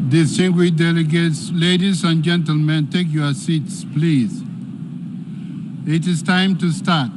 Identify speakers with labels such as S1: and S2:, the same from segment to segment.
S1: Distinguished delegates, ladies and gentlemen, take your seats, please. It is time to start.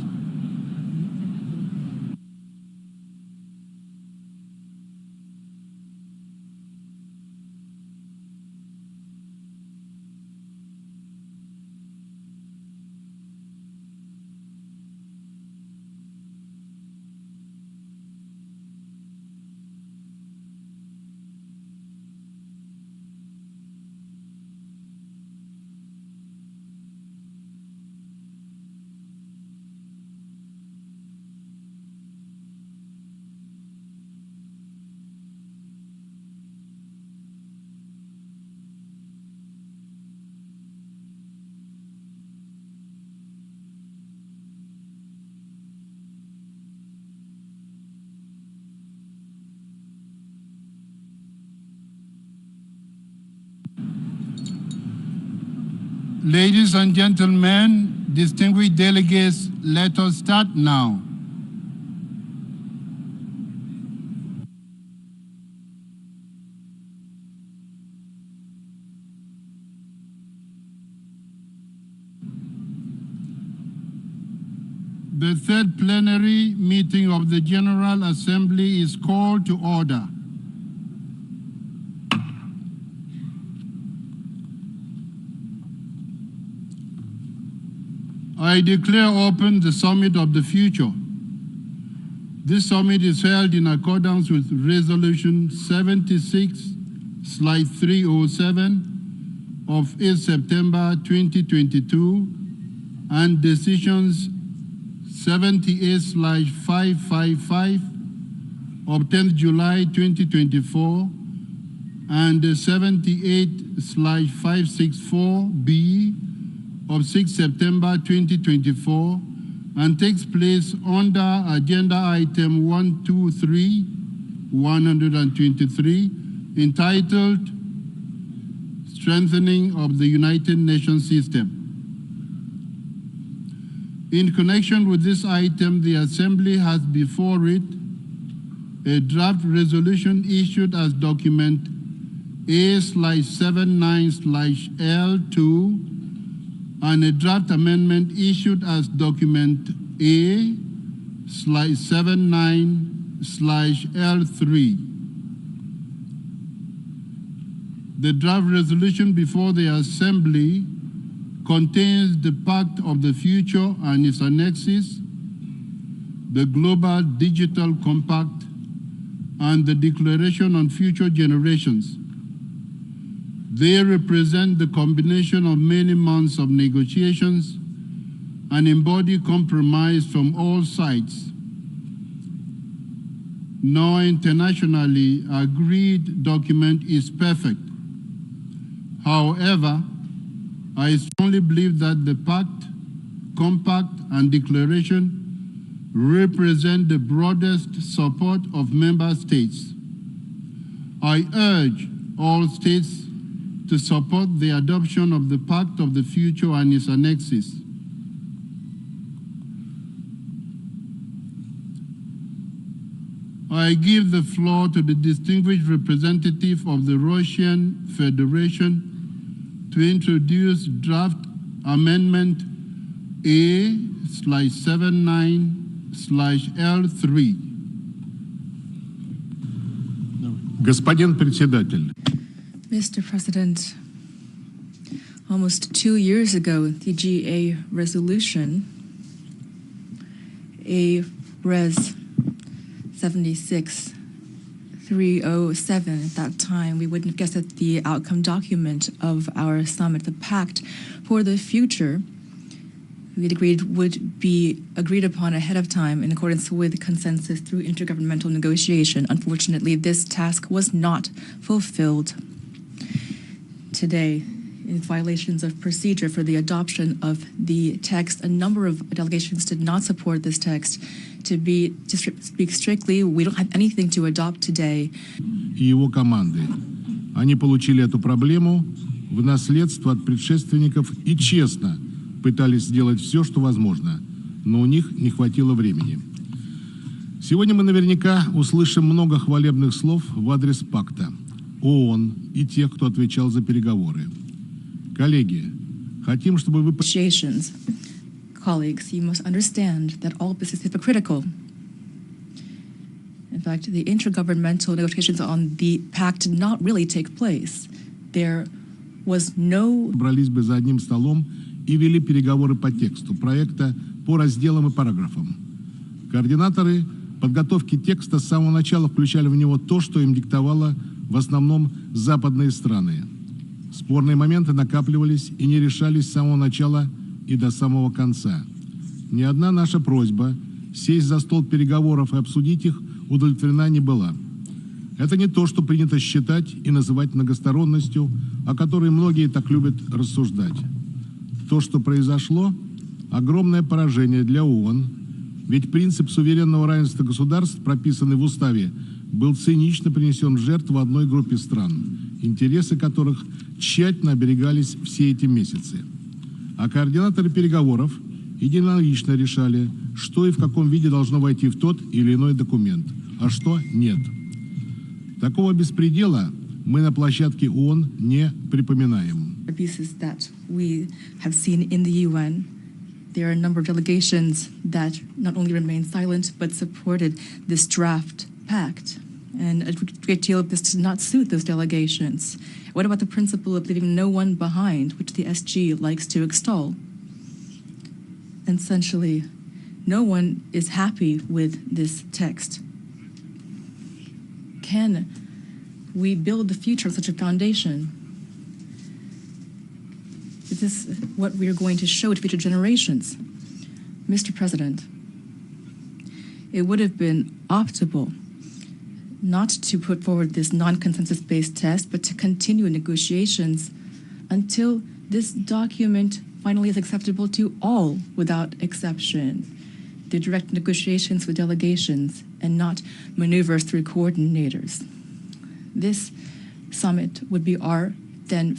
S1: Ladies and gentlemen, distinguished delegates, let us start now. The third plenary meeting of the General Assembly is called to order. I declare open the Summit of the Future. This summit is held in accordance with Resolution 76/307 of 8 September 2022 and Decisions 78/555 of 10th July 2024 and 78/564B of 6 September 2024 and takes place under Agenda Item 123 entitled Strengthening of the United Nations System. In connection with this item, the Assembly has before it a draft resolution issued as document A/79/L2 and a draft amendment issued as document A/79/L3. The draft resolution before the Assembly contains the Pact of the Future and its annexes, the Global Digital Compact, and the Declaration on Future Generations. They represent the combination of many months of negotiations and embody compromise from all sides. No internationally agreed document is perfect. However, I strongly believe that the Pact, Compact, and Declaration represent the broadest support of member states. I urge all states to support the adoption of the Pact of the Future and its annexes. I give the floor to the distinguished representative of the Russian Federation to introduce draft amendment A/79/L3.
S2: Господин председатель.
S3: Mr. President, almost 2 years ago, the GA resolution, A-Res 76/307, at that time, we wouldn't have guessed that the outcome document of our summit, the Pact for the Future, we had agreed would be agreed upon ahead of time in accordance with consensus through intergovernmental negotiation. Unfortunately, this task was not fulfilled. Today, in violations of procedure for the adoption of the text, a number of delegations did not support this text. To speak strictly, we don't have anything to adopt today.
S2: И его команды. Они получили эту проблему в наследство от предшественников и честно пытались сделать все, что возможно, но у них не хватило времени. Сегодня мы наверняка услышим много хвалебных слов в адрес Пакта. ООН и тех, кто отвечал за переговоры. Коллеги, хотим, чтобы вы...
S3: Negotiations. Colleagues, you must understand that all of this is hypocritical. In fact, the intergovernmental negotiations on the pact did not really take place. There was no...
S2: Собрались бы за одним столом и вели переговоры по тексту проекта, по разделам и параграфам. Координаторы подготовки текста с самого начала включали в него то, что им диктовало в основном западные страны. Спорные моменты накапливались и не решались с самого начала и до самого конца. Ни одна наша просьба сесть за стол переговоров и обсудить их удовлетворена не была. Это не то, что принято считать и называть многосторонностью, о которой многие так любят рассуждать. То, что произошло, огромное поражение для ООН, ведь принцип суверенного равенства государств, прописанный в уставе, был цинично принесен в жертву одной группе стран, интересы которых тщательно оберегались все эти месяцы. А координаторы переговоров единолично решали, что и в каком виде должно войти в тот или иной документ, а что нет. Такого беспредела мы на площадке ООН не припоминаем.
S3: Abuses that we have seen in the UN. There are a number of delegations that not only remained silent but supported this draft pact. And a great deal of this did not suit those delegations. What about the principle of leaving no one behind, which the SG likes to extol? Essentially, no one is happy with this text. Can we build the future on such a foundation? Is this what we are going to show to future generations? Mr. President, it would have been optimal not to put forward this non-consensus-based test, but to continue negotiations until this document finally is acceptable to all without exception. The direct negotiations with delegations and not maneuvers through coordinators. This summit would be our then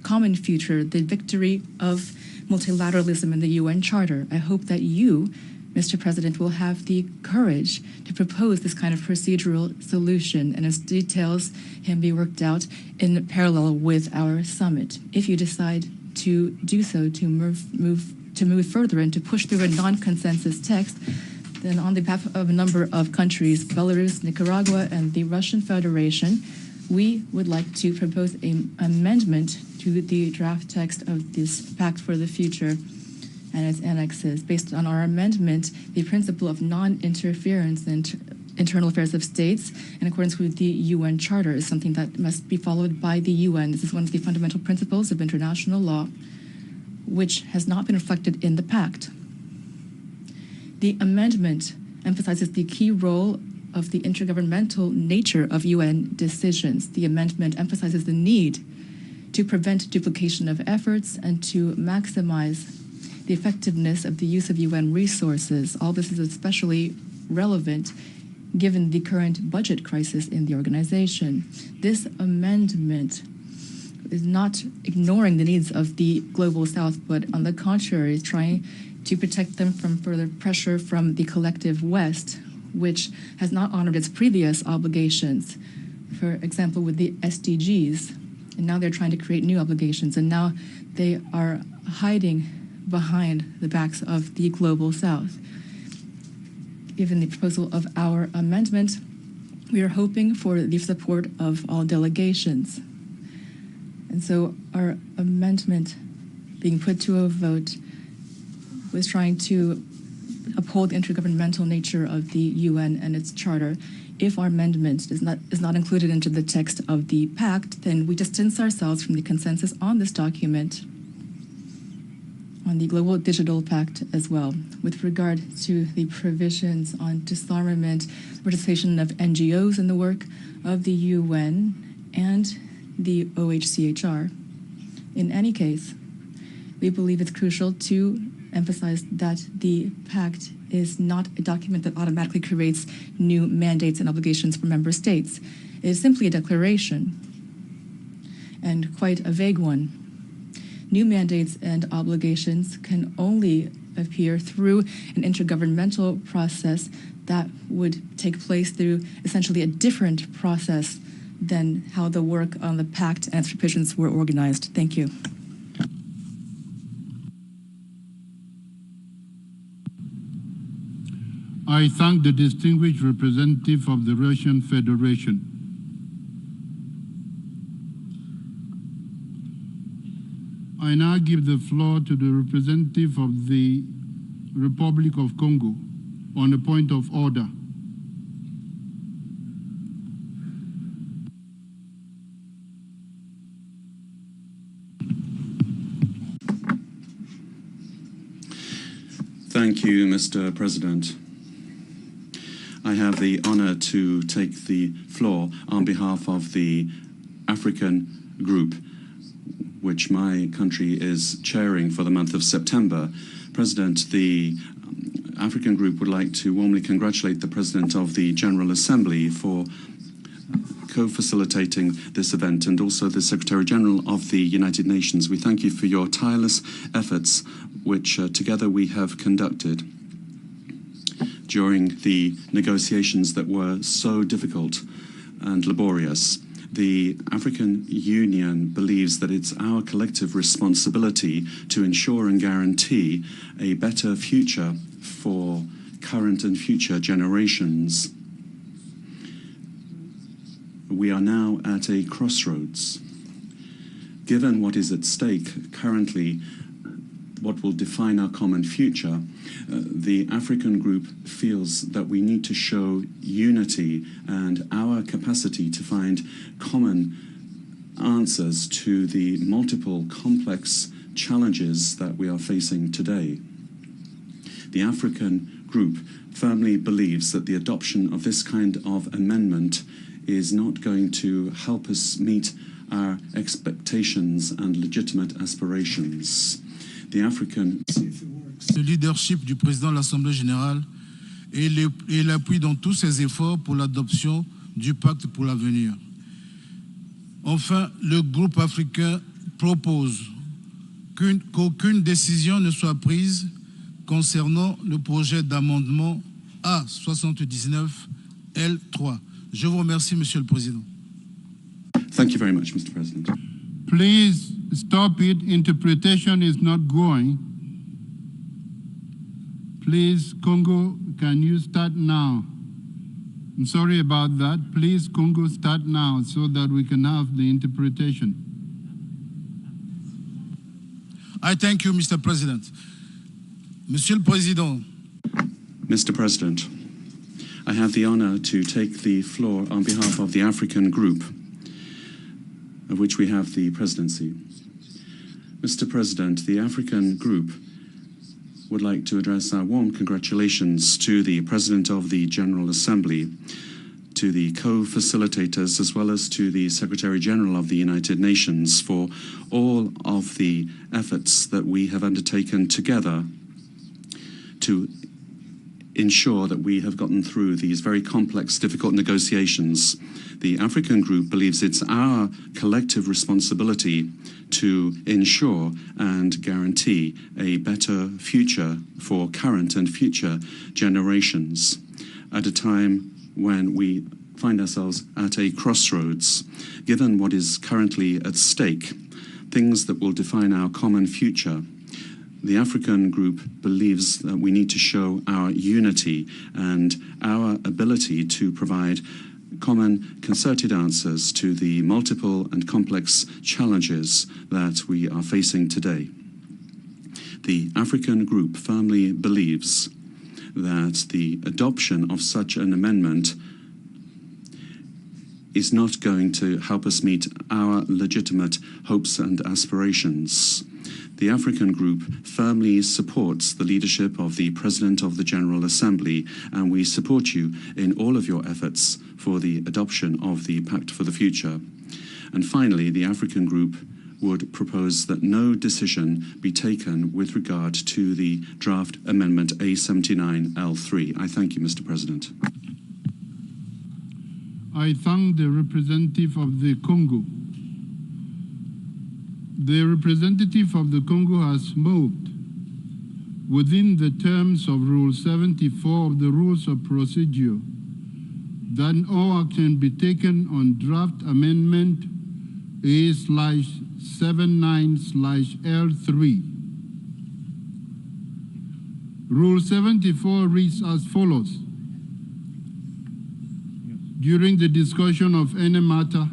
S3: common future, the victory of multilateralism in the UN Charter. I hope that you, Mr. President, will have the courage to propose this kind of procedural solution, and its details can be worked out in parallel with our summit. If you decide to do so, to move further and to push through a non-consensus text, then on the behalf of a number of countries, Belarus, Nicaragua, and the Russian Federation, we would like to propose an amendment to the draft text of this Pact for the Future and its annexes. Based on our amendment, the principle of non-interference in internal affairs of states, in accordance with the UN Charter, is something that must be followed by the UN. This is one of the fundamental principles of international law, which has not been reflected in the Pact. The amendment emphasizes the key role of the intergovernmental nature of UN decisions. The amendment emphasizes the need to prevent duplication of efforts and to maximize the effectiveness of the use of UN resources. All this is especially relevant given the current budget crisis in the organization. This amendment is not ignoring the needs of the global South, but on the contrary, is trying to protect them from further pressure from the collective West, which has not honored its previous obligations, for example, with the SDGs. And now they're trying to create new obligations, and now they are hiding behind the backs of the global South. Given the proposal of our amendment, we are hoping for the support of all delegations. And so our amendment being put to a vote was trying to uphold the intergovernmental nature of the UN and its charter. If our amendment is not included into the text of the Pact, then we distance ourselves from the consensus on this document, on the Global Digital Pact as well. With regard to the provisions on disarmament, participation of NGOs in the work of the UN and the OHCHR. In any case, we believe it's crucial to emphasize that the Pact is not a document that automatically creates new mandates and obligations for member states. It is simply a declaration, and quite a vague one. New mandates and obligations can only appear through an intergovernmental process that would take place through essentially a different process than how the work on the Pact and its provisions were organized. Thank you.
S1: I thank the distinguished representative of the Russian Federation. I now give the floor to the representative of the Republic of Congo on a point of order.
S4: Thank you, Mr. President. I have the honor to take the floor on behalf of the African Group, which my country is chairing for the month of September. President, the African Group would like to warmly congratulate the President of the General Assembly for co-facilitating this event, and also the Secretary General of the United Nations. We thank you for your tireless efforts, which together we have conducted during the negotiations that were so difficult and laborious. The African Union believes that it's our collective responsibility to ensure and guarantee a better future for current and future generations. We are now at a crossroads. Given what is at stake currently, what will define our common future, the African Group feels that we need to show unity and our capacity to find common answers to the multiple complex challenges that we are facing today. The African Group firmly believes that the adoption of this kind of amendment is not going to help us meet our expectations and legitimate aspirations. The African
S5: Le leadership du président de l'Assemblée générale et l'appui dans tous ses efforts pour l'adoption du pacte pour l'avenir. Enfin, le groupe africain propose qu'aucune décision ne soit prise concernant le projet d'amendement A79L3. Je vous remercie, Monsieur le Président.
S4: Thank you very much, Mr. President.
S1: Please stop it. Interpretation is not going. Please, Congo, can you start now? I'm sorry about that. Please, Congo, start now so that we can have the interpretation.
S5: I thank you, Mr. President. Monsieur le Président.
S4: Mr. President, I have the honor to take the floor on behalf of the African Group, of which we have the presidency. Mr. President, the African Group would like to address our warm congratulations to the President of the General Assembly, to the co-facilitators, as well as to the Secretary General of the United Nations for all of the efforts that we have undertaken together to ensure that we have gotten through these very complex, difficult negotiations. The African Group believes it's our collective responsibility to ensure and guarantee a better future for current and future generations at a time when we find ourselves at a crossroads. Given what is currently at stake, things that will define our common future, the African Group believes that we need to show our unity and our ability to provide common concerted answers to the multiple and complex challenges that we are facing today. The African Group firmly believes that the adoption of such an amendment is not going to help us meet our legitimate hopes and aspirations. The African Group firmly supports the leadership of the President of the General Assembly, and we support you in all of your efforts for the adoption of the Pact for the Future. And finally, the African Group would propose that no decision be taken with regard to the draft amendment A79L3. I thank you, Mr. President.
S1: I thank the representative of the Congo. The representative of the Congo has moved within the terms of Rule 74 of the Rules of Procedure that no action be taken on draft amendment A/79/L3. Rule 74 reads as follows. During the discussion of any matter,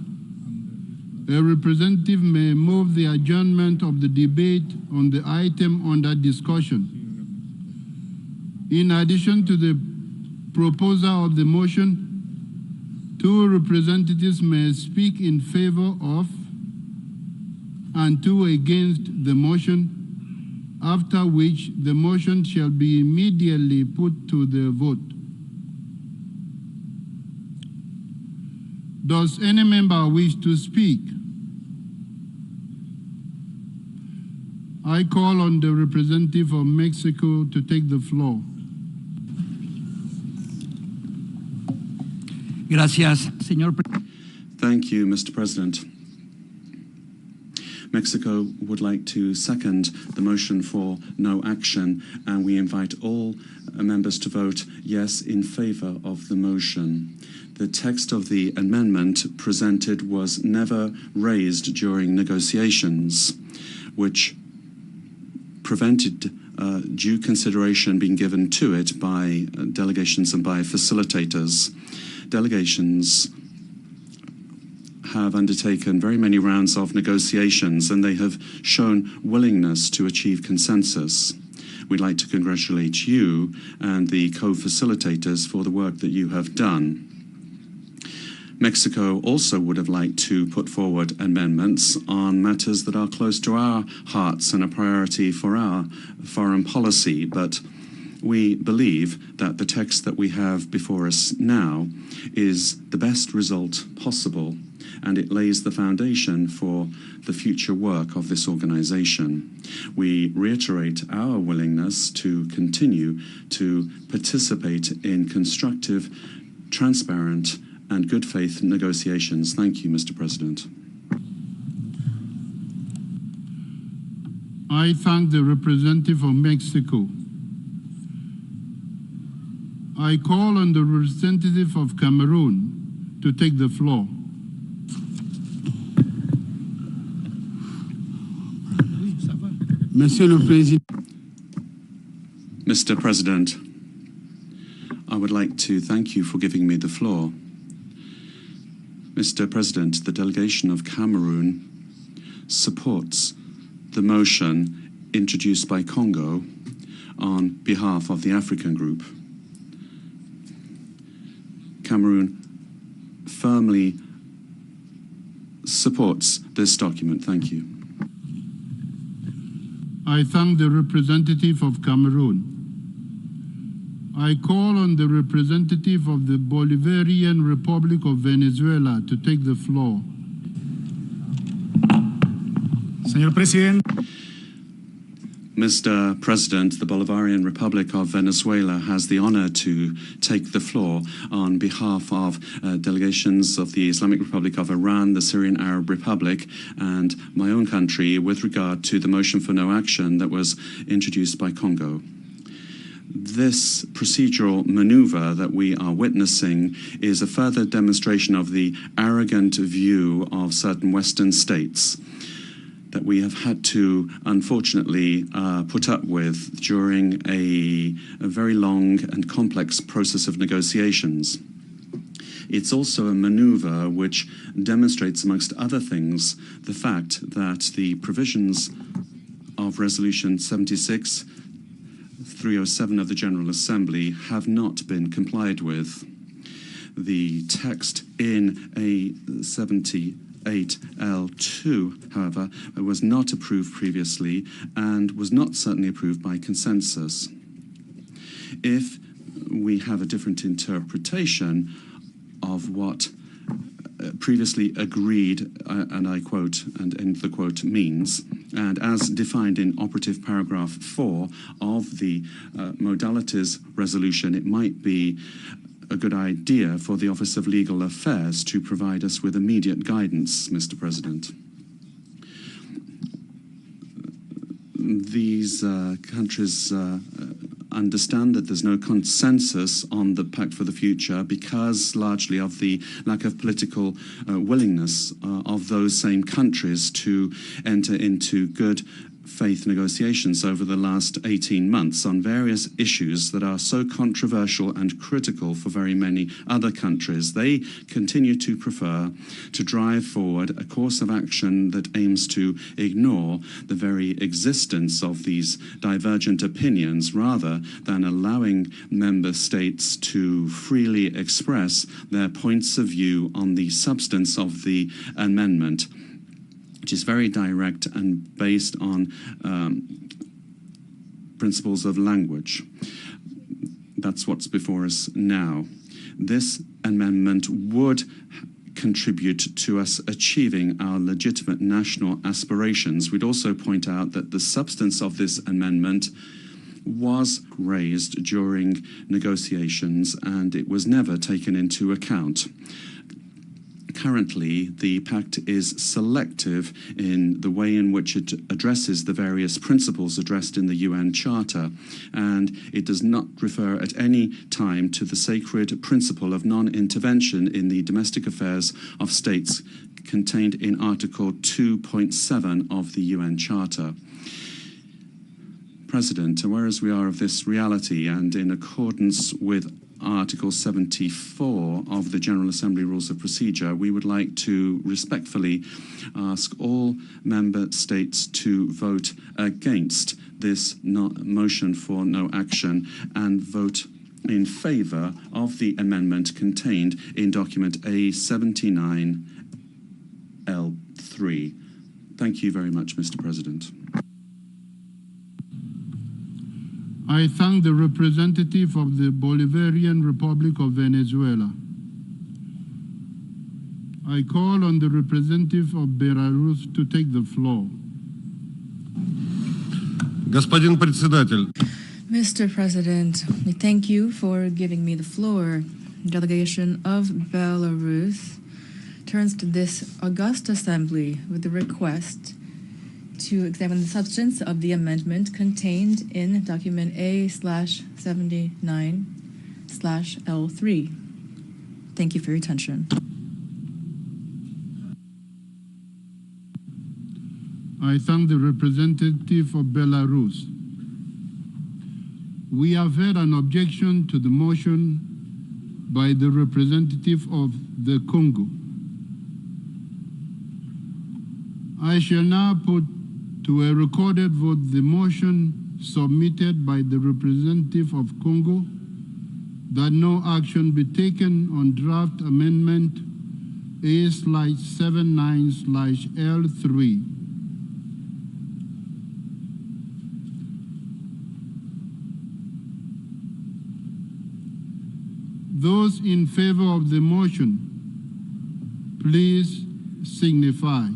S1: a representative may move the adjournment of the debate on the item under discussion. In addition to the proposer of the motion, two representatives may speak in favor of and two against the motion, after which the motion shall be immediately put to the vote. Does any member wish to speak? I call on the representative of Mexico to take the floor.
S6: Gracias, señor presidente.
S4: Thank you, Mr. President. Mexico would like to second the motion for no action, and we invite all members to vote yes in favor of the motion. The text of the amendment presented was never raised during negotiations, which prevented due consideration being given to it by delegations and by facilitators. Delegations have undertaken very many rounds of negotiations, and they have shown willingness to achieve consensus. We'd like to congratulate you and the co-facilitators for the work that you have done. Mexico also would have liked to put forward amendments on matters that are close to our hearts and a priority for our foreign policy, but we believe that the text that we have before us now is the best result possible, and it lays the foundation for the future work of this organization. We reiterate our willingness to continue to participate in constructive, transparent, and good faith negotiations. Thank you, Mr. President.
S1: I thank the representative of Mexico. I call on the representative of Cameroon to take the floor.
S4: Mr. President, I would like to thank you for giving me the floor. Mr. President, the delegation of Cameroon supports the motion introduced by Congo on behalf of the African group. Cameroon firmly supports this document. Thank you.
S1: I thank the representative of Cameroon. I call on the representative of the Bolivarian Republic of Venezuela to take the floor.
S6: Señor presidente.
S4: Mr. President, the Bolivarian Republic of Venezuela has the honor to take the floor on behalf of delegations of the Islamic Republic of Iran, the Syrian Arab Republic, and my own country with regard to the motion for no action that was introduced by Congo. This procedural maneuver that we are witnessing is a further demonstration of the arrogant view of certain Western states that we have had to, unfortunately, put up with during a very long and complex process of negotiations. It's also a maneuver which demonstrates, amongst other things, the fact that the provisions of Resolution 76/307 of the General Assembly have not been complied with. The text in A78L2, however, was not approved previously and was not certainly approved by consensus. If we have a different interpretation of what previously agreed, and I quote, and end the quote, means, and as defined in operative paragraph 4 of the modalities resolution, it might be a good idea for the Office of Legal Affairs to provide us with immediate guidance, Mr. President. These countries understand that there's no consensus on the Pact for the Future because largely of the lack of political willingness of those same countries to enter into good faith negotiations over the last 18 months on various issues that are so controversial and critical for very many other countries. They continue to prefer to drive forward a course of action that aims to ignore the very existence of these divergent opinions rather than allowing member states to freely express their points of view on the substance of the amendment, which is very direct and based on principles of language. That's what's before us now. This amendment would contribute to us achieving our legitimate national aspirations. We'd also point out that the substance of this amendment was raised during negotiations and it was never taken into account. Currently, the Pact is selective in the way in which it addresses the various principles addressed in the UN Charter, and it does not refer at any time to the sacred principle of non-intervention in the domestic affairs of states contained in Article 2.7 of the UN Charter. President, aware as we are of this reality and in accordance with Article 74 of the General Assembly Rules of Procedure, we would like to respectfully ask all member states to vote against this motion for no action and vote in favour of the amendment contained in document A79L3. Thank you very much, Mr. President.
S1: I thank the representative of the Bolivarian Republic of Venezuela. I call on the representative of Belarus to take the floor.
S7: Господин председатель.
S3: Mr. President, I thank you for giving me the floor. The delegation of Belarus turns to this august assembly with the request to examine the substance of the amendment contained in document A/79/L3. Thank you for your attention.
S1: I thank the representative of Belarus. We have heard an objection to the motion by the representative of the Congo. I shall now put to a recorded vote the motion submitted by the representative of Congo that no action be taken on draft amendment A/79/L3. Those in favor of the motion, please signify.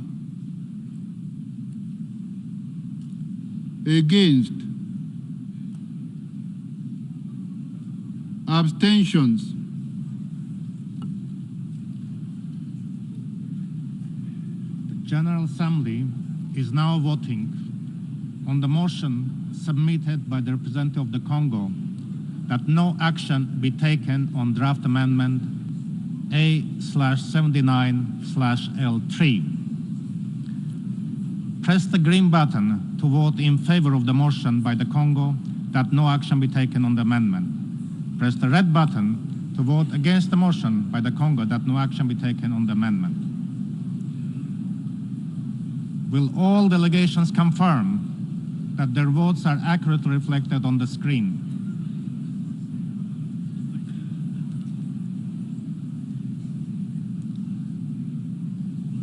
S1: Against? Abstentions?
S8: The General Assembly is now voting on the motion submitted by the representative of the Congo that no action be taken on draft amendment A/79/L3. Press the green button to vote in favor of the motion by the Congo that no action be taken on the amendment. Press the red button to vote against the motion by the Congo that no action be taken on the amendment. Will all delegations confirm that their votes are accurately reflected on the screen?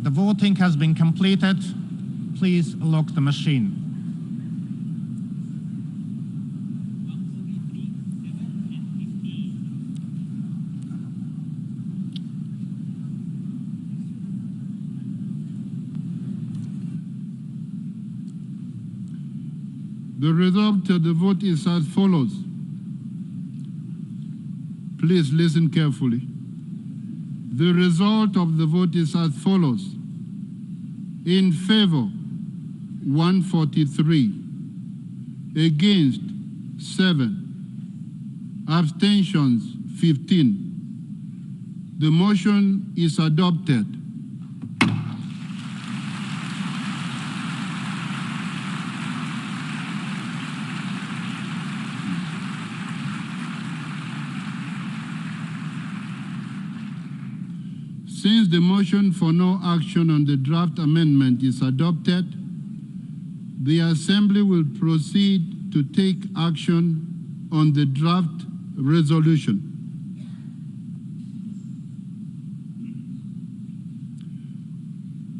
S8: The voting has been completed. Please lock the machine.
S1: The result of the vote is as follows. Please listen carefully. The result of the vote is as follows. In favor, 143. Against, 7. Abstentions, 15. The motion is adopted. Since the motion for no action on the draft amendment is adopted, the Assembly will proceed to take action on the draft resolution.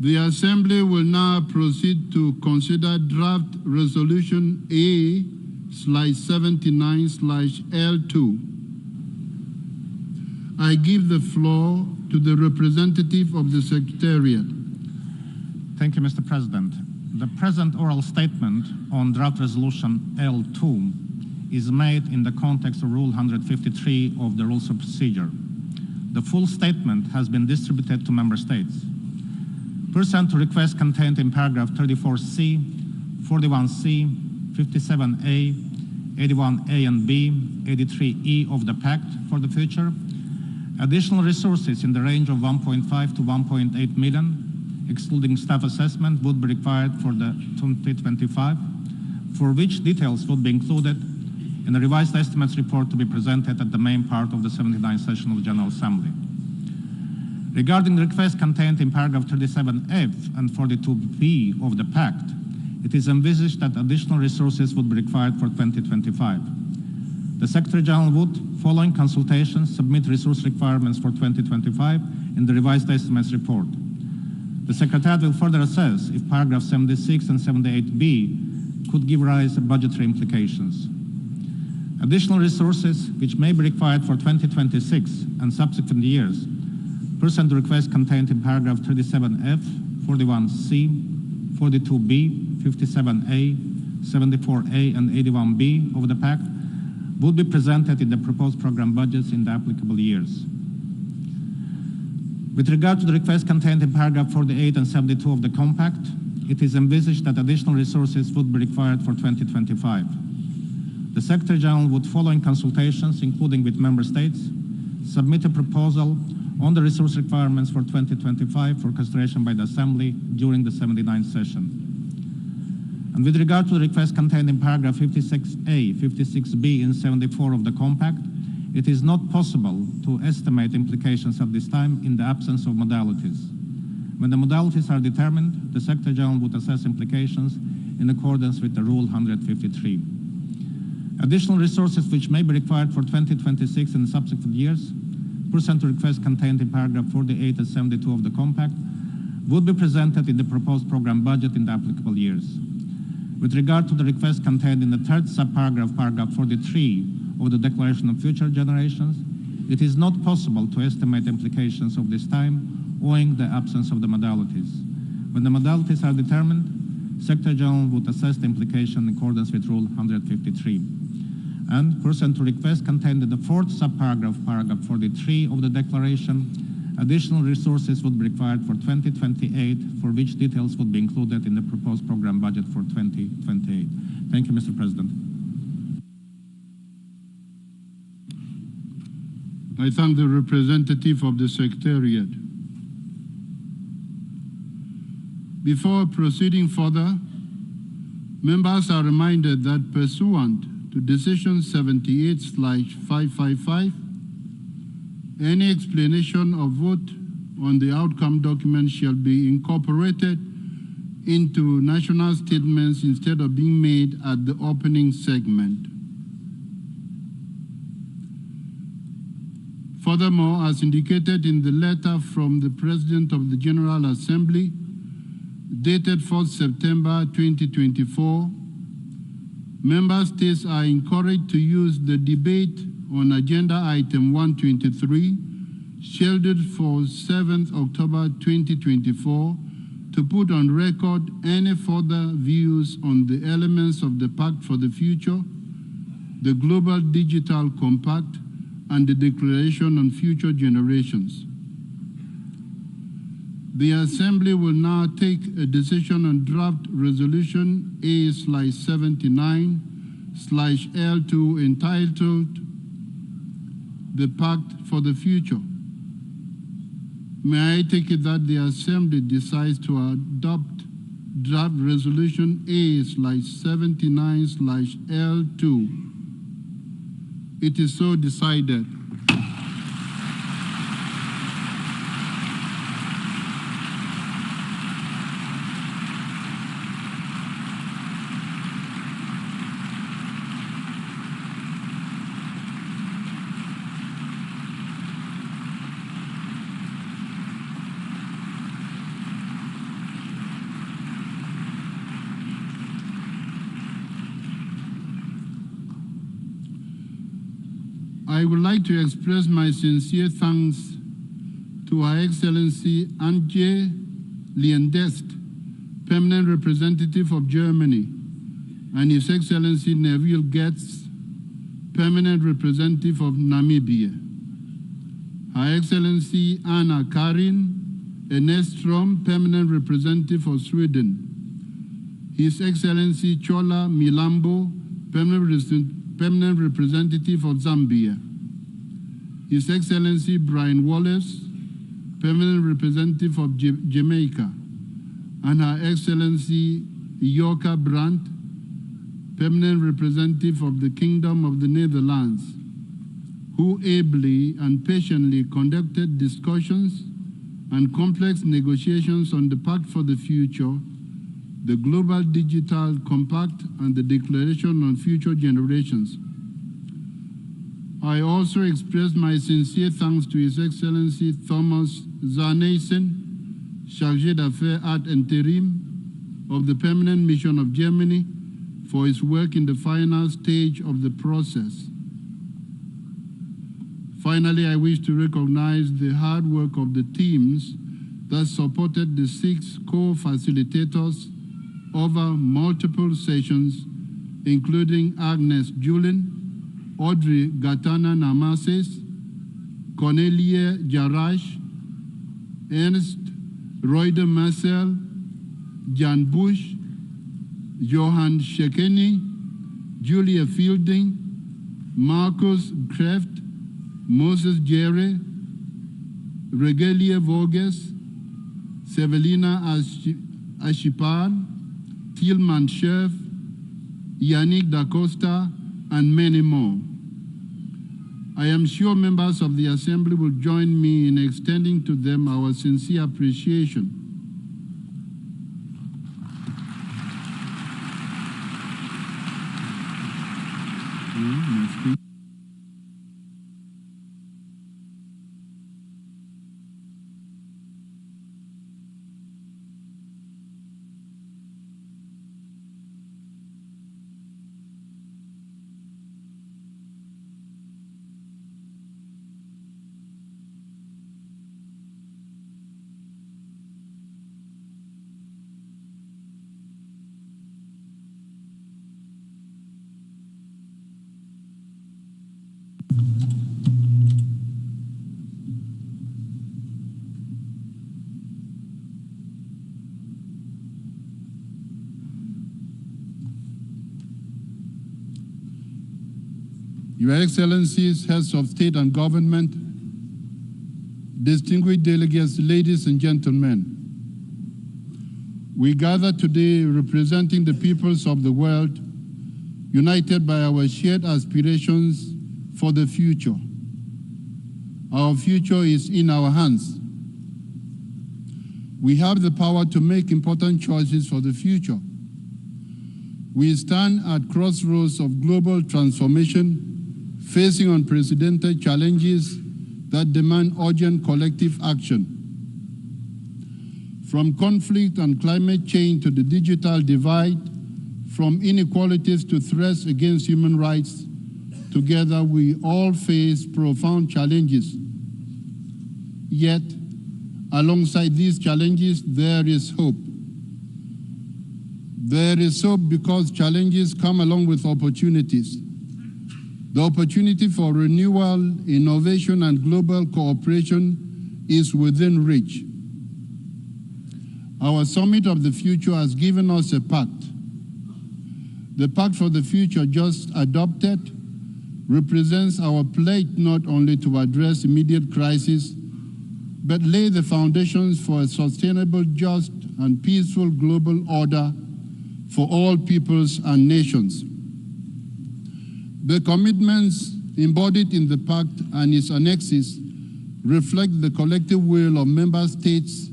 S1: The Assembly will now proceed to consider draft resolution A/79/L2. I give the floor to the representative of the Secretariat.
S8: Thank you, Mr. President. The present oral statement on draft resolution L2 is made in the context of Rule 153 of the Rules of Procedure. The full statement has been distributed to Member States. Pursuant to requests contained in paragraph 34C, 41C, 57A, 81A and B, 83E of the Pact for the future, additional resources in the range of 1.5 to 1.8 million, excluding staff assessment, would be required for the 2025, for which details would be included in the revised estimates report to be presented at the main part of the 79th session of the General Assembly. Regarding the request contained in paragraph 37F and 42B of the Pact, it is envisaged that additional resources would be required for 2025. The Secretary General would, following consultations, submit resource requirements for 2025 in the revised estimates report. The Secretariat will further assess if paragraph 76 and 78B could give rise to budgetary implications. Additional resources which may be required for 2026 and subsequent years, pursuant to requests contained in paragraph 37F, 41C, 42B, 57A, 74A, and 81B of the Pact, would be presented in the proposed program budgets in the applicable years. With regard to the request contained in paragraph 48 and 72 of the Compact, it is envisaged that additional resources would be required for 2025. The Secretary General would, following consultations, including with Member States, submit a proposal on the resource requirements for 2025 for consideration by the Assembly during the 79th session. And with regard to the request contained in paragraph 56A, 56B, and 74 of the Compact, it is not possible to estimate implications at this time in the absence of modalities. When the modalities are determined, the Secretary General would assess implications in accordance with the Rule 153. Additional resources which may be required for 2026 and subsequent years, pursuant to requests contained in paragraph 48 and 72 of the Compact, would be presented in the proposed program budget in the applicable years. With regard to the request contained in the third subparagraph, paragraph 43 of the Declaration of Future Generations, it is not possible to estimate implications of this time owing the absence of the modalities. When the modalities are determined, Secretary General would assess the implication in accordance with Rule 153. And pursuant to requests contained in the fourth subparagraph, paragraph 43 of the Declaration, additional resources would be required for 2028, for which details would be included in the proposed program budget for 2028. Thank you, Mr. President.
S1: I thank the representative of the Secretariat. Before proceeding further, members are reminded that pursuant to Decision 78/555, any explanation of vote on the outcome document shall be incorporated into national statements instead of being made at the opening segment. Furthermore, as indicated in the letter from the President of the General Assembly, dated 4th September 2024, Member States are encouraged to use the debate on Agenda Item 123, scheduled for 7th October 2024, to put on record any further views on the elements of the Pact for the Future, the Global Digital Compact, and the Declaration on Future Generations. The Assembly will now take a decision on draft resolution A/79/L2 entitled the Pact for the Future. May I take it that the Assembly decides to adopt draft resolution A/79/L2. It is so decided. I would like to express my sincere thanks to Her Excellency Antje Liendest, Permanent Representative of Germany, and His Excellency Neville Getz, Permanent Representative of Namibia. Her Excellency Anna Karin Enestrom, Permanent Representative of Sweden. His Excellency Chola Milambo, Permanent Representative of Zambia. His Excellency Brian Wallace, Permanent Representative of Jamaica, and Her Excellency Joka Brandt, Permanent Representative of the Kingdom of the Netherlands, who ably and patiently conducted discussions and complex negotiations on the Pact for the Future, the Global Digital Compact, and the Declaration on Future Generations. I also express my sincere thanks to His Excellency Thomas Zaneysen, Chargé d'Affaires ad interim of the Permanent Mission of Germany, for his work in the final stage of the process. Finally, I wish to recognize the hard work of the teams that supported the 6 co-facilitators over multiple sessions, including Agnes Julin, Audrey Gatana Namases, Cornelia Jarash, Ernst Reuter Marcel, Jan Bush, Johan Shekeni, Julia Fielding, Marcus Kreft, Moses Jere, Regelia Voges, Sevelina Ashipad, Tilman Scherf, Yannick Da Costa, and many more. I am sure members of the Assembly will join me in extending to them our sincere appreciation. Your Excellencies, Heads of State and Government, distinguished delegates, ladies and gentlemen, we gather today representing the peoples of the world, united by our shared aspirations for the future. Our future is in our hands. We have the power to make important choices for the future. We stand at crossroads of global transformation, facing unprecedented challenges that demand urgent collective action. From conflict and climate change to the digital divide, from inequalities to threats against human rights, together we all face profound challenges. Yet, alongside these challenges, there is hope. There is hope because challenges come along with opportunities. The opportunity for renewal, innovation, and global cooperation is within reach. Our Summit of the Future has given us a pact. The Pact for the Future just adopted represents our pledge not only to address immediate crises, but lay the foundations for a sustainable, just, and peaceful global order for all peoples and nations. The commitments embodied in the Pact and its annexes reflect the collective will of member states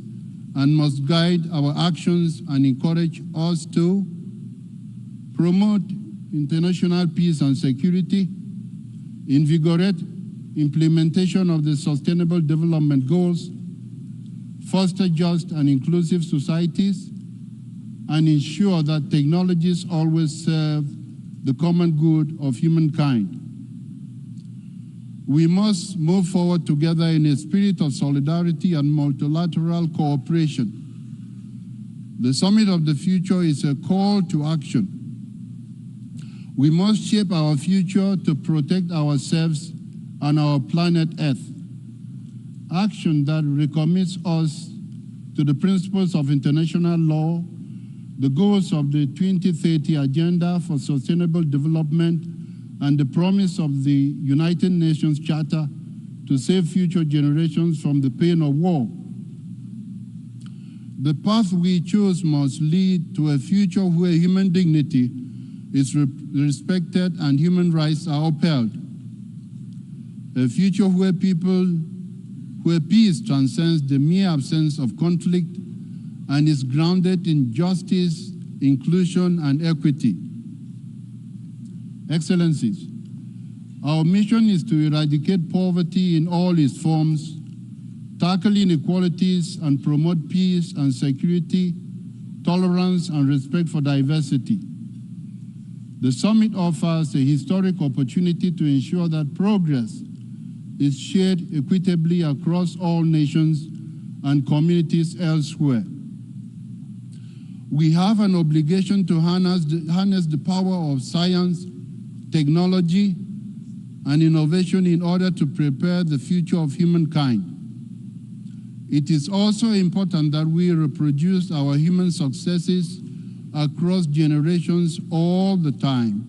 S1: and must guide our actions and encourage us to promote international peace and security, invigorate implementation of the Sustainable Development Goals, foster just and inclusive societies, and ensure that technologies always serve the common good of humankind. We must move forward together in a spirit of solidarity and multilateral cooperation. The Summit of the Future is a call to action. We must shape our future to protect ourselves and our planet Earth. Action that recommits us to the principles of international law, the goals of the 2030 Agenda for Sustainable Development, and the promise of the United Nations Charter to save future generations from the pain of war. The path we choose must lead to a future where human dignity is respected and human rights are upheld. A future where peace transcends the mere absence of conflict and is grounded in justice, inclusion, and equity. Excellencies, our mission is to eradicate poverty in all its forms, tackle inequalities, and promote peace and security, tolerance, and respect for diversity. The summit offers a historic opportunity to ensure that progress is shared equitably across all nations and communities elsewhere. We have an obligation to harness the power of science, technology, and innovation in order to prepare the future of humankind. It is also important that we reproduce our human successes across generations all the time.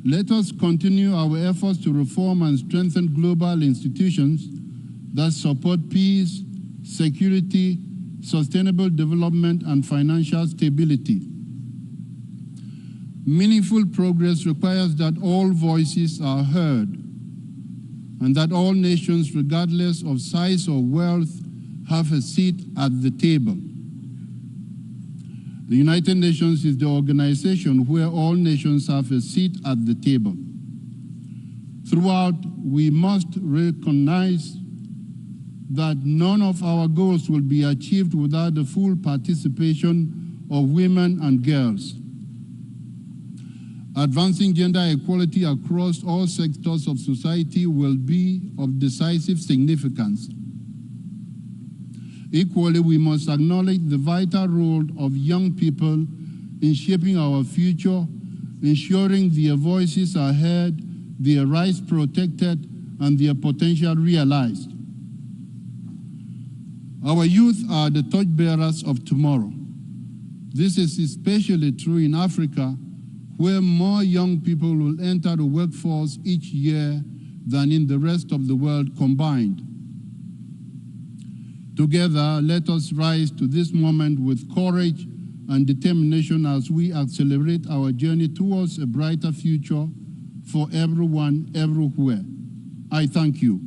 S1: Let us continue our efforts to reform and strengthen global institutions that support peace, security, sustainable development, and financial stability. Meaningful progress requires that all voices are heard and that all nations, regardless of size or wealth, have a seat at the table. The United Nations is the organization where all nations have a seat at the table. Throughout, we must recognize that none of our goals will be achieved without the full participation of women and girls. Advancing gender equality across all sectors of society will be of decisive significance. Equally, we must acknowledge the vital role of young people in shaping our future, ensuring their voices are heard, their rights protected, and their potential realized. Our youth are the torchbearers of tomorrow. This is especially true in Africa, where more young people will enter the workforce each year than in the rest of the world combined. Together, let us rise to this moment with courage and determination as we accelerate our journey towards a brighter future for everyone, everywhere. I thank you.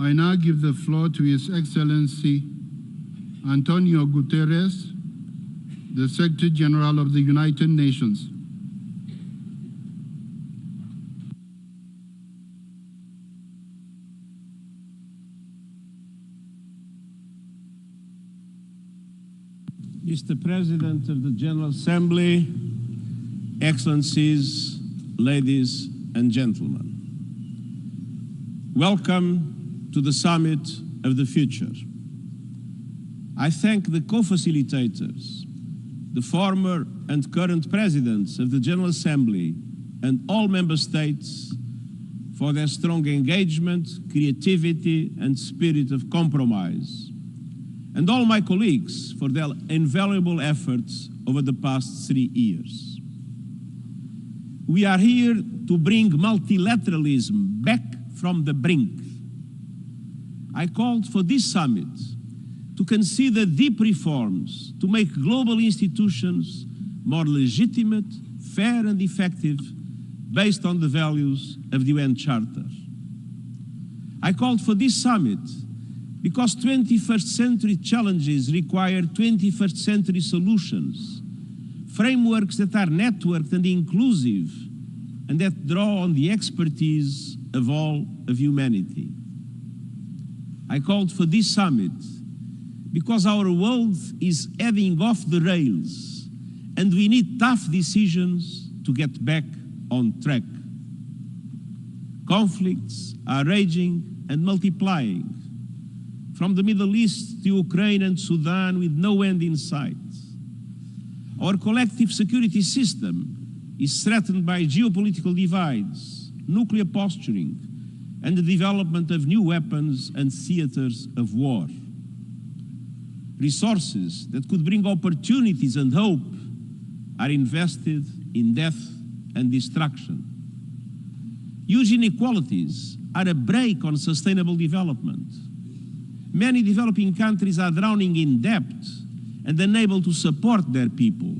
S1: I now give the floor to His Excellency Antonio Guterres, the Secretary General of the United Nations.
S9: Mr. President of the General Assembly, Excellencies, ladies and gentlemen, welcome to the summit of the future. I thank the co-facilitators, the former and current presidents of the General Assembly and all member states for their strong engagement, creativity, and spirit of compromise, and all my colleagues for their invaluable efforts over the past 3 years. We are here to bring multilateralism back from the brink. I called for this summit to consider deep reforms to make global institutions more legitimate, fair, and effective based on the values of the UN Charter. I called for this summit because 21st century challenges require 21st century solutions, frameworks that are networked and inclusive, and that draw on the expertise of all of humanity. I called for this summit because our world is heading off the rails, and we need tough decisions to get back on track. Conflicts are raging and multiplying, from the Middle East to Ukraine and Sudan with no end in sight. Our collective security system is threatened by geopolitical divides, nuclear posturing, and the development of new weapons and theaters of war. Resources that could bring opportunities and hope are invested in death and destruction. Huge inequalities are a brake on sustainable development. Many developing countries are drowning in debt and unable to support their people.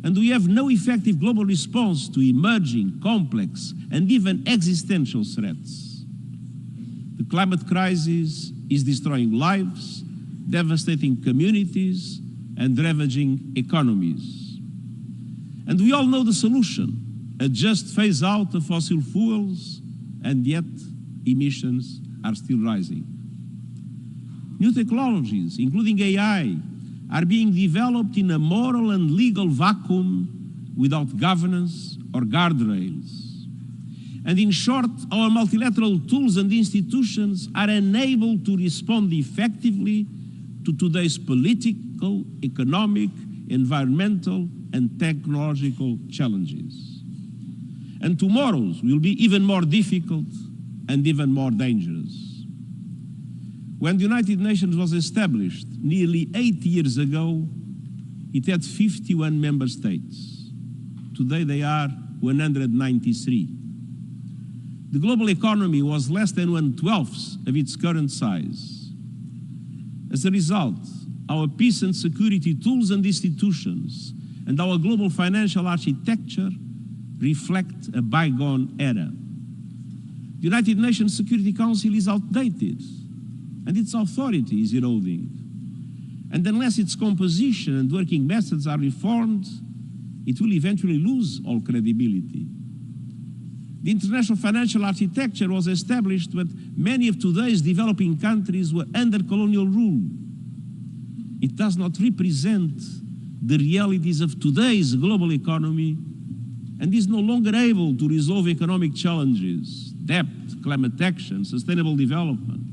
S9: And we have no effective global response to emerging, complex, and even existential threats. The climate crisis is destroying lives, devastating communities, and ravaging economies. And we all know the solution: a just phase out of fossil fuels, and yet emissions are still rising. New technologies, including AI, are being developed in a moral and legal vacuum without governance or guardrails. And in short, our multilateral tools and institutions are unable to respond effectively to today's political, economic, environmental, and technological challenges. And tomorrow's will be even more difficult and even more dangerous. When the United Nations was established nearly 8 years ago, it had 51 member states. Today they are 193. The global economy was less than 1/12 of its current size. As a result, our peace and security tools and institutions and our global financial architecture reflect a bygone era. The United Nations Security Council is outdated, and its authority is eroding. And unless its composition and working methods are reformed, it will eventually lose all credibility. The international financial architecture was established when many of today's developing countries were under colonial rule. It does not represent the realities of today's global economy and is no longer able to resolve economic challenges, debt, climate action, sustainable development.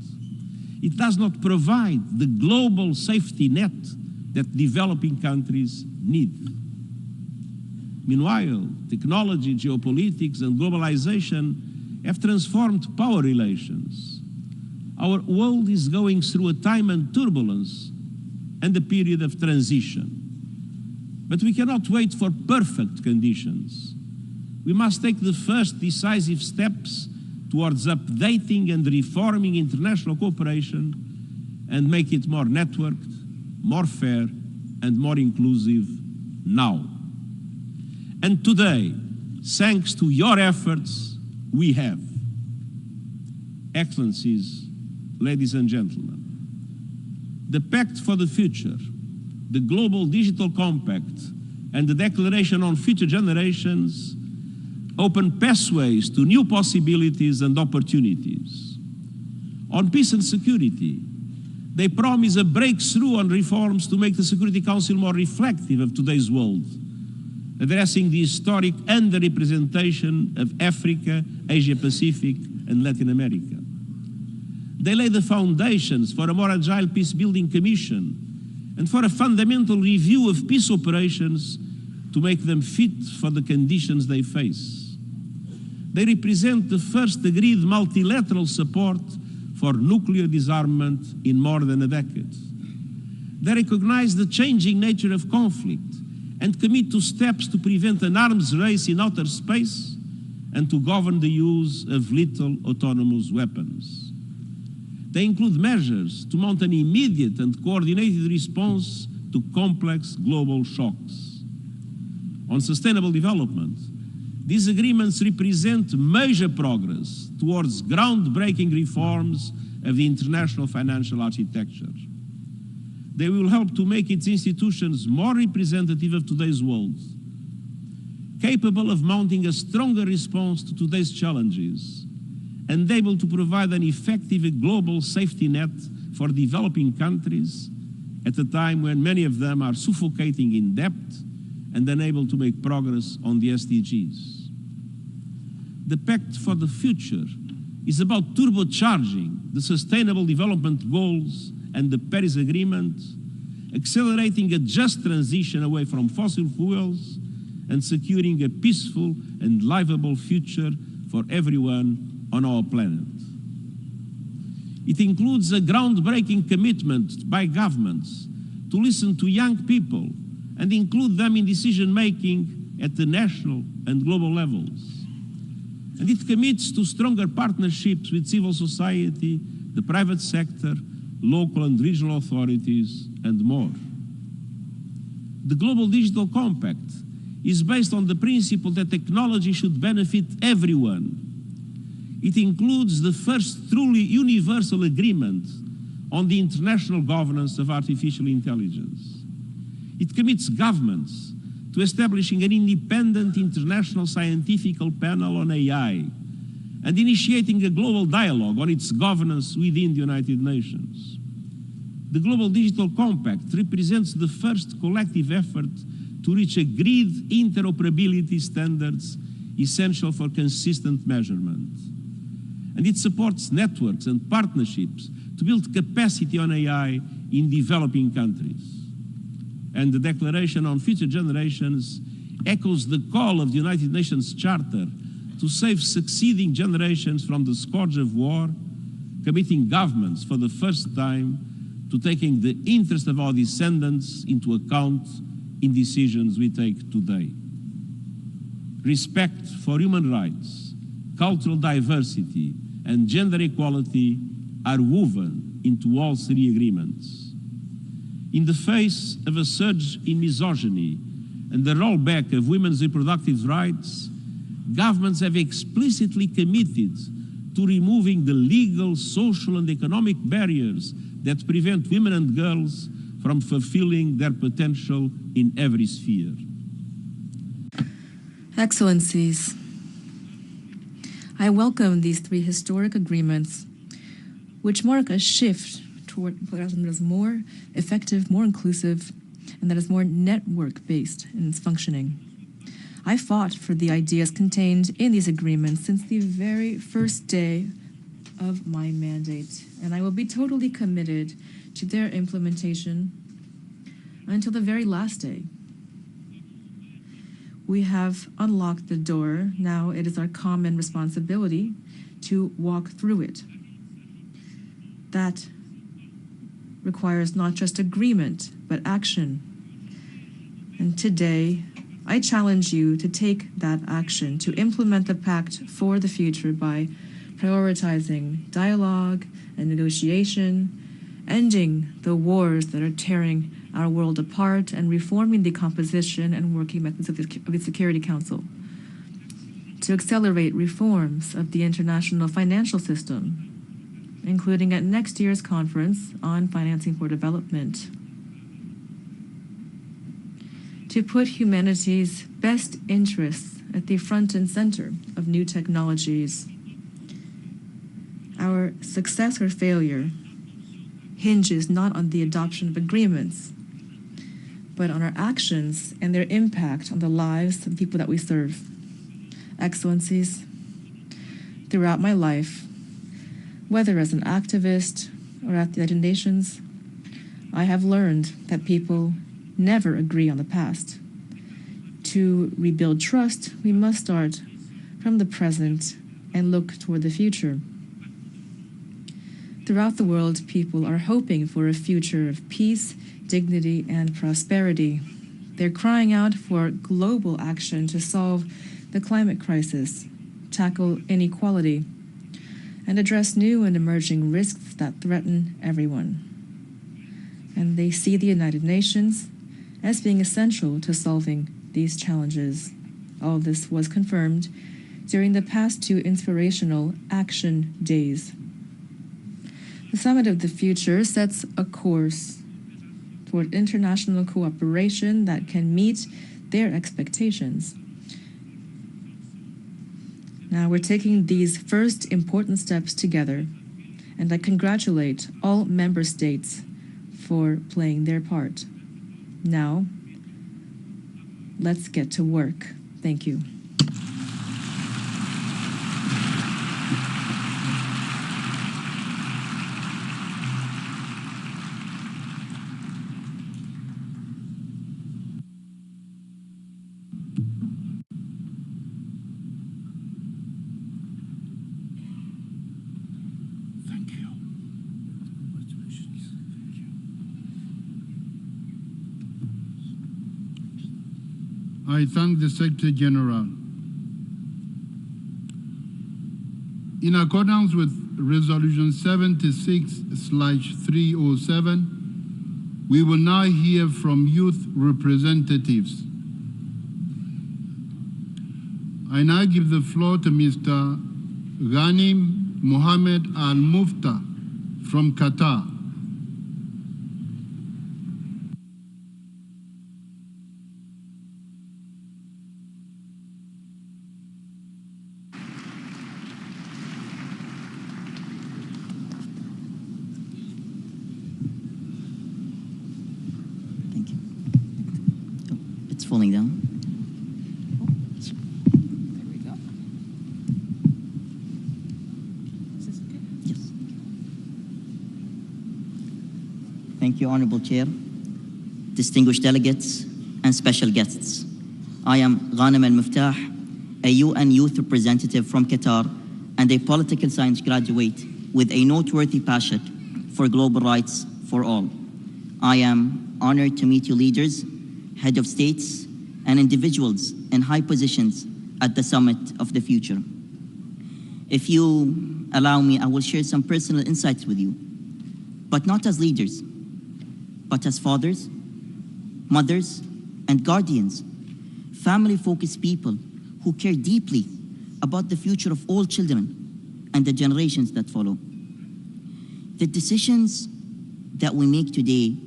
S9: It does not provide the global safety net that developing countries need. Meanwhile, technology, geopolitics, and globalization have transformed power relations. Our world is going through a time of turbulence and a period of transition. But we cannot wait for perfect conditions. We must take the first decisive steps towards updating and reforming international cooperation and make it more networked, more fair, and more inclusive now. And today, thanks to your efforts, we have. Excellencies, ladies and gentlemen, the Pact for the Future, the Global Digital Compact, and the Declaration on Future Generations open pathways to new possibilities and opportunities. On peace and security, they promise a breakthrough on reforms to make the Security Council more reflective of today's world, addressing the historic underrepresentation of Africa, Asia Pacific, and Latin America. They lay the foundations for a more agile peace-building commission and for a fundamental review of peace operations to make them fit for the conditions they face. They represent the first agreed multilateral support for nuclear disarmament in more than a decade. They recognize the changing nature of conflict and commit to steps to prevent an arms race in outer space and to govern the use of lethal autonomous weapons. They include measures to mount an immediate and coordinated response to complex global shocks. On sustainable development, these agreements represent major progress towards groundbreaking reforms of the international financial architecture. They will help to make its institutions more representative of today's world, capable of mounting a stronger response to today's challenges, and able to provide an effective global safety net for developing countries at a time when many of them are suffocating in debt and unable to make progress on the SDGs. The Pact for the Future is about turbocharging the Sustainable Development Goals and the Paris Agreement, accelerating a just transition away from fossil fuels and securing a peaceful and livable future for everyone on our planet. It includes a groundbreaking commitment by governments to listen to young people and include them in decision-making at the national and global levels. And it commits to stronger partnerships with civil society, the private sector, local and regional authorities, and more. The Global Digital Compact is based on the principle that technology should benefit everyone. It includes the first truly universal agreement on the international governance of artificial intelligence. It commits governments to establishing an independent international scientific panel on AI and initiating a global dialogue on its governance within the United Nations. The Global Digital Compact represents the first collective effort to reach agreed interoperability standards essential for consistent measurement. And it supports networks and partnerships to build capacity on AI in developing countries. And the Declaration on Future Generations echoes the call of the United Nations Charter to save succeeding generations from the scourge of war, committing governments for the first time to taking the interest of our descendants into account in decisions we take today. Respect for human rights, cultural diversity, and gender equality are woven into all three agreements. In the face of a surge in misogyny and the rollback of women's reproductive rights, governments have explicitly committed to removing the legal, social, and economic barriers that prevent women and girls from fulfilling their potential in every sphere.
S3: Excellencies, I welcome these three historic agreements, which mark a shift toward a that is more effective, more inclusive, and that is more network-based in its functioning. I fought for the ideas contained in these agreements since the very first day of my mandate, and I will be totally committed to their implementation until the very last day. We have unlocked the door. Now it is our common responsibility to walk through it. That requires not just agreement, but action. And today, I challenge you to take that action, to implement the Pact for the future by prioritizing dialogue and negotiation, ending the wars that are tearing our world apart, and reforming the composition and working methods of the Security Council, to accelerate reforms of the international financial system, including at next year's conference on financing for development, to put humanity's best interests at the front and center of new technologies. Our success or failure hinges not on the adoption of agreements, but on our actions and their impact on the lives of the people that we serve. Excellencies, throughout my life, Whether as an activist or at the United Nations, I have learned that people never agree on the past. To rebuild trust, we must start from the present and look toward the future. Throughout the world, people are hoping for a future of peace, dignity, and prosperity. They're crying out for global action to solve the climate crisis, tackle inequality, and address new and emerging risks that threaten everyone. And they see the United Nations as being essential to solving these challenges. All this was confirmed during the past 2 inspirational action days. The Summit of the Future sets a course toward international cooperation that can meet their expectations. Now we're taking these first important steps together, and I congratulate all member states for playing their part. Now, let's get to work. Thank you.
S1: I thank the Secretary General. In accordance with Resolution 76/307, we will now hear from youth representatives. I now give the floor to Mr. Ghanim Mohammed Al Mufta from Qatar.
S10: Falling down.
S3: There we go. Is this okay?
S10: Yes. Thank you, Honorable Chair, distinguished delegates, and special guests. I am Ghanem Al-Muftah, a UN youth representative from Qatar and a political science graduate with a noteworthy passion for global rights for all. I am honored to meet you leaders, head of states, and individuals in high positions at the Summit of the Future. If you allow me, I will share some personal insights with you, but not as leaders, but as fathers, mothers, and guardians, family-focused people who care deeply about the future of all children and the generations that follow. The decisions that we make today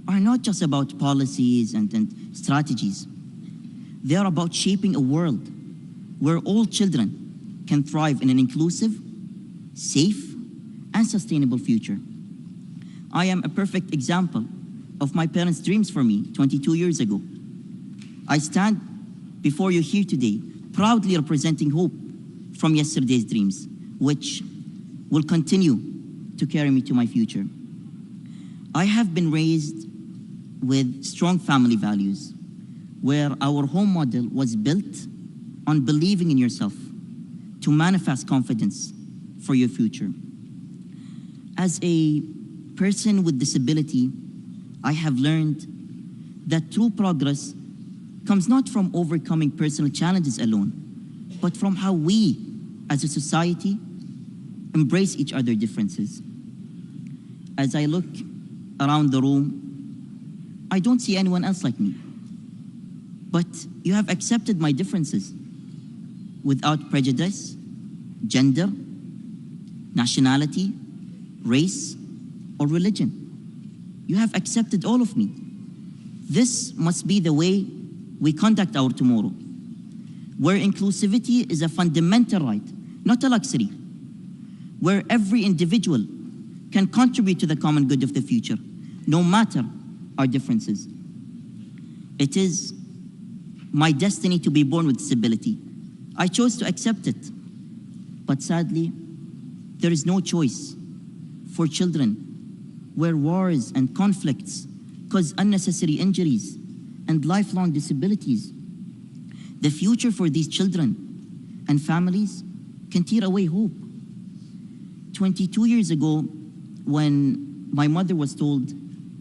S10: are not just about policies and strategies. They are about shaping a world where all children can thrive in an inclusive, safe, and sustainable future. I am a perfect example of my parents' dreams for me 22 years ago. I stand before you here today, proudly representing hope from yesterday's dreams, which will continue to carry me to my future. I have been raised with strong family values, where our home model was built on believing in yourself to manifest confidence for your future. As a person with disability, I have learned that true progress comes not from overcoming personal challenges alone, but from how we, as a society, embrace each other's differences. As I look around the room, I don't see anyone else like me. But you have accepted my differences without prejudice, gender, nationality, race, or religion. You have accepted all of me. This must be the way we conduct our tomorrow, where inclusivity is a fundamental right, not a luxury, where every individual can contribute to the common good of the future, no matter our differences. It is my destiny to be born with disability. I chose to accept it. But sadly, There is no choice for children where wars and conflicts cause unnecessary injuries and lifelong disabilities. The future for these children and families can tear away hope. 22 years ago, when my mother was told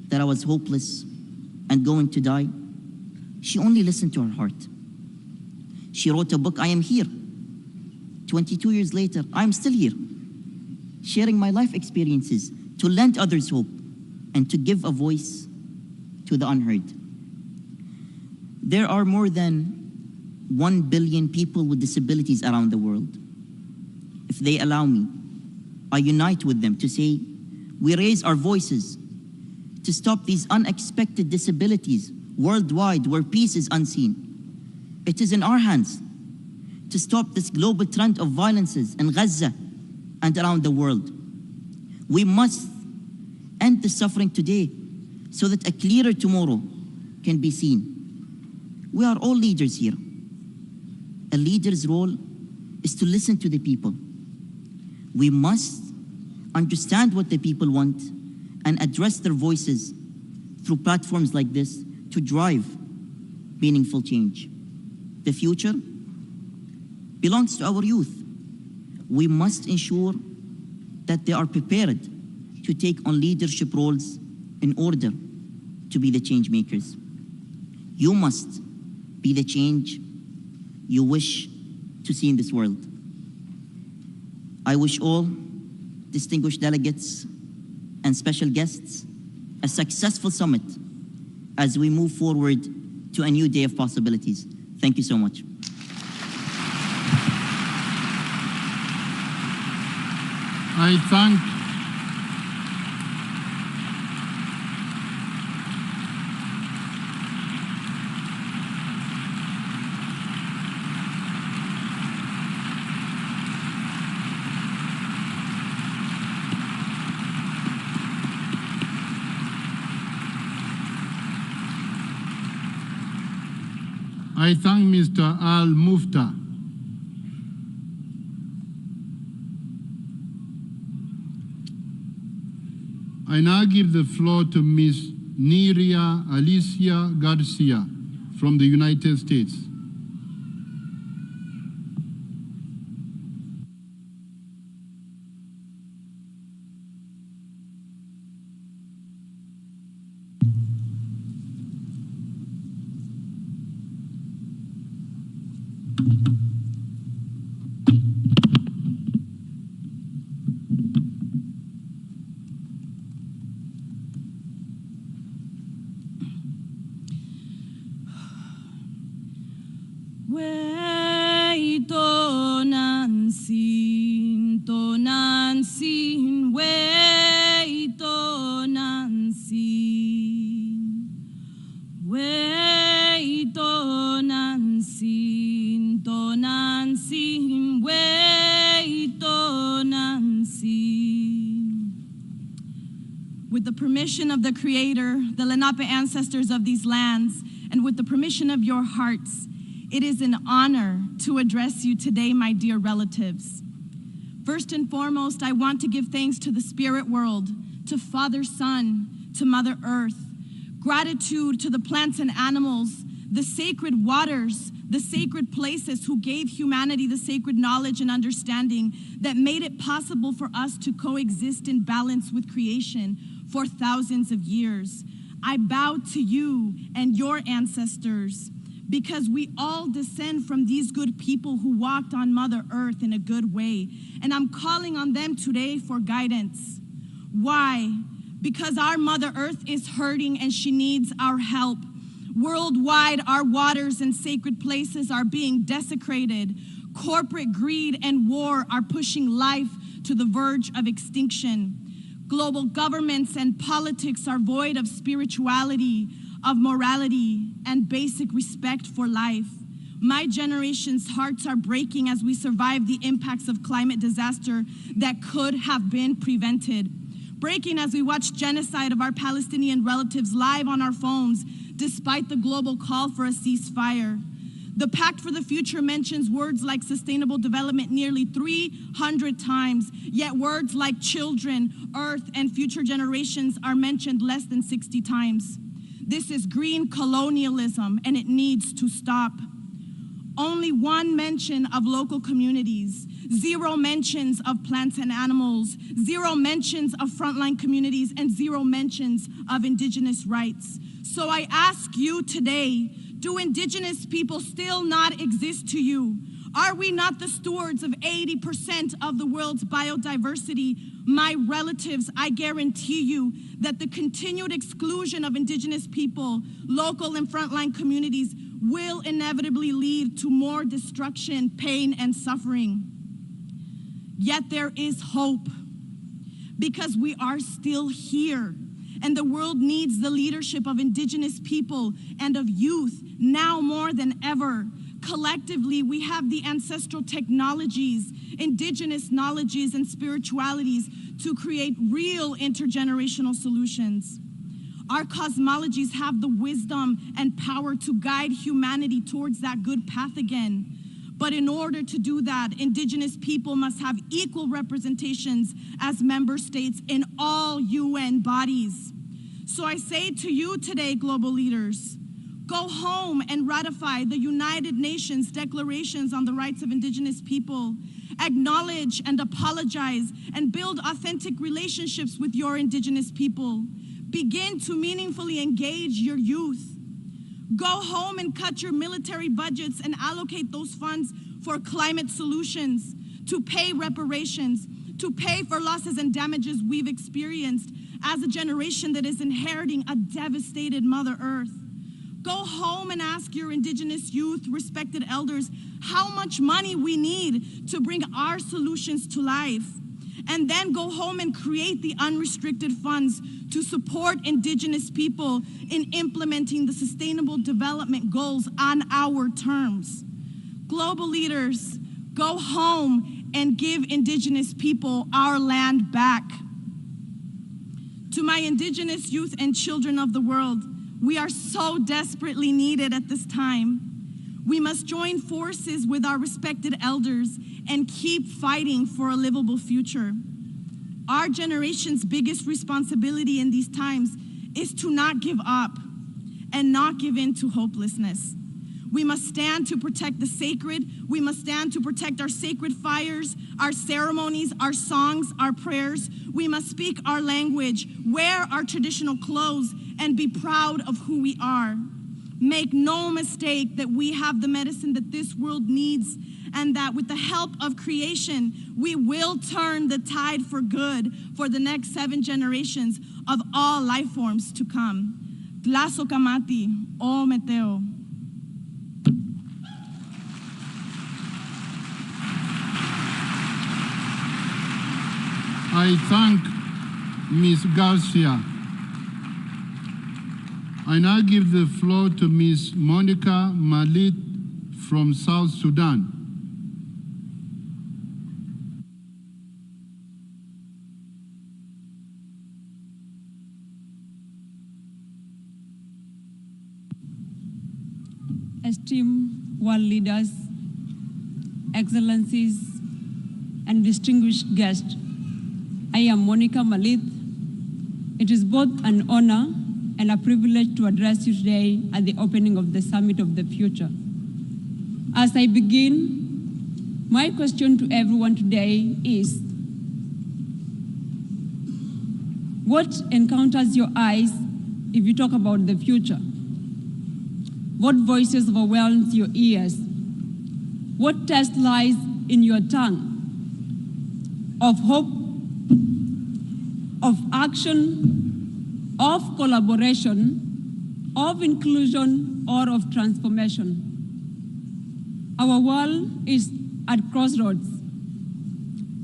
S10: that I was hopeless and going to die, she only listened to her heart. She wrote a book, I Am Here. 22 years later, I'm still here, sharing my life experiences to lend others hope and to give a voice to the unheard. There are more than 1 billion people with disabilities around the world. If they allow me, I unite with them to say, we raise our voices to stop these unexpected disabilities worldwide where peace is unseen. It is in our hands to stop this global trend of violences in Gaza and around the world. We must end the suffering today so that a clearer tomorrow can be seen. We are all leaders here. A leader's role is to listen to the people. We must understand what the people want and address their voices through platforms like this to drive meaningful change. The future belongs to our youth. We must ensure that they are prepared to take on leadership roles in order to be the change makers. You must be the change you wish to see in this world. I wish all distinguished delegates and special guests a successful summit as we move forward to a new day of possibilities. Thank you so much.
S1: I thank Mr. Al-Mufta. I now give the floor to Ms. Niria Alicia Garcia from the United States.
S11: With the permission of the Creator, the Lenape ancestors of these lands, and with the permission of your hearts, it is an honor to address you today, my dear relatives. First and foremost, I want to give thanks to the spirit world, to Father Sun, to Mother Earth, gratitude to the plants and animals, the sacred waters, the sacred places who gave humanity the sacred knowledge and understanding that made it possible for us to coexist in balance with creation for thousands of years. I bow to you and your ancestors because we all descend from these good people who walked on Mother Earth in a good way. And I'm calling on them today for guidance. Why? Because our Mother Earth is hurting and she needs our help. Worldwide, our waters and sacred places are being desecrated. Corporate greed and war are pushing life to the verge of extinction. Global governments and politics are void of spirituality, of morality, and basic respect for life. My generation's hearts are breaking as we survive the impacts of climate disaster that could have been prevented. Breaking as we watch genocide of our Palestinian relatives live on our phones, despite the global call for a ceasefire. The Pact for the Future mentions words like sustainable development nearly 300 times, yet words like children, earth, and future generations are mentioned less than 60 times. This is green colonialism, and it needs to stop. Only one mention of local communities, 0 mentions of plants and animals, 0 mentions of frontline communities, and 0 mentions of indigenous rights. So I ask you today, do indigenous people still not exist to you? Are we not the stewards of 80% of the world's biodiversity? My relatives, I guarantee you that the continued exclusion of indigenous people, local and frontline communities, will inevitably lead to more destruction, pain, and suffering. Yet there is hope, because we are still here, and the world needs the leadership of indigenous people and of youth now more than ever. Collectively, we have the ancestral technologies, indigenous knowledges, and spiritualities to create real intergenerational solutions. Our cosmologies have the wisdom and power to guide humanity towards that good path again. But in order to do that, indigenous people must have equal representations as member states in all UN bodies. So I say to you today, global leaders, go home and ratify the United Nations declarations on the rights of indigenous people. Acknowledge and apologize and build authentic relationships with your indigenous people. Begin to meaningfully engage your youth. Go home and cut your military budgets and allocate those funds for climate solutions, to pay reparations, to pay for losses and damages we've experienced as a generation that is inheriting a devastated Mother Earth. Go home and ask your indigenous youth, respected elders, how much money we need to bring our solutions to life. And then go home and create the unrestricted funds to support indigenous people in implementing the Sustainable Development Goals on our terms. Global leaders, go home and give indigenous people our land back. To my indigenous youth and children of the world, we are so desperately needed at this time. We must join forces with our respected elders and keep fighting for a livable future. Our generation's biggest responsibility in these times is to not give up and not give in to hopelessness. We must stand to protect the sacred. We must stand to protect our sacred fires, our ceremonies, our songs, our prayers. We must speak our language, wear our traditional clothes, and be proud of who we are. Make no mistake that we have the medicine that this world needs, and that with the help of creation, we will turn the tide for good for the next 7 generations of all life forms to come. Tlaso Kamati, O Meteo.
S1: I thank Ms. Garcia. I now give the floor to Ms. Monica Malit from South Sudan.
S12: Esteemed world leaders, excellencies, and distinguished guests, I am Monica Malit. It is both an honor and a privilege to address you today at the opening of the Summit of the Future. As I begin, my question to everyone today is, what encounters your eyes if you talk about the future? What voices overwhelms your ears? What test lies in your tongue? Of hope, of action, of collaboration, of inclusion, or of transformation. Our world is at crossroads,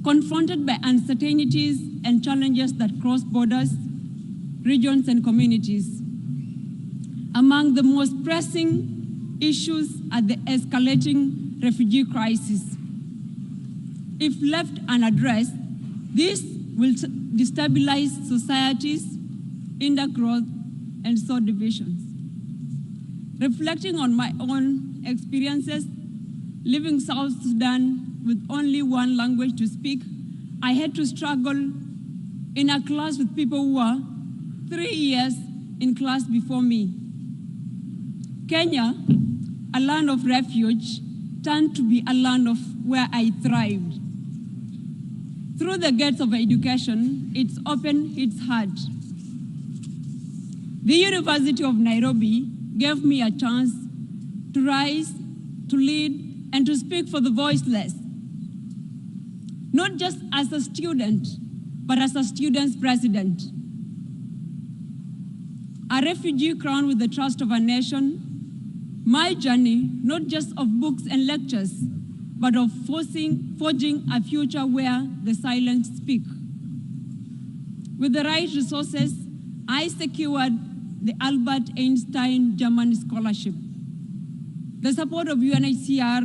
S12: confronted by uncertainties and challenges that cross borders, regions, and communities. Among the most pressing issues are the escalating refugee crisis. If left unaddressed, this will destabilize societies, hinder growth, and sow divisions. Reflecting on my own experiences living South Sudan with only one language to speak, I had to struggle in a class with people who were 3 years in class before me. Kenya, a land of refuge, turned to be a land of where I thrived. Through the gates of education, it's opened its heart. The University of Nairobi gave me a chance to rise, to lead, and to speak for the voiceless. Not just as a student, but as a student's president. A refugee crowned with the trust of a nation, my journey, not just of books and lectures, but of forging a future where the silent speak. With the right resources, I secured the Albert Einstein German Scholarship. The support of UNHCR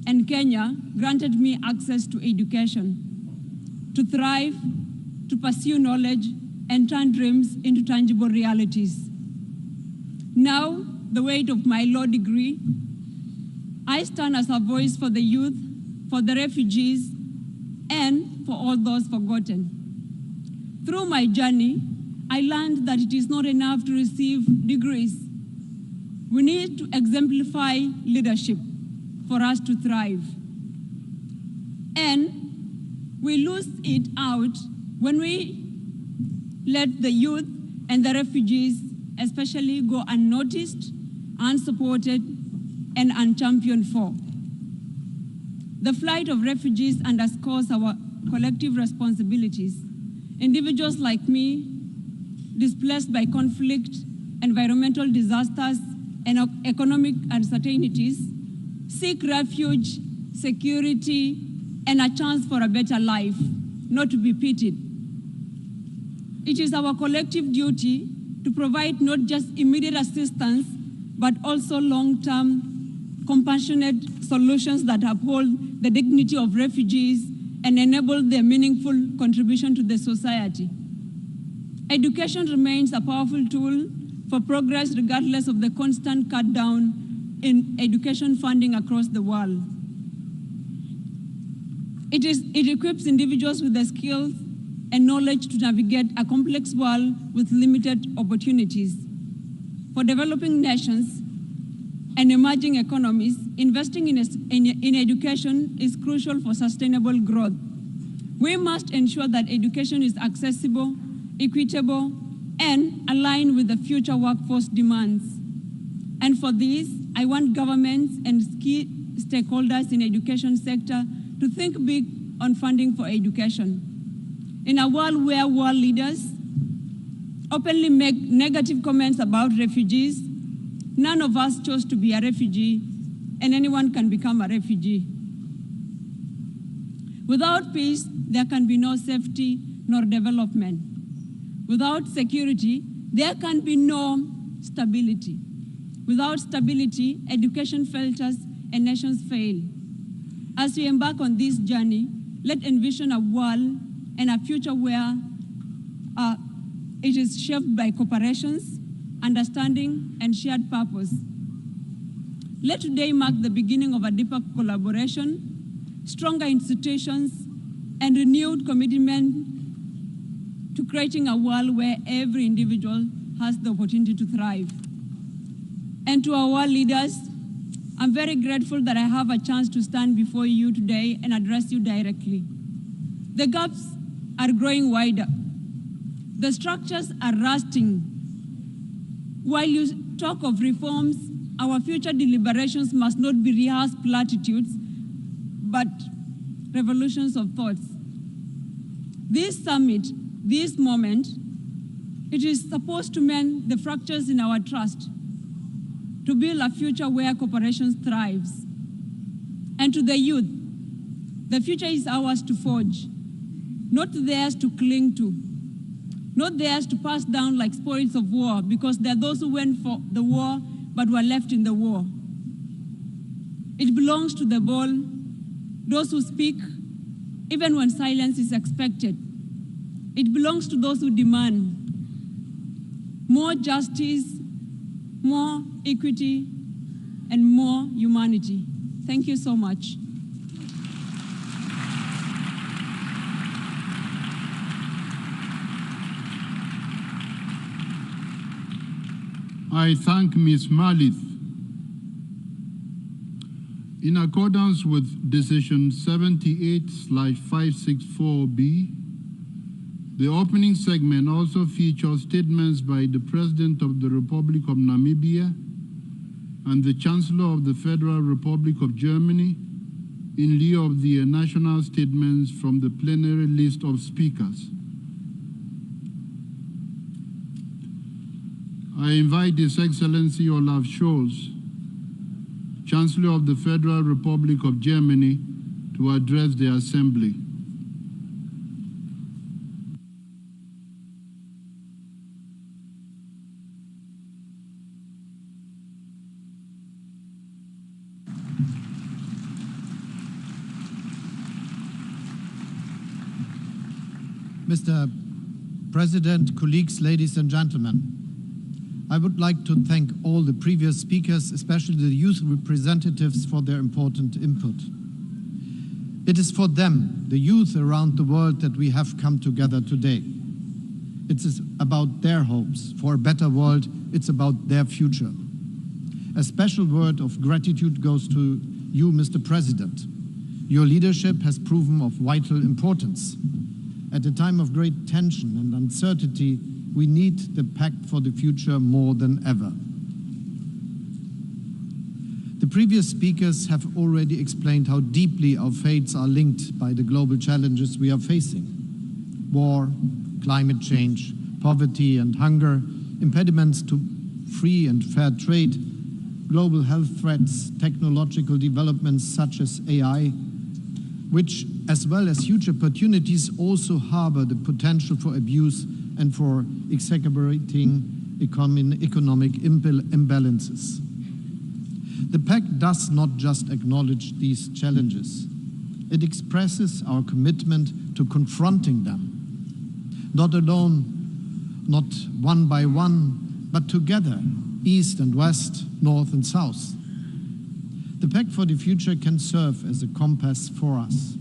S12: and Kenya granted me access to education, to thrive, to pursue knowledge, and turn dreams into tangible realities. Now, the weight of my law degree, I stand as a voice for the youth, for the refugees, and for all those forgotten. Through my journey, I learned that it is not enough to receive degrees. We need to exemplify leadership for us to thrive. And we lose it out when we let the youth and the refugees especially go unnoticed, unsupported, and unchampioned for. The flight of refugees underscores our collective responsibilities. Individuals like me, displaced by conflict, environmental disasters, and economic uncertainties, seek refuge, security, and a chance for a better life, not to be pitied. It is our collective duty to provide not just immediate assistance, but also long-term, compassionate solutions that uphold the dignity of refugees and enable their meaningful contribution to the society. Education remains a powerful tool for progress regardless of the constant cut down in education funding across the world. It equips individuals with the skills and knowledge to navigate a complex world with limited opportunities. For developing nations and emerging economies, investing in education is crucial for sustainable growth. We must ensure that education is accessible, equitable, and aligned with the future workforce demands. And for this, I want governments and key stakeholders in the education sector to think big on funding for education. In a world where world leaders openly make negative comments about refugees, none of us chose to be a refugee, and anyone can become a refugee. Without peace, there can be no safety nor development. Without security, there can be no stability. Without stability, education falters and nations fail. As we embark on this journey, let's envision a world and a future where it is shaped by cooperations, understanding, and shared purpose. Let today mark the beginning of a deeper collaboration, stronger institutions, and renewed commitment to creating a world where every individual has the opportunity to thrive. And to our world leaders, I'm very grateful that I have a chance to stand before you today and address you directly. The gaps are growing wider. The structures are rusting. While you talk of reforms, our future deliberations must not be rehearsed platitudes, but revolutions of thoughts. This summit, this moment, it is supposed to mend the fractures in our trust, to build a future where cooperation thrives. And to the youth, the future is ours to forge, not theirs to cling to, not theirs to pass down like spoils of war, because there are those who went for the war but were left in the war. It belongs to the bold, those who speak, even when silence is expected. It belongs to those who demand more justice, more equity, and more humanity. Thank you so much.
S1: I thank Ms. Malith. In accordance with Decision 78/564B, the opening segment also features statements by the President of the Republic of Namibia and the Chancellor of the Federal Republic of Germany in lieu of the national statements from the plenary list of speakers. I invite His Excellency Olaf Scholz, Chancellor of the Federal Republic of Germany, to address the Assembly.
S13: Mr. President, colleagues, ladies and gentlemen, I would like to thank all the previous speakers, especially the youth representatives, for their important input. It is for them, the youth around the world, that we have come together today. It is about their hopes for a better world. It's about their future. A special word of gratitude goes to you, Mr. President. Your leadership has proven of vital importance. At a time of great tension and uncertainty, we need the Pact for the Future more than ever. The previous speakers have already explained how deeply our fates are linked by the global challenges we are facing. War, climate change, poverty and hunger, impediments to free and fair trade, global health threats, technological developments such as AI, which, as well as huge opportunities, also harbor the potential for abuse and for exacerbating economic imbalances. The Pact does not just acknowledge these challenges. It expresses our commitment to confronting them, not alone, not one by one, but together, East and West, North and South. The Pact for the Future can serve as a compass for us,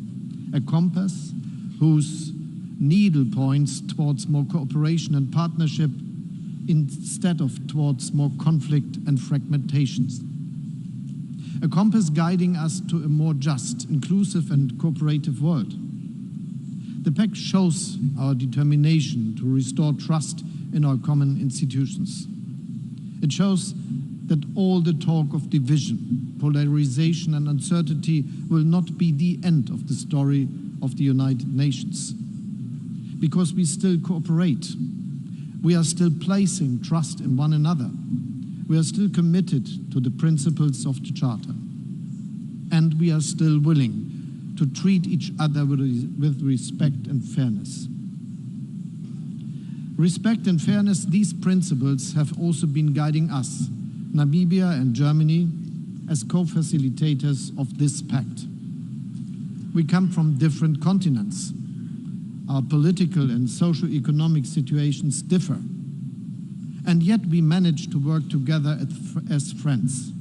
S13: a compass whose needle points towards more cooperation and partnership instead of towards more conflict and fragmentations. A compass guiding us to a more just, inclusive and cooperative world. The Pact shows our determination to restore trust in our common institutions. It shows that all the talk of division, polarization and uncertainty will not be the end of the story of the United Nations. Because we still cooperate. We are still placing trust in one another. We are still committed to the principles of the Charter. And we are still willing to treat each other with respect and fairness. Respect and fairness, these principles have also been guiding us, Namibia and Germany, as co-facilitators of this pact. We come from different continents. Our political and socio-economic situations differ. And yet we manage to work together as friends.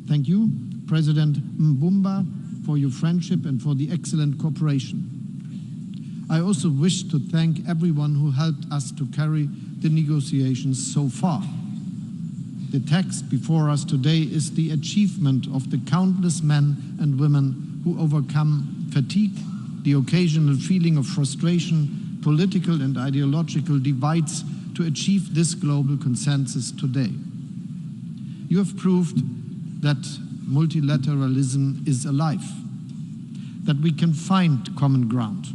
S13: Thank you, President Mbumba, for your friendship and for the excellent cooperation. I also wish to thank everyone who helped us to carry the negotiations so far. The text before us today is the achievement of the countless men and women who overcome fatigue, the occasional feeling of frustration, political and ideological divides to achieve this global consensus today. You have proved that multilateralism is alive, that we can find common ground.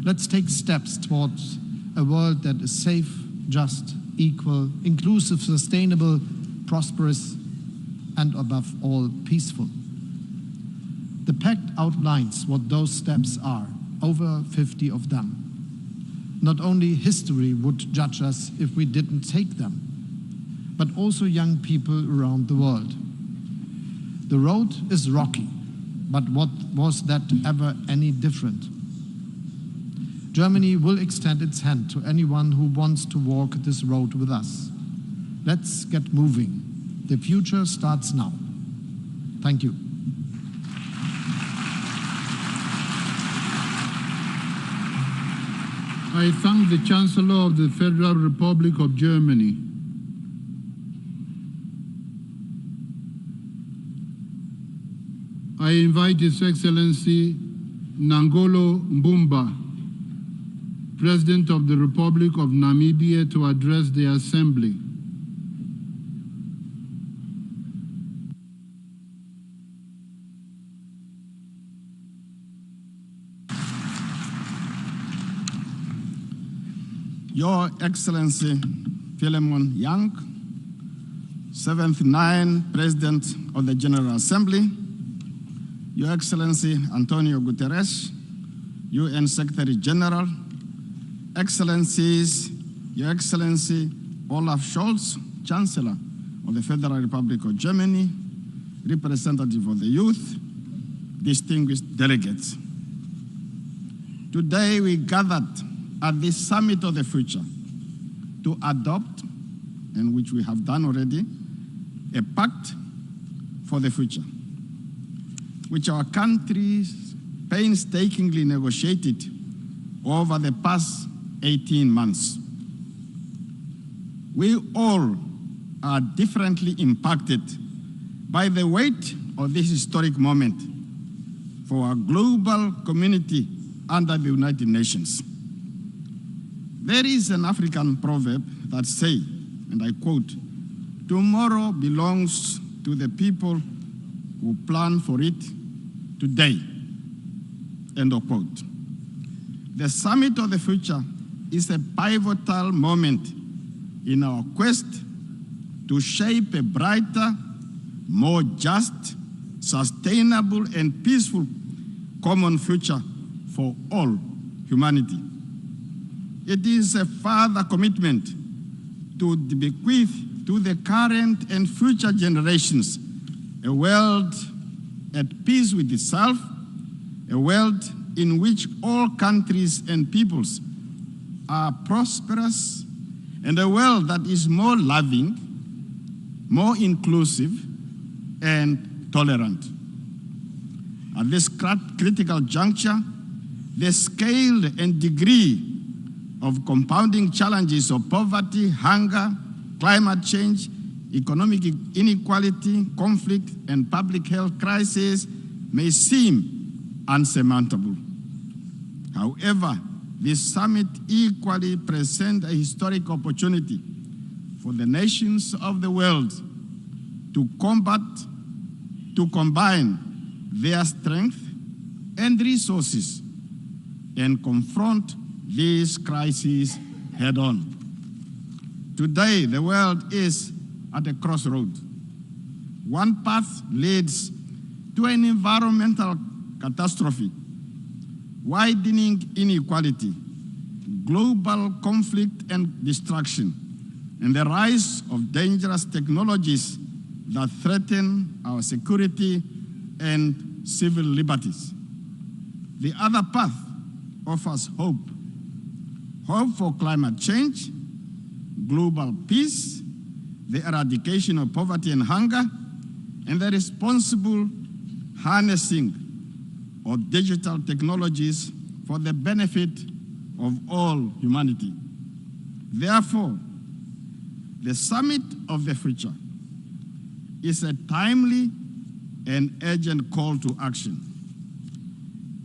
S13: Let's take steps towards a world that is safe, just, equal, inclusive, sustainable, prosperous, and above all, peaceful. The Pact outlines what those steps are, over 50 of them. Not only history would judge us if we didn't take them, but also young people around the world. The road is rocky, but what was that ever any different? Germany will extend its hand to anyone who wants to walk this road with us. Let's get moving The future starts now. Thank you.
S1: I thank the Chancellor of the Federal Republic of Germany. I invite His Excellency Nangolo Mbumba, President of the Republic of Namibia, to address the Assembly.
S14: Your Excellency Philemon Yang, 79th President of the General Assembly, Your Excellency Antonio Guterres, UN Secretary General, Excellencies, Your Excellency Olaf Scholz, Chancellor of the Federal Republic of Germany, Representative of the Youth, distinguished delegates. Today we gathered at this Summit of the Future to adopt, and which we have done already, a pact for the future, which our countries painstakingly negotiated over the past 18 months. We all are differently impacted by the weight of this historic moment for our global community under the United Nations. There is an African proverb that says, and I quote, "Tomorrow belongs to the people who plan for it today," end of quote. The Summit of the Future is a pivotal moment in our quest to shape a brighter, more just, sustainable, and peaceful common future for all humanity. It is a further commitment to bequeath to the current and future generations a world at peace with itself, a world in which all countries and peoples are prosperous, and a world that is more loving, more inclusive, and tolerant. At this critical juncture, the scale and degree of compounding challenges of poverty, hunger, climate change, economic inequality, conflict, and public health crisis may seem unsurmountable. However, this summit equally presents a historic opportunity for the nations of the world to combine their strength and resources and confront these crises head-on. Today, the world is at a crossroad. One path leads to an environmental catastrophe, widening inequality, global conflict and destruction, and the rise of dangerous technologies that threaten our security and civil liberties. The other path offers hope. Hope for climate change, global peace, the eradication of poverty and hunger, and the responsible harnessing of digital technologies for the benefit of all humanity. Therefore, the Summit of the Future is a timely and urgent call to action,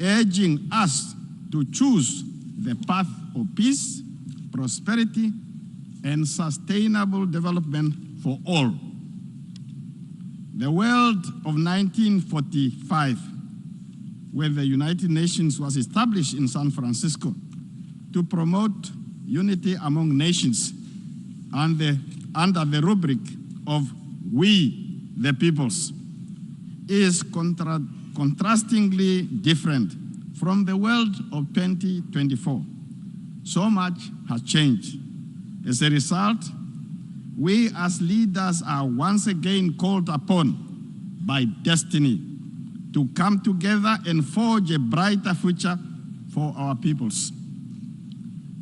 S14: urging us to choose the path of peace, prosperity, and sustainable development for all. The world of 1945, when the United Nations was established in San Francisco to promote unity among nations under the rubric of "We the Peoples," is contrastingly different from the world of 2024. So much has changed. As a result, we as leaders are once again called upon by destiny to come together and forge a brighter future for our peoples.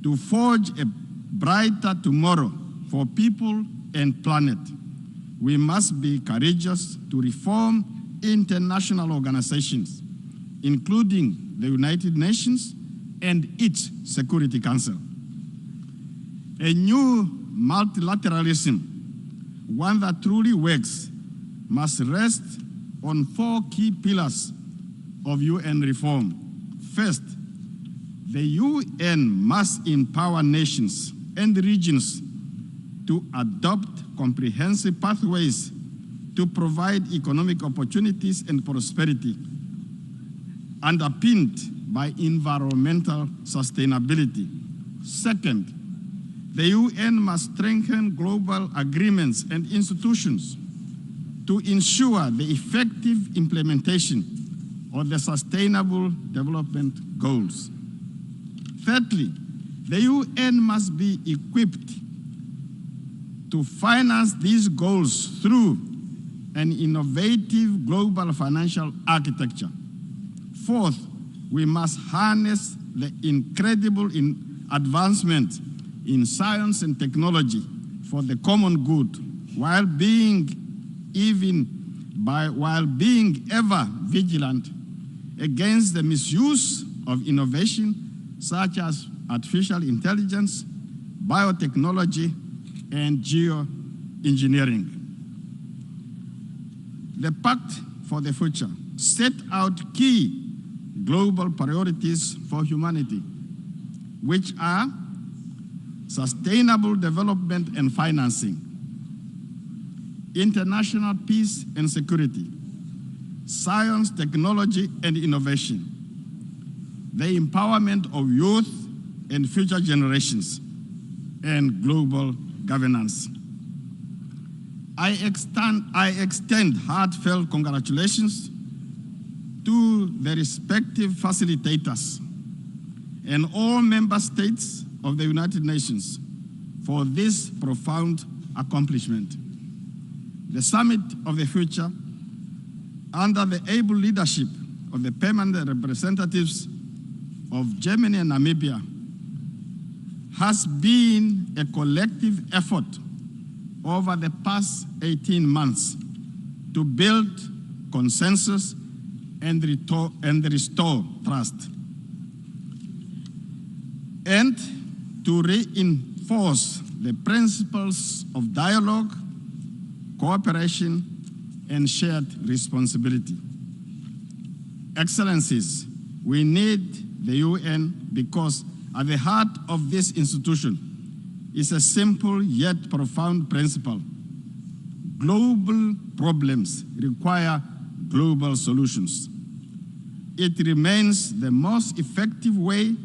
S14: To forge a brighter tomorrow for people and planet. we must be courageous to reform international organizations, including the United Nations and its Security Council. A new multilateralism, one that truly works, must rest on 4 key pillars of UN reform. First, the UN must empower nations and regions to adopt comprehensive pathways to provide economic opportunities and prosperity, underpinned by environmental sustainability. Second, the UN must strengthen global agreements and institutions to ensure the effective implementation of the Sustainable Development Goals. Thirdly, the UN must be equipped to finance these goals through an innovative global financial architecture. Fourth, we must harness the incredible advancement in science and technology for the common good, while being ever vigilant against the misuse of innovation such as artificial intelligence, biotechnology, and geoengineering. The Pact for the Future set out key global priorities for humanity, which are sustainable development and financing, international peace and security, science, technology, and innovation, the empowerment of youth and future generations, and global governance. I extend heartfelt congratulations to the respective facilitators and all member states of the United Nations for this profound accomplishment. The Summit of the Future, under the able leadership of the permanent representatives of Germany and Namibia, has been a collective effort over the past 18 months to build consensus and restore trust, and to reinforce the principles of dialogue, cooperation, and shared responsibility. Excellencies, we need the UN because at the heart of this institution is a simple yet profound principle. Global problems require global solutions. It remains the most effective way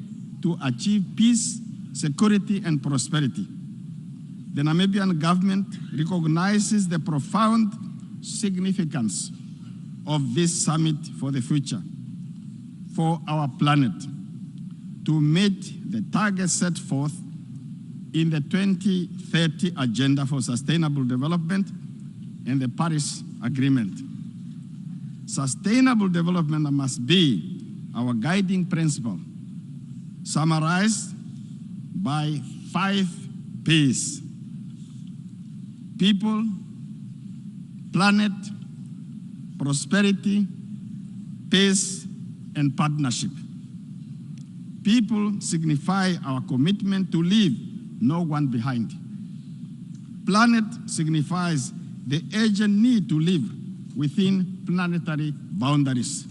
S14: to achieve peace, security, and prosperity. The Namibian government recognizes the profound significance of this summit for the future, for our planet, to meet the targets set forth in the 2030 Agenda for Sustainable Development and the Paris Agreement. Sustainable development must be our guiding principle, summarized by 5 Ps: people, planet, prosperity, peace, and partnership. People signify our commitment to leave no one behind. Planet signifies the urgent need to live within planetary boundaries.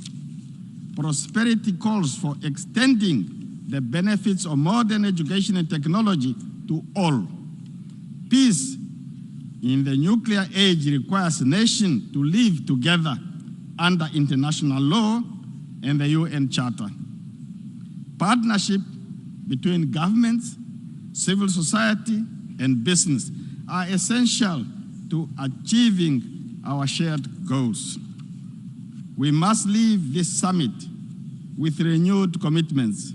S14: Prosperity calls for extending the benefits of modern education and technology to all. Peace in the nuclear age requires nations to live together under international law and the UN Charter. Partnership between governments, civil society, and business are essential to achieving our shared goals. We must leave this summit with renewed commitments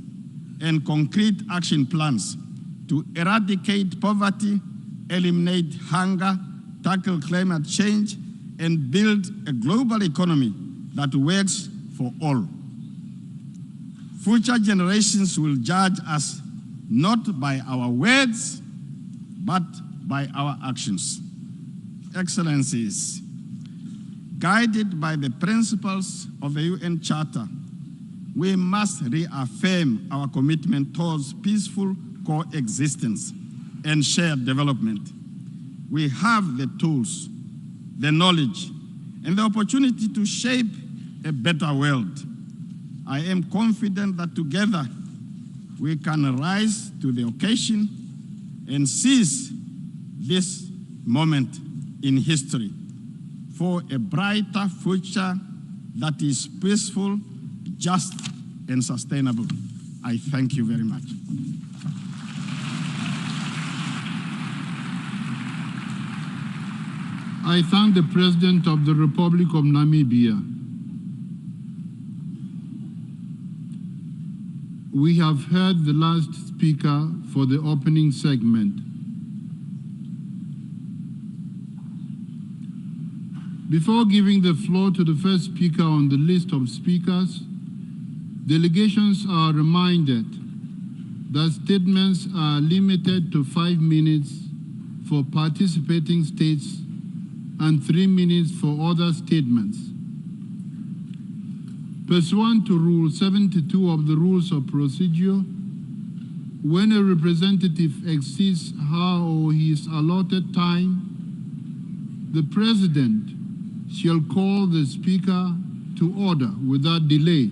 S14: and concrete action plans to eradicate poverty, eliminate hunger, tackle climate change, and build a global economy that works for all. Future generations will judge us not by our words, but by our actions. Excellencies, guided by the principles of the UN Charter, we must reaffirm our commitment towards peaceful coexistence and shared development. We have the tools, the knowledge, and the opportunity to shape a better world. I am confident that together we can rise to the occasion and seize this moment in history for a brighter future that is peaceful, just, and sustainable. I thank you very much.
S1: I thank the President of the Republic of Namibia. We have heard the last speaker for the opening segment. Before giving the floor to the first speaker on the list of speakers, delegations are reminded that statements are limited to 5 minutes for participating states and 3 minutes for other statements. Pursuant to Rule 72 of the Rules of Procedure, when a representative exceeds her or his allotted time, the President shall call the speaker to order without delay,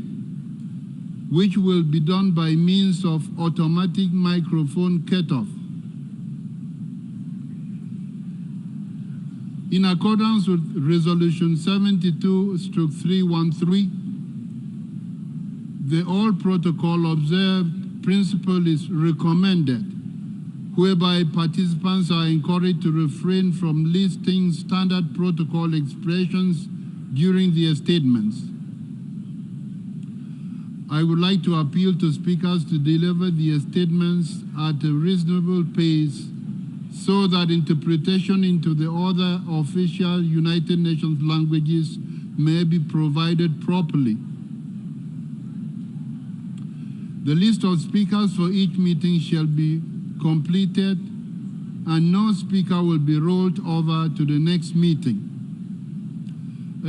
S1: which will be done by means of automatic microphone cutoff. In accordance with Resolution 72/313, the all protocol observed principle is recommended, whereby participants are encouraged to refrain from listing standard protocol expressions during their statements. I would like to appeal to speakers to deliver their statements at a reasonable pace so that interpretation into the other official United Nations languages may be provided properly. The list of speakers for each meeting shall be completed, and no speaker will be rolled over to the next meeting.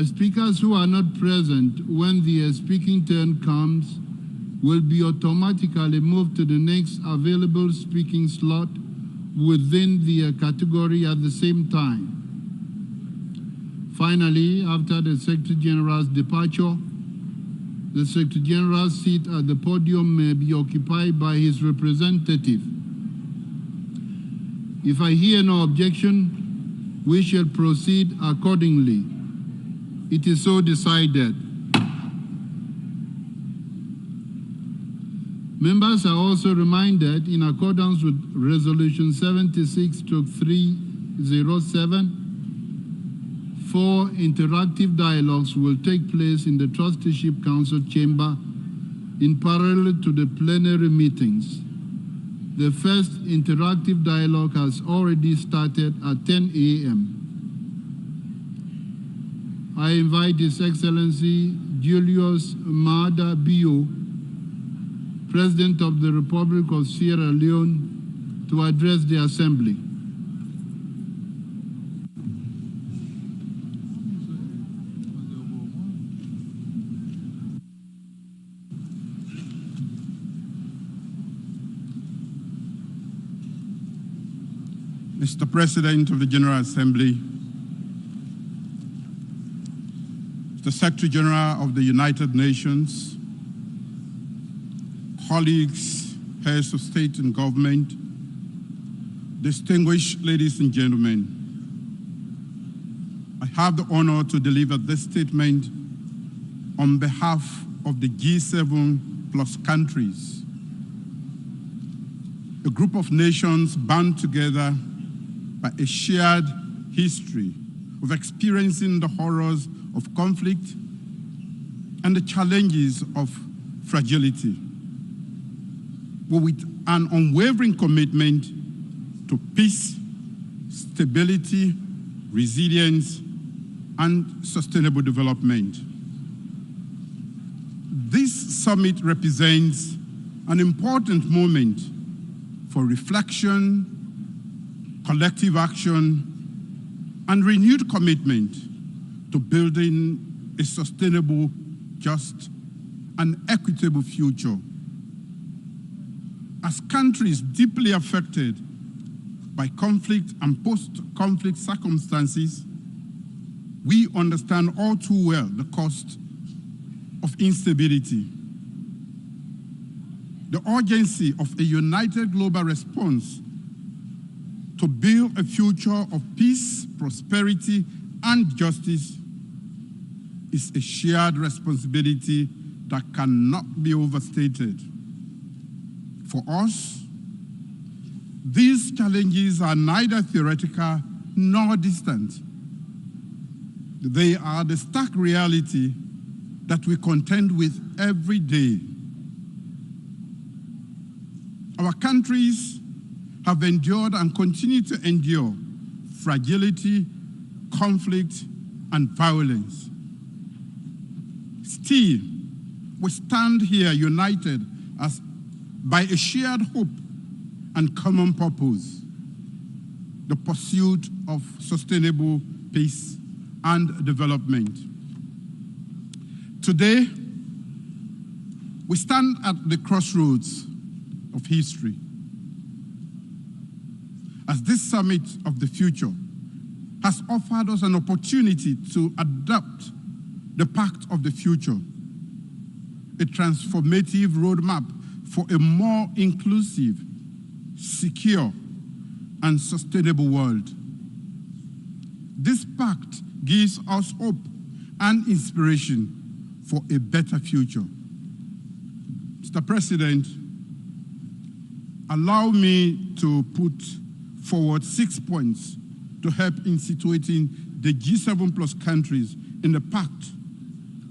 S1: Speakers who are not present when their speaking turn comes will be automatically moved to the next available speaking slot within their category at the same time. Finally, after the Secretary General's departure, the Secretary General's seat at the podium may be occupied by his representative. If I hear no objection, we shall proceed accordingly. It is so decided. Members are also reminded, in accordance with Resolution 76/307, 4 interactive dialogues will take place in the Trusteeship Council chamber in parallel to the plenary meetings. The first interactive dialogue has already started at 10 a.m. I invite His Excellency Julius Maada Bio, President of the Republic of Sierra Leone, to address the Assembly.
S14: Mr. President of the General Assembly, Mr. Secretary General of the United Nations, colleagues, heads of state and government, distinguished ladies and gentlemen, I have the honor to deliver this statement on behalf of the G7 plus countries, a group of nations bound together by a shared history of experiencing the horrors of conflict and the challenges of fragility, but with an unwavering commitment to peace, stability, resilience, and sustainable development. This summit represents an important moment for reflection, collective action,
S1: and renewed commitment to building a sustainable, just, and equitable future. As countries deeply affected by conflict and post-conflict circumstances, we understand all too well the cost of instability. The urgency of a united global response to build a future of peace, prosperity, and justice is a shared responsibility that cannot be overstated. For us, these challenges are neither theoretical nor distant. They are the stark reality that we contend with every day. Our countries have endured and continue to endure fragility, conflict, and violence. Still, we stand here united as by a shared hope and common purpose, the pursuit of sustainable peace and development. Today, we stand at the crossroads of history. As this summit of the future has offered us an opportunity to adopt the Pact of the Future, a transformative roadmap for a more inclusive, secure, and sustainable world. This pact gives us hope and inspiration for a better future. Mr. President, allow me to put forward 6 points to help in situating the G7+ countries in the Pact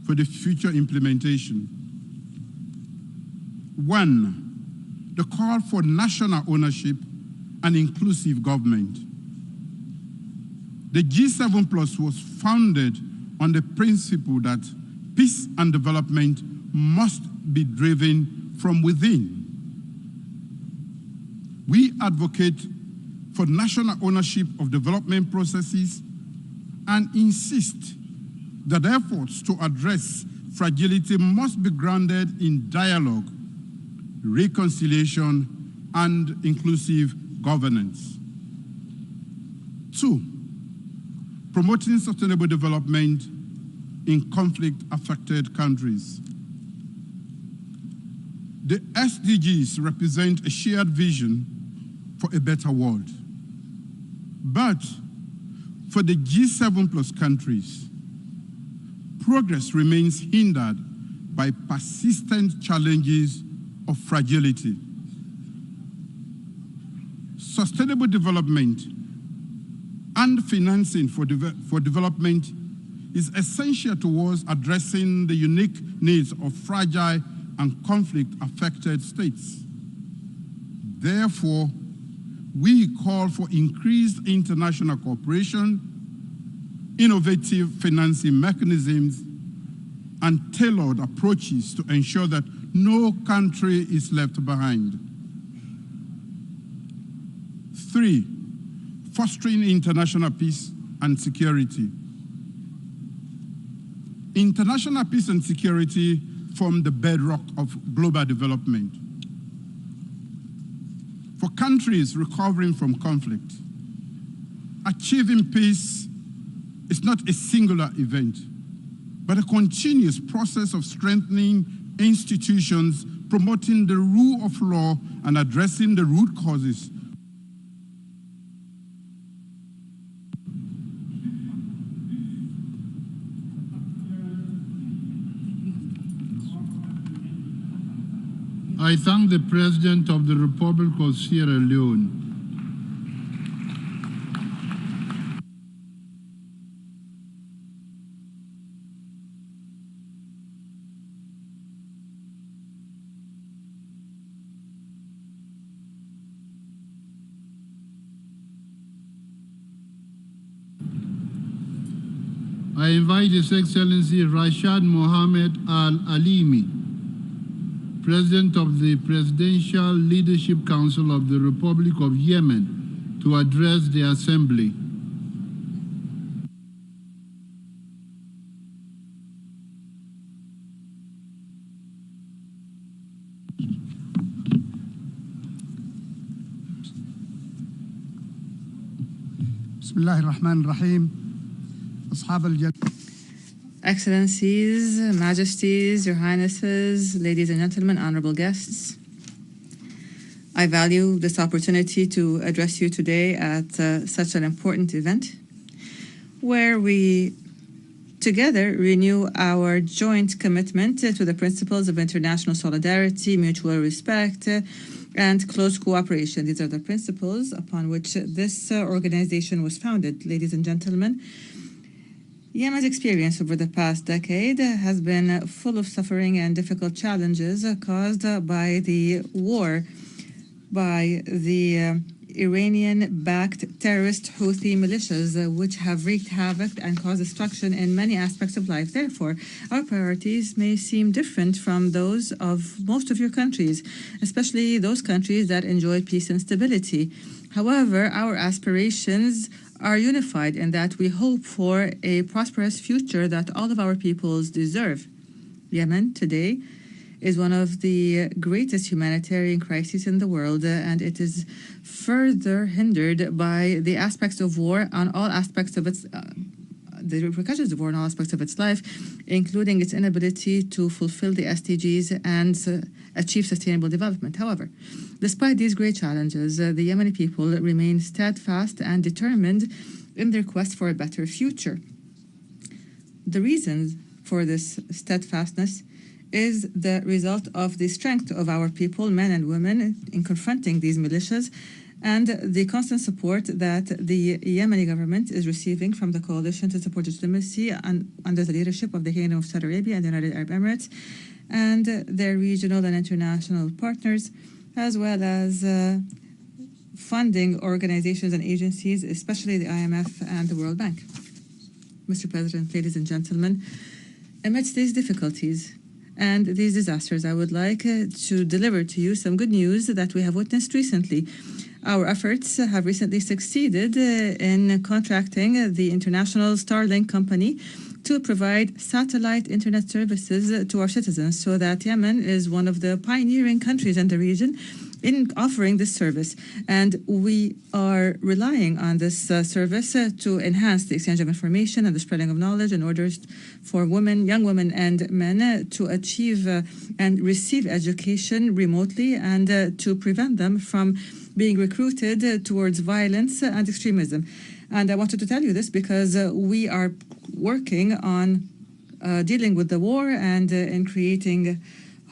S1: for the future implementation. 1, the call for national ownership and inclusive government. The G7+ was founded on the principle that peace and development must be driven from within. We advocate for national ownership of development processes and insist that efforts to address fragility must be grounded in dialogue, reconciliation, and inclusive governance. 2, promoting sustainable development in conflict-affected countries. The SDGs represent a shared vision for a better world. But for the G7+ countries, progress remains hindered by persistent challenges of fragility. Sustainable development and financing for development is essential towards addressing the unique needs of fragile and conflict-affected states. Therefore, we call for increased international cooperation, innovative financing mechanisms, and tailored approaches to ensure that no country is left behind. 3, fostering international peace and security. International peace and security form the bedrock of global development. For countries recovering from conflict, achieving peace is not a singular event, but a continuous process of strengthening institutions, promoting the rule of law, and addressing the root causes. I thank the President of the Republic of Sierra Leone. I invite His Excellency Rashad Mohammed Al-Alimi, President of the Presidential Leadership Council of the Republic of Yemen, to address the Assembly.
S6: بسم الله الرحمن الرحيم أصحاب الجلالة
S15: Excellencies, Majesties, Your Highnesses, ladies and gentlemen, honorable guests, I value this opportunity to address you today at such an important event where we together renew our joint commitment to the principles of international solidarity, mutual respect, and close cooperation. These are the principles upon which this organization was founded. Ladies and gentlemen, Yemen's experience over the past decade has been full of suffering and difficult challenges caused by the war by the Iranian-backed terrorist Houthi militias, which have wreaked havoc and caused destruction in many aspects of life. Therefore, our priorities may seem different from those of most of your countries, especially those countries that enjoy peace and stability. However, our aspirations are unified in that we hope for a prosperous future that all of our peoples deserve. Yemen today is one of the greatest humanitarian crises in the world, and it is further hindered by the aspects of war on all aspects of its the repercussions of war on all aspects of its life, including its inability to fulfill the SDGs and achieve sustainable development. However, despite these great challenges, the Yemeni people remain steadfast and determined in their quest for a better future. The reason for this steadfastness is the result of the strength of our people, men and women, in confronting these militias, and the constant support that the Yemeni government is receiving from the coalition to support legitimacy under the leadership of the Kingdom of Saudi Arabia and the United Arab Emirates and their regional and international partners, as well as funding organizations and agencies, especially the IMF and the World Bank. Mr. President, ladies and gentlemen, amidst these difficulties and these disasters, I would like to deliver to you some good news that we have witnessed recently. Our efforts have recently succeeded in contracting the international Starlink company to provide satellite internet services to our citizens, so that Yemen is one of the pioneering countries in the region in offering this service. And we are relying on this service to enhance the exchange of information and the spreading of knowledge in order for women, young women and men to achieve and receive education remotely and to prevent them from being recruited towards violence and extremism. And I wanted to tell you this because we are working on dealing with the war and in creating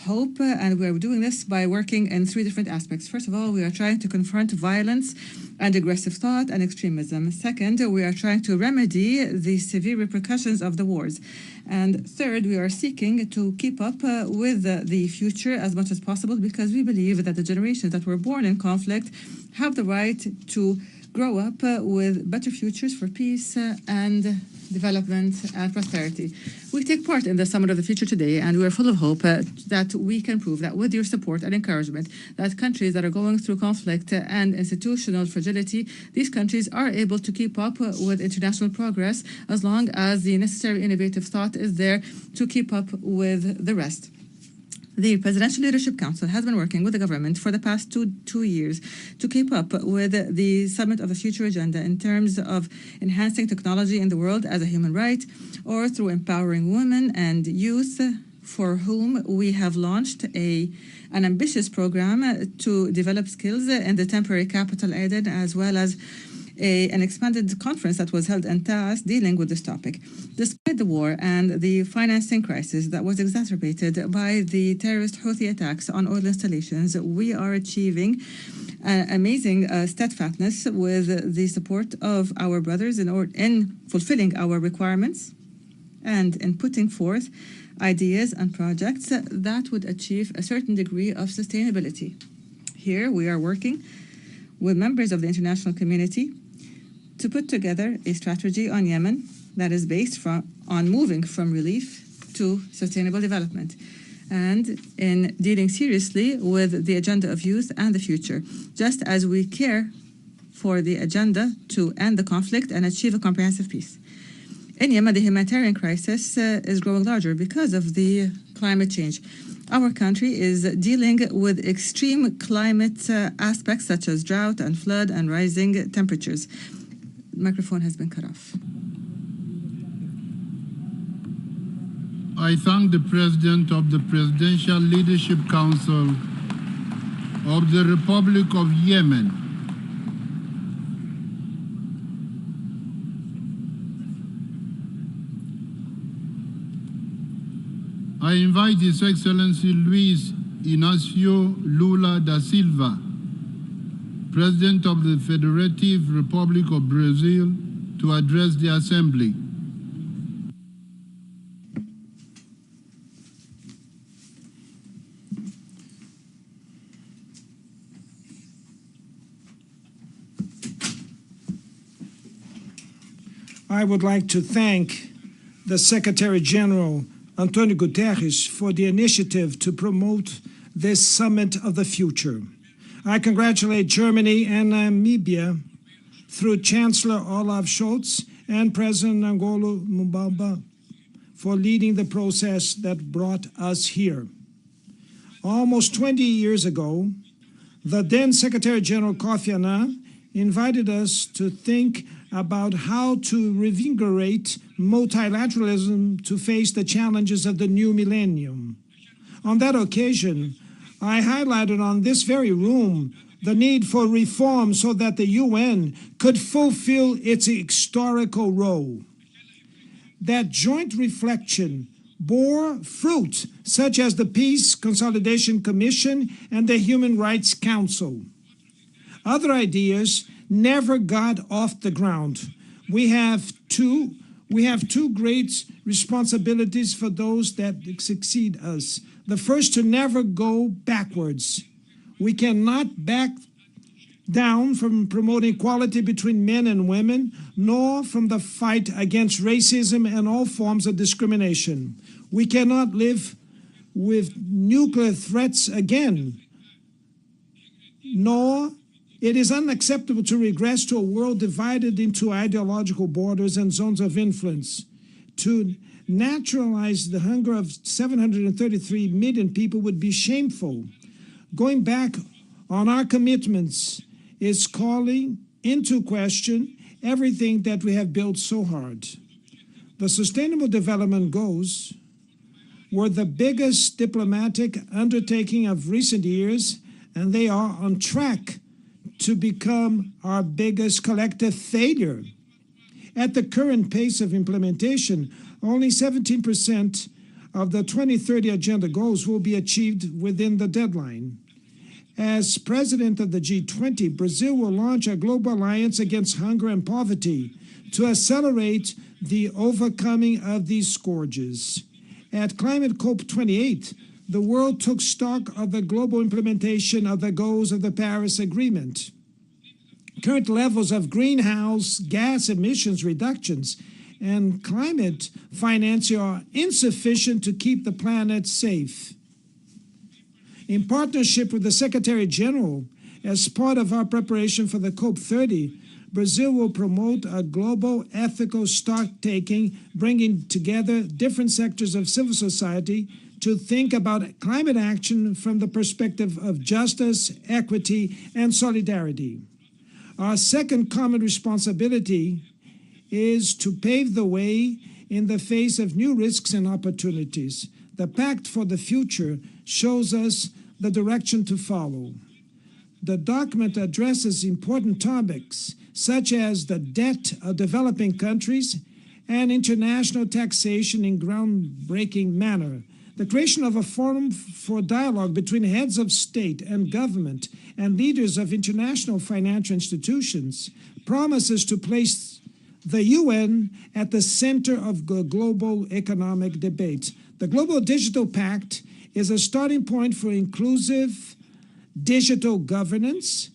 S15: hope, and we're doing this by working in three different aspects. First of all, we are trying to confront violence and aggressive thought and extremism. Second, we are trying to remedy the severe repercussions of the wars. And third, we are seeking to keep up with the future as much as possible, because we believe that the generations that were born in conflict have the right to grow up with better futures for peace and development and prosperity. We take part in the Summit of the Future today, and we are full of hope that we can prove that with your support and encouragement, that countries that are going through conflict and institutional fragility, these countries are able to keep up with international progress as long as the necessary innovative thought is there to keep up with the rest. The Presidential Leadership Council has been working with the government for the past two years to keep up with the Summit of the Future agenda in terms of enhancing technology in the world as a human right, or through empowering women and youth, for whom we have launched an ambitious program to develop skills in the temporary capital Aden, as well as an expanded conference that was held in Taas dealing with this topic. Despite the war and the financing crisis that was exacerbated by the terrorist Houthi attacks on oil installations, we are achieving amazing steadfastness with the support of our brothers in fulfilling our requirements and in putting forth ideas and projects that would achieve a certain degree of sustainability. Here we are working with members of the international community to put together a strategy on Yemen that is based on moving from relief to sustainable development, and in dealing seriously with the agenda of youth and the future, just as we care for the agenda to end the conflict and achieve a comprehensive peace. In Yemen, the humanitarian crisis is growing larger because of the climate change. Our country is dealing with extreme climate aspects such as drought and flood and rising temperatures. microphone has been cut off.
S1: I thank the President of the Presidential Leadership Council of the Republic of Yemen I invite His Excellency Luis Inácio Lula da Silva, President of the Federative Republic of Brazil, to address the Assembly.
S16: I would like to thank the Secretary General, Antonio Guterres, for the initiative to promote this Summit of the Future. I congratulate Germany and Namibia through Chancellor Olaf Scholz and President Ngolo Mbamba for leading the process that brought us here. Almost 20 years ago, the then Secretary General Kofi Annan invited us to think about how to reinvigorate multilateralism to face the challenges of the new millennium. On that occasion, I highlighted on this very room the need for reform so that the UN could fulfill its historical role. That joint reflection bore fruit, such as the Peace Consolidation Commission and the Human Rights Council. Other ideas never got off the ground. We have two great responsibilities for those that succeed us. The first, to never go backwards. We cannot back down from promoting equality between men and women, nor from the fight against racism and all forms of discrimination. We cannot live with nuclear threats again, nor it is unacceptable to regress to a world divided into ideological borders and zones of influence. To naturalize the hunger of 733 million people would be shameful. Going back on our commitments is calling into question everything that we have built so hard. The Sustainable Development Goals were the biggest diplomatic undertaking of recent years, and they are on track to become our biggest collective failure. At the current pace of implementation, only 17% of the 2030 Agenda goals will be achieved within the deadline. As president of the G20, Brazil will launch a global alliance against hunger and poverty to accelerate the overcoming of these scourges. At Climate COP28, the world took stock of the global implementation of the goals of the Paris Agreement. Current levels of greenhouse gas emissions reductions and climate financing are insufficient to keep the planet safe. In partnership with the Secretary General, as part of our preparation for the COP30, Brazil will promote a global ethical stock-taking, bringing together different sectors of civil society to think about climate action from the perspective of justice, equity, and solidarity. Our second common responsibility is to pave the way in the face of new risks and opportunities. The Pact for the Future shows us the direction to follow. The document addresses important topics such as the debt of developing countries and international taxation in groundbreaking manner. The creation of a forum for dialogue between heads of state and government and leaders of international financial institutions promises to place the UN at the center of the global economic debate. The Global Digital Pact is a starting point for inclusive digital governance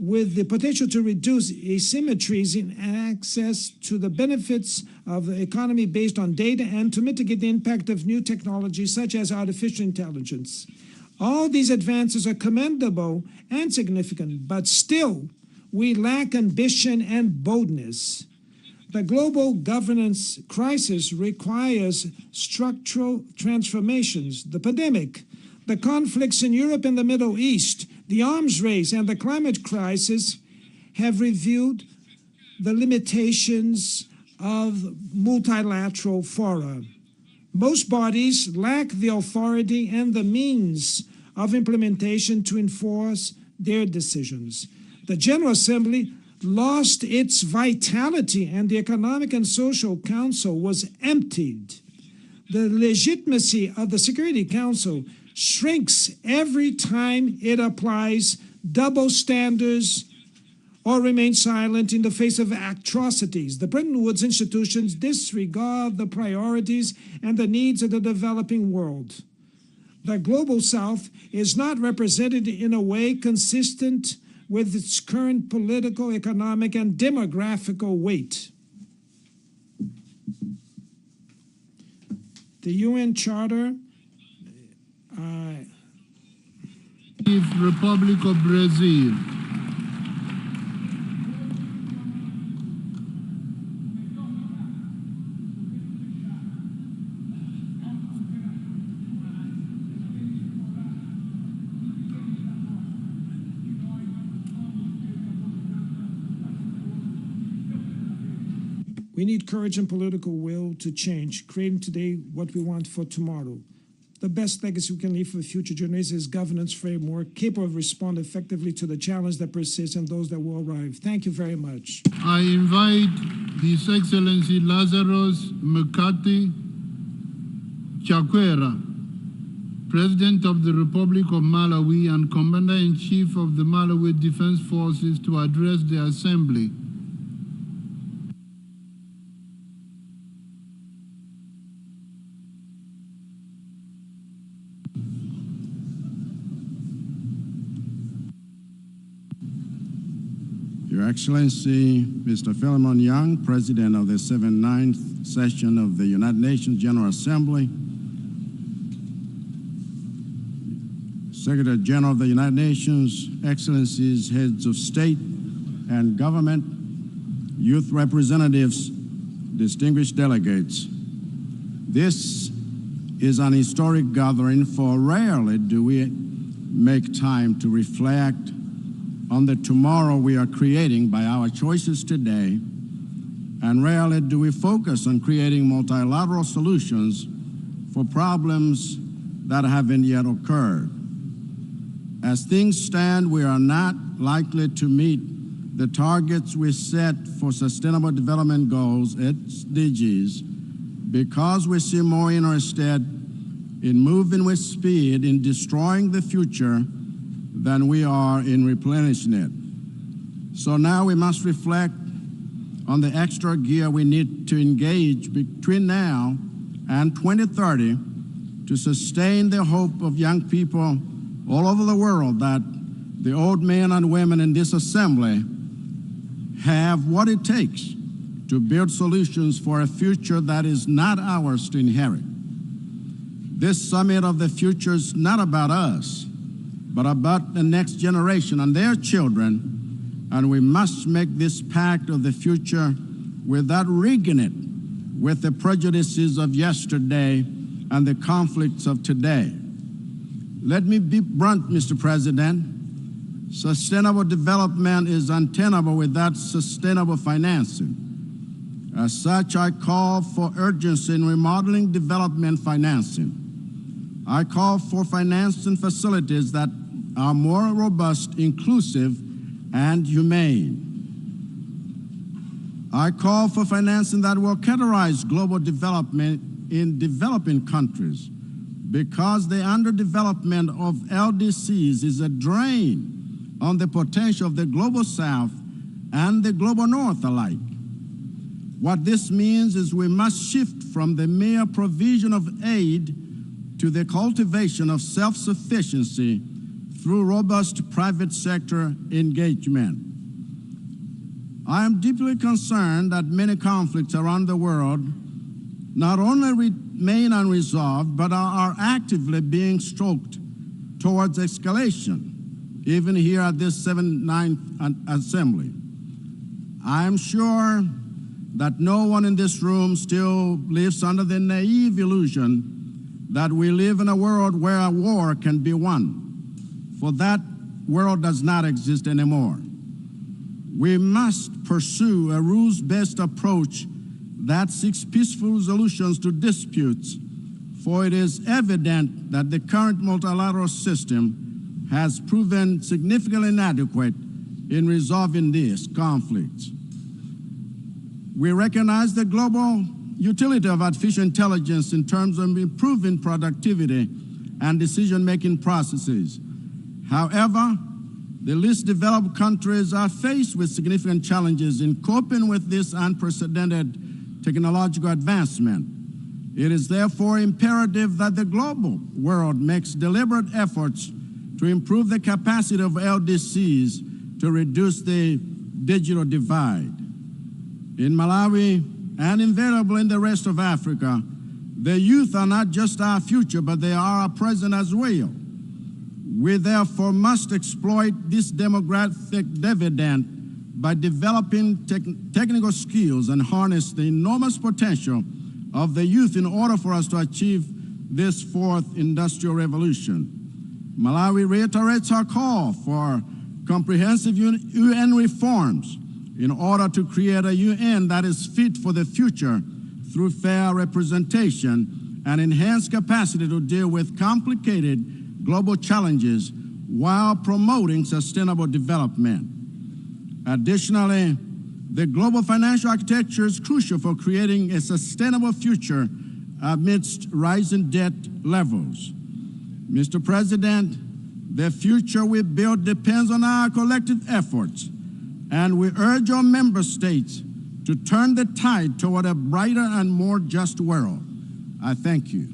S16: with the potential to reduce asymmetries in access to the benefits of the economy based on data and to mitigate the impact of new technologies such as artificial intelligence. All these advances are commendable and significant, but still we lack ambition and boldness. The global governance crisis requires structural transformations. The pandemic, the conflicts in Europe and the Middle East, the arms race, and the climate crisis have revealed the limitations of multilateral fora. Most bodies lack the authority and the means of implementation to enforce their decisions. The General Assembly lost its vitality, and the Economic and Social Council was emptied. The legitimacy of the Security Council shrinks every time it applies double standards or remains silent in the face of atrocities. The Bretton Woods institutions disregard the priorities and the needs of the developing world. The Global South is not represented in a way consistent with its current political, economic, and demographical weight. The UN Charter
S1: Republic of Brazil.
S16: We need courage and political will to change, creating today what we want for tomorrow. The best legacy we can leave for future generations is governance framework capable of responding effectively to the challenge that persists and those that will arrive. Thank you very much.
S1: I invite His Excellency Lazarus Mkati Chakwera, President of the Republic of Malawi and Commander-in-Chief of the Malawi Defense Forces, to address the Assembly.
S14: Your Excellency, Mr. Philemon Young, President of the 79th Session of the United Nations General Assembly, Secretary General of the United Nations, Excellencies, Heads of State and Government, youth representatives, distinguished delegates. This is an historic gathering, for rarely do we make time to reflect on the tomorrow we are creating by our choices today, and rarely do we focus on creating multilateral solutions for problems that haven't yet occurred. As things stand, we are not likely to meet the targets we set for Sustainable Development Goals, SDGs, because we seem more interested in moving with speed in destroying the future than we are in replenishing it. So now we must reflect on the extra gear we need to engage between now and 2030 to sustain the hope of young people all over the world that the old men and women in this assembly have what it takes to build solutions for a future that is not ours to inherit. This summit of the future is not about us, but about the next generation and their children, and we must make this pact of the future without rigging it with the prejudices of yesterday and the conflicts of today. Let me be blunt, Mr. President. Sustainable development is untenable without sustainable financing. As such, I call for urgency in remodeling development financing. I call for financing facilities that are more robust, inclusive, and humane. I call for financing that will categorize global development in developing countries, because the underdevelopment of LDCs is a drain on the potential of the Global South and the Global North alike. What this means is we must shift from the mere provision of aid to the cultivation of self-sufficiency through robust private sector engagement. I am deeply concerned that many conflicts around the world not only remain unresolved, but are actively being stroked towards escalation, even here at this 79th Assembly. I am sure that no one in this room still lives under the naive illusion that we live in a world where a war can be won, for that world does not exist anymore. We must pursue a rules-based approach that seeks peaceful solutions to disputes, for it is evident that the current multilateral system has proven significantly inadequate in resolving these conflicts. We recognize the global utility of artificial intelligence in terms of improving productivity and decision-making processes. However, the least developed countries are faced with significant challenges in coping with this unprecedented technological advancement. It is therefore imperative that the global world makes deliberate efforts to improve the capacity of LDCs to reduce the digital divide. In Malawi and invariably in the rest of Africa, the youth are not just our future, but they are our present as well. We therefore must exploit this demographic dividend by developing technical skills and harness the enormous potential of the youth in order for us to achieve this fourth industrial revolution. Malawi reiterates our call for comprehensive UN reforms in order to create a UN that is fit for the future through fair representation and enhanced capacity to deal with complicated global challenges while promoting sustainable development. Additionally, the global financial architecture is crucial for creating a sustainable future amidst rising debt levels. Mr. President, the future we build depends on our collective efforts, and we urge our member states to turn the tide toward a brighter and more just world. I thank you.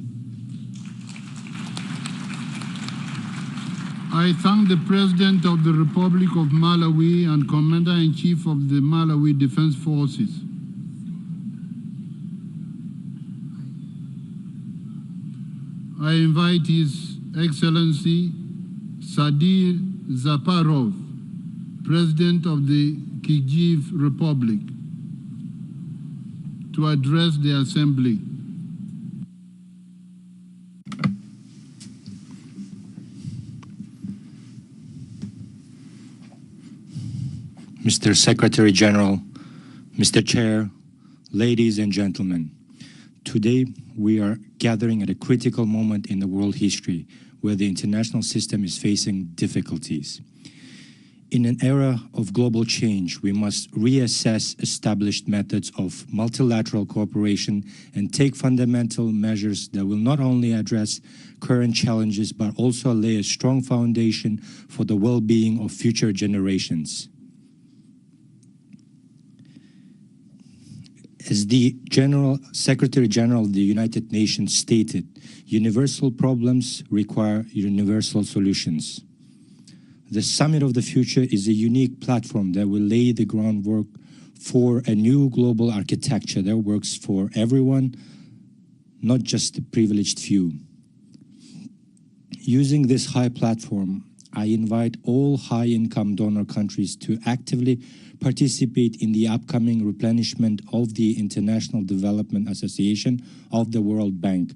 S1: I thank the President of the Republic of Malawi and Commander-in-Chief of the Malawi Defense Forces. I invite His Excellency Sadir Zaparov, President of the Kyrgyz Republic, to address the Assembly.
S17: Mr. Secretary General, Mr. Chair, ladies and gentlemen, today we are gathering at a critical moment in the world history where the international system is facing difficulties. In an era of global change, we must reassess established methods of multilateral cooperation and take fundamental measures that will not only address current challenges, but also lay a strong foundation for the well-being of future generations. As the Secretary General of the United Nations stated, universal problems require universal solutions. The Summit of the Future is a unique platform that will lay the groundwork for a new global architecture that works for everyone, not just the privileged few. Using this high platform, I invite all high-income donor countries to actively participate in the upcoming replenishment of the International Development Association of the World Bank.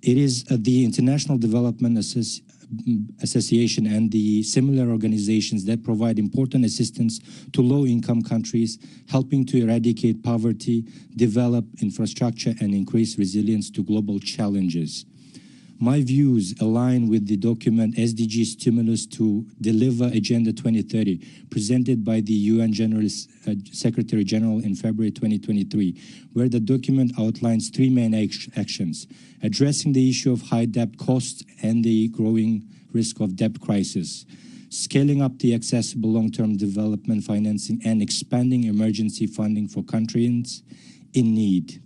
S17: It is the International Development Association and the similar organizations that provide important assistance to low-income countries, helping to eradicate poverty, develop infrastructure, and increase resilience to global challenges. My views align with the document SDG Stimulus to Deliver Agenda 2030, presented by the UN Secretary General in February 2023, where the document outlines three main actions: addressing the issue of high debt costs and the growing risk of debt crisis, scaling up the accessible long-term development financing, and expanding emergency funding for countries in need.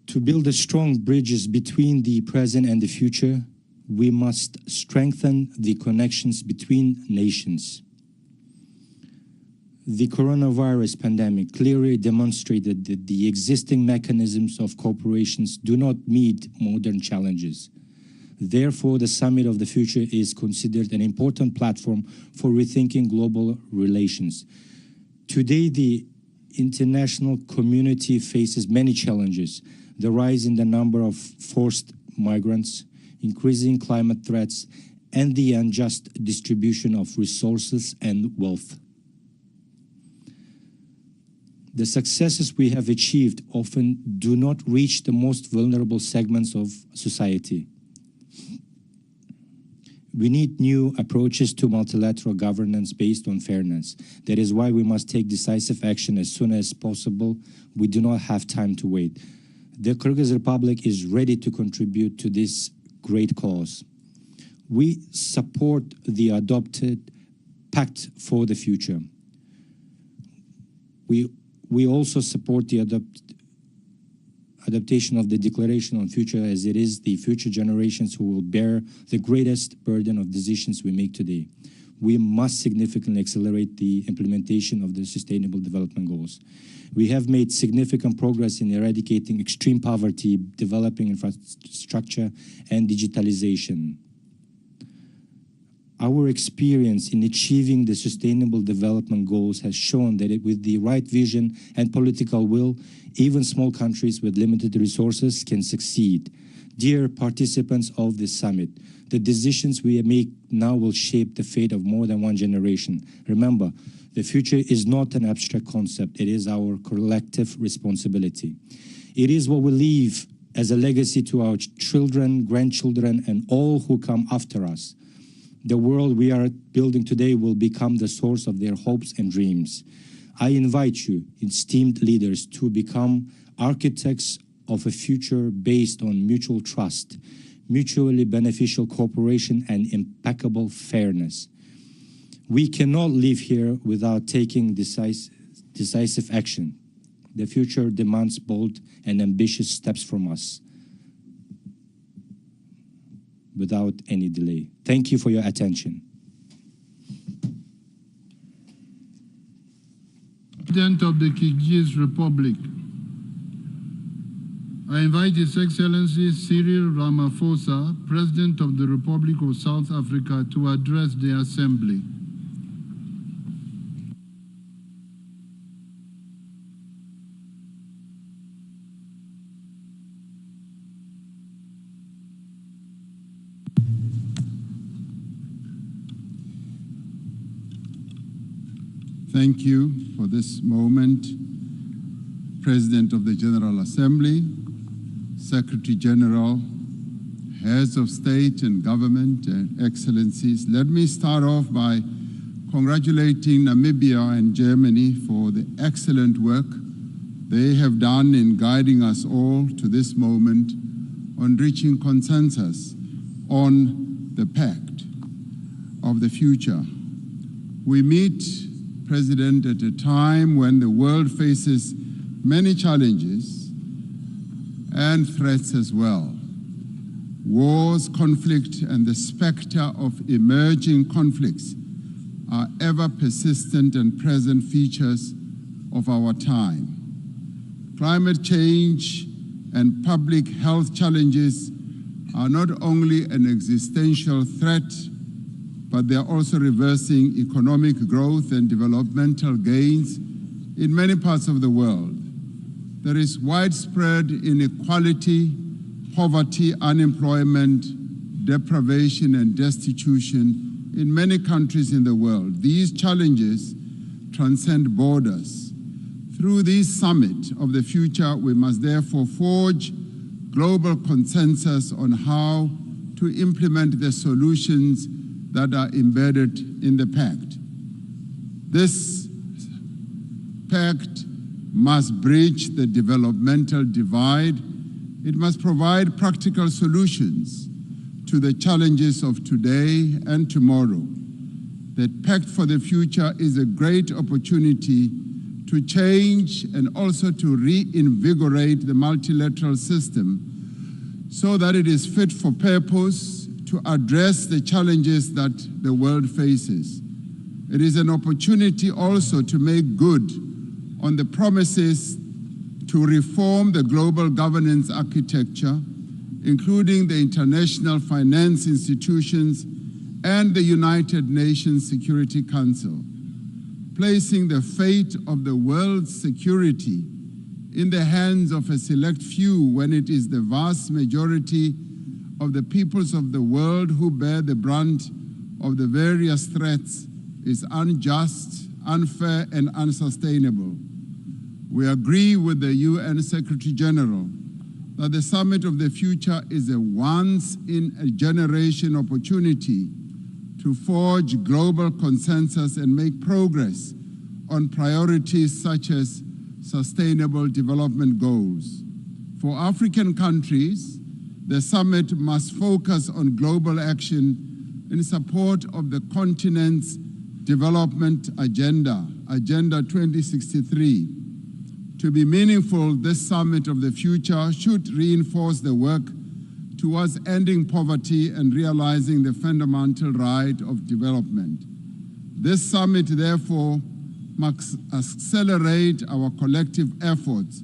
S17: To build the strong bridges between the present and the future, we must strengthen the connections between nations. The coronavirus pandemic clearly demonstrated that the existing mechanisms of cooperation do not meet modern challenges. Therefore, the Summit of the Future is considered an important platform for rethinking global relations. Today, the international community faces many challenges: the rise in the number of forced migrants, increasing climate threats, and the unjust distribution of resources and wealth. The successes we have achieved often do not reach the most vulnerable segments of society. We need new approaches to multilateral governance based on fairness. That is why we must take decisive action as soon as possible. We do not have time to wait. The Kyrgyz Republic is ready to contribute to this great cause. We support the adopted Pact for the Future. We also support the adaptation of the Declaration on Future, as it is the future generations who will bear the greatest burden of decisions we make today. We must significantly accelerate the implementation of the Sustainable Development Goals. We have made significant progress in eradicating extreme poverty, developing infrastructure, and digitalization. Our experience in achieving the Sustainable Development Goals has shown that with the right vision and political will, even small countries with limited resources can succeed. Dear participants of this summit, the decisions we make now will shape the fate of more than one generation. Remember, the future is not an abstract concept, it is our collective responsibility. It is what we leave as a legacy to our children, grandchildren, and all who come after us. The world we are building today will become the source of their hopes and dreams. I invite you, esteemed leaders, to become architects of a future based on mutual trust, mutually beneficial cooperation, and impeccable fairness. We cannot live here without taking decisive action. The future demands bold and ambitious steps from us, without any delay. Thank you for your attention.
S1: President of the Kyrgyz Republic, I invite His Excellency Cyril Ramaphosa, President of the Republic of South Africa, to address the Assembly.
S18: Thank you for this moment, President of the General Assembly, Secretary General, heads of state and government, and excellencies. Let me start off by congratulating Namibia and Germany for the excellent work they have done in guiding us all to this moment on reaching consensus on the Pact of the Future. We meet, President, at a time when the world faces many challenges and threats as well. Wars, conflict, and the specter of emerging conflicts are ever persistent and present features of our time. Climate change and public health challenges are not only an existential threat, but they are also reversing economic growth and developmental gains in many parts of the world. There is widespread inequality, poverty, unemployment, deprivation, and destitution in many countries in the world. These challenges transcend borders. Through this summit of the future, we must therefore forge global consensus on how to implement the solutions that are embedded in the Pact. This Pact must bridge the developmental divide. It must provide practical solutions to the challenges of today and tomorrow. The Pact for the Future is a great opportunity to change and also to reinvigorate the multilateral system so that it is fit for purpose to address the challenges that the world faces. It is an opportunity also to make good on the promises to reform the global governance architecture, including the international finance institutions and the United Nations Security Council, placing the fate of the world's security in the hands of a select few when it is the vast majority of the peoples of the world who bear the brunt of the various threats is unjust, unfair, and unsustainable. We agree with the UN Secretary General that the Summit of the Future is a once-in-a-generation opportunity to forge global consensus and make progress on priorities such as sustainable development goals. For African countries, the summit must focus on global action in support of the continent's development agenda, Agenda 2063. To be meaningful, this Summit of the Future should reinforce the work towards ending poverty and realizing the fundamental right of development. This summit, therefore, must accelerate our collective efforts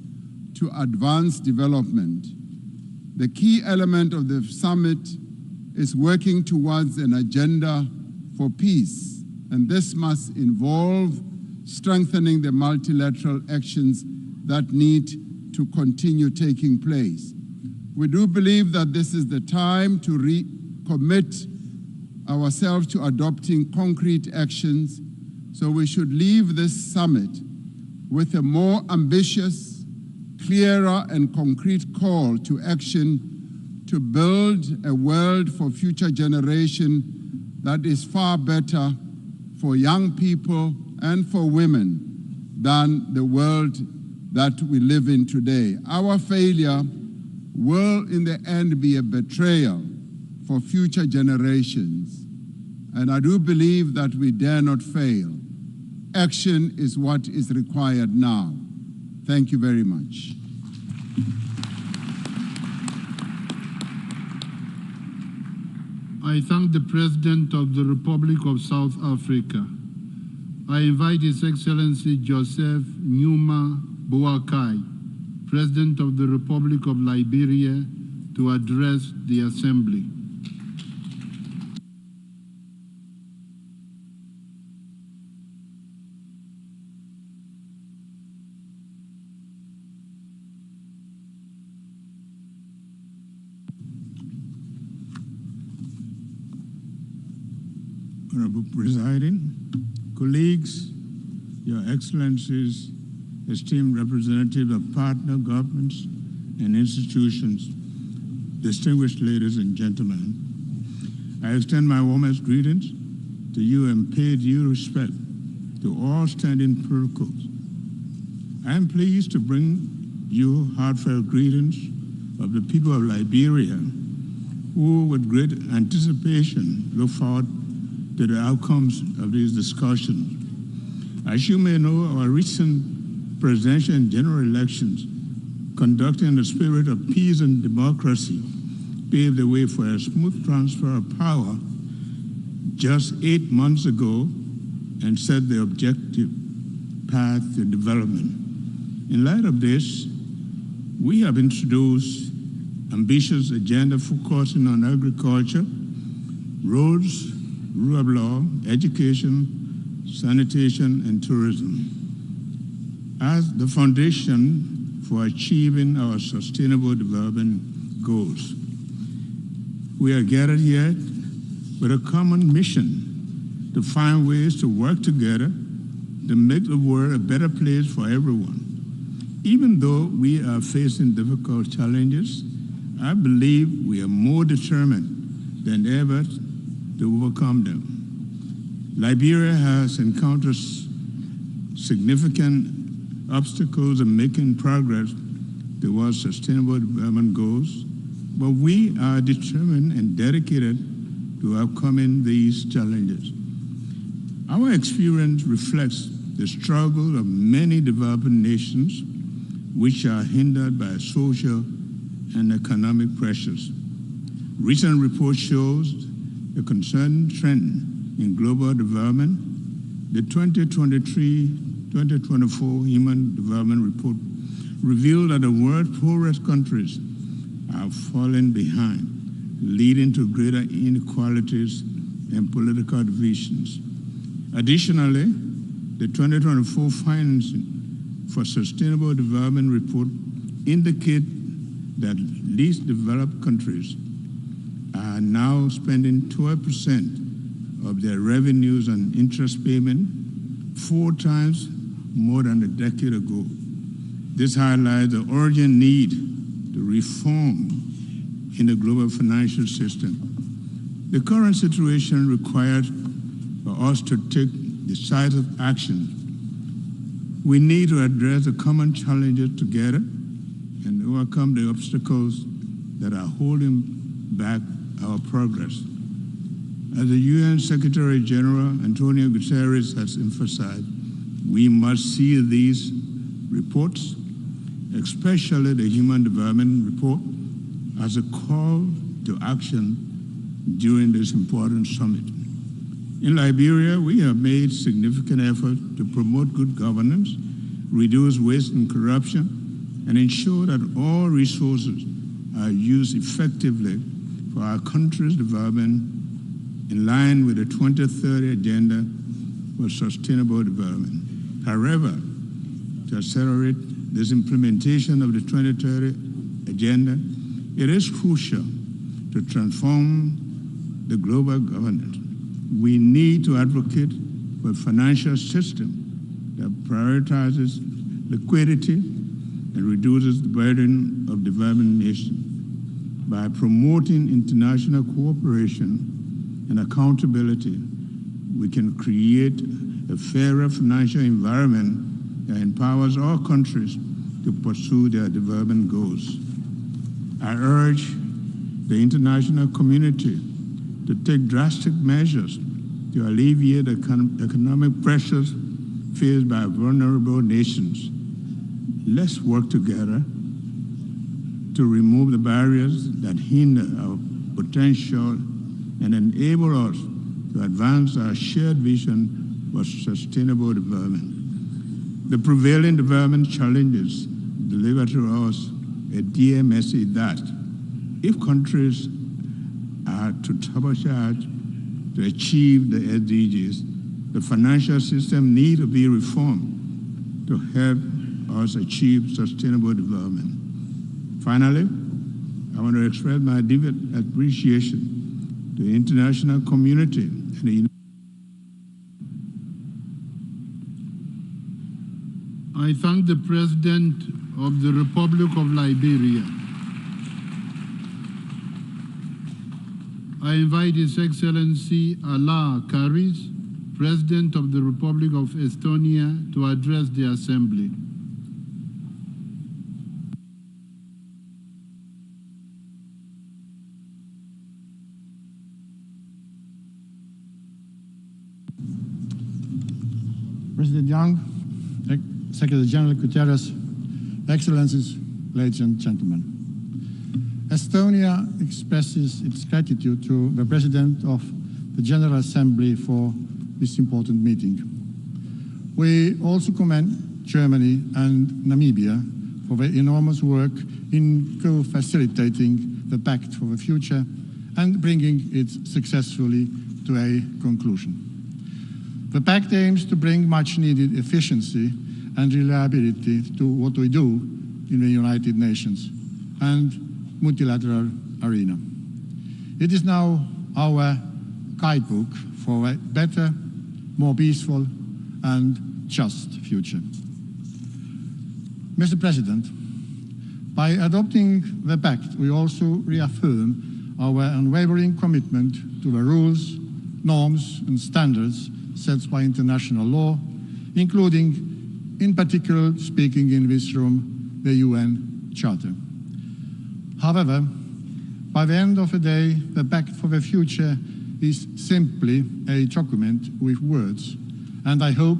S18: to advance development. The key element of the summit is working towards an agenda for peace, and this must involve strengthening the multilateral actions that need to continue taking place. We do believe that this is the time to recommit ourselves to adopting concrete actions, so we should leave this summit with a more ambitious, clearer, and concrete call to action to build a world for future generation that is far better for young people and for women than the world that we live in today. Our failure will in the end be a betrayal for future generations. And I do believe that we dare not fail. Action is what is required now. Thank you very much.
S1: I thank the President of the Republic of South Africa. I invite His Excellency Joseph Numa Boakai, President of the Republic of Liberia, to address the Assembly.
S19: Honorable Presiding, colleagues, Your Excellencies, esteemed representatives of partner governments and institutions, distinguished ladies and gentlemen, I extend my warmest greetings to you and pay due respect to all standing protocols. I am pleased to bring you heartfelt greetings of the people of Liberia, who with great anticipation look forward to the outcomes of these discussions. As you may know, our recent presidential and general elections conducted in the spirit of peace and democracy paved the way for a smooth transfer of power just 8 months ago and set the objective path to development. In light of this, we have introduced ambitious agenda focusing on agriculture, roads, rule of law, education, sanitation, and tourism as the foundation for achieving our sustainable development goals. We are gathered here with a common mission to find ways to work together to make the world a better place for everyone. Even though we are facing difficult challenges, I believe we are more determined than ever to overcome them. Liberia has encountered significant obstacles in making progress towards sustainable development goals, but we are determined and dedicated to overcoming these challenges. Our experience reflects the struggle of many developing nations, which are hindered by social and economic pressures. Recent reports shows a concerning trend in global development. The 2023-2024 Human Development Report revealed that the world's poorest countries are falling behind, leading to greater inequalities and political divisions. Additionally, the 2024 Financing for Sustainable Development Report indicate that least developed countries are now spending 12% of their revenues on interest payment, 4 times more than a decade ago. This highlights the urgent need to reform in the global financial system. The current situation requires for us to take decisive action. We need to address the common challenges together and overcome the obstacles that are holding back our progress. As the UN Secretary General Antonio Guterres has emphasized, we must see these reports, especially the Human Development Report, as a call to action during this important summit. In Liberia, we have made significant efforts to promote good governance, reduce waste and corruption, and ensure that all resources are used effectively for our country's development in line with the 2030 Agenda for Sustainable Development. However, to accelerate this implementation of the 2030 Agenda, it is crucial to transform the global governance. We need to advocate for a financial system that prioritizes liquidity and reduces the burden of developing nations. By promoting international cooperation and accountability, we can create a fairer financial environment that empowers all countries to pursue their development goals. I urge the international community to take drastic measures to alleviate the economic pressures faced by vulnerable nations. Let's work together to remove the barriers that hinder our potential and enable us to advance our shared vision for sustainable development. The prevailing development challenges deliver to us a dear message that if countries are to turbocharge to achieve the SDGs, the financial system needs to be reformed to help us achieve sustainable development. Finally, I want to express my deep appreciation to the international community and the
S1: I thank the President of the Republic of Liberia. I invite His Excellency Allah Karis, President of the Republic of Estonia, to address the Assembly.
S6: President Young, Secretary General Guterres, Excellencies, ladies and gentlemen. Estonia expresses its gratitude to the President of the General Assembly for this important meeting. We also commend Germany and Namibia for their enormous work in co-facilitating the Pact for the Future and bringing it successfully to a conclusion. The Pact aims to bring much-needed efficiency and reliability to what we do in the United Nations and multilateral arena. It is now our guidebook for a better, more peaceful and just future. Mr. President, by adopting the Pact, we also reaffirm our unwavering commitment to the rules, norms and standards set by international law, including, in particular, speaking in this room, the UN Charter. However, by the end of the day, the Pact for the Future is simply a document with words, and I hope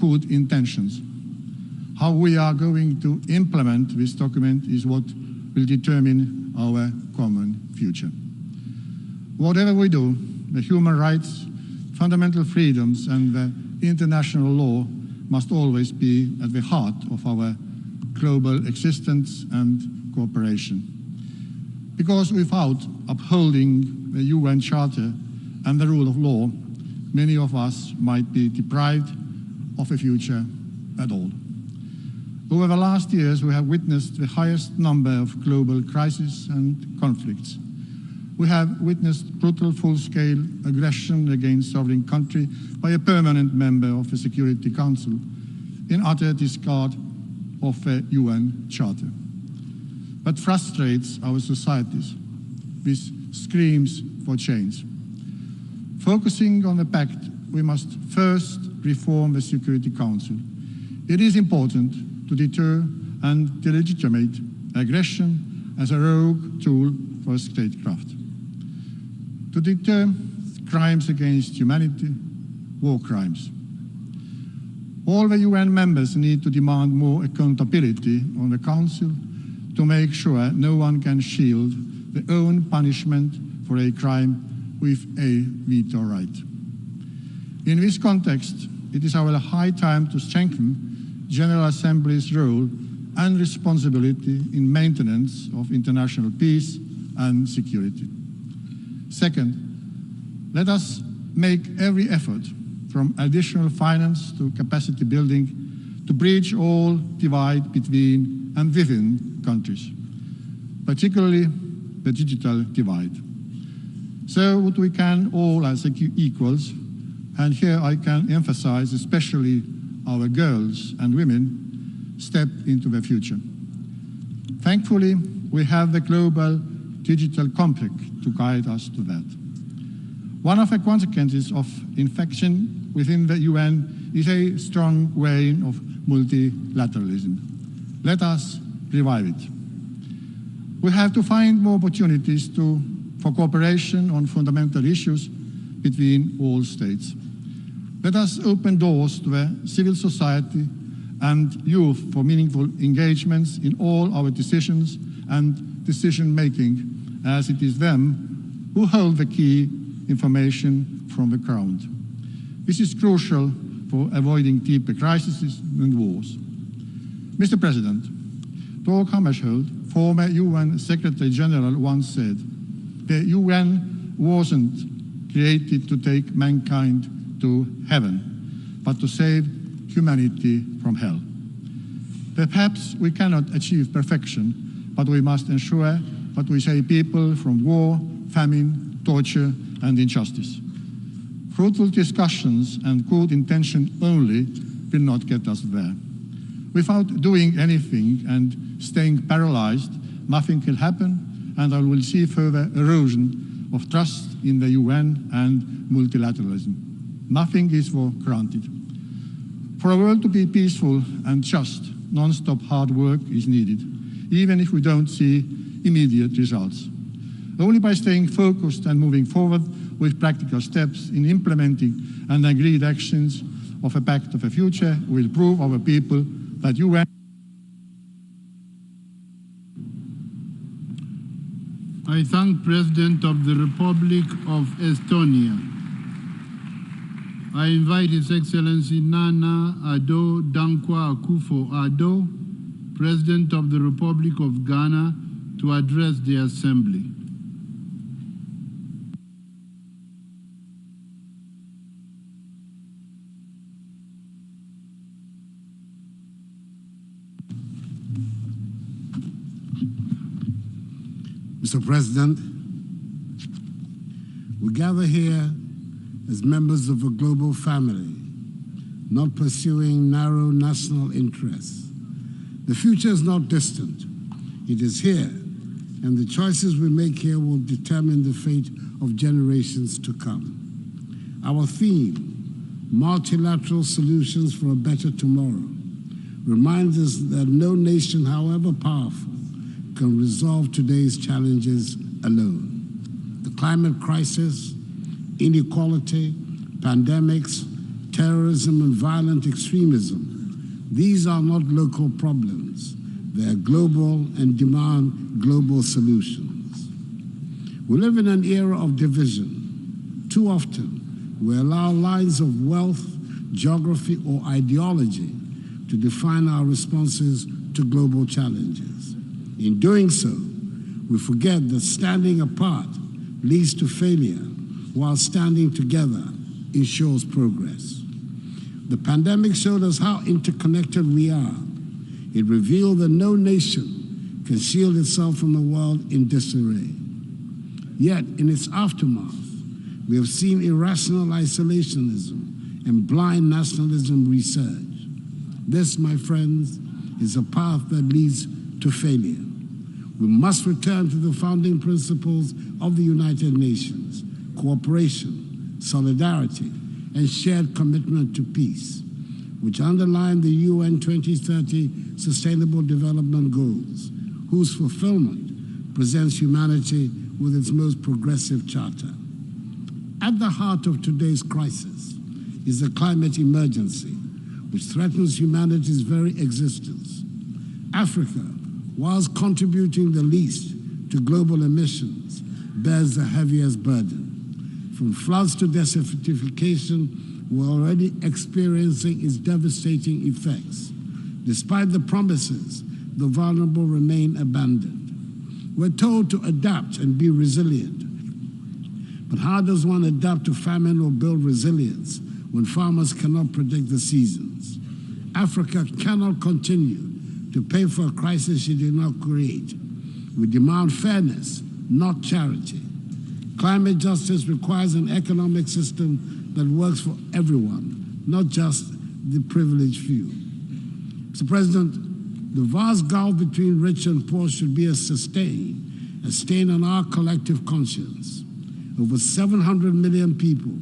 S6: good intentions. How we are going to implement this document is what will determine our common future. Whatever we do, the human rights, fundamental freedoms, and the international law must always be at the heart of our global existence and cooperation. Because without upholding the UN Charter and the rule of law, many of us might be deprived of a future at all. Over the last years, we have witnessed the highest number of global crises and conflicts. We have witnessed brutal full-scale aggression against sovereign country by a permanent member of the Security Council in utter disregard of the UN Charter. But frustrates our societies with screams for change. Focusing on the Pact, we must first reform the Security Council. It is important to deter and delegitimate aggression as a rogue tool for statecraft. To deter crimes against humanity, war crimes. All the UN members need to demand more accountability on the Council to make sure no one can shield their own punishment for a crime with a veto right. In this context, it is our high time to strengthen General Assembly's role and responsibility in maintenance of international peace and security. Second, let us make every effort, from additional finance to capacity building, to bridge all divide between and within countries, particularly the digital divide. So what we can all as equals, and here I can emphasize especially our girls and women, step into the future. Thankfully, we have the Global Digital Compact to guide us to that. One of the consequences of infection within the UN is a strong vein of multilateralism. Let us revive it. We have to find more opportunities for cooperation on fundamental issues between all states. Let us open doors to the civil society and youth for meaningful engagements in all our decisions and decision-making, as it is them who hold the key information from the ground. This is crucial for avoiding deeper crises and wars. Mr. President, Dag Hammarskjöld, former UN Secretary General, once said, "The UN wasn't created to take mankind to heaven, but to save humanity from hell." Perhaps we cannot achieve perfection, but we must ensure that we save people from war, famine, torture, and injustice. Fruitful discussions and good intention only will not get us there. Without doing anything and staying paralyzed, nothing will happen, and I will see further erosion of trust in the UN and multilateralism. Nothing is for granted. For a world to be peaceful and just, non-stop hard work is needed, even if we don't see immediate results. Only by staying focused and moving forward with practical steps in implementing and agreed actions of a Pact of the Future will prove our people that UN.
S1: I thank President of the Republic of Estonia. I invite His Excellency Nana Addo Dankwa Akufo-Addo, President of the Republic of Ghana, to address the Assembly.
S20: Mr. President, we gather here as members of a global family, not pursuing narrow national interests. The future is not distant. It is here, and the choices we make here will determine the fate of generations to come. Our theme, multilateral solutions for a better tomorrow, reminds us that no nation, however powerful, can resolve today's challenges alone. The climate crisis, inequality, pandemics, terrorism, and violent extremism, these are not local problems. They are global and demand global solutions. We live in an era of division. Too often, we allow lines of wealth, geography, or ideology to define our responses to global challenges. In doing so, we forget that standing apart leads to failure, while standing together ensures progress. The pandemic showed us how interconnected we are. It revealed that no nation can shield itself from the world in disarray. Yet, in its aftermath, we have seen irrational isolationism and blind nationalism resurge. This, my friends, is a path that leads to failure. We must return to the founding principles of the United Nations: cooperation, solidarity, and shared commitment to peace, which underline the UN 2030 Sustainable Development Goals, whose fulfillment presents humanity with its most progressive charter. At the heart of today's crisis is the climate emergency, which threatens humanity's very existence. Africa, whilst contributing the least to global emissions, bears the heaviest burden. From floods to desertification, we're already experiencing its devastating effects. Despite the promises, the vulnerable remain abandoned. We're told to adapt and be resilient. But how does one adapt to famine or build resilience when farmers cannot predict the seasons? Africa cannot continue to pay for a crisis she did not create. We demand fairness, not charity. Climate justice requires an economic system that works for everyone, not just the privileged few. Mr. President, the vast gulf between rich and poor should be a stain on our collective conscience. Over 700 million people,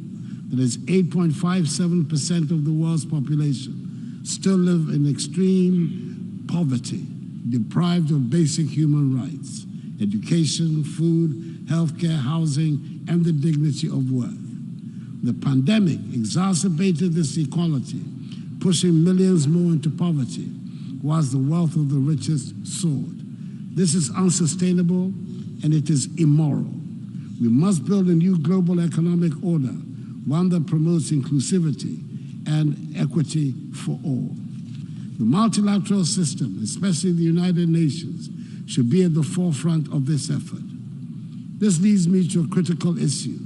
S20: that is 8.57% of the world's population, still live in extreme poverty, deprived of basic human rights: education, food, healthcare, housing, and the dignity of work. The pandemic exacerbated this inequality, pushing millions more into poverty, whilst the wealth of the richest soared. This is unsustainable, and it is immoral. We must build a new global economic order, one that promotes inclusivity and equity for all. The multilateral system, especially the United Nations, should be at the forefront of this effort. This leads me to a critical issue: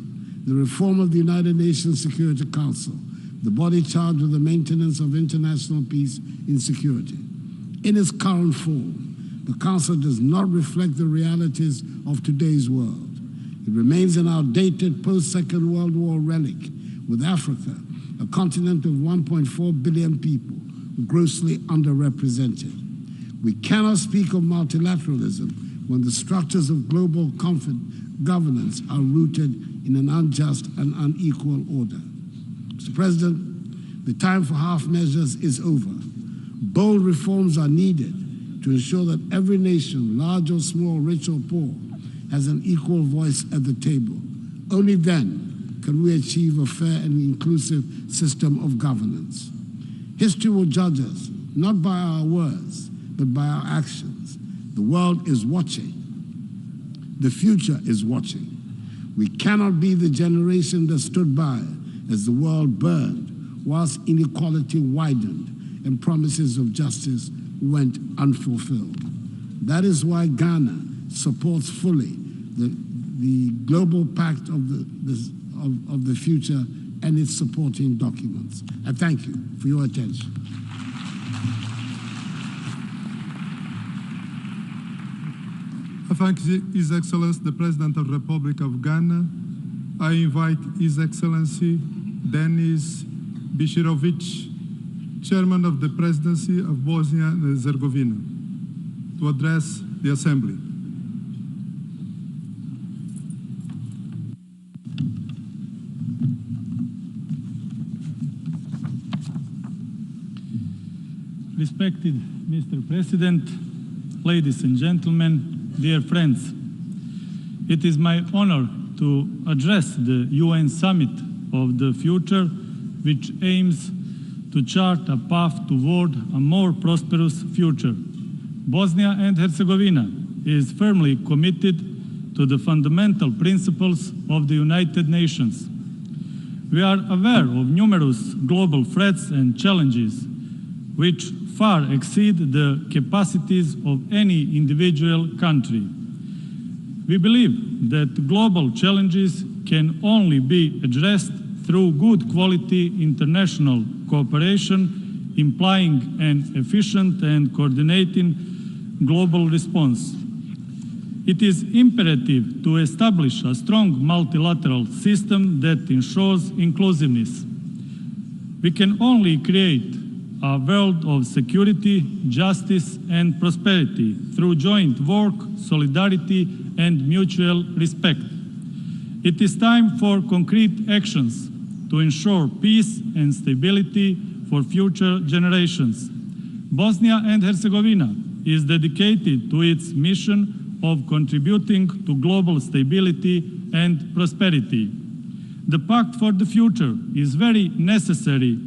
S20: the reform of the United Nations Security Council, the body charged with the maintenance of international peace and security. In its current form, the Council does not reflect the realities of today's world. It remains an outdated post-Second World War relic, with Africa, a continent of 1.4 billion people, grossly underrepresented. We cannot speak of multilateralism when the structures of global governance are rooted in an unjust and unequal order. Mr. President, the time for half measures is over. Bold reforms are needed to ensure that every nation, large or small, rich or poor, has an equal voice at the table. Only then can we achieve a fair and inclusive system of governance. History will judge us, not by our words, but by our actions. The world is watching. The future is watching. We cannot be the generation that stood by as the world burned, whilst inequality widened and promises of justice went unfulfilled. That is why Ghana supports fully the global pact of the future and its supporting documents. I thank you for your attention.
S21: I thank His Excellency the President of the Republic of Ghana. I invite His Excellency Denis Bishirovic, Chairman of the Presidency of Bosnia and Herzegovina, to address the Assembly.
S22: Respected Mr. President, ladies and gentlemen, dear friends, it is my honor to address the UN Summit of the Future, which aims to chart a path toward a more prosperous future. Bosnia and Herzegovina is firmly committed to the fundamental principles of the United Nations. We are aware of numerous global threats and challenges which far exceed the capacities of any individual country. We believe that global challenges can only be addressed through good quality international cooperation, implying an efficient and coordinating global response. It is imperative to establish a strong multilateral system that ensures inclusiveness. We can only create a world of security, justice, and prosperity through joint work, solidarity, and mutual respect. It is time for concrete actions to ensure peace and stability for future generations. Bosnia and Herzegovina is dedicated to its mission of contributing to global stability and prosperity. The Pact for the Future is very necessary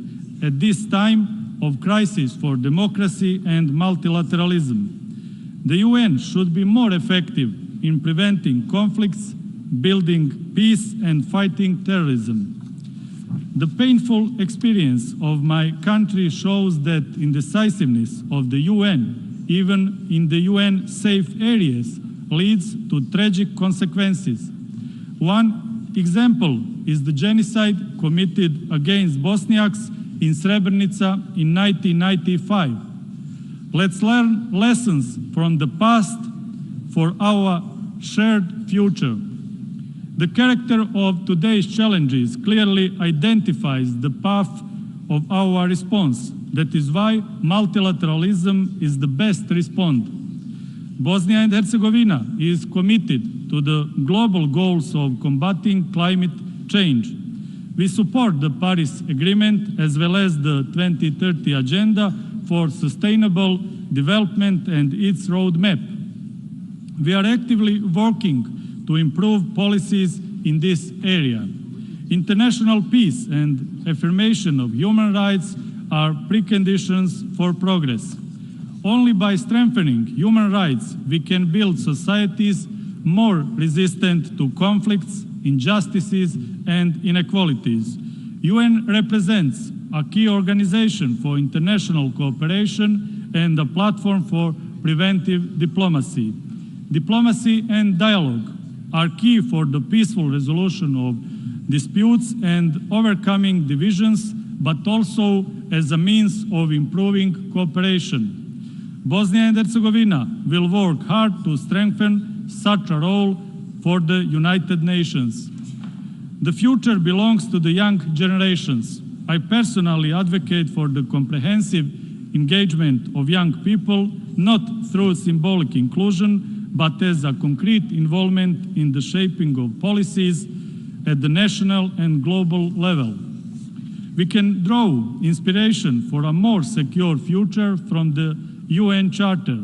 S22: at this time of crisis for democracy and multilateralism. The UN should be more effective in preventing conflicts, building peace, and fighting terrorism. The painful experience of my country shows that indecisiveness of the UN, even in the UN safe areas, leads to tragic consequences. One example is the genocide committed against Bosniaks in Srebrenica in 1995. Let's learn lessons from the past for our shared future. The character of today's challenges clearly identifies the path of our response. That is why multilateralism is the best response. Bosnia and Herzegovina is committed to the global goals of combating climate change. We support the Paris Agreement as well as the 2030 Agenda for Sustainable Development and its roadmap. We are actively working to improve policies in this area. International peace and affirmation of human rights are preconditions for progress. Only by strengthening human rights we can build societies more resistant to conflicts, injustices, and inequalities. UN represents a key organization for international cooperation and a platform for preventive diplomacy. Diplomacy and dialogue are key for the peaceful resolution of disputes and overcoming divisions, but also as a means of improving cooperation. Bosnia and Herzegovina will work hard to strengthen such a role for the United Nations. The future belongs to the young generations. I personally advocate for the comprehensive engagement of young people, not through symbolic inclusion, but as a concrete involvement in the shaping of policies at the national and global level. We can draw inspiration for a more secure future from the UN Charter.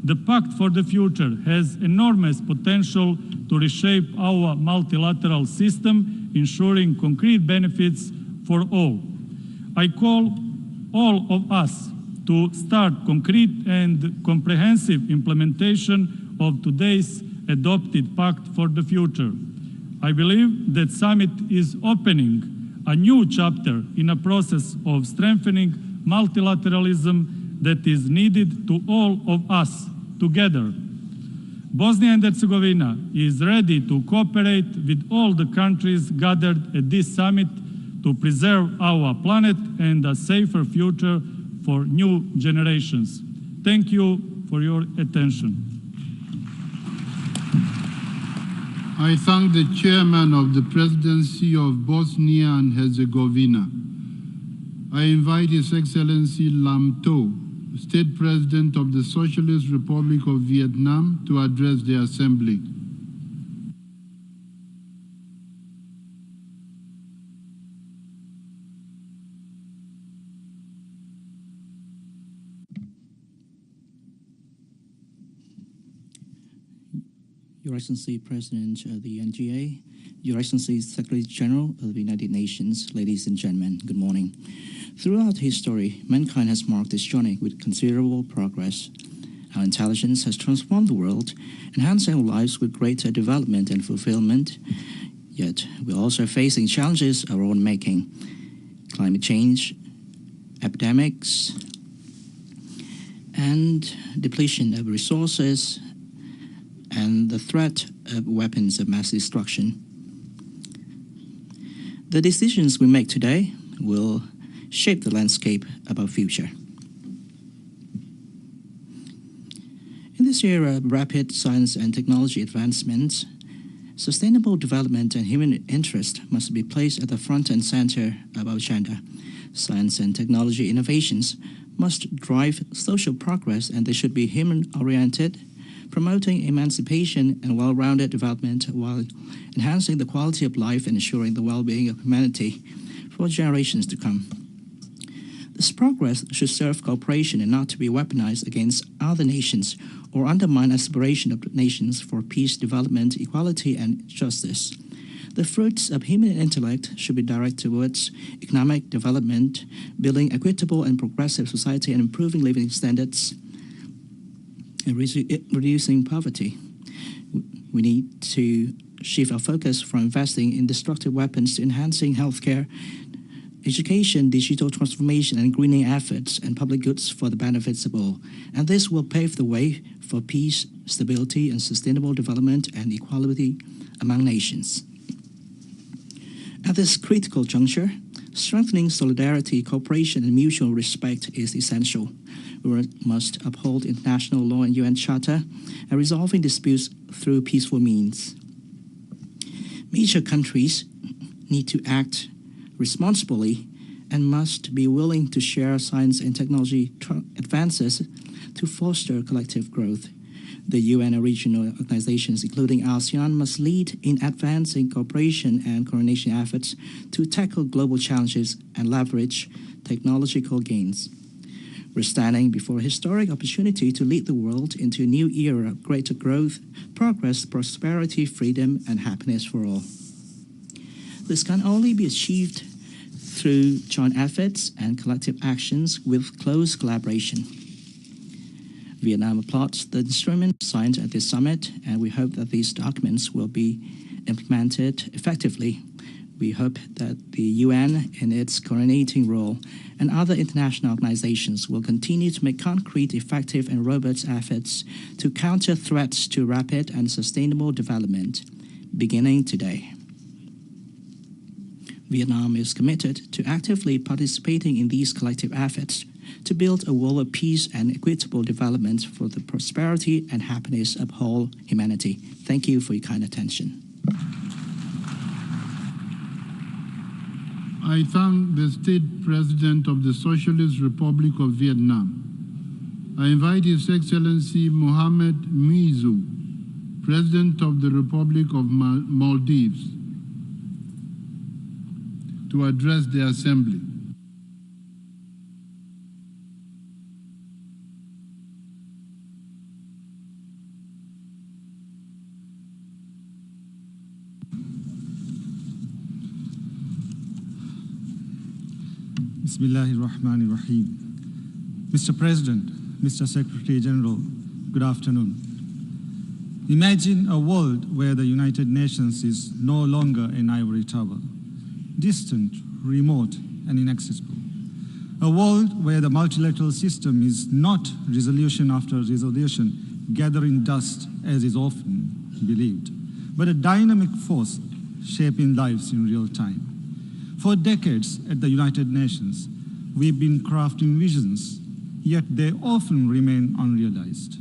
S22: The Pact for the Future has enormous potential to reshape our multilateral system, ensuring concrete benefits for all. I call all of us to start concrete and comprehensive implementation of today's adopted Pact for the Future. I believe that summit is opening a new chapter in a process of strengthening multilateralism that is needed to all of us together. Bosnia and Herzegovina is ready to cooperate with all the countries gathered at this summit to preserve our planet and a safer future for new generations. Thank you for your attention.
S1: I thank the chairman of the presidency of Bosnia and Herzegovina. I invite His Excellency Lam To, State President of the Socialist Republic of Vietnam, to address the Assembly.
S2: Your Excellency President of the NGA, Your Excellency Secretary General of the United Nations, ladies and gentlemen, good morning. Throughout history, mankind has marked this journey with considerable progress. Our intelligence has transformed the world, enhancing our lives with greater development and fulfillment. Yet, we're also facing challenges of our own making. Climate change, epidemics, and depletion of resources, and the threat of weapons of mass destruction. The decisions we make today will shape the landscape of our future. In this this era of rapid science and technology advancements, sustainable development and human interest must be placed at the front and center of our agenda. Science and technology innovations must drive social progress, and they should be human-oriented, promoting emancipation and well-rounded development while enhancing the quality of life and ensuring the well-being of humanity for generations to come. This progress should serve cooperation and not to be weaponized against other nations or undermine aspiration of nations for peace, development, equality, and justice. The fruits of human intellect should be directed towards economic development, building equitable and progressive society, and improving living standards and reducing poverty. We need to shift our focus from investing in destructive weapons to enhancing healthcare, education, digital transformation, and greening efforts and public goods for the benefits of all. And this will pave the way for peace, stability, and sustainable development and equality among nations. At this critical juncture, strengthening solidarity, cooperation, and mutual respect is essential. We must uphold international law and UN Charter and resolving disputes through peaceful means. Major countries need to act responsibly and must be willing to share science and technology advances to foster collective growth. The UN and regional organizations, including ASEAN, must lead in advancing cooperation and coordination efforts to tackle global challenges and leverage technological gains. We're standing before a historic opportunity to lead the world into a new era of greater growth, progress, prosperity, freedom, and happiness for all. This can only be achieved through joint efforts and collective actions with close collaboration. Vietnam applauds the instruments signed at this summit, and we hope that these documents will be implemented effectively. We hope that the UN, in its coordinating role, and other international organizations will continue to make concrete, effective, and robust efforts to counter threats to rapid and sustainable development, beginning today. Vietnam is committed to actively participating in these collective efforts to build a world of peace and equitable development for the prosperity and happiness of whole humanity. Thank you for your kind attention.
S1: I thank the State President of the Socialist Republic of Vietnam. I invite His Excellency Mohamed Muizu, President of the Republic of Maldives, to address the Assembly.
S4: Bismillahirrahmanirrahim. Mr. President, Mr. Secretary General, good afternoon. Imagine a world where the United Nations is no longer an ivory tower, distant, remote, and inaccessible. A world where the multilateral system is not resolution after resolution gathering dust, as is often believed, but a dynamic force shaping lives in real time. For decades at the United Nations, we've been crafting visions, yet they often remain unrealized.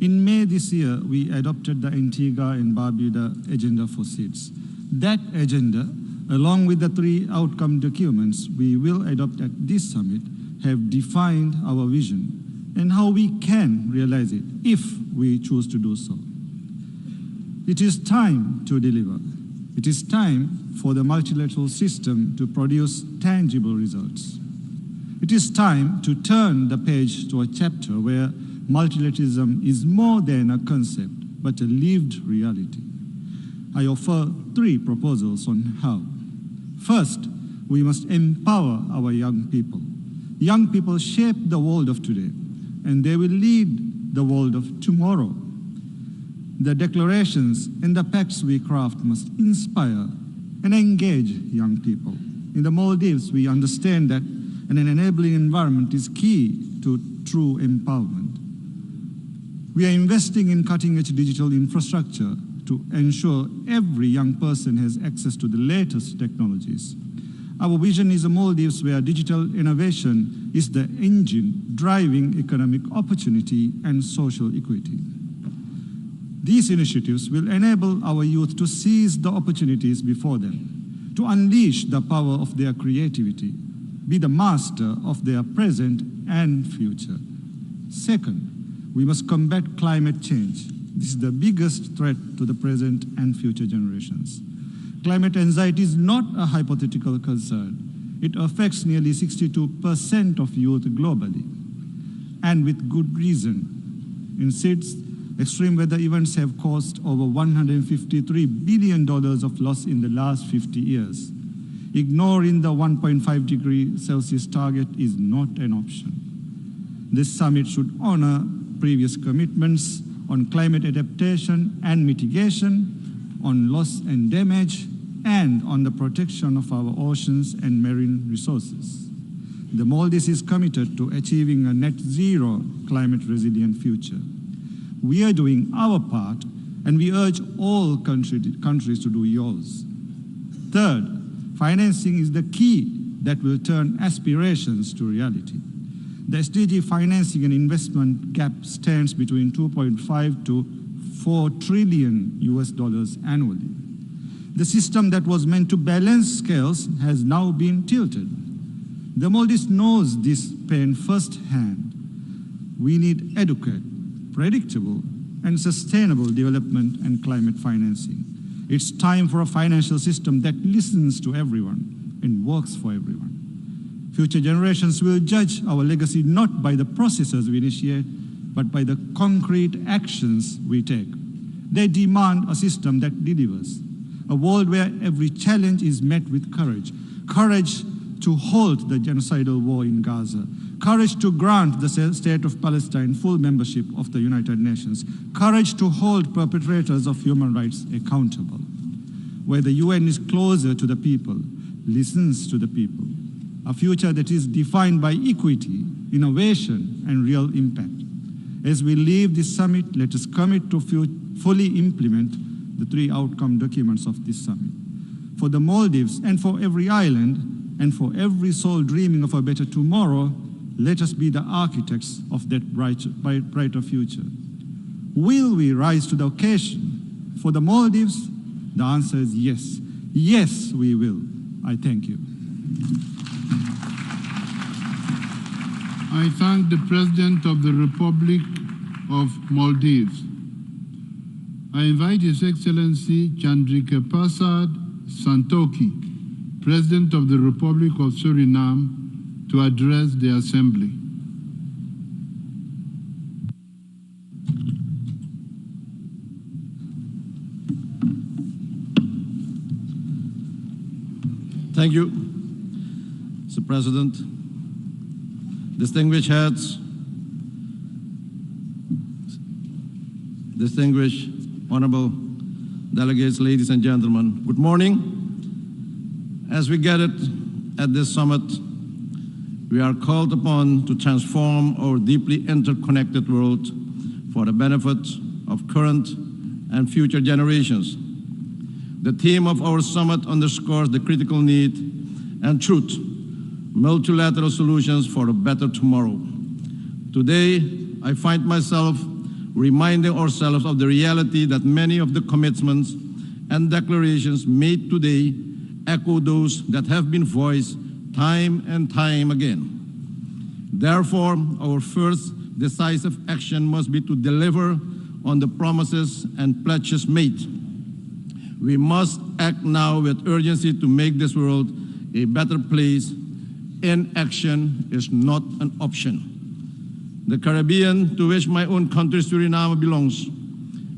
S4: In May this year, we adopted the Antigua and Barbuda Agenda for Seeds. That agenda, along with the 3 outcome documents we will adopt at this summit, have defined our vision and how we can realize it if we choose to do so. It is time to deliver. It is time for the multilateral system to produce tangible results. It is time to turn the page to a chapter where multilateralism is more than a concept, but a lived reality. I offer 3 proposals on how. First, we must empower our young people. Young people shape the world of today, and they will lead the world of tomorrow. The declarations and the pacts we craft must inspire and engage young people. In the Maldives, we understand that an enabling environment is key to true empowerment. We are investing in cutting-edge digital infrastructure to ensure every young person has access to the latest technologies. Our vision is a Maldives where digital innovation is the engine driving economic opportunity and social equity. These initiatives will enable our youth to seize the opportunities before them, to unleash the power of their creativity, be the master of their present and future. Second, we must combat climate change. This is the biggest threat to the present and future generations. Climate anxiety is not a hypothetical concern. It affects nearly 62% of youth globally, and with good reason. In Sept, extreme weather events have caused over $153 billion of loss in the last 50 years. Ignoring the 1.5 degree Celsius target is not an option. This summit should honor previous commitments on climate adaptation and mitigation, on loss and damage, and on the protection of our oceans and marine resources. The Maldives is committed to achieving a net zero climate resilient future. We are doing our part, and we urge all countries to do yours. Third, financing is the key that will turn aspirations to reality. The SDG financing and investment gap stands between 2.5 to 4 trillion US dollars annually. The system that was meant to balance scales has now been tilted. The Maldives knows this pain firsthand. We need adequate, predictable, and sustainable development and climate financing. It's time for a financial system that listens to everyone and works for everyone. Future generations will judge our legacy not by the processes we initiate, but by the concrete actions we take. They demand a system that delivers, a world where every challenge is met with courage. Courage to halt the genocidal war in Gaza. Courage to grant the State of Palestine full membership of the United Nations. Courage to hold perpetrators of human rights accountable. Where the UN is closer to the people, listens to the people. A future that is defined by equity, innovation, and real impact. As we leave this summit, let us commit to fully implement the 3 outcome documents of this summit. For the Maldives and for every island, and for every soul dreaming of a better tomorrow, let us be the architects of that brighter future. Will we rise to the occasion? For the Maldives, the answer is yes. Yes, we will. I thank you.
S1: I thank the President of the Republic of Maldives. I invite His Excellency Chandrika Prasad Santokhi, President of the Republic of Suriname, to address the Assembly.
S5: Thank you, Mr. President. Distinguished heads, distinguished honorable delegates, ladies and gentlemen, good morning. As we gathered at this summit, we are called upon to transform our deeply interconnected world for the benefit of current and future generations. The theme of our summit underscores the critical need and truth, multilateral solutions for a better tomorrow. Today, I find myself reminding ourselves of the reality that many of the commitments and declarations made today echo those that have been voiced time and time again. Therefore, our first decisive action must be to deliver on the promises and pledges made. We must act now with urgency to make this world a better place. Inaction is not an option. The Caribbean, to which my own country, Suriname, belongs,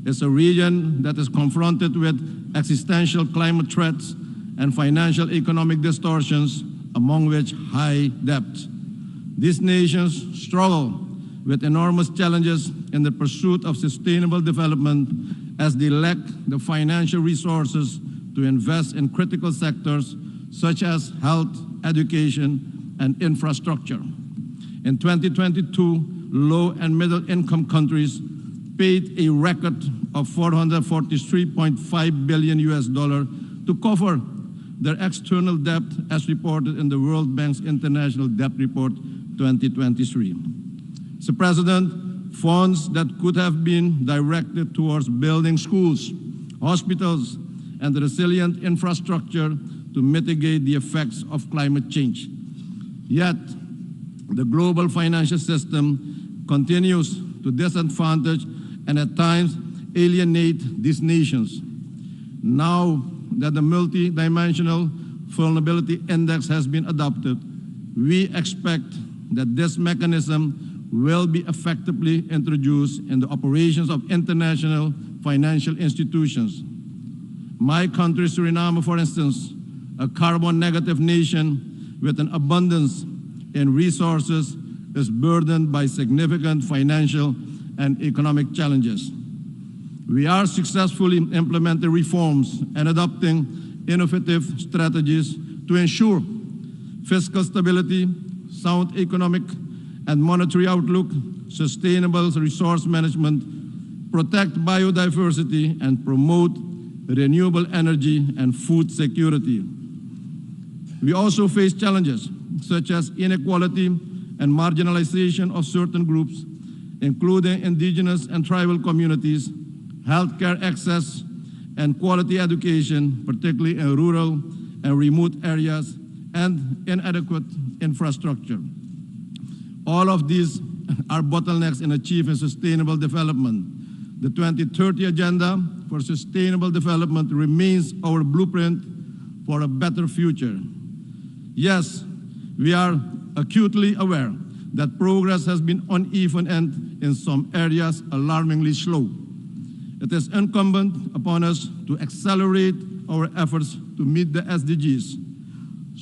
S5: is a region that is confronted with existential climate threats and financial economic distortions, among which high debt. These nations struggle with enormous challenges in the pursuit of sustainable development as they lack the financial resources to invest in critical sectors such as health, education, and infrastructure. In 2022, low and middle income countries paid a record of $443.5 billion to cover their external debt as reported in the World Bank's International Debt Report 2023. Mr. President, funds that could have been directed towards building schools, hospitals, and resilient infrastructure to mitigate the effects of climate change. Yet, the global financial system continues to disadvantage and at times alienate these nations. Now that the multidimensional vulnerability index has been adopted, we expect that this mechanism will be effectively introduced in the operations of international financial institutions. My country, Suriname, for instance, a carbon-negative nation with an abundance in resources, is burdened by significant financial and economic challenges. We are successfully implementing reforms and adopting innovative strategies to ensure fiscal stability, sound economic and monetary outlook, sustainable resource management, protect biodiversity, and promote renewable energy and food security. We also face challenges such as inequality and marginalization of certain groups, including indigenous and tribal communities, healthcare access, and quality education, particularly in rural and remote areas, and inadequate infrastructure. All of these are bottlenecks in achieving sustainable development. The 2030 Agenda for Sustainable Development remains our blueprint for a better future. Yes, we are acutely aware that progress has been uneven and in some areas alarmingly slow. It is incumbent upon us to accelerate our efforts to meet the SDGs.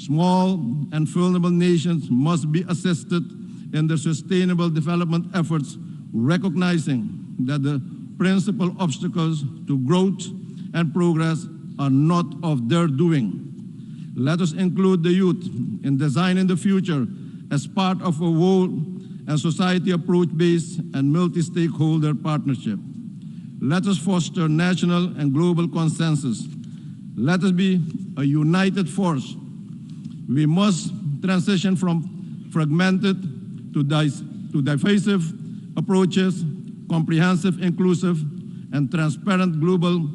S5: Small and vulnerable nations must be assisted in their sustainable development efforts, recognizing that the principal obstacles to growth and progress are not of their doing. Let us include the youth in designing the future as part of a whole and society approach-based and multi-stakeholder partnership. Let us foster national and global consensus. Let us be a united force. We must transition from fragmented to divisive approaches, comprehensive, inclusive, and transparent global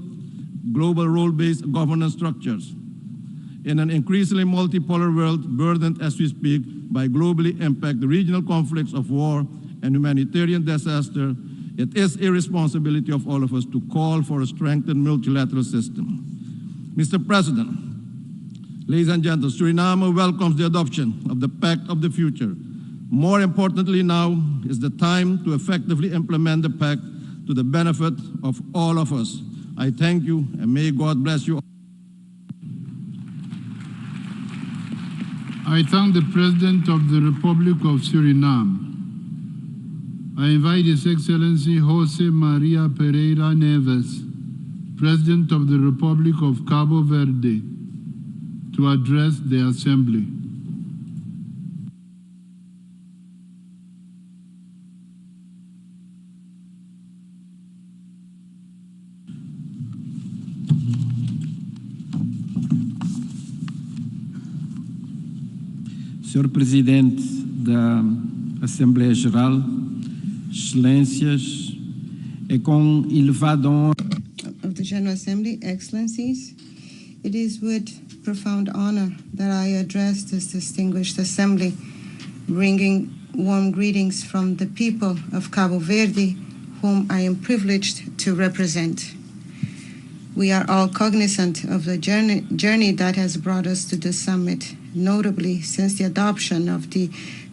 S5: role-based governance structures. In an increasingly multipolar world burdened as we speak by globally impacted regional conflicts of war and humanitarian disaster, it is a responsibility of all of us to call for a strengthened multilateral system. Mr. President, ladies and gentlemen, Suriname welcomes the adoption of the Pact of the Future. More importantly now is the time to effectively implement the Pact to the benefit of all of us. I thank you and may God bless you all.
S1: I thank the President of the Republic of Suriname. I invite His Excellency Jose Maria Pereira Neves, President of the Republic of Cabo Verde, to address the Assembly.
S7: Senhor Presidente da Assembleia Geral, Excelências, é com elevada honra
S8: of the General Assembly, Excellencies, it is with profound honor that I address this distinguished Assembly, bringing warm greetings from the people of Cabo Verde, whom I am privileged to represent. We are all cognizant of the journey that has brought us to this summit, notably since the adoption of the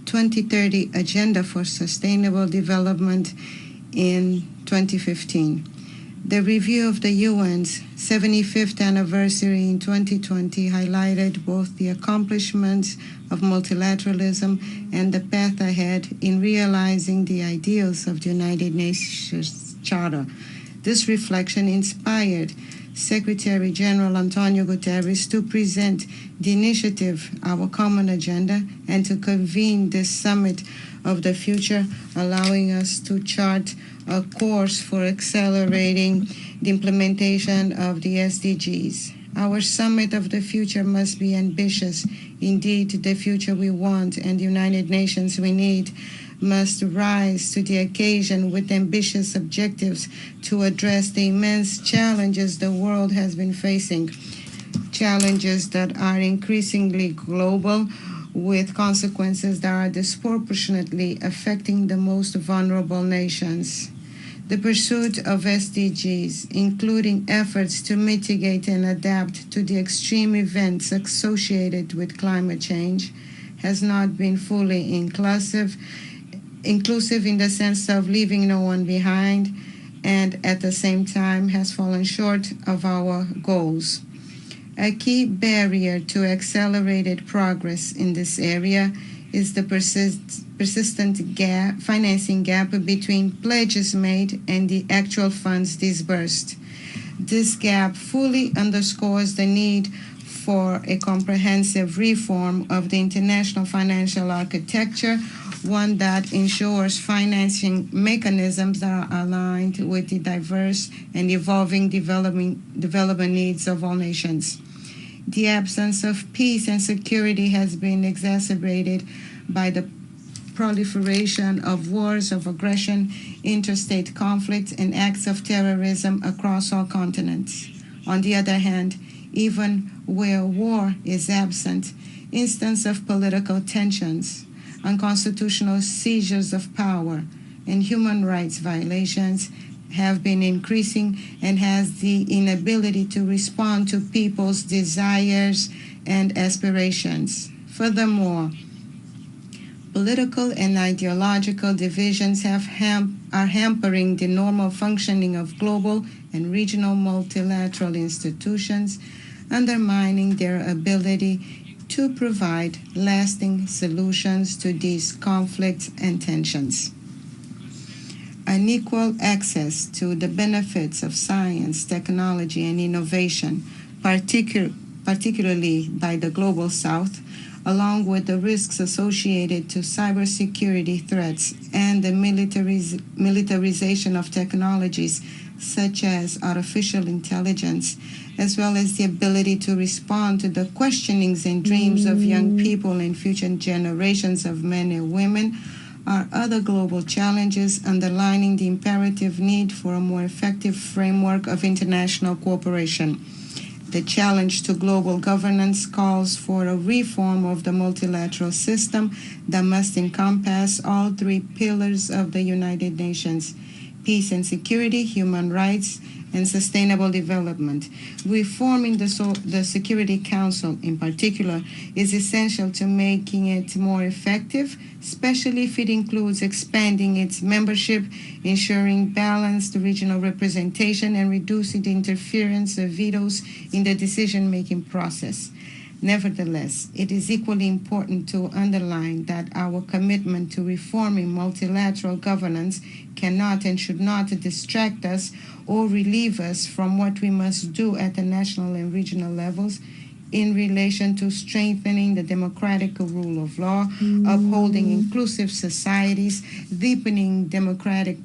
S8: 2030 Agenda for Sustainable Development in 2015. The review of the UN's 75th anniversary in 2020 highlighted both the accomplishments of multilateralism and the path ahead in realizing the ideals of the United Nations Charter. This reflection inspired Secretary General Antonio Guterres to present the initiative, Our Common Agenda, and to convene this Summit of the Future, allowing us to chart a course for accelerating the implementation of the SDGs. Our Summit of the Future must be ambitious, indeed the future we want and the United Nations we need, must rise to the occasion with ambitious objectives to address the immense challenges the world has been facing, challenges that are increasingly global, with consequences that are disproportionately affecting the most vulnerable nations. The pursuit of SDGs, including efforts to mitigate and adapt to the extreme events associated with climate change, has not been fully inclusive in the sense of leaving no one behind, and at the same time has fallen short of our goals. A key barrier to accelerated progress in this area is the persistent financing gap between pledges made and the actual funds disbursed. This gap fully underscores the need for a comprehensive reform of the international financial architecture, one that ensures financing mechanisms that are aligned with the diverse and evolving development needs of all nations. The absence of peace and security has been exacerbated by the proliferation of wars of aggression, interstate conflict, and acts of terrorism across all continents. On the other hand, even where war is absent, instances of political tensions, unconstitutional seizures of power, and human rights violations have been increasing and has the inability to respond to people's desires and aspirations. Furthermore, political and ideological divisions are hampering the normal functioning of global and regional multilateral institutions, undermining their ability to provide lasting solutions to these conflicts and tensions. Unequal access to the benefits of science, technology, and innovation, particularly by the Global South, along with the risks associated to cybersecurity threats and the militarization of technologies such as artificial intelligence, as well as the ability to respond to the questionings and dreams of young people and future generations of men and women, are other global challenges underlining the imperative need for a more effective framework of international cooperation. The challenge to global governance calls for a reform of the multilateral system that must encompass all three pillars of the United Nations: peace and security, human rights, and sustainable development. Reforming the Security Council in particular is essential to making it more effective, especially if it includes expanding its membership, ensuring balanced regional representation, and reducing the interference of vetoes in the decision-making process. Nevertheless, it is equally important to underline that our commitment to reforming multilateral governance cannot and should not distract us or relieve us from what we must do at the national and regional levels in relation to strengthening the democratic rule of law, upholding inclusive societies, deepening democratic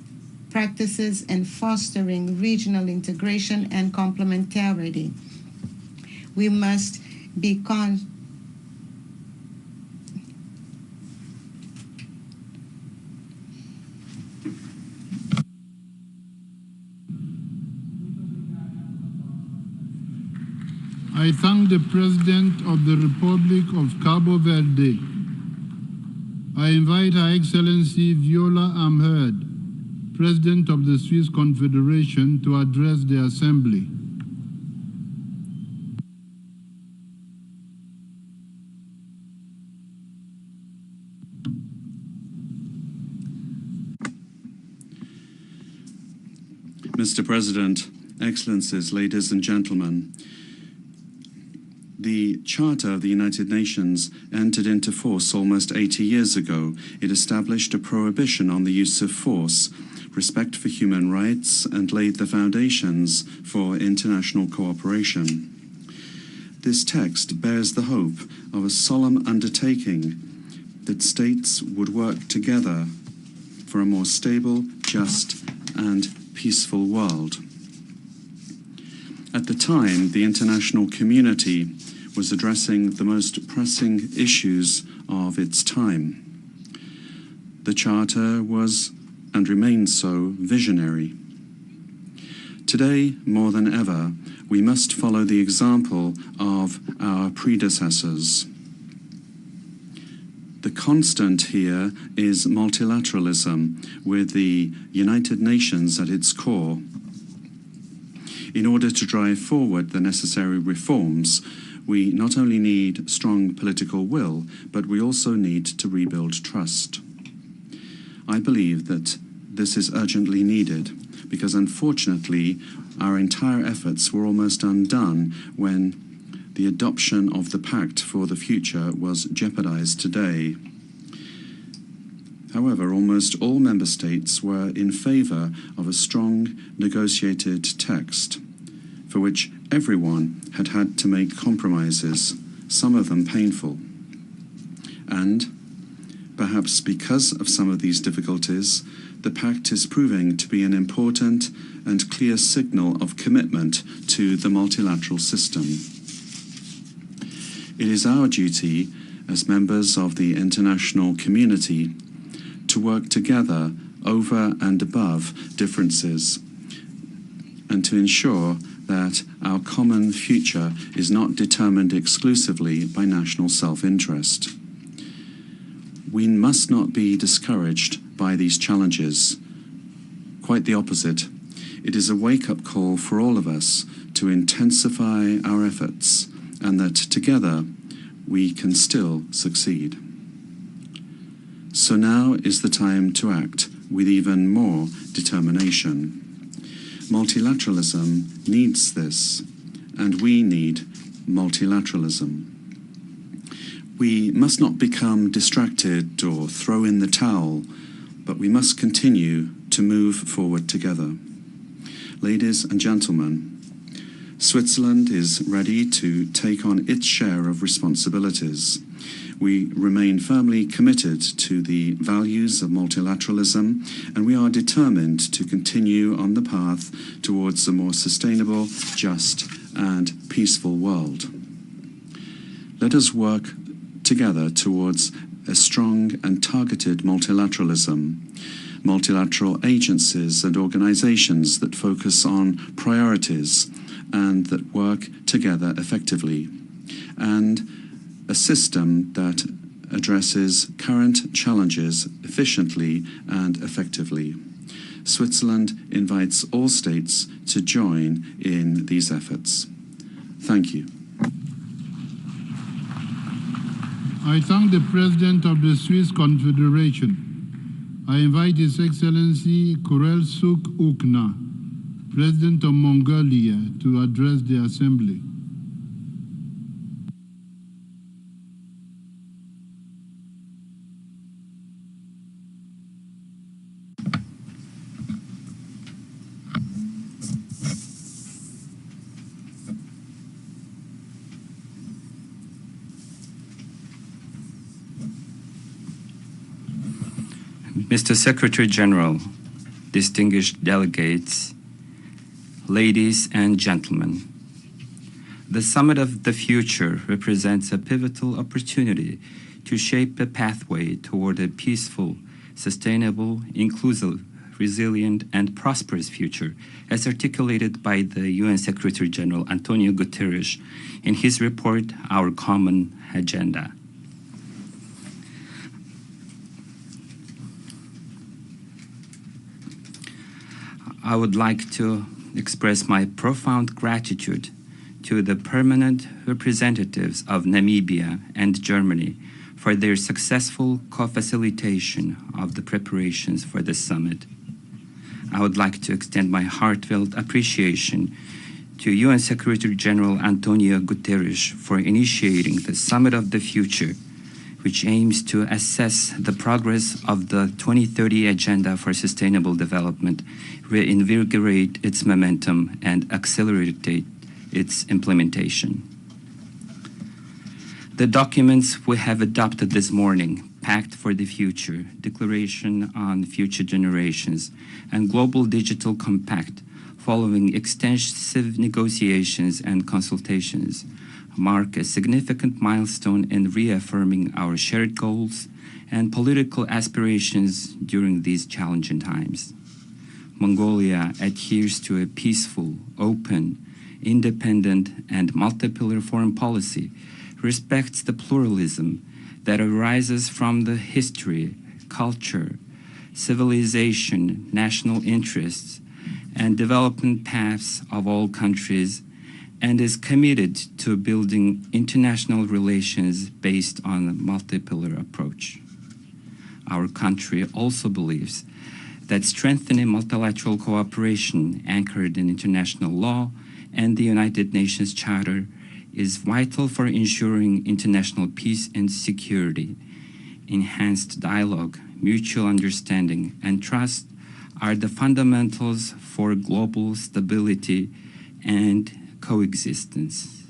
S8: practices, and fostering regional integration and complementarity. We must be
S1: I thank the President of the Republic of Cabo Verde. I invite Her Excellency Viola Amherd, President of the Swiss Confederation, to address the Assembly.
S3: Mr. President, Excellencies, ladies and gentlemen, the Charter of the United Nations entered into force almost 80 years ago. It established a prohibition on the use of force, respect for human rights, and laid the foundations for international cooperation. This text bears the hope of a solemn undertaking that states would work together for a more stable, just, and peaceful world. At the time, the international community was addressing the most pressing issues of its time. The Charter was and remains so visionary. Today, more than ever, we must follow the example of our predecessors. The constant here is multilateralism, with the United Nations at its core. In order to drive forward the necessary reforms, we not only need strong political will, but we also need to rebuild trust. I believe that this is urgently needed, because unfortunately, our entire efforts were almost undone when the adoption of the Pact for the Future was jeopardized today. However, almost all member states were in favor of a strong negotiated text, for which everyone had had to make compromises, some of them painful. And, perhaps because of some of these difficulties, the Pact is proving to be an important and clear signal of commitment to the multilateral system. It is our duty, as members of the international community, to work together over and above differences, and to ensure that our common future is not determined exclusively by national self-interest. We must not be discouraged by these challenges. Quite the opposite. It is a wake-up call for all of us to intensify our efforts, and that together we can still succeed. So now is the time to act with even more determination. Multilateralism needs this, and we need multilateralism. We must not become distracted or throw in the towel, but we must continue to move forward together. Ladies and gentlemen, Switzerland is ready to take on its share of responsibilities. We remain firmly committed to the values of multilateralism, and we are determined to continue on the path towards a more sustainable, just, and peaceful world. Let us work together towards a strong and targeted multilateralism, multilateral agencies and organizations that focus on priorities and that work together effectively, and a system that addresses current challenges efficiently and effectively. Switzerland invites all states to join in these efforts. Thank you.
S1: I thank the President of the Swiss Confederation. I invite His Excellency Kurel Suk Ukna, President of Mongolia, to address the Assembly.
S9: Mr. Secretary General, distinguished delegates, ladies and gentlemen, the Summit of the Future represents a pivotal opportunity to shape a pathway toward a peaceful, sustainable, inclusive, resilient, and prosperous future, as articulated by the UN Secretary General Antonio Guterres in his report, Our Common Agenda. I would like to express my profound gratitude to the permanent representatives of Namibia and Germany for their successful co-facilitation of the preparations for the summit. I would like to extend my heartfelt appreciation to UN Secretary General Antonio Guterres for initiating the Summit of the Future, which aims to assess the progress of the 2030 Agenda for Sustainable Development, reinvigorate its momentum, and accelerate its implementation. The documents we have adopted this morning, Pact for the Future, Declaration on Future Generations, and Global Digital Compact, following extensive negotiations and consultations, mark a significant milestone in reaffirming our shared goals and political aspirations during these challenging times. Mongolia adheres to a peaceful, open, independent, and multi-pillar foreign policy, respects the pluralism that arises from the history, culture, civilization, national interests, and development paths of all countries, and is committed to building international relations based on a multi-pillar approach. Our country also believes that strengthening multilateral cooperation anchored in international law and the United Nations Charter is vital for ensuring international peace and security. Enhanced dialogue, mutual understanding, and trust are the fundamentals for global stability and coexistence.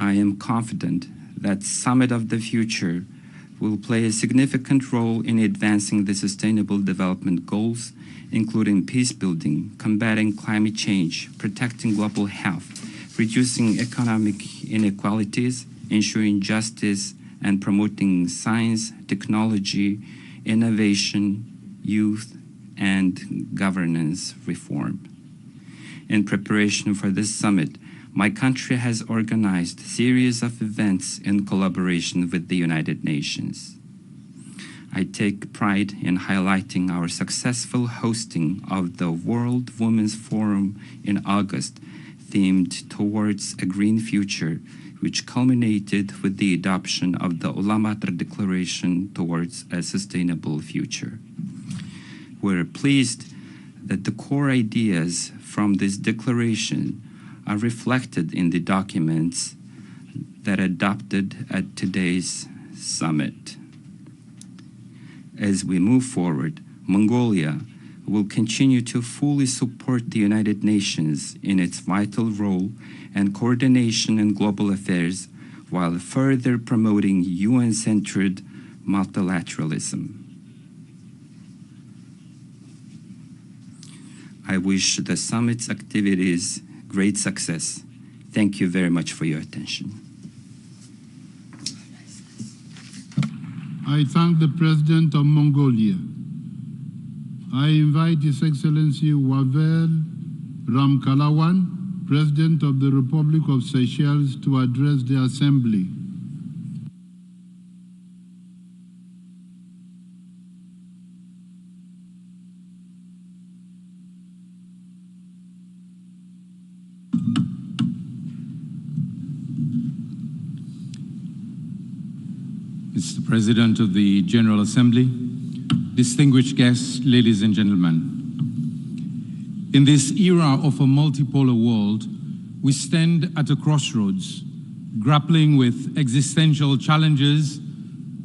S9: I am confident that Summit of the Future will play a significant role in advancing the Sustainable Development Goals, including peace building, combating climate change, protecting global health, reducing economic inequalities, ensuring justice, and promoting science, technology, innovation, youth, and governance reform. In preparation for this summit, my country has organized a series of events in collaboration with the United Nations. I take pride in highlighting our successful hosting of the World Women's Forum in August, themed towards a green future, which culminated with the adoption of the Ulaanbaatar Declaration towards a sustainable future. We're pleased that the core ideas from this declaration are reflected in the documents that adopted at today's summit. As we move forward, Mongolia will continue to fully support the United Nations in its vital role and coordination in global affairs while further promoting UN-centered multilateralism. I wish the summit's activities great success. Thank you very much for your attention.
S1: I thank the President of Mongolia. I invite His Excellency Wavel Ramkalawan, President of the Republic of Seychelles, to address the Assembly.
S10: Mr. President of the General Assembly, distinguished guests, ladies and gentlemen. In this era of a multipolar world, we stand at a crossroads, grappling with existential challenges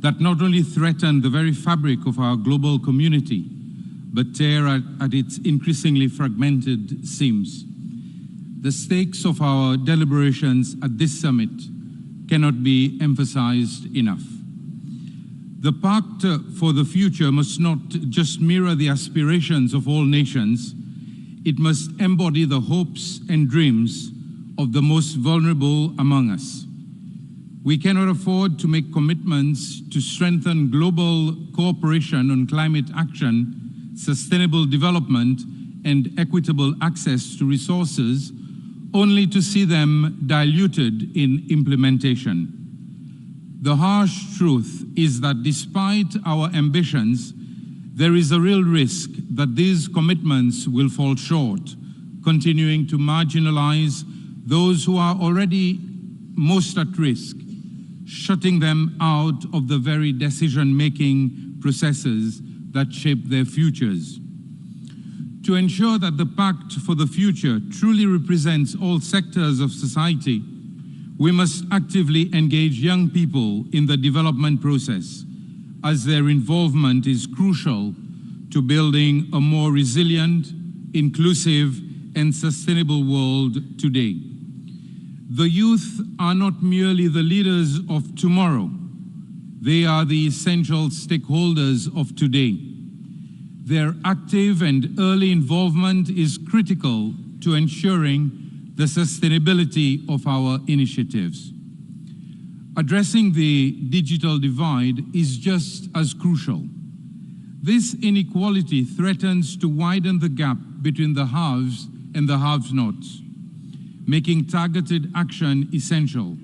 S10: that not only threaten the very fabric of our global community, but tear at its increasingly fragmented seams. The stakes of our deliberations at this summit cannot be emphasized enough. The Pact for the Future must not just mirror the aspirations of all nations, it must embody the hopes and dreams of the most vulnerable among us. We cannot afford to make commitments to strengthen global cooperation on climate action, sustainable development, and equitable access to resources, only to see them diluted in implementation. The harsh truth is that despite our ambitions, there is a real risk that these commitments will fall short, continuing to marginalize those who are already most at risk, shutting them out of the very decision-making processes that shape their futures. To ensure that the Pact for the Future truly represents all sectors of society, we must actively engage young people in the development process, as their involvement is crucial to building a more resilient, inclusive, and sustainable world today. The youth are not merely the leaders of tomorrow, they are the essential stakeholders of today. Their active and early involvement is critical to ensuring the sustainability of our initiatives. Addressing the digital divide is just as crucial. This inequality threatens to widen the gap between the haves and the have-nots, making targeted action essential.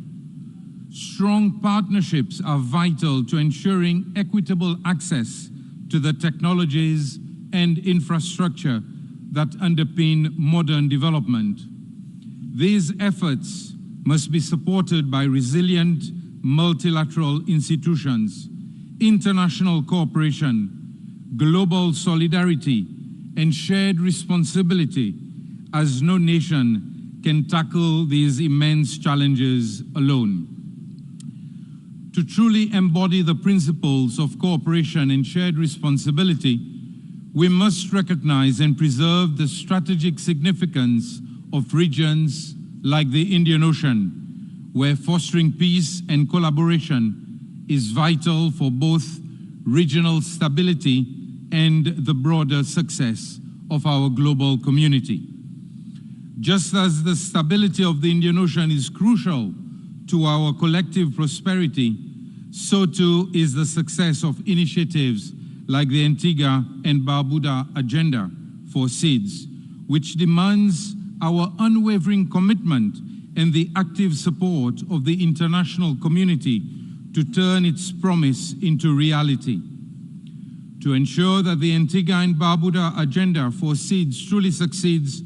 S10: Strong partnerships are vital to ensuring equitable access to the technologies and infrastructure that underpin modern development. These efforts must be supported by resilient multilateral institutions, international cooperation, global solidarity, and shared responsibility, as no nation can tackle these immense challenges alone. To truly embody the principles of cooperation and shared responsibility, we must recognize and preserve the strategic significance of regions like the Indian Ocean, where fostering peace and collaboration is vital for both regional stability and the broader success of our global community. Just as the stability of the Indian Ocean is crucial to our collective prosperity, so too is the success of initiatives like the Antigua and Barbuda Agenda for Seeds, which demands our unwavering commitment and the active support of the international community to turn its promise into reality. To ensure that the Antigua and Barbuda Agenda for Seeds truly succeeds,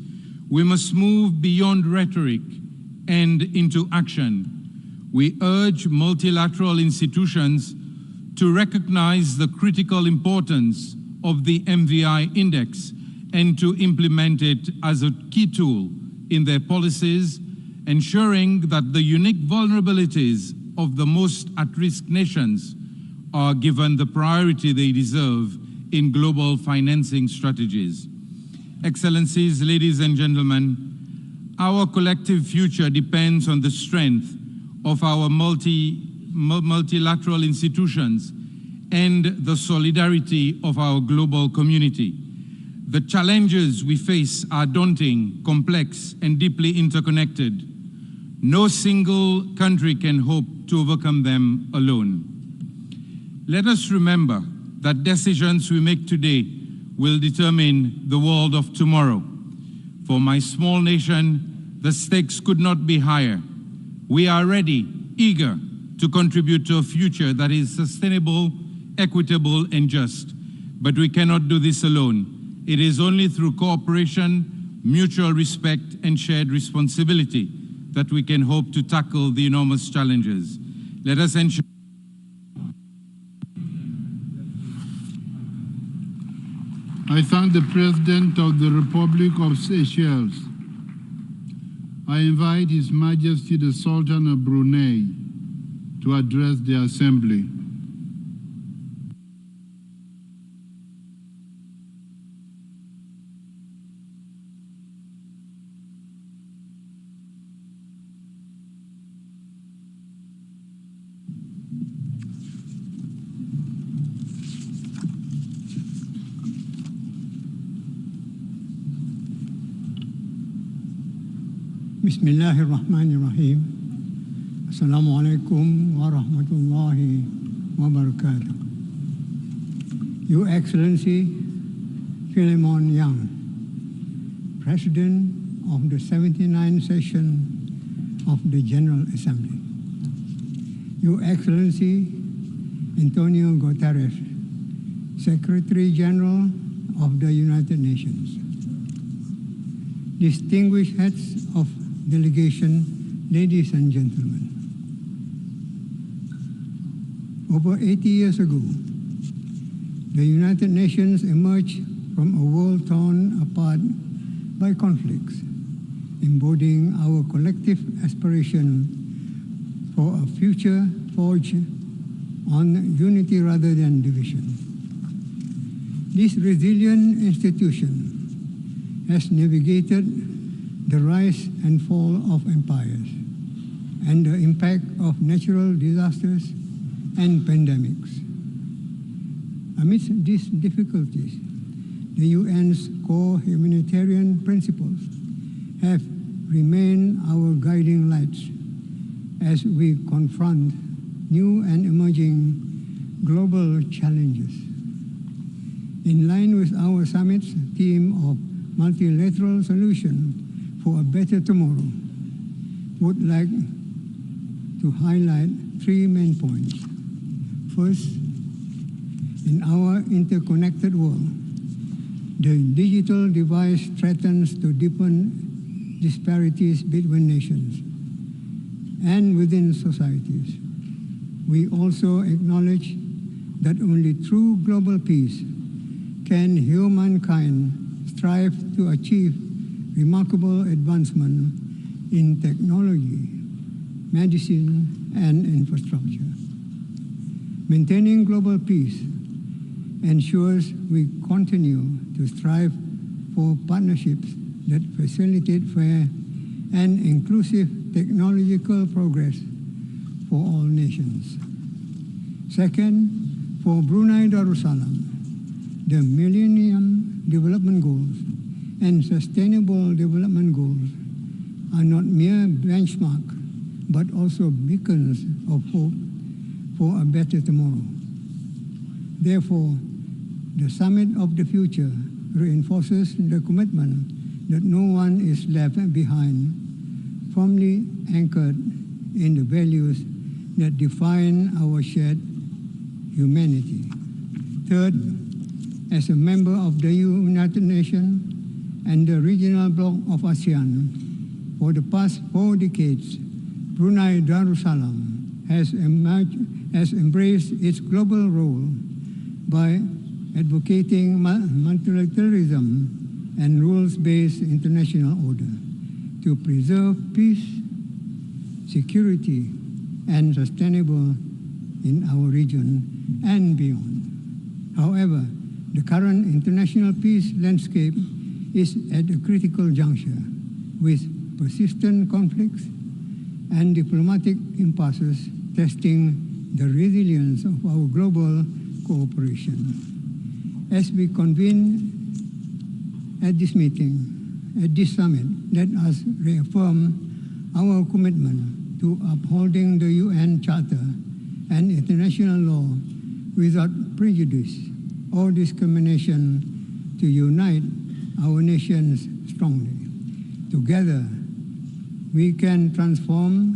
S10: we must move beyond rhetoric and into action. We urge multilateral institutions to recognize the critical importance of the MVI Index and to implement it as a key tool in their policies, ensuring that the unique vulnerabilities of the most at-risk nations are given the priority they deserve in global financing strategies. Excellencies, ladies and gentlemen, our collective future depends on the strength of our multilateral institutions and the solidarity of our global community. The challenges we face are daunting, complex, and deeply interconnected. No single country can hope to overcome them alone. Let us remember that decisions we make today will determine the world of tomorrow. For my small nation, the stakes could not be higher. We are ready, eager to contribute to a future that is sustainable, equitable, and just. But we cannot do this alone. It is only through cooperation, mutual respect, and shared responsibility that we can hope to tackle the enormous challenges. Let us ensure
S1: I thank the President of the Republic of Seychelles. I invite His Majesty the Sultan of Brunei to address the Assembly.
S11: Bismillahirrahmanirrahim. Assalamu alaikum wa rahmatullahi wa barakatuh. Your Excellency Philemon Yang, President of the 79th session of the General Assembly. Your Excellency Antonio Guterres, Secretary General of the United Nations. Distinguished heads of delegation, ladies and gentlemen. Over 80 years ago, the United Nations emerged from a world torn apart by conflicts, embodying our collective aspiration for a future forged on unity rather than division. This resilient institution has navigated the rise and fall of empires and the impact of natural disasters and pandemics. Amidst these difficulties, the UN's core humanitarian principles have remain our guiding lights as we confront new and emerging global challenges. In line with our summit's theme of multilateral solution for a better tomorrow, would like to highlight three main points. First, in our interconnected world, the digital divide threatens to deepen disparities between nations and within societies. We also acknowledge that only through global peace can humankind strive to achieve remarkable advancement in technology, medicine, and infrastructure. Maintaining global peace ensures we continue to strive for partnerships that facilitate fair and inclusive technological progress for all nations. Second, for Brunei Darussalam, the Millennium Development Goals and Sustainable Development Goals are not mere benchmarks, but also beacons of hope for a better tomorrow. Therefore, the Summit of the Future reinforces the commitment that no one is left behind, firmly anchored in the values that define our shared humanity. Third, as a member of the United Nations and the regional bloc of ASEAN, for the past 4 decades, Brunei Darussalam has embraced its global role by advocating multilateralism and rules-based international order to preserve peace, security, and sustainable in our region and beyond. However, the current international peace landscape is at a critical juncture with persistent conflicts and diplomatic impasses testing the resilience of our global cooperation. As we convene at this summit, let us reaffirm our commitment to upholding the UN Charter and international law without prejudice or discrimination to unite our nations strongly. Together, we can transform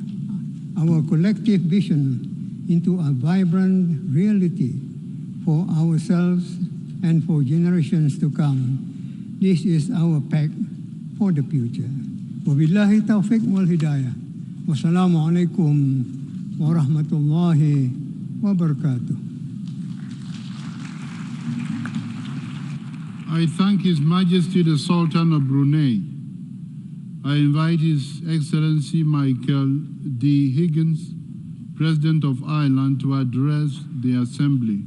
S11: our collective vision into a vibrant reality for ourselves and for generations to come. This is our pact for the future. Wabillahi taufiq wal hidayah. Wassalamu alaikum warahmatullahi wabarakatuh.
S1: I thank His Majesty the Sultan of Brunei. I invite His Excellency Michael D. Higgins, President of Ireland, to address the Assembly.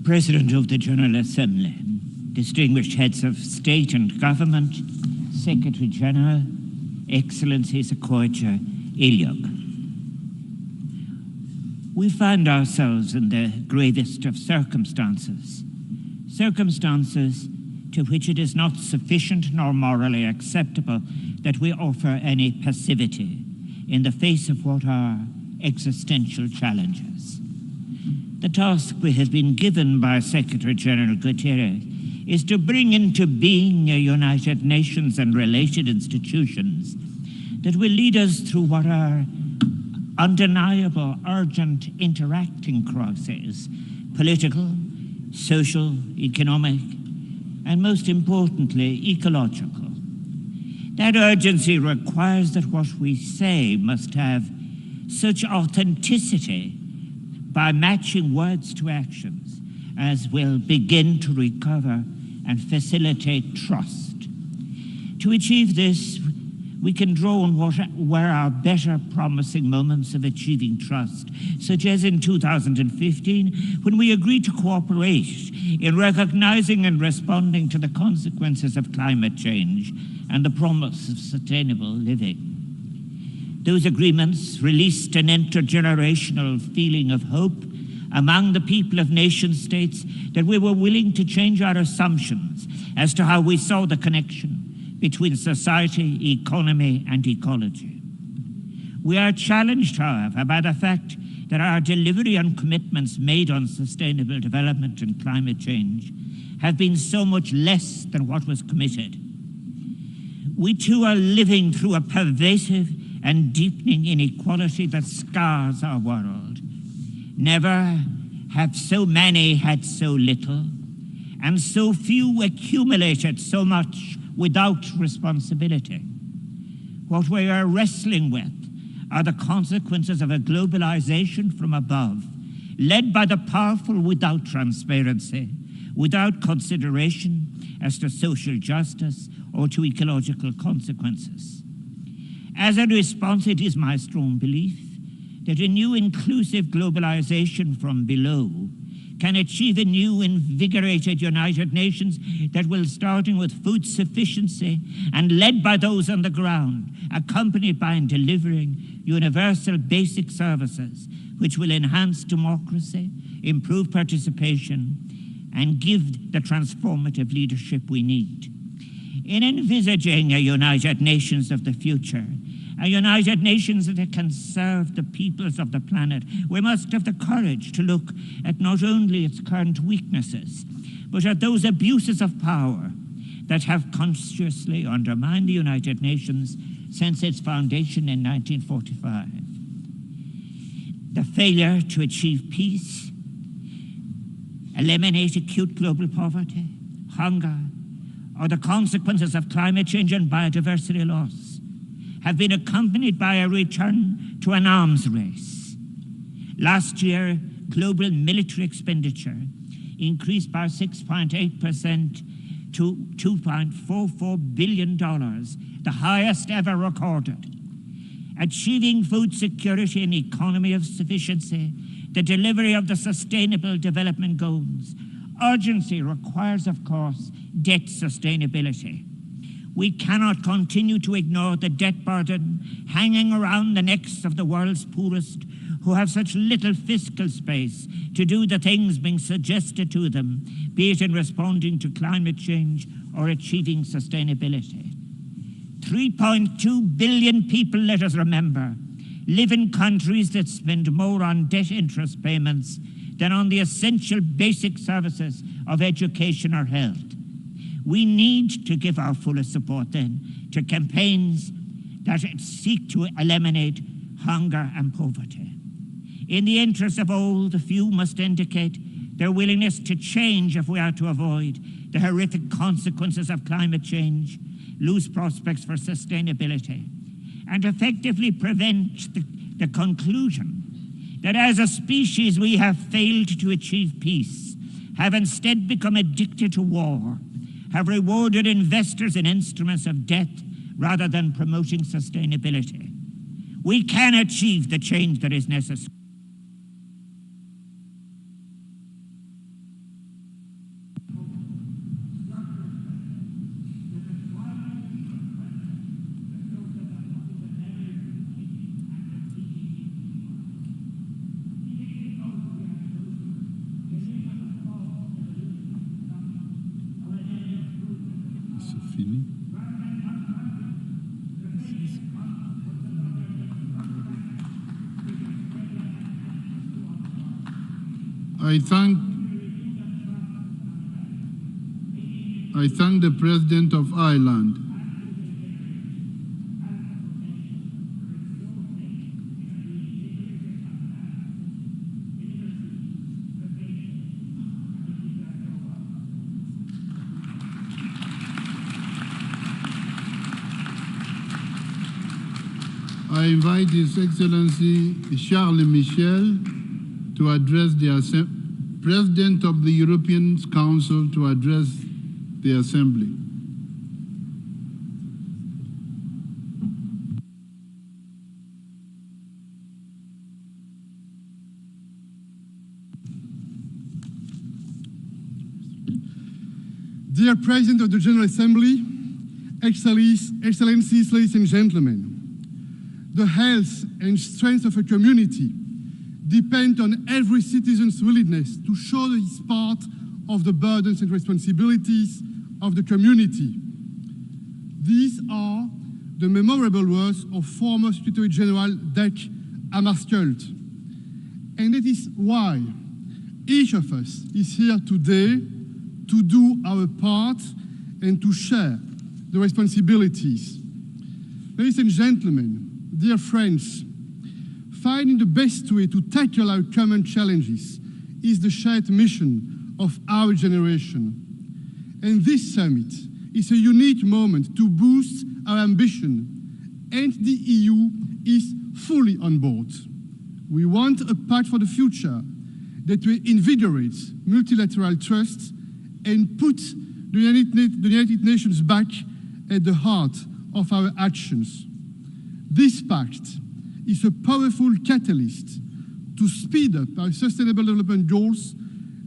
S12: President of the General Assembly, distinguished heads of state and government, Secretary General, Excellencies Akoija Ilyok. We find ourselves in the gravest of circumstances to which it is not sufficient nor morally acceptable that we offer any passivity in the face of what are existential challenges. The task we have been given by Secretary General Guterres is to bring into being a United Nations and related institutions that will lead us through what are undeniable, urgent, interacting crises, political, social, economic, and most importantly, ecological. That urgency requires that what we say must have such authenticity by matching words to actions as will begin to recover and facilitate trust. To achieve this, we can draw on what were our better promising moments of achieving trust, such as in 2015, when we agreed to cooperate in recognizing and responding to the consequences of climate change and the promise of sustainable living. Those agreements released an intergenerational feeling of hope among the people of nation states that we were willing to change our assumptions as to how we saw the connection between society, economy, and ecology. We are challenged, however, by the fact that our delivery on commitments made on sustainable development and climate change have been so much less than what was committed. We too are living through a pervasive and deepening inequality that scars our world. Never have so many had so little, and so few accumulated so much without responsibility. What we are wrestling with are the consequences of a globalization from above, led by the powerful without transparency, without consideration as to social justice or to ecological consequences. As a response, it is my strong belief that a new inclusive globalization from below can achieve a new invigorated United Nations that will, starting with food sufficiency and led by those on the ground, accompanied by and delivering universal basic services, which will enhance democracy, improve participation, and give the transformative leadership we need. In envisaging a United Nations of the future, a United Nations that can serve the peoples of the planet, we must have the courage to look at not only its current weaknesses, but at those abuses of power that have consciously undermined the United Nations since its foundation in 1945. The failure to achieve peace, eliminate acute global poverty, hunger, or the consequences of climate change and biodiversity loss have been accompanied by a return to an arms race. Last year, global military expenditure increased by 6.8% to $2.44 billion, the highest ever recorded. Achieving food security and economy of sufficiency, the delivery of the Sustainable Development Goals, urgency requires, of course, debt sustainability. We cannot continue to ignore the debt burden hanging around the necks of the world's poorest, who have such little fiscal space to do the things being suggested to them, be it in responding to climate change or achieving sustainability. 3.2 billion people, let us remember, live in countries that spend more on debt interest payments than on the essential basic services of education or health. We need to give our fullest support then to campaigns that seek to eliminate hunger and poverty. In the interest of all, the few must indicate their willingness to change if we are to avoid the horrific consequences of climate change, lose prospects for sustainability, and effectively prevent the conclusion that as a species we have failed to achieve peace, have instead become addicted to war, have rewarded investors in instruments of debt rather than promoting sustainability. We can achieve the change that is necessary.
S1: I thank the President of Ireland I invite His Excellency Charles Michel to address the President of the European Council to address the Assembly.
S13: Dear President of the General Assembly, Excellencies, ladies and gentlemen, the health and strength of a community depend on every citizen's willingness to shoulder his part of the burdens and responsibilities of the community. These are the memorable words of former Secretary General Dag Hammarskjöld. And that is why each of us is here today to do our part and to share the responsibilities. Ladies and gentlemen, dear friends, finding the best way to tackle our common challenges is the shared mission of our generation. And this summit is a unique moment to boost our ambition, and the EU is fully on board. We want a pact for the future that will invigorate multilateral trust and put the United Nations back at the heart of our actions. This pact is a powerful catalyst to speed up our sustainable development goals,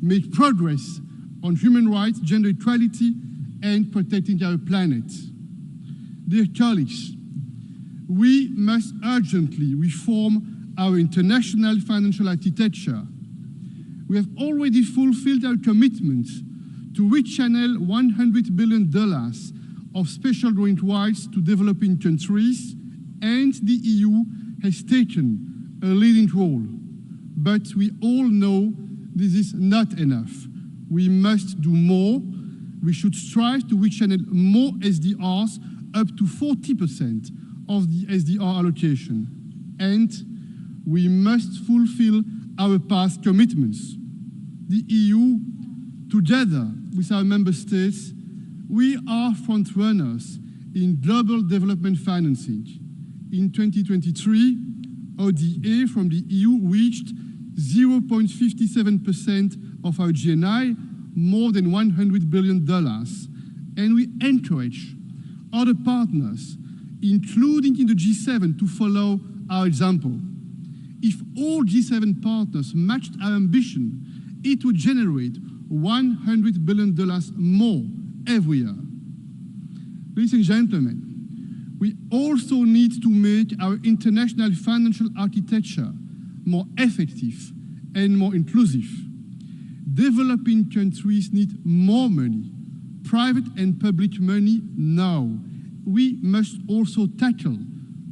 S13: make progress on human rights, gender equality, and protecting our planet. Dear colleagues, we must urgently reform our international financial architecture. We have already fulfilled our commitment to rechannel $100 billion of special grant rights to developing countries, and the EU has taken a leading role. But we all know this is not enough. We must do more. We should strive to rechannel more SDRs, up to 40% of the SDR allocation. And we must fulfill our past commitments. The EU, together with our member states, we are frontrunners in global development financing. In 2023, ODA from the EU reached 0.57% of our GNI, more than $100 billion. And we encourage other partners, including in the G7, to follow our example. If all G7 partners matched our ambition, it would generate $100 billion more every year. Ladies and gentlemen, we also need to make our international financial architecture more effective and more inclusive. Developing countries need more money, private and public money now. We must also tackle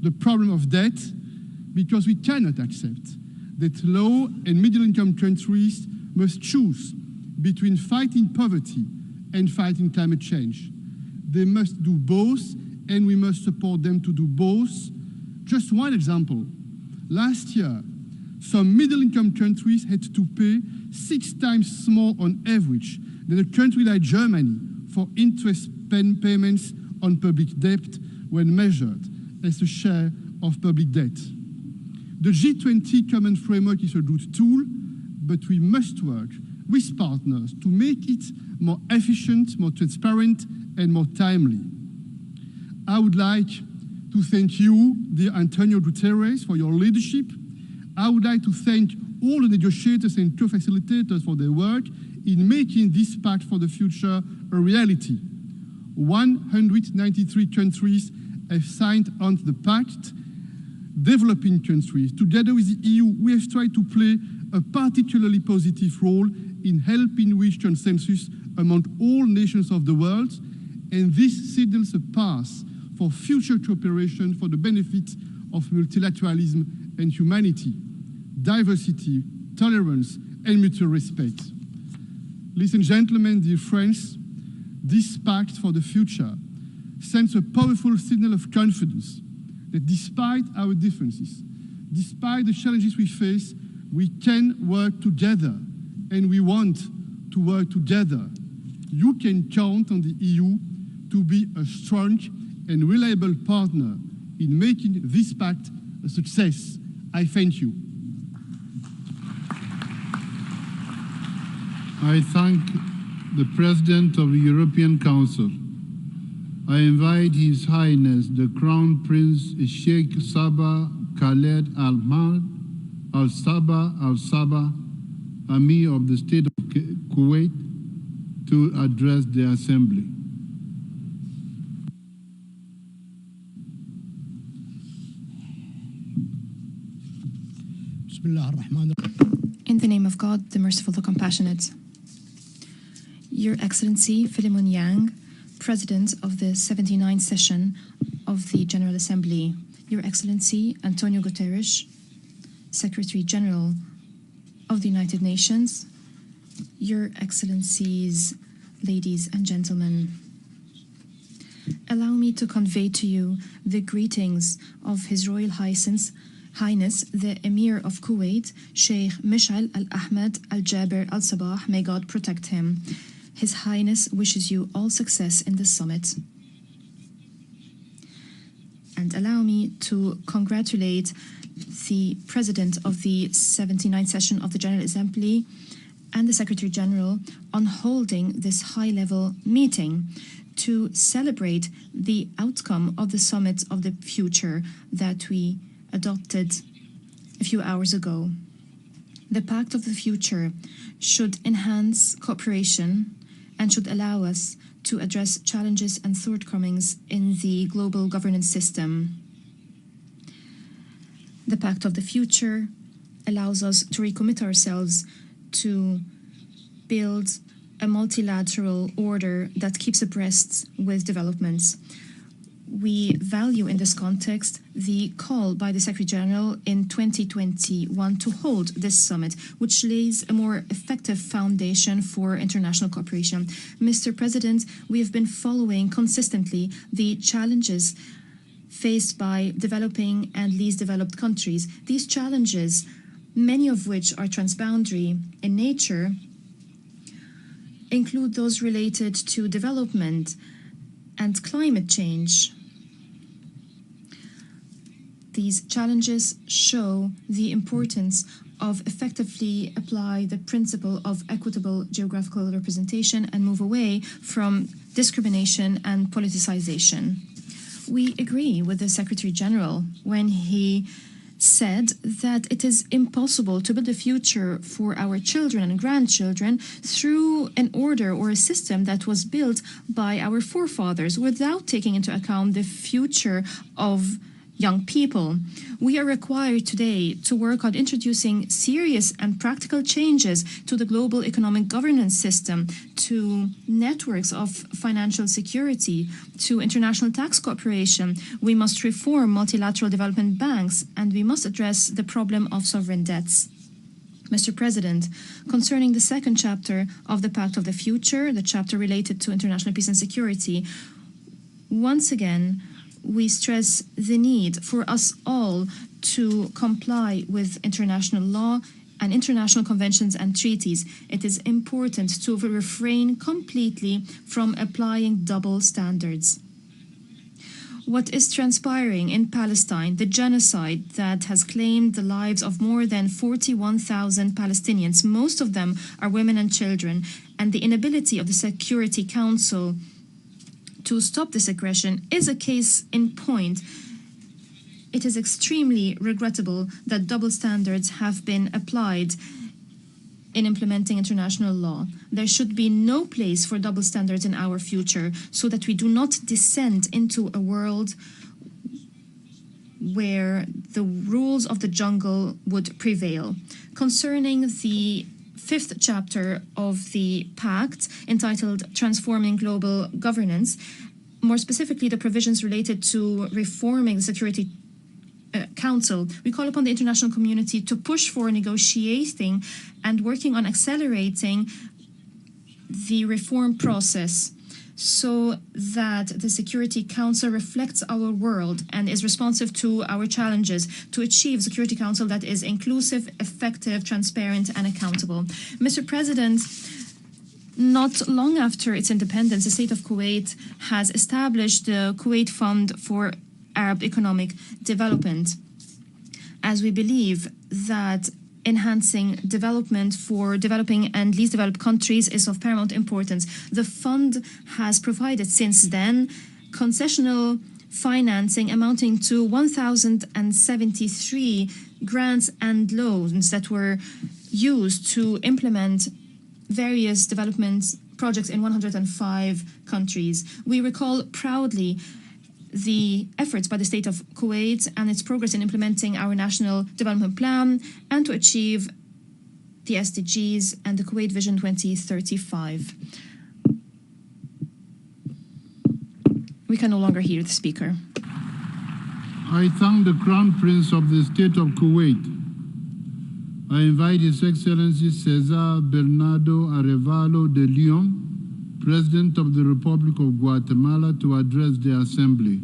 S13: the problem of debt, because we cannot accept that low and middle-income countries must choose between fighting poverty and fighting climate change. They must do both, and we must support them to do both. Just one example. Last year, some middle-income countries had to pay 6 times more on average than a country like Germany for interest payments on public debt when measured as a share of public debt. The G20 Common Framework is a good tool, but we must work with partners to make it more efficient, more transparent, and more timely. I would like to thank you, dear Antonio Guterres, for your leadership. I would like to thank all the negotiators and co-facilitators for their work in making this pact for the future a reality. 193 countries have signed on to the pact. Developing countries, together with the EU, we have tried to play a particularly positive role in helping reach consensus among all nations of the world, and this signals a path for future cooperation for the benefit of multilateralism and humanity, diversity, tolerance, and mutual respect. Ladies and gentlemen, dear friends, this pact for the future sends a powerful signal of confidence that despite our differences, despite the challenges we face, we can work together, and we want to work together. You can count on the EU to be a strong and reliable partner in making this pact a success. I thank you.
S1: I thank the President of the European Council. I invite His Highness the Crown Prince Sheikh Sabah Khaled Al-Mahd Al-Sabah Al-Sabah, Amir of the State of Kuwait, to address the Assembly.
S15: In the name of God, the merciful, the compassionate. Your Excellency Philemon Yang, President of the 79th session of the General Assembly. Your Excellency Antonio Guterres, Secretary General of the United Nations. Your Excellencies, ladies and gentlemen. Allow me to convey to you the greetings of His Royal Highness, the Emir of Kuwait, Sheikh Mish'al Al-Ahmed Al-Jaber Al-Sabah. May God protect him. His Highness wishes you all success in this summit. And allow me to congratulate the President of the 79th session of the General Assembly and the Secretary General on holding this high-level meeting to celebrate the outcome of the Summit of the Future that we adopted a few hours ago. The Pact of the Future should enhance cooperation and should allow us to address challenges and shortcomings in the global governance system. The Pact of the Future allows us to recommit ourselves to build a multilateral order that keeps abreast with developments. We value in this context the call by the Secretary General in 2021 to hold this summit, which lays a more effective foundation for international cooperation. Mr. President, we have been following consistently the challenges faced by developing and least developed countries. These challenges, many of which are transboundary in nature, include those related to development and climate change. These challenges show the importance of effectively apply the principle of equitable geographical representation and move away from discrimination and politicization. We agree with the Secretary General when he said that it is impossible to build a future for our children and grandchildren through an order or a system that was built by our forefathers without taking into account the future of young people. We are required today to work on introducing serious and practical changes to the global economic governance system, to networks of financial security, to international tax cooperation. We must reform multilateral development banks, and we must address the problem of sovereign debts. Mr. President, concerning the second chapter of the Pact of the Future, the chapter related to international peace and security, once again, we stress the need for us all to comply with international law and international conventions and treaties. It is important to refrain completely from applying double standards. What is transpiring in Palestine, the genocide that has claimed the lives of more than 41,000 Palestinians, most of them are women and children, and the inability of the Security Council to stop this aggression is a case in point. It is extremely regrettable that double standards have been applied in implementing international law. There should be no place for double standards in our future so that we do not descend into a world where the rules of the jungle would prevail. Concerning the fifth chapter of the Pact, entitled Transforming Global Governance, more specifically the provisions related to reforming the Security Council, we call upon the international community to push for negotiating and working on accelerating the reform process so that the Security Council reflects our world and is responsive to our challenges to achieve a Security Council that is inclusive, effective, transparent, and accountable. Mr. President, not long after its independence, the state of Kuwait has established the Kuwait Fund for Arab Economic Development, as we believe that enhancing development for developing and least developed countries is of paramount importance. The fund has provided since then concessional financing amounting to 1,073 grants and loans that were used to implement various development projects in 105 countries. We recall proudly the efforts by the state of Kuwait and its progress in implementing our national development plan and to achieve the SDGs and the Kuwait Vision 2035. We can no longer hear the speaker.
S1: I thank the Crown Prince of the State of Kuwait. I invite His Excellency Cesar Bernardo Arevalo de Leon, President of the Republic of Guatemala, to address the Assembly.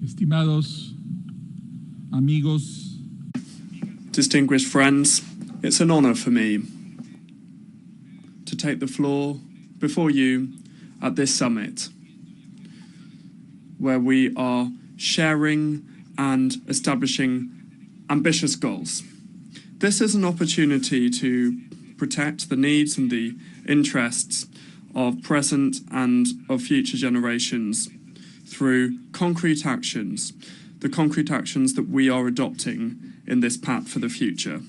S22: Estimados amigos,
S14: distinguished friends, it's an honor for me to take the floor before you at this summit, where we are sharing and establishing ambitious goals. This is an opportunity to protect the needs and the interests of present and of future generations through concrete actions, the concrete actions that we are adopting in this Pact for the Future.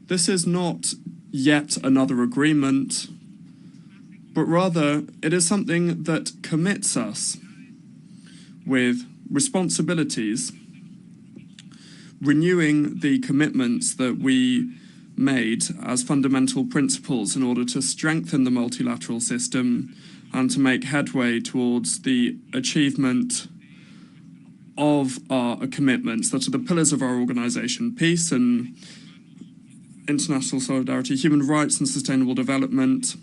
S14: This is not yet another agreement, but rather it is something that commits us with responsibilities, renewing the commitments that we made as fundamental principles in order to strengthen the multilateral system and to make headway towards the achievement of our commitments that are the pillars of our organization: peace and international solidarity, human rights and sustainable development.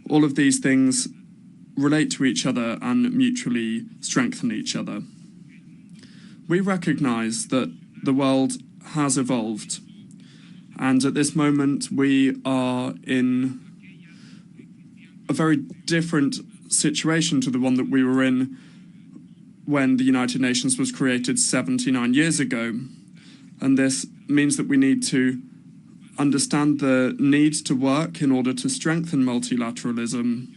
S14: All of these things relate to each other and mutually strengthen each other. We recognize that the world has evolved, and at this moment we are in a very different situation to the one that we were in when the United Nations was created 79 years ago. And this means that we need to understand the need to work in order to strengthen multilateralism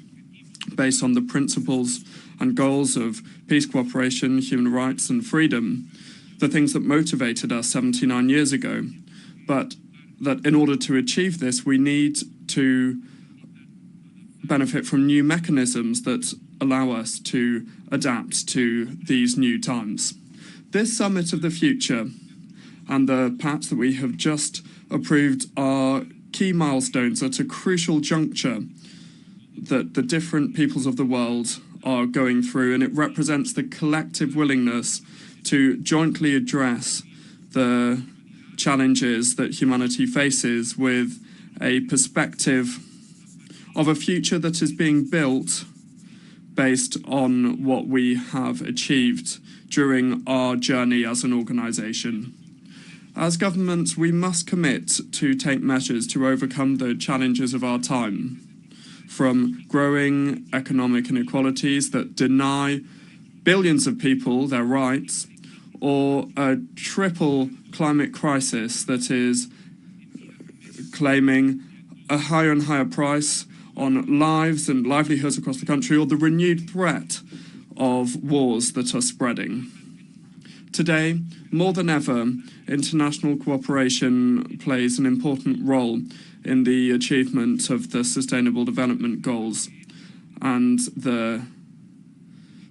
S14: based on the principles and goals of peace, cooperation, human rights and freedom, the things that motivated us 79 years ago. But that in order to achieve this, we need to benefit from new mechanisms that allow us to adapt to these new times. This Summit of the Future and the Pact that we have just approved are key milestones at a crucial juncture that the different peoples of the world are going through, and it represents the collective willingness to jointly address the challenges that humanity faces with a perspective of a future that is being built based on what we have achieved during our journey as an organization. As governments, we must commit to take measures to overcome the challenges of our time, from growing economic inequalities that deny billions of people their rights, or a triple climate crisis that is claiming a higher and higher price on lives and livelihoods across the country, or the renewed threat of wars that are spreading. Today, more than ever, international cooperation plays an important role in the achievement of the Sustainable Development Goals and the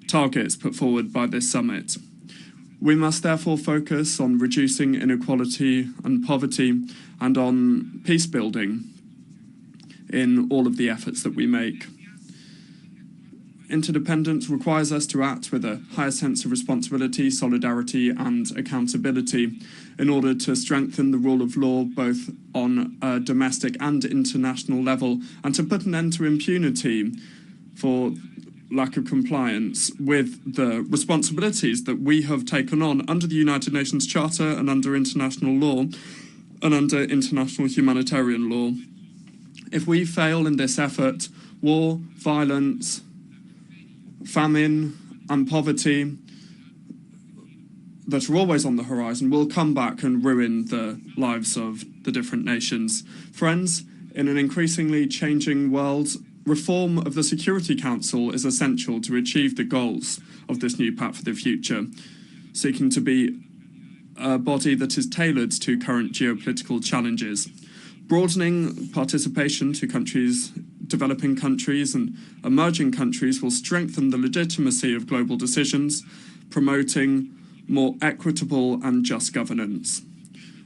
S14: targets put forward by this summit. We must therefore focus on reducing inequality and poverty and on peace building in all of the efforts that we make. Interdependence requires us to act with a higher sense of responsibility, solidarity and accountability in order to strengthen the rule of law both on a domestic and international level, and to put an end to impunity for lack of compliance with the responsibilities that we have taken on under the United Nations Charter and under international law and under international humanitarian law. If we fail in this effort, war, violence, famine and poverty that are always on the horizon will come back and ruin the lives of the different nations. Friends, in an increasingly changing world, reform of the Security Council is essential to achieve the goals of this new Pact for the Future, seeking to be a body that is tailored to current geopolitical challenges. Broadening participation to countries, developing countries and emerging countries will strengthen the legitimacy of global decisions, promoting more equitable and just governance.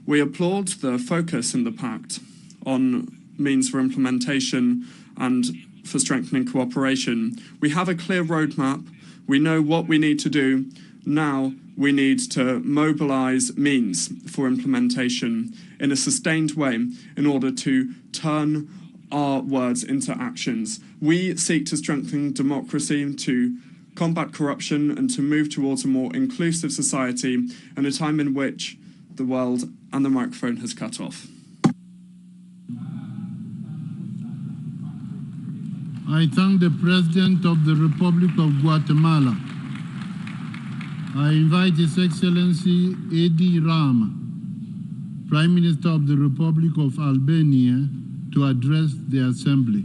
S14: We applaud the focus in the Pact on means for implementation and for strengthening cooperation. We have a clear roadmap. We know what we need to do. Now we need to mobilize means for implementation in a sustained way in order to turn our words into actions. We seek to strengthen democracy, to combat corruption, and to move towards a more inclusive society in a time in which the world and the microphone has cut off.
S1: I thank the President of the Republic of Guatemala. I invite His Excellency Edi Rama, Prime Minister of the Republic of Albania, to address the Assembly.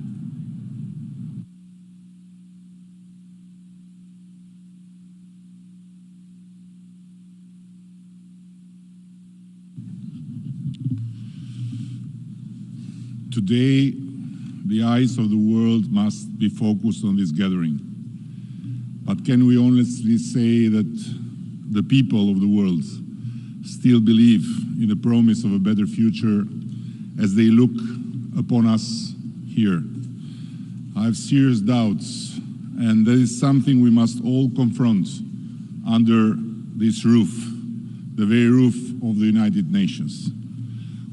S16: Today, the eyes of the world must be focused on this gathering. But can we honestly say that the people of the world still believe in the promise of a better future as they look upon us here? I have serious doubts, and that is something we must all confront under this roof, the very roof of the United Nations.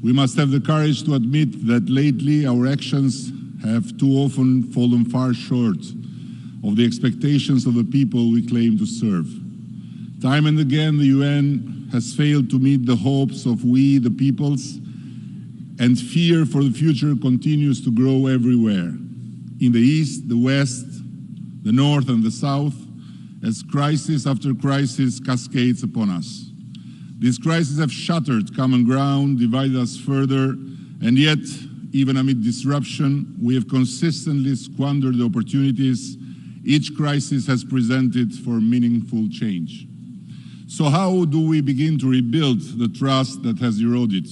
S16: We must have the courage to admit that lately our actions have too often fallen far short of the expectations of the people we claim to serve. Time and again, the UN has failed to meet the hopes of we, the peoples, and fear for the future continues to grow everywhere, in the East, the West, the North, and the South, as crisis after crisis cascades upon us. These crises have shattered common ground, divided us further, and yet, even amid disruption, we have consistently squandered the opportunities each crisis has presented for meaningful change. So how do we begin to rebuild the trust that has eroded?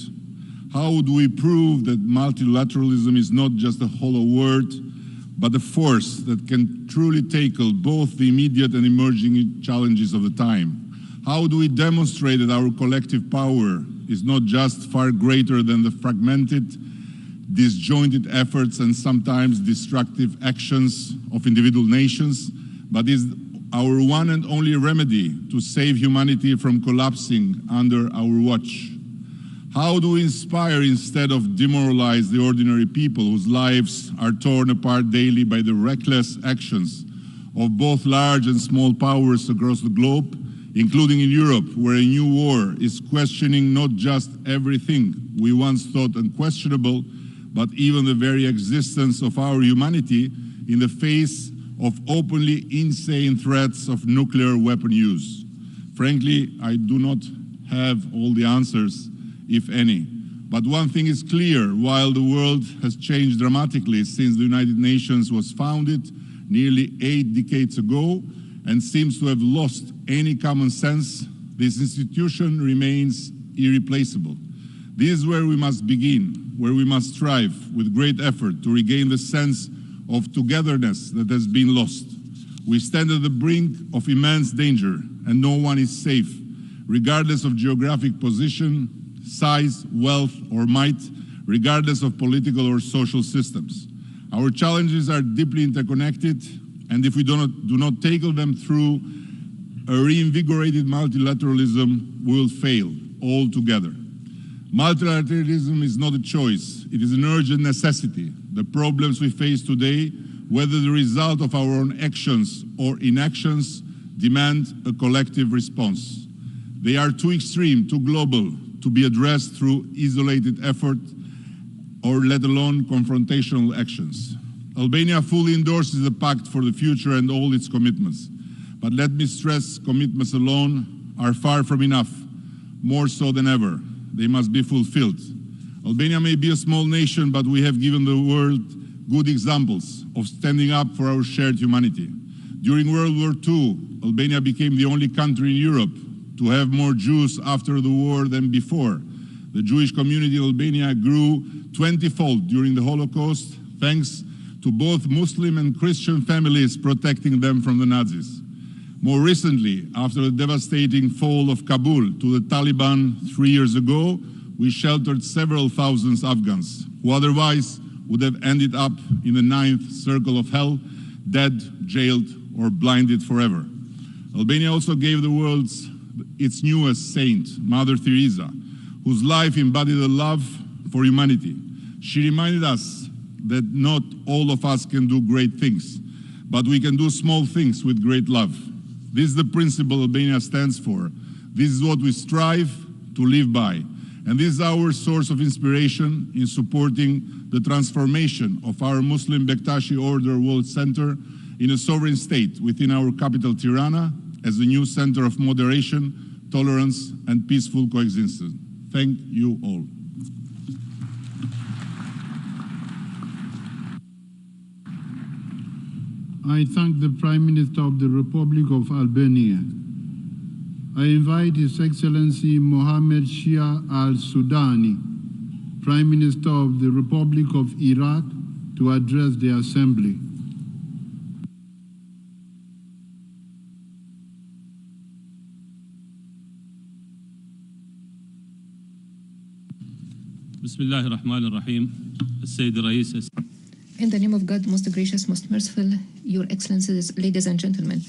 S16: How do we prove that multilateralism is not just a hollow word, but a force that can truly tackle both the immediate and emerging challenges of the time? How do we demonstrate that our collective power is not just far greater than the fragmented, disjointed efforts and sometimes destructive actions of individual nations, but is our one and only remedy to save humanity from collapsing under our watch? How do we inspire instead of demoralize the ordinary people whose lives are torn apart daily by the reckless actions of both large and small powers across the globe, including in Europe, where a new war is questioning not just everything we once thought unquestionable, but even the very existence of our humanity in the face of openly insane threats of nuclear weapon use? Frankly, I do not have all the answers, if any. But one thing is clear: while the world has changed dramatically since the United Nations was founded nearly 8 decades ago and seems to have lost any common sense, this institution remains irreplaceable. This is where we must begin, where we must strive with great effort to regain the sense of togetherness that has been lost. We stand at the brink of immense danger, and no one is safe, regardless of geographic position, size, wealth, or might, regardless of political or social systems. Our challenges are deeply interconnected, and if we do not tackle them through a reinvigorated multilateralism, we will fail altogether. Multilateralism is not a choice, it is an urgent necessity. The problems we face today, whether the result of our own actions or inactions, demand a collective response. They are too extreme, too global, to be addressed through isolated effort or let alone confrontational actions. Albania fully endorses the Pact for the Future and all its commitments. But let me stress, commitments alone are far from enough, more so than ever. They must be fulfilled. Albania may be a small nation, but we have given the world good examples of standing up for our shared humanity. During World War II, Albania became the only country in Europe to have more Jews after the war than before. The Jewish community in Albania grew 20-fold during the Holocaust, thanks to both Muslim and Christian families protecting them from the Nazis. More recently, after the devastating fall of Kabul to the Taliban 3 years ago, we sheltered several thousand Afghans who otherwise would have ended up in the 9th circle of hell, dead, jailed, or blinded forever. Albania also gave the world its newest saint, Mother Teresa, whose life embodied a love for humanity. She reminded us that not all of us can do great things, but we can do small things with great love. This is the principle Albania stands for. This is what we strive to live by. And this is our source of inspiration in supporting the transformation of our Muslim Bektashi Order World Center in a sovereign state within our capital, Tirana, as a new center of moderation, tolerance, and peaceful coexistence. Thank you all.
S1: I thank the Prime Minister of the Republic of Albania. I invite His Excellency Mohammed Shia al-Sudani, Prime Minister of the Republic of Iraq, to address the Assembly.
S17: Bismillah ar-Rahman ar-Rahim. Sayyid Rais.
S18: In the name of God, most gracious, most merciful, Your Excellencies, ladies and gentlemen,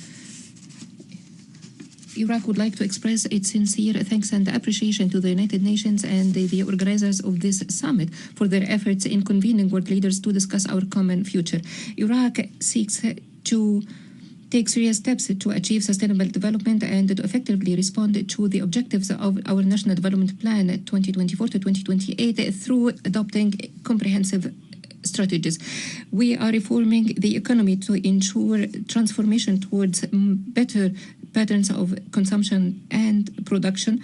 S18: Iraq would like to express its sincere thanks and appreciation to the United Nations and the organizers of this summit for their efforts in convening world leaders to discuss our common future. Iraq seeks to take serious steps to achieve sustainable development and to effectively respond to the objectives of our National Development Plan 2024 to 2028 through adopting comprehensive strategies. We are reforming the economy to ensure transformation towards better patterns of consumption and production,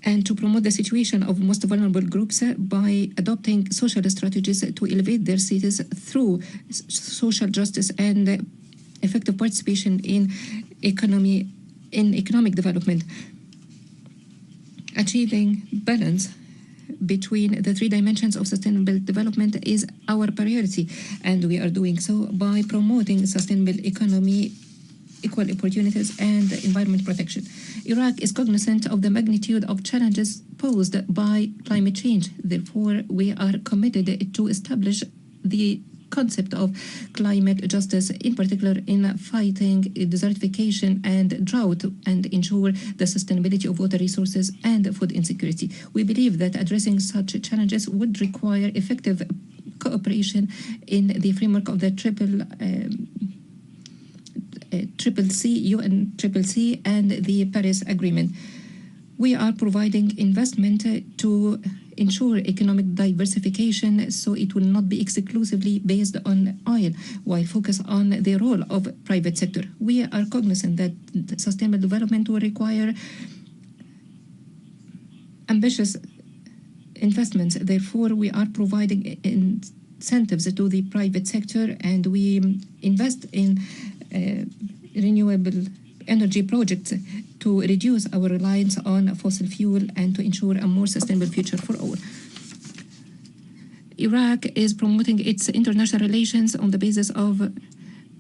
S18: and to promote the situation of most vulnerable groups by adopting social strategies to elevate their status through social justice and effective participation in economic development. Achieving balance between the three dimensions of sustainable development is our priority, and we are doing so by promoting sustainable economy, equal opportunities, and environment protection. Iraq is cognizant of the magnitude of challenges posed by climate change. Therefore, we are committed to establish the concept of climate justice, in particular in fighting desertification and drought, and ensure the sustainability of water resources and food insecurity. We believe that addressing such challenges would require effective cooperation in the framework of the UNCCC and the Paris Agreement. We are providing investment to ensure economic diversification so it will not be exclusively based on oil, while focus on the role of private sector. We are cognizant that sustainable development will require ambitious investments. Therefore, we are providing incentives to the private sector, and we invest in renewable energy projects to reduce our reliance on fossil fuel and to ensure a more sustainable future for all. Iraq is promoting its international relations on the basis of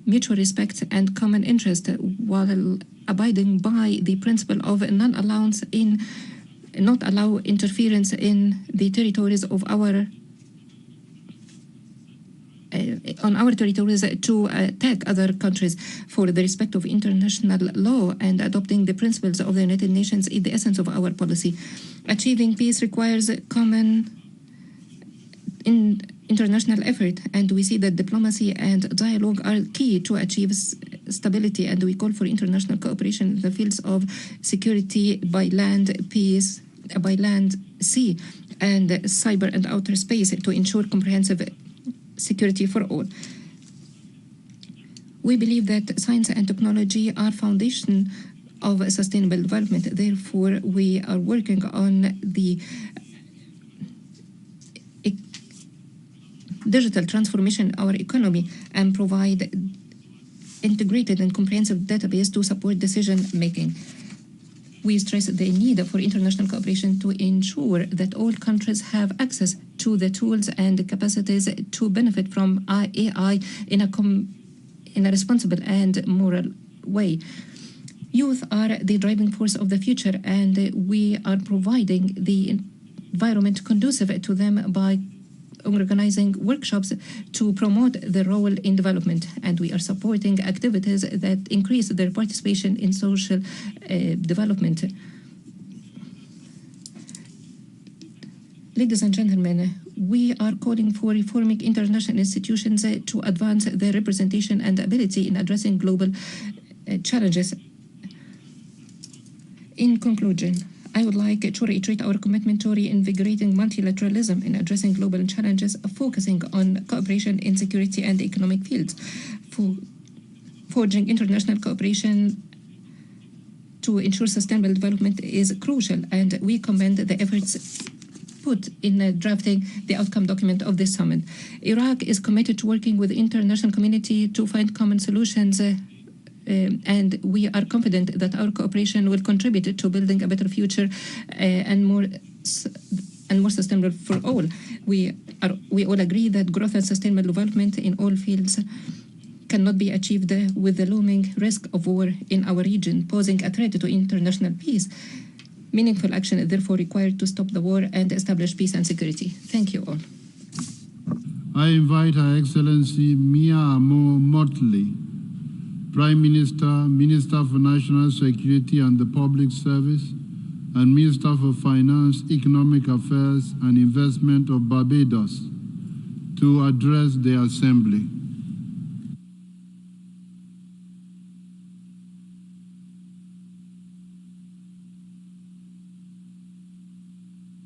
S18: mutual respect and common interest, while abiding by the principle of not allow interference in the territories of on our territories to attack other countries. For the respect of international law and adopting the principles of the United Nations is the essence of our policy. Achieving peace requires common international effort, and we see that diplomacy and dialogue are key to achieve stability, and we call for international cooperation in the fields of security by land, peace by land, sea, and cyber and outer space to ensure comprehensive security for all. We believe that science and technology are foundation of sustainable development. Therefore, we are working on the digital transformation in our economy and provide integrated and comprehensive database to support decision-making. We stress the need for international cooperation to ensure that all countries have access to the tools and the capacities to benefit from AI in a responsible and moral way. Youth are the driving force of the future, and we are providing the environment conducive to them by organizing workshops to promote their role in development, and we are supporting activities that increase their participation in social development. Ladies and gentlemen, we are calling for reforming international institutions to advance their representation and ability in addressing global challenges. In conclusion, I would like to reiterate our commitment to reinvigorating multilateralism in addressing global challenges, focusing on cooperation in security and economic fields, forging international cooperation to ensure sustainable development is crucial, and we commend the efforts put in drafting the outcome document of this summit. Iraq is committed to working with the international community to find common solutions, and we are confident that our cooperation will contribute to building a better future and more sustainable for all. We all agree that growth and sustainable development in all fields cannot be achieved with the looming risk of war in our region, posing a threat to international peace. Meaningful action is therefore required to stop the war and establish peace and security. Thank you all.
S1: I invite Her Excellency Mia Amo Motley, Prime Minister, Minister for National Security and the Public Service, and Minister for Finance, Economic Affairs and Investment of Barbados, to address the Assembly.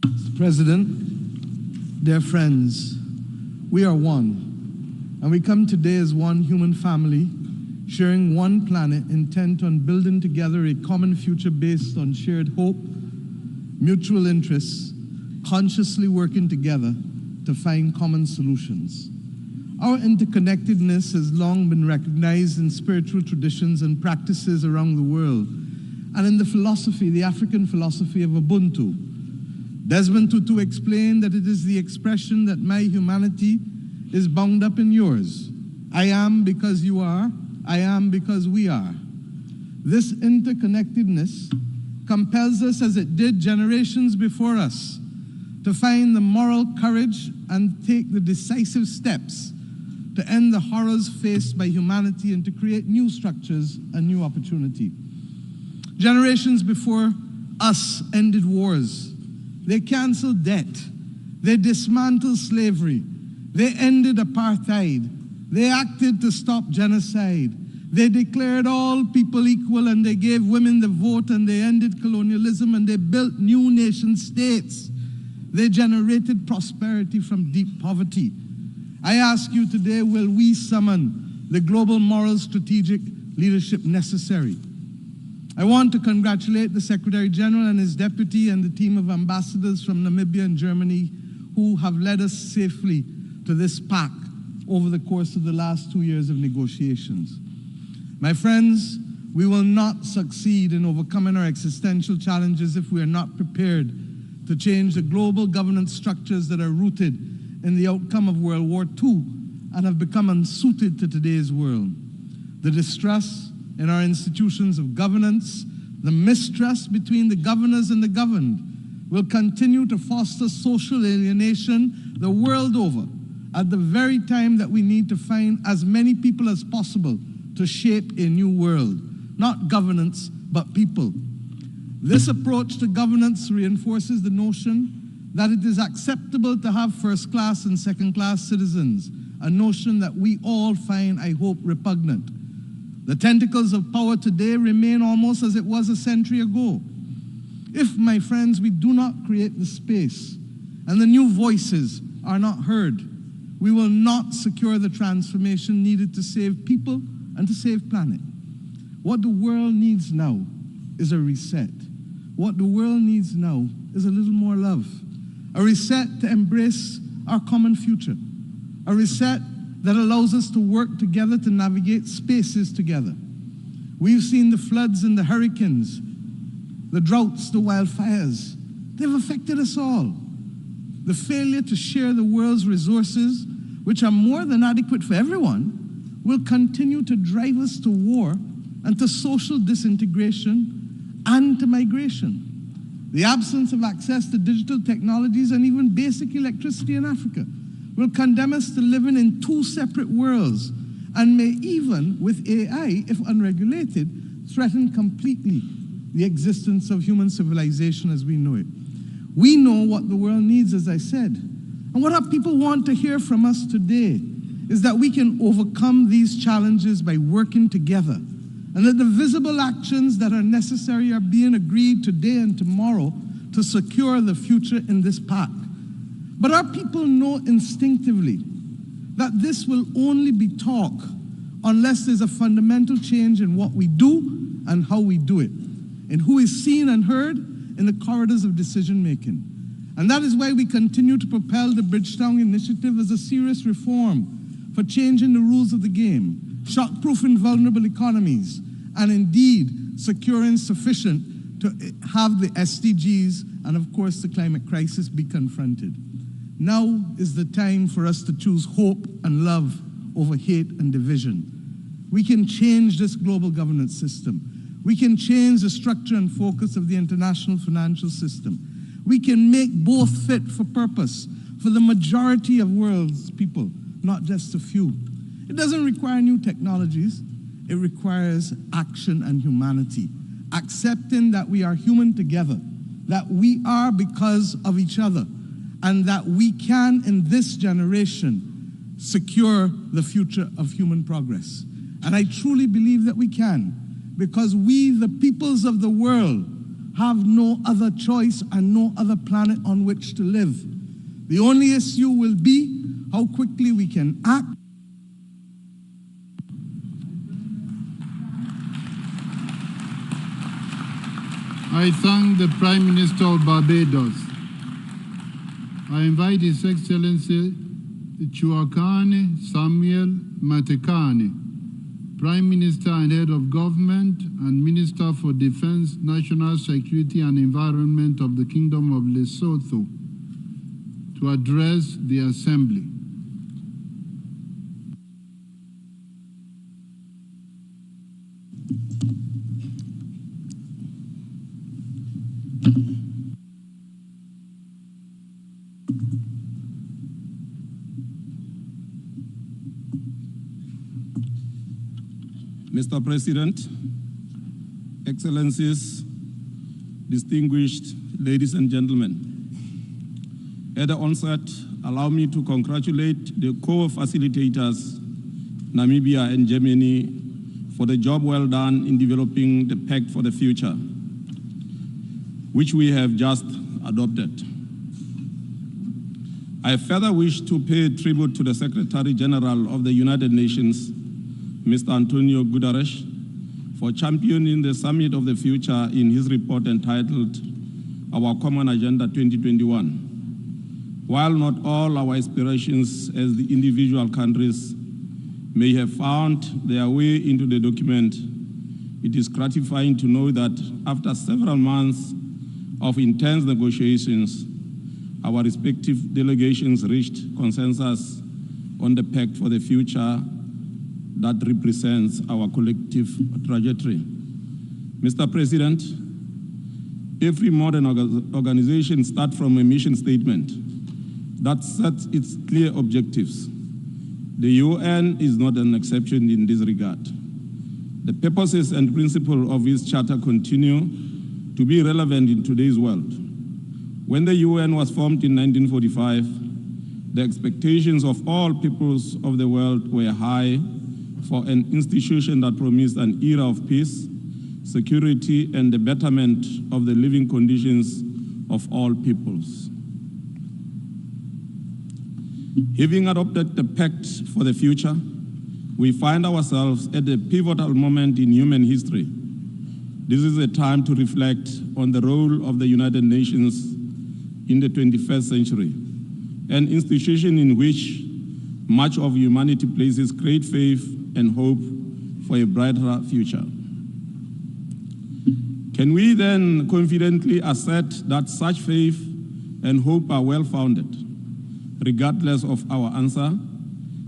S6: Mr. President, dear friends, we are one, and we come today as one human family, sharing one planet, intent on building together a common future based on shared hope, mutual interests, consciously working together to find common solutions. Our interconnectedness has long been recognized in spiritual traditions and practices around the world, and in the philosophy, the African philosophy of Ubuntu. Desmond Tutu explained that it is the expression that my humanity is bound up in yours. I am because you are. I am because we are. This interconnectedness compels us, as it did generations before us, to find the moral courage and take the decisive steps to end the horrors faced by humanity and to create new structures and new opportunity. Generations before us ended wars. They canceled debt. They dismantled slavery. They ended apartheid. They acted to stop genocide. They declared all people equal, and they gave women the vote, and they ended colonialism, and they built new nation states. They generated prosperity from deep poverty. I ask you today, will we summon the global moral strategic leadership necessary? I want to congratulate the Secretary General and his deputy and the team of ambassadors from Namibia and Germany who have led us safely to this pact over the course of the last 2 years of negotiations. My friends, we will not succeed in overcoming our existential challenges if we are not prepared to change the global governance structures that are rooted in the outcome of World War II and have become unsuited to today's world. The distrust in our institutions of governance, the mistrust between the governors and the governed, will continue to foster social alienation the world over at the very time that we need to find as many people as possible to shape a new world, not governance, but people. This approach to governance reinforces the notion that it is acceptable to have first-class and second-class citizens, a notion that we all find, I hope, repugnant. The tentacles of power today remain almost as it was a century ago. If, my friends, we do not create the space and the new voices are not heard, we will not secure the transformation needed to save people and to save planet. What the world needs now is a reset. What the world needs now is a little more love. A reset to embrace our common future. a reset that allows us to work together to navigate spaces together. We've seen the floods and the hurricanes, the droughts, the wildfires. They've affected us all. The failure to share the world's resources, which are more than adequate for everyone, will continue to drive us to war and to social disintegration and to migration. The absence of access to digital technologies and even basic electricity in Africa will condemn us to living in two separate worlds and may even, with AI, if unregulated, threaten completely the existence of human civilization as we know it. We know what the world needs, as I said. And what our people want to hear from us today is that we can overcome these challenges by working together, and that the visible actions that are necessary are being agreed today and tomorrow to secure the future in this pact. But our people know instinctively that this will only be talk unless there's a fundamental change in what we do and how we do it, and who is seen and heard in the corridors of decision-making. And that is why we continue to propel the Bridgetown Initiative as a serious reform for changing the rules of the game, shock-proofing vulnerable economies, and indeed securing sufficient to have the SDGs and, of course, the climate crisis be confronted. Now is the time for us to choose hope and love over hate and division. We can change this global governance system. We can change the structure and focus of the international financial system. We can make both fit for purpose for the majority of world's people, not just a few. It doesn't require new technologies. It requires action and humanity, accepting that we are human together, that we are because of each other, and that we can, in this generation, secure the future of human progress. And I truly believe that we can, because we, the peoples of the world, have no other choice and no other planet on which to live. The only issue will be how quickly we can act.
S1: I thank the Prime Minister of Barbados. I invite His Excellency Chuakane Samuel Matekane, Prime Minister and Head of Government and Minister for Defense, National Security and Environment of the Kingdom of Lesotho, to address the Assembly.
S19: Mr. President, Excellencies, distinguished ladies and gentlemen, at the onset, allow me to congratulate the co-facilitators, Namibia and Germany, for the job well done in developing the Pact for the Future, which we have just adopted. I further wish to pay tribute to the Secretary General of the United Nations, Mr. Antonio Guterres, for championing the Summit of the Future in his report entitled Our Common Agenda 2021. While not all our aspirations as the individual countries may have found their way into the document, it is gratifying to know that after several months of intense negotiations, our respective delegations reached consensus on the Pact for the Future that represents our collective trajectory. Mr. President, every modern organization starts from a mission statement that sets its clear objectives. The UN is not an exception in this regard. The purposes and principles of its charter continue to be relevant in today's world. When the UN was formed in 1945, the expectations of all peoples of the world were high for an institution that promised an era of peace, security, and the betterment of the living conditions of all peoples. Having adopted the Pact for the Future, we find ourselves at a pivotal moment in human history. This is a time to reflect on the role of the United Nations in the 21st century, an institution in which much of humanity places great faith and hope for a brighter future. Can we then confidently assert that such faith and hope are well-founded? Regardless of our answer,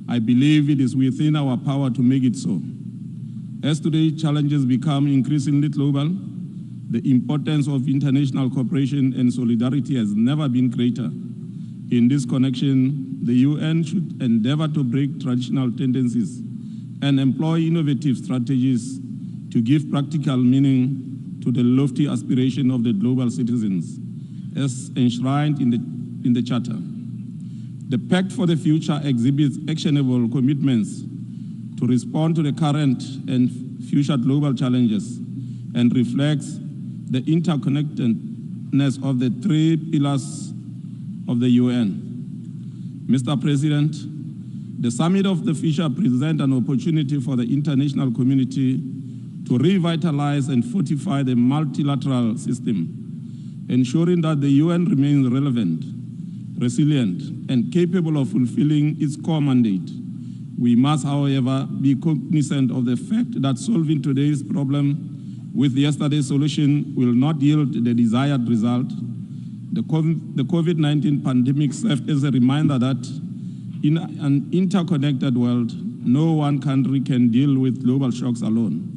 S19: I believe it is within our power to make it so. As today's challenges become increasingly global, the importance of international cooperation and solidarity has never been greater. In this connection, the UN should endeavor to break traditional tendencies and employ innovative strategies to give practical meaning to the lofty aspiration of the global citizens, as enshrined in the Charter. The Pact for the Future exhibits actionable commitments to respond to the current and future global challenges and reflects the interconnectedness of the three pillars of the UN. Mr. President, the Summit of the Future presents an opportunity for the international community to revitalize and fortify the multilateral system, ensuring that the UN remains relevant, resilient, and capable of fulfilling its core mandate. We must, however, be cognizant of the fact that solving today's problem with yesterday's solution will not yield the desired result. The COVID-19 pandemic served as a reminder that in an interconnected world, no one country can deal with global shocks alone.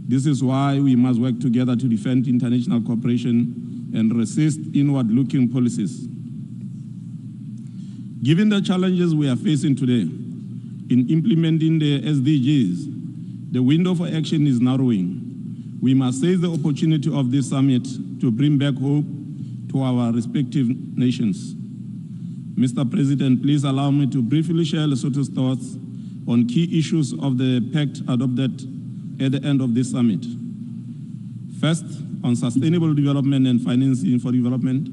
S19: This is why we must work together to defend international cooperation and resist inward-looking policies. Given the challenges we are facing today, in implementing the SDGs, the window for action is narrowing. We must seize the opportunity of this summit to bring back hope to our respective nations. Mr. President, please allow me to briefly share Lesotho's thoughts on key issues of the Pact adopted at the end of this summit. First, on sustainable development and financing for development,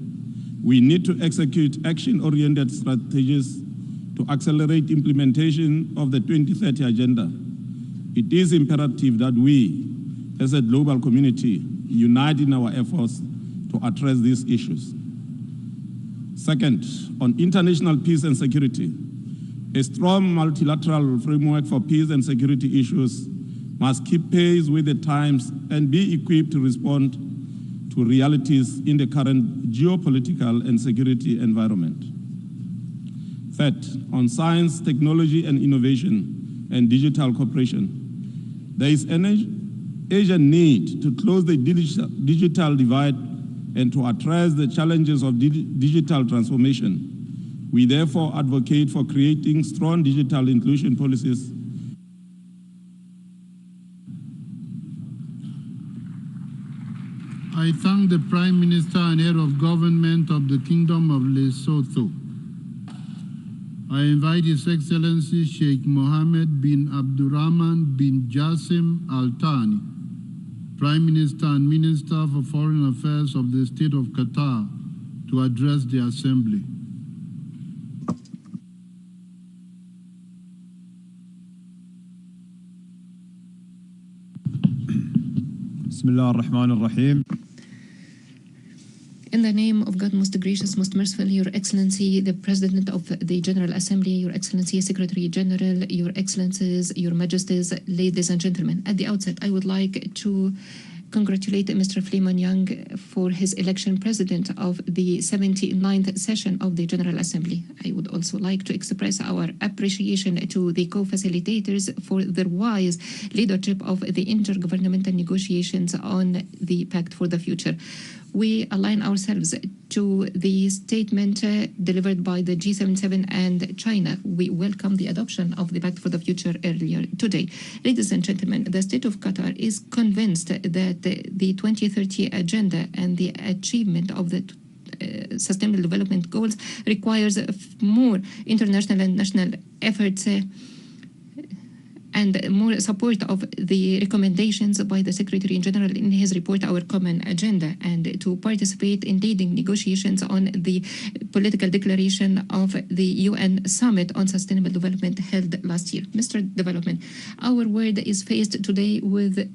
S19: we need to execute action-oriented strategies to accelerate implementation of the 2030 Agenda. It is imperative that we, as a global community, unite in our efforts to address these issues. Second, on international peace and security, a strong multilateral framework for peace and security issues must keep pace with the times and be equipped to respond to realities in the current geopolitical and security environment. Third, on science, technology, and innovation and digital cooperation, there is an urgent need to close the digital divide and to address the challenges of digital transformation. We therefore advocate for creating strong digital inclusion policies .
S1: I thank the Prime Minister and Head of Government of the Kingdom of Lesotho. I invite His Excellency Sheikh Mohammed bin Abdurrahman bin Jassim Al Thani, Prime Minister and Minister for Foreign Affairs of the State of Qatar, to address the Assembly.
S20: Bismillah ar-Rahman ar-Rahim.
S18: In the name of God, most gracious, most merciful, Your Excellency, the President of the General Assembly, Your Excellency, Secretary General, Your Excellencies, Your Majesties, ladies and gentlemen. At the outset, I would like to congratulate Mr. Fleeman Young for his election President of the 79th session of the General Assembly. I would also like to express our appreciation to the co-facilitators for their wise leadership of the intergovernmental negotiations on the Pact for the Future. We align ourselves to the statement delivered by the G77 and China. We welcome the adoption of the Pact for the Future earlier today. Ladies and gentlemen, the State of Qatar is convinced that the 2030 Agenda and the achievement of the Sustainable Development Goals requires more international and national efforts and more support of the recommendations by the Secretary General in his report, Our Common Agenda, and to participate in leading negotiations on the political declaration of the UN Summit on Sustainable Development held last year. Mr. Development, our world is faced today with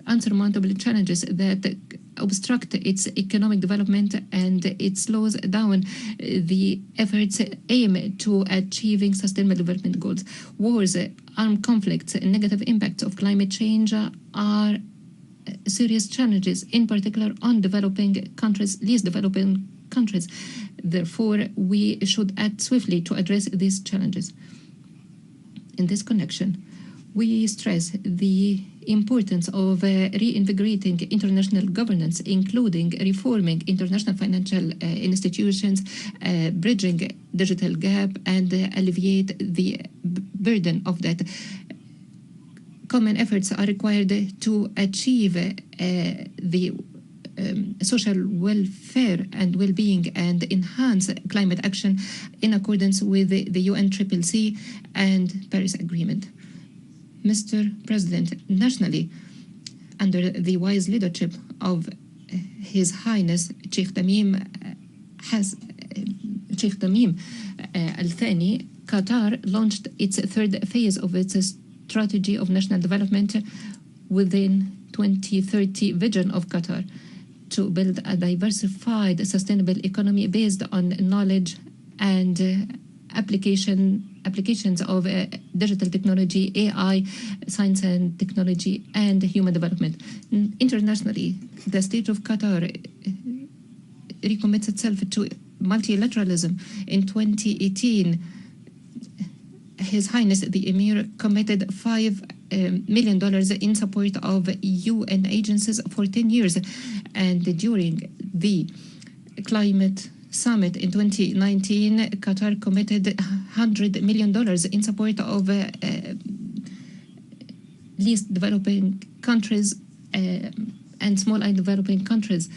S18: unsurmountable challenges that obstruct its economic development, and it slows down the efforts aimed to achieving sustainable development goals. Wars, armed conflicts, and negative impacts of climate change are serious challenges, in particular on developing countries, least developing countries. Therefore, we should act swiftly to address these challenges. In this connection, we stress the importance of reinvigorating international governance, including reforming international financial institutions, bridging digital gap, and alleviate the burden of debt. Common efforts are required to achieve the social welfare and well-being and enhance climate action in accordance with the UNCCC and Paris Agreement. Mr. President, nationally, under the wise leadership of His Highness Sheikh Tamim Al Thani, Qatar launched its third phase of its strategy of national development within 2030 vision of Qatar to build a diversified, sustainable economy based on knowledge and applications of digital technology, AI, science and technology, and human development. Internationally, the state of Qatar recommits itself to multilateralism. In 2018, His Highness the Emir committed $5 million in support of UN agencies for 10 years. And during the climate summit in 2019, Qatar committed $100 million in support of least developing countries and small and developing countries.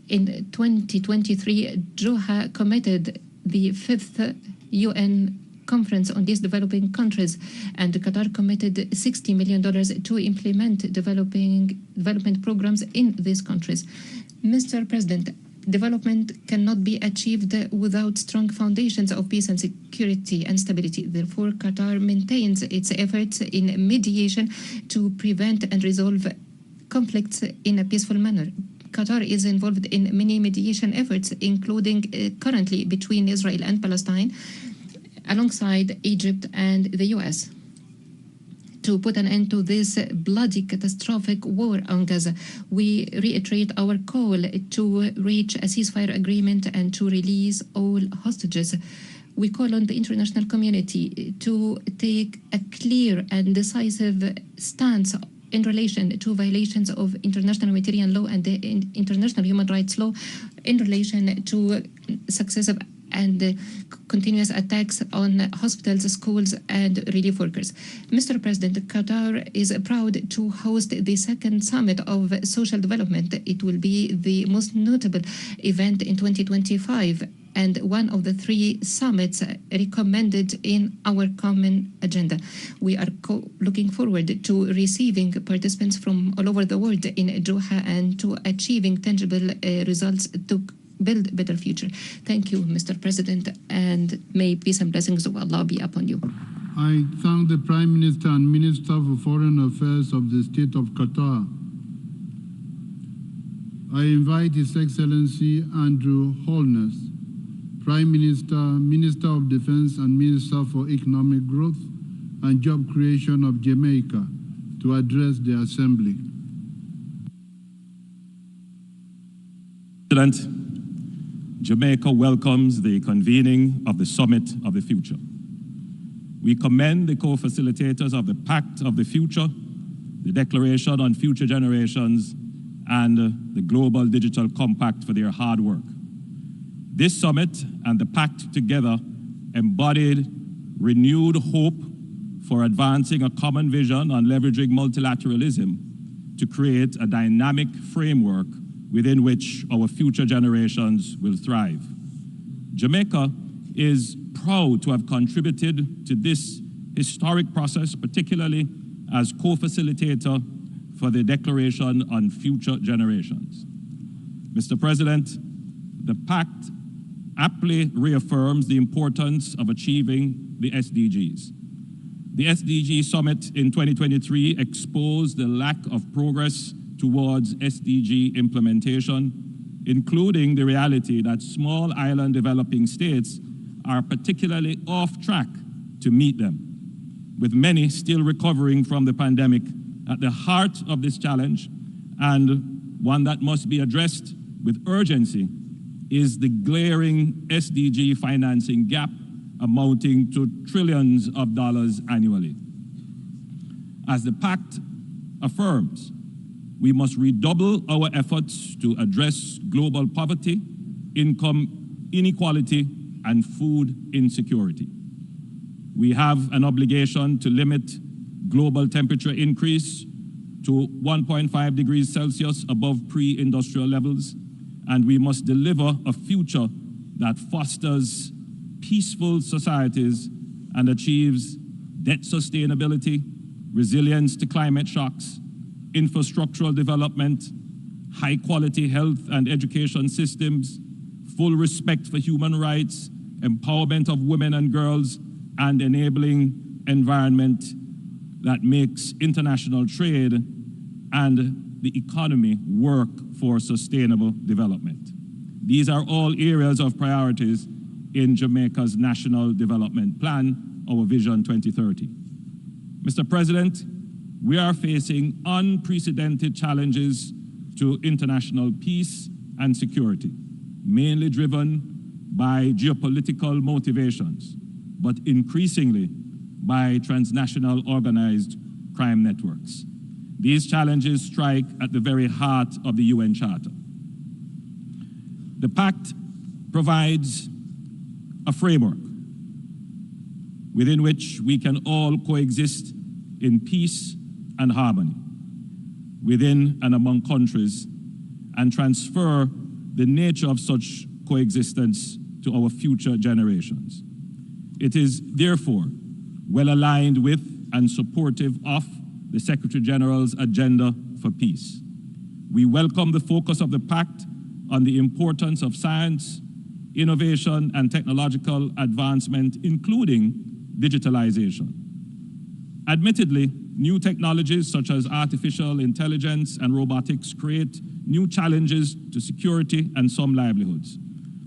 S18: In 2023, Doha committed the 5th UN Conference on these developing countries, and Qatar committed $60 million to implement development programs in these countries. Mr. President, development cannot be achieved without strong foundations of peace and security and stability. Therefore, Qatar maintains its efforts in mediation to prevent and resolve conflicts in a peaceful manner. Qatar is involved in many mediation efforts, including currently between Israel and Palestine, alongside Egypt and the US. To put an end to this bloody, catastrophic war on Gaza, we reiterate our call to reach a ceasefire agreement and to release all hostages. We call on the international community to take a clear and decisive stance in relation to violations of international humanitarian law and the international human rights law in relation to successive and continuous attacks on hospitals, schools, and relief workers. Mr. President, Qatar is proud to host the second summit of social development. It will be the most notable event in 2025 and one of the 3 summits recommended in our common agenda. We are looking forward to receiving participants from all over the world in Doha and to achieving tangible results to build a better future. Thank you, Mr. President, and may peace and blessings of Allah be upon you.
S1: I thank the Prime Minister and Minister for Foreign Affairs of the State of Qatar. I invite His Excellency Andrew Holness, Prime Minister, Minister of Defense and Minister for Economic Growth and Job Creation of Jamaica, to address the Assembly.
S2: President, Jamaica welcomes the convening of the Summit of the Future. We commend the co-facilitators of the Pact of the Future, the Declaration on Future Generations, and the Global Digital Compact for their hard work. This summit and the Pact together embodied renewed hope for advancing a common vision on leveraging multilateralism to create a dynamic framework within which our future generations will thrive. Jamaica is proud to have contributed to this historic process, particularly as co-facilitator for the Declaration on Future Generations. Mr. President, the Pact aptly reaffirms the importance of achieving the SDGs. The SDG Summit in 2023 exposed the lack of progress towards SDG implementation, including the reality that small island developing states are particularly off track to meet them, with many still recovering from the pandemic. At the heart of this challenge, and one that must be addressed with urgency, is the glaring SDG financing gap amounting to trillions of dollars annually. As the Pact affirms, we must redouble our efforts to address global poverty, income inequality, and food insecurity. We have an obligation to limit global temperature increase to 1.5 degrees Celsius above pre-industrial levels, and we must deliver a future that fosters peaceful societies and achieves debt sustainability, resilience to climate shocks, infrastructural development, high-quality health and education systems, full respect for human rights, empowerment of women and girls, and enabling environment that makes international trade and the economy work for sustainable development. These are all areas of priorities in Jamaica's National Development Plan, our Vision 2030. Mr. President, we are facing unprecedented challenges to international peace and security, mainly driven by geopolitical motivations, but increasingly by transnational organized crime networks. These challenges strike at the very heart of the UN Charter. The Pact provides a framework within which we can all coexist in peace and harmony within and among countries and transfer the nature of such coexistence to our future generations. It is therefore well aligned with and supportive of the Secretary General's agenda for peace. We welcome the focus of the Pact on the importance of science, innovation, and technological advancement, including digitalization. Admittedly, new technologies such as artificial intelligence and robotics create new challenges to security and some livelihoods.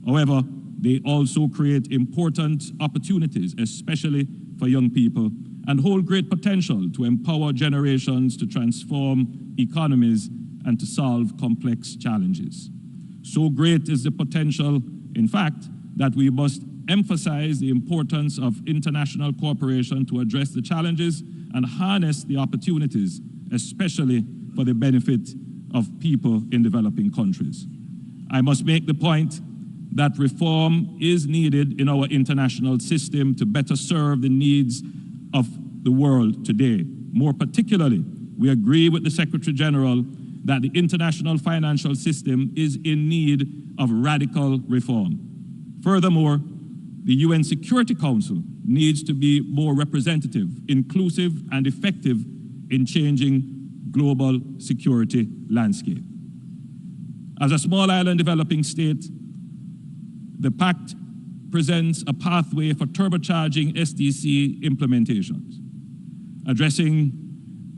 S2: However, they also create important opportunities, especially for young people, and hold great potential to empower generations to transform economies and to solve complex challenges. So great is the potential, in fact, that we must emphasize the importance of international cooperation to address the challenges and harness the opportunities, especially for the benefit of people in developing countries. I must make the point that reform is needed in our international system to better serve the needs of the world today. More particularly, we agree with the Secretary General that the international financial system is in need of radical reform. Furthermore, the UN Security Council needs to be more representative, inclusive, and effective in changing global security landscape. As a small island developing state, the Pact presents a pathway for turbocharging SDC implementations, addressing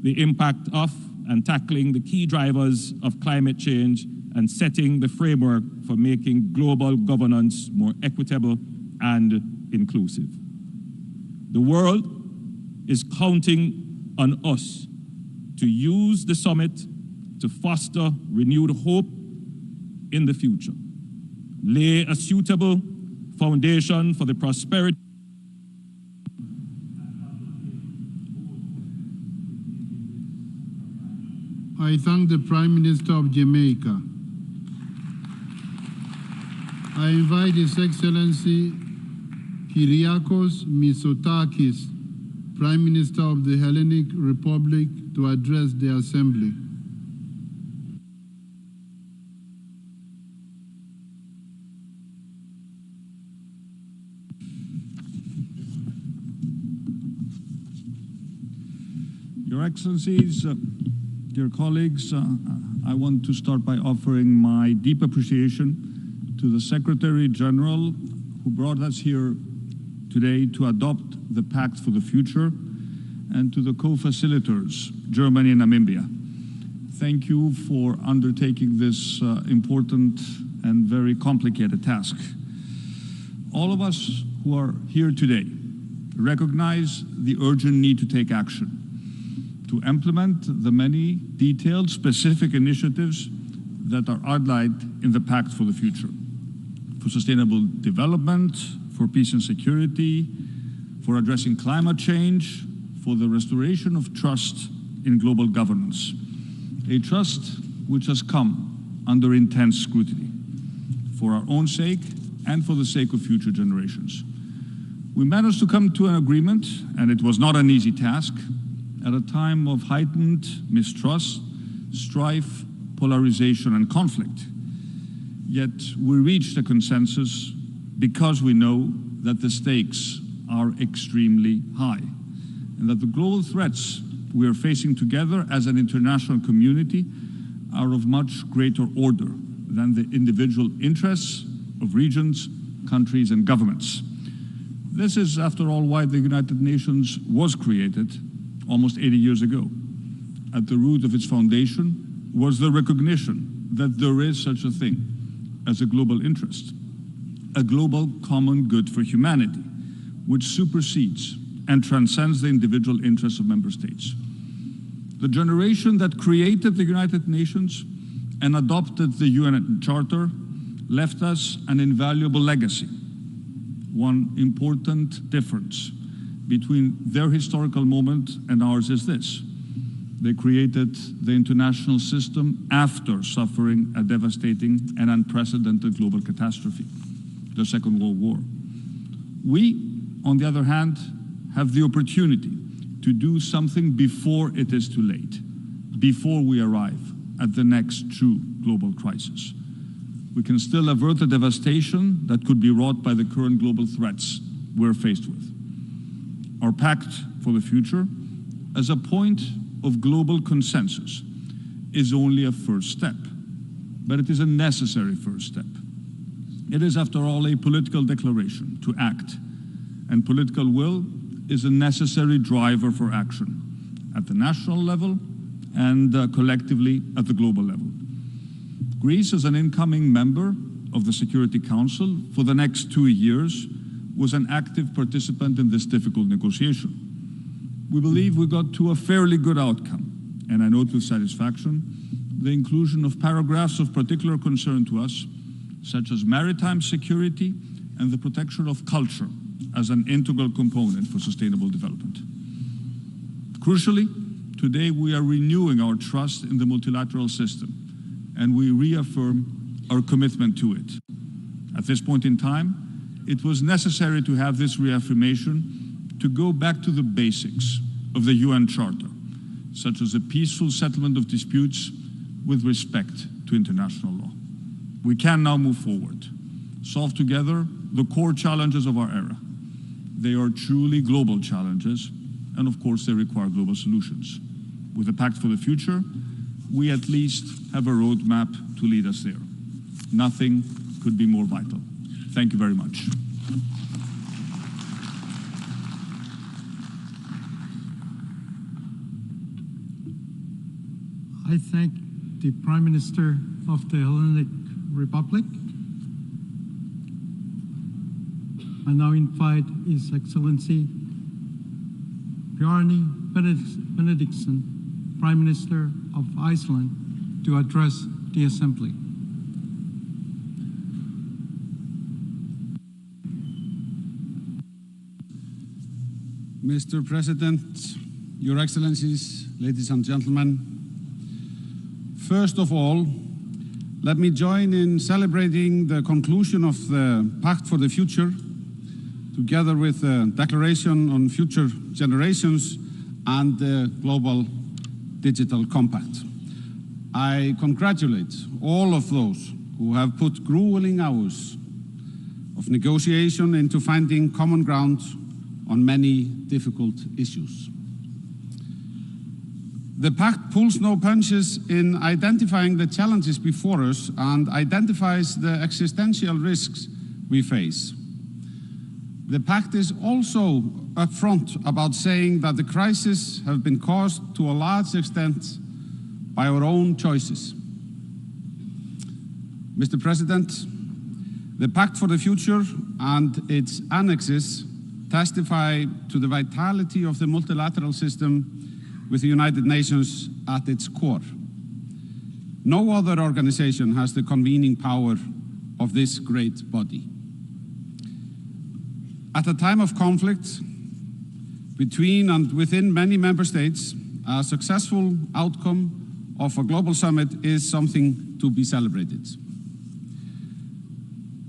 S2: the impact of and tackling the key drivers of climate change and setting the framework for making global governance more equitable and inclusive. The world is counting on us to use the summit to foster renewed hope in the future, lay a suitable foundation for the prosperity
S1: I thank the Prime Minister of Jamaica. I invite His Excellency Kyriakos Mitsotakis, Prime Minister of the Hellenic Republic, to address the Assembly.
S4: Your Excellencies, dear colleagues, I want to start by offering my deep appreciation to the Secretary General who brought us here today to adopt the Pact for the Future, and to the co-facilitators, Germany and Namibia. thank you for undertaking this important and very complicated task. All of us who are here today recognize the urgent need to take action, to implement the many detailed, specific initiatives that are outlined in the Pact for the Future, for sustainable development, for peace and security, for addressing climate change, for the restoration of trust in global governance, a trust which has come under intense scrutiny, for our own sake and for the sake of future generations. We managed to come to an agreement, and it was not an easy task, at a time of heightened mistrust, strife, polarization, and conflict. Yet we reached a consensus because we know that the stakes are extremely high, and that the global threats we are facing together as an international community are of much greater order than the individual interests of regions, countries, and governments. This is, after all, why the United Nations was created almost 80 years ago. At the root of its foundation was the recognition that there is such a thing as a global interest, a global common good for humanity, which supersedes and transcends the individual interests of member states. The generation that created the United Nations and adopted the UN Charter left us an invaluable legacy. One important difference between their historical moment and ours is this: they created the international system after suffering a devastating and unprecedented global catastrophe, the Second World War. We, on the other hand, have the opportunity to do something before it is too late, before we arrive at the next true global crisis. We can still avert the devastation that could be wrought by the current global threats we're faced with. Our Pact for the Future, as a point of global consensus, is only a first step, but it is a necessary first step. It is, after all, a political declaration to act, and political will is a necessary driver for action at the national level and collectively at the global level. Greece, as an incoming member of the Security Council for the next 2 years, was an active participant in this difficult negotiation. We believe we got to a fairly good outcome, and I note with satisfaction the inclusion of paragraphs of particular concern to us, such as maritime security and the protection of culture as an integral component for sustainable development. Crucially, today we are renewing our trust in the multilateral system, and we reaffirm our commitment to it. At this point in time, it was necessary to have this reaffirmation to go back to the basics of the UN Charter, such as a peaceful settlement of disputes with respect to international law. We can now move forward, solve together the core challenges of our era. They are truly global challenges, and of course they require global solutions. With the Pact for the Future, we at least have a roadmap to lead us there. Nothing could be more vital. Thank you very much.
S5: I thank the Prime Minister of the Hellenic Republic. I now invite His Excellency Bjarni Benediktsson, Prime Minister of Iceland, to address the Assembly.
S21: Mr. President, Your Excellencies, ladies and gentlemen, first of all, let me join in celebrating the conclusion of the Pact for the Future, together with the Declaration on Future Generations and the Global Digital Compact. I congratulate all of those who have put grueling hours of negotiation into finding common ground on many difficult issues. The Pact pulls no punches in identifying the challenges before us and identifies the existential risks we face. The Pact is also upfront about saying that the crises have been caused to a large extent by our own choices. Mr. President, the Pact for the Future and its annexes testify to the vitality of the multilateral system with the United Nations at its core. No other organization has the convening power of this great body. At a time of conflict between and within many member states, a successful outcome of a global summit is something to be celebrated.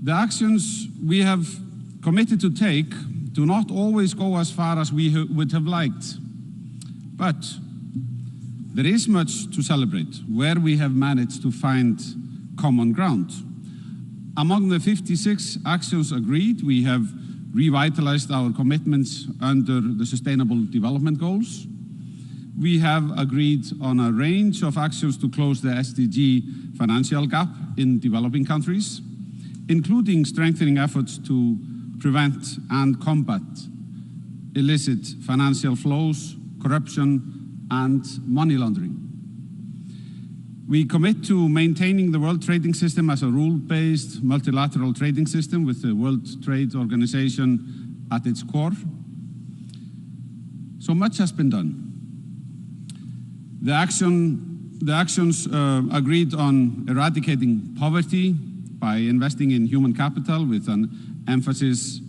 S21: The actions we have committed to take do not always go as far as we would have liked, but there is much to celebrate where we have managed to find common ground. Among the 56 actions agreed, we have revitalized our commitments under the Sustainable Development Goals. We have agreed on a range of actions to close the SDG financial gap in developing countries, including strengthening efforts to prevent and combat illicit financial flows, corruption, and money laundering. We commit to maintaining the World Trading System as a rule-based multilateral trading system with the World Trade Organization at its core. So much has been done. The actions agreed on eradicating poverty by investing in human capital with an emphasis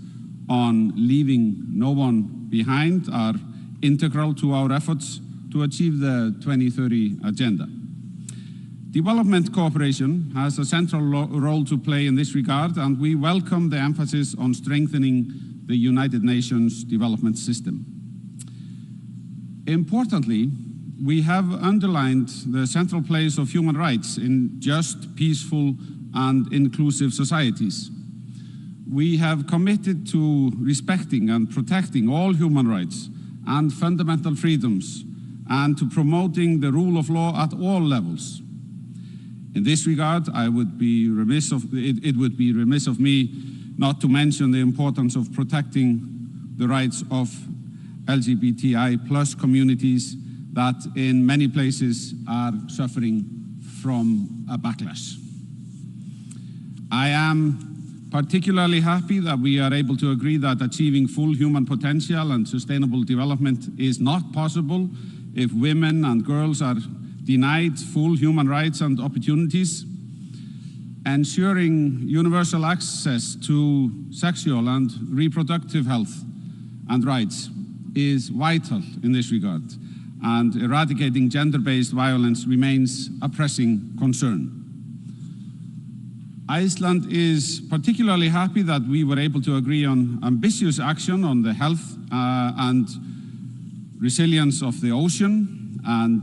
S21: on leaving no one behind are integral to our efforts to achieve the 2030 agenda. Development cooperation has a central role to play in this regard, and we welcome the emphasis on strengthening the United Nations development system. Importantly, we have underlined the central place of human rights in just, peaceful, and inclusive societies. We have committed to respecting and protecting all human rights and fundamental freedoms, and to promoting the rule of law at all levels. In this regard, it would be remiss of me not to mention the importance of protecting the rights of LGBTI+ communities that in many places are suffering from a backlash. I am particularly happy that we are able to agree that achieving full human potential and sustainable development is not possible if women and girls are denied full human rights and opportunities. Ensuring universal access to sexual and reproductive health and rights is vital in this regard, and eradicating gender-based violence remains a pressing concern. Iceland is particularly happy that we were able to agree on ambitious action on the health and resilience of the ocean and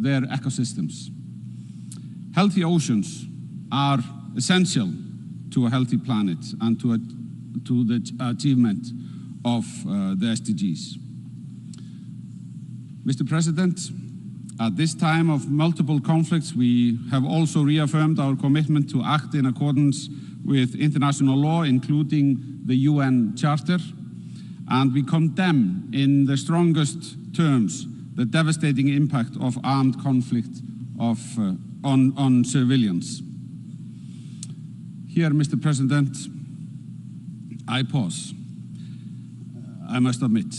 S21: their ecosystems. Healthy oceans are essential to a healthy planet and to the achievement of the SDGs. Mr. President, at this time of multiple conflicts, we have also reaffirmed our commitment to act in accordance with international law, including the UN Charter, and we condemn in the strongest terms the devastating impact of armed conflict on civilians. Here, Mr. President, I pause, I must admit,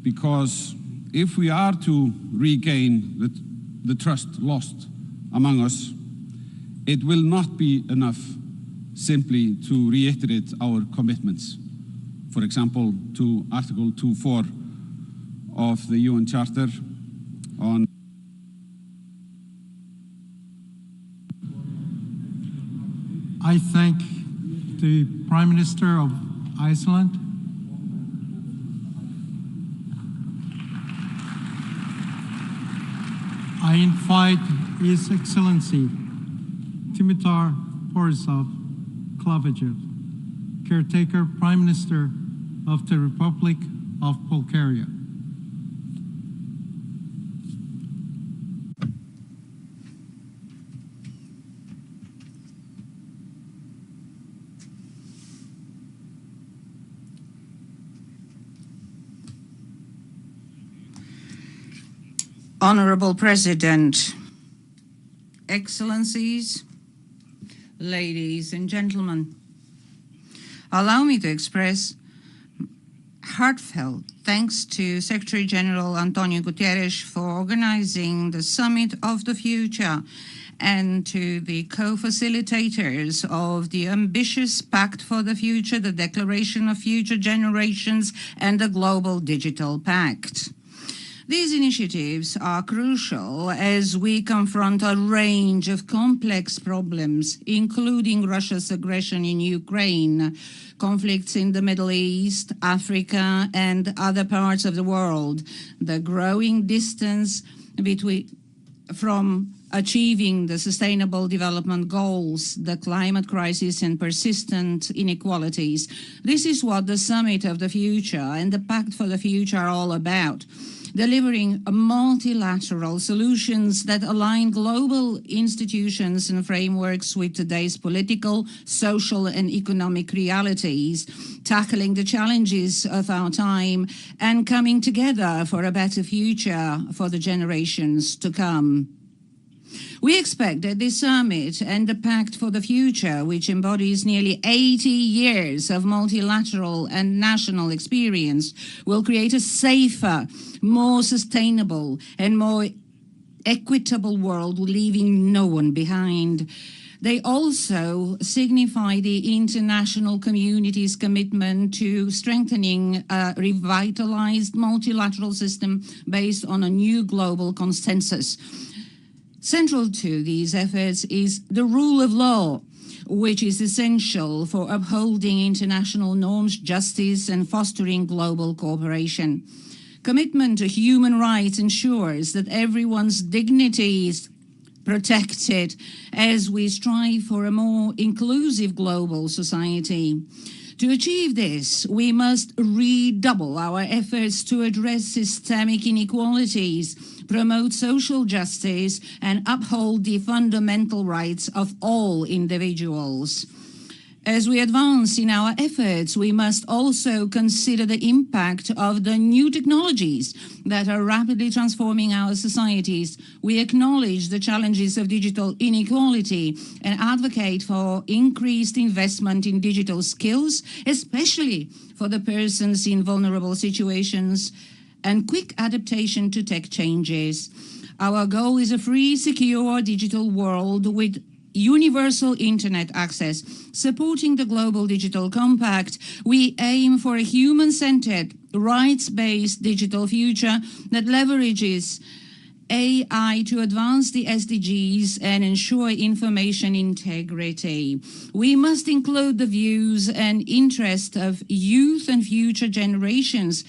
S21: because if we are to regain the trust lost among us, it will not be enough simply to reiterate our commitments. For example, to Article 2.4 of the UN Charter on
S5: I thank the Prime Minister of Iceland. I invite His Excellency Dimitar Borisov Klavejev, Caretaker Prime Minister of the Republic of Bulgaria.
S7: Honorable President, Excellencies, ladies and gentlemen, allow me to express heartfelt thanks to Secretary General Antonio Guterres for organizing the Summit of the Future and to the co-facilitators of the ambitious Pact for the Future, the Declaration of Future Generations, and the Global Digital Pact. These initiatives are crucial as we confront a range of complex problems, including Russia's aggression in Ukraine, conflicts in the Middle East, Africa, and other parts of the world, the growing distance from achieving the Sustainable Development Goals, the climate crisis, and persistent inequalities. This is what the Summit of the Future and the Pact for the Future are all about. Delivering multilateral solutions that align global institutions and frameworks with today's political, social, and economic realities, tackling the challenges of our time, and coming together for a better future for the generations to come. We expect that this summit and the Pact for the Future, which embodies nearly 80 years of multilateral and national experience, will create a safer, more sustainable, and more equitable world, leaving no one behind. They also signify the international community's commitment to strengthening a revitalized multilateral system based on a new global consensus. Central to these efforts is the rule of law, which is essential for upholding international norms, justice, and fostering global cooperation. Commitment to human rights ensures that everyone's dignity is protected as we strive for a more inclusive global society. To achieve this, we must redouble our efforts to address systemic inequalities, promote social justice, and uphold the fundamental rights of all individuals. As we advance in our efforts, we must also consider the impact of the new technologies that are rapidly transforming our societies. We acknowledge the challenges of digital inequality and advocate for increased investment in digital skills, especially for the persons in vulnerable situations, and quick adaptation to tech changes. Our goal is a free, secure digital world with universal internet access. Supporting the Global Digital Compact, we aim for a human-centered, rights-based digital future that leverages AI to advance the SDGs and ensure information integrity. We must include the views and interests of youth and future generations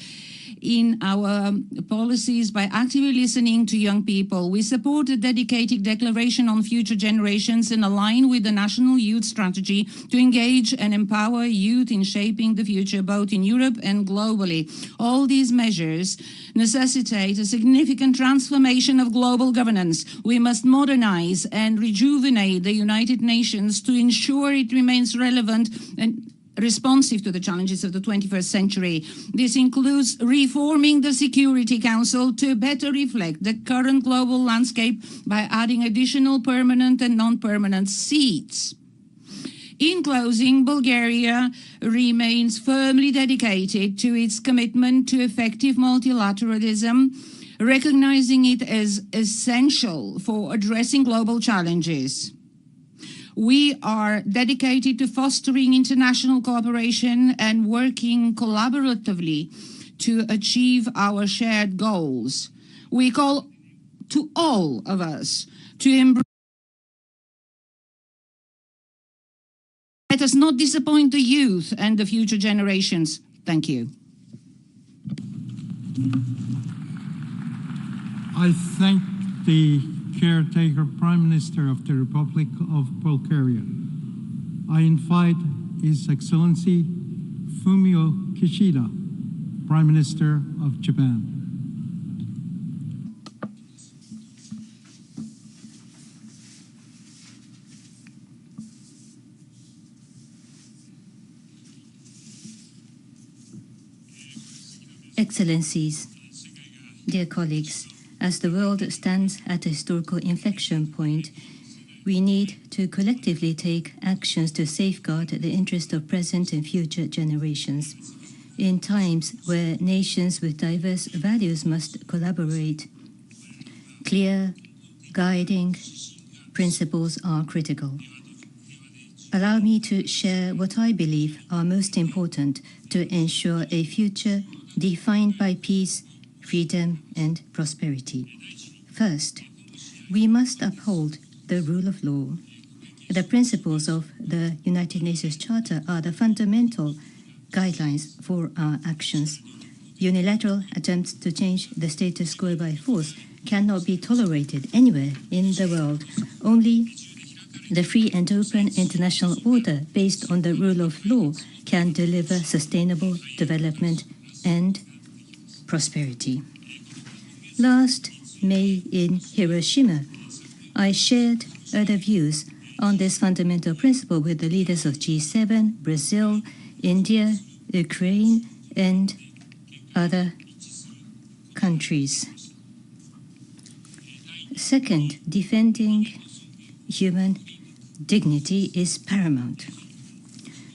S7: in our policies by actively listening to young people. We support a dedicated declaration on future generations and align with the National Youth Strategy to engage and empower youth in shaping the future, both in Europe and globally. All these measures necessitate a significant transformation of global governance. We must modernize and rejuvenate the United Nations to ensure it remains relevant and responsive to the challenges of the 21st century. This includes reforming the Security Council to better reflect the current global landscape by adding additional permanent and non-permanent seats. In closing, Bulgaria remains firmly dedicated to its commitment to effective multilateralism, recognizing it as essential for addressing global challenges. We are dedicated to fostering international cooperation and working collaboratively to achieve our shared goals. We call to all of us to embrace. Let us not disappoint the youth and the future generations. Thank you.
S5: I thank the caretaker Prime Minister of the Republic of Bulgaria. I invite His Excellency Fumio Kishida, Prime Minister of Japan.
S8: Excellencies, dear colleagues,
S3: As the world stands at a historical inflection point, we need to collectively take actions to safeguard the interest of present and future generations. In times where nations with diverse values must collaborate, clear, guiding principles are critical. Allow me to share what I believe are most important to ensure a future defined by peace, freedom, and prosperity. First, we must uphold the rule of law. The principles of the United Nations Charter are the fundamental guidelines for our actions. Unilateral attempts to change the status quo by force cannot be tolerated anywhere in the world. Only the free and open international order based on the rule of law can deliver sustainable development and prosperity. Last May in Hiroshima, I shared other views on this fundamental principle with the leaders of G7, Brazil, India, Ukraine, and other countries. Second, defending human dignity is paramount.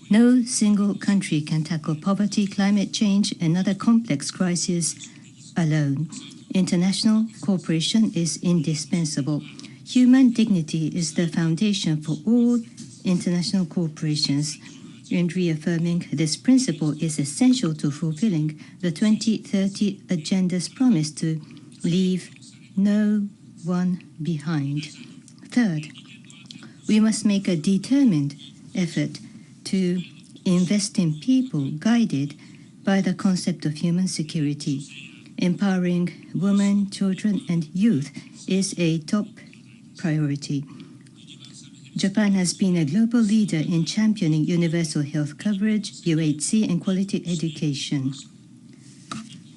S3: No single country can tackle poverty, climate change, and other complex crises alone. International cooperation is indispensable. Human dignity is the foundation for all international corporations, and reaffirming this principle is essential to fulfilling the 2030 Agenda's promise to leave no one behind. Third, we must make a determined effort to invest in people guided by the concept of human security. Empowering women, children, and youth is a top priority. Japan has been a global leader in championing universal health coverage, UHC, and quality education.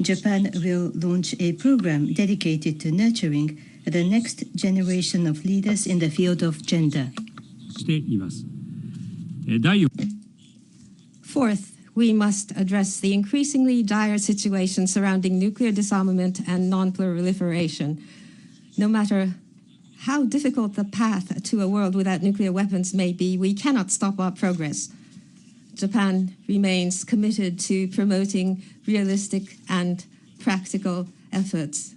S3: Japan will launch a program dedicated to nurturing the next generation of leaders in the field of gender.
S8: Fourth, we must address the increasingly dire situation surrounding nuclear disarmament and non-proliferation. No matter how difficult the path to a world without nuclear weapons may be, we cannot stop our progress. Japan remains committed to promoting realistic and practical efforts,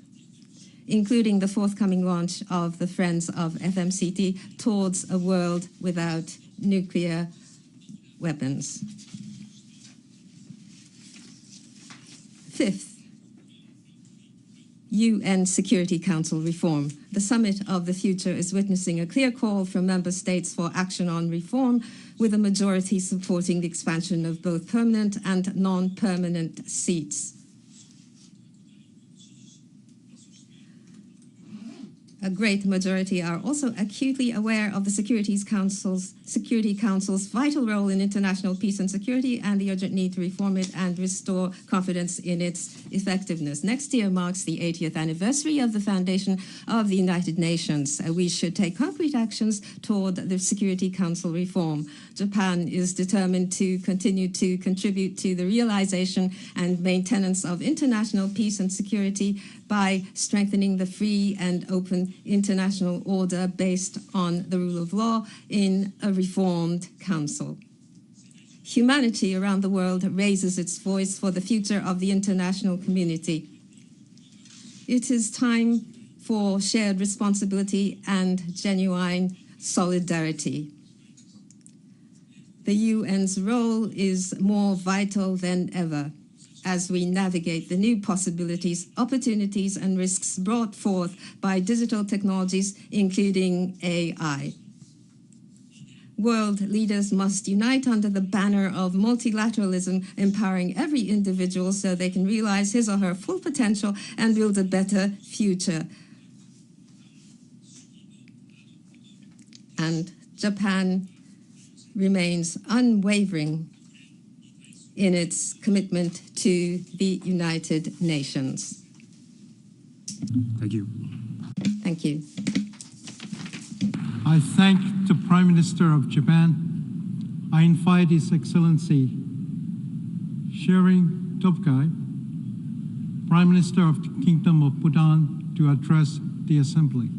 S8: including the forthcoming launch of the Friends of FMCT towards a world without nuclear weapons. Fifth, UN Security Council reform. The Summit of the Future is witnessing a clear call from member states for action on reform, with a majority supporting the expansion of both permanent and non-permanent seats. A great majority are also acutely aware of the Security Council's vital role in international peace and security and the urgent need to reform it and restore confidence in its effectiveness. Next year marks the 80th anniversary of the foundation of the United Nations. We should take concrete actions toward the Security Council reform. Japan is determined to continue to contribute to the realization and maintenance of international peace and security by strengthening the free and open international order based on the rule of law in a reformed council. Humanity around the world raises its voice for the future of the international community. It is time for shared responsibility and genuine solidarity. The UN's role is more vital than ever as we navigate the new possibilities, opportunities, and risks brought forth by digital technologies, including AI. World leaders must unite under the banner of multilateralism, empowering every individual so they can realize his or her full potential and build a better future. And Japan remains unwavering in its commitment to the United Nations.
S23: Thank you.
S8: Thank you.
S5: I thank the Prime Minister of Japan. I invite His Excellency Tshering Tobgay, Prime Minister of the Kingdom of Bhutan, to address the Assembly.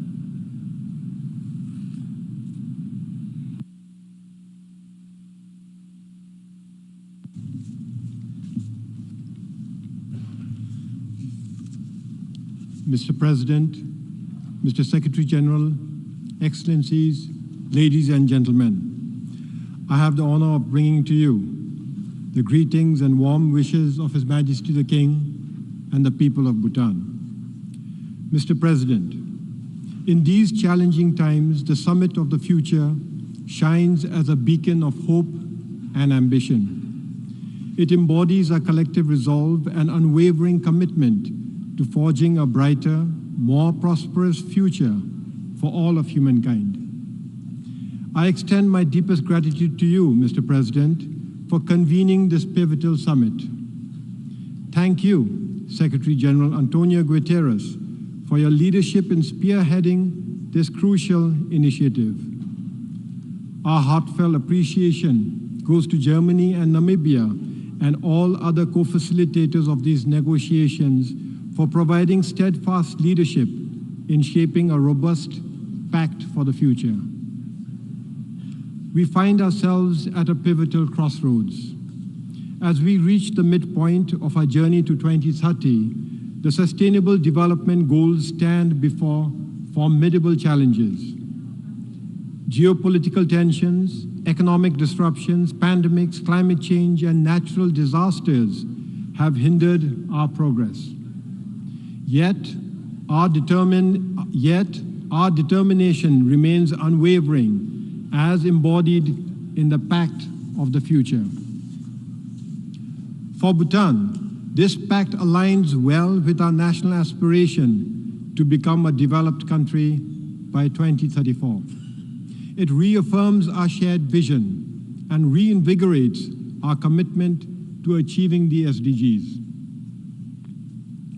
S9: Mr. President, Mr. Secretary General, Excellencies, ladies and gentlemen, I have the honor of bringing to you the greetings and warm wishes of His Majesty the King and the people of Bhutan. Mr. President, in these challenging times, the Summit of the Future shines as a beacon of hope and ambition. It embodies a collective resolve and unwavering commitment to forging a brighter, more prosperous future for all of humankind. I extend my deepest gratitude to you, Mr. President, for convening this pivotal summit. Thank you, Secretary General Antonio Guterres, for your leadership in spearheading this crucial initiative. Our heartfelt appreciation goes to Germany and Namibia and all other co-facilitators of these negotiations for providing steadfast leadership in shaping a robust pact for the future. We find ourselves at a pivotal crossroads. As we reach the midpoint of our journey to 2030, the Sustainable Development Goals stand before formidable challenges. Geopolitical tensions, economic disruptions, pandemics, climate change, and natural disasters have hindered our progress. Yet our determination remains unwavering as embodied in the Pact of the Future. For Bhutan, this pact aligns well with our national aspiration to become a developed country by 2034. It reaffirms our shared vision and reinvigorates our commitment to achieving the SDGs.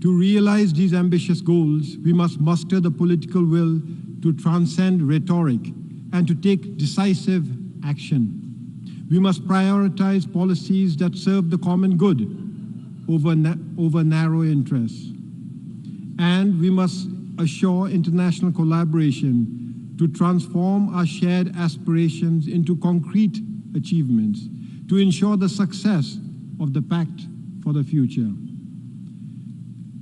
S9: To realize these ambitious goals, we must muster the political will to transcend rhetoric and to take decisive action. We must prioritize policies that serve the common good over narrow interests. And we must assure international collaboration to transform our shared aspirations into concrete achievements to ensure the success of the Pact for the Future.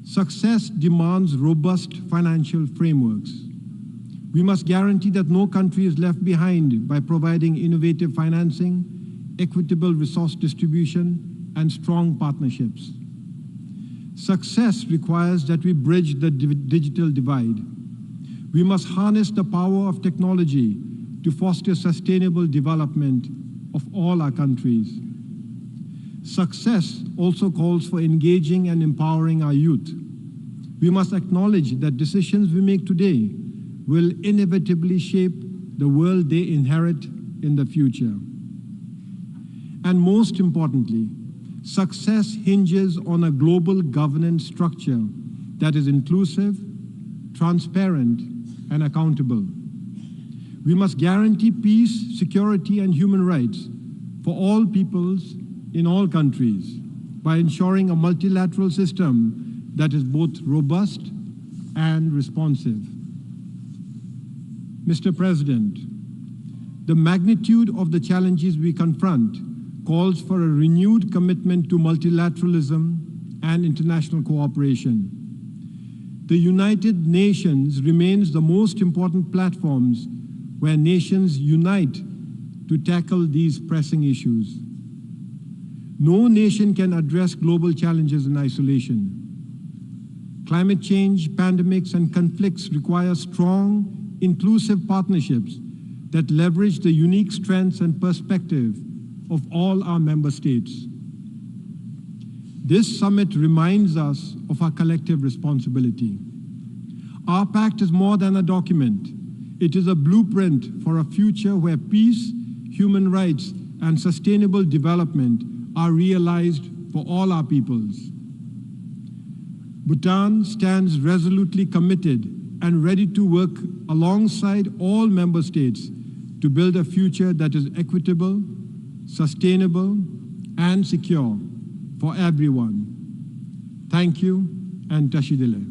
S9: Success demands robust financial frameworks. We must guarantee that no country is left behind by providing innovative financing, equitable resource distribution, and strong partnerships. Success requires that we bridge the digital divide. We must harness the power of technology to foster sustainable development of all our countries. Success also calls for engaging and empowering our youth. We must acknowledge that decisions we make today will inevitably shape the world they inherit in the future. And most importantly, success hinges on a global governance structure that is inclusive, transparent, and accountable. We must guarantee peace, security, and human rights for all peoples in all countries by ensuring a multilateral system that is both robust and responsive. Mr. President, the magnitude of the challenges we confront calls for a renewed commitment to multilateralism and international cooperation. The United Nations remains the most important platforms where nations unite to tackle these pressing issues. No nation can address global challenges in isolation. Climate change, pandemics, and conflicts require strong, inclusive partnerships that leverage the unique strengths and perspective of all our member states. This summit reminds us of our collective responsibility. Our pact is more than a document. It is a blueprint for a future where peace, human rights, and sustainable development are realized for all our peoples. Bhutan stands resolutely committed and ready to work alongside all member states to build a future that is equitable, sustainable, and secure for everyone. Thank you, and Tashidele.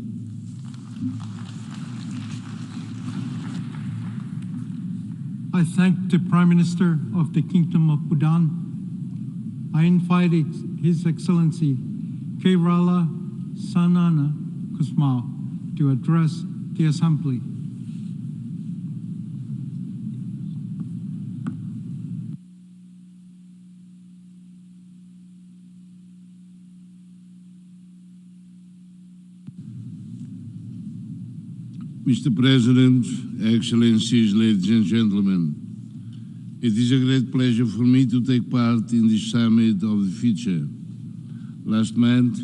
S5: I thank the Prime Minister of the Kingdom of Bhutan. I invite His Excellency Kerala Sanana Kusma to address the Assembly.
S1: Mr. President, Excellencies, ladies and gentlemen, it is a great pleasure for me to take part in this summit of the future. Last month,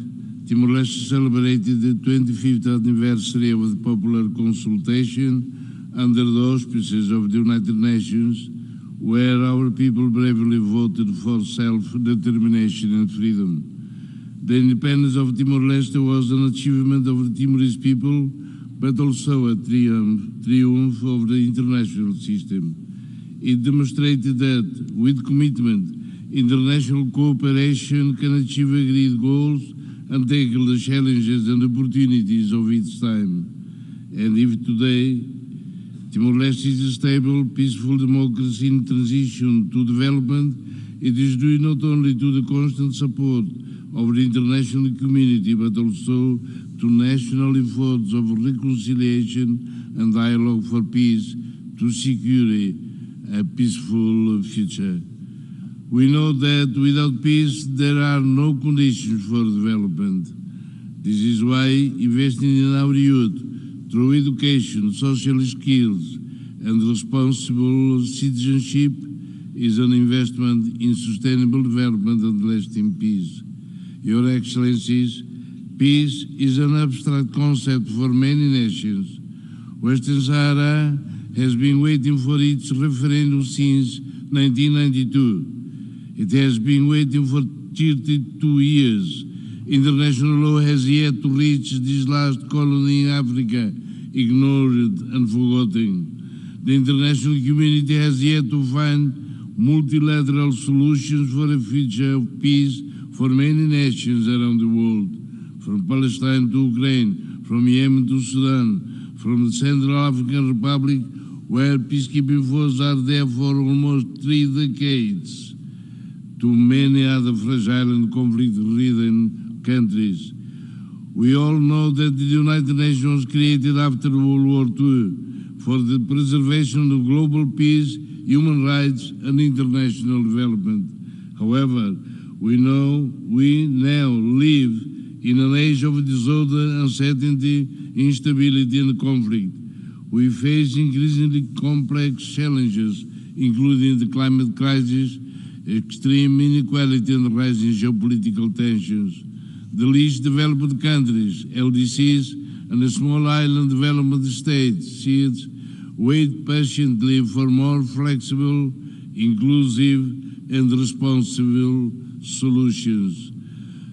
S1: Timor-Leste celebrated the 25th anniversary of the popular consultation under the auspices of the United Nations, where our people bravely voted for self-determination and freedom. The independence of Timor-Leste was an achievement of the Timorese people, but also a triumph of the international system. It demonstrated that, with commitment, international cooperation can achieve agreed goals and tackle the challenges and opportunities of its time. And if today, Timor-Leste is a stable, peaceful democracy in transition to development, it is due not only to the constant support of the international community, but also to national efforts of reconciliation and dialogue for peace to secure a peaceful future. We know that without peace, there are no conditions for development. This is why investing in our youth through education, social skills, and responsible citizenship is an investment in sustainable development and lasting peace. Your Excellencies, peace is an abstract concept for many nations. Western Sahara has been waiting for its referendum since 1992. It has been waiting for 32 years. International law has yet to reach this last colony in Africa, ignored and forgotten. The international community has yet to find multilateral solutions for a future of peace for many nations around the world, from Palestine to Ukraine, from Yemen to Sudan, from the Central African Republic, where peacekeeping forces are there for almost 3 decades, to many other fragile and conflict-ridden countries. We all know that the United Nations was created after World War II for the preservation of global peace, human rights, and international development. However, we now live in an age of disorder, uncertainty, instability, and conflict. We face increasingly complex challenges, including the climate crisis, extreme inequality, and rising geopolitical tensions. The least developed countries, LDCs, and the small island development states, SEADs, wait patiently for more flexible, inclusive, and responsible solutions.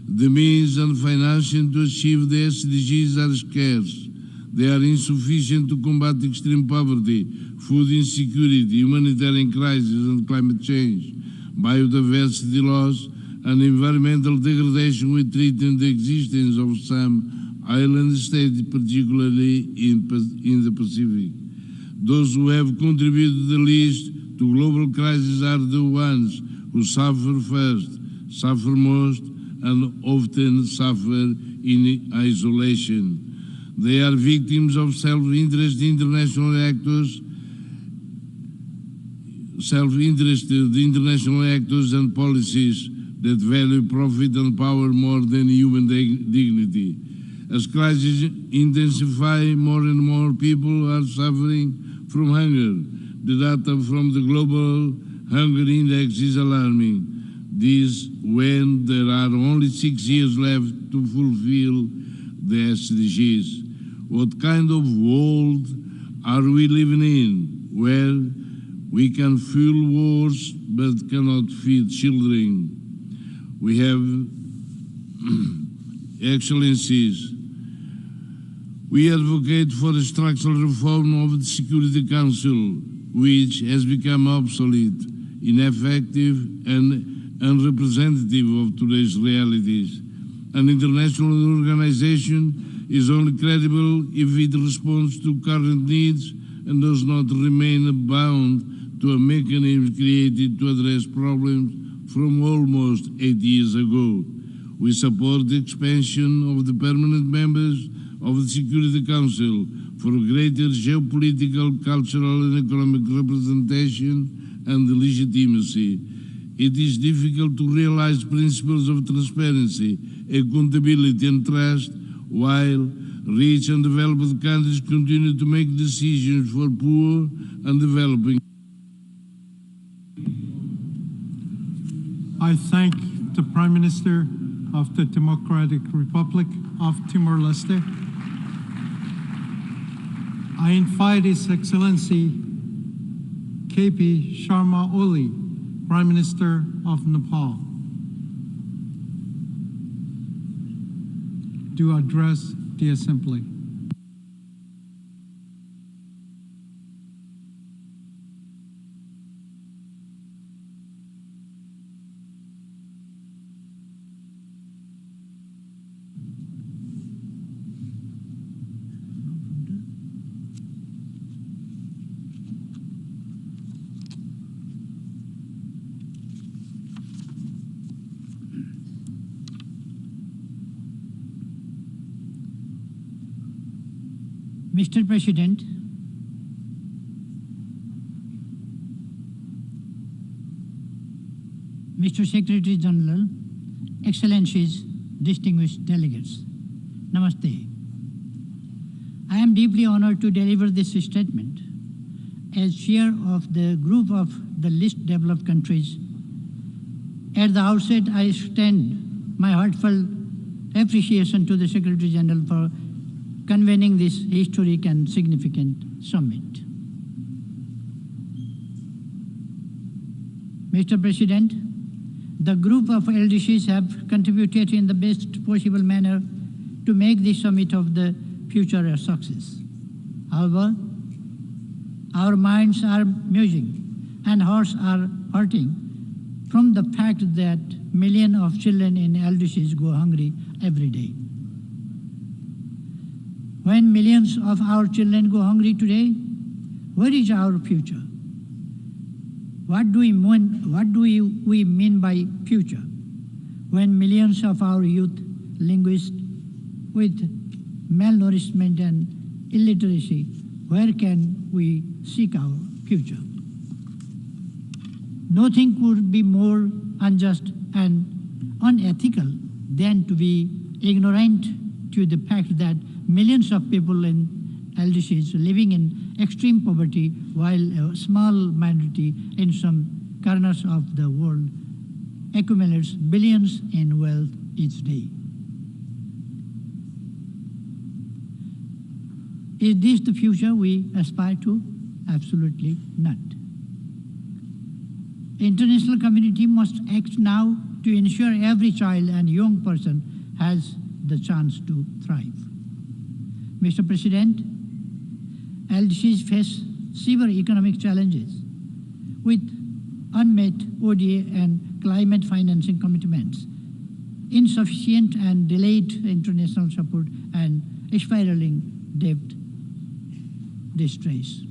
S1: The means and financing to achieve the SDGs are scarce. They are insufficient to combat extreme poverty, food insecurity, humanitarian crisis and climate change, biodiversity loss, and environmental degradation, which threaten the existence of some island states, particularly in the Pacific. Those who have contributed the least to global crises are the ones who suffer first, suffer most, and often suffer in isolation. They are victims of self-interested international actors and policies that value profit and power more than human dignity. As crises intensify, more and more people are suffering from hunger. The data from the Global Hunger Index is alarming. This when there are only 6 years left to fulfill the SDGs. What kind of world are we living in, where we can fuel wars but cannot feed children? We have, Excellencies, we advocate for a structural reform of the Security Council, which has become obsolete, ineffective, and unrepresentative of today's realities. An international organization is only credible if it responds to current needs and does not remain bound to a mechanism created to address problems from almost 8 years ago. We support the expansion of the permanent members of the Security Council for greater geopolitical, cultural and economic representation and legitimacy. It is difficult to realize principles of transparency, accountability and trust while rich and developed countries continue to make decisions for poor and developing.
S5: I thank the Prime Minister of the Democratic Republic of Timor-Leste. I invite His Excellency KP Sharma Oli, Prime Minister of Nepal, to address the Assembly.
S10: Mr. President, Mr. Secretary General, Excellencies, distinguished delegates, Namaste. I am deeply honored to deliver this statement as chair of the group of the least developed countries. At the outset, I extend my heartfelt appreciation to the Secretary General for convening this historic and significant summit. Mr. President, the group of LDCs have contributed in the best possible manner to make this summit of the future a success. However, our minds are musing and hearts are hurting from the fact that millions of children in LDCs go hungry every day. When millions of our children go hungry today, where is our future? What do we mean by future? When millions of our youth languish with malnourishment and illiteracy, where can we seek our future? Nothing could be more unjust and unethical than to be ignorant to the fact that millions of people in LDCs living in extreme poverty while a small minority in some corners of the world accumulates billions in wealth each day. Is this the future we aspire to? Absolutely not. The international community must act now to ensure every child and young person has the chance to thrive. Mr. President, LDCs face severe economic challenges with unmet ODA and climate financing commitments, insufficient and delayed international support, and spiraling debt distress.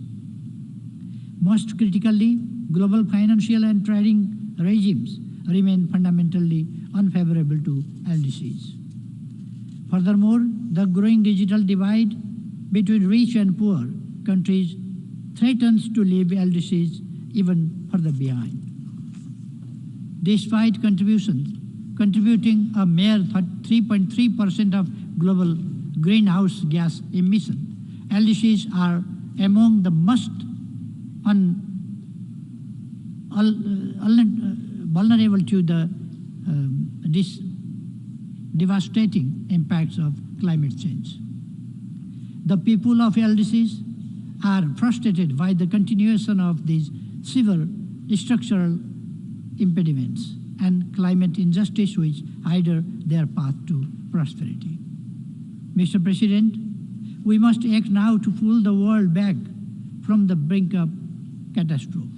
S10: Most critically, global financial and trading regimes remain fundamentally unfavorable to LDCs. Furthermore, the growing digital divide between rich and poor countries threatens to leave LDCs even further behind. Despite contributing a mere 3.3% of global greenhouse gas emissions, LDCs are among the most vulnerable to the devastating impacts of climate change. The people of LDCs are frustrated by the continuation of these severe structural impediments and climate injustice which hinder their path to prosperity. Mr. President, we must act now to pull the world back from the brink of catastrophe.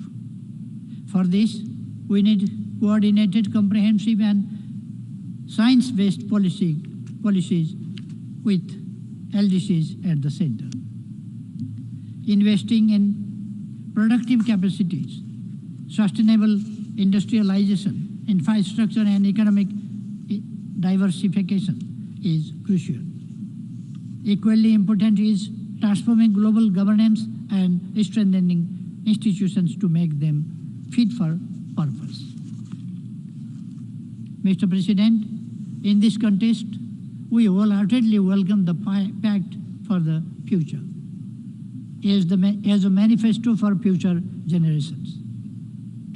S10: For this, we need coordinated, comprehensive, and science-based policies with LDCs at the center. Investing in productive capacities, sustainable industrialization, infrastructure, and economic diversification is crucial. Equally important is transforming global governance and strengthening institutions to make them fit for purpose. Mr. President, in this context, we wholeheartedly welcome the Pact for the Future as a manifesto for future generations,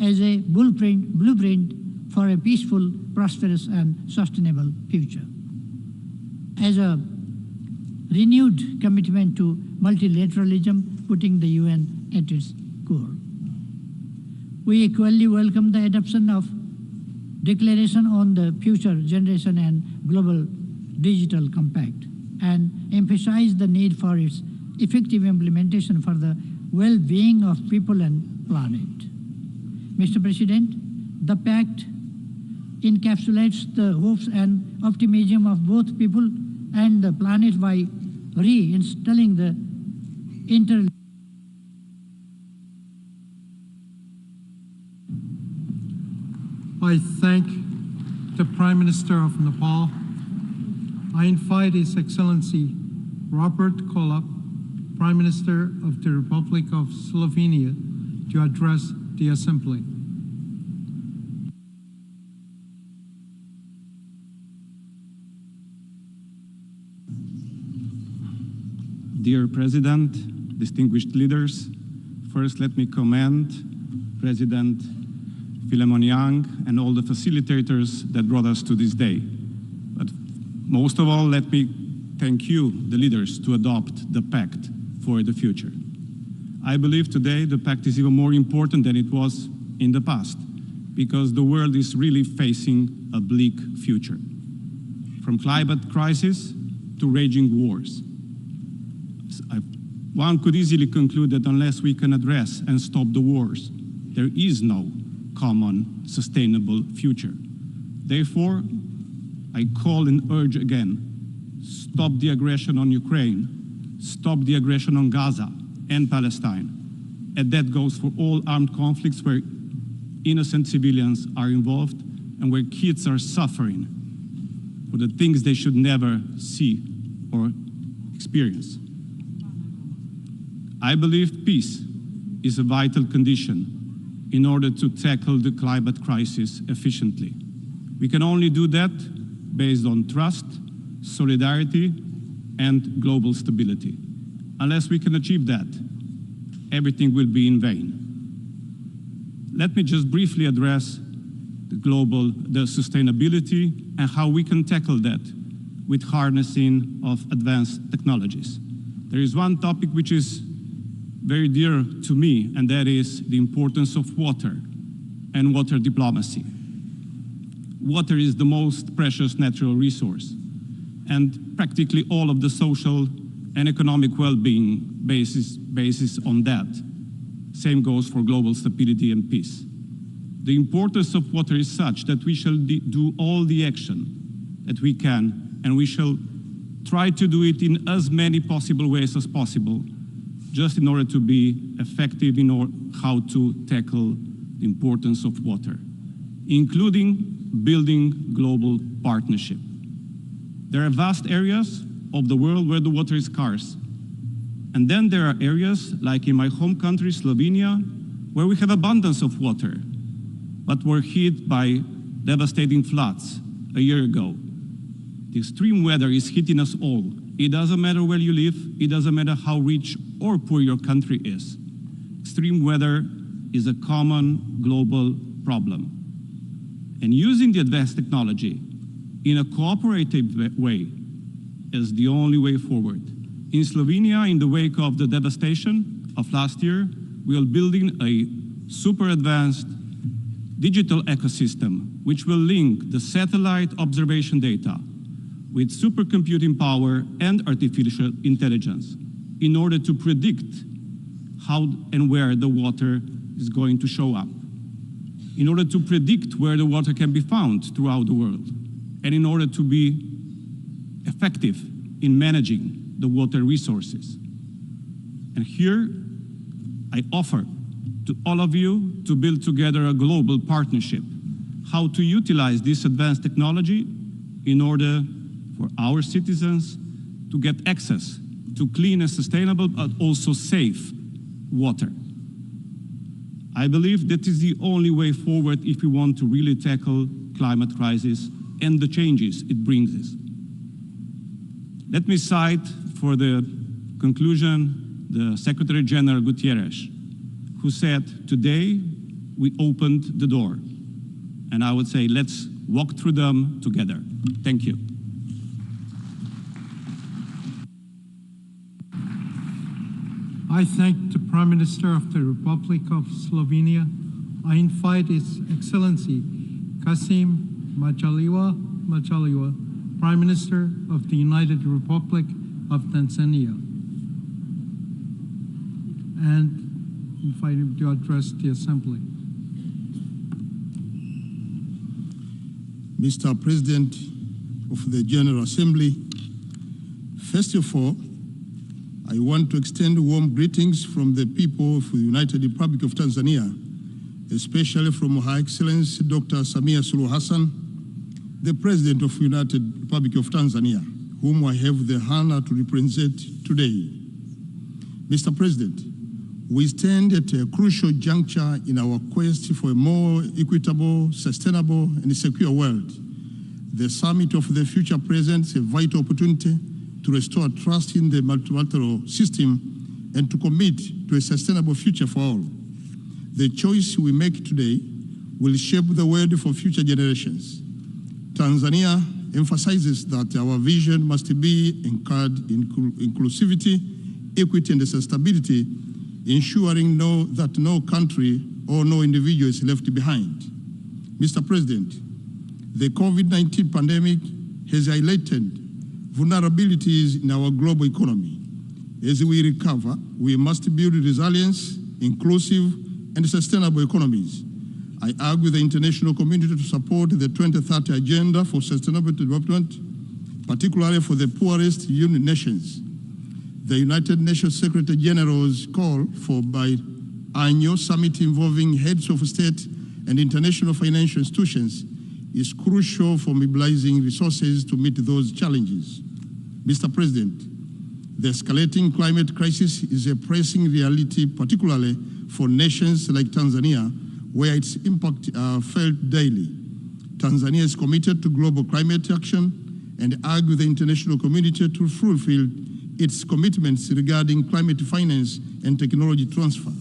S10: as a blueprint for a peaceful, prosperous, and sustainable future, as a renewed commitment to multilateralism, putting the UN at its core. We equally welcome the adoption of Declaration on the Future Generation and Global Digital Compact, and emphasize the need for its effective implementation for the well-being of people and planet. Mr. President, the Pact encapsulates the hopes and optimism of both people and the planet by reinstilling the
S5: I thank the Prime Minister of Nepal. I invite His Excellency Robert Golob, Prime Minister of the Republic of Slovenia, to address the Assembly.
S19: Dear President, distinguished leaders, first let me commend President Philemon Yang and all the facilitators that brought us to this day. But most of all, let me thank you, the leaders, to adopt the Pact for the Future. I believe today the Pact is even more important than it was in the past, because the world is really facing a bleak future. From climate crisis to raging wars. One could easily conclude that unless we can address and stop the wars, there is no common sustainable future. Therefore, I call and urge again, stop the aggression on Ukraine, stop the aggression on Gaza and Palestine. And that goes for all armed conflicts where innocent civilians are involved and where kids are suffering for the things they should never see or experience. I believe peace is a vital condition in order to tackle the climate crisis efficiently. We can only do that based on trust, solidarity, and global stability. Unless we can achieve that, everything will be in vain. Let me just briefly address the sustainability and how we can tackle that with harnessing of advanced technologies. There is one topic which is very dear to me, and that is the importance of water and water diplomacy. Water is the most precious natural resource, and practically all of the social and economic well-being basis on that. Same goes for global stability and peace. The importance of water is such that we shall do all the action that we can, and we shall try to do it in as many possible ways as possible, just in order to be effective in how to tackle the importance of water, including building global partnership. There are vast areas of the world where the water is scarce. And then there are areas, like in my home country, Slovenia, where we have abundance of water, but were hit by devastating floods a year ago. The extreme weather is hitting us all. It doesn't matter where you live, it doesn't matter how rich or poor your country is. Extreme weather is a common global problem. And using the advanced technology in a cooperative way is the only way forward. In Slovenia, in the wake of the devastation of last year, we are building a super advanced digital ecosystem which will link the satellite observation data with supercomputing power and artificial intelligence in order to predict how and where the water is going to show up, in order to predict where the water can be found throughout the world, and in order to be effective in managing the water resources. And here I offer to all of you to build together a global partnership, how to utilize this advanced technology in order for our citizens to get access to clean and sustainable, but also safe water. I believe that is the only way forward if we want to really tackle climate crisis and the changes it brings us. Let me cite for the conclusion the Secretary General Guterres, who said, today we opened the door. And I would say, let's walk through them together. Thank you.
S5: I thank the Prime Minister of the Republic of Slovenia. I invite His Excellency Kasim Majaliwa, Prime Minister of the United Republic of Tanzania, and invite him to address the Assembly.
S1: Mr. President of the General Assembly, first of all, I want to extend warm greetings from the people of the United Republic of Tanzania, especially from Her Excellency Dr. Samia Suluhu Hassan, the President of the United Republic of Tanzania, whom I have the honor to represent today. Mr. President, we stand at a crucial juncture in our quest for a more equitable, sustainable, and secure world. The Summit of the Future presents a vital opportunity to restore trust in the multilateral system and to commit to a sustainable future for all. The choice we make today will shape the world for future generations. Tanzania emphasizes that our vision must be anchored in inclusivity, equity, and sustainability, ensuring that no country or no individual is left behind. Mr. President, the COVID-19 pandemic has highlighted vulnerabilities in our global economy. As we recover, we must build resilience, inclusive, and sustainable economies. I urge the international community to support the 2030 Agenda for Sustainable Development, particularly for the poorest nations. The United Nations Secretary General's call for biannual summit involving heads of state and international financial institutions is crucial for mobilizing resources to meet those challenges. Mr. President, the escalating climate crisis is a pressing reality, particularly for nations like Tanzania, where its impact are felt daily. Tanzania is committed to global climate action and urge the international community to fulfill its commitments regarding climate finance and technology transfer.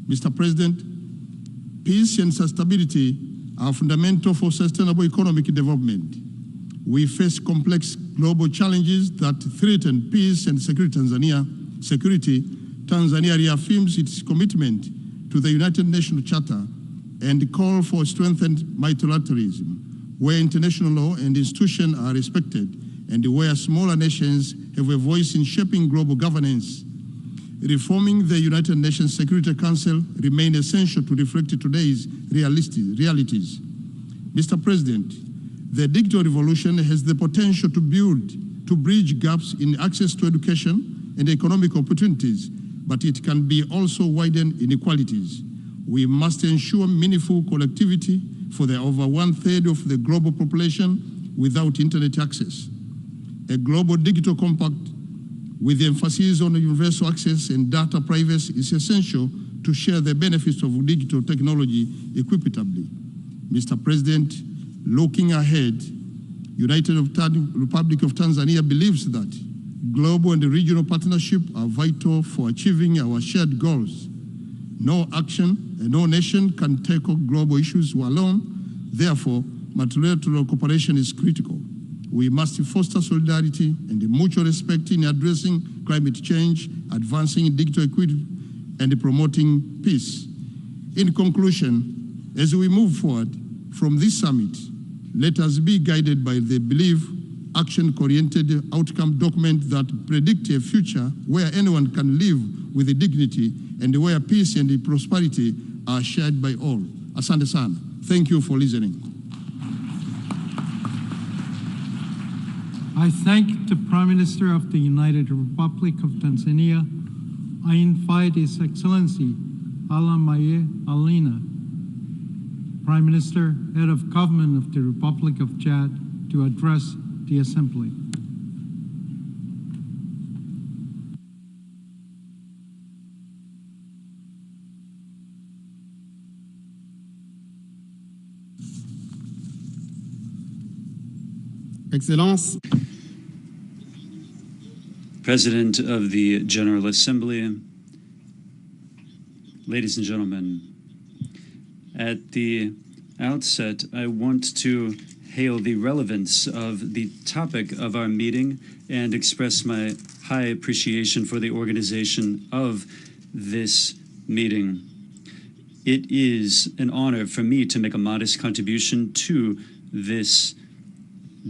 S1: Mr. President, peace and sustainability are fundamental for sustainable economic development. We face complex global challenges that threaten peace and security. Tanzania reaffirms its commitment to the United Nations Charter and call for strengthened multilateralism, where international law and institutions are respected and where smaller nations have a voice in shaping global governance. Reforming the United Nations Security Council remains essential to reflect today's realities. Mr. President, the digital revolution has the potential to bridge gaps in access to education and economic opportunities, but it can be also widen inequalities. We must ensure meaningful connectivity for the over 1/3 of the global population without internet access. A global digital compact with emphasis on universal access and data privacy is essential to share the benefits of digital technology equitably. Mr. President, looking ahead, United Republic of Tanzania believes that global and regional partnerships are vital for achieving our shared goals. No nation can tackle global issues alone. Therefore, multilateral cooperation is critical. We must foster solidarity and mutual respect in addressing climate change, advancing digital equity, and promoting peace. In conclusion, as we move forward from this summit, let us be guided by the belief, action-oriented outcome document that predict a future where anyone can live with dignity and where peace and prosperity are shared by all. Asante sana. Thank you for listening.
S5: I thank the Prime Minister of the United Republic of Tanzania. I invite His Excellency Alamaye Alina, Prime Minister, Head of Government of the Republic of Chad, to address the Assembly.
S11: Excellence.
S12: President of the General Assembly, ladies and gentlemen, at the outset, I want to hail the relevance of the topic of our meeting and express my high appreciation for the organization of this meeting. It is an honor for me to make a modest contribution to this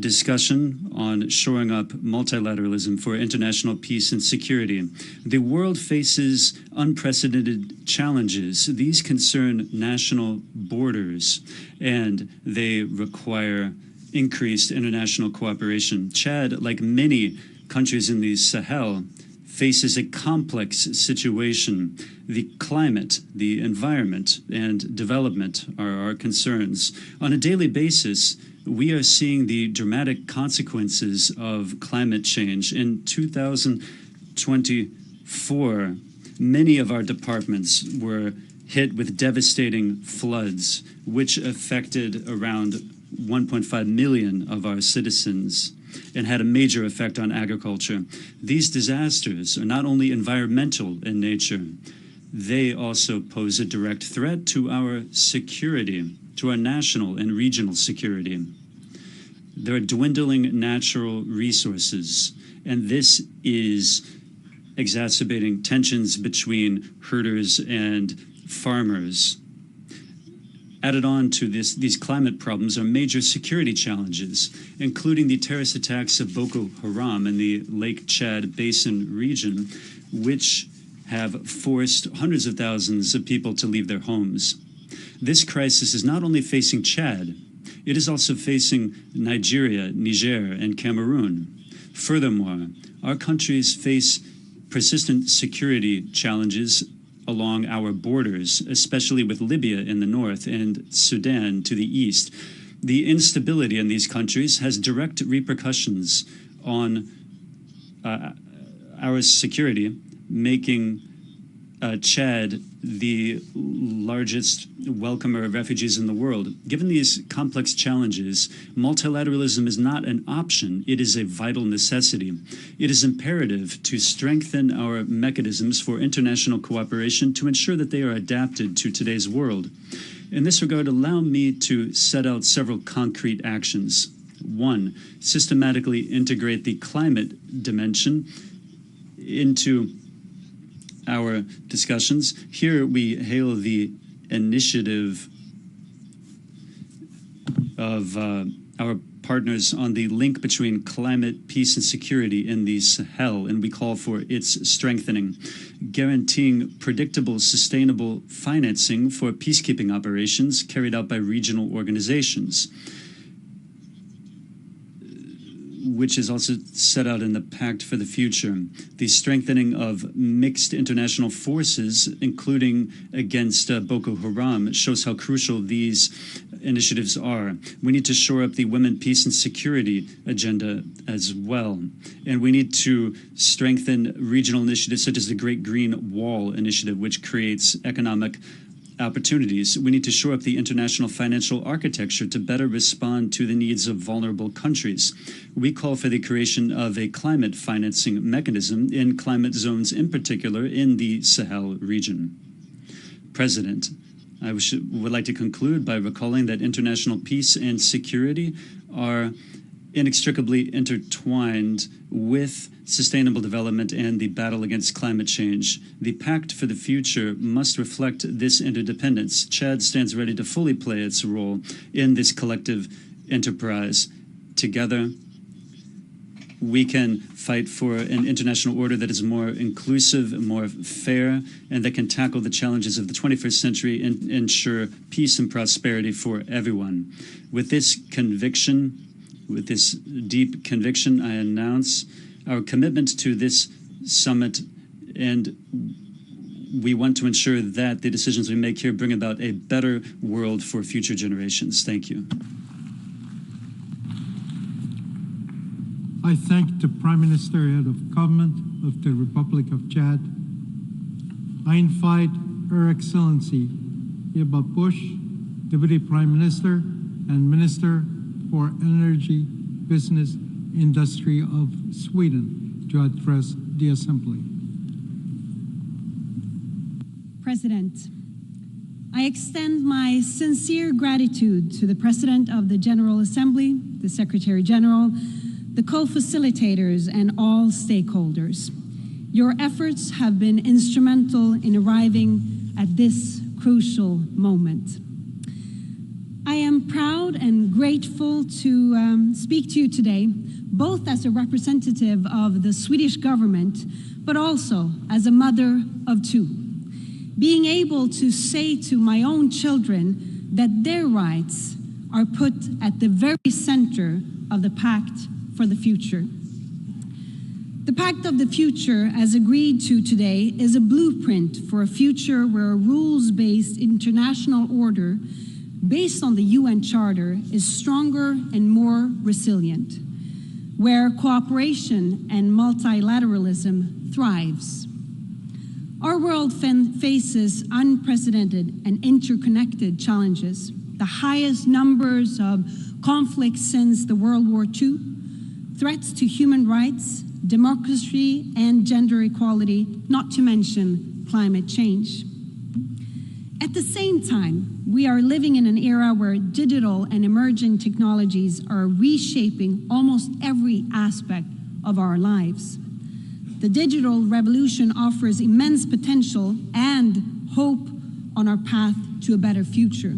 S12: discussion on shoring up multilateralism for international peace and security. The world faces unprecedented challenges. These concern national borders, and they require increased international cooperation. Chad, like many countries in the Sahel, faces a complex situation. The climate, the environment, and development are our concerns. On a daily basis, we are seeing the dramatic consequences of climate change. In 2024, many of our departments were hit with devastating floods, which affected around 1.5 million of our citizens and had a major effect on agriculture. These disasters are not only environmental in nature, they also pose a direct threat to our security, to our national and regional security. There are dwindling natural resources, and this is exacerbating tensions between herders and farmers. Added on to these climate problems are major security challenges, including the terrorist attacks of Boko Haram in the Lake Chad Basin region, which have forced hundreds of thousands of people to leave their homes. This crisis is not only facing Chad, it is also facing Nigeria, Niger, and Cameroon. Furthermore, our countries face persistent security challenges along our borders, especially with Libya in the north and Sudan to the east. The instability in these countries has direct repercussions on our security, making Chad the largest welcomer of refugees in the world. Given these complex challenges, multilateralism is not an option, it is a vital necessity. It is imperative to strengthen our mechanisms for international cooperation to ensure that they are adapted to today's world. In this regard, allow me to set out several concrete actions. 1, systematically integrate the climate dimension into our discussions. Here we hail the initiative of our partners on the link between climate, peace, and security in the Sahel, and we call for its strengthening, guaranteeing predictable, sustainable financing for peacekeeping operations carried out by regional organizations, which is also set out in the Pact for the Future. The strengthening of mixed international forces, including against Boko Haram, shows how crucial these initiatives are. We need to shore up the women, peace, and security agenda as well. And we need to strengthen regional initiatives such as the Great Green Wall Initiative, which creates economic opportunities. We need to shore up the international financial architecture to better respond to the needs of vulnerable countries. We call for the creation of a climate financing mechanism in climate zones, in particular in the Sahel region. President, I would like to conclude by recalling that international peace and security are inextricably intertwined with sustainable development and the battle against climate change. The Pact for the Future must reflect this interdependence. Chad stands ready to fully play its role in this collective enterprise. Together, we can fight for an international order that is more inclusive, more fair, and that can tackle the challenges of the 21st century and ensure peace and prosperity for everyone. With this conviction, with this deep conviction, I announce our commitment to this summit, and we want to ensure that the decisions we make here bring about a better world for future generations. Thank you.
S5: I thank the Prime Minister Head of Government of the Republic of Chad. I invite Her Excellency Eva Bush, Deputy Prime Minister and Minister for Energy, Business, Industry of Sweden to address the Assembly.
S11: President, I extend my sincere gratitude to the President of the General Assembly, the Secretary General, the co-facilitators, and all stakeholders. Your efforts have been instrumental in arriving at this crucial moment. I am proud and grateful to speak to you today, both as a representative of the Swedish government, but also as a mother of two. Being able to say to my own children that their rights are put at the very center of the Pact for the Future. The Pact of the Future, as agreed to today, is a blueprint for a future where a rules-based international order based on the UN Charter is stronger and more resilient, where cooperation and multilateralism thrives. Our world faces unprecedented and interconnected challenges, the highest numbers of conflicts since the World War II, threats to human rights, democracy, and gender equality, not to mention climate change. At the same time, we are living in an era where digital and emerging technologies are reshaping almost every aspect of our lives. The digital revolution offers immense potential and hope on our path to a better future.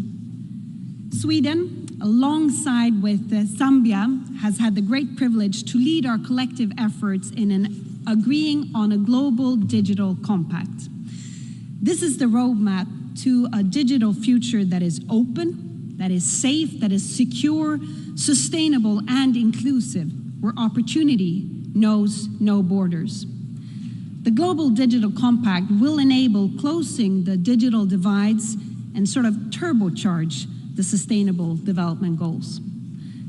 S11: Sweden, alongside with Zambia, has had the great privilege to lead our collective efforts in agreeing on a global digital compact. This is the roadmap to a digital future that is open, that is safe, that is secure, sustainable, and inclusive, where opportunity knows no borders. The Global Digital Compact will enable closing the digital divides and sort of turbocharge the Sustainable Development Goals.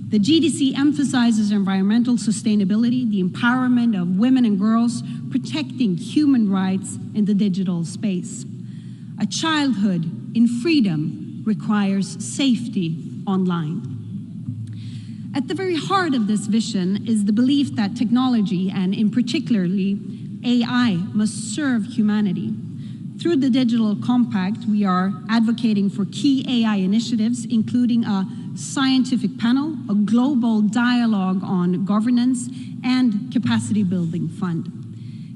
S11: The GDC emphasizes environmental sustainability, the empowerment of women and girls, protecting human rights in the digital space. A childhood in freedom requires safety online. At the very heart of this vision is the belief that technology, and in particularly AI, must serve humanity. Through the Digital Compact, we are advocating for key AI initiatives, including a scientific panel, a global dialogue on governance, and capacity building fund.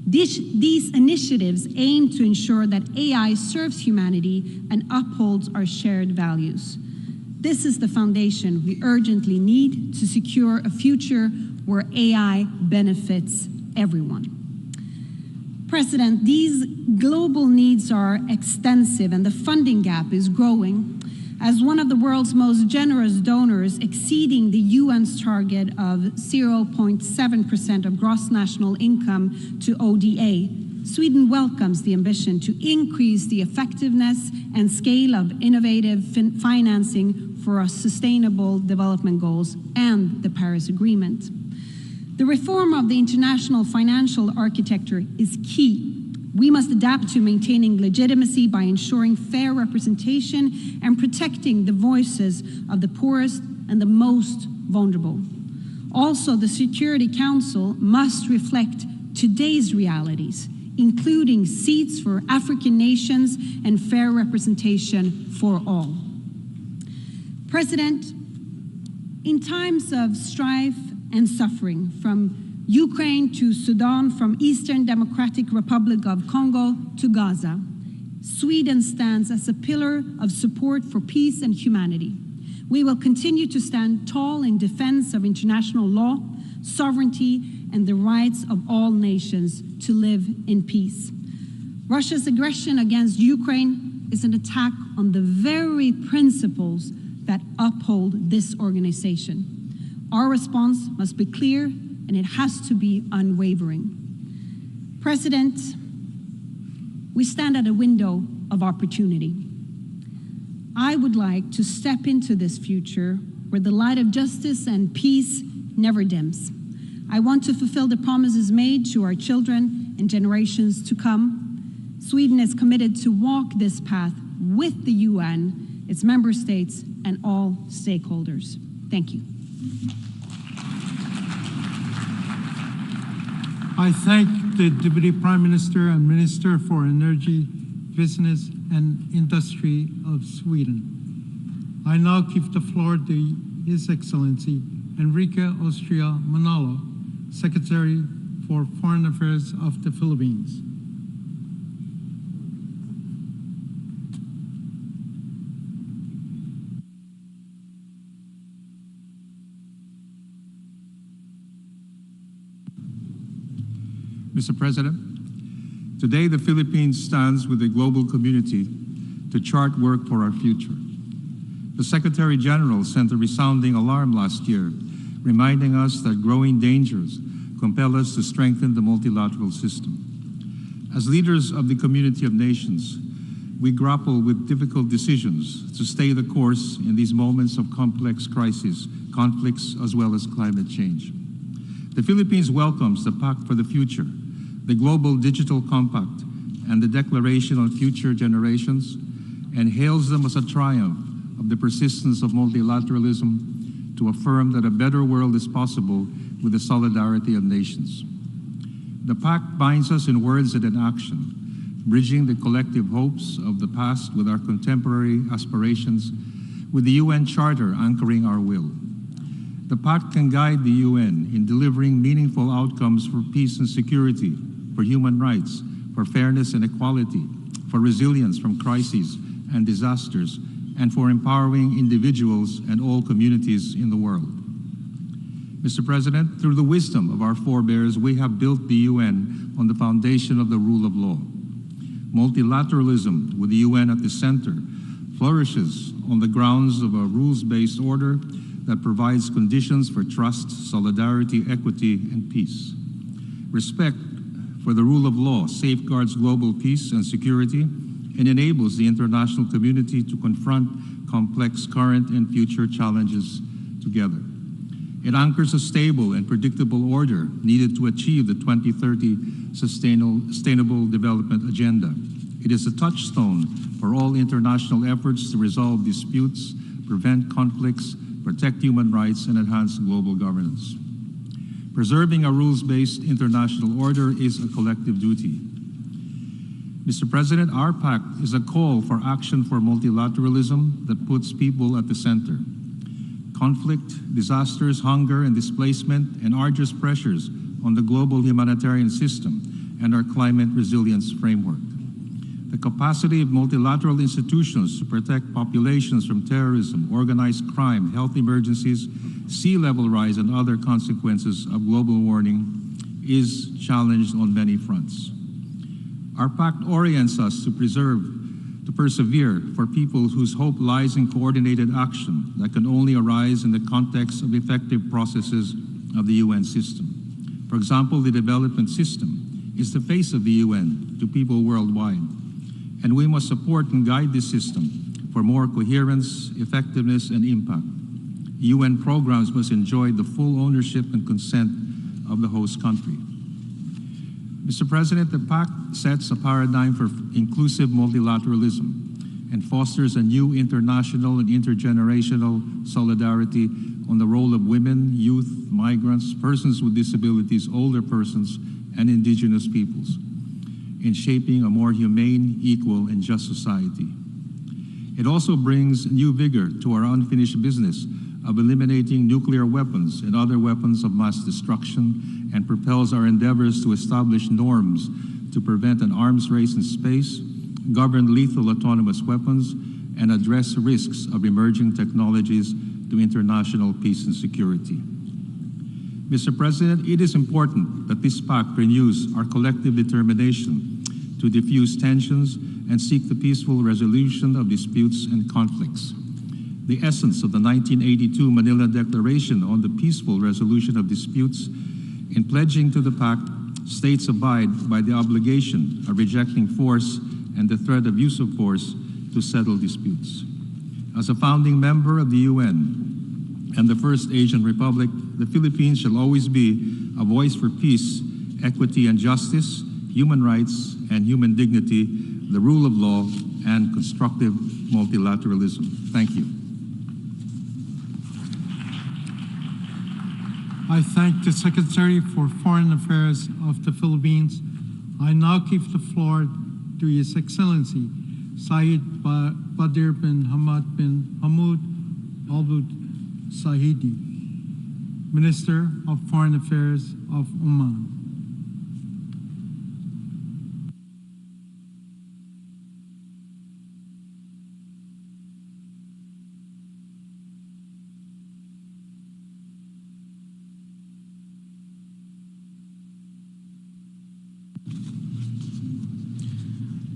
S11: These initiatives aim to ensure that AI serves humanity and upholds our shared values. This is the foundation we urgently need to secure a future where AI benefits everyone. President, these global needs are extensive and the funding gap is growing. As one of the world's most generous donors, exceeding the UN's target of 0.7% of gross national income to ODA, Sweden welcomes the ambition to increase the effectiveness and scale of innovative financing for our Sustainable Development Goals and the Paris Agreement. The reform of the international financial architecture is key. We must adapt to maintaining legitimacy by ensuring fair representation and protecting the voices of the poorest and the most vulnerable. Also, the Security Council must reflect today's realities, including seats for African nations and fair representation for all. President, in times of strife and suffering, from Ukraine to Sudan, from Eastern Democratic Republic of Congo to Gaza, Sweden stands as a pillar of support for peace and humanity. We will continue to stand tall in defense of international law, sovereignty, and the rights of all nations to live in peace. Russia's aggression against Ukraine is an attack on the very principles that uphold this organization. Our response must be clear, and it has to be unwavering. President, we stand at a window of opportunity. I would like to step into this future where the light of justice and peace never dims. I want to fulfill the promises made to our children and generations to come. Sweden is committed to walk this path with the UN, its member states, and all stakeholders. Thank you.
S5: I thank the Deputy Prime Minister and Minister for Energy, Business and Industry of Sweden. I now give the floor to His Excellency Enrique Austria Manalo, Secretary for Foreign Affairs of the Philippines.
S13: Mr. President, today the Philippines stands with the global community to chart work for our future. The Secretary General sent a resounding alarm last year, reminding us that growing dangers compel us to strengthen the multilateral system. As leaders of the community of nations, we grapple with difficult decisions to stay the course in these moments of complex crises, conflicts, as well as climate change. The Philippines welcomes the Pact for the Future, the Global Digital Compact, and the Declaration on Future Generations, and hails them as a triumph of the persistence of multilateralism to affirm that a better world is possible with the solidarity of nations. The Pact binds us in words and in action, bridging the collective hopes of the past with our contemporary aspirations, with the UN Charter anchoring our will. The Pact can guide the UN in delivering meaningful outcomes for peace and security, for human rights, for fairness and equality, for resilience from crises and disasters, and for empowering individuals and all communities in the world. Mr. President, through the wisdom of our forebears, we have built the UN on the foundation of the rule of law. Multilateralism, with the UN at the center, flourishes on the grounds of a rules-based order that provides conditions for trust, solidarity, equity, and peace. Respect for the rule of law safeguards global peace and security and enables the international community to confront complex current and future challenges together. It anchors a stable and predictable order needed to achieve the 2030 Sustainable Development Agenda. It is a touchstone for all international efforts to resolve disputes, prevent conflicts, protect human rights, and enhance global governance. Preserving a rules-based international order is a collective duty. Mr. President, our pact is a call for action for multilateralism that puts people at the center. Conflict, disasters, hunger, and displacement, and arduous pressures on the global humanitarian system and our climate resilience framework. The capacity of multilateral institutions to protect populations from terrorism, organized crime, health emergencies, sea level rise, and other consequences of global warming is challenged on many fronts. Our pact orients us to persevere for people whose hope lies in coordinated action that can only arise in the context of effective processes of the UN system. For example, the development system is the face of the UN to people worldwide, and we must support and guide this system for more coherence, effectiveness, and impact. UN programs must enjoy the full ownership and consent of the host country. Mr. President, the Pact sets a paradigm for inclusive multilateralism and fosters a new international and intergenerational solidarity on the role of women, youth, migrants, persons with disabilities, older persons, and indigenous peoples in shaping a more humane, equal, and just society. It also brings new vigor to our unfinished business of eliminating nuclear weapons and other weapons of mass destruction, and propels our endeavors to establish norms to prevent an arms race in space, govern lethal autonomous weapons, and address risks of emerging technologies to international peace and security. Mr. President, it is important that this pact renews our collective determination to diffuse tensions and seek the peaceful resolution of disputes and conflicts. The essence of the 1982 Manila Declaration on the peaceful resolution of disputes in pledging to the pact states abide by the obligation of rejecting force and the threat of use of force to settle disputes. As a founding member of the UN and the first Asian republic, the Philippines shall always be a voice for peace, equity and justice, human rights and human dignity, the rule of law, and constructive multilateralism. Thank you.
S5: I thank the Secretary for Foreign Affairs of the Philippines. I now give the floor to His Excellency Syed Badr bin Hamad bin Hamoud Al-Bud Sahidi, Minister of Foreign Affairs of Oman.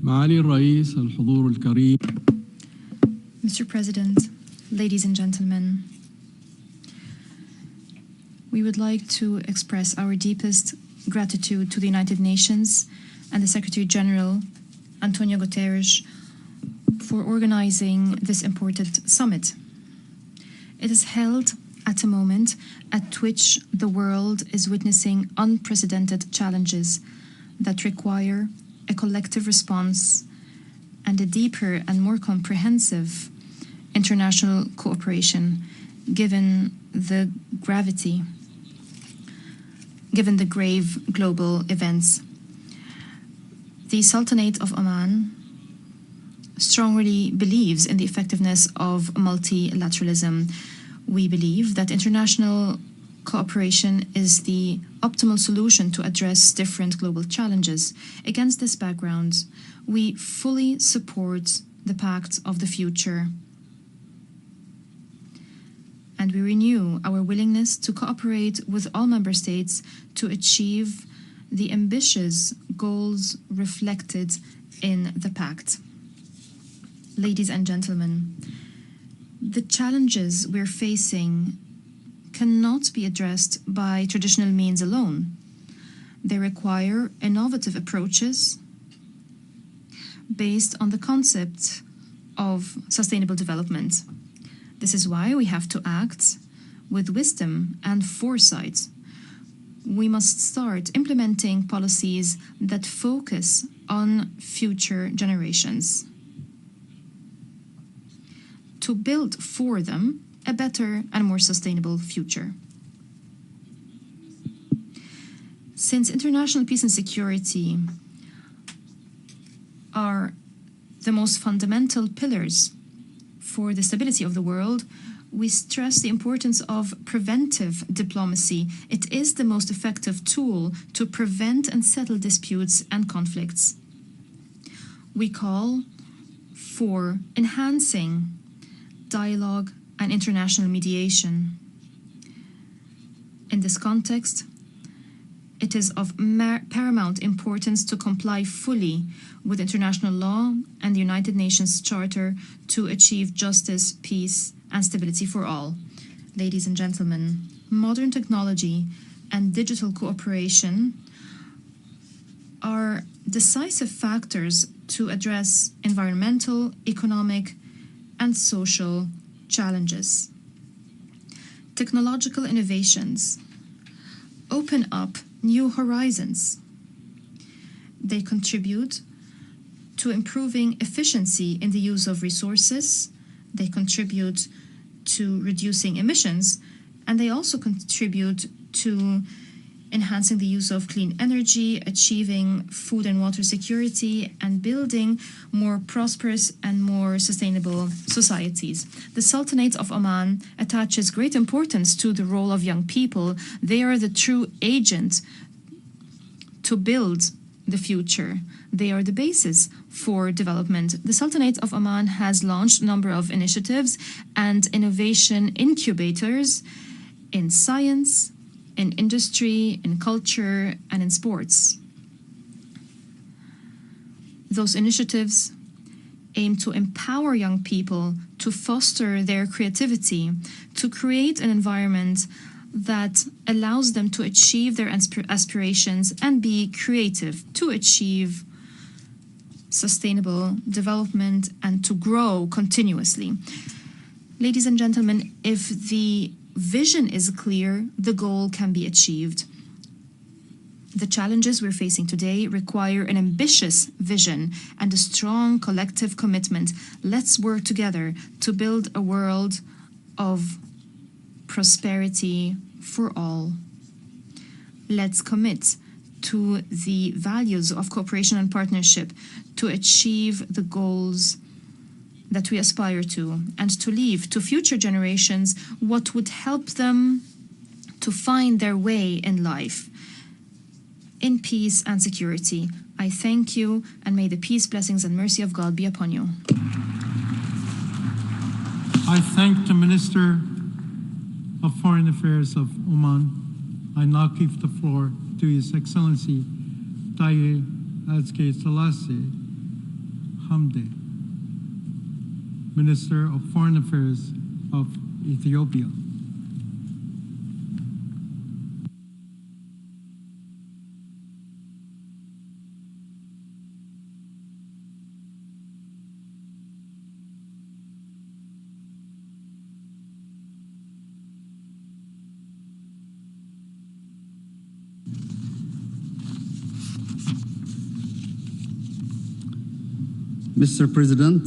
S14: معالي الرئيس الحضور الكريم.
S15: Mr. President, ladies and gentlemen, we would like to express our deepest gratitude to the United Nations and the Secretary General, Antonio Guterres, for organizing this important summit. It is held at a moment at which the world is witnessing unprecedented challenges that require a collective response and a deeper and more comprehensive international cooperation, given the grave global events. The Sultanate of Oman strongly believes in the effectiveness of multilateralism. We believe that international cooperation is the optimal solution to address different global challenges. Against this background, we fully support the Pact of the Future, and we renew our willingness to cooperate with all member states to achieve the ambitious goals reflected in the Pact. Ladies and gentlemen, the challenges we're facing cannot be addressed by traditional means alone. They require innovative approaches based on the concept of sustainable development. This is why we have to act with wisdom and foresight. We must start implementing policies that focus on future generations, to build for them a better and more sustainable future. Since international peace and security are the most fundamental pillars for the stability of the world, we stress the importance of preventive diplomacy. It is the most effective tool to prevent and settle disputes and conflicts. We call for enhancing dialogue and international mediation. In this context, it is of paramount importance to comply fully with international law and the United Nations Charter to achieve justice, peace, and stability for all. Ladies and gentlemen, modern technology and digital cooperation are decisive factors to address environmental, economic, and social challenges. Technological innovations open up new horizons. They contribute to improving efficiency in the use of resources, they contribute to reducing emissions, and they also contribute to enhancing the use of clean energy, achieving food and water security, and building more prosperous and more sustainable societies. The Sultanate of Oman attaches great importance to the role of young people. They are the true agent to build the future. They are the basis for development. The Sultanate of Oman has launched a number of initiatives and innovation incubators in science, in industry, in culture, and in sports. Those initiatives aim to empower young people to foster their creativity, to create an environment that allows them to achieve their aspirations and be creative to achieve sustainable development and to grow continuously. Ladies and gentlemen, if the vision is clear, the goal can be achieved. The challenges we're facing today require an ambitious vision and a strong collective commitment. Let's work together to build a world of prosperity for all. Let's commit to the values of cooperation and partnership to achieve the goals that we aspire to and to leave to future generations what would help them to find their way in life in peace and security. I thank you, and may the peace, blessings, and mercy of God be upon you.
S5: I thank the Minister of Foreign Affairs of Oman. I now give the floor to His Excellency Taye Atske Selassie Hamde, Minister of Foreign Affairs of Ethiopia.
S16: Mr. President,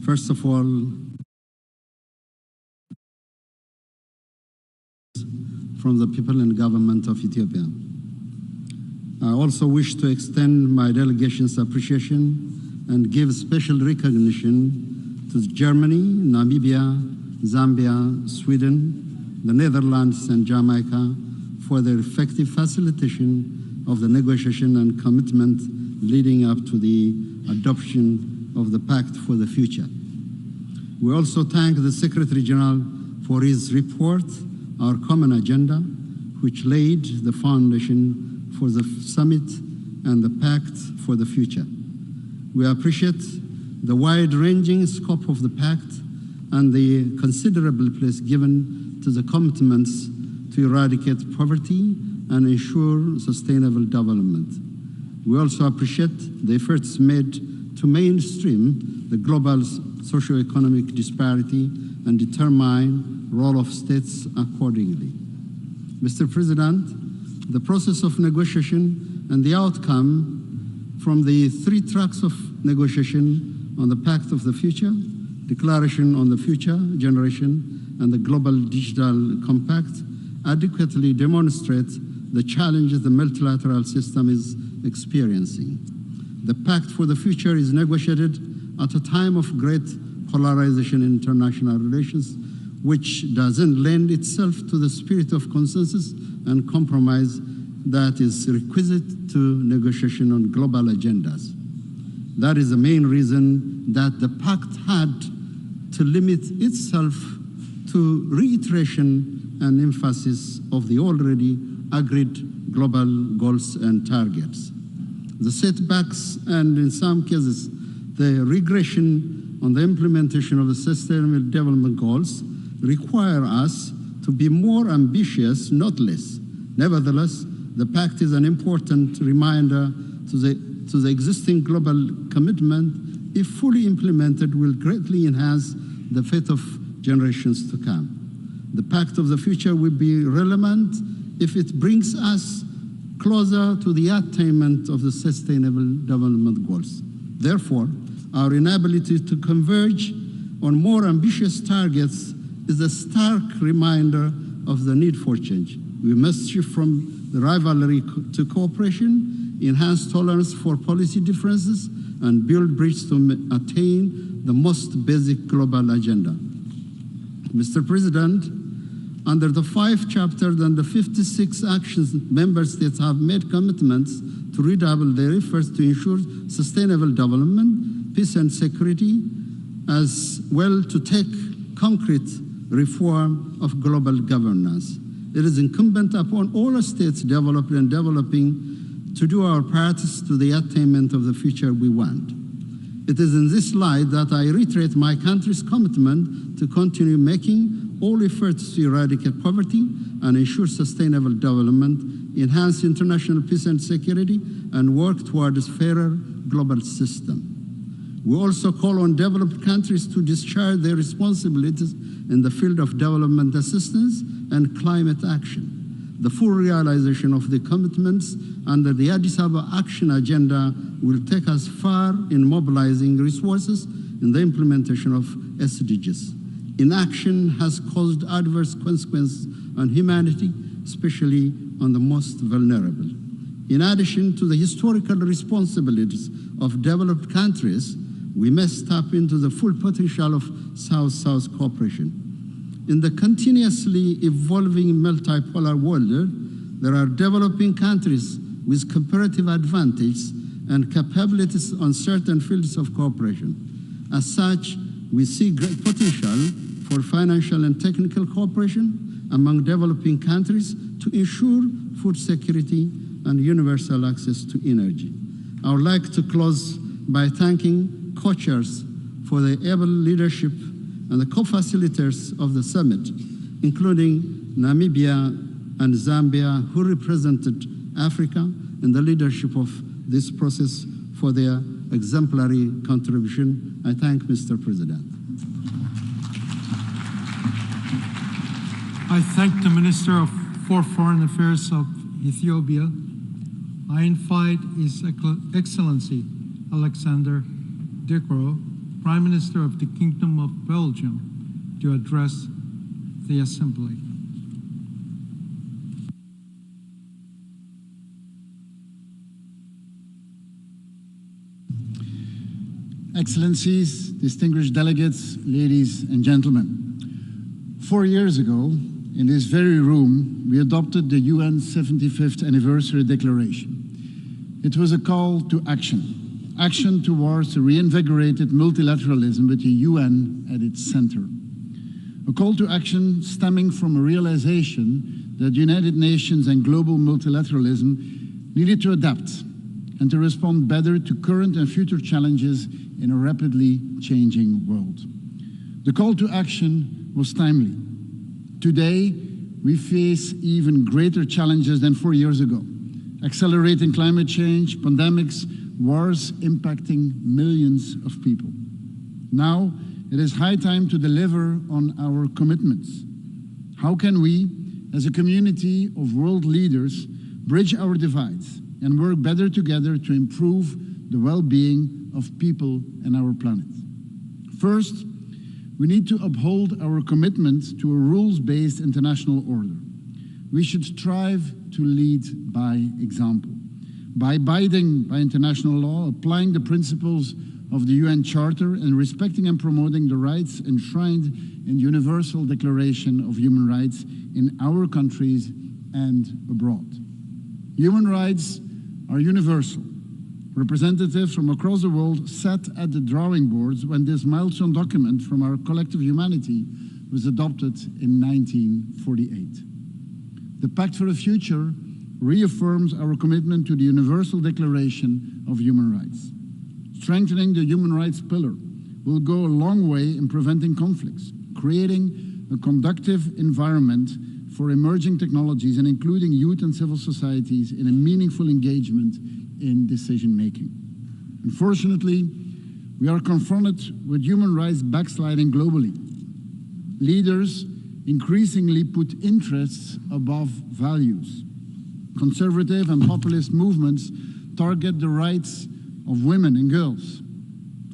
S16: first of all, from the people and government of Ethiopia. I also wish to extend my delegation's appreciation and give special recognition to Germany, Namibia, Zambia, Sweden, the Netherlands, and Jamaica for their effective facilitation of the negotiation and commitment leading up to the adoption of the Pact for the Future. We also thank the Secretary General for his report, Our Common Agenda, which laid the foundation for the summit and the Pact for the Future. We appreciate the wide-ranging scope of the Pact and the considerable place given to the commitments to eradicate poverty and ensure sustainable development. We also appreciate the efforts made to mainstream the global socio-economic disparity and determine role of states accordingly. Mr. President, the process of negotiation and the outcome from the 3 tracks of negotiation on the Pact of the Future, Declaration on the Future Generation, and the Global Digital Compact adequately demonstrate the challenges the multilateral system is experiencing. The Pact for the Future is negotiated at a time of great polarization in international relations, which doesn't lend itself to the spirit of consensus and compromise that is requisite to negotiation on global agendas. That is the main reason that the Pact had to limit itself to reiteration and emphasis of the already agreed global goals and targets. The setbacks and, in some cases, the regression on the implementation of the Sustainable Development Goals require us to be more ambitious, not less. Nevertheless, the Pact is an important reminder to the existing global commitment, if fully implemented, will greatly enhance the fate of generations to come. The Pact of the Future will be relevant if it brings us closer to the attainment of the Sustainable Development Goals. Therefore, our inability to converge on more ambitious targets is a stark reminder of the need for change. We must shift from the rivalry to cooperation, enhance tolerance for policy differences, and build bridges to attain the most basic global agenda. Mr. President, under the 5 chapters and the 56 actions, member states have made commitments to redouble their efforts to ensure sustainable development, peace and security, as well to take concrete reform of global governance. It is incumbent upon all states developed and developing to do our parts to the attainment of the future we want. It is in this light that I reiterate my country's commitment to continue making all efforts to eradicate poverty and ensure sustainable development, enhance international peace and security, and work towards a fairer global system. We also call on developed countries to discharge their responsibilities in the field of development assistance and climate action. The full realization of the commitments under the Addis Ababa Action Agenda will take us far in mobilizing resources in the implementation of SDGs. Inaction has caused adverse consequences on humanity, especially on the most vulnerable. In addition to the historical responsibilities of developed countries, we must tap into the full potential of South-South cooperation. In the continuously evolving multipolar world, there are developing countries with comparative advantages and capabilities on certain fields of cooperation. As such, we see great potential for financial and technical cooperation among developing countries to ensure food security and universal access to energy. I would like to close by thanking co-chairs for their able leadership and the co-facilitators of the summit, including Namibia and Zambia, who represented Africa in the leadership of this process for their exemplary contribution. I thank Mr. President.
S5: I thank the Minister for Foreign Affairs of Ethiopia. I invite His Excellency Alexander De Croo, Prime Minister of the Kingdom of Belgium, to address the Assembly.
S6: Excellencies, distinguished delegates, ladies and gentlemen. 4 years ago, in this very room, we adopted the UN 75th Anniversary Declaration. It was a call to action, action towards a reinvigorated multilateralism with the UN at its center. A call to action stemming from a realization that the United Nations and global multilateralism needed to adapt and to respond better to current and future challenges in a rapidly changing world. The call to action was timely. Today, we face even greater challenges than 4 years ago. Accelerating climate change, pandemics, wars impacting millions of people. Now, it is high time to deliver on our commitments. How can we, as a community of world leaders, bridge our divides and work better together to improve the well-being of people and our planet? First, we need to uphold our commitment to a rules-based international order. We should strive to lead by example, by abiding by international law, applying the principles of the UN Charter, and respecting and promoting the rights enshrined in the Universal Declaration of Human Rights in our countries and abroad. Human rights are universal. Representatives from across the world sat at the drawing boards when this milestone document from our collective humanity was adopted in 1948. The Pact for the Future reaffirms our commitment to the Universal Declaration of Human Rights. Strengthening the human rights pillar will go a long way in preventing conflicts, creating a conducive environment for emerging technologies and including youth and civil societies in a meaningful engagement in decision-making. Unfortunately, we are confronted with human rights backsliding globally. Leaders increasingly put interests above values. Conservative and populist movements target the rights of women and girls.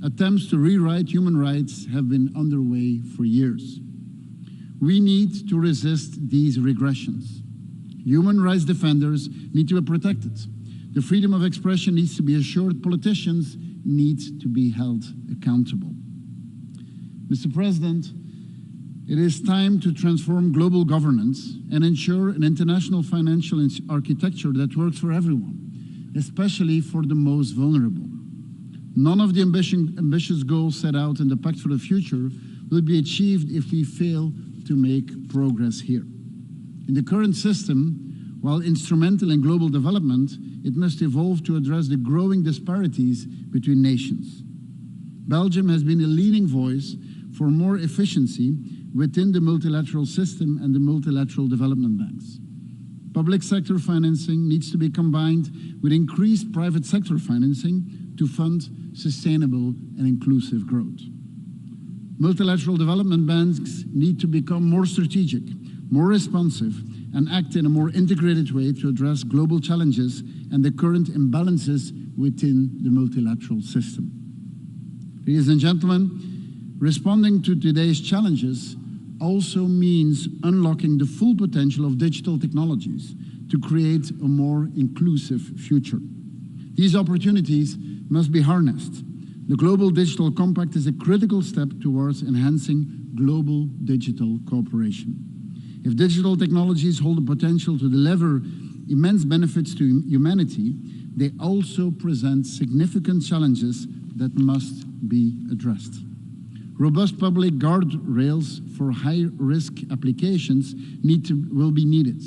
S6: Attempts to rewrite human rights have been underway for years. We need to resist these regressions. Human rights defenders need to be protected. The freedom of expression needs to be assured. Politicians need to be held accountable. Mr. President, it is time to transform global governance and ensure an international financial architecture that works for everyone, especially for the most vulnerable. None of the ambitious goals set out in the Pact for the Future will be achieved if we fail to make progress here. In the current system, while instrumental in global development, it must evolve to address the growing disparities between nations. Belgium has been a leading voice for more efficiency within the multilateral system and the multilateral development banks. Public sector financing needs to be combined with increased private sector financing to fund sustainable and inclusive growth. Multilateral development banks need to become more strategic, more responsive, and act in a more integrated way to address global challenges and the current imbalances within the multilateral system. Ladies and gentlemen, responding to today's challenges also means unlocking the full potential of digital technologies to create a more inclusive future. These opportunities must be harnessed. The Global Digital Compact is a critical step towards enhancing global digital cooperation. If digital technologies hold the potential to deliver immense benefits to humanity, they also present significant challenges that must be addressed. Robust public guardrails for high-risk applications will be needed.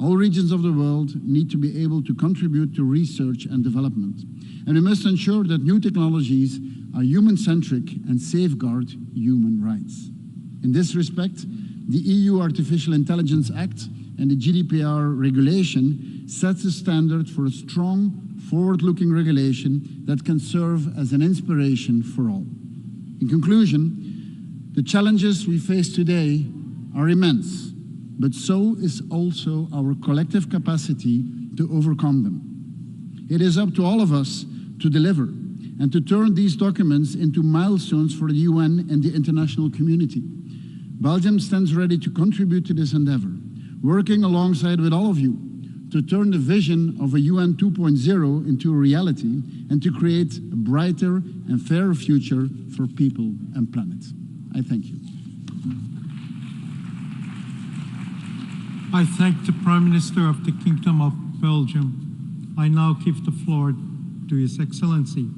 S6: All regions of the world need to be able to contribute to research and development. And we must ensure that new technologies are human-centric and safeguard human rights. In this respect, the EU Artificial Intelligence Act and the GDPR regulation sets a standard for a strong, forward-looking regulation that can serve as an inspiration for all. In conclusion, the challenges we face today are immense, but so is also our collective capacity to overcome them. It is up to all of us to deliver and to turn these documents into milestones for the UN and the international community. Belgium stands ready to contribute to this endeavor, working alongside with all of you to turn the vision of a UN 2.0 into a reality and to create a brighter and fairer future for people and planet. I thank you.
S5: I thank the Prime Minister of the Kingdom of Belgium. I now give the floor to His Excellency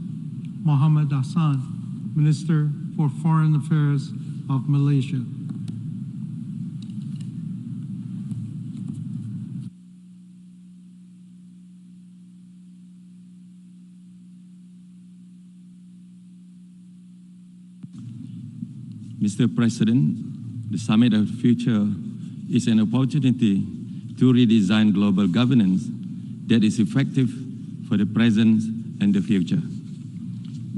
S5: Mohammed Hassan, Minister for Foreign Affairs of Malaysia.
S17: Mr. President, the Summit of the Future is an opportunity to redesign global governance that is effective for the present and the future.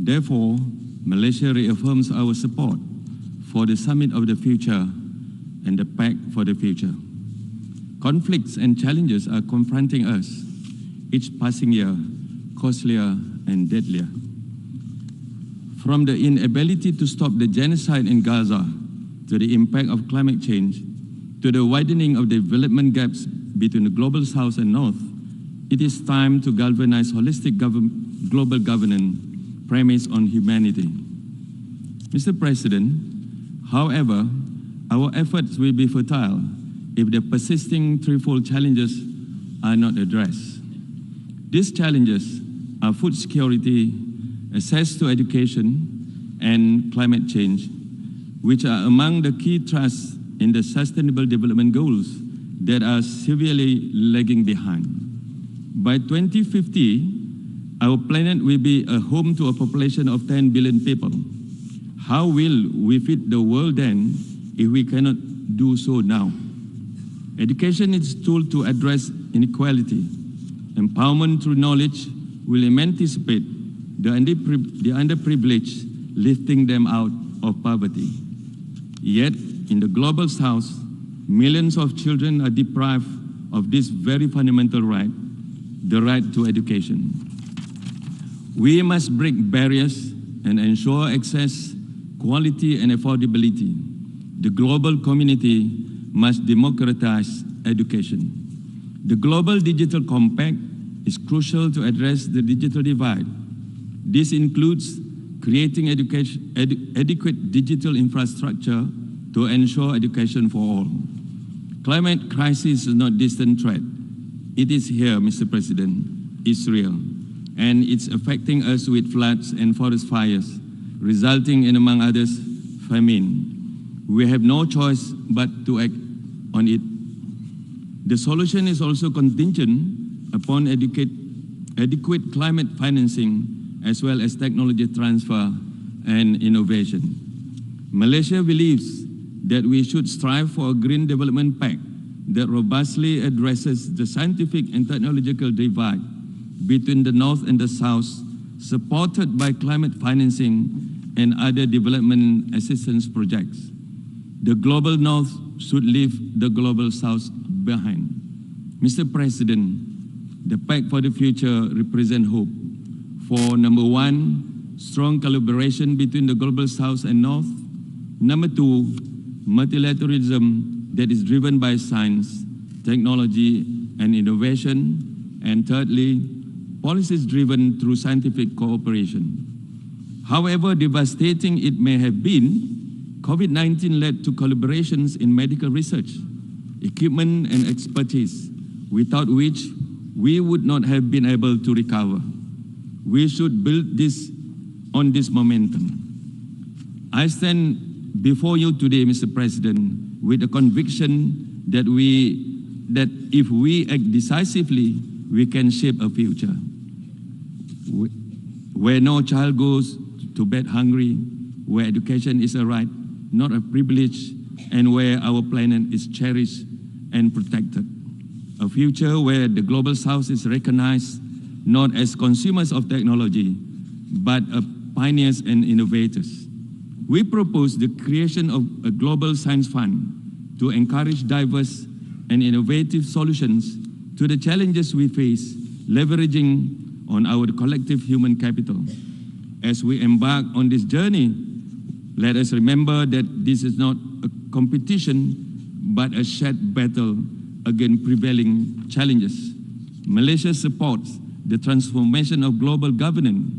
S17: Therefore, Malaysia reaffirms our support for the Summit of the Future and the Pact for the Future. Conflicts and challenges are confronting us, each passing year costlier and deadlier. From the inability to stop the genocide in Gaza, to the impact of climate change, to the widening of development gaps between the global South and North, it is time to galvanize holistic global governance premised on humanity. Mr. President, however, our efforts will be futile if the persisting threefold challenges are not addressed. These challenges are food security, access to education, and climate change, which are among the key thrusts in the Sustainable Development Goals that are severely lagging behind. By 2050, our planet will be a home to a population of 10 billion people. How will we feed the world then if we cannot do so now? Education is a tool to address inequality. Empowerment through knowledge will emancipate the underprivileged, lifting them out of poverty. Yet, in the global South, millions of children are deprived of this very fundamental right, the right to education. We must break barriers and ensure access, quality, and affordability. The global community must democratize education. The Global Digital Compact is crucial to address the digital divide. This includes creating adequate digital infrastructure to ensure education for all. Climate crisis is not a distant threat. It is here, Mr. President. It's real. And it's affecting us with floods and forest fires, resulting in, among others, famine. We have no choice but to act on it. The solution is also contingent upon adequate climate financing as well as technology transfer and innovation. Malaysia believes that we should strive for a green development pact that robustly addresses the scientific and technological divide between the North and the South, supported by climate financing and other development assistance projects. The global North should leave the global South behind. Mr. President, the Pact for the Future represents hope for, number one, strong collaboration between the global South and North. Number two, multilateralism that is driven by science, technology, and innovation. And thirdly, policies driven through scientific cooperation. However devastating it may have been, COVID-19 led to collaborations in medical research, equipment, and expertise, without which we would not have been able to recover. We should build on this momentum. I stand before you today, Mr. President, with the conviction that if we act decisively, we can shape a future where no child goes to bed hungry, where education is a right, not a privilege, and where our planet is cherished and protected. A future where the global South is recognized not as consumers of technology, but as pioneers and innovators. We propose the creation of a global science fund to encourage diverse and innovative solutions to the challenges we face, leveraging on our collective human capital. As we embark on this journey, let us remember that this is not a competition, but a shared battle against prevailing challenges. Malaysia supports the transformation of global governance.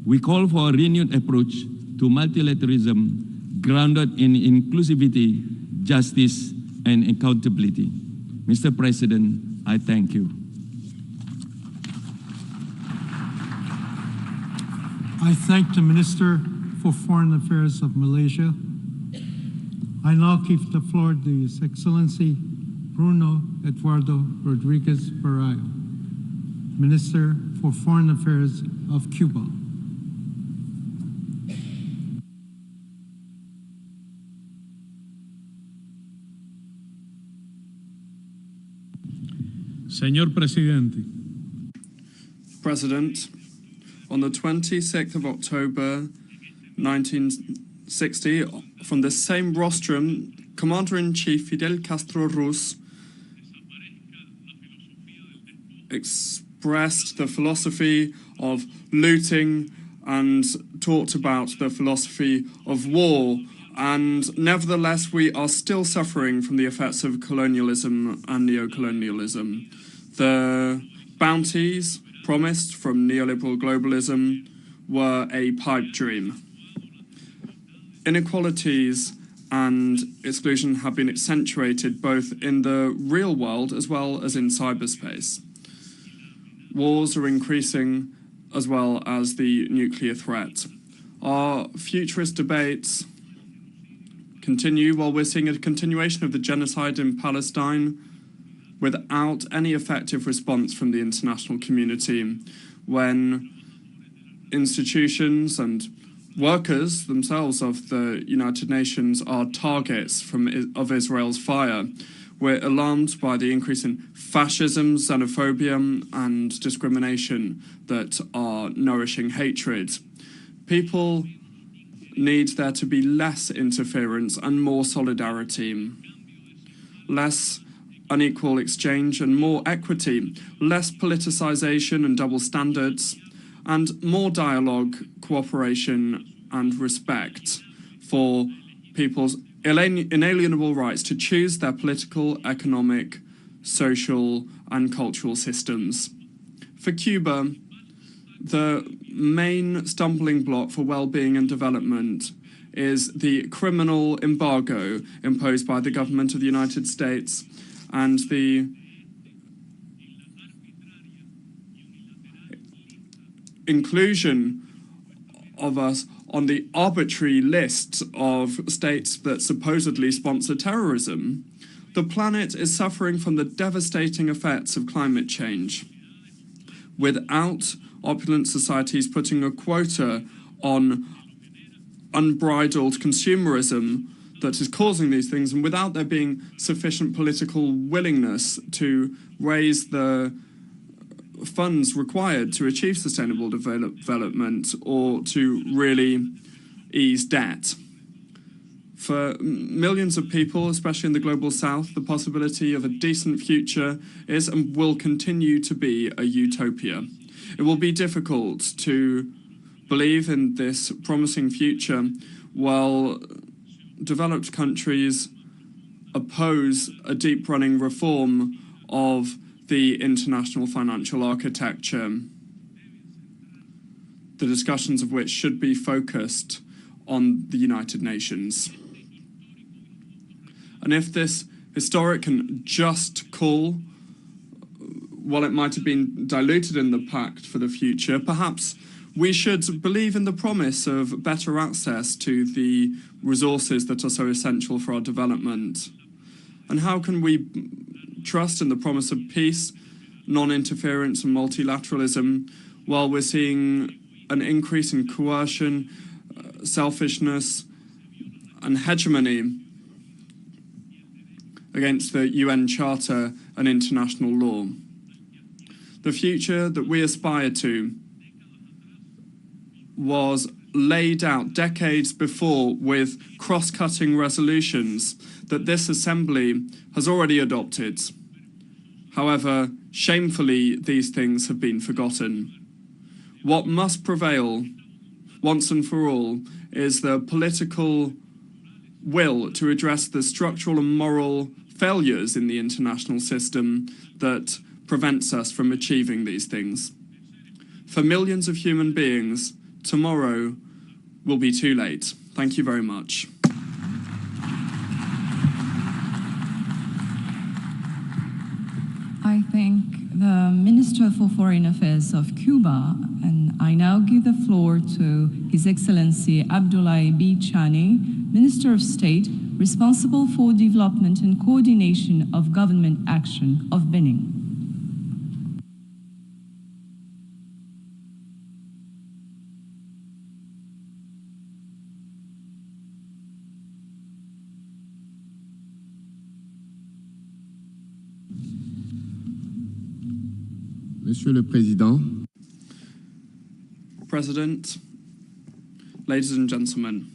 S17: We call for a renewed approach to multilateralism grounded in inclusivity, justice, and accountability. Mr. President, I thank you.
S5: I thank the Minister for Foreign Affairs of Malaysia. I now give the floor to His Excellency Bruno Eduardo Rodriguez Barrio, Minister for Foreign Affairs of Cuba.
S18: Señor Presidente.
S20: President, on the 26th of October 1960, from the same rostrum, Commander-in-Chief Fidel Castro Ruz expressed the philosophy of looting and talked about the philosophy of war. And nevertheless, we are still suffering from the effects of colonialism and neocolonialism. The bounties promised from neoliberal globalism were a pipe dream. Inequalities and exclusion have been accentuated both in the real world as well as in cyberspace. Wars are increasing as well as the nuclear threat. Our futurist debates continue while we're seeing a continuation of the genocide in Palestine without any effective response from the international community, when institutions and workers themselves of the United Nations are targets of Israel's fire. We're alarmed by the increase in fascism, xenophobia, and discrimination that are nourishing hatred. People need there to be less interference and more solidarity, less unequal exchange and more equity, less politicization and double standards, and more dialogue, cooperation, and respect for people's inalienable rights to choose their political, economic, social, and cultural systems. For Cuba, the main stumbling block for well-being and development is the criminal embargo imposed by the government of the United States and the inclusion of us on the arbitrary list of states that supposedly sponsor terrorism. The planet is suffering from the devastating effects of climate change. Without opulent societies putting a quota on unbridled consumerism, that is causing these things, and without there being sufficient political willingness to raise the funds required to achieve sustainable development or to really ease debt. For millions of people, especially in the global south, the possibility of a decent future is and will continue to be a utopia. It will be difficult to believe in this promising future while developed countries oppose a deep-running reform of the international financial architecture, the discussions of which should be focused on the United Nations. And if this historic and just call, while it might have been diluted in the Pact for the Future, perhaps we should believe in the promise of better access to the resources that are so essential for our development. And how can we trust in the promise of peace, non-interference and multilateralism while we're seeing an increase in coercion, selfishness and hegemony against the UN Charter and international law? The future that we aspire to was laid out decades before with cross-cutting resolutions that this Assembly has already adopted. However, shamefully, these things have been forgotten. What must prevail, once and for all, is the political will to address the structural and moral failures in the international system that prevents us from achieving these things. For millions of human beings, tomorrow will be too late. Thank you very much.
S2: I thank the Minister for Foreign Affairs of Cuba, and I now give the floor to His Excellency Abdoulaye B. Chane, Minister of State, responsible for development and coordination of government action of Benin.
S4: Monsieur le Président,
S20: President, ladies and gentlemen,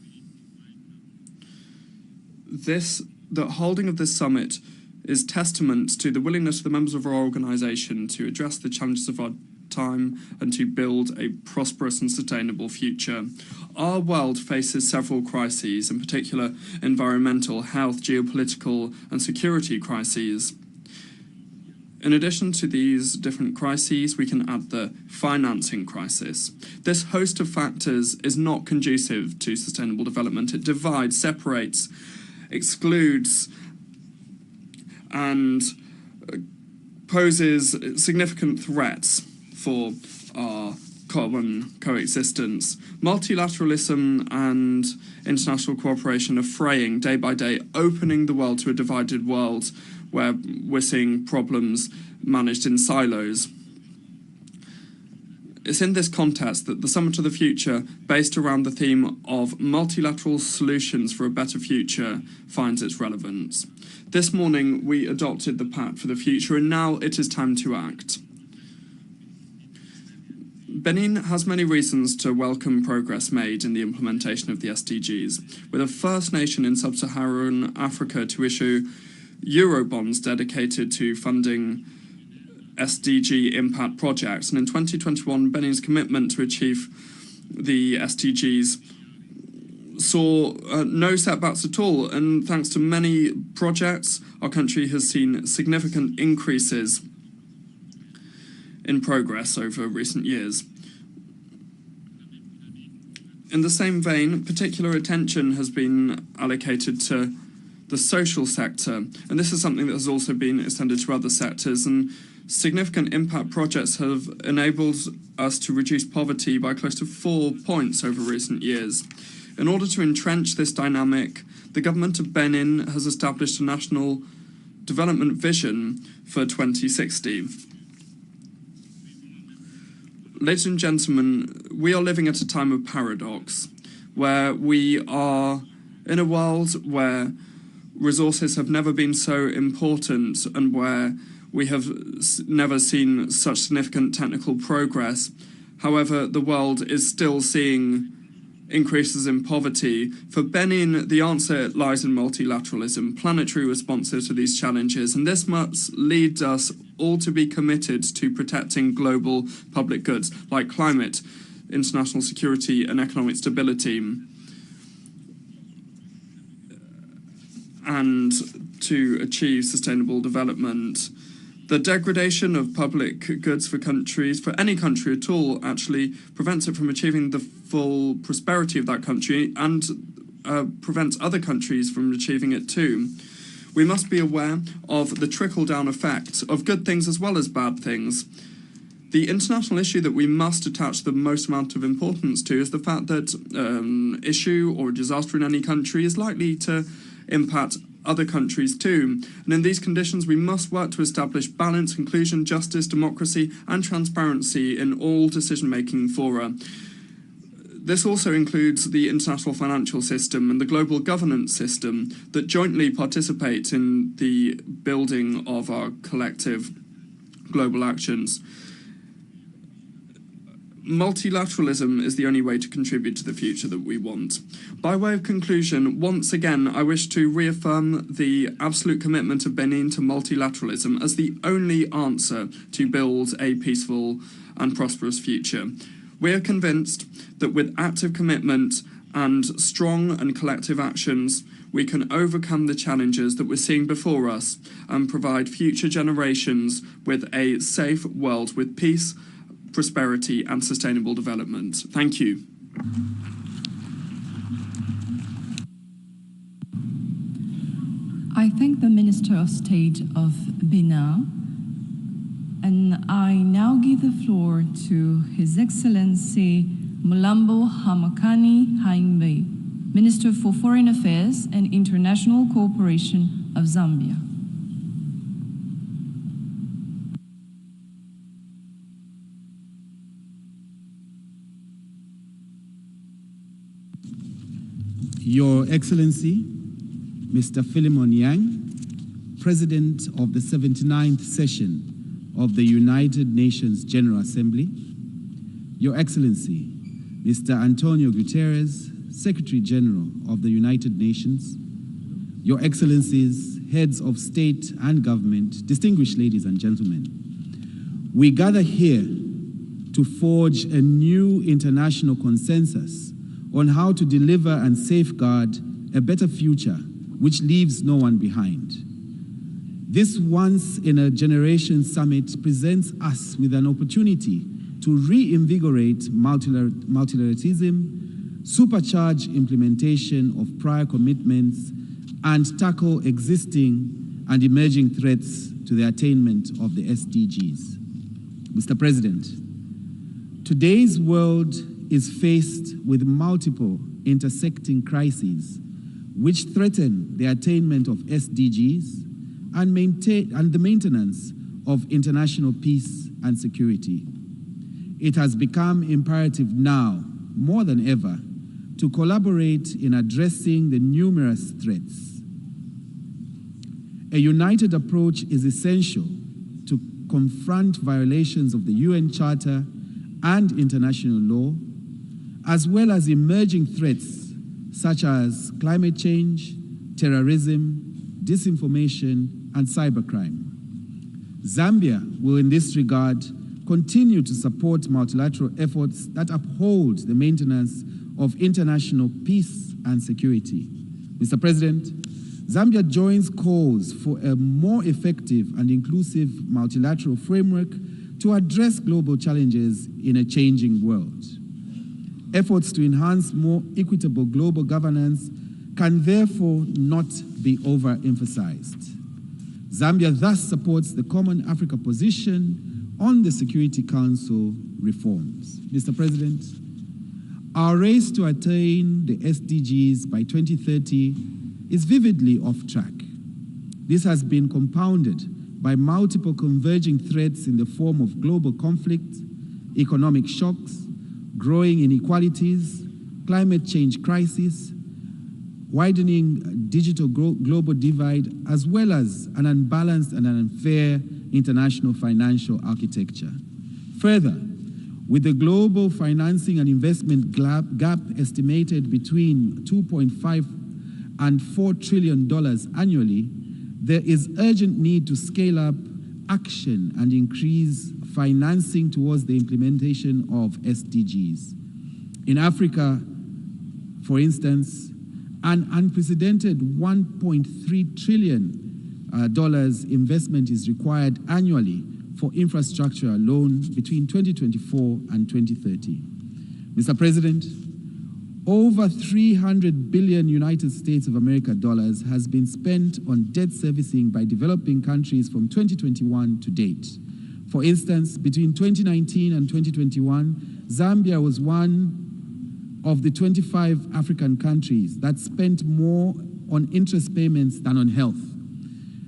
S20: the holding of this summit is testament to the willingness of the members of our organization to address the challenges of our time and to build a prosperous and sustainable future. Our world faces several crises, in particular environmental, health, geopolitical, and security crises. In addition to these different crises, we can add the financing crisis. This host of factors is not conducive to sustainable development. It divides, separates, excludes, and poses significant threats for our common coexistence. Multilateralism and international cooperation are fraying day by day, opening the world to a divided world where we're seeing problems managed in silos. It's in this context that the Summit of the Future, based around the theme of multilateral solutions for a better future, finds its relevance. This morning, we adopted the Pact for the Future, and now it is time to act. Benin has many reasons to welcome progress made in the implementation of the SDGs. We're the first nation in sub-Saharan Africa to issue Eurobonds dedicated to funding SDG impact projects. And in 2021, Benin's commitment to achieve the SDGs saw no setbacks at all. And thanks to many projects, our country has seen significant increases in progress over recent years. In the same vein, particular attention has been allocated to the social sector, and this is something that has also been extended to other sectors, and significant impact projects have enabled us to reduce poverty by close to 4 points over recent years. In order to entrench this dynamic, the government of Benin has established a national development vision for 2060. Ladies and gentlemen, we are living at a time of paradox, where we are In a world where resources have never been so important and where we have never seen such significant technical progress, however, the world is still seeing increases in poverty. For Benin, the answer lies in multilateralism, planetary responses to these challenges, and this must lead us all to be committed to protecting global public goods like climate, international security, and economic stability, and to achieve sustainable development. The degradation of public goods for countries, for any country at all, actually prevents it from achieving the full prosperity of that country and prevents other countries from achieving it too. We must be aware of the trickle-down effect of good things as well as bad things. The international issue that we must attach the most amount of importance to is the fact that an issue or a disaster in any country is likely to impact other countries too. And in these conditions, we must work to establish balance, inclusion, justice, democracy, and transparency in all decision-making fora. This also includes the international financial system and the global governance system that jointly participate in the building of our collective global actions. Multilateralism is the only way to contribute to the future that we want. By way of conclusion, once again, I wish to reaffirm the absolute commitment of Benin to multilateralism as the only answer to build a peaceful and prosperous future. We are convinced that with active commitment and strong and collective actions, we can overcome the challenges that we're seeing before us and provide future generations with a safe world with peace, prosperity and sustainable development. Thank you.
S2: I thank the Minister of State of Benin, and I now give the floor to His Excellency Mulambo Hamakani Haimbe, Minister for Foreign Affairs and International Cooperation of Zambia.
S7: Your Excellency, Mr. Philemon Yang, President of the 79th session of the United Nations General Assembly, Your Excellency, Mr. Antonio Guterres, Secretary General of the United Nations, Your Excellencies, Heads of State and Government, distinguished ladies and gentlemen, we gather here to forge a new international consensus on how to deliver and safeguard a better future which leaves no one behind. This once-in-a-generation summit presents us with an opportunity to reinvigorate multilateralism, supercharge implementation of prior commitments, and tackle existing and emerging threats to the attainment of the SDGs. Mr. President, today's world is faced with multiple intersecting crises which threaten the attainment of SDGs and the maintenance of international peace and security. It has become imperative now, more than ever, to collaborate in addressing the numerous threats. A united approach is essential to confront violations of the UN Charter and international law, as well as emerging threats such as climate change, terrorism, disinformation, and cybercrime. Zambia will, in this regard, continue to support multilateral efforts that uphold the maintenance of international peace and security. Mr. President, Zambia joins calls for a more effective and inclusive multilateral framework to address global challenges in a changing world. Efforts to enhance more equitable global governance can therefore not be overemphasized. Zambia thus supports the Common Africa position on the Security Council reforms. Mr. President, our race to attain the SDGs by 2030 is vividly off track. This has been compounded by multiple converging threats in the form of global conflict, economic shocks, growing inequalities, climate change crisis, widening digital global divide, as well as an unbalanced and an unfair international financial architecture. Further, with the global financing and investment gap estimated between $2.5 and $4 trillion annually, there is urgent need to scale up action and increase financing towards the implementation of SDGs. In Africa, for instance, an unprecedented $1.3 trillion investment is required annually for infrastructure alone between 2024 and 2030. Mr. President, over 300 billion United States of America dollars has been spent on debt servicing by developing countries from 2021 to date. For instance, between 2019 and 2021, Zambia was one of the 25 African countries that spent more on interest payments than on health.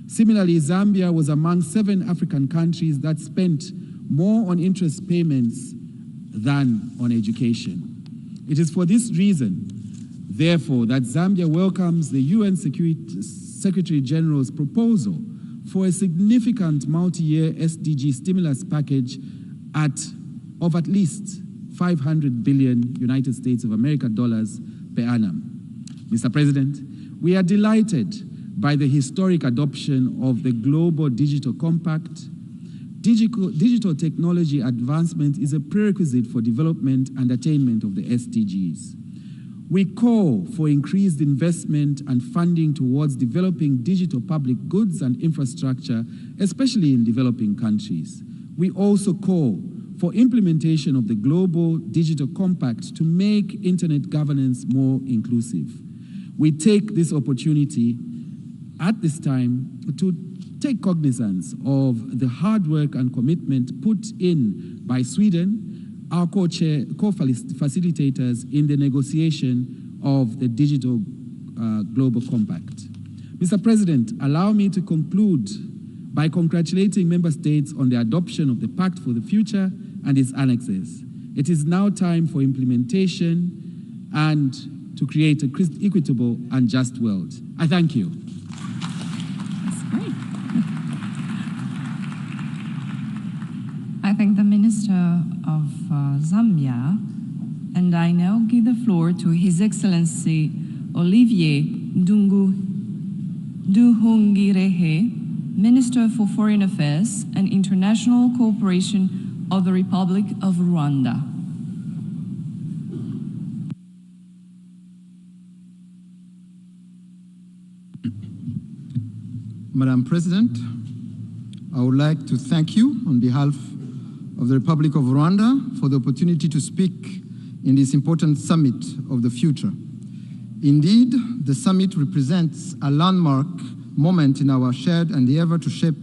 S7: Similarly, Zambia was among 7 African countries that spent more on interest payments than on education. It is for this reason, therefore, that Zambia welcomes the UN Secretary General's proposal for a significant multi-year SDG stimulus package of at least 500 billion United States of America dollars per annum. Mr. President, we are delighted by the historic adoption of the Global Digital Compact. Digital technology advancement is a prerequisite for development and attainment of the SDGs. We call for increased investment and funding towards developing digital public goods and infrastructure, especially in developing countries. We also call for implementation of the Global Digital Compact to make internet governance more inclusive. We take this opportunity at this time to take cognizance of the hard work and commitment put in by Sweden, our co-facilitators in the negotiation of the Digital Global Compact. Mr. President, allow me to conclude by congratulating member states on the adoption of the Pact for the Future and its annexes. It is now time for implementation and to create an equitable and just world. I thank you.
S2: I thank the Minister of Zambia, and I now give the floor to His Excellency Olivier Nduhungirehe, Minister for Foreign Affairs and International Cooperation of the Republic of Rwanda.
S3: Madam President, I would like to thank you on behalf of the Republic of Rwanda for the opportunity to speak in this important summit of the future. Indeed, the summit represents a landmark moment in our shared endeavor to shape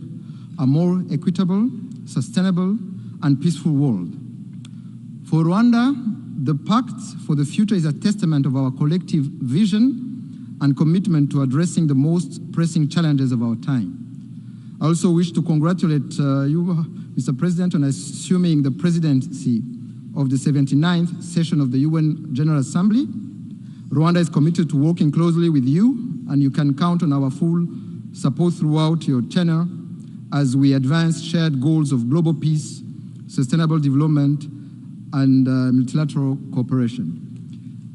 S3: a more equitable, sustainable, and peaceful world. For Rwanda, the Pact for the Future is a testament of our collective vision and commitment to addressing the most pressing challenges of our time. I also wish to congratulate you, Mr. President, on assuming the presidency of the 79th session of the UN General Assembly. Rwanda is committed to working closely with you, and you can count on our full support throughout your tenure as we advance shared goals of global peace, sustainable development, and multilateral cooperation.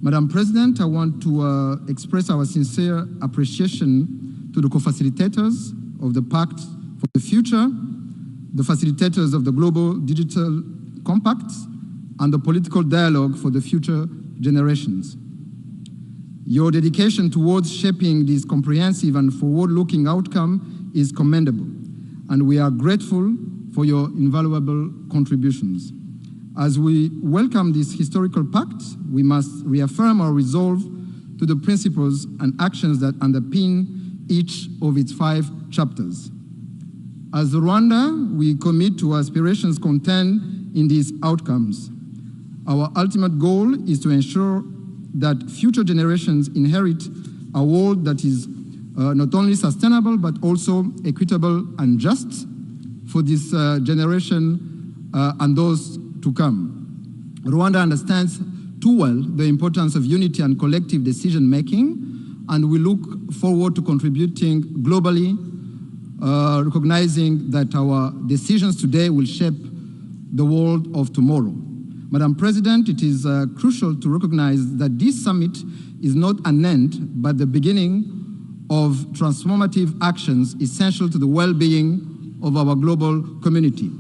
S3: Madam President, I want to express our sincere appreciation to the co-facilitators of the Pact for the Future, the facilitators of the Global Digital Compact, and the political dialogue for the future generations. Your dedication towards shaping this comprehensive and forward-looking outcome is commendable, and we are grateful for your invaluable contributions. As we welcome this historical pact, we must reaffirm our resolve to the principles and actions that underpin each of its 5 chapters. As Rwanda, we commit to aspirations contained in these outcomes. Our ultimate goal is to ensure that future generations inherit a world that is not only sustainable, but also equitable and just for this generation and those to come. Rwanda understands too well the importance of unity and collective decision-making, and we look forward to contributing globally, recognizing that our decisions today will shape the world of tomorrow. Madam President, it is crucial to recognize that this summit is not an end, but the beginning of transformative actions essential to the well-being of our global community.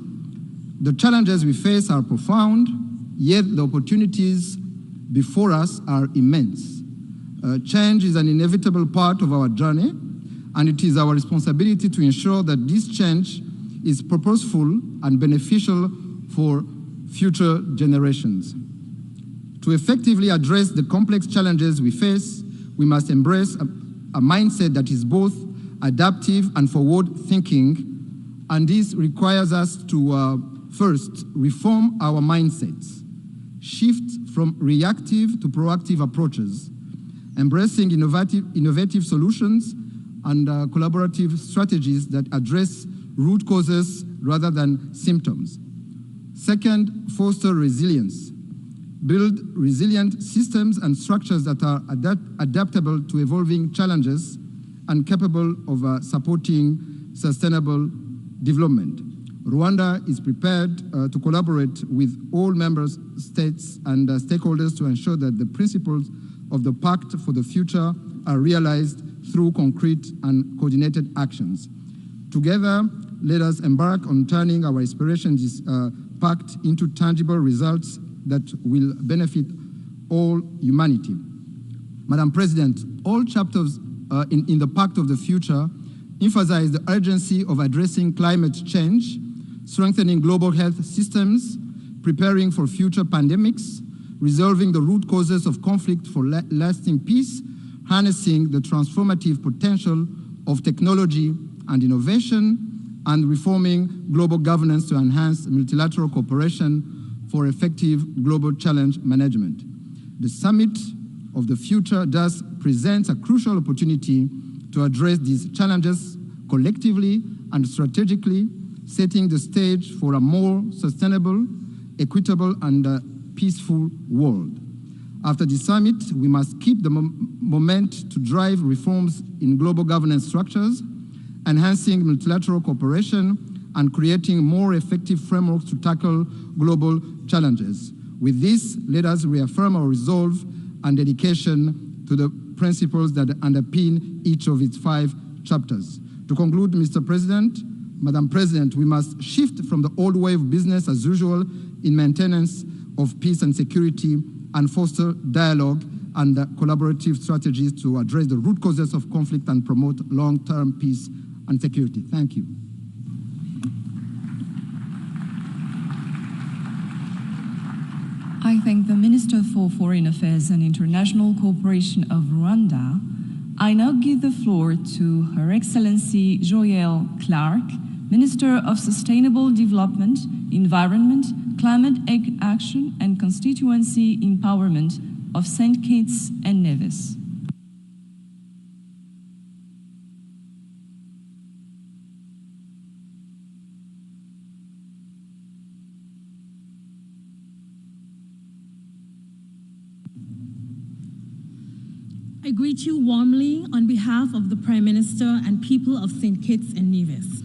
S3: The challenges we face are profound, yet the opportunities before us are immense. Change is an inevitable part of our journey, and it is our responsibility to ensure that this change is purposeful and beneficial for future generations. To effectively address the complex challenges we face, we must embrace a mindset that is both adaptive and forward-thinking, and this requires us to first reform our mindsets, shift from reactive to proactive approaches, embracing innovative solutions and collaborative strategies that address root causes rather than symptoms. Second, foster resilience. Build resilient systems and structures that are adaptable to evolving challenges and capable of supporting sustainable development. Rwanda is prepared to collaborate with all member states and stakeholders to ensure that the principles of the Pact for the Future are realized through concrete and coordinated actions. Together, let us embark on turning our aspirations Pact into tangible results that will benefit all humanity. Madam President, all chapters in the Pact of the Future emphasize the urgency of addressing climate change, strengthening global health systems, preparing for future pandemics, resolving the root causes of conflict for lasting peace, harnessing the transformative potential of technology and innovation, and reforming global governance to enhance multilateral cooperation for effective global challenge management. The Summit of the Future thus presents a crucial opportunity to address these challenges collectively and strategically, setting the stage for a more sustainable, equitable, and peaceful world. After the summit, we must keep the moment to drive reforms in global governance structures, enhancing multilateral cooperation, and creating more effective frameworks to tackle global challenges. With this, let us reaffirm our resolve and dedication to the principles that underpin each of its 5 chapters. To conclude, Mr. President, Madam President, we must shift from the old way of business as usual in maintenance of peace and security and foster dialogue and collaborative strategies to address the root causes of conflict and promote long-term peace and security. Thank you.
S2: I thank the Minister for Foreign Affairs and International Cooperation of Rwanda. I now give the floor to Her Excellency Joëlle Clark, Minister of Sustainable Development, Environment, Climate Action and Constituency Empowerment of St. Kitts and Nevis.
S19: I greet you warmly on behalf of the Prime Minister and people of St. Kitts and Nevis.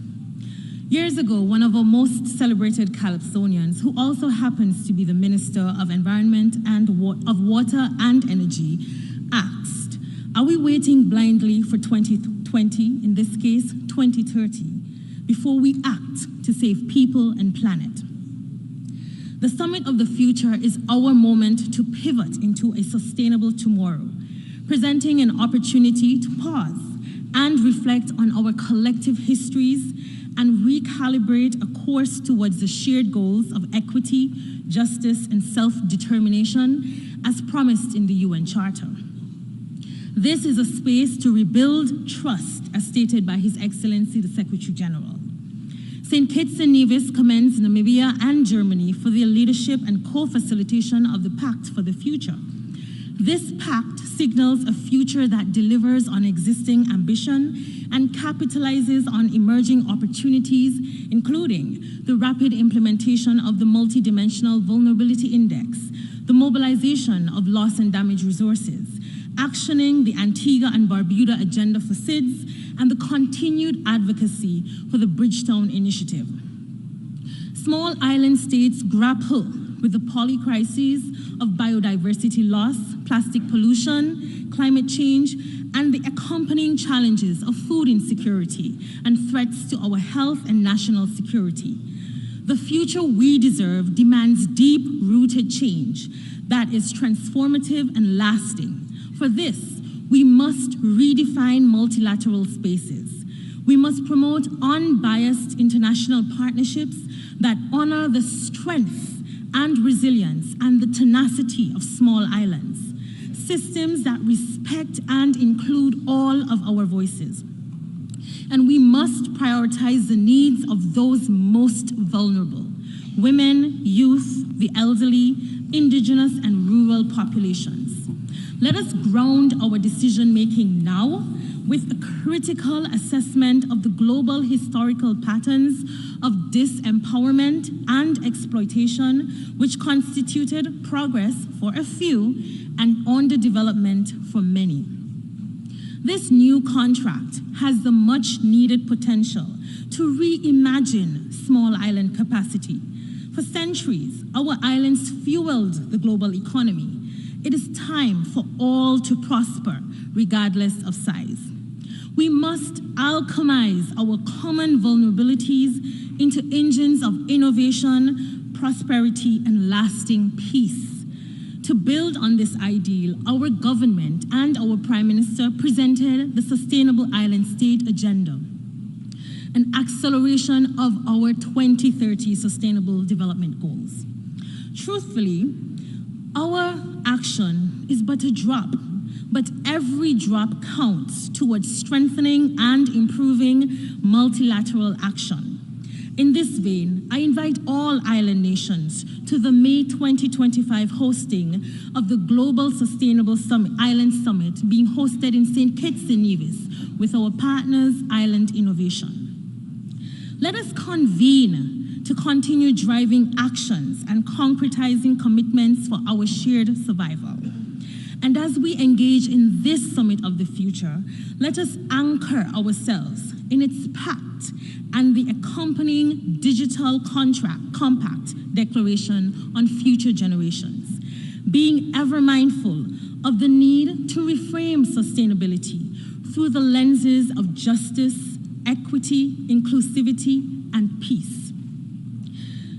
S19: Years ago, one of our most celebrated Calypsonians, who also happens to be the Minister of Environment and of Water and Energy, asked, are we waiting blindly for 2020, in this case 2030, before we act to save people and planet? The Summit of the Future is our moment to pivot into a sustainable tomorrow, presenting an opportunity to pause and reflect on our collective histories and recalibrate a course towards the shared goals of equity, justice, and self-determination as promised in the UN Charter. This is a space to rebuild trust, as stated by His Excellency the Secretary General. St. Kitts and Nevis commends Namibia and Germany for their leadership and co-facilitation of the Pact for the Future. This pact signals a future that delivers on existing ambition and capitalizes on emerging opportunities, including the rapid implementation of the Multidimensional Vulnerability Index, the mobilization of loss and damage resources, actioning the Antigua and Barbuda Agenda for SIDS, and the continued advocacy for the Bridgetown Initiative. Small island states grapple with the polycrises of biodiversity loss, plastic pollution, climate change, and the accompanying challenges of food insecurity and threats to our health and national security. The future we deserve demands deep-rooted change that is transformative and lasting. For this, we must redefine multilateral spaces. We must promote unbiased international partnerships that honor the strength and resilience and the tenacity of small islands, systems that respect and include all of our voices. And we must prioritize the needs of those most vulnerable: women, youth, the elderly, indigenous and rural populations. Let us ground our decision-making now with a critical assessment of the global historical patterns of disempowerment and exploitation, which constituted progress for a few and underdevelopment for many. This new contract has the much-needed potential to reimagine small island capacity. For centuries, our islands fueled the global economy. It is time for all to prosper, regardless of size. We must alchemize our common vulnerabilities into engines of innovation, prosperity, and lasting peace. To build on this ideal, our government and our Prime Minister presented the Sustainable Island State Agenda, an acceleration of our 2030 Sustainable Development Goals. Truthfully, our action is but a drop, but every drop counts towards strengthening and improving multilateral action. In this vein, I invite all island nations to the May 2025 hosting of the Global Sustainable Island Summit being hosted in St. Kitts and Nevis with our partners, Island Innovation. Let us convene to continue driving actions and concretizing commitments for our shared survival. And as we engage in this summit of the future, let us anchor ourselves in its pact and the accompanying digital compact declaration on future generations, being ever mindful of the need to reframe sustainability through the lenses of justice, equity, inclusivity, and peace.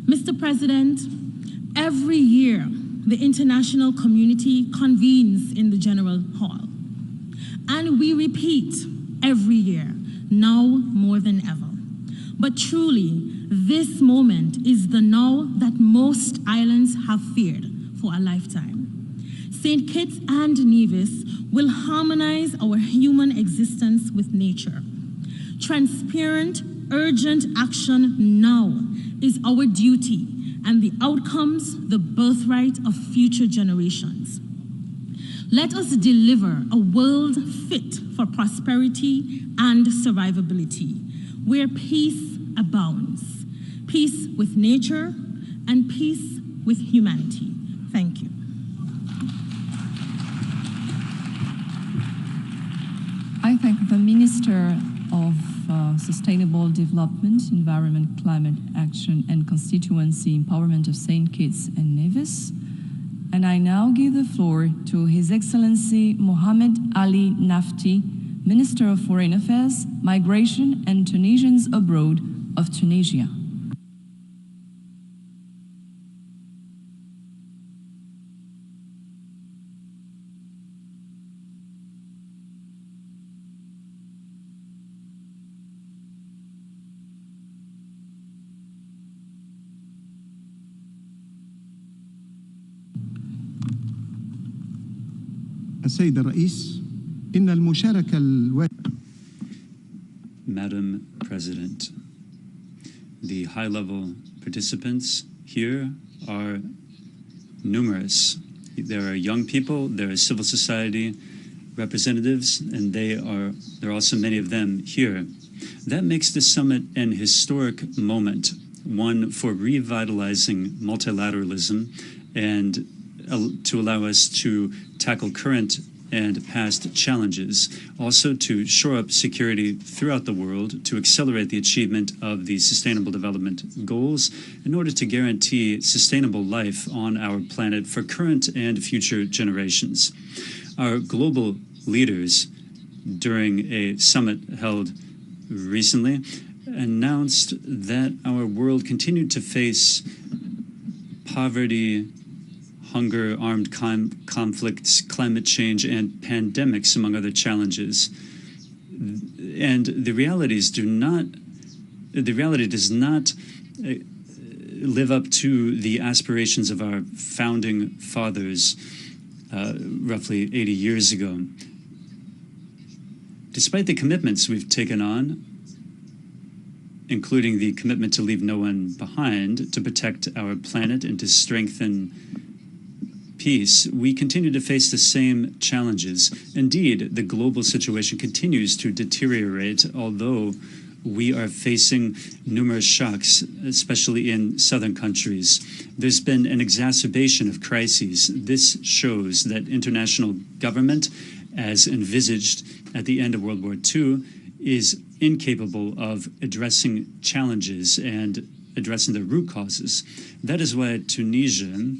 S19: Mr. President, every year, the international community convenes in the General Hall. And we repeat every year, now more than ever. But truly, this moment is the now that most islands have feared for a lifetime. St. Kitts and Nevis will harmonize our human existence with nature. Transparent, urgent action now is our duty, and the outcomes, the birthright of future generations. Let us deliver a world fit for prosperity and survivability, where peace abounds, peace with nature and peace with humanity. Thank you.
S2: I thank the Minister of Sustainable Development, Environment, Climate Action and Constituency Empowerment of St. Kitts and Nevis. And I now give the floor to His Excellency Mohamed Ali Nafti, Minister of Foreign Affairs, Migration and Tunisians Abroad of Tunisia.
S21: السيد الرئيس إن المشاركة
S12: Madam President, the high-level participants here are numerous. There are young people, there are civil society representatives, and there are also many of them here. That makes the summit an historic moment, one for revitalizing multilateralism and to allow us to tackle current and past challenges, also to shore up security throughout the world, to accelerate the achievement of the Sustainable Development Goals in order to guarantee sustainable life on our planet for current and future generations. Our global leaders, during a summit held recently, announced that our world continued to face poverty, hunger, armed conflicts, climate change, and pandemics, among other challenges. And the reality does not live up to the aspirations of our founding fathers roughly 80 years ago. Despite the commitments we've taken on, including the commitment to leave no one behind, to protect our planet, and to strengthen peace, we continue to face the same challenges. Indeed, the global situation continues to deteriorate, although we are facing numerous shocks, especially in southern countries. There's been an exacerbation of crises. This shows that international government, as envisaged at the end of World War II, is incapable of addressing challenges and addressing the root causes. That is why Tunisia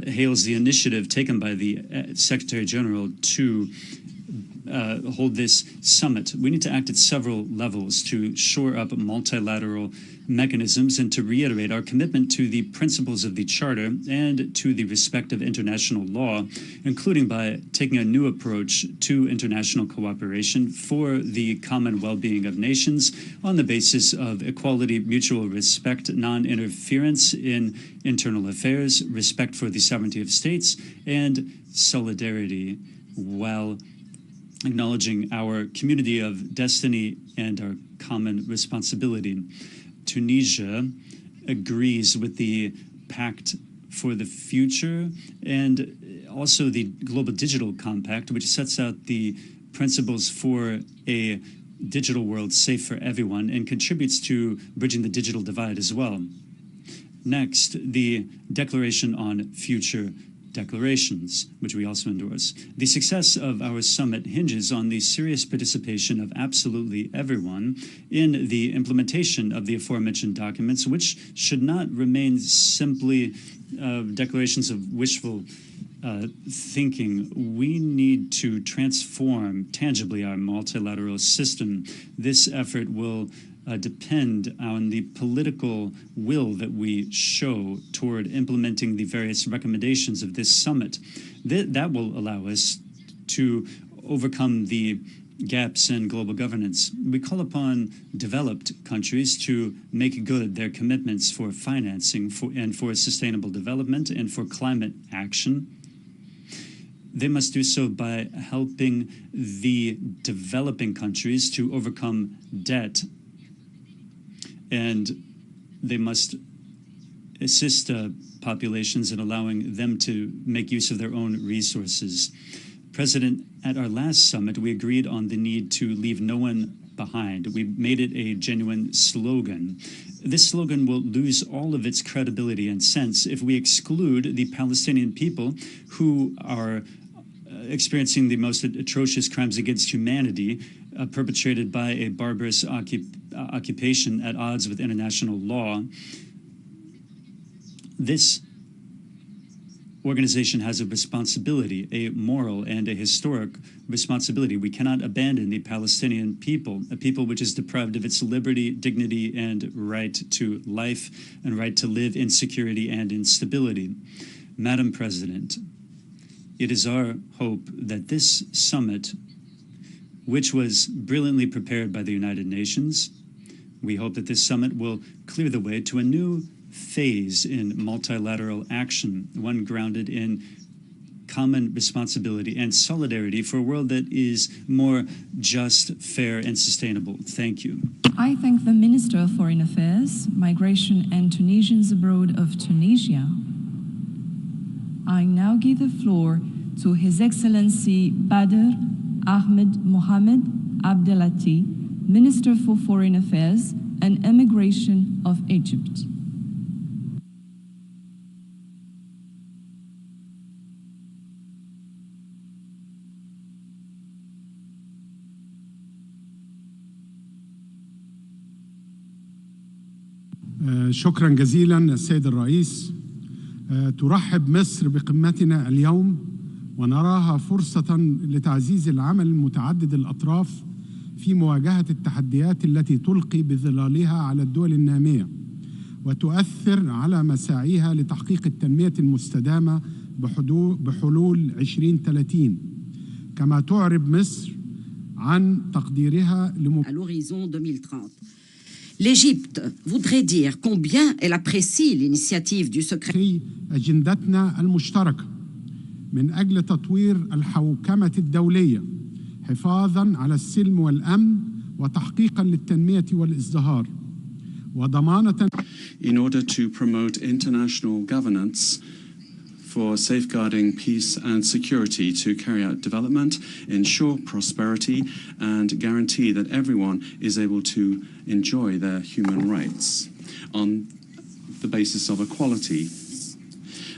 S12: hails the initiative taken by the Secretary General to hold this summit. We need to act at several levels to shore up multilateral mechanisms and to reiterate our commitment to the principles of the Charter and to the respect of international law, including by taking a new approach to international cooperation for the common well-being of nations on the basis of equality, mutual respect, non-interference in internal affairs, respect for the sovereignty of states, and solidarity, while acknowledging our community of destiny and our common responsibility. Tunisia agrees with the Pact for the Future and also the Global Digital Compact, which sets out the principles for a digital world safe for everyone and contributes to bridging the digital divide as well. Next, the Declaration on Future Declarations, which we also endorse. The success of our summit hinges on the serious participation of absolutely everyone in the implementation of the aforementioned documents, which should not remain simply declarations of wishful thinking. We need to transform tangibly our multilateral system. This effort will depend on the political will that we show toward implementing the various recommendations of this summit. That will allow us to overcome the gaps in global governance. We call upon developed countries to make good their commitments for financing and for sustainable development and for climate action. They must do so by helping the developing countries to overcome debt, and they must assist populations in allowing them to make use of their own resources. President, at our last summit, we agreed on the need to leave no one behind. We made it a genuine slogan. This slogan will lose all of its credibility and sense if we exclude the Palestinian people who are experiencing the most atrocious crimes against humanity perpetrated by a barbarous occupation at odds with international law. This organization has a responsibility, a moral and a historic responsibility. We cannot abandon the Palestinian people, a people which is deprived of its liberty, dignity, and right to life, and right to live in security and in stability. Madam President, it is our hope that this summit, which was brilliantly prepared by the United Nations, we hope that this summit will clear the way to a new phase in multilateral action, one grounded in common responsibility and solidarity for a world that is more just, fair, and sustainable. Thank you.
S2: I thank the Minister of Foreign Affairs, Migration and Tunisians Abroad of Tunisia. I now give the floor to His Excellency Badr Ahmed Mohamed Abdelati, Minister for Foreign Affairs and Immigration of Egypt.
S21: شكرا جزيلا السيد الرئيس. ترحب مصر بقمتنا اليوم ونراها فرصة لتعزيز العمل متعدد الأطراف في مواجهة التحديات التي تلقي بظلالها على الدول النامية وتؤثر على مساعيها لتحقيق التنمية المستدامة بحلول 2030. كما تعرب مصر عن تقديرها
S8: à l'horizon 2030. L'Égypte voudrait dire combien elle apprécie l'initiative du secrétaire.
S21: أجندتنا المشتركة من أجل تطوير الحوكمة الدولية حفاظاً على السلم والأمن وتحقيقاً للتنمية والازدهار وضمانة.
S22: In order to promote international governance for safeguarding peace and security, to carry out development, ensure prosperity, and guarantee that everyone is able to enjoy their human rights on the basis of equality.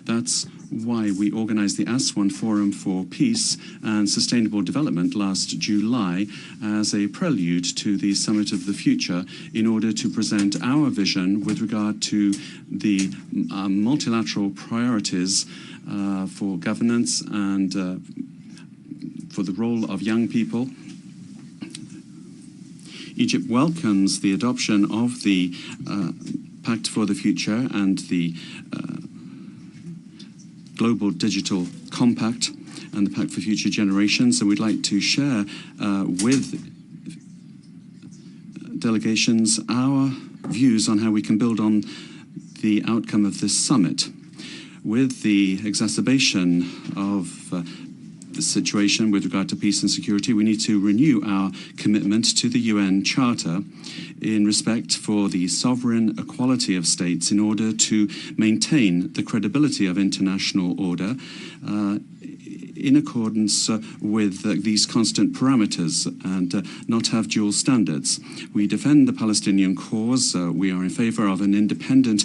S22: That's why we organized the Aswan Forum for Peace and Sustainable Development last July as a prelude to the Summit of the Future in order to present our vision with regard to the multilateral priorities for governance and for the role of young people. Egypt welcomes the adoption of the Pact for the Future and the Global Digital Compact and the Pact for Future Generations. So we'd like to share with delegations our views on how we can build on the outcome of this summit. With the exacerbation of the situation with regard to peace and security, we need to renew our commitment to the UN Charter in respect for the sovereign equality of states in order to maintain the credibility of international order in accordance with these constant parameters and not have dual standards. We defend the Palestinian cause. We are in favor of an independent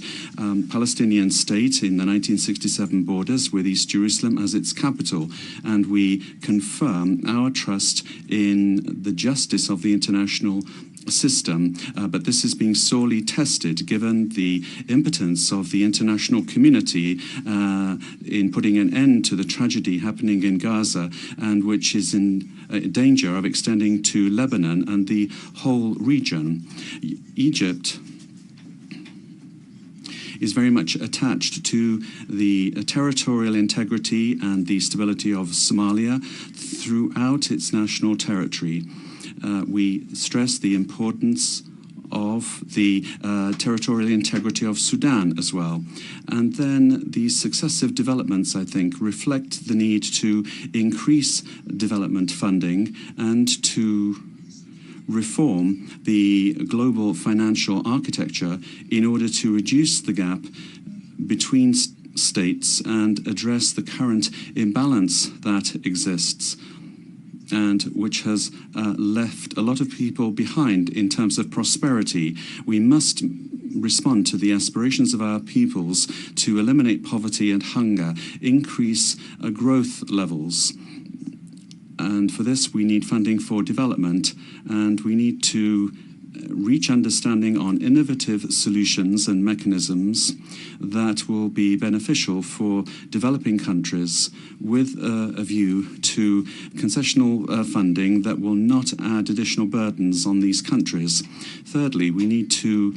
S22: Palestinian state in the 1967 borders with East Jerusalem as its capital, and we confirm our trust in the justice of the international system, but this is being sorely tested given the impotence of the international community in putting an end to the tragedy happening in Gaza, and which is in danger of extending to Lebanon and the whole region. Egypt is very much attached to the territorial integrity and the stability of Somalia throughout its national territory. We stress the importance of the territorial integrity of Sudan as well. And then these successive developments, I think, reflect the need to increase development funding and to reform the global financial architecture in order to reduce the gap between states and address the current imbalance that exists, and which has left a lot of people behind in terms of prosperity. We must respond to the aspirations of our peoples to eliminate poverty and hunger, increase growth levels. And for this, we need funding for development, and we need to reach understanding on innovative solutions and mechanisms that will be beneficial for developing countries with a view to concessional funding that will not add additional burdens on these countries. Thirdly, we need to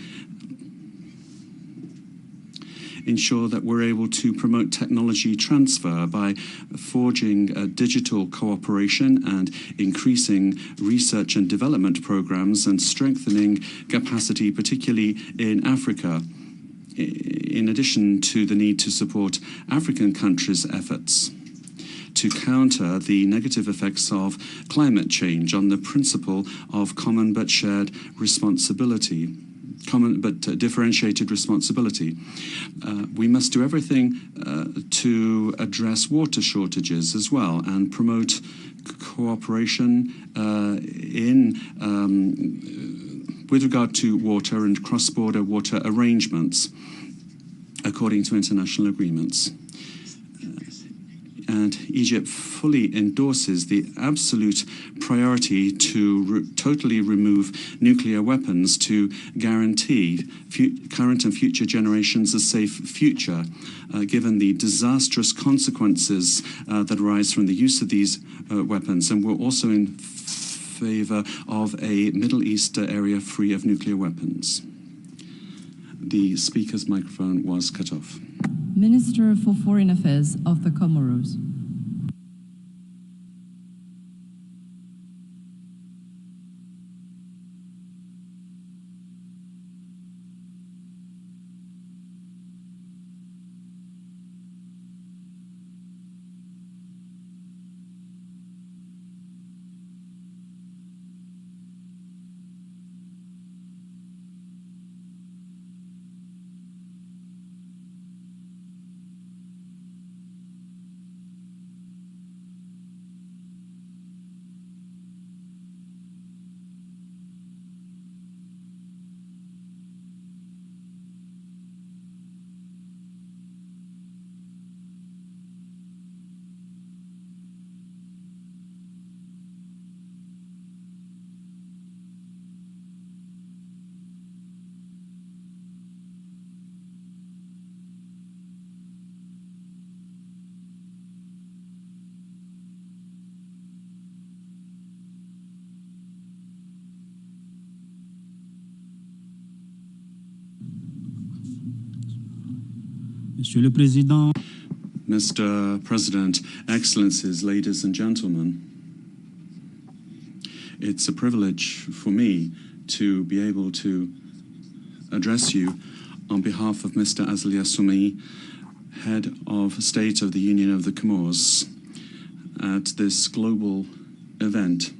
S22: ensure that we're able to promote technology transfer by forging digital cooperation and increasing research and development programs and strengthening capacity, particularly in Africa, in addition to the need to support African countries' efforts to counter the negative effects of climate change on the principle of common but shared responsibility. Common but differentiated responsibility. We must do everything to address water shortages as well and promote cooperation with regard to water and cross-border water arrangements according to international agreements. and Egypt fully endorses the absolute priority to totally remove nuclear weapons to guarantee current and future generations a safe future, given the disastrous consequences that arise from the use of these weapons. And we're also in favor of a Middle East area free of nuclear weapons. The speaker's microphone was cut off.
S2: Minister for Foreign Affairs of the Comoros.
S9: Monsieur le Président.
S22: Mr. President, Excellencies, ladies and gentlemen, it's a privilege for me to be able to address you on behalf of Mr. Azali Assoumi, Head of State of the Union of the Comores, at this global event,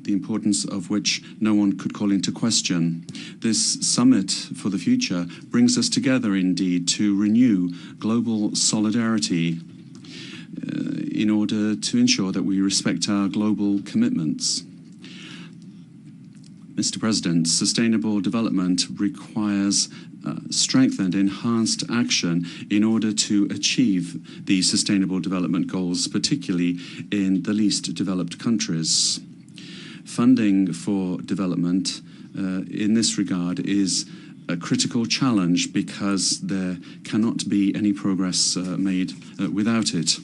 S22: the importance of which no one could call into question. This summit for the future brings us together indeed to renew global solidarity in order to ensure that we respect our global commitments. Mr. President, sustainable development requires strengthened, enhanced action in order to achieve the sustainable development goals, particularly in the least developed countries. Funding for development in this regard is a critical challenge because there cannot be any progress made without it.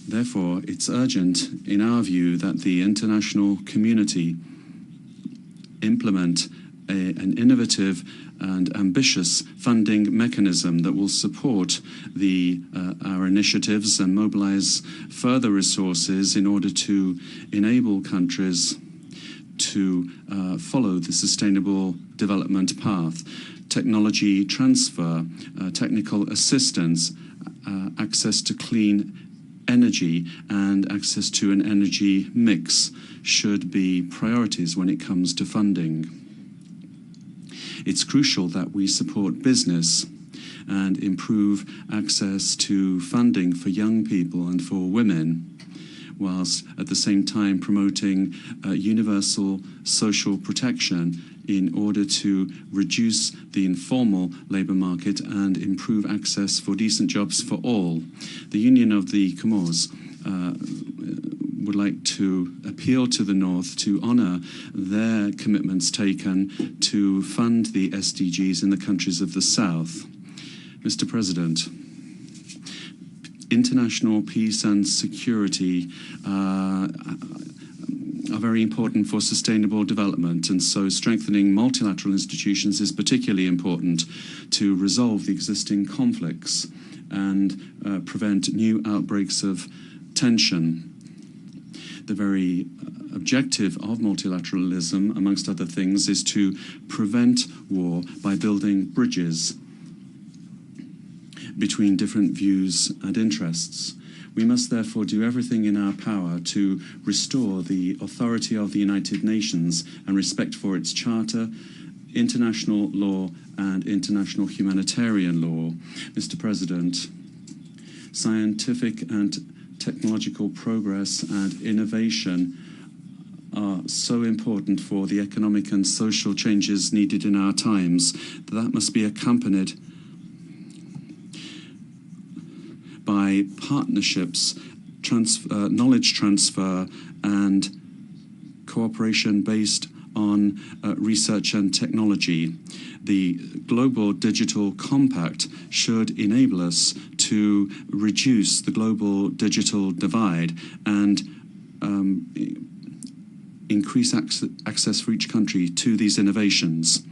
S22: Therefore, it's urgent, in our view, that the international community implement an innovative and ambitious funding mechanism that will support our initiatives and mobilize further resources in order to enable countries to follow the sustainable development path. Technology transfer, technical assistance, access to clean energy and access to an energy mix should be priorities when it comes to funding. It's crucial that we support business and improve access to funding for young people and for women, whilst at the same time promoting universal social protection in order to reduce the informal labour market and improve access for decent jobs for all. The Union of the Comores would like to appeal to the North to honour their commitments taken to fund the SDGs in the countries of the South. Mr. President, international peace and security are very important for sustainable development, and so strengthening multilateral institutions is particularly important to resolve the existing conflicts and prevent new outbreaks of tension. The very objective of multilateralism, amongst other things, is to prevent war by building bridges between different views and interests. We must therefore do everything in our power to restore the authority of the United Nations and respect for its charter, international law, and international humanitarian law. Mr. President, scientific and technological progress and innovation are so important for the economic and social changes needed in our times. That must be accompanied by partnerships, knowledge transfer, and cooperation based on research and technology. The Global Digital Compact should enable us to reduce the global digital divide and increase access for each country to these innovations.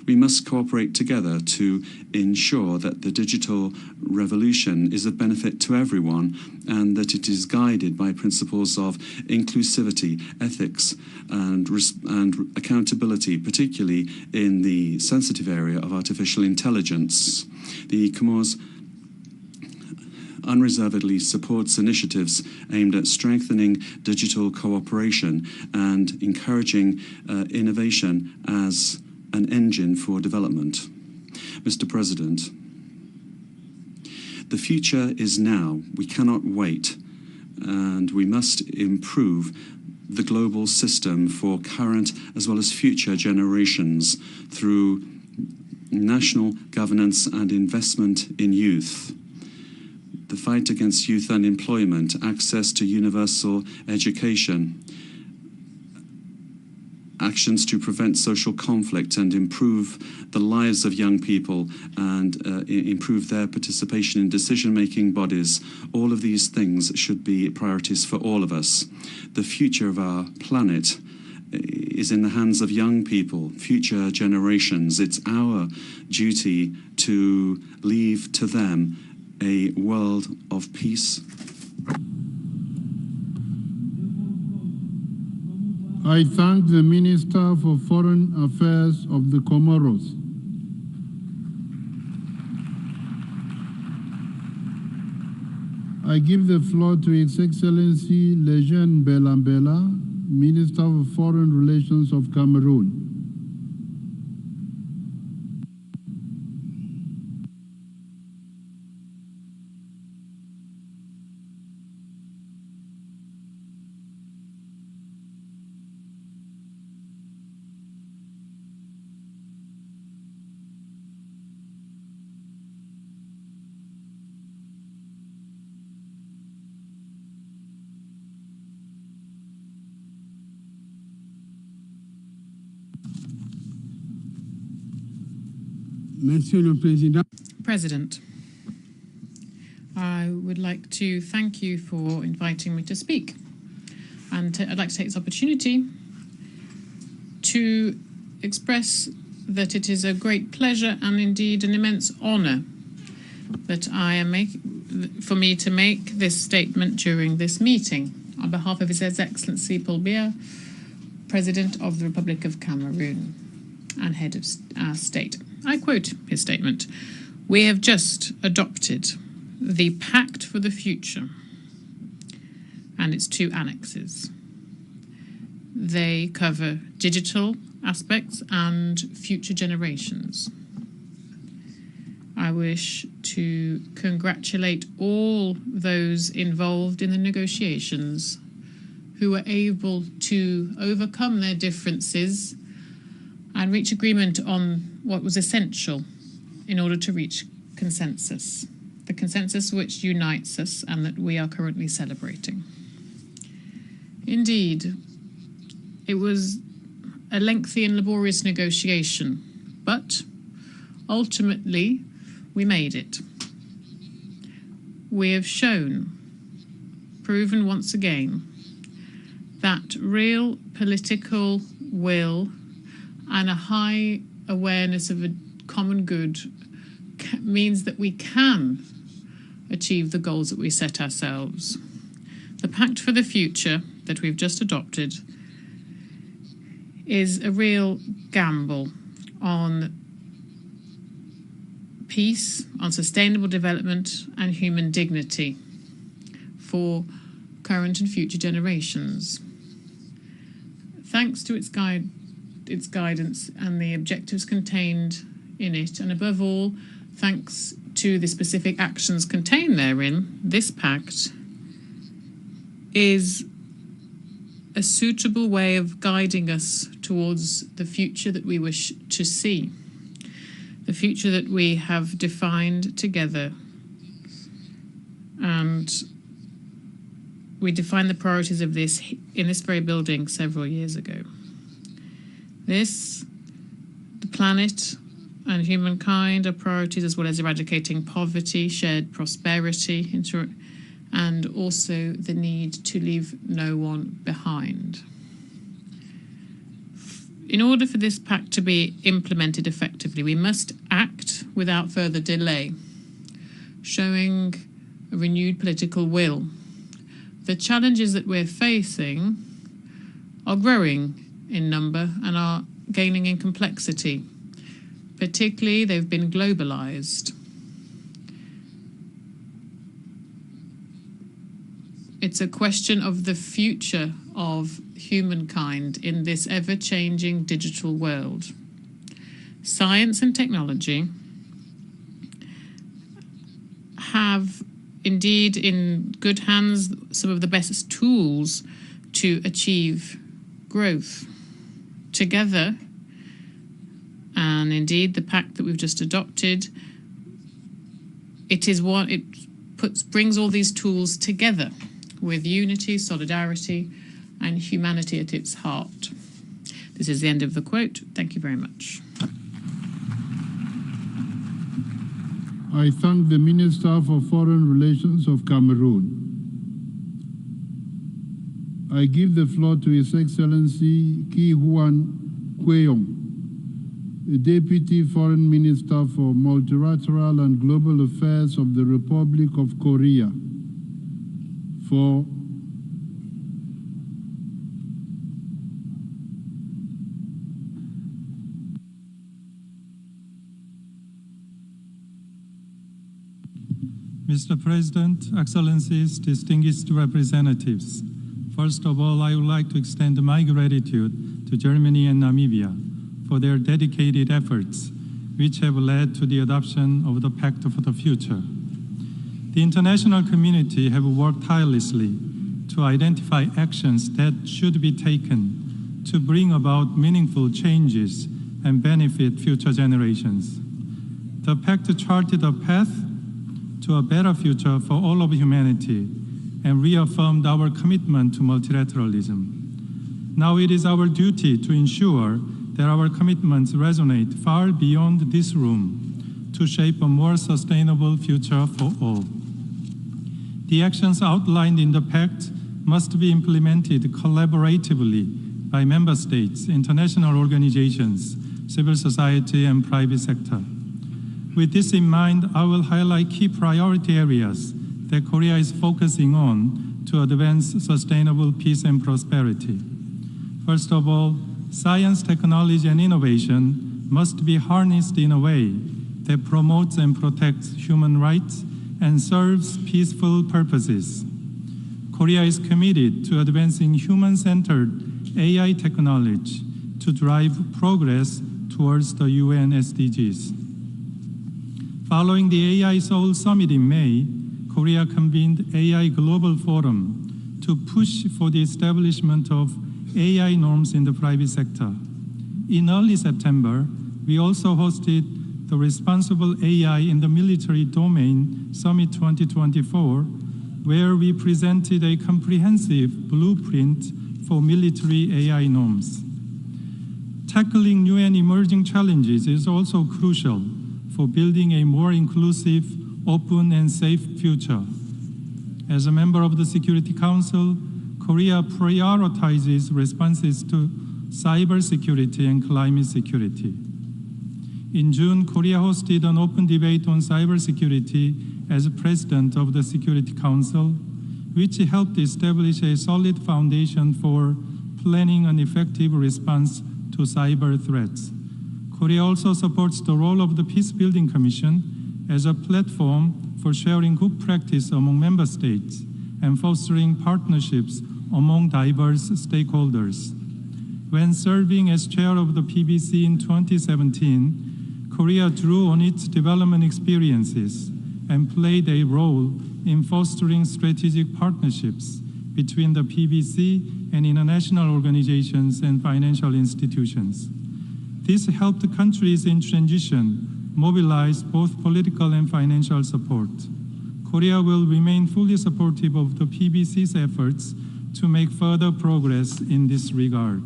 S22: We must cooperate together to ensure that the digital revolution is of benefit to everyone and that it is guided by principles of inclusivity, ethics, and accountability, particularly in the sensitive area of artificial intelligence. The Comores unreservedly supports initiatives aimed at strengthening digital cooperation and encouraging innovation as an engine for development. Mr. President, the future is now. We cannot wait, and we must improve the global system for current as well as future generations through national governance and investment in youth. The fight against youth unemployment, access to universal education, actions to prevent social conflict and improve the lives of young people and improve their participation in decision-making bodies. All of these things should be priorities for all of us. The future of our planet is in the hands of young people, future generations. It's our duty to leave to them a world of peace.
S1: I thank the Minister for Foreign Affairs of the Comoros. I give the floor to His Excellency Lejeune Belambela, Minister of Foreign Relations of Cameroon.
S9: President, I would like to thank you for inviting me to speak. And I'd like to take this opportunity to express that it is a great pleasure and indeed an immense honor that for me to make this statement during this meeting on behalf of His Excellency Paul Biya, President of the Republic of Cameroon and head of our state. I quote his statement: "We have just adopted the Pact for the Future and its 2 annexes. They cover digital aspects and future generations. I wish to congratulate all those involved in the negotiations who were able to overcome their differences and reach agreement on what was essential in order to reach consensus, the consensus which unites us and that we are currently celebrating. Indeed, it was a lengthy and laborious negotiation, but ultimately we made it. We have proven once again, that real political will and a high awareness of a common good means that we can achieve the goals that we set ourselves. The Pact for the Future that we've just adopted is a real gamble on peace, on sustainable development and human dignity for current and future generations. Thanks to its guidance and the objectives contained in it, and above all, thanks to the specific actions contained therein, this pact is a suitable way of guiding us towards the future that we wish to see, the future that we have defined together And we defined the priorities of this in this very building several years ago. This, the planet and humankind are priorities, as well as eradicating poverty, shared prosperity, and also the need to leave no one behind. In order for this pact to be implemented effectively, we must act without further delay, showing a renewed political will. The challenges that we're facing are growing in number and are gaining in complexity. Particularly, they've been globalized. It's a question of the future of humankind in this ever-changing digital world. Science and technology have indeed in good hands some of the best tools to achieve growth. Together, and indeed the pact that we've just adopted, brings all these tools together with unity, solidarity, and humanity at its heart. This is the end of the quote. Thank you very much.
S1: I thank the Minister for Foreign Relations of Cameroon. I give the floor to His Excellency Ki Huan Kweong, the Deputy Foreign Minister for Multilateral and Global Affairs of the Republic of Korea, for
S5: Mr. President, Excellencies, distinguished representatives, first of all, I would like to extend my gratitude to Germany and Namibia for their dedicated efforts, which have led to the adoption of the Pact for the Future. The international community have worked tirelessly to identify actions that should be taken to bring about meaningful changes and benefit future generations. The Pact charted a path to a better future for all of humanity and reaffirmed our commitment to multilateralism. Now it is our duty to ensure that our commitments resonate far beyond this room to shape a more sustainable future for all. The actions outlined in the Pact must be implemented collaboratively by member states, international organizations, civil society, and private sector. With this in mind, I will highlight key priority areas that Korea is focusing on to advance sustainable peace and prosperity. First of all, science, technology, and innovation must be harnessed in a way that promotes and protects human rights and serves peaceful purposes. Korea is committed to advancing human-centered AI technology to drive progress towards the UN SDGs. Following the AI Seoul Summit in May, Korea convened AI Global Forum to push for the establishment of AI norms in the private sector. In early September, we also hosted the Responsible AI in the Military Domain Summit 2024, where we presented a comprehensive blueprint for military AI norms. Tackling new and emerging challenges is also crucial for building a more inclusive, open, and safe future. As a member of the Security Council, Korea prioritizes responses to cybersecurity and climate security. In June, Korea hosted an open debate on cybersecurity as president of the Security Council, which helped establish a solid foundation for planning an effective response to cyber threats. Korea also supports the role of the Peacebuilding Commission as a platform for sharing good practice among member states and fostering partnerships among diverse stakeholders. When serving as chair of the PBC in 2017, Korea drew on its development experiences and played a role in fostering strategic partnerships between the PBC and international organizations and financial institutions. This helped countries in transition mobilize both political and financial support.
S10: Korea will remain fully supportive of the PBC's efforts to make further progress in this regard.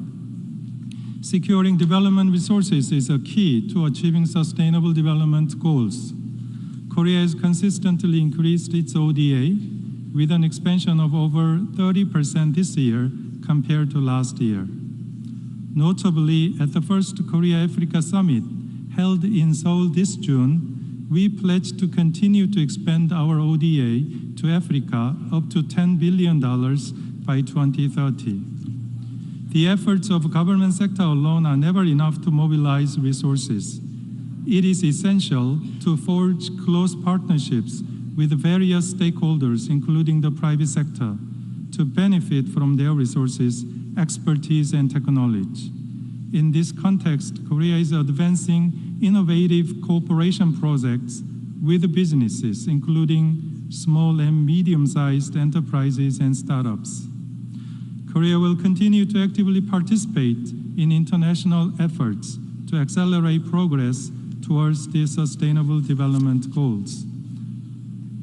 S10: Securing development resources is a key to achieving sustainable development goals. Korea has consistently increased its ODA with an expansion of over 30% this year compared to last year. Notably, at the first Korea-Africa Summit held in Seoul this June, we pledged to continue to expand our ODA to Africa up to $10 billion by 2030. The efforts of government sector alone are never enough to mobilize resources. It is essential to forge close partnerships with various stakeholders, including the private sector, to benefit from their resources, expertise, and technology. In this context, Korea is advancing innovative cooperation projects with businesses, including small and medium-sized enterprises and startups. Korea will continue to actively participate in international efforts to accelerate progress towards the Sustainable Development Goals.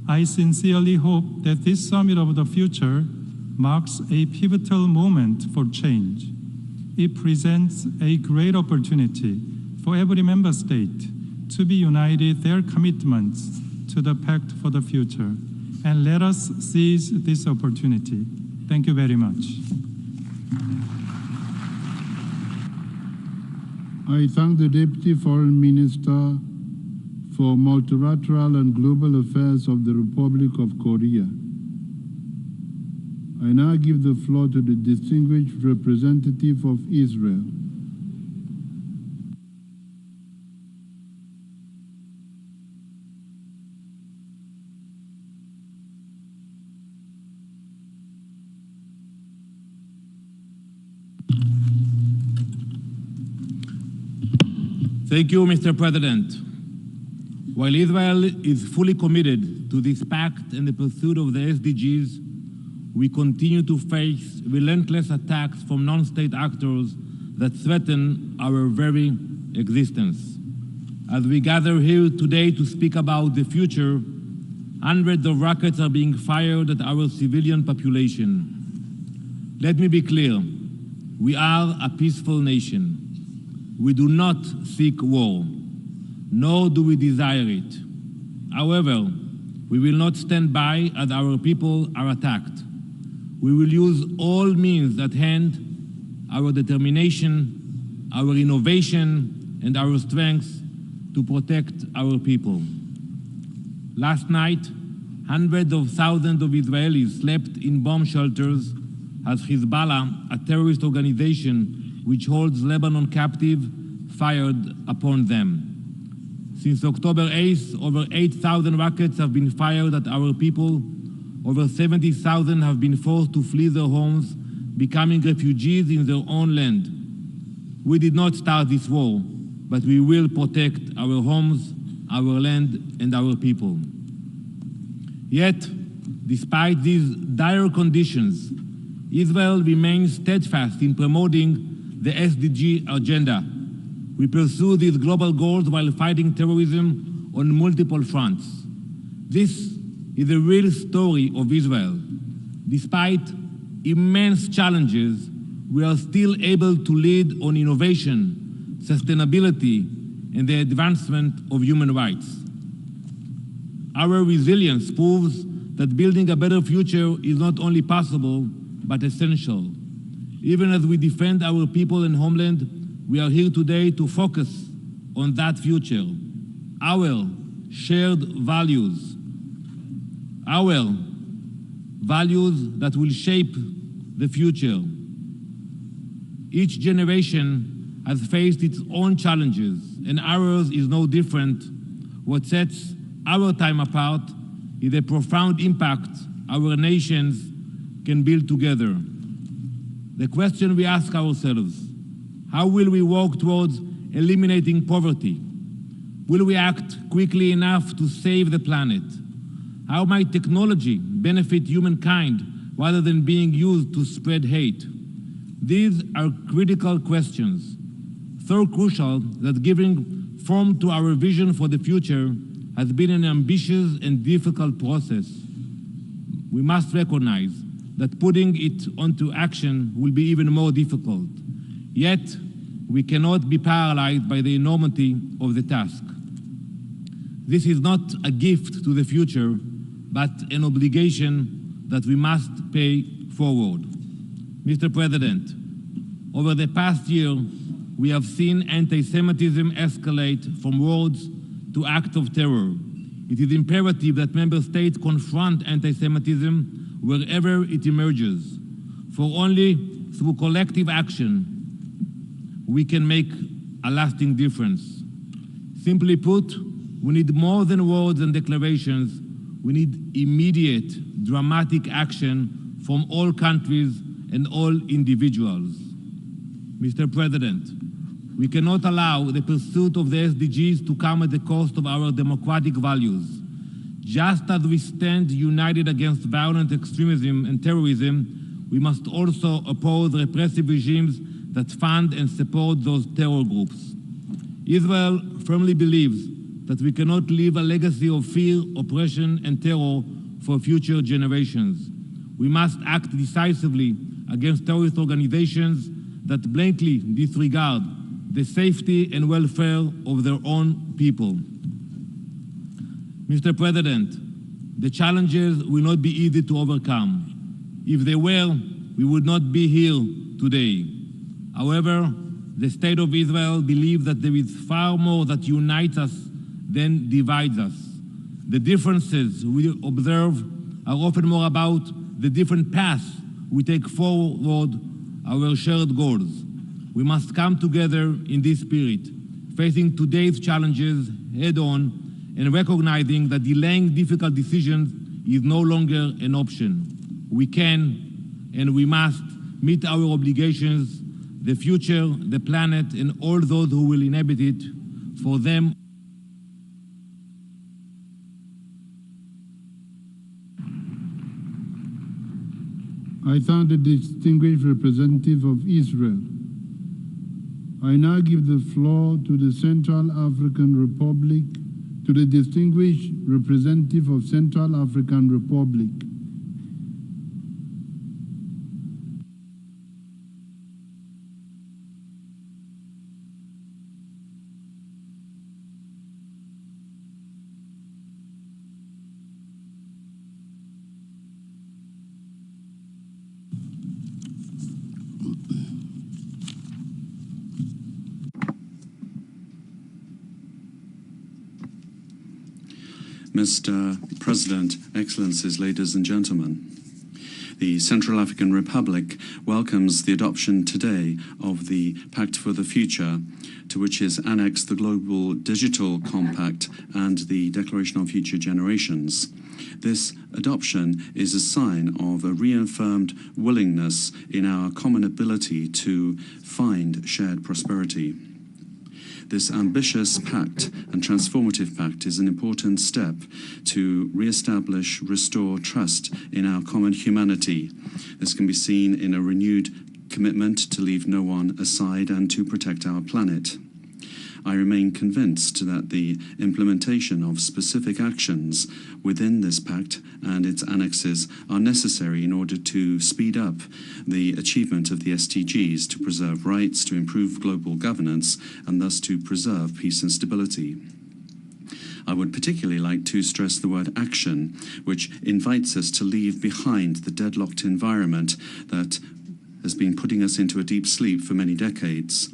S10: I sincerely hope that this Summit of the Future marks a pivotal moment for change. It presents a great opportunity for every member state to be united their commitments to the Pact for the Future. And let us seize this opportunity. Thank you very much.
S1: I thank the Deputy Foreign Minister for Multilateral and Global Affairs of the Republic of Korea. I now give the floor to the distinguished representative of Israel.
S11: Thank you, Mr. President. While Israel is fully committed to this pact and the pursuit of the SDGs, we continue to face relentless attacks from non-state actors that threaten our very existence. As we gather here today to speak about the future, hundreds of rockets are being fired at our civilian population. Let me be clear, we are a peaceful nation. We do not seek war, nor do we desire it. However, we will not stand by as our people are attacked. We will use all means at hand, our determination, our innovation, and our strength to protect our people. Last night, hundreds of thousands of Israelis slept in bomb shelters as Hezbollah, a terrorist organization which holds Lebanon captive, fired upon them. Since October 8th, over 8,000 rockets have been fired at our people. Over 70,000 have been forced to flee their homes, becoming refugees in their own land. We did not start this war, but we will protect our homes, our land, and our people. Yet, despite these dire conditions, Israel remains steadfast in promoting the SDG agenda. We pursue these global goals while fighting terrorism on multiple fronts. This is the real story of Israel. Despite immense challenges, we are still able to lead on innovation, sustainability, and the advancement of human rights. Our resilience proves that building a better future is not only possible, but essential. Even as we defend our people and homeland, we are here today to focus on that future, our shared values, our values that will shape the future. Each generation has faced its own challenges, and ours is no different. What sets our time apart is the profound impact our nations can build together. The question we ask ourselves, how will we work towards eliminating poverty? Will we act quickly enough to save the planet? How might technology benefit humankind rather than being used to spread hate? These are critical questions, so crucial that giving form to our vision for the future has been an ambitious and difficult process. We must recognize that putting it onto action will be even more difficult. Yet, we cannot be paralyzed by the enormity of the task. This is not a gift to the future, but an obligation that we must pay forward. Mr. President, over the past year, we have seen anti-Semitism escalate from words to acts of terror. It is imperative that member states confront anti-Semitism wherever it emerges, for only through collective action we can make a lasting difference. Simply put, we need more than words and declarations. We need immediate, dramatic action from all countries and all individuals. Mr. President, we cannot allow the pursuit of the SDGs to come at the cost of our democratic values. Just as we stand united against violent extremism and terrorism, we must also oppose repressive regimes that fund and support those terror groups. Israel firmly believes that we cannot leave a legacy of fear, oppression, and terror for future generations. We must act decisively against terrorist organizations that blatantly disregard the safety and welfare of their own people. Mr. President, the challenges will not be easy to overcome. If they were, we would not be here today. However, the State of Israel believes that there is far more that unites us than divides us. The differences we observe are often more about the different paths we take forward our shared goals. We must come together in this spirit, facing today's challenges head-on and recognizing that delaying difficult decisions is no longer an option. We can and we must meet our obligations, the future, the planet, and all those who will inhabit it. For them,
S1: I thank the distinguished representative of Israel. I now give the floor to the Central African Republic, to the distinguished representative of Central African Republic.
S22: Mr. President, Excellencies, ladies and gentlemen, the Central African Republic welcomes the adoption today of the Pact for the Future, to which is annexed the Global Digital Compact and the Declaration on Future Generations. This adoption is a sign of a reaffirmed willingness in our common ability to find shared prosperity. This ambitious pact and transformative pact is an important step to re-establish, restore trust in our common humanity. This can be seen in a renewed commitment to leave no one aside and to protect our planet. I remain convinced that the implementation of specific actions within this pact and its annexes are necessary in order to speed up the achievement of the SDGs, to preserve rights, to improve global governance, and thus to preserve peace and stability. I would particularly like to stress the word action, which invites us to leave behind the deadlocked environment that has been putting us into a deep sleep for many decades,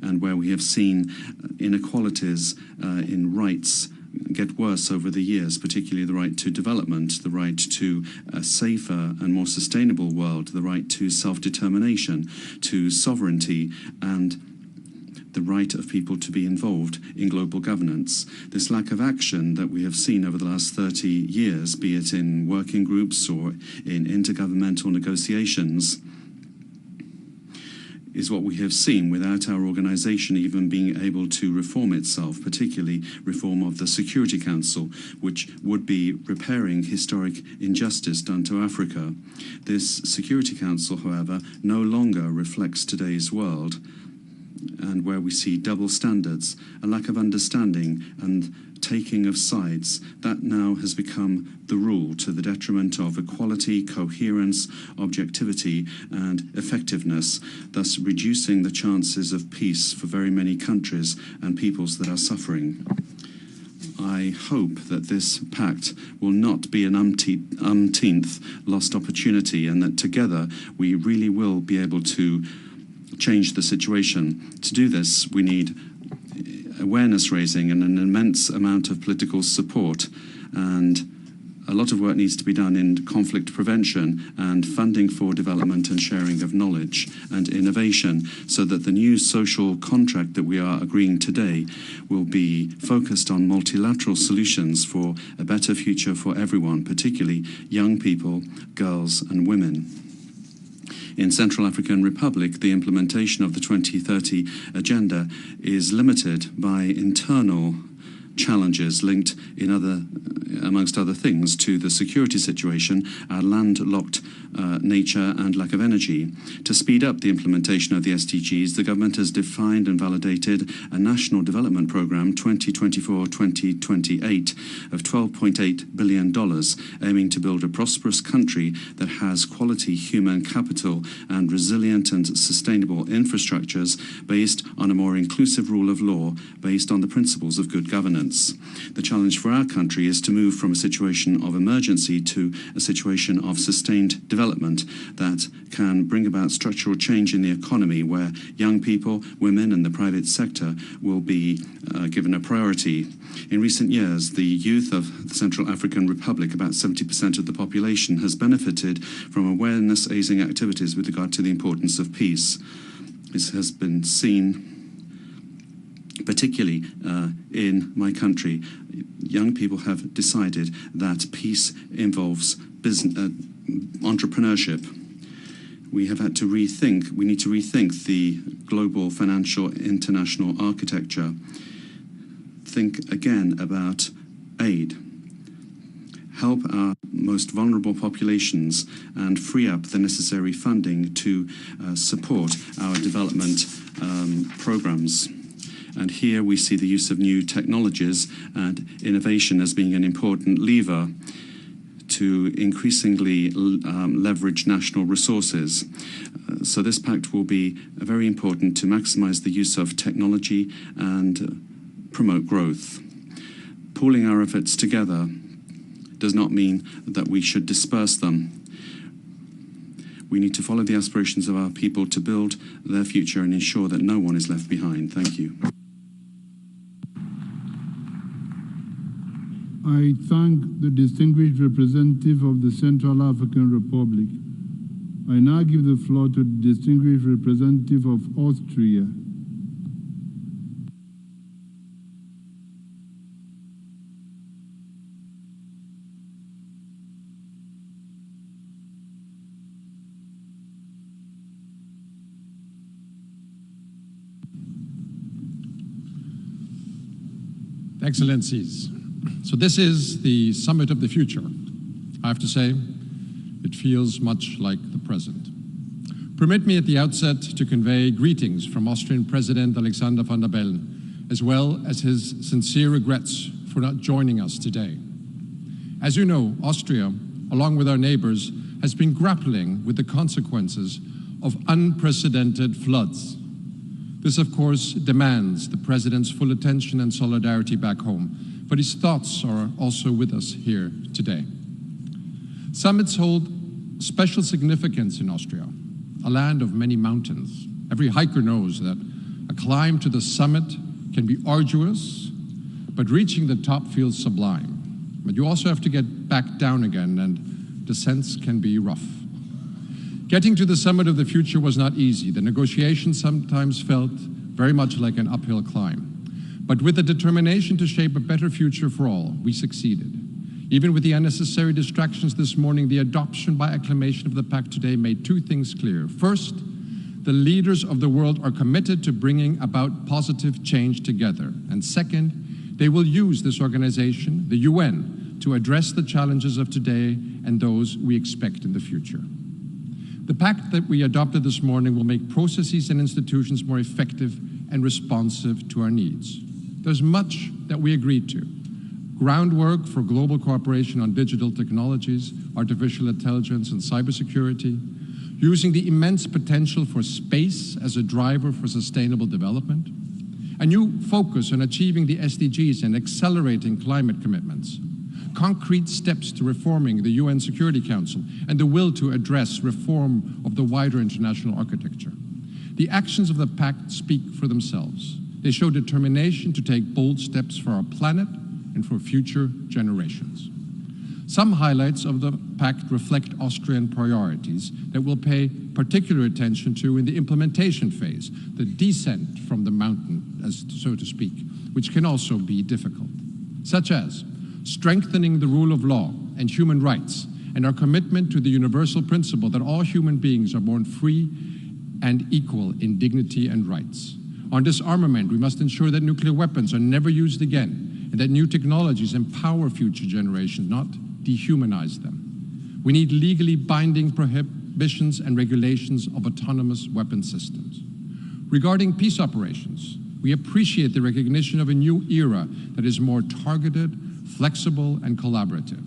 S22: and where we have seen inequalities in rights get worse over the years, particularly the right to development, the right to a safer and more sustainable world, the right to self-determination, to sovereignty, and the right of people to be involved in global governance. This lack of action that we have seen over the last 30 years, be it in working groups or in intergovernmental negotiations, is what we have seen without our organization even being able to reform itself, particularly reform of the Security Council, which would be repairing historic injustice done to Africa. This Security Council, however, no longer reflects today's world, and where we see double standards, a lack of understanding and taking of sides, that now has become the rule to the detriment of equality, coherence, objectivity and effectiveness, thus reducing the chances of peace for very many countries and peoples that are suffering. I hope that this pact will not be an umpteenth lost opportunity, and that together we really will be able to change the situation. To do this, we need awareness raising and an immense amount of political support, and a lot of work needs to be done in conflict prevention and funding for development and sharing of knowledge and innovation, so that the new social contract that we are agreeing today will be focused on multilateral solutions for a better future for everyone, particularly young people, girls and women. In Central African Republic, the implementation of the 2030 agenda is limited by internal challenges linked amongst other things, to the security situation, our landlocked nature and lack of energy. To speed up the implementation of the SDGs, the government has defined and validated a national development program 2024-2028 of $12.8 billion, aiming to build a prosperous country that has quality human capital and resilient and sustainable infrastructures based on a more inclusive rule of law, based on the principles of good governance. The challenge for our country is to move from a situation of emergency to a situation of sustained development that can bring about structural change in the economy, where young people, women and the private sector will be given a priority. In recent years, the youth of the Central African Republic, about 70% of the population, has benefited from awareness-raising activities with regard to the importance of peace. This has been seen particularly in my country. Young people have decided that peace involves entrepreneurship. We need to rethink the global financial international architecture. Think again about aid. Help our most vulnerable populations and free up the necessary funding to support our development programs. And here we see the use of new technologies and innovation as being an important lever to increasingly leverage national resources. So this pact will be very important to maximize the use of technology and promote growth. Pooling our efforts together does not mean that we should disperse them. We need to follow the aspirations of our people to build their future and ensure that no one is left behind. Thank you.
S1: I thank the distinguished representative of the Central African Republic. I now give the floor to the distinguished representative of Austria.
S13: Excellencies, so this is the summit of the future. I have to say, it feels much like the present. Permit me at the outset to convey greetings from Austrian President Alexander van der Bellen, as well as his sincere regrets for not joining us today. As you know, Austria, along with our neighbors, has been grappling with the consequences of unprecedented floods. This, of course, demands the President's full attention and solidarity back home, but his thoughts are also with us here today. Summits hold special significance in Austria, a land of many mountains. Every hiker knows that a climb to the summit can be arduous, but reaching the top feels sublime. But you also have to get back down again, and descents can be rough. Getting to the summit of the future was not easy. The negotiations sometimes felt very much like an uphill climb. But with the determination to shape a better future for all, we succeeded. Even with the unnecessary distractions this morning, the adoption by acclamation of the Pact today made two things clear. First, the leaders of the world are committed to bringing about positive change together. And second, they will use this organization, the UN, to address the challenges of today and those we expect in the future. The pact that we adopted this morning will make processes and institutions more effective and responsive to our needs. There's much that we agreed to. Groundwork for global cooperation on digital technologies, artificial intelligence, and cybersecurity, using the immense potential for space as a driver for sustainable development, a new focus on achieving the SDGs and accelerating climate commitments, concrete steps to reforming the UN Security Council, and the will to address reform of the wider international architecture. The actions of the Pact speak for themselves. They show determination to take bold steps for our planet and for future generations. Some highlights of the Pact reflect Austrian priorities that we'll pay particular attention to in the implementation phase, the descent from the mountain, as so to speak, which can also be difficult, such as strengthening the rule of law and human rights, and our commitment to the universal principle that all human beings are born free and equal in dignity and rights. On disarmament, we must ensure that nuclear weapons are never used again, and that new technologies empower future generations, not dehumanize them. We need legally binding prohibitions and regulations of autonomous weapon systems. Regarding peace operations, we appreciate the recognition of a new era that is more targeted, flexible, and collaborative.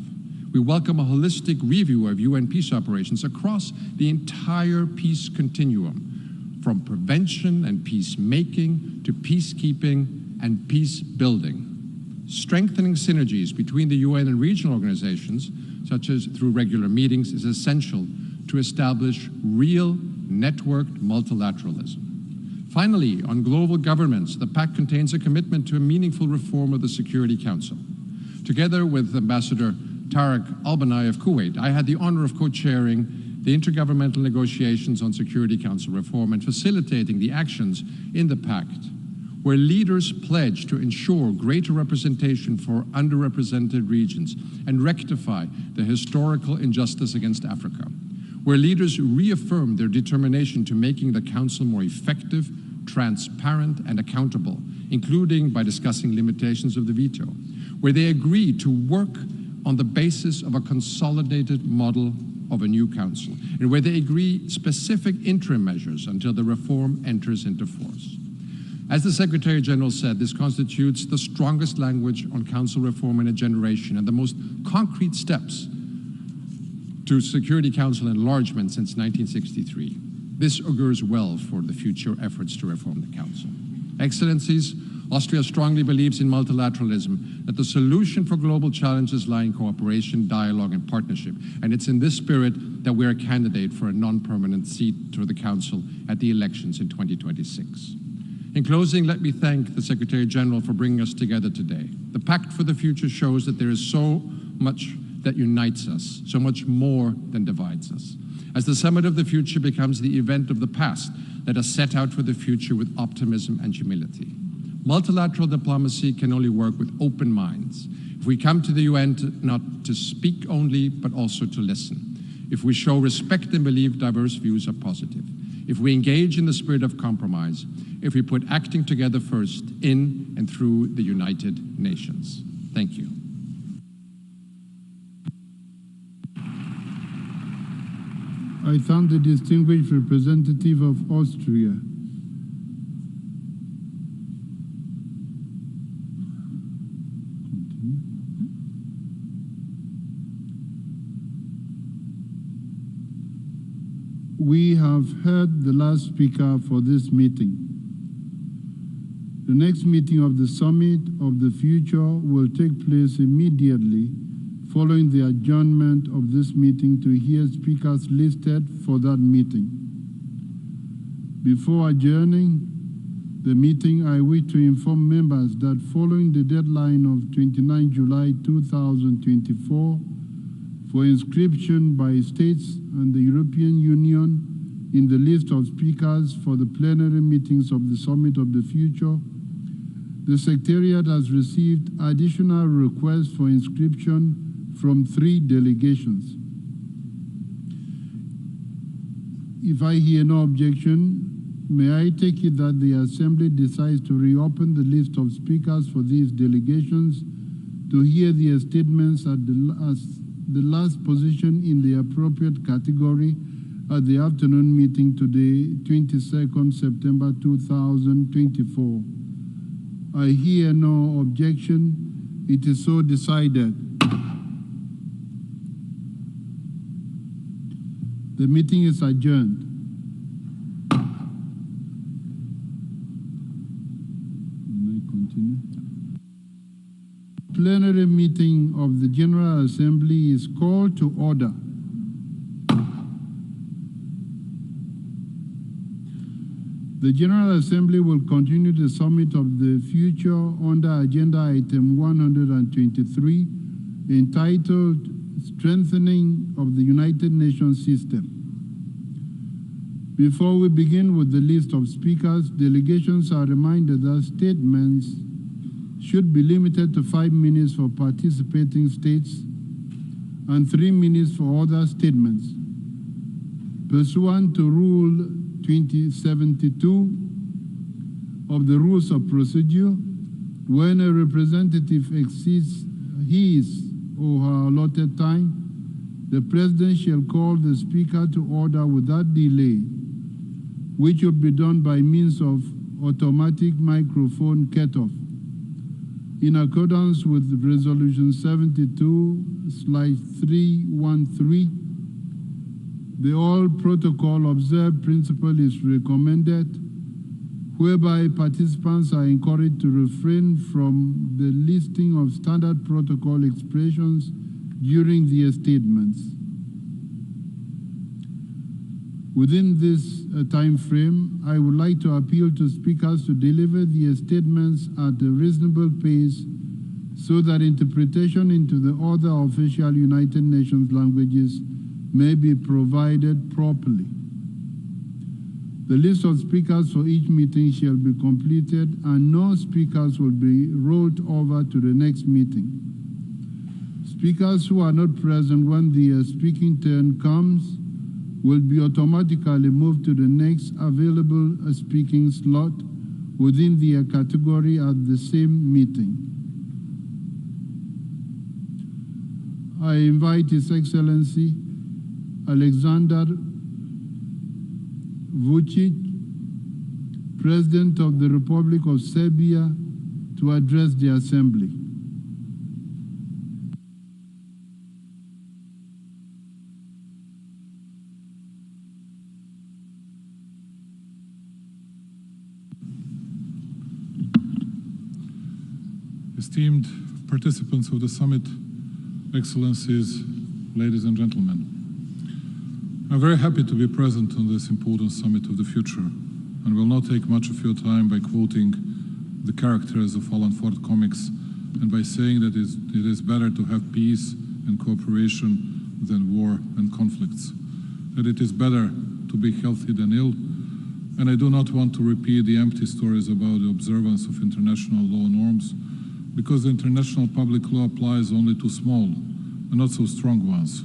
S13: We welcome a holistic review of UN peace operations across the entire peace continuum, from prevention and peacemaking to peacekeeping and peace building. Strengthening synergies between the UN and regional organizations, such as through regular meetings, is essential to establish real networked multilateralism. Finally, on global governments, the Pact contains a commitment to a meaningful reform of the Security Council. Together with Ambassador Tarek Al-Banai of Kuwait, I had the honor of co-chairing the intergovernmental negotiations on Security Council reform and facilitating the actions in the Pact, where leaders pledged to ensure greater representation for underrepresented regions and rectify the historical injustice against Africa, where leaders reaffirmed their determination to making the Council more effective, transparent, and accountable, including by discussing limitations of the veto, where they agreed to work on the basis of a consolidated model of a new council, and where they agree specific interim measures until the reform enters into force. As the Secretary General said, this constitutes the strongest language on council reform in a generation and the most concrete steps to Security Council enlargement since 1963. This augurs well for the future efforts to reform the Council. Excellencies, Austria strongly believes in multilateralism, that the solution for global challenges lie in cooperation, dialogue, and partnership. And it's in this spirit that we're a candidate for a non-permanent seat to the Council at the elections in 2026. In closing, let me thank the Secretary General for bringing us together today. The Pact for the Future shows that there is so much that unites us, so much more than divides us. As the Summit of the Future becomes the event of the past, let us set out for the future with optimism and humility. Multilateral diplomacy can only work with open minds. If we come to the UN not to speak only, but also to listen. If we show respect and believe diverse views are positive. If we engage in the spirit of compromise. If we put acting together first in and through the United Nations. Thank you.
S1: I thank the distinguished representative of Austria. We have heard the last speaker for this meeting. The next meeting of the Summit of the Future will take place immediately following the adjournment of this meeting to hear speakers listed for that meeting. Before adjourning the meeting, I wish to inform members that following the deadline of 29 July 2024 for inscription by states and the European Union in the list of speakers for the plenary meetings of the Summit of the Future, the Secretariat has received additional requests for inscription from 3 delegations. If I hear no objection, may I take it that the Assembly decides to reopen the list of speakers for these delegations to hear their statements at the last position in the appropriate category at the afternoon meeting today, 22nd September 2024. I hear no objection. It is so decided. The meeting is adjourned. Plenary meeting of the General Assembly is called to order. The General Assembly will continue the Summit of the Future under Agenda Item 123, entitled Strengthening of the United Nations System. Before we begin with the list of speakers, delegations are reminded that statements should be limited to 5 minutes for participating states and 3 minutes for other statements. Pursuant to Rule 2072 of the Rules of Procedure, when a representative exceeds his or her allotted time, the President shall call the Speaker to order without delay, which will be done by means of automatic microphone cutoff. In accordance with Resolution 72/313, the All Protocol Observed principle is recommended, whereby participants are encouraged to refrain from the listing of standard protocol expressions during their statements. Within this time frame, I would like to appeal to speakers to deliver their statements at a reasonable pace so that interpretation into the other official United Nations languages may be provided properly. The list of speakers for each meeting shall be completed and no speakers will be rolled over to the next meeting. Speakers who are not present when their speaking turn comes will be automatically moved to the next available speaking slot within their category at the same meeting. I invite His Excellency Alexander Vučić, President of the Republic of Serbia, to address the Assembly.
S10: Esteemed participants of the summit, Excellencies, ladies and gentlemen, I'm very happy to be present on this important summit of the future and will not take much of your time by quoting the characters of Alan Ford comics and by saying that it is better to have peace and cooperation than war and conflicts, that it is better to be healthy than ill, and I do not want to repeat the empty stories about the observance of international law norms, because the international public law applies only to small and not so strong ones,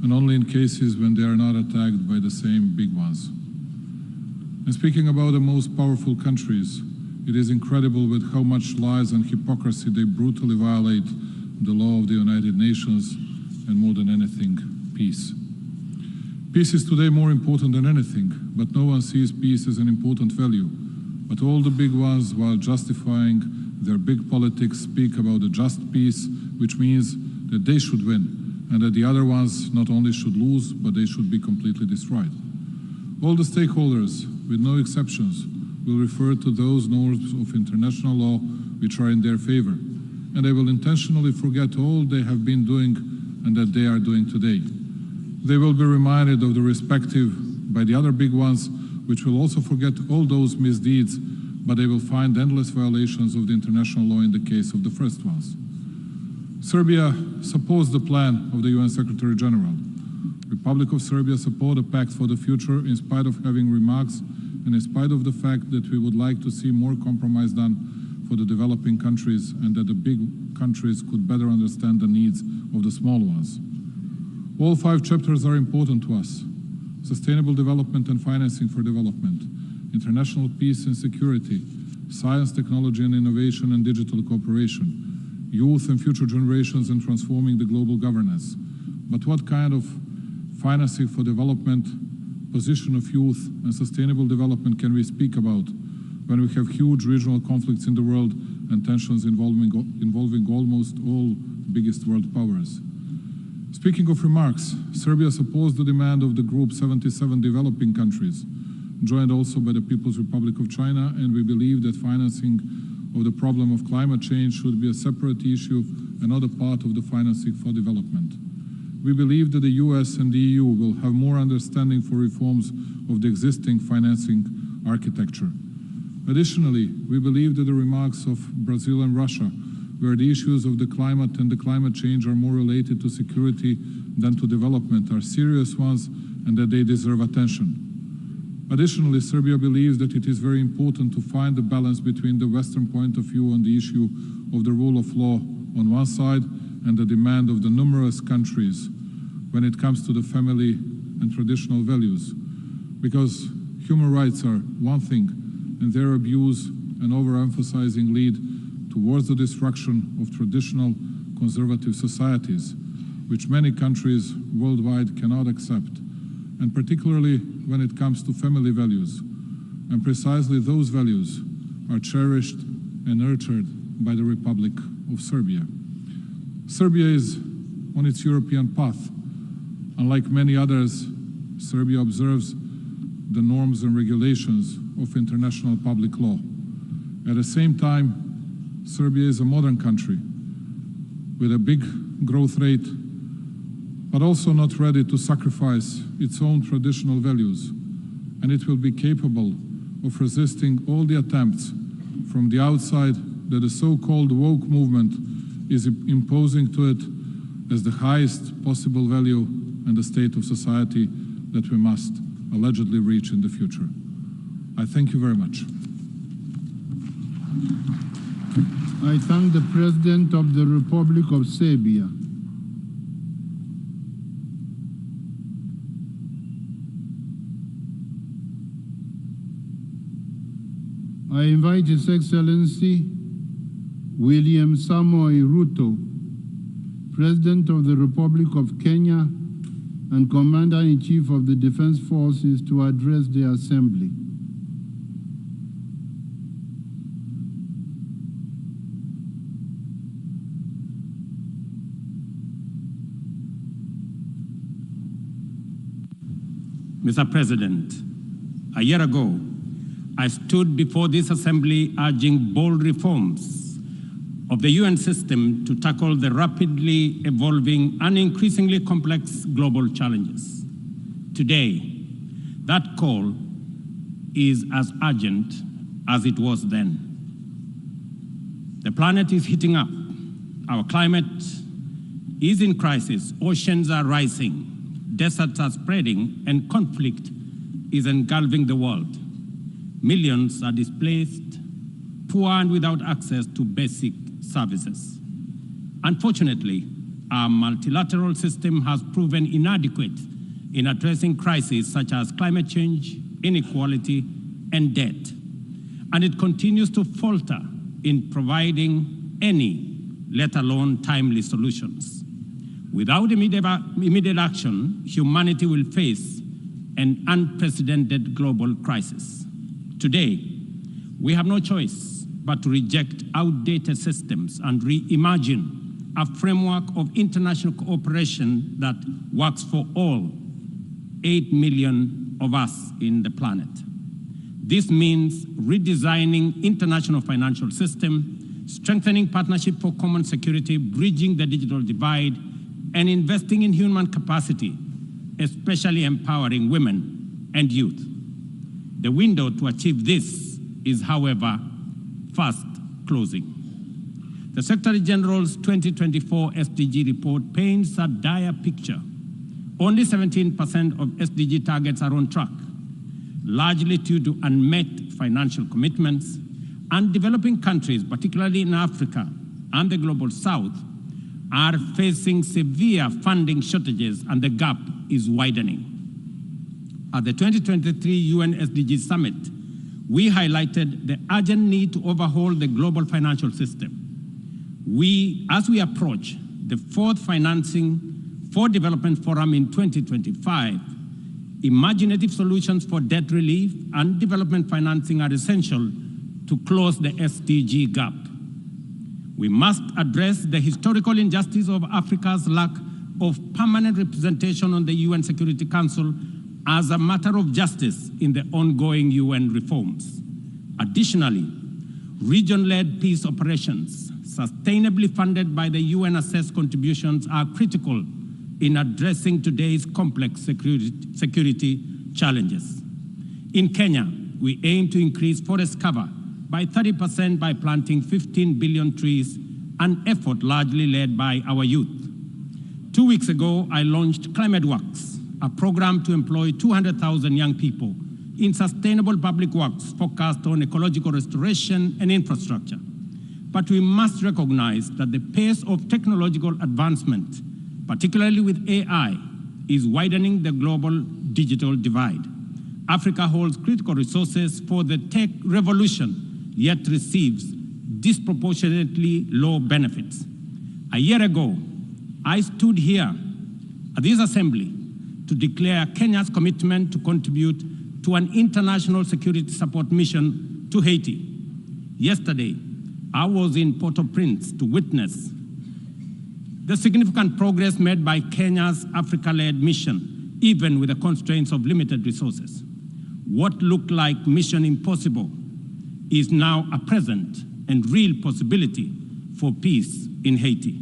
S10: and only in cases when they are not attacked by the same big ones. And speaking about the most powerful countries, it is incredible with how much lies and hypocrisy they brutally violate the law of the United Nations, and more than anything, peace. Peace is today more important than anything, but no one sees peace as an important value. But all the big ones, while justifying their big politics, speak about a just peace, which means that they should win, and that the other ones not only should lose, but they should be completely destroyed. All the stakeholders, with no exceptions, will refer to those norms of international law which are in their favor, and they will intentionally forget all they have been doing and that they are doing today. They will be reminded of the respective by the other big ones, which will also forget all those misdeeds, but they will find endless violations of the international law in the case of the first ones. Serbia supports the plan of the UN Secretary General. Republic of Serbia support a pact for the future in spite of having remarks and in spite of the fact that we would like to see more compromise done for the developing countries and that the big countries could better understand the needs of the small ones. All 5 chapters are important to us: sustainable development and financing for development, international peace and security, science, technology and innovation and digital cooperation, youth and future generations and transforming the global governance. But what kind of financing for development position of youth and sustainable development can we speak about when we have huge regional conflicts in the world and tensions involving almost all biggest world powers? Speaking of remarks, Serbia supports the demand of the Group 77 developing countries, joined also by the People's Republic of China, and we believe that financing of the problem of climate change should be a separate issue and not a part of the financing for development. We believe that the US and the EU will have more understanding for reforms of the existing financing architecture. Additionally, we believe that the remarks of Brazil and Russia, where the issues of the climate and the climate change are more related to security than to development, are serious ones and that they deserve attention. Additionally, Serbia believes that it is very important to find a balance between the Western point of view on the issue of the rule of law on one side and the demand of the numerous countries when it comes to the family and traditional values. Because human rights are one thing, and their abuse and overemphasizing lead towards the destruction of traditional conservative societies, which many countries worldwide cannot accept, and particularly when it comes to family values. And precisely those values are cherished and nurtured by the Republic of Serbia. Serbia is on its European path. Unlike many others, Serbia observes the norms and regulations of international public law. At the same time, Serbia is a modern country with a big growth rate, but also not ready to sacrifice its own traditional values, and it will be capable of resisting all the attempts from the outside that the so-called woke movement is imposing to it as the highest possible value and the state of society that we must allegedly reach in the future. I thank you very much.
S1: I thank the President of the Republic of Serbia. I invite His Excellency William Samoei Ruto, President of the Republic of Kenya and Commander-in-Chief of the Defense Forces, to address the Assembly.
S14: Mr. President, a year ago, I stood before this Assembly urging bold reforms of the UN system to tackle the rapidly evolving and increasingly complex global challenges. Today, that call is as urgent as it was then. The planet is heating up. Our climate is in crisis. Oceans are rising. Deserts are spreading, and conflict is engulfing the world. Millions are displaced, poor and without access to basic services. Unfortunately, our multilateral system has proven inadequate in addressing crises such as climate change, inequality, and debt. And it continues to falter in providing any, let alone timely solutions. Without immediate action, humanity will face an unprecedented global crisis. Today, we have no choice but to reject outdated systems and reimagine a framework of international cooperation that works for all 8 million of us in the planet. This means redesigning international financial system, strengthening partnership for common security, bridging the digital divide, and investing in human capacity, especially empowering women and youth. The window to achieve this is, however, fast closing. The Secretary General's 2024 SDG report paints a dire picture. Only 17% of SDG targets are on track, largely due to unmet financial commitments, and developing countries, particularly in Africa and the Global South, are facing severe funding shortages, and the gap is widening. At the 2023 UN SDG Summit, we highlighted the urgent need to overhaul the global financial system. As we approach the fourth Financing for Development Forum in 2025, Imaginative solutions for debt relief and development financing are essential to close the SDG gap. We must address the historical injustice of Africa's lack of permanent representation on the UN Security Council as a matter of justice in the ongoing UN reforms. Additionally, region-led peace operations, sustainably funded by the UN-assessed contributions, are critical in addressing today's complex security challenges. In Kenya, we aim to increase forest cover by 30% by planting 15 billion trees, an effort largely led by our youth. 2 weeks ago, I launched Climate Works, a program to employ 200,000 young people in sustainable public works focused on ecological restoration and infrastructure. But we must recognize that the pace of technological advancement, particularly with AI, is widening the global digital divide. Africa holds critical resources for the tech revolution, yet receives disproportionately low benefits. A year ago, I stood here at this assembly to declare Kenya's commitment to contribute to an international security support mission to Haiti. Yesterday, I was in Port-au-Prince to witness the significant progress made by Kenya's Africa-led mission, even with the constraints of limited resources. What looked like mission impossible is now a present and real possibility for peace in Haiti.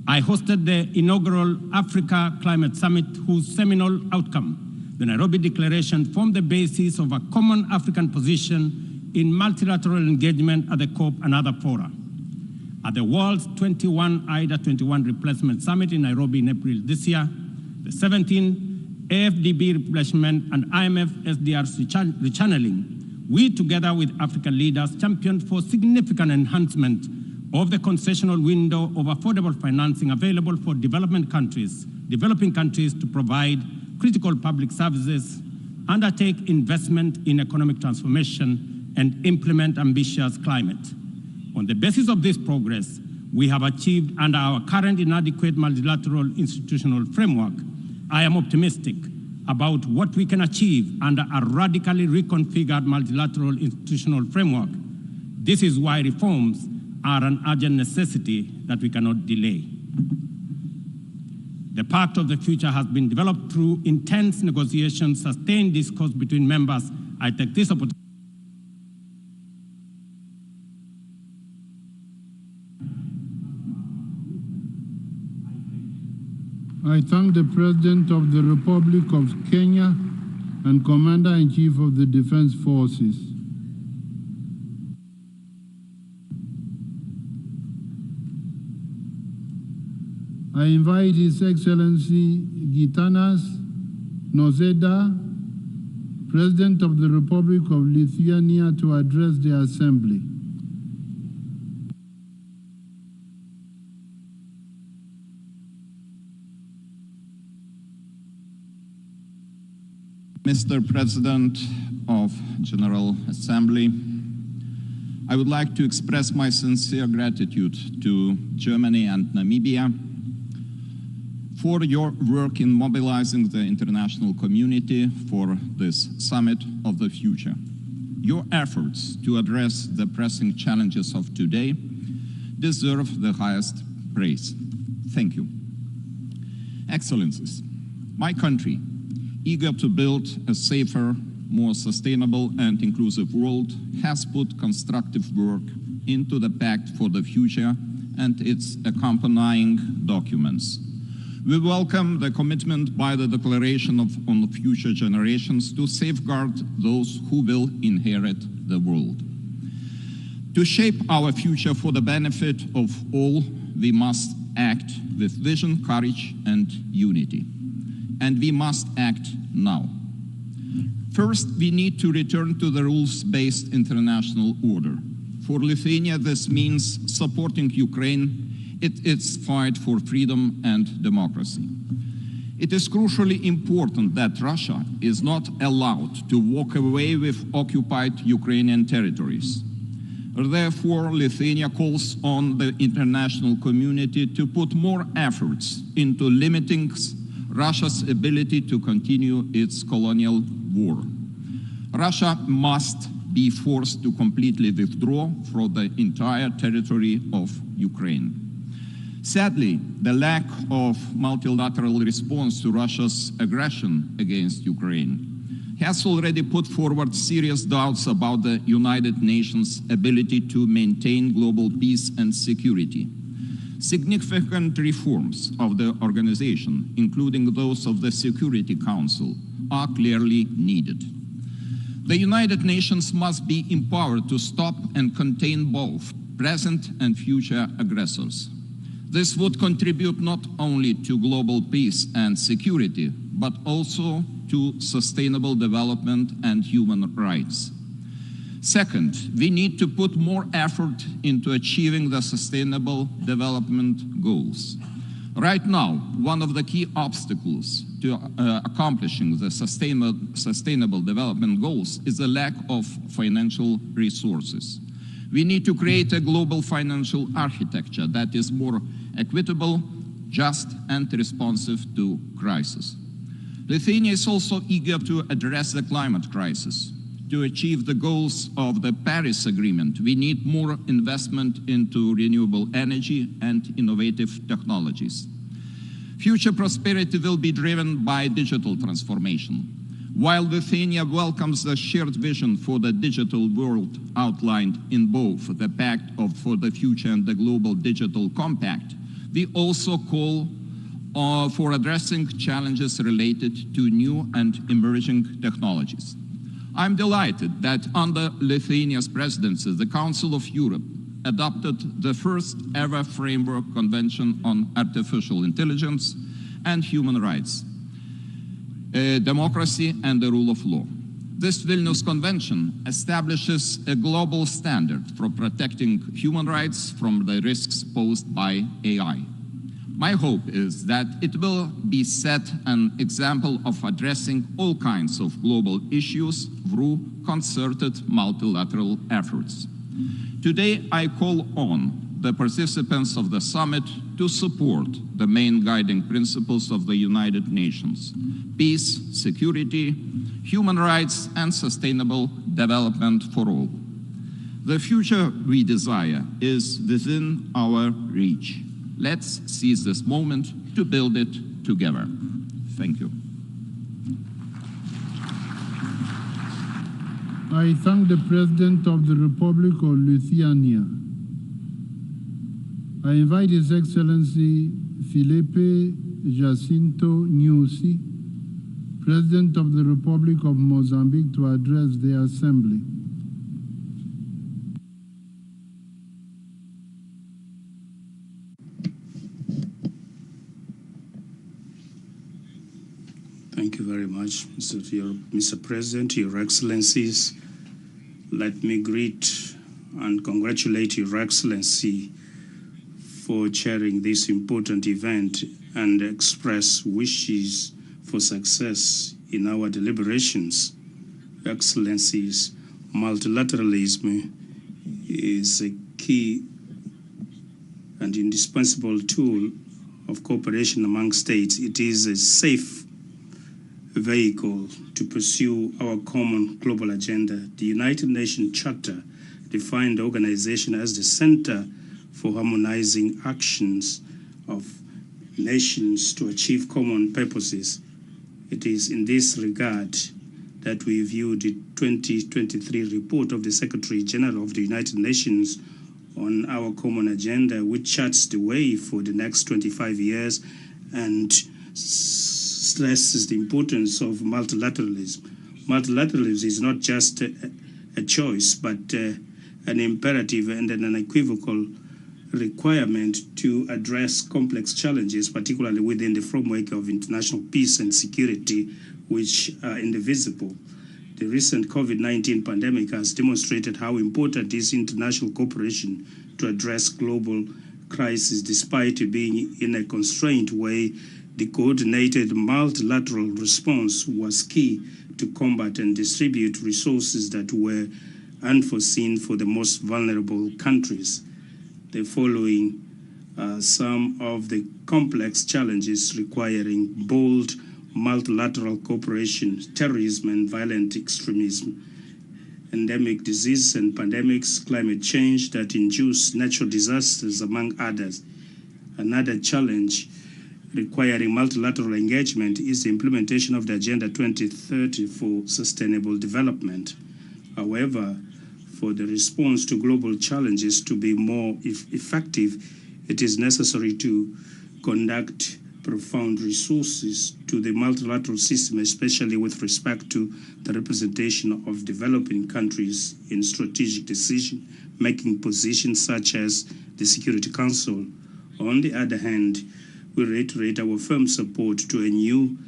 S14: I hosted the inaugural Africa Climate Summit, whose seminal outcome, the Nairobi Declaration, formed the basis of a common African position in multilateral engagement at the COP and other fora. At the world's 21 IDA 21 Replacement Summit in Nairobi in April this year, the 17 AFDB replacement and IMF SDR rechanneling, we together with African leaders championed for significant enhancement of the concessional window of affordable financing available for developing countries to provide critical public services, undertake investment in economic transformation, and implement ambitious climate. On the basis of this progress, we have achieved under our current inadequate multilateral institutional framework, I am optimistic about what we can achieve under a radically reconfigured multilateral institutional framework. This is why reforms are an urgent necessity that we cannot delay. The Pact of the Future has been developed through intense negotiations, sustained discourse between members. I take this opportunity.
S1: I thank the President of the Republic of Kenya and Commander-in-Chief of the Defense Forces. I invite His Excellency Gitanas Nausėda, President of the Republic of Lithuania, to address the Assembly.
S15: Mr. President of General Assembly, I would like to express my sincere gratitude to Germany and Namibia for your work in mobilizing the international community for this Summit of the Future. Your efforts to address the pressing challenges of today deserve the highest praise. Thank you. Excellencies, my country, eager to build a safer, more sustainable and inclusive world, has put constructive work into the Pact for the Future and its accompanying documents. We welcome the commitment by the Declaration on Future Generations to safeguard those who will inherit the world. To shape our future for the benefit of all, we must act with vision, courage, and unity. And we must act now. First, we need to return to the rules-based international order. For Lithuania, this means supporting Ukraine in its fight for freedom and democracy. It is crucially important that Russia is not allowed to walk away with occupied Ukrainian territories. Therefore, Lithuania calls on the international community to put more efforts into limiting Russia's ability to continue its colonial war. Russia must be forced to completely withdraw from the entire territory of Ukraine. Sadly, the lack of multilateral response to Russia's aggression against Ukraine has already put forward serious doubts about the United Nations' ability to maintain global peace and security. Significant reforms of the organization, including those of the Security Council, are clearly needed. The United Nations must be empowered to stop and contain both present and future aggressors. This would contribute not only to global peace and security, but also to sustainable development and human rights. Second, we need to put more effort into achieving the Sustainable Development Goals. Right now, one of the key obstacles to accomplishing the Sustainable Development Goals is the lack of financial resources. We need to create a global financial architecture that is more equitable, just, and responsive to crisis. Lithuania is also eager to address the climate crisis. To achieve the goals of the Paris Agreement, we need more investment into renewable energy and innovative technologies. Future prosperity will be driven by digital transformation. While Lithuania welcomes the shared vision for the digital world outlined in both the Pact for the Future and the Global Digital Compact, we also call for addressing challenges related to new and emerging technologies. I'm delighted that under Lithuania's presidency, the Council of Europe adopted the first ever framework convention on artificial intelligence and human rights, democracy and the rule of law. This Vilnius Convention establishes a global standard for protecting human rights from the risks posed by AI. My hope is that it will be set an example of addressing all kinds of global issues through concerted multilateral efforts. Today, I call on the participants of the summit to support the main guiding principles of the United Nations: peace, security, human rights, and sustainable development for all. The future we desire is within our reach. Let's seize this moment to build it together. Thank you.
S1: I thank the President of the Republic of Lithuania. I invite His Excellency Filipe Jacinto Nyusi, President of the Republic of Mozambique, to address the Assembly.
S6: Thank you very much, Mr. President, Your Excellencies. Let me greet and congratulate Your Excellency for chairing this important event and express wishes for success in our deliberations. Your Excellencies, multilateralism is a key and indispensable tool of cooperation among states. It is a safe vehicle to pursue our common global agenda. The United Nations Charter defined the organization as the center for harmonizing actions of nations to achieve common purposes. It is in this regard that we view the 2023 report of the Secretary General of the United Nations on our common agenda, which charts the way for the next 25 years and stresses the importance of multilateralism. Multilateralism is not just a choice, but an imperative and an unequivocal requirement to address complex challenges, particularly within the framework of international peace and security, which are indivisible. The recent COVID-19 pandemic has demonstrated how important is international cooperation to address global crises. Despite being in a constrained way, the coordinated multilateral response was key to combat and distribute resources that were unforeseen for the most vulnerable countries. The following some of the complex challenges requiring bold multilateral cooperation, terrorism and violent extremism, endemic diseases and pandemics, climate change that induce natural disasters, among others. Another challenge requiring multilateral engagement is the implementation of the Agenda 2030 for Sustainable Development. However, for the response to global challenges to be more effective, it is necessary to conduct profound resources to the multilateral system, especially with respect to the representation of developing countries in strategic decision-making positions such as the Security Council. On the other hand, we reiterate our firm support to a new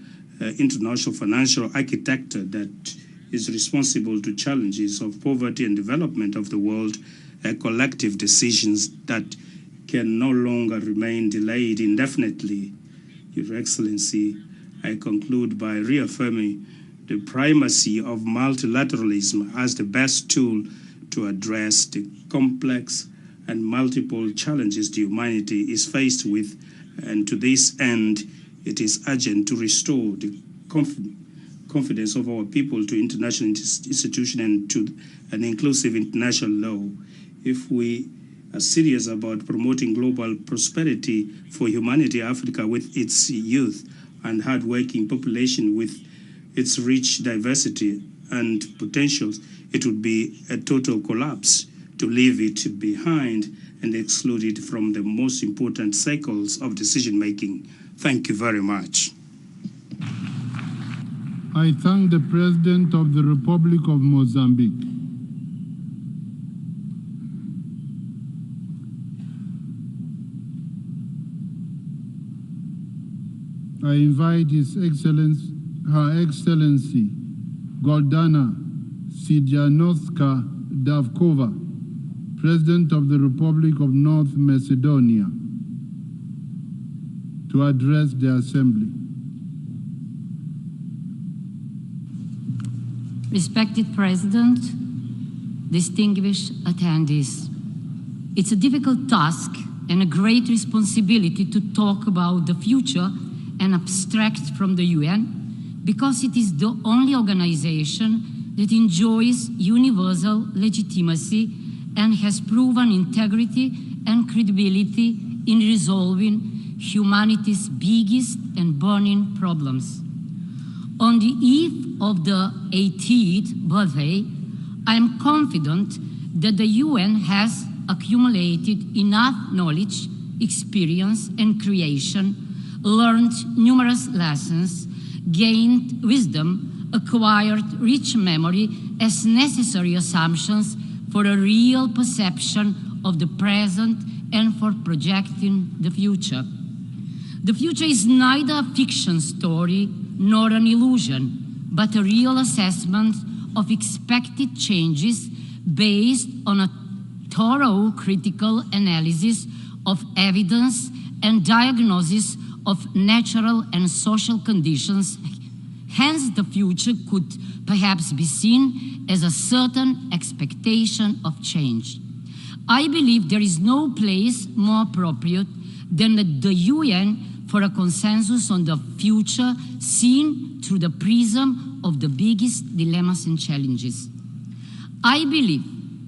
S6: international financial architecture that is responsible to challenges of poverty and development of the world, collective decisions that can no longer remain delayed indefinitely. Your Excellency, I conclude by reaffirming the primacy of multilateralism as the best tool to address the complex and multiple challenges the humanity is faced with, and to this end, it is urgent to restore the confidence of our people to international institutions and to an inclusive international law. If we are serious about promoting global prosperity for humanity, Africa with its youth and hard-working population with its rich diversity and potentials, it would be a total collapse to leave it behind and exclude it from the most important cycles of decision-making. Thank you very much.
S1: I thank the President of the Republic of Mozambique. I invite Her Excellency Gordana Sidianowska Davkova, President of the Republic of North Macedonia, to address the Assembly.
S16: Respected President, distinguished attendees, it's a difficult task and a great responsibility to talk about the future and abstract from the UN, because it is the only organization that enjoys universal legitimacy and has proven integrity and credibility in resolving humanity's biggest and burning problems. On the eve of the 80th birthday, I am confident that the UN has accumulated enough knowledge, experience, and creation, learned numerous lessons, gained wisdom, acquired rich memory as necessary assumptions for a real perception of the present and for projecting the future. The future is neither a fiction story nor an illusion, but a real assessment of expected changes based on a thorough critical analysis of evidence and diagnosis of natural and social conditions. Hence, the future could perhaps be seen as a certain expectation of change. I believe there is no place more appropriate than the UN for a consensus on the future seen through the prism of the biggest dilemmas and challenges. I believe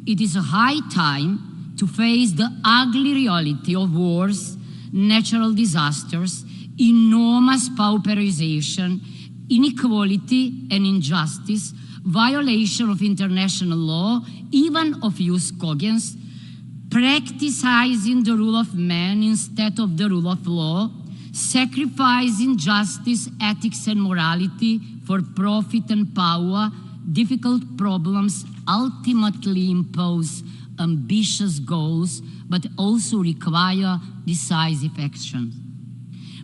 S16: it is a high time to face the ugly reality of wars, natural disasters, enormous pauperization, inequality and injustice, violation of international law, even of jus cogens, practicing the rule of man instead of the rule of law, sacrificing justice, ethics, and morality for profit and power. Difficult problems ultimately impose ambitious goals, but also require decisive action.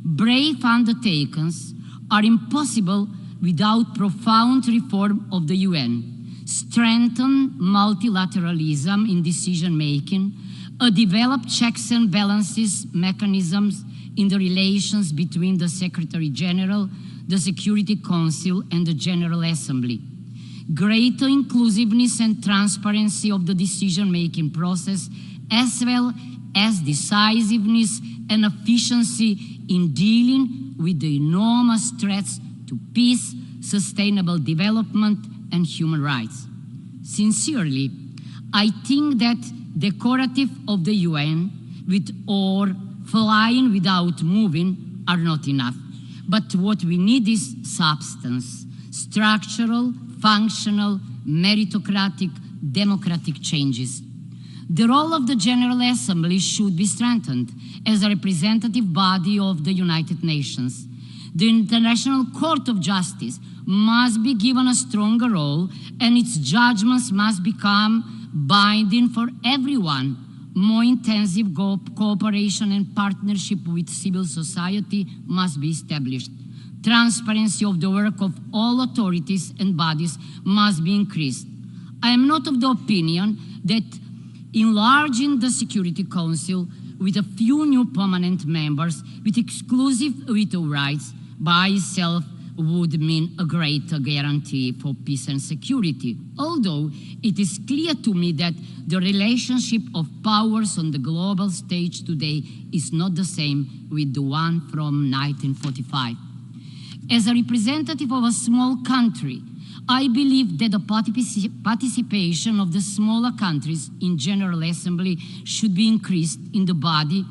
S16: Brave undertakings are impossible without profound reform of the UN, strengthen multilateralism in decision-making, a developed checks and balances mechanisms in the relations between the Secretary General, the Security Council, and the General Assembly, greater inclusiveness and transparency of the decision-making process, as well as decisiveness and efficiency in dealing with the enormous threats to peace, sustainable development, and human rights. Sincerely, I think that decorative of the UN or flying without moving are not enough. But what we need is substance, structural, functional, meritocratic, democratic changes. The role of the General Assembly should be strengthened as a representative body of the United Nations. The International Court of Justice must be given a stronger role, and its judgments must become binding for everyone. More intensive cooperation and partnership with civil society must be established. Transparency of the work of all authorities and bodies must be increased. I am not of the opinion that enlarging the Security Council with a few new permanent members with exclusive veto rights by itself would mean a greater guarantee for peace and security, although it is clear to me that the relationship of powers on the global stage today is not the same with the one from 1945. As a representative of a small country, I believe that the participation of the smaller countries in General Assembly should be increased in the body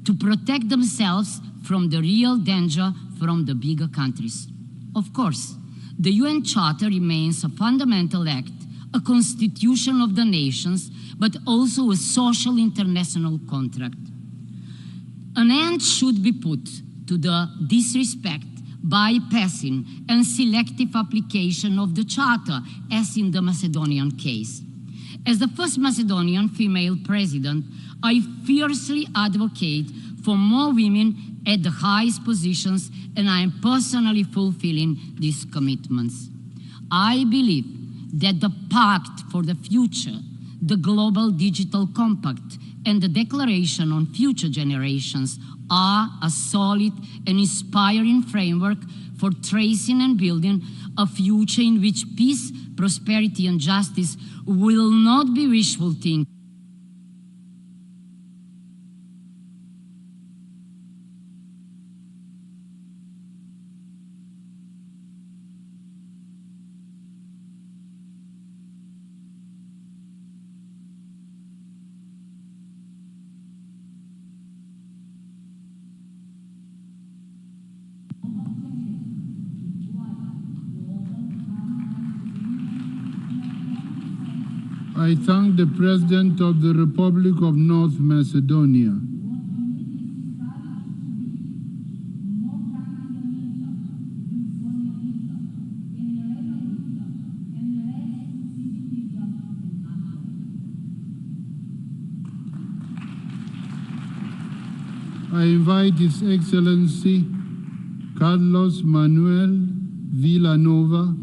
S16: to protect themselves from the real danger from the bigger countries. Of course, the UN Charter remains a fundamental act, a constitution of the nations, but also a social international contract. An end should be put to the disrespect, bypassing, and selective application of the Charter, as in the Macedonian case. As the first Macedonian female president, I fiercely advocate for more women at the highest positions, and I am personally fulfilling these commitments. I believe that the Pact for the Future, the Global Digital Compact, and the Declaration on Future Generations are a solid and inspiring framework for tracing and building a future in which peace, prosperity, and justice will not be wishful thinking.
S1: I thank the President of the Republic of North Macedonia. I invite His Excellency Carlos Manuel Villanova,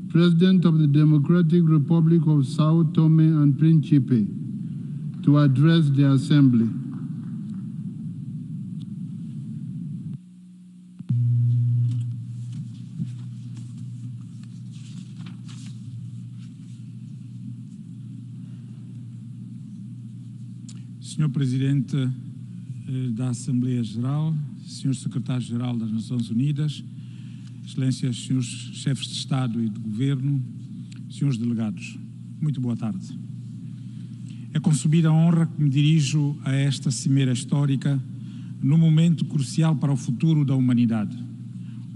S1: President of the Democratic Republic of Sao Tome and Principe, to address the Assembly.
S10: Senhor Presidente da Assembleia Geral, Senhor Secretário-Geral das Nações Unidas, Excelências, Senhores Chefes de Estado e de Governo, Senhores Delegados, muito boa tarde. É com subida honra que me dirijo a esta cimeira histórica num momento crucial para o futuro da humanidade.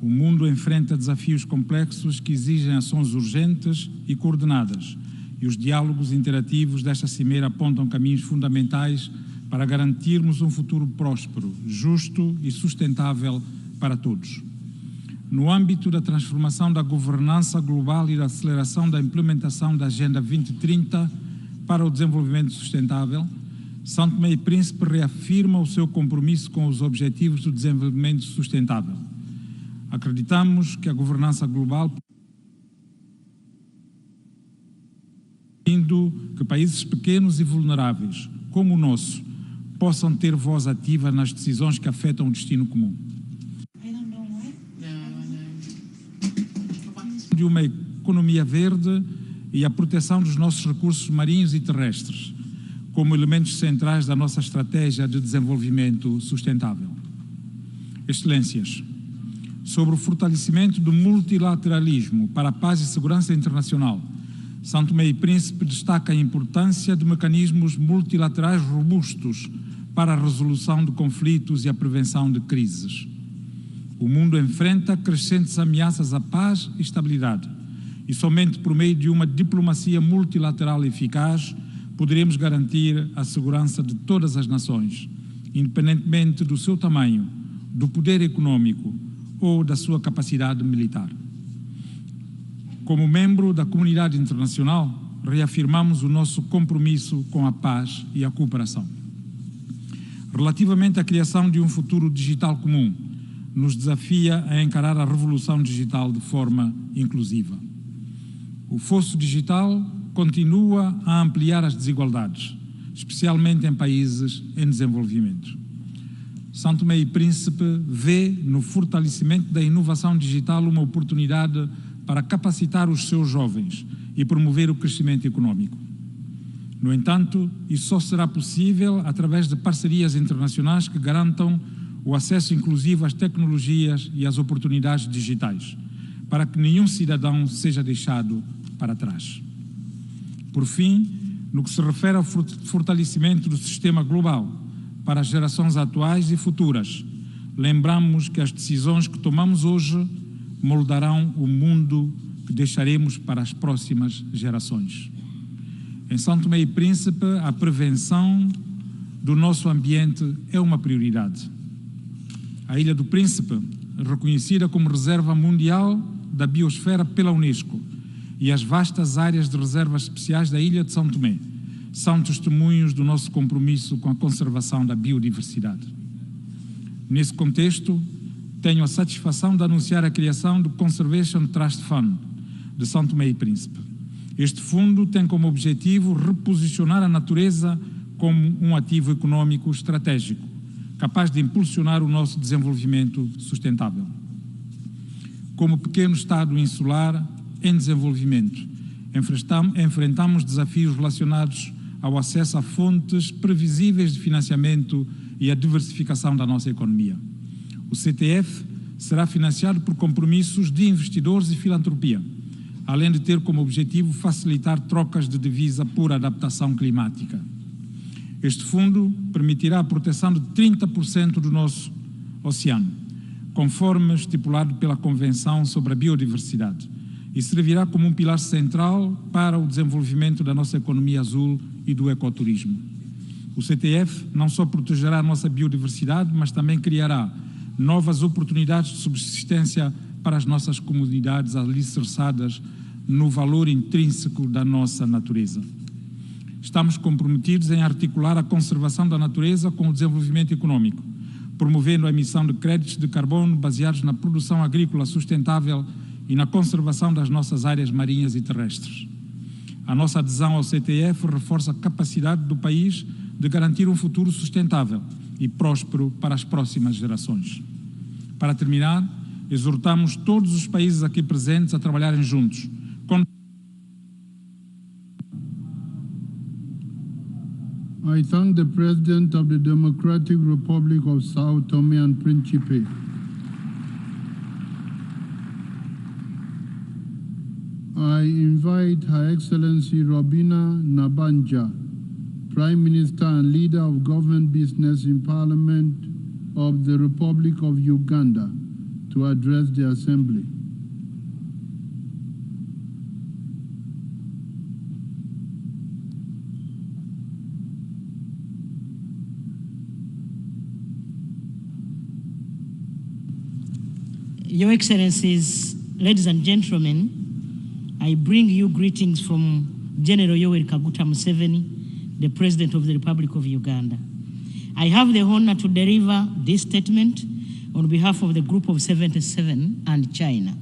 S10: O mundo enfrenta desafios complexos que exigem ações urgentes e coordenadas, e os diálogos interativos desta cimeira apontam caminhos fundamentais para garantirmos um futuro próspero, justo e sustentável para todos. No âmbito da transformação da governança global e da aceleração da implementação da Agenda 2030 para o desenvolvimento sustentável, São Tomé e Príncipe reafirma o seu compromisso com os Objetivos do Desenvolvimento Sustentável. Acreditamos que a governança global permite que países pequenos e vulneráveis, como o nosso, possam ter voz ativa nas decisões que afetam o destino comum. De uma economia verde e a proteção dos nossos recursos marinhos e terrestres, como elementos centrais da nossa estratégia de desenvolvimento sustentável. Excelências, sobre o fortalecimento do multilateralismo para a paz e segurança internacional, São Tomé e Príncipe destaca a importância de mecanismos multilaterais robustos para a resolução de conflitos e a prevenção de crises. O mundo enfrenta crescentes ameaças à paz e estabilidade, e somente por meio de uma diplomacia multilateral eficaz poderemos garantir a segurança de todas as nações, independentemente do seu tamanho, do poder econômico ou da sua capacidade militar. Como membro da comunidade internacional, reafirmamos o nosso compromisso com a paz e a cooperação. Relativamente à criação de um futuro digital comum, nos desafia a encarar a revolução digital de forma inclusiva. O fosso digital continua a ampliar as desigualdades, especialmente em países em desenvolvimento. São Tomé e Príncipe vê no fortalecimento da inovação digital uma oportunidade para capacitar os seus jovens e promover o crescimento econômico. No entanto, isso só será possível através de parcerias internacionais que garantam o acesso inclusivo às tecnologias e às oportunidades digitais, para que nenhum cidadão seja deixado para trás. Por fim, no que se refere ao fortalecimento do sistema global para as gerações atuais e futuras, lembramos que as decisões que tomamos hoje moldarão o mundo que deixaremos para as próximas gerações. Em São Tomé e Príncipe, a prevenção do nosso ambiente é uma prioridade. A Ilha do Príncipe, reconhecida como Reserva Mundial da Biosfera pela Unesco, e as vastas áreas de reservas especiais da Ilha de São Tomé são testemunhos do nosso compromisso com a conservação da biodiversidade. Nesse contexto, tenho a satisfação de anunciar a criação do Conservation Trust Fund de São Tomé e Príncipe. Este fundo tem como objetivo reposicionar a natureza como um ativo econômico estratégico, capaz de impulsionar o nosso desenvolvimento sustentável. Como pequeno Estado insular em desenvolvimento, enfrentamos desafios relacionados ao acesso a fontes previsíveis de financiamento e a diversificação da nossa economia. O CTF será financiado por compromissos de investidores e filantropia, além de ter como objetivo facilitar trocas de divisa por adaptação climática. Este fundo permitirá a proteção de 30% do nosso oceano, conforme estipulado pela Convenção sobre a Biodiversidade, e servirá como um pilar central para o desenvolvimento da nossa economia azul e do ecoturismo. O CTF não só protegerá a nossa biodiversidade, mas também criará novas oportunidades de subsistência para as nossas comunidades alicerçadas no valor intrínseco da nossa natureza. Estamos comprometidos em articular a conservação da natureza com o desenvolvimento econômico, promovendo a emissão de créditos de carbono baseados na produção agrícola sustentável e na conservação das nossas áreas marinhas e terrestres. A nossa adesão ao CTF reforça a capacidade do país de garantir um futuro sustentável e próspero para as próximas gerações. Para terminar, exortamos todos os países aqui presentes a trabalharem juntos.
S1: I thank the President of the Democratic Republic of Sao Tome and Principe. I invite Her Excellency Robina Nabanja, Prime Minister and Leader of Government Business in Parliament of the Republic of Uganda, to address the Assembly.
S17: Your Excellencies, ladies and gentlemen, I bring you greetings from General Yoweri Kaguta Museveni, the President of the Republic of Uganda. I have the honor to deliver this statement on behalf of the Group of 77 and China.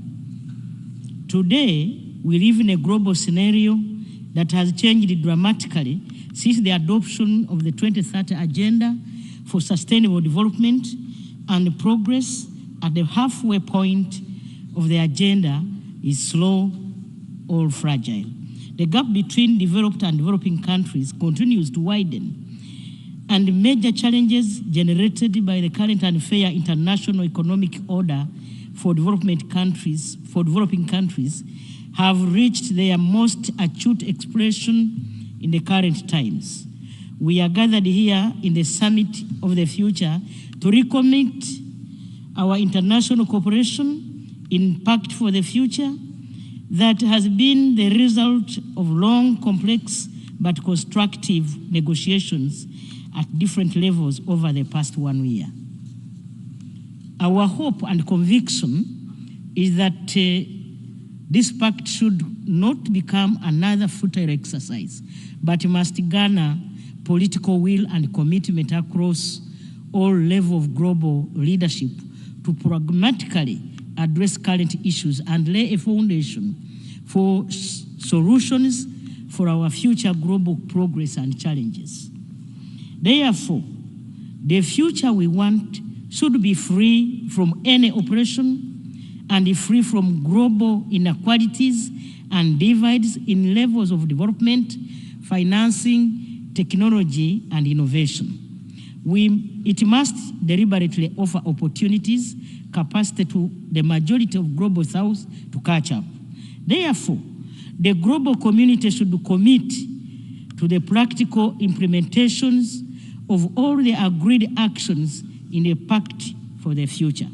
S17: Today, we live in a global scenario that has changed dramatically since the adoption of the 2030 Agenda for Sustainable Development, and progress at the halfway point of the agenda is slow or fragile. The gap between developed and developing countries continues to widen, and major challenges generated by the current unfair international economic order for developing countries have reached their most acute expression in the current times. We are gathered here in the Summit of the Future to recommit our international cooperation in Pact for the Future that has been the result of long, complex, but constructive negotiations at different levels over the past 1 year. Our hope and conviction is that this pact should not become another futile exercise, but must garner political will and commitment across all levels of global leadership to pragmatically address current issues and lay a foundation for solutions for our future global progress and challenges. Therefore, the future we want should be free from any oppression and free from global inequalities and divides in levels of development, financing, technology, and innovation. It must deliberately offer opportunities, capacity to the majority of global South to catch up. Therefore, the global community should commit to the practical implementations of all the agreed actions in the Pact for the Future.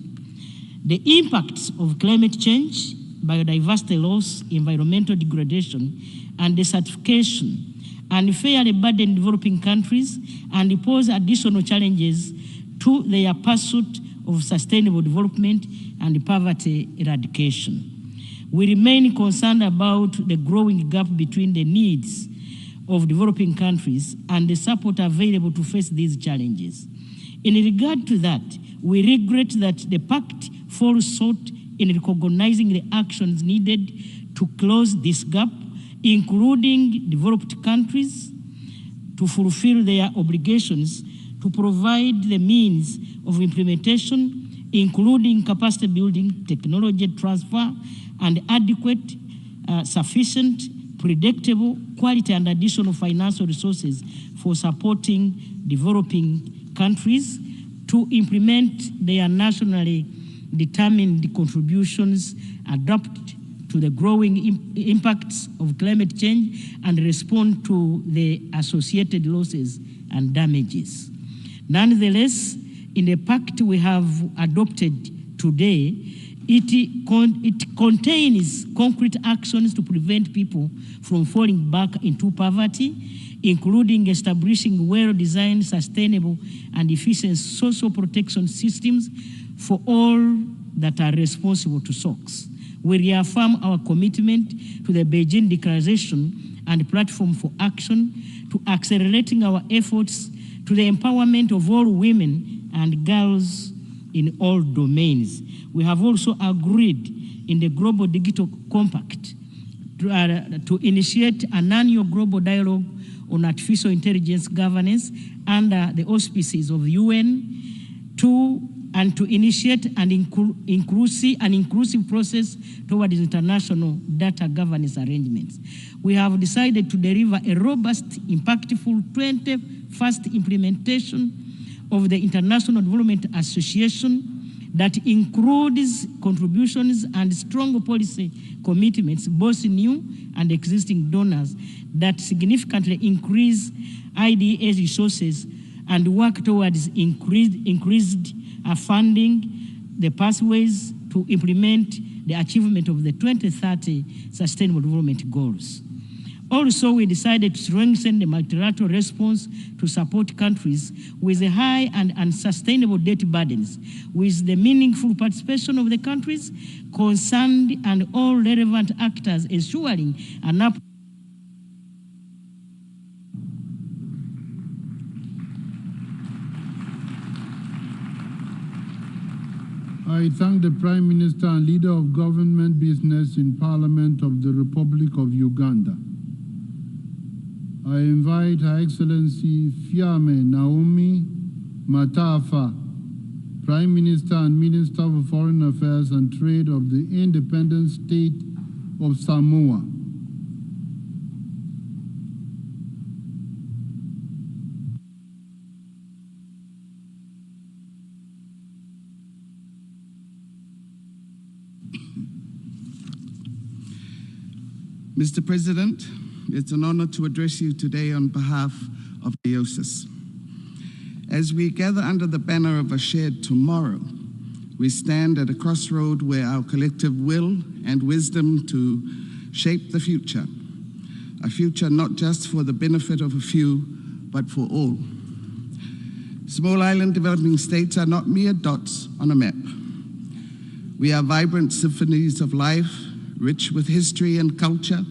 S17: The impacts of climate change, biodiversity loss, environmental degradation, and desertification unfairly burden developing countries and pose additional challenges to their pursuit of sustainable development and poverty eradication. We remain concerned about the growing gap between the needs of developing countries and the support available to face these challenges. In regard to that, we regret that the Pact falls short in recognizing the actions needed to close this gap, including developed countries, to fulfill their obligations to provide the means of implementation, including capacity building, technology transfer, and adequate, sufficient, predictable, quality, and additional financial resources for supporting developing countries to implement their nationally determined contributions, adapt to the growing impacts of climate change, and respond to the associated losses and damages. Nonetheless, in the pact we have adopted today, it contains concrete actions to prevent people from falling back into poverty, including establishing well-designed, sustainable, and efficient social protection systems for all that are responsible to SOCs. We reaffirm our commitment to the Beijing Declaration and Platform for Action to accelerating our efforts to the empowerment of all women and girls in all domains. We have also agreed in the Global Digital Compact to initiate an annual global dialogue on artificial intelligence governance under the auspices of the UN to initiate an inclusive process towards international data governance arrangements. We have decided to deliver a robust, impactful 21st implementation of the International Development Association that includes contributions and strong policy commitments, both new and existing donors, that significantly increase IDA resources and work towards increased funding the pathways to implement the achievement of the 2030 Sustainable Development Goals. Also, we decided to strengthen the multilateral response to support countries with high and unsustainable debt burdens, with the meaningful participation of the countries concerned and all relevant actors ensuring an
S1: I thank the Prime Minister and Leader of Government Business in Parliament of the Republic of Uganda. I invite Her Excellency Fiame Naomi Matafa, Prime Minister and Minister of Foreign Affairs and Trade of the Independent State of Samoa,
S4: Mr. President, it's an honor to address you today on behalf of IOSIS. As we gather under the banner of a shared tomorrow, we stand at a crossroad where our collective will and wisdom to shape the future, a future not just for the benefit of a few, but for all. Small island developing states are not mere dots on a map. We are vibrant symphonies of life, rich with history and culture,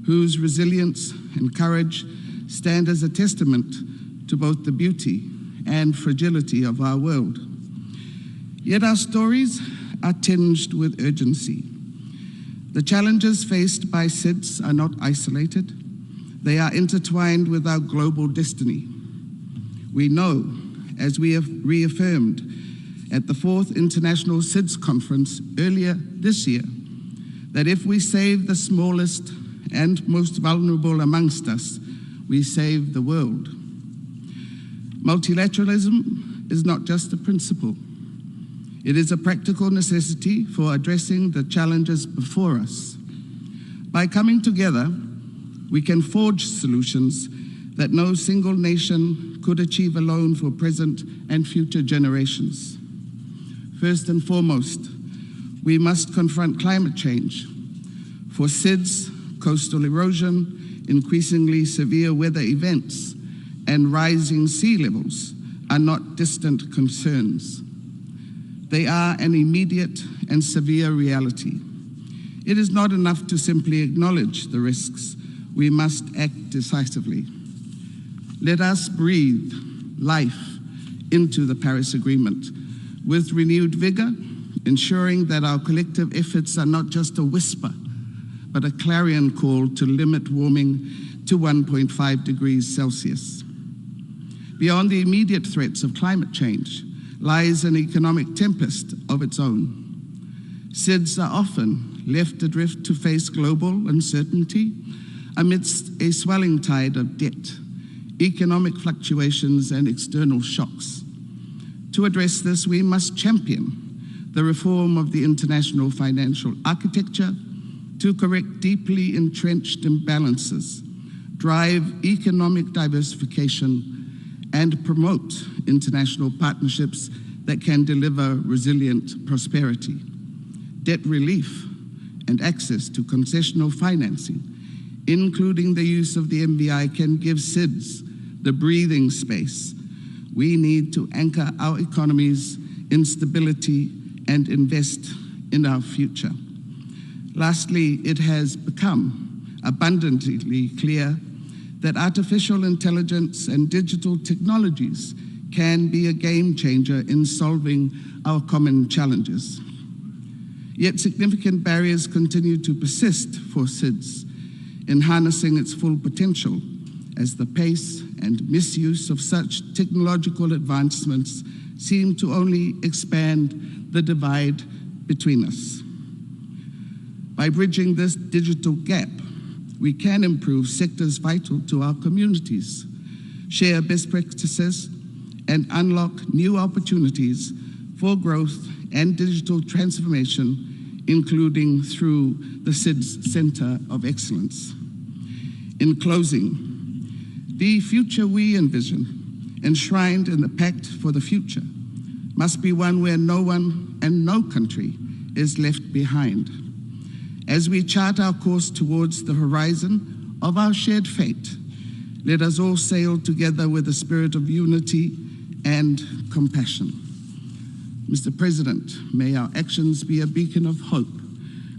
S4: whose resilience and courage stand as a testament to both the beauty and fragility of our world. Yet our stories are tinged with urgency. The challenges faced by SIDS are not isolated. They are intertwined with our global destiny. We know, as we have reaffirmed at the 4th International SIDS Conference earlier this year, that if we save the smallest and most vulnerable amongst us, we save the world. Multilateralism is not just a principle. It is a practical necessity for addressing the challenges before us. By coming together, we can forge solutions that no single nation could achieve alone for present and future generations. First and foremost, we must confront climate change. For SIDS, coastal erosion, increasingly severe weather events, and rising sea levels are not distant concerns. They are an immediate and severe reality. It is not enough to simply acknowledge the risks. We must act decisively. Let us breathe life into the Paris Agreement with renewed vigor, ensuring that our collective efforts are not just a whisper, but a clarion call to limit warming to 1.5 degrees Celsius. Beyond the immediate threats of climate change lies an economic tempest of its own. SIDS are often left adrift to face global uncertainty amidst a swelling tide of debt, economic fluctuations, and external shocks. To address this, we must champion the reform of the international financial architecture to correct deeply entrenched imbalances, drive economic diversification, and promote international partnerships that can deliver resilient prosperity. Debt relief and access to concessional financing, including the use of the MBI, can give SIDS the breathing space we need to anchor our economies in stability and invest in our future. Lastly, it has become abundantly clear that artificial intelligence and digital technologies can be a game changer in solving our common challenges. Yet significant barriers continue to persist for SIDS in harnessing its full potential, as the pace and misuse of such technological advancements seem to only expand the divide between us. By bridging this digital gap, we can improve sectors vital to our communities, share best practices, and unlock new opportunities for growth and digital transformation, including through the SIDS Center of Excellence. In closing, the future we envision, enshrined in the Pact for the Future, must be one where no one and no country is left behind. As we chart our course towards the horizon of our shared fate, let us all sail together with a spirit of unity and compassion. Mr. President, may our actions be a beacon of hope,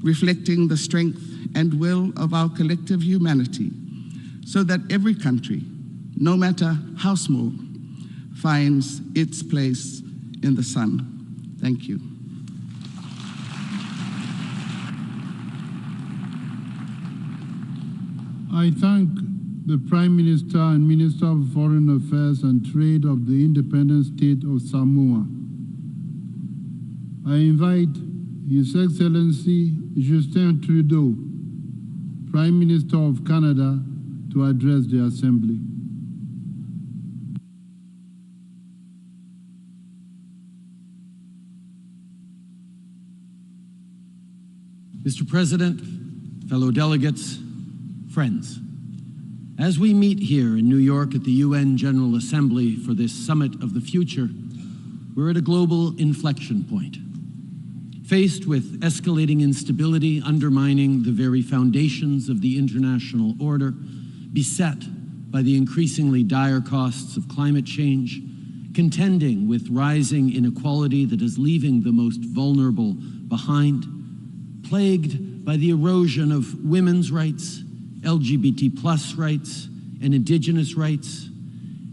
S4: reflecting the strength and will of our collective humanity, so that every country, no matter how small, finds its place in the sun. Thank you.
S1: I thank the Prime Minister and Minister of Foreign Affairs and Trade of the independent state of Samoa. I invite His Excellency Justin Trudeau, Prime Minister of Canada, to address the Assembly.
S18: Mr. President, fellow delegates, friends, as we meet here in New York at the UN General Assembly for this Summit of the Future, we're at a global inflection point. Faced with escalating instability undermining the very foundations of the international order, beset by the increasingly dire costs of climate change, contending with rising inequality that is leaving the most vulnerable behind, plagued by the erosion of women's rights, LGBT+ rights, and indigenous rights,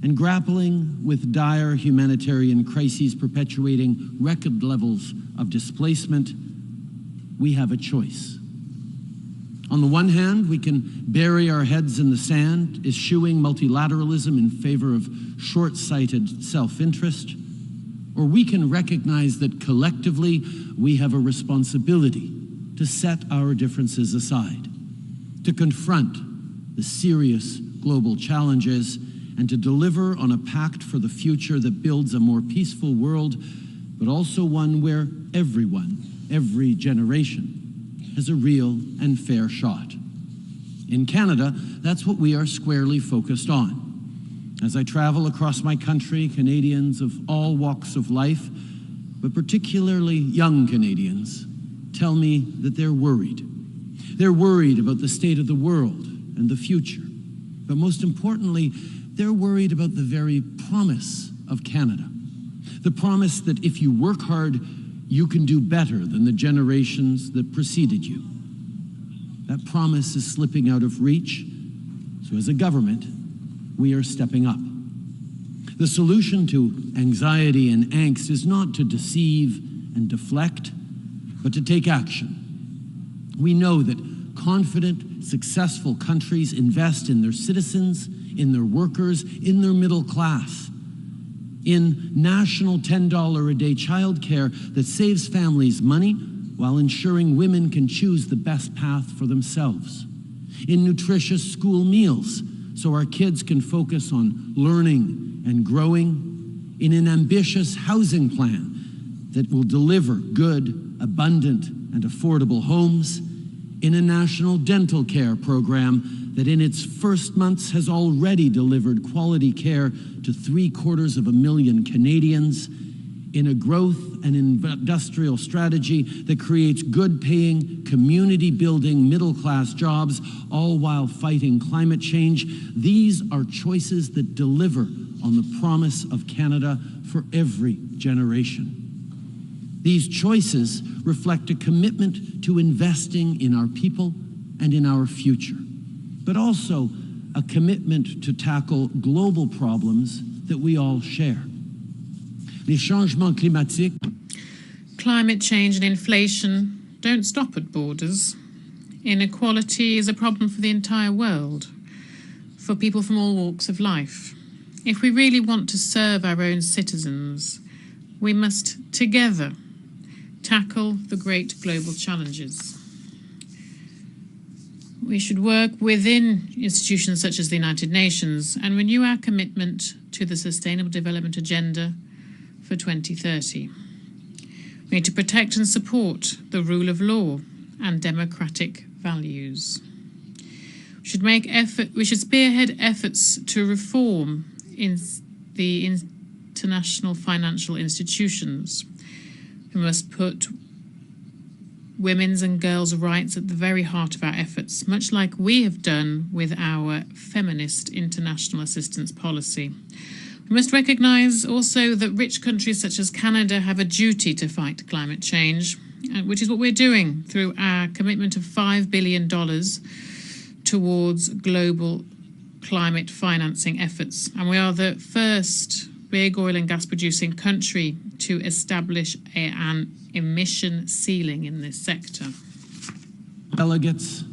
S18: and grappling with dire humanitarian crises perpetuating record levels of displacement, we have a choice. On the one hand, we can bury our heads in the sand, eschewing multilateralism in favor of short-sighted self-interest, or we can recognize that collectively we have a responsibility to set our differences aside, to confront the serious global challenges, and to deliver on a pact for the future that builds a more peaceful world, but also one where everyone, every generation, has a real and fair shot. In Canada, that's what we are squarely focused on. As I travel across my country, Canadians of all walks of life, but particularly young Canadians, tell me that they're worried. They're worried about the state of the world and the future. But most importantly, they're worried about the very promise of Canada. The promise that if you work hard, you can do better than the generations that preceded you. That promise is slipping out of reach, so as a government, we are stepping up. The solution to anxiety and angst is not to deceive and deflect, but to take action. We know that confident, successful countries invest in their citizens, in their workers, in their middle class, in national $10 a day childcare that saves families money while ensuring women can choose the best path for themselves, in nutritious school meals so our kids can focus on learning and growing, in an ambitious housing plan that will deliver good, abundant, and affordable homes, in a national dental care program that in its first months has already delivered quality care to 750,000 Canadians, in a growth and industrial strategy that creates good-paying, community-building, middle-class jobs, all while fighting climate change. These are choices that deliver on the promise of Canada for every generation. These choices reflect a commitment to investing in our people and in our future, but also a commitment to tackle global problems that we all share. Les changements climatiques.
S9: Climate change and inflation don't stop at borders. Inequality is a problem for the entire world, for people from all walks of life. If we really want to serve our own citizens, we must together tackle the great global challenges. We should work within institutions such as the United Nations and renew our commitment to the Sustainable Development Agenda for 2030. We need to protect and support the rule of law and democratic values. We should spearhead efforts to reform in the international financial institutions. We must put women's and girls' rights at the very heart of our efforts, much like we have done with our feminist international assistance policy. We must recognise also that rich countries such as Canada have a duty to fight climate change, which is what we're doing through our commitment of $5 billion towards global climate financing efforts. And we are the first big oil and gas producing country to establish an emission ceiling in this sector.
S18: Delegates,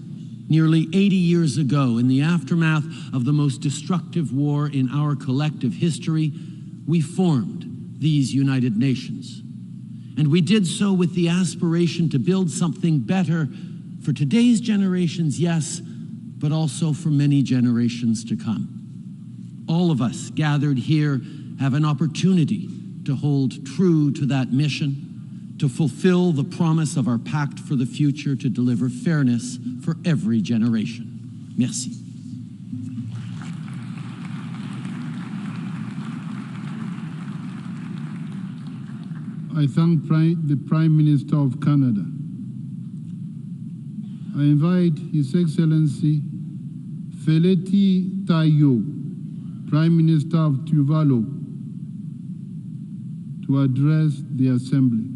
S18: nearly 80 years ago, in the aftermath of the most destructive war in our collective history, we formed these United Nations. And we did so with the aspiration to build something better for today's generations, yes, but also for many generations to come. All of us gathered here have an opportunity to hold true to that mission, to fulfill the promise of our Pact for the Future to deliver fairness for every generation. Merci.
S1: I thank the Prime Minister of Canada. I invite His Excellency Feleti Tayo, Prime Minister of Tuvalu, to address the Assembly.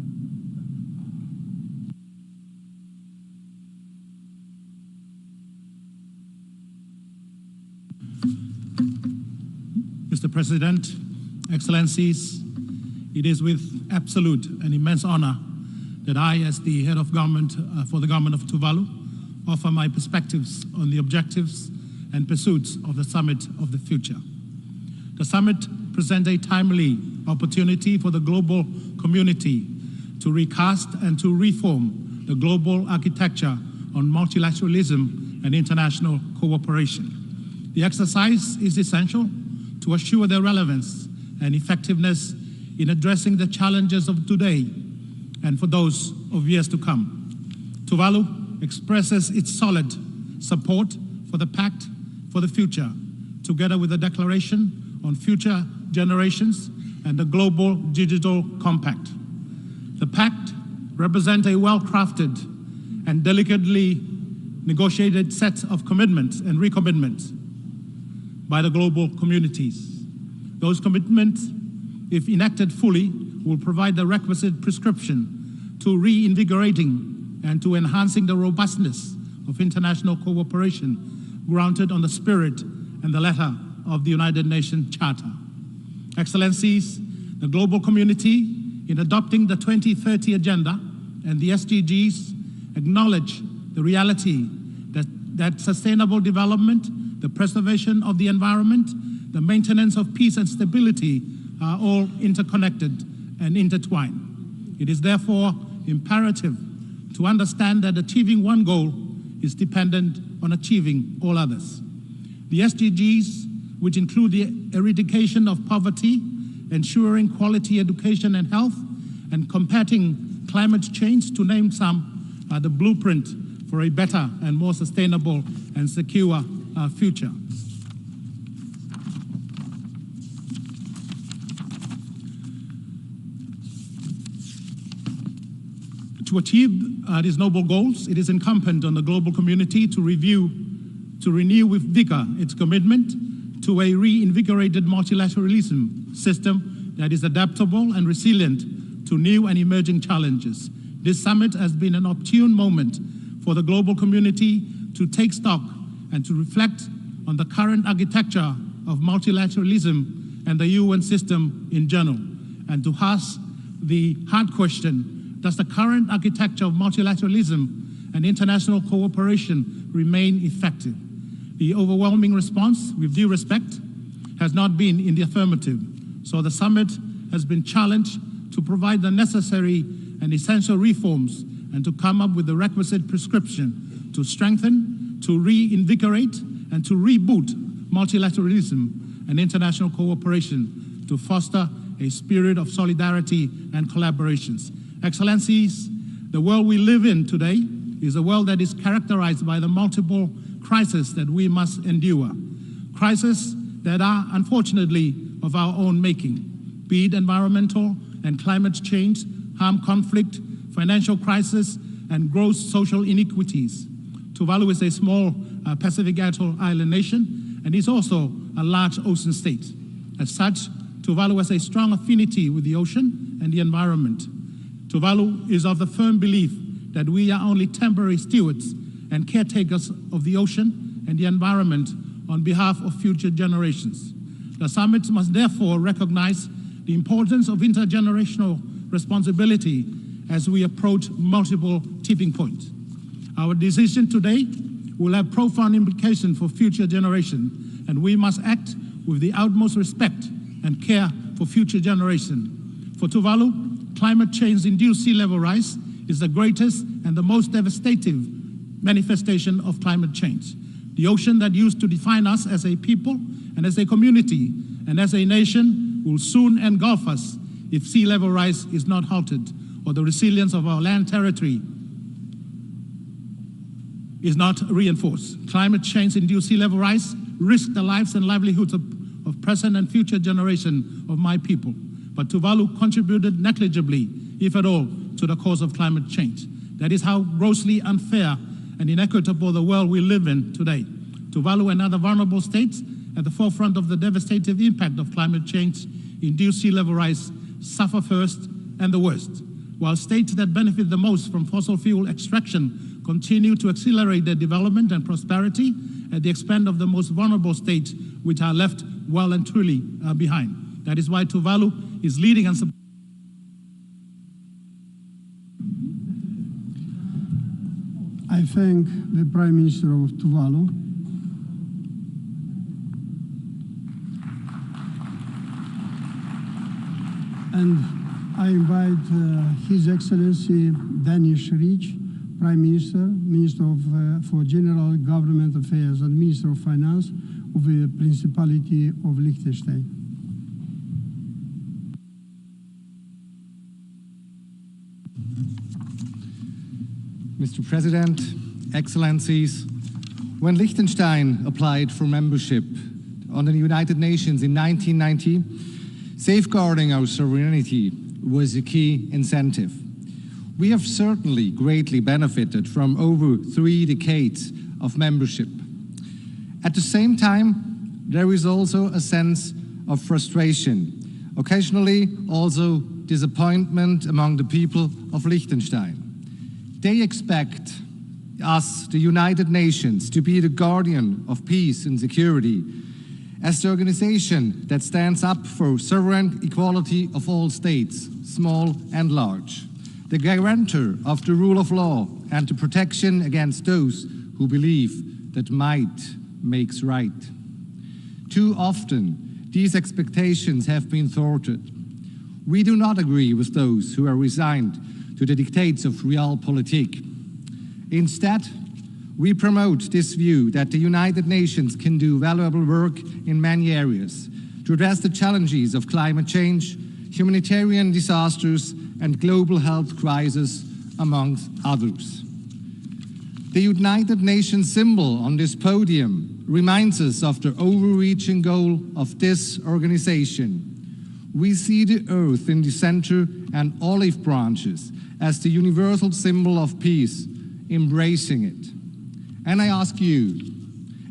S7: Mr. President, Excellencies, it is with absolute and immense honor that I, as the head of government for the government of Tuvalu, offer my perspectives on the objectives and pursuits of the Summit of the Future. The summit presents a timely opportunity for the global community to recast and to reform the global architecture on multilateralism and international cooperation. The exercise is essential to assure their relevance and effectiveness in addressing the challenges of today and for those of years to come. Tuvalu expresses its solid support for the Pact for the Future, together with the Declaration on Future Generations and the Global Digital Compact. The Pact represents a well-crafted and delicately negotiated set of commitments and recommitments by the global communities. Those commitments, if enacted fully, will provide the requisite prescription to reinvigorating and to enhancing the robustness of international cooperation grounded on the spirit and the letter of the United Nations Charter. Excellencies, the global community, in adopting the 2030 Agenda and the SDGs, acknowledge the reality that sustainable development, the preservation of the environment, the maintenance of peace and stability are all interconnected and intertwined. It is therefore imperative to understand that achieving one goal is dependent on achieving all others. The SDGs, which include the eradication of poverty, ensuring quality education and health, and combating climate change, to name some, are the blueprint for a better and more sustainable and secure future. To achieve these noble goals, it is incumbent on the global community to renew with vigor its commitment to a reinvigorated multilateralism system that is adaptable and resilient to new and emerging challenges. This summit has been an opportune moment for the global community to take stock and to reflect on the current architecture of multilateralism and the UN system in general, and to ask the hard question: does the current architecture of multilateralism and international cooperation remain effective? The overwhelming response, with due respect, has not been in the affirmative. So the summit has been challenged to provide the necessary and essential reforms and to come up with the requisite prescription to strengthen, to reinvigorate, and to reboot multilateralism and international cooperation to foster a spirit of solidarity and collaborations. Excellencies, the world we live in today is a world that is characterized by the multiple crises that we must endure. Crises that are, unfortunately, of our own making, be it environmental and climate change, armed conflict, financial crisis, and gross social inequities. Tuvalu is a small Pacific atoll island nation and is also a large ocean state. As such, Tuvalu has a strong affinity with the ocean and the environment. Tuvalu is of the firm belief that we are only temporary stewards and caretakers of the ocean and the environment on behalf of future generations. The summit must therefore recognize the importance of intergenerational responsibility as we approach multiple tipping points. Our decision today will have profound implications for future generations, and we must act with the utmost respect and care for future generations. For Tuvalu, climate change-induced sea level rise is the greatest and the most devastating manifestation of climate change. The ocean that used to define us as a people and as a community and as a nation will soon engulf us if sea level rise is not halted. or the resilience of our land territory is not reinforced. Climate change-induced sea level rise risk the lives and livelihoods of present and future generations of my people. But Tuvalu contributed negligibly, if at all, to the cause of climate change. That is how grossly unfair and inequitable the world we live in today. Tuvalu and other vulnerable states at the forefront of the devastating impact of climate change-induced sea level rise suffer first and the worst, while states that benefit the most from fossil fuel extraction continue to accelerate their development and prosperity at the expense of the most vulnerable states, which are left well and truly behind. That is why Tuvalu is leading and supporting.
S3: I thank the Prime Minister of Tuvalu. And I invite His Excellency Danish Rich, Prime Minister, Minister for General Government Affairs and Minister of Finance of the Principality of Liechtenstein.
S20: Mr. President, Excellencies, when Liechtenstein applied for membership on the United Nations in 1990, safeguarding our sovereignty was a key incentive. We have certainly greatly benefited from over 3 decades of membership. At the same time, there is also a sense of frustration, occasionally also disappointment among the people of Liechtenstein. They expect us, the United Nations, to be the guardian of peace and security, as the organization that stands up for sovereign equality of all states, small and large, the guarantor of the rule of law and the protection against those who believe that might makes right. Too often, these expectations have been thwarted. We do not agree with those who are resigned to the dictates of realpolitik. Instead, we promote this view that the United Nations can do valuable work in many areas to address the challenges of climate change, humanitarian disasters, and global health crisis, amongst others. The United Nations symbol on this podium reminds us of the overreaching goal of this organization. We see the earth in the center and olive branches as the universal symbol of peace, embracing it. And I ask you,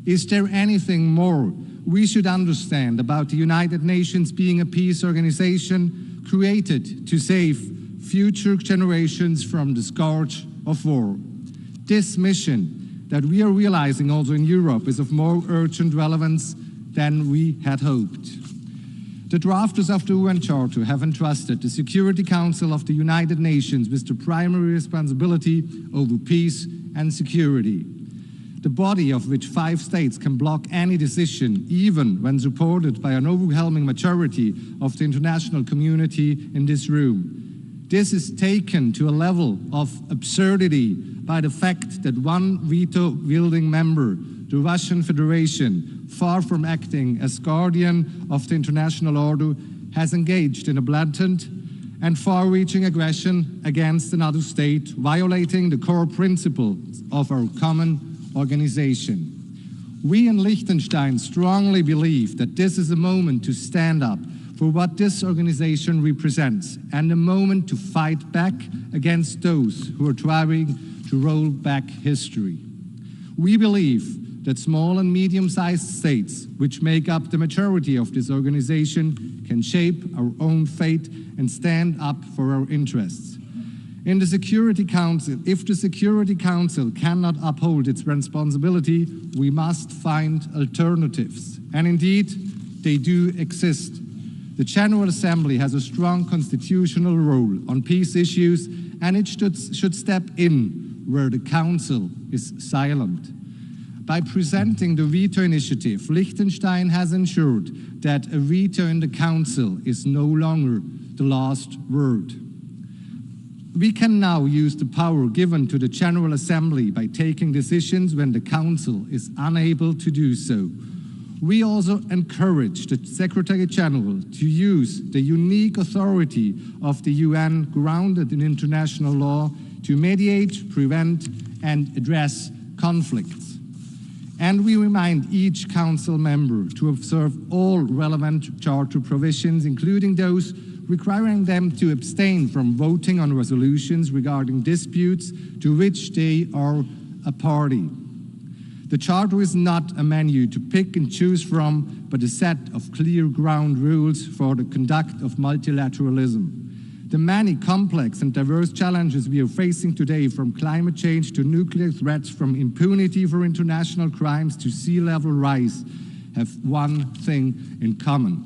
S20: is there anything more we should understand about the United Nations being a peace organization created to save future generations from the scourge of war? This mission that we are realizing also in Europe is of more urgent relevance than we had hoped. The drafters of the UN Charter have entrusted the Security Council of the United Nations with the primary responsibility over peace and security, the body of which 5 states can block any decision, even when supported by an overwhelming majority of the international community in this room. This is taken to a level of absurdity by the fact that one veto-wielding member, the Russian Federation, far from acting as guardian of the international order, has engaged in a blatant and far-reaching aggression against another state, violating the core principles of our common organization. We in Liechtenstein strongly believe that this is a moment to stand up for what this organization represents and a moment to fight back against those who are trying to roll back history. We believe that small and medium-sized states, which make up the majority of this organization, can shape our own fate and stand up for our interests. In the Security Council, if the Security Council cannot uphold its responsibility, we must find alternatives. And indeed, they do exist. The General Assembly has a strong constitutional role on peace issues, and it should step in where the Council is silent. By presenting the veto initiative, Liechtenstein has ensured that a veto in the Council is no longer the last word. We can now use the power given to the General Assembly by taking decisions when the Council is unable to do so. We also encourage the Secretary General to use the unique authority of the UN grounded in international law to mediate, prevent, and address conflicts. And we remind each Council member to observe all relevant Charter provisions, including those requiring them to abstain from voting on resolutions regarding disputes to which they are a party. The Charter is not a menu to pick and choose from, but a set of clear ground rules for the conduct of multilateralism. The many complex and diverse challenges we are facing today, from climate change to nuclear threats, from impunity for international crimes to sea level rise, have one thing in common.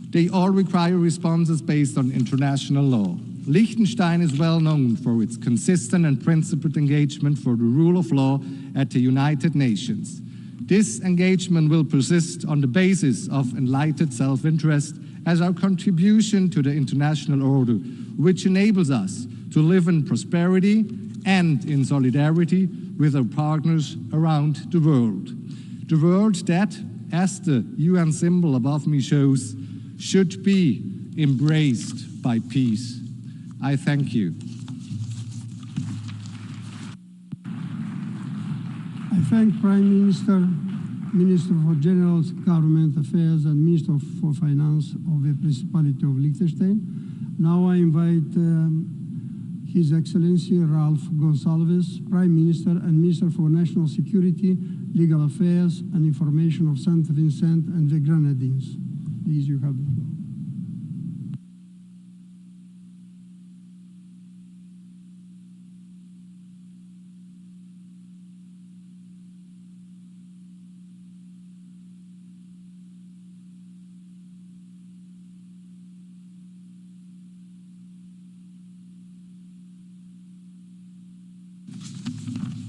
S20: They all require responses based on international law. Liechtenstein is well known for its consistent and principled engagement for the rule of law at the United Nations. This engagement will persist on the basis of enlightened self-interest as our contribution to the international order, which enables us to live in prosperity and in solidarity with our partners around the world. The world that, as the UN symbol above me shows, should be embraced by peace. I thank you.
S3: I thank Prime Minister, Minister for General Government Affairs, and Minister for Finance of the Principality of Liechtenstein. Now I invite His Excellency Ralph Gonsalves, Prime Minister and Minister for National Security, Legal Affairs and Information of St. Vincent and the Grenadines. Please, you have the floor.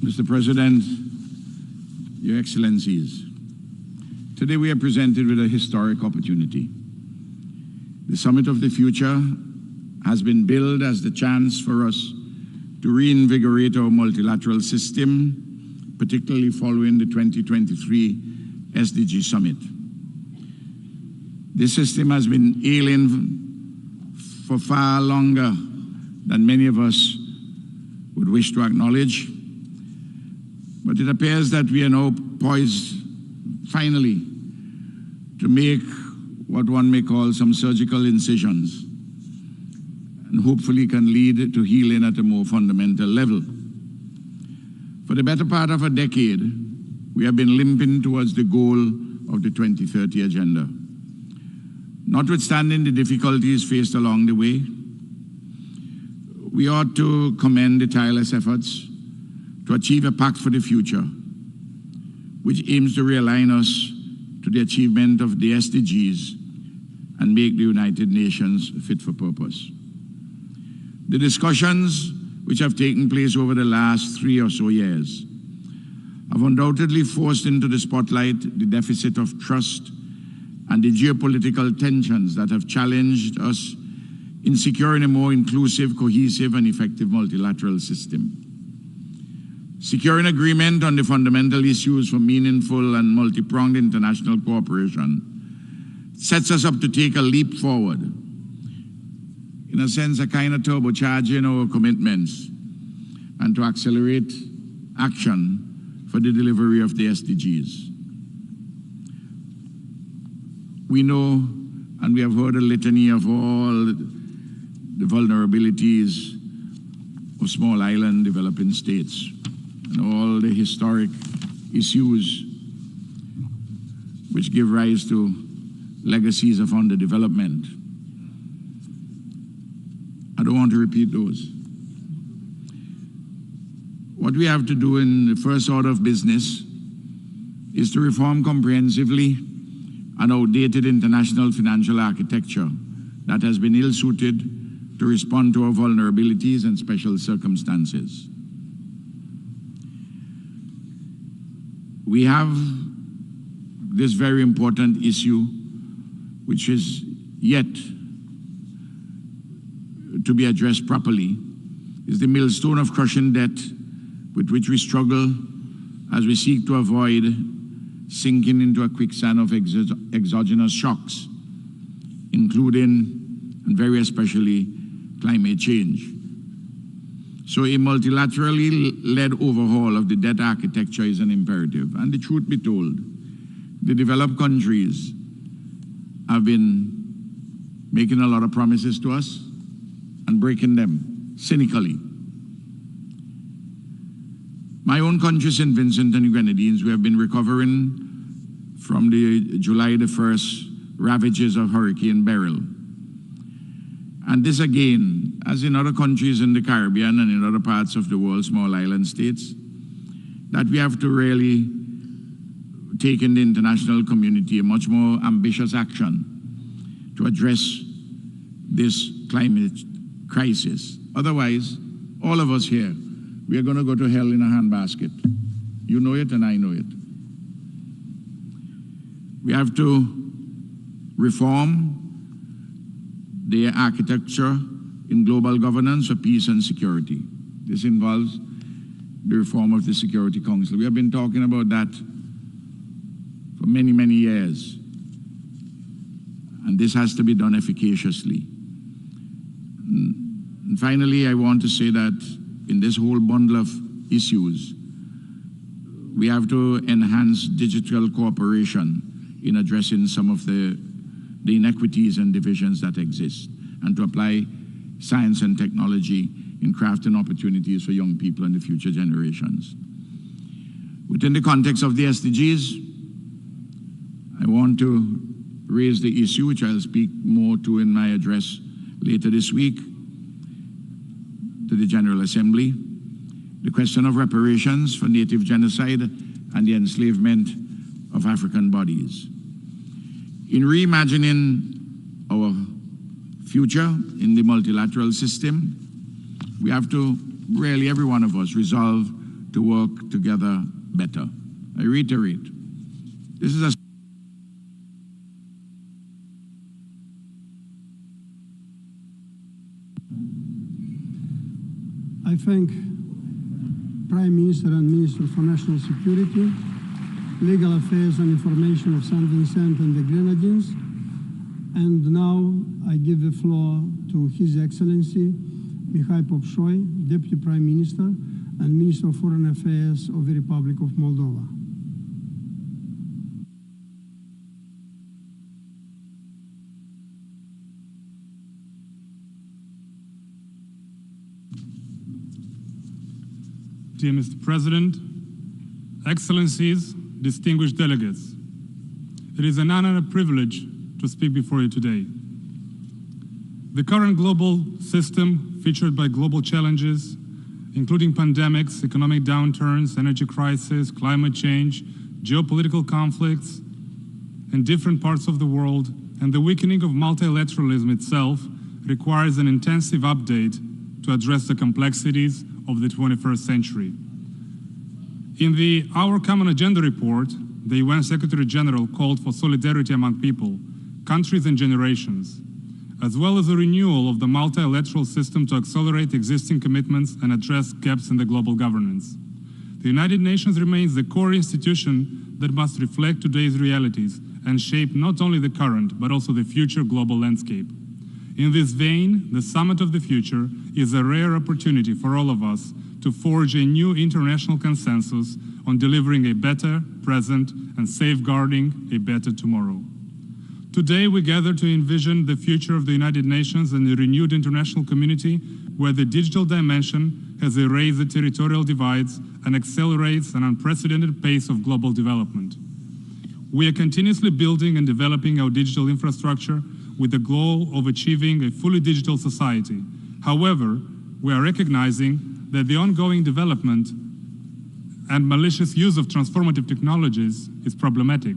S12: Mr. President, Your Excellencies, today we are presented with a historic opportunity. The Summit of the Future has been billed as the chance for us to reinvigorate our multilateral system, particularly following the 2023 SDG Summit. This system has been ailing for far longer than many of us would wish to acknowledge. But it appears that we are now poised, finally, to make what one may call some surgical incisions, and hopefully can lead to healing at a more fundamental level. For the better part of a decade, we have been limping towards the goal of the 2030 agenda. Notwithstanding the difficulties faced along the way, we ought to commend the tireless efforts to achieve a pact for the future, which aims to realign us to the achievement of the SDGs and make the United Nations fit for purpose. The discussions which have taken place over the last 3 or so years have undoubtedly forced into the spotlight the deficit of trust and the geopolitical tensions that have challenged us in securing a more inclusive, cohesive, and effective multilateral system. Securing agreement on the fundamental issues for meaningful and multi-pronged international cooperation sets us up to take a leap forward, in a sense, a kind of turbocharging our commitments and to accelerate action for the delivery of the SDGs. We know, and we have heard a litany of all the vulnerabilities of small island developing states, and all the historic issues which give rise to legacies of underdevelopment. I don't want to repeat those. What we have to do in the first order of business is to reform comprehensively an outdated international financial architecture that has been ill-suited to respond to our vulnerabilities and special circumstances. We have this very important issue, which is yet to be addressed properly, is the millstone of crushing debt with which we struggle as we seek to avoid sinking into a quicksand of exogenous shocks, including and very especially climate change. So a multilaterally led overhaul of the debt architecture is an imperative. And the truth be told, the developed countries have been making a lot of promises to us and breaking them cynically. My own country, St. Vincent and the Grenadines, we have been recovering from the July the 1st ravages of Hurricane Beryl. And this again, as in other countries in the Caribbean and in other parts of the world, small island states, that we have to really take in the international community a much more ambitious action to address this climate crisis. Otherwise, all of us here, we are going to go to hell in a handbasket. You know it and I know it. We have to reform the architecture in global governance for peace and security. This involves the reform of the Security Council. We have been talking about that for many, many years. And this has to be done efficaciously. And finally, I want to say that in this whole bundle of issues, we have to enhance digital cooperation in addressing some of the inequities and divisions that exist, and to apply science and technology in crafting opportunities for young people and the future generations. Within the context of the SDGs, I want to raise the issue, which I'll speak more to in my address later this week to the General Assembly, the question of reparations for native genocide and the enslavement of African bodies. In reimagining our future in the multilateral system, we have to really, every one of us, resolve to work together better. I reiterate, this is a
S3: I thank Prime Minister and Minister for National Security, Legal Affairs and Information of St. Vincent and the Grenadines. And now I give the floor to His Excellency Mihai Popșoi, Deputy Prime Minister and Minister of Foreign Affairs of the Republic of Moldova.
S8: Dear Mr. President, Excellencies, distinguished delegates, it is an honor and a privilege to speak before you today. The current global system, featured by global challenges, including pandemics, economic downturns, energy crisis, climate change, geopolitical conflicts in different parts of the world, and the weakening of multilateralism itself, requires an intensive update to address the complexities of the 21st century. In the Our Common Agenda report, the UN Secretary General called for solidarity among people, countries and generations, as well as a renewal of the multilateral system to accelerate existing commitments and address gaps in the global governance. The United Nations remains the core institution that must reflect today's realities and shape not only the current, but also the future global landscape. In this vein, the Summit of the Future is a rare opportunity for all of us to forge a new international consensus on delivering a better present and safeguarding a better tomorrow. Today, we gather to envision the future of the United Nations and the renewed international community where the digital dimension has erased the territorial divides and accelerates an unprecedented pace of global development. We are continuously building and developing our digital infrastructure with the goal of achieving a fully digital society. However, we are recognizing that the ongoing development and malicious use of transformative technologies is problematic.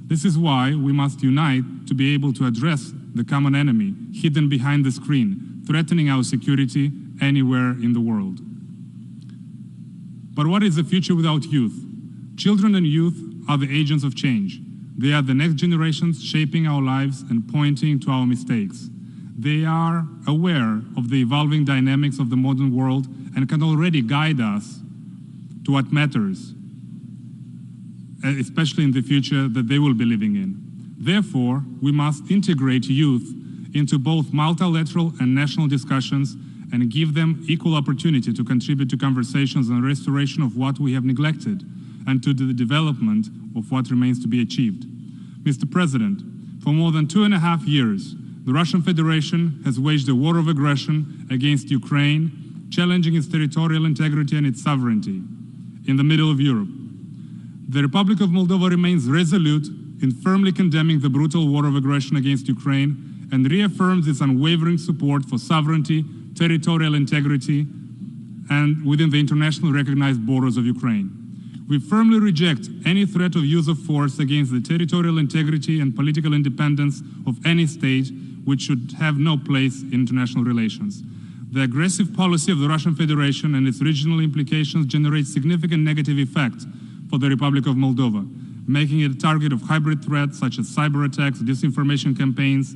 S8: This is why we must unite to be able to address the common enemy hidden behind the screen, threatening our security anywhere in the world. But what is the future without youth? Children and youth are the agents of change. They are the next generations shaping our lives and pointing to our mistakes. They are aware of the evolving dynamics of the modern world and can already guide us to what matters especially in the future that they will be living in. Therefore, we must integrate youth into both multilateral and national discussions and give them equal opportunity to contribute to conversations on restoration of what we have neglected and to the development of what remains to be achieved. Mr. President, for more than 2.5 years, the Russian Federation has waged a war of aggression against Ukraine, challenging its territorial integrity and its sovereignty in the middle of Europe. The Republic of Moldova remains resolute in firmly condemning the brutal war of aggression against Ukraine and reaffirms its unwavering support for sovereignty, territorial integrity, and within the internationally recognized borders of Ukraine. We firmly reject any threat of use of force against the territorial integrity and political independence of any state, which should have no place in international relations. The aggressive policy of the Russian Federation and its regional implications generate significant negative effects for the Republic of Moldova, making it a target of hybrid threats such as cyber attacks, disinformation campaigns,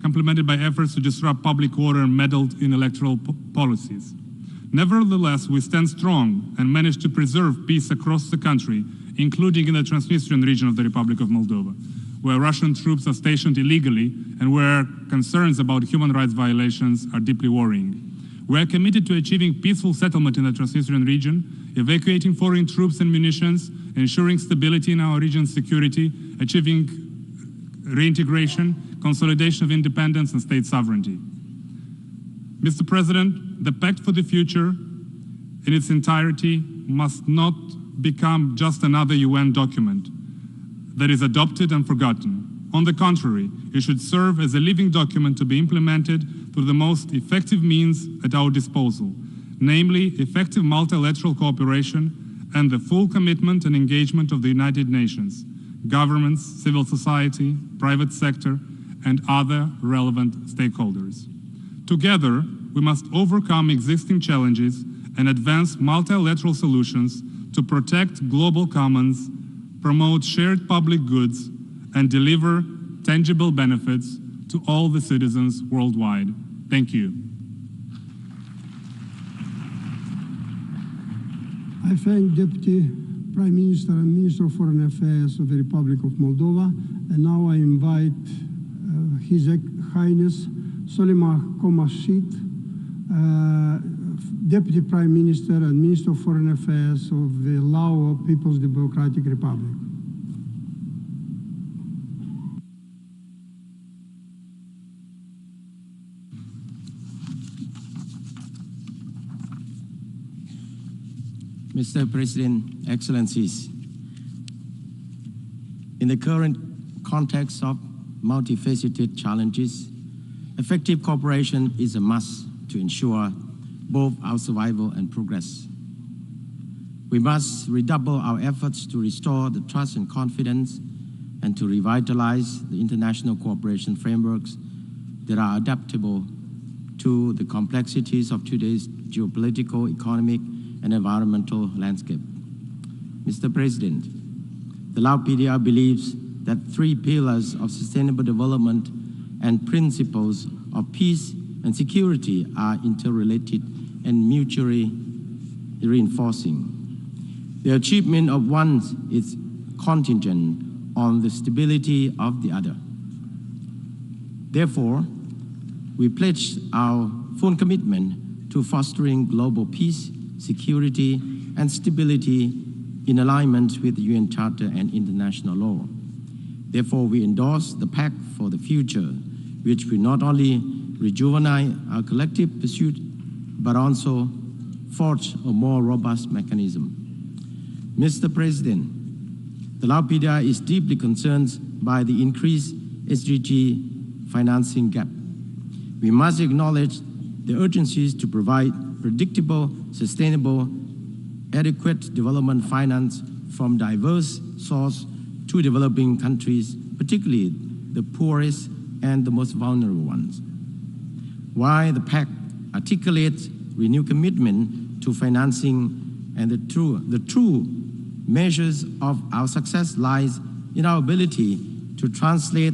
S8: complemented by efforts to disrupt public order and meddle in electoral policies. Nevertheless, we stand strong and manage to preserve peace across the country, including in the Transnistrian region of the Republic of Moldova, where Russian troops are stationed illegally and where concerns about human rights violations are deeply worrying. We are committed to achieving peaceful settlement in the Transnistrian region, evacuating foreign troops and munitions, ensuring stability in our region's security, achieving reintegration, consolidation of independence and state sovereignty. Mr. President, the Pact for the Future in its entirety must not become just another UN document that is adopted and forgotten. On the contrary, it should serve as a living document to be implemented through the most effective means at our disposal, namely effective multilateral cooperation and the full commitment and engagement of the United Nations, governments, civil society, private sector, and other relevant stakeholders. Together, we must overcome existing challenges and advance multilateral solutions to protect global commons, promote shared public goods, and deliver tangible benefits to all the citizens worldwide. Thank you.
S3: I thank Deputy Prime Minister and Minister of Foreign Affairs of the Republic of Moldova, and now I invite His Highness Solimah Komashit, Deputy Prime Minister and Minister of Foreign Affairs of the Lao People's Democratic Republic.
S19: Mr. President, Excellencies, in the current context of multifaceted challenges, effective cooperation is a must to ensure both our survival and progress. We must redouble our efforts to restore the trust and confidence and to revitalize the international cooperation frameworks that are adaptable to the complexities of today's geopolitical, economic, and environmental landscape. Mr. President, the Lao PDR believes that 3 pillars of sustainable development and principles of peace and security are interrelated and mutually reinforcing. The achievement of one is contingent on the stability of the other. Therefore, we pledge our full commitment to fostering global peace, security, and stability in alignment with the UN Charter and international law. Therefore, we endorse the Pact for the Future, which will not only rejuvenate our collective pursuit, but also forge a more robust mechanism. Mr. President, the Lao PDR is deeply concerned by the increased SDG financing gap. We must acknowledge the urgencies to provide predictable, sustainable, adequate development finance from diverse sources to developing countries, particularly the poorest and the most vulnerable ones. While the Pact articulates renewed commitment to financing, and the true measures of our success lies in our ability to translate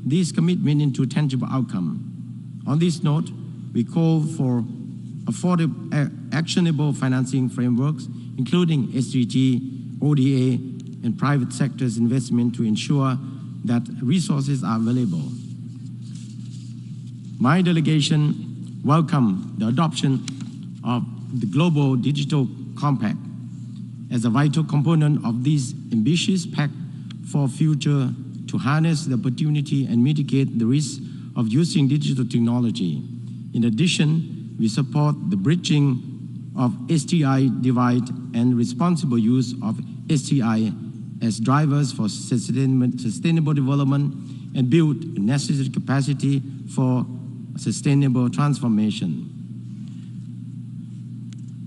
S19: this commitment into tangible outcome. On this note, we call for affordable, actionable financing frameworks, including SDG, ODA, and private sector's investment to ensure that resources are available. My delegation welcomed the adoption of the Global Digital Compact as a vital component of this ambitious pact for future to harness the opportunity and mitigate the risk of using digital technology. In addition, we support the bridging of STI divide and responsible use of STI as drivers for sustainable development and build necessary capacity for sustainable transformation.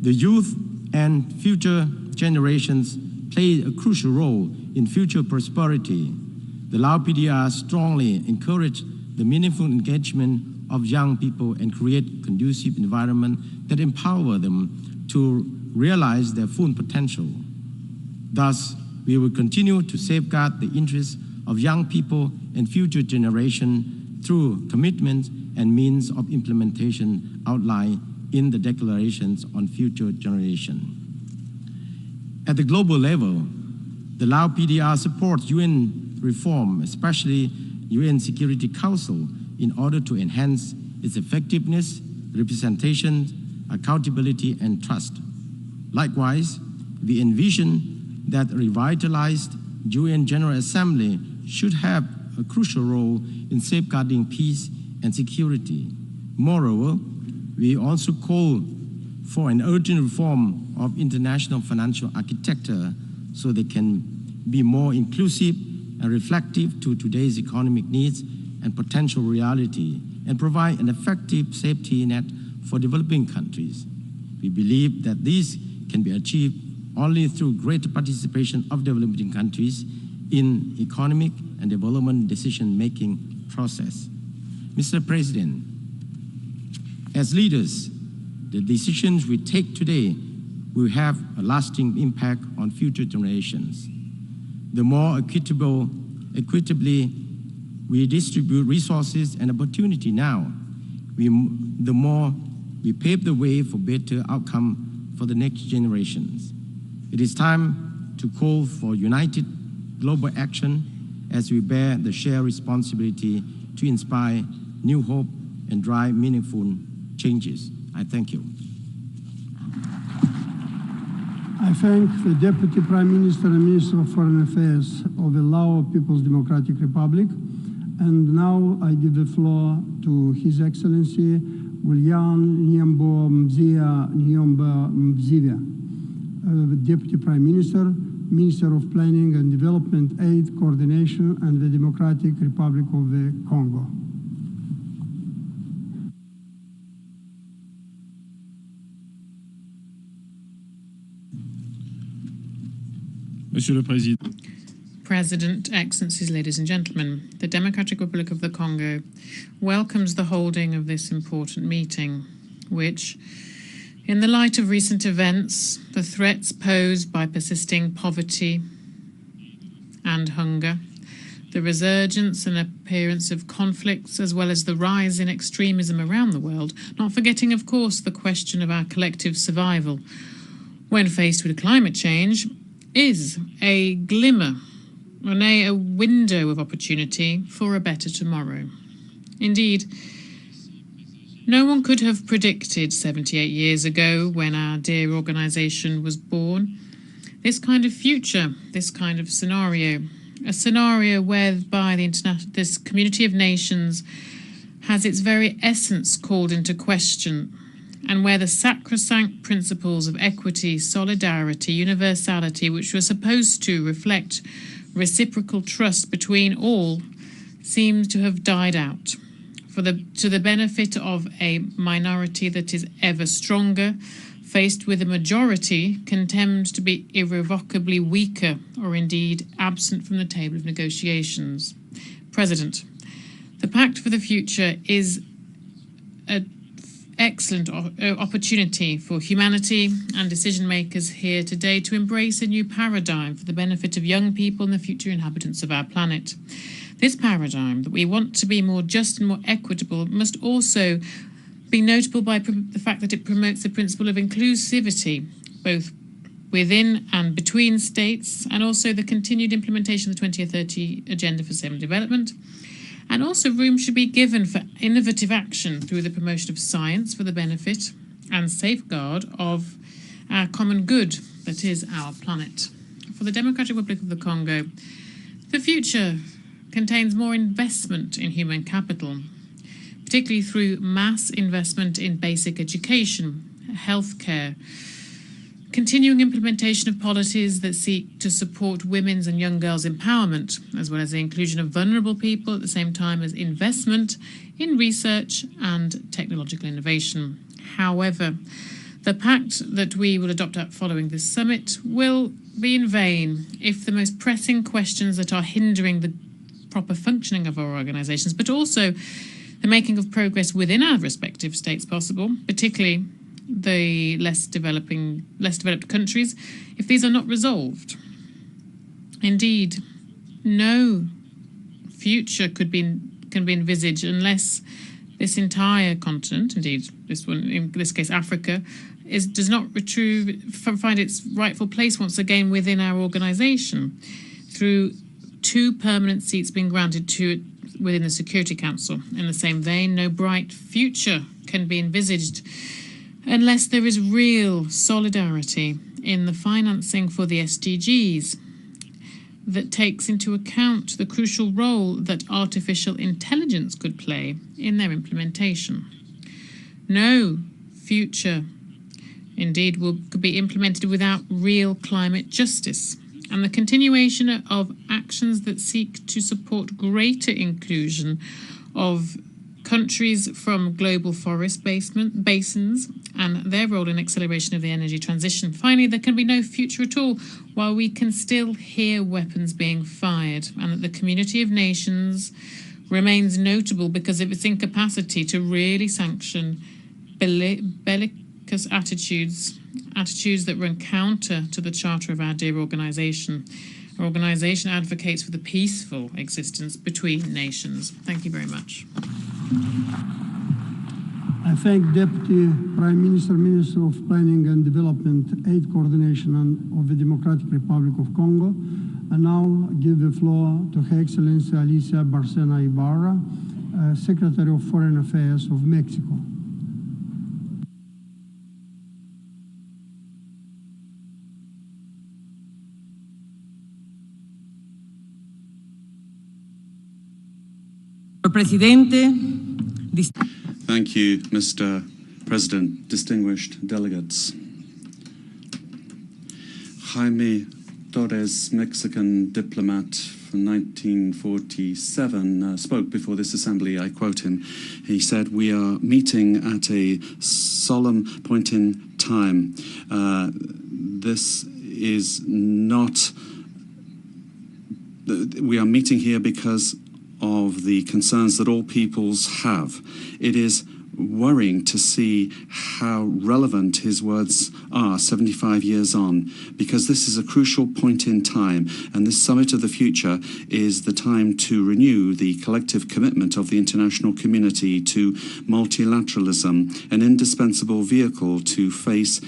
S19: The youth and future generations play a crucial role in future prosperity. The Lao PDR strongly encourage the meaningful engagement of young people and create conducive environment that empower them to realize their full potential. Thus, we will continue to safeguard the interests of young people and future generations through commitments and means of implementation outlined in the declarations on future generation. At the global level, the Lao PDR supports UN reform, especially UN Security Council, in order to enhance its effectiveness, representation, accountability, and trust. Likewise, we envision that a revitalized UN General Assembly should have a crucial role in safeguarding peace and security. Moreover, we also call for an urgent reform of international financial architecture so they can be more inclusive and reflective to today's economic needs and potential reality, and provide an effective safety net for developing countries. We believe that this can be achieved only through greater participation of developing countries in economic and development decision-making process. Mr. President, as leaders, the decisions we take today will have a lasting impact on future generations. The more equitably we distribute resources and opportunity now, the more we pave the way for better outcome for the next generations. It is time to call for united global action as we bear the shared responsibility to inspire new hope and drive meaningful changes. I thank you.
S3: I thank the Deputy Prime Minister and Minister of Foreign Affairs of the Lao People's Democratic Republic. And now I give the floor to His Excellency William Nyambo Mzia Nyomba Mzivia, Deputy Prime Minister, Minister of Planning and Development Aid Coordination and the Democratic Republic of the Congo.
S2: Monsieur le Président.
S9: President, Excellencies, ladies and gentlemen, the Democratic Republic of the Congo welcomes the holding of this important meeting, which, in the light of recent events, the threats posed by persisting poverty and hunger, the resurgence and appearance of conflicts, as well as the rise in extremism around the world, not forgetting, of course, the question of our collective survival when faced with climate change, is a glimmer, a window of opportunity for a better tomorrow. Indeed, no one could have predicted 78 years ago, when our dear organization was born, this kind of future, this kind of scenario, a scenario whereby this community of nations has its very essence called into question, and where the sacrosanct principles of equity, solidarity, universality, which were supposed to reflect reciprocal trust between all, seems to have died out, to the benefit of a minority that is ever stronger, faced with a majority condemned to be irrevocably weaker or indeed absent from the table of negotiations. President, the Pact for the Future is an excellent opportunity for humanity and decision makers here today to embrace a new paradigm for the benefit of young people and the future inhabitants of our planet. This paradigm, that we want to be more just and more equitable, must also be notable by the fact that it promotes the principle of inclusivity, both within and between states, and also the continued implementation of the 2030 Agenda for Sustainable Development. And also room should be given for innovative action through the promotion of science for the benefit and safeguard of our common good, that is our planet. For the Democratic Republic of the Congo, the future contains more investment in human capital, particularly through mass investment in basic education, healthcare, continuing implementation of policies that seek to support women's and young girls' empowerment, as well as the inclusion of vulnerable people at the same time as investment in research and technological innovation. However, the pact that we will adopt following this summit will be in vain if the most pressing questions that are hindering the proper functioning of our organizations, but also the making of progress within our respective states possible, particularly the less developed countries, if these are not resolved. Indeed, no future can be envisaged unless this entire continent, indeed this one, in this case Africa, does not find its rightful place once again within our organization through 2 permanent seats being granted to it within the Security Council. In the same vein, no bright future can be envisaged unless there is real solidarity in the financing for the SDGs that takes into account the crucial role that artificial intelligence could play in their implementation. No future, indeed, could be implemented without real climate justice and the continuation of actions that seek to support greater inclusion of countries from global forest basins and their role in acceleration of the energy transition. Finally, there can be no future at all while we can still hear weapons being fired, and that the community of nations remains notable because of its incapacity to really sanction bellicose attitudes that run counter to the charter of our dear organization. Our organization advocates for the peaceful existence between nations. Thank you very much.
S3: I thank Deputy Prime Minister, Minister of Planning and Development, Aid Coordination of the Democratic Republic of Congo. And now give the floor to Her Excellency Alicia Bárcena Ibarra, Secretary of Foreign Affairs of Mexico.
S22: Thank you, Mr. President, distinguished delegates. Jaime Torres, Mexican diplomat from 1947, spoke before this assembly. I quote him. He said, "We are meeting at a solemn point in time. This is not... We are meeting here because of the concerns that all peoples have. It is worrying to see how relevant his words are 75 years on, because this is a crucial point in time, and this Summit of the Future is the time to renew the collective commitment of the international community to multilateralism, an indispensable vehicle to face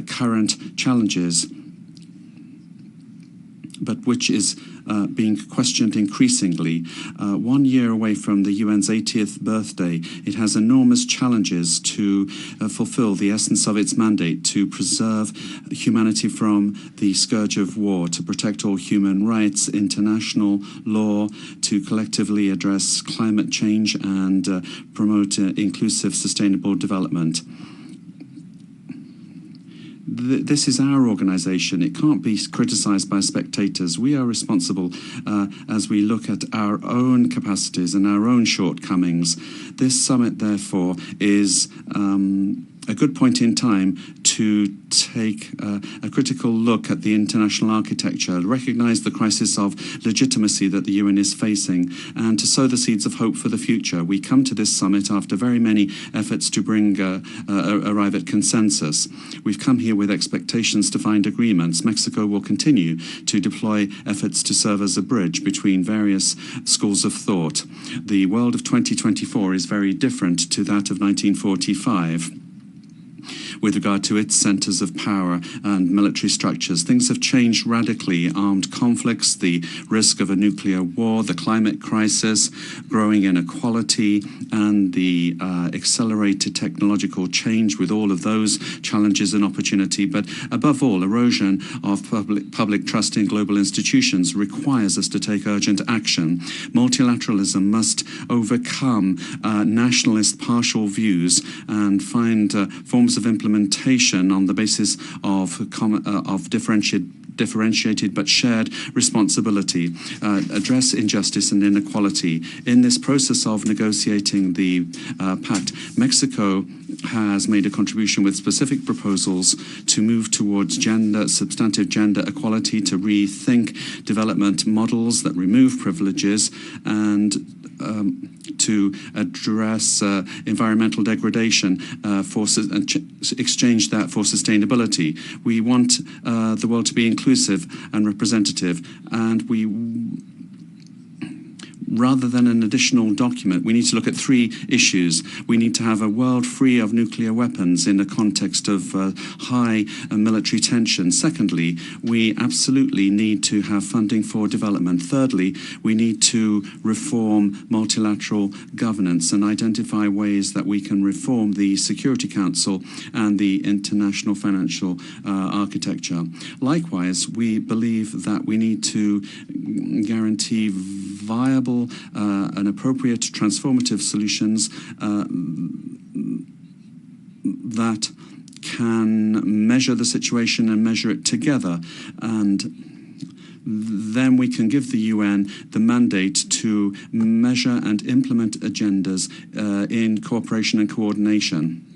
S22: current challenges, but which is being questioned increasingly. 1 year away from the UN's 80th birthday, it has enormous challenges to fulfill the essence of its mandate, to preserve humanity from the scourge of war, to protect all human rights, international law, to collectively address climate change and promote inclusive, sustainable development. This is our organization. It can't be criticized by spectators. We are responsible as we look at our own capacities and our own shortcomings. This summit, therefore, is a good point in time to take a critical look at the international architecture, recognize the crisis of legitimacy that the UN is facing, and to sow the seeds of hope for the future. We come to this summit after very many efforts to arrive at consensus. We've come here with expectations to find agreements. Mexico will continue to deploy efforts to serve as a bridge between various schools of thought. The world of 2024 is very different to that of 1945. with regard to its centers of power and military structures. Things have changed radically. Armed conflicts, the risk of a nuclear war, the climate crisis, growing inequality, and the accelerated technological change with all of those challenges and opportunity. But above all, erosion of public trust in global institutions requires us to take urgent action. Multilateralism must overcome nationalist partial views and find forms of implementation on the basis of differentiated but shared responsibility, address injustice and inequality. In this process of negotiating the Pact, Mexico has made a contribution with specific proposals to move towards substantive gender equality, to rethink development models that remove privileges, and to address environmental degradation and exchange that for sustainability. We want the world to be inclusive and representative, and rather than an additional document, we need to look at three issues. We need to have a world free of nuclear weapons in a context of high military tension. Secondly, we absolutely need to have funding for development. Thirdly, we need to reform multilateral governance and identify ways that we can reform the Security Council and the international financial architecture. Likewise, we believe that we need to guarantee viable and appropriate transformative solutions that can measure the situation and measure it together, and then we can give the UN the mandate to measure and implement agendas in cooperation and coordination.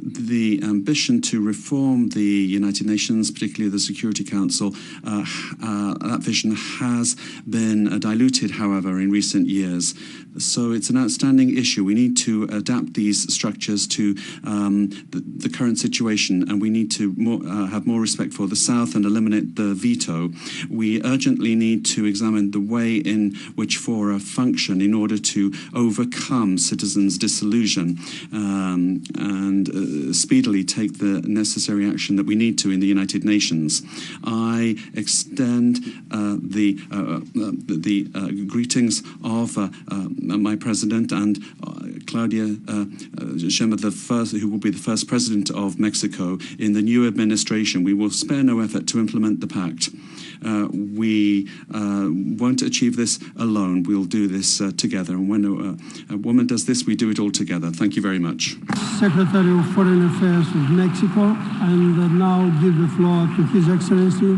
S22: The ambition to reform the United Nations, particularly the Security Council, that vision has been diluted, however, in recent years. So it's an outstanding issue. We need to adapt these structures to the current situation, and we need to have more respect for the South and eliminate the veto. We urgently need to examine the way in which fora function in order to overcome citizens' disillusion and speedily take the necessary action that we need to in the United Nations. I extend the greetings of my president and Claudia Sheinbaum, who will be the first president of Mexico in the new administration. We will spare no effort to implement the Pact. We won't achieve this alone. We'll do this together. And when a woman does this, we do it all together. Thank you very much.
S3: Secretary of Foreign Affairs of Mexico, and now give the floor to His Excellency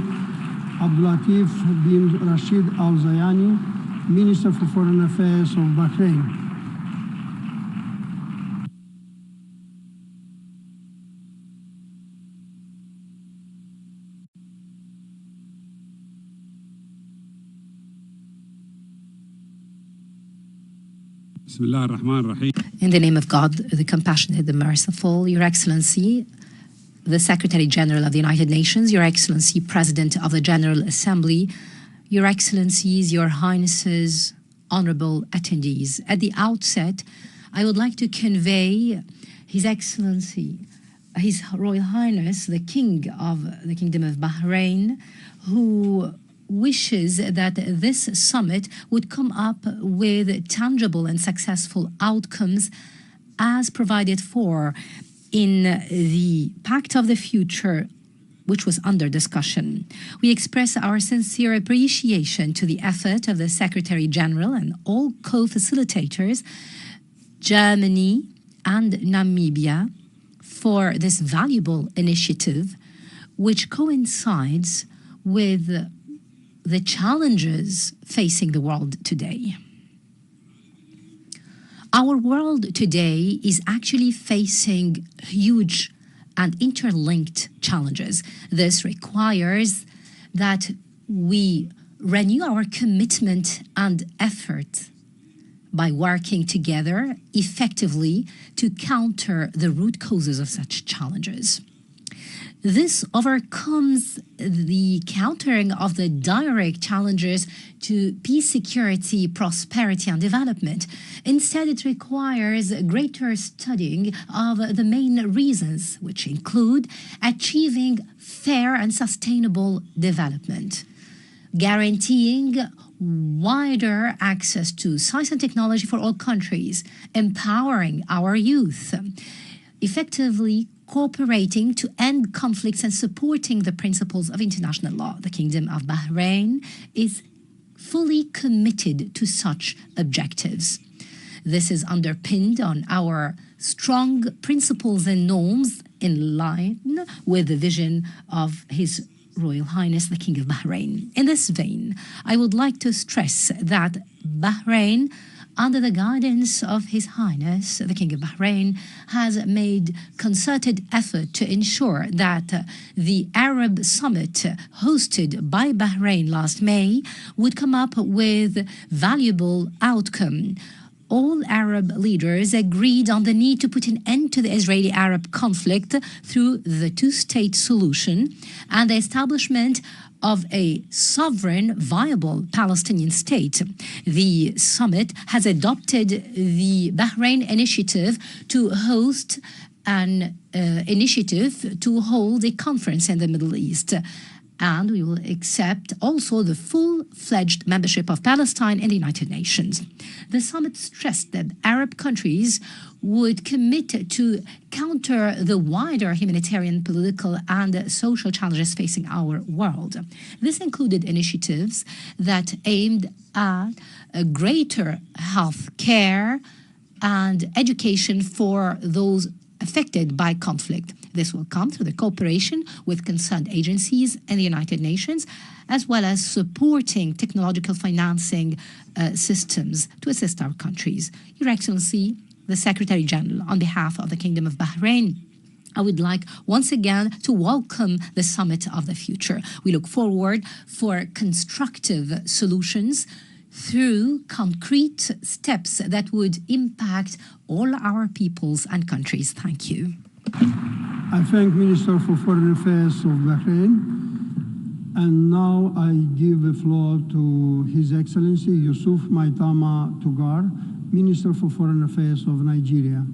S3: Abdulatif bin Rashid Al Zayani, Minister for Foreign Affairs of Bahrain.
S5: In the name of God, the compassionate, the merciful, Your Excellency, the Secretary General of the United Nations, Your Excellency, President of the General Assembly, Your Excellencies, Your Highnesses, honorable attendees. At the outset, I would like to convey His Excellency, His Royal Highness, the King of the Kingdom of Bahrain, who wishes that this summit would come up with tangible and successful outcomes as provided for in the Pact of the Future, which was under discussion. We express our sincere appreciation to the effort of the Secretary General and all co-facilitators, Germany and Namibia, for this valuable initiative, which coincides with the challenges facing the world today. Our world today is actually facing huge and interlinked challenges. This requires that we renew our commitment and effort by working together effectively to counter the root causes of such challenges. This overcomes the countering of the direct challenges to peace, security, prosperity, and development. Instead, it requires greater studying of the main reasons, which include achieving fair and sustainable development, guaranteeing wider access to science and technology for all countries, empowering our youth, effectively cooperating to end conflicts and supporting the principles of international law. The Kingdom of Bahrain is fully committed to such objectives. This is underpinned on our strong principles and norms in line with the vision of His Royal Highness, the King of Bahrain. In this vein, I would like to stress that Bahrain, under the guidance of His Highness, the King of Bahrain, has made concerted effort to ensure that the Arab Summit hosted by Bahrain last May would come up with valuable outcome. All Arab leaders agreed on the need to put an end to the Israeli-Arab conflict through the two-state solution and the establishment of a sovereign, viable Palestinian state. The summit has adopted the Bahrain initiative to host an initiative to hold a conference in the Middle East. And we will accept also the full-fledged membership of Palestine in the United Nations. The summit stressed that Arab countries would commit to counter the wider humanitarian, political, and social challenges facing our world. This included initiatives that aimed at a greater health care and education for those affected by conflict. This will come through the cooperation with concerned agencies in the United Nations, as well as supporting technological financing systems to assist our countries. Your Excellency, the Secretary General, on behalf of the Kingdom of Bahrain, I would like once again to welcome the Summit of the Future. We look forward for constructive solutions through concrete steps that would impact all our peoples and countries. Thank you.
S3: I thank Minister for Foreign Affairs of Bahrain. And now I give the floor to His Excellency Yusuf Maitama Tugar, Minister for Foreign Affairs of Nigeria.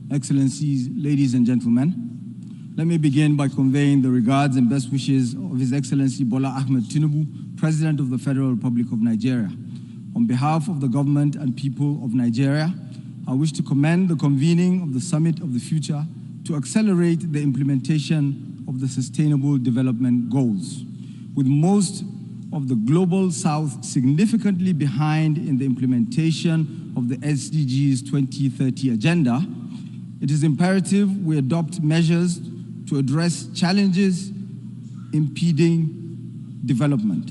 S11: Excellencies, ladies and gentlemen, let me begin by conveying the regards and best wishes of His Excellency Bola Ahmed Tinubu, President of the Federal Republic of Nigeria. On behalf of the government and people of Nigeria, I wish to commend the convening of the Summit of the Future to accelerate the implementation of the Sustainable Development Goals. With most of the Global South significantly behind in the implementation of the SDGs 2030 agenda, it is imperative we adopt measures to address challenges impeding development.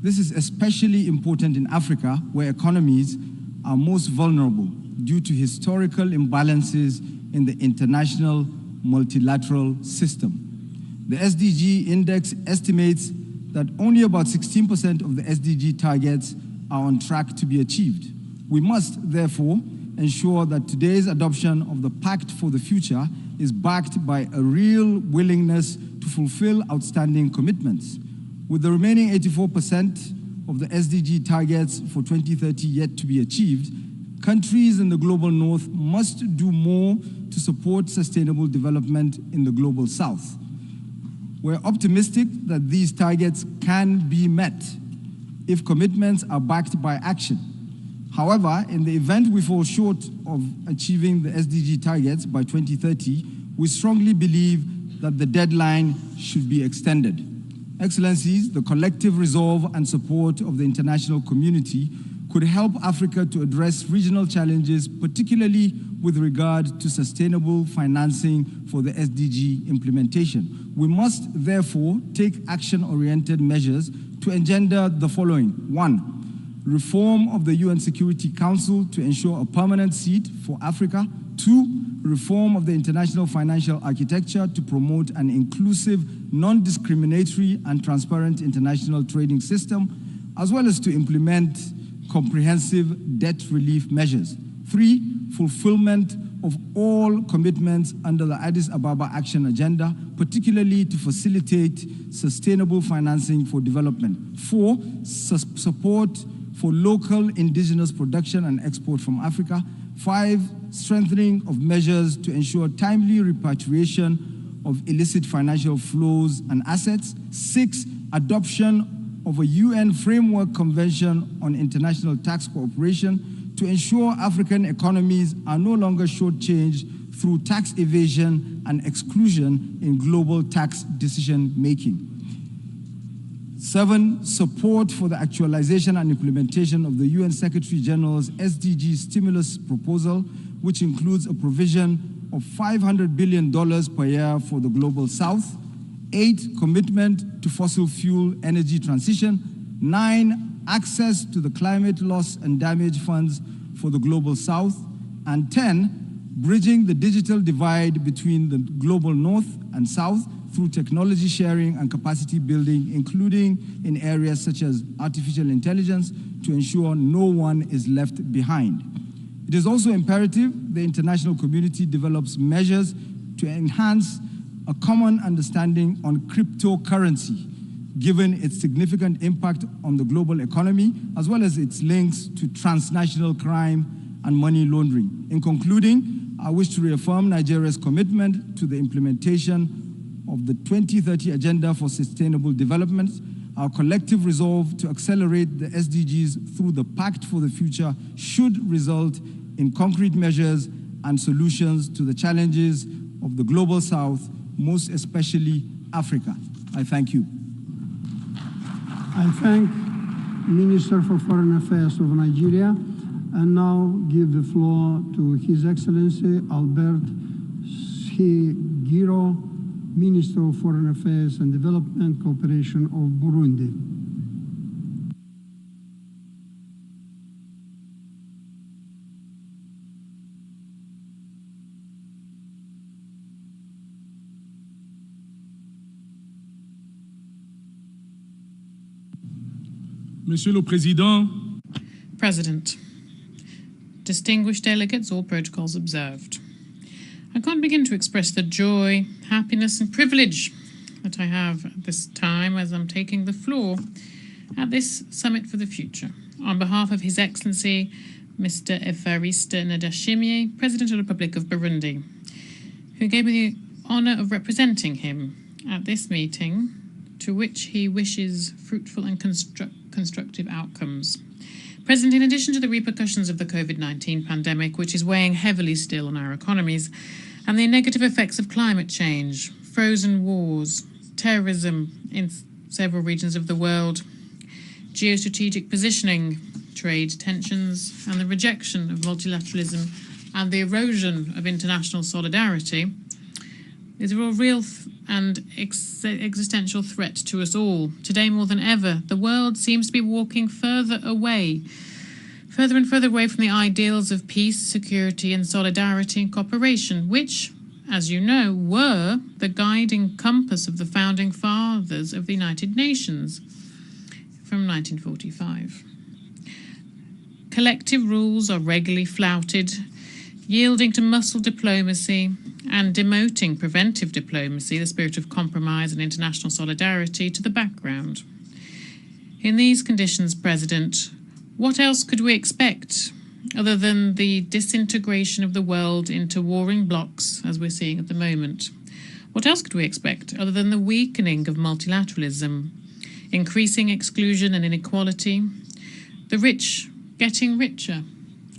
S11: This is especially important in Africa, where economies are most vulnerable due to historical imbalances in the international multilateral system. The SDG Index estimates that only about 16% of the SDG targets are on track to be achieved. We must, therefore, ensure that today's adoption of the Pact for the Future is backed by a real willingness to fulfill outstanding commitments. With the remaining 84% of the SDG targets for 2030 yet to be achieved, countries in the global north must do more to support sustainable development in the global south. We're optimistic that these targets can be met if commitments are backed by action. However, in the event we fall short of achieving the SDG targets by 2030, we strongly believe that the deadline should be extended. Excellencies, the collective resolve and support of the international community could help Africa to address regional challenges, particularly with regard to sustainable financing for the SDG implementation. We must therefore take action-oriented measures to engender the following. 1. Reform of the UN Security Council to ensure a permanent seat for Africa. 2. reform of the international financial architecture to promote an inclusive, non-discriminatory and transparent international trading system, as well as to implement comprehensive debt relief measures. 3, fulfillment of all commitments under the Addis Ababa Action Agenda, particularly to facilitate sustainable financing for development. 4, support for local indigenous production and export from Africa. 5, strengthening of measures to ensure timely repatriation of illicit financial flows and assets. 6, adoption of a UN Framework Convention on International Tax Cooperation to ensure African economies are no longer shortchanged through tax evasion and exclusion in global tax decision-making. 7, support for the actualization and implementation of the UN Secretary General's SDG stimulus proposal, which includes a provision of $500 billion per year for the Global South. 8, commitment to fossil fuel energy transition. 9, access to the climate loss and damage funds for the Global South. And 10, bridging the digital divide between the Global North and South through technology sharing and capacity building, including in areas such as artificial intelligence, to ensure no one is left behind. It is also imperative the international community develops measures to enhance a common understanding on cryptocurrency, given its significant impact on the global economy, as well as its links to transnational crime and money laundering. In concluding, I wish to reaffirm Nigeria's commitment to the implementation of the 2030 Agenda for Sustainable Development, our collective resolve to accelerate the SDGs through the Pact for the Future should result in concrete measures and solutions to the challenges of the Global South, most especially Africa. I thank you.
S3: I thank Minister for Foreign Affairs of Nigeria, and now give the floor to His Excellency Albert Shigiro, Minister of Foreign Affairs and Development Cooperation of Burundi.
S2: Monsieur le Président,
S9: President, distinguished delegates, all protocols observed. I can't begin to express the joy, happiness and privilege that I have at this time as I'm taking the floor at this Summit for the Future on behalf of His Excellency Mr. Evariste Ndayishimiye, President of the Republic of Burundi, who gave me the honour of representing him at this meeting, to which he wishes fruitful and constructive outcomes. President, in addition to the repercussions of the COVID-19 pandemic, which is weighing heavily still on our economies, and the negative effects of climate change, frozen wars, terrorism in several regions of the world, geostrategic positioning, trade tensions, and the rejection of multilateralism and the erosion of international solidarity, is a real and existential threat to us all. Today, more than ever, the world seems to be walking further and further away from the ideals of peace, security, and solidarity and cooperation, which, as you know, were the guiding compass of the founding fathers of the United Nations from 1945. Collective rules are regularly flouted, yielding to muscle diplomacy and demoting preventive diplomacy, the spirit of compromise and international solidarity, to the background. In these conditions, President, what else could we expect other than the disintegration of the world into warring blocs, as we're seeing at the moment? What else could we expect other than the weakening of multilateralism, increasing exclusion and inequality, the rich getting richer,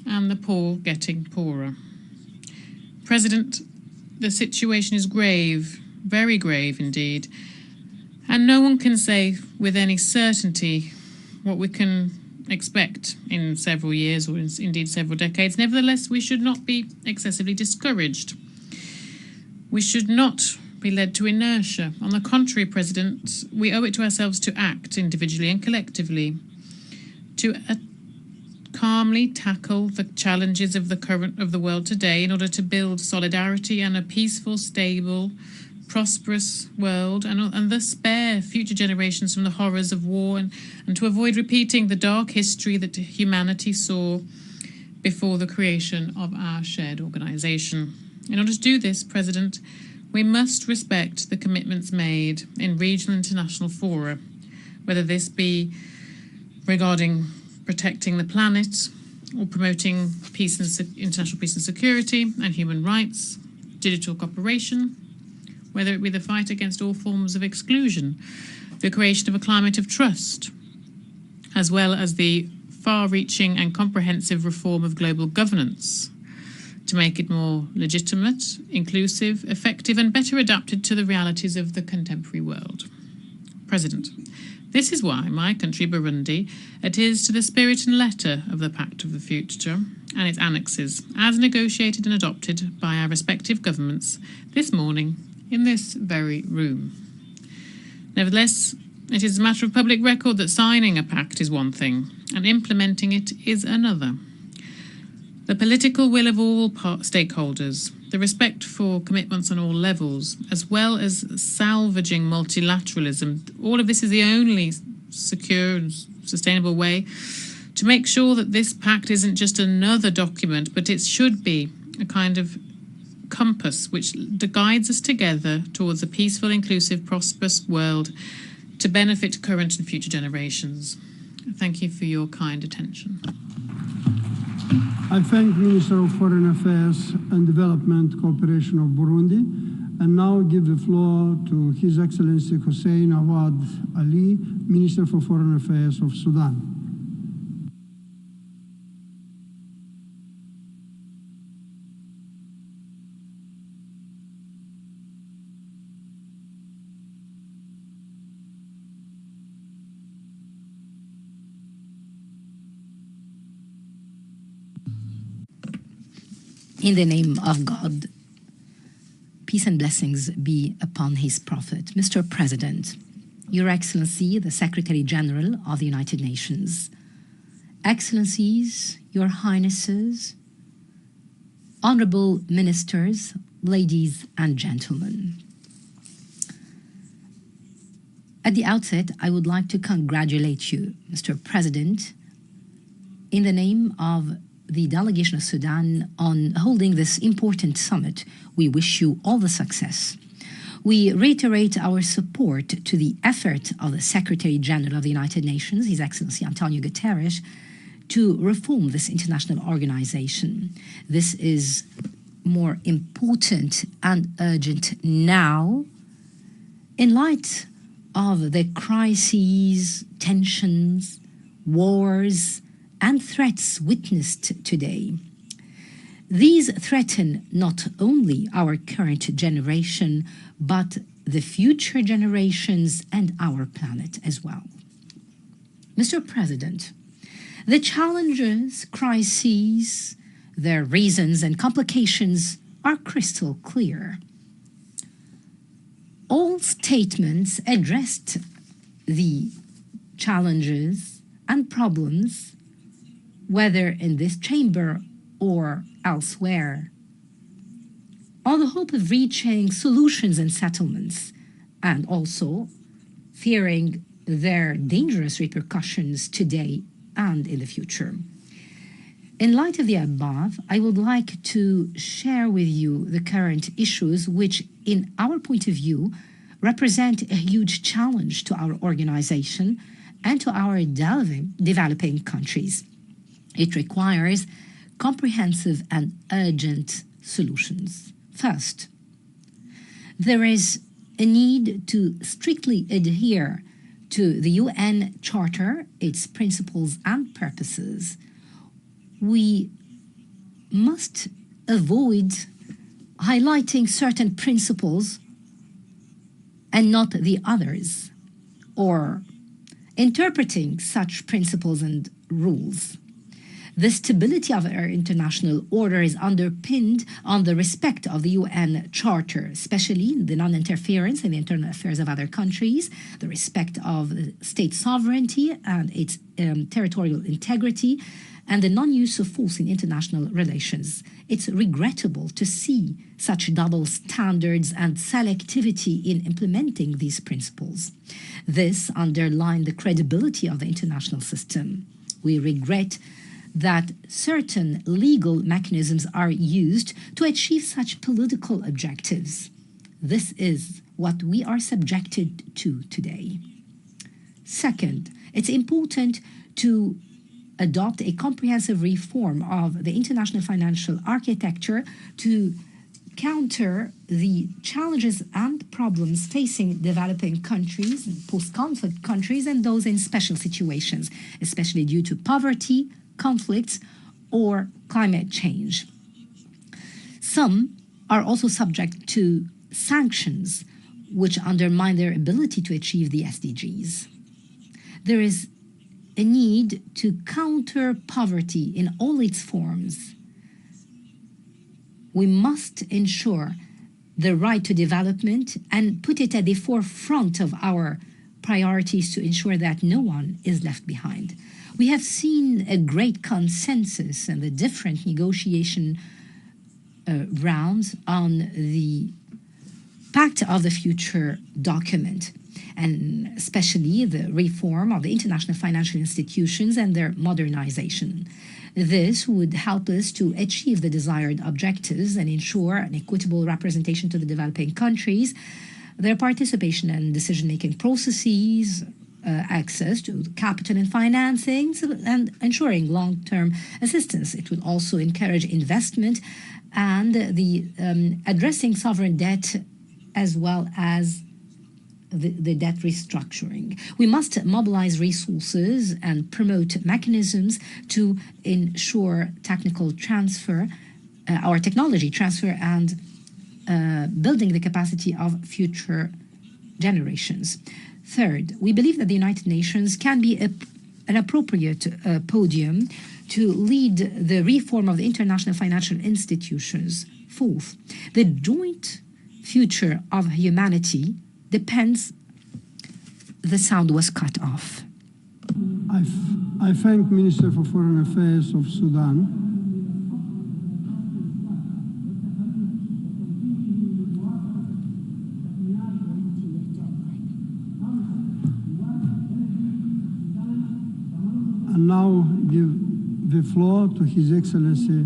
S9: and the poor getting poorer? President, the situation is grave, very grave indeed, and no one can say with any certainty what we can expect in several years or indeed several decades. Nevertheless, we should not be excessively discouraged. We should not be led to inertia. On the contrary, President, we owe it to ourselves to act individually and collectively, to calmly tackle the challenges of the world today in order to build solidarity and a peaceful, stable, prosperous world, and thus spare future generations from the horrors of war and to avoid repeating the dark history that humanity saw before the creation of our shared organization. In order to do this, President, we must respect the commitments made in regional and international fora, whether this be regarding protecting the planet or promoting international peace and security and human rights, digital cooperation, whether it be the fight against all forms of exclusion, the creation of a climate of trust, as well as the far-reaching and comprehensive reform of global governance to make it more legitimate, inclusive, effective, and better adapted to the realities of the contemporary world. President, this is why my country, Burundi, adheres to the spirit and letter of the Pact of the Future and its annexes, as negotiated and adopted by our respective governments this morning in this very room. Nevertheless, it is a matter of public record that signing a pact is one thing and implementing it is another. The political will of all stakeholders, the respect for commitments on all levels, as well as salvaging multilateralism, all of this is the only secure and sustainable way to make sure that this pact isn't just another document, but it should be a kind of compass which guides us together towards a peaceful, inclusive, prosperous world to benefit current and future generations. Thank you for your kind attention.
S3: I thank Minister of Foreign Affairs and Development Cooperation of Burundi, and now give the floor to His Excellency Hussein Awad Ali, Minister for Foreign Affairs of Sudan.
S5: In the name of God, peace and blessings be upon his prophet. Mr. President, Your Excellency, the Secretary General of the United Nations, Excellencies, Your Highnesses, Honorable Ministers, ladies and gentlemen. At the outset, I would like to congratulate you, Mr. President, in the name of the delegation of Sudan on holding this important summit. We wish you all the success. We reiterate our support to the effort of the Secretary General of the United Nations, His Excellency Antonio Guterres, to reform this international organization. This is more important and urgent now in light of the crises, tensions, wars, and threats witnessed today. These threaten not only our current generation, but the future generations and our planet as well. Mr. President, the challenges, crises, their reasons and complications are crystal clear. All statements addressed the challenges and problems, whether in this chamber or elsewhere, on the hope of reaching solutions and settlements, and also fearing their dangerous repercussions today and in the future. In light of the above, I would like to share with you the current issues which, in our point of view, represent a huge challenge to our organization and to our developing countries. It requires comprehensive and urgent solutions. First, there is a need to strictly adhere to the UN Charter, its principles and purposes. We must avoid highlighting certain principles and not the others, or interpreting such principles and rules. The stability of our international order is underpinned on the respect of the UN Charter, especially the non-interference in the internal affairs of other countries, the respect of state sovereignty and its territorial integrity, and the non-use of force in international relations. It's regrettable to see such double standards and selectivity in implementing these principles. This underlines the credibility of the international system. We regret that certain legal mechanisms are used to achieve such political objectives. This is what we are subjected to today. Second, it's important to adopt a comprehensive reform of the international financial architecture to counter the challenges and problems facing developing countries, post-conflict countries, and those in special situations, especially due to poverty, conflicts, or climate change. Some are also subject to sanctions, which undermine their ability to achieve the SDGs. There is a need to counter poverty in all its forms. We must ensure the right to development and put it at the forefront of our priorities to ensure that no one is left behind. We have seen a great consensus in the different negotiation rounds on the Pact of the Future document, and especially the reform of the international financial institutions and their modernization. This would help us to achieve the desired objectives and ensure an equitable representation to the developing countries, their participation in decision-making processes, access to capital and financing, and ensuring long-term assistance. It will also encourage investment and the addressing sovereign debt as well as the debt restructuring. We must mobilize resources and promote mechanisms to ensure technical transfer, our technology transfer, and building the capacity of future generations. Third, we believe that the United Nations can be an appropriate podium to lead the reform of the international financial institutions. Fourth, the joint future of humanity depends. The sound was cut off.
S3: I thank Minister for Foreign Affairs of Sudan. And now give the floor to His Excellency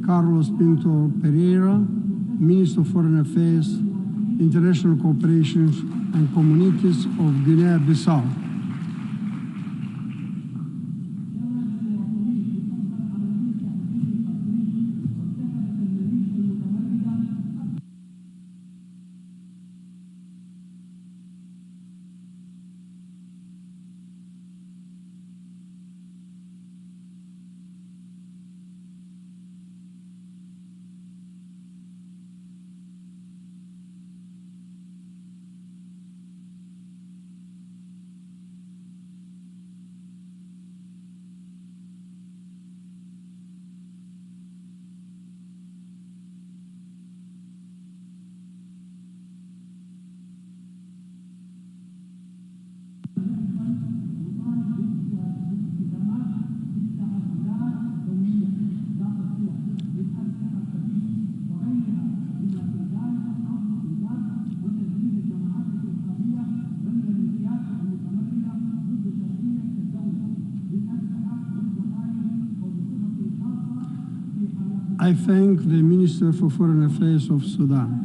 S3: Carlos Pinto Pereira, Minister of Foreign Affairs, International Cooperation and Communities of Guinea-Bissau. I thank the Minister for Foreign Affairs of Sudan.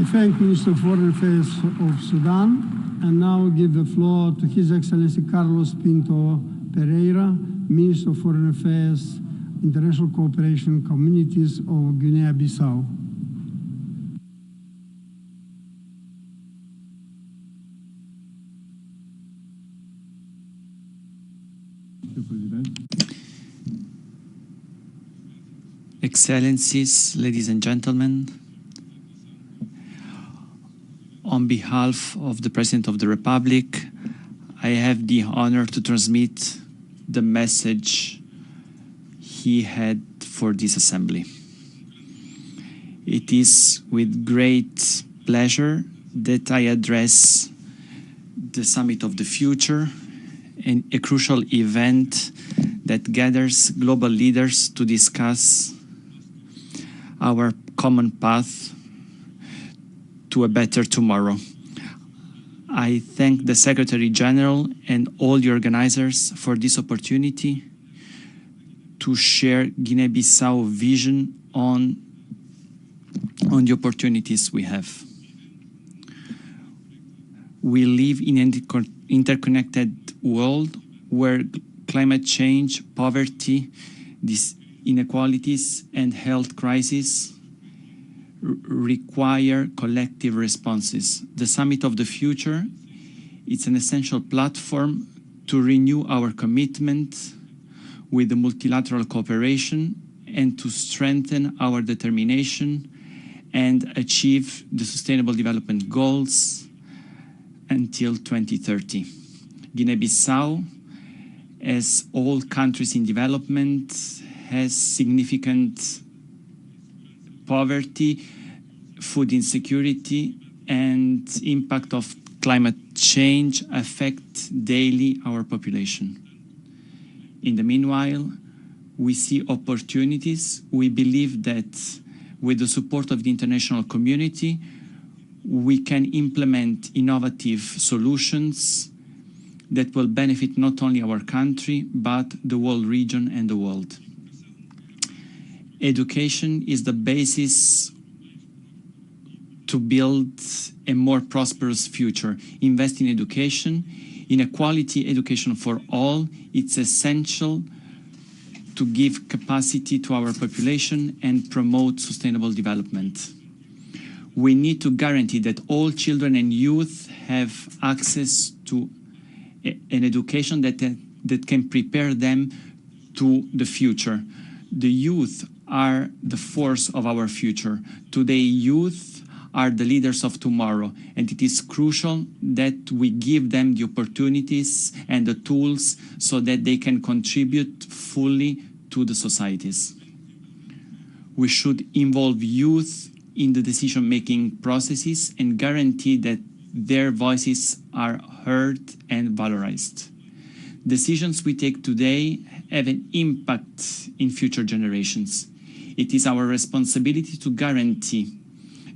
S3: I thank Minister of Foreign Affairs of Sudan and now give the floor to His Excellency Carlos Pinto Pereira, Minister of Foreign Affairs, International Cooperation Communities of Guinea-Bissau.
S13: Excellencies, ladies and gentlemen, on behalf of the President of the Republic, I have the honor to transmit the message he had for this assembly. It is with great pleasure that I address the Summit of the Future, a crucial event that gathers global leaders to discuss our common path to a better tomorrow. I thank the Secretary General and all the organizers for this opportunity to share Guinea-Bissau vision on the opportunities we have. We live in an interconnected world where climate change, poverty, these inequalities, and health crises require collective responses. The Summit of the Future is an essential platform to renew our commitment with the multilateral cooperation and to strengthen our determination and achieve the Sustainable Development Goals until 2030. Guinea-Bissau, as all countries in development, has significant poverty, food insecurity, and impact of climate change affect daily our population. In the meanwhile, we see opportunities. We believe that with the support of the international community, we can implement innovative solutions that will benefit not only our country, but the whole region and the world. Education is the basis to build a more prosperous future. Invest in education, in a quality education for all. It's essential to give capacity to our population and promote sustainable development. We need to guarantee that all children and youth have access to an education that can prepare them to the future. The youth are the force of our future. Today, youth are the leaders of tomorrow, and it is crucial that we give them the opportunities and the tools so that they can contribute fully to the societies. We should involve youth in the decision-making processes and guarantee that their voices are heard and valorized. Decisions we take today have an impact in future generations. It is our responsibility to guarantee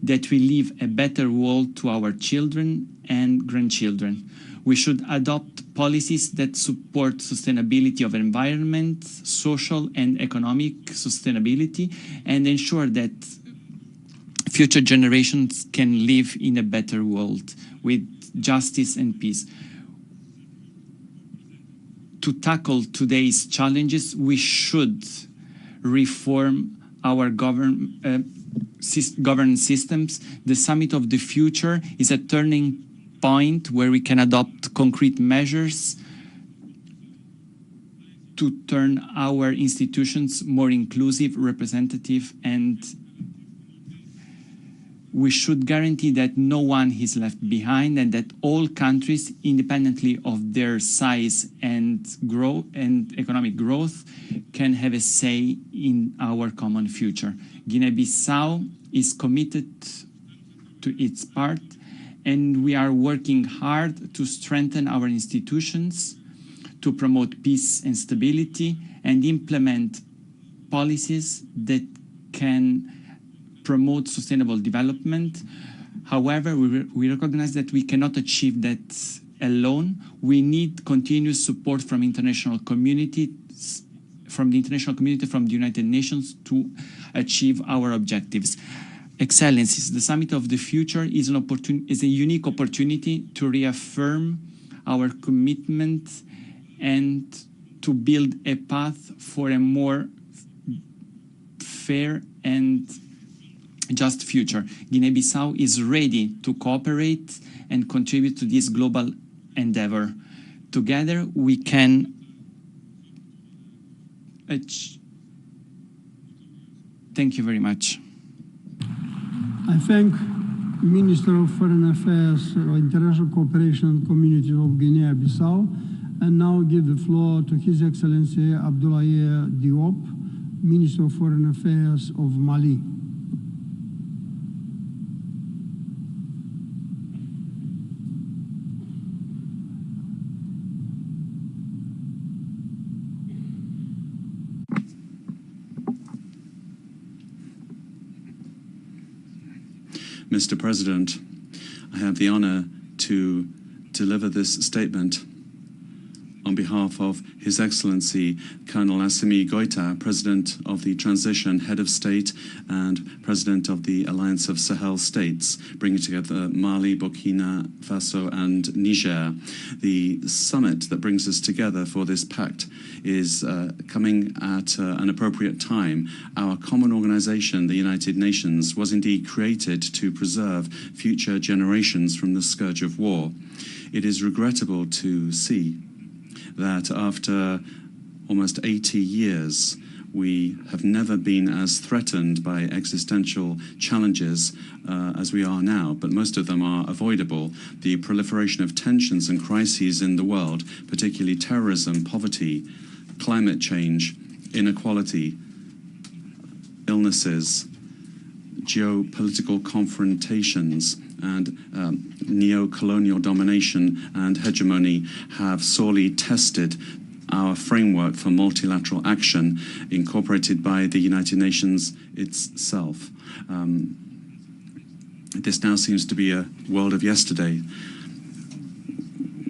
S13: that we leave a better world to our children and grandchildren. We should adopt policies that support sustainability of environment, social and economic sustainability, and ensure that future generations can live in a better world with justice and peace. To tackle today's challenges, we should reform our governance systems. The Summit of the Future is a turning point where we can adopt concrete measures to turn our institutions more inclusive, representative, and we should guarantee that no one is left behind and that all countries, independently of their size and growth and economic growth, can have a say in our common future. Guinea-Bissau is committed to its part, and we are working hard to strengthen our institutions, to promote peace and stability, and implement policies that can promote sustainable development. However, we recognize that we cannot achieve that alone. We need continuous support from international communities, from the United Nations to achieve our objectives. Excellencies, the Summit of the Future is a unique opportunity to reaffirm our commitment and to build a path for a more fair and just future. Guinea-Bissau is ready to cooperate and contribute to this global endeavor. Together we can Thank you very much.
S3: I thank Minister of Foreign Affairs, International Cooperation and Community of Guinea-Bissau, and now give the floor to His Excellency Abdoulaye Diop, Minister of Foreign Affairs of Mali.
S22: Mr. President, I have the honor to deliver this statement on behalf of His Excellency Colonel Assimi Goïta, President of the Transition Head of State and President of the Alliance of Sahel States, bringing together Mali, Burkina Faso and Niger. The summit that brings us together for this pact is coming at an appropriate time. Our common organization, the United Nations, was indeed created to preserve future generations from the scourge of war. It is regrettable to see that after almost 80 years, we have never been as threatened by existential challenges as we are now, but most of them are avoidable. The proliferation of tensions and crises in the world, particularly terrorism, poverty, climate change, inequality, illnesses, geopolitical confrontations, and neo-colonial domination and hegemony have sorely tested our framework for multilateral action incorporated by the United Nations itself. This now seems to be a world of yesterday.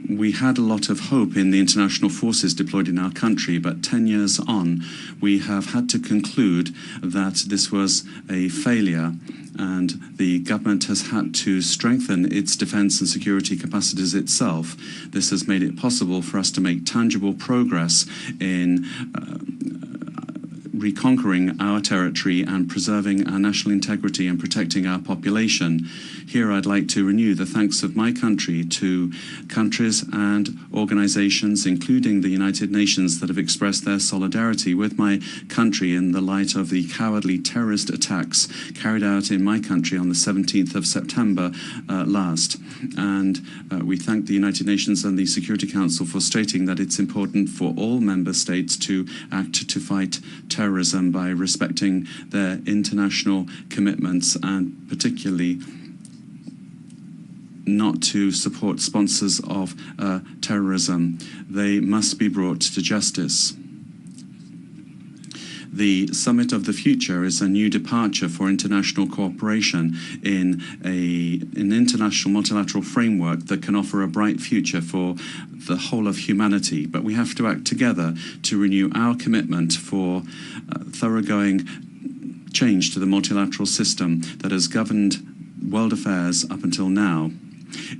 S22: We had a lot of hope in the international forces deployed in our country, but 10 years on, we have had to conclude that this was a failure, and the government has had to strengthen its defense and security capacities itself. This has made it possible for us to make tangible progress in reconquering our territory and preserving our national integrity and protecting our population. Here I'd like to renew the thanks of my country to countries and organizations, including the United Nations, that have expressed their solidarity with my country in the light of the cowardly terrorist attacks carried out in my country on the 17th of September last. And we thank the United Nations and the Security Council for stating that it's important for all member states to act to fight terrorism by respecting their international commitments, and particularly not to support sponsors of terrorism. They must be brought to justice. The Summit of the Future is a new departure for international cooperation in an international multilateral framework that can offer a bright future for the whole of humanity. But we have to act together to renew our commitment for thoroughgoing change to the multilateral system that has governed world affairs up until now.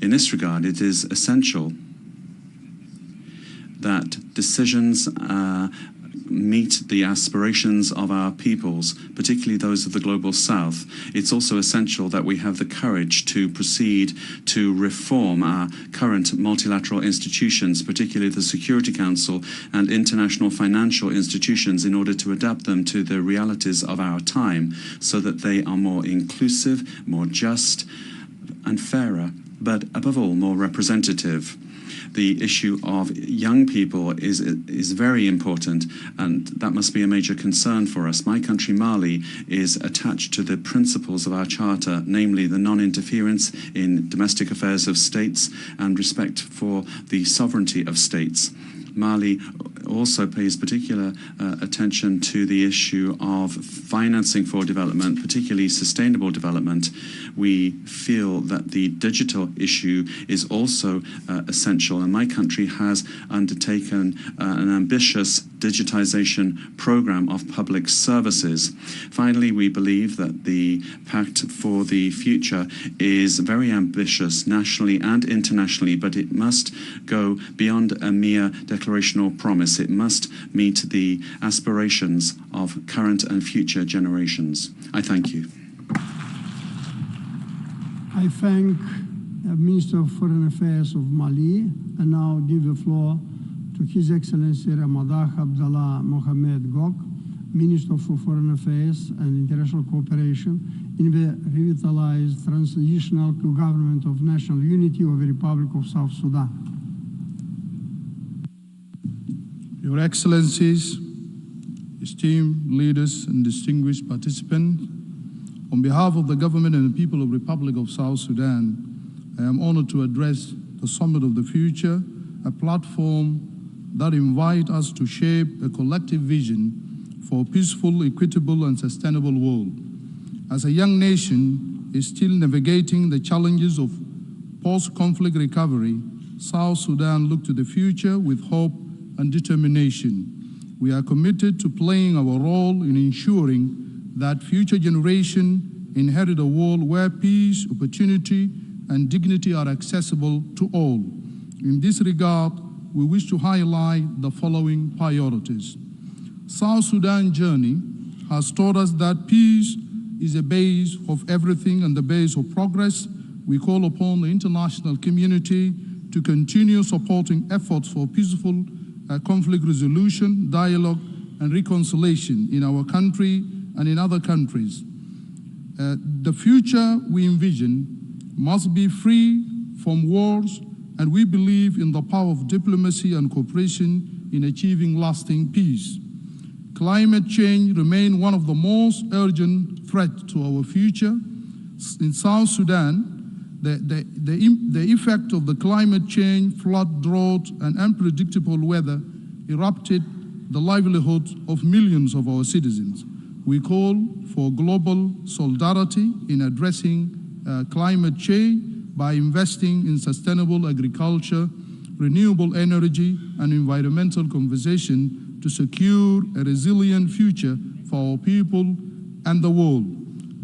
S22: In this regard, it is essential that decisions meet the aspirations of our peoples, particularly those of the Global South. It's also essential that we have the courage to proceed to reform our current multilateral institutions, particularly the Security Council and international financial institutions, in order to adapt them to the realities of our time so that they are more inclusive, more just and fairer, but above all, more representative. The issue of young people is very important, and that must be a major concern for us. My country, Mali, is attached to the principles of our charter, namely the non-interference in domestic affairs of states and respect for the sovereignty of states. Mali also pays particular attention to the issue of financing for development, particularly sustainable development. We feel that the digital issue is also essential, and my country has undertaken an ambitious digitization program of public services. Finally, we believe that the Pact for the Future is very ambitious nationally and internationally, but it must go beyond a mere declaration or promise. It must meet the aspirations of current and future generations. I thank you.
S3: I thank the Minister of Foreign Affairs of Mali, and now give the floor to His Excellency Ramadan Abdallah Mohamed Gok, Minister for Foreign Affairs and International Cooperation in the revitalized transitional government of national unity of the Republic of South Sudan.
S1: Your Excellencies, esteemed leaders and distinguished participants, on behalf of the government and the people of the Republic of South Sudan, I am honored to address the Summit of the Future, a platform that invites us to shape a collective vision for a peaceful, equitable, and sustainable world. As a young nation is still navigating the challenges of post-conflict recovery, South Sudan looks to the future with hope and determination. We are committed to playing our role in ensuring that future generations inherit a world where peace, opportunity, and dignity are accessible to all. In this regard, we wish to highlight the following priorities. South Sudan's journey has taught us that peace is the base of everything and the base of progress. We call upon the international community to continue supporting efforts for peaceful conflict resolution, dialogue, and reconciliation in our country and in other countries. The future we envision must be free from wars, and we believe in the power of diplomacy and cooperation in achieving lasting peace. Climate change remains one of the most urgent threats to our future. In South Sudan, the effect of the climate change, flood, drought, and unpredictable weather erupted the livelihood of millions of our citizens. We call for global solidarity in addressing climate change by investing in sustainable agriculture, renewable energy, and environmental conservation to secure a resilient future for our people and the world.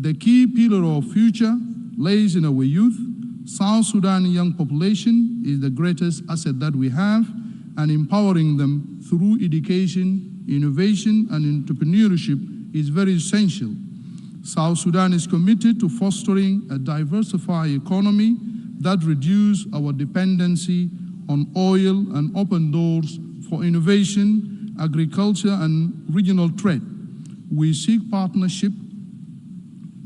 S1: The key pillar of future lays in our youth. South Sudan young population is the greatest asset that we have, and empowering them through education, innovation, and entrepreneurship is very essential. South Sudan is committed to fostering a diversified economy that reduces our dependency on oil and open doors for innovation, agriculture, and regional trade. We seek partnership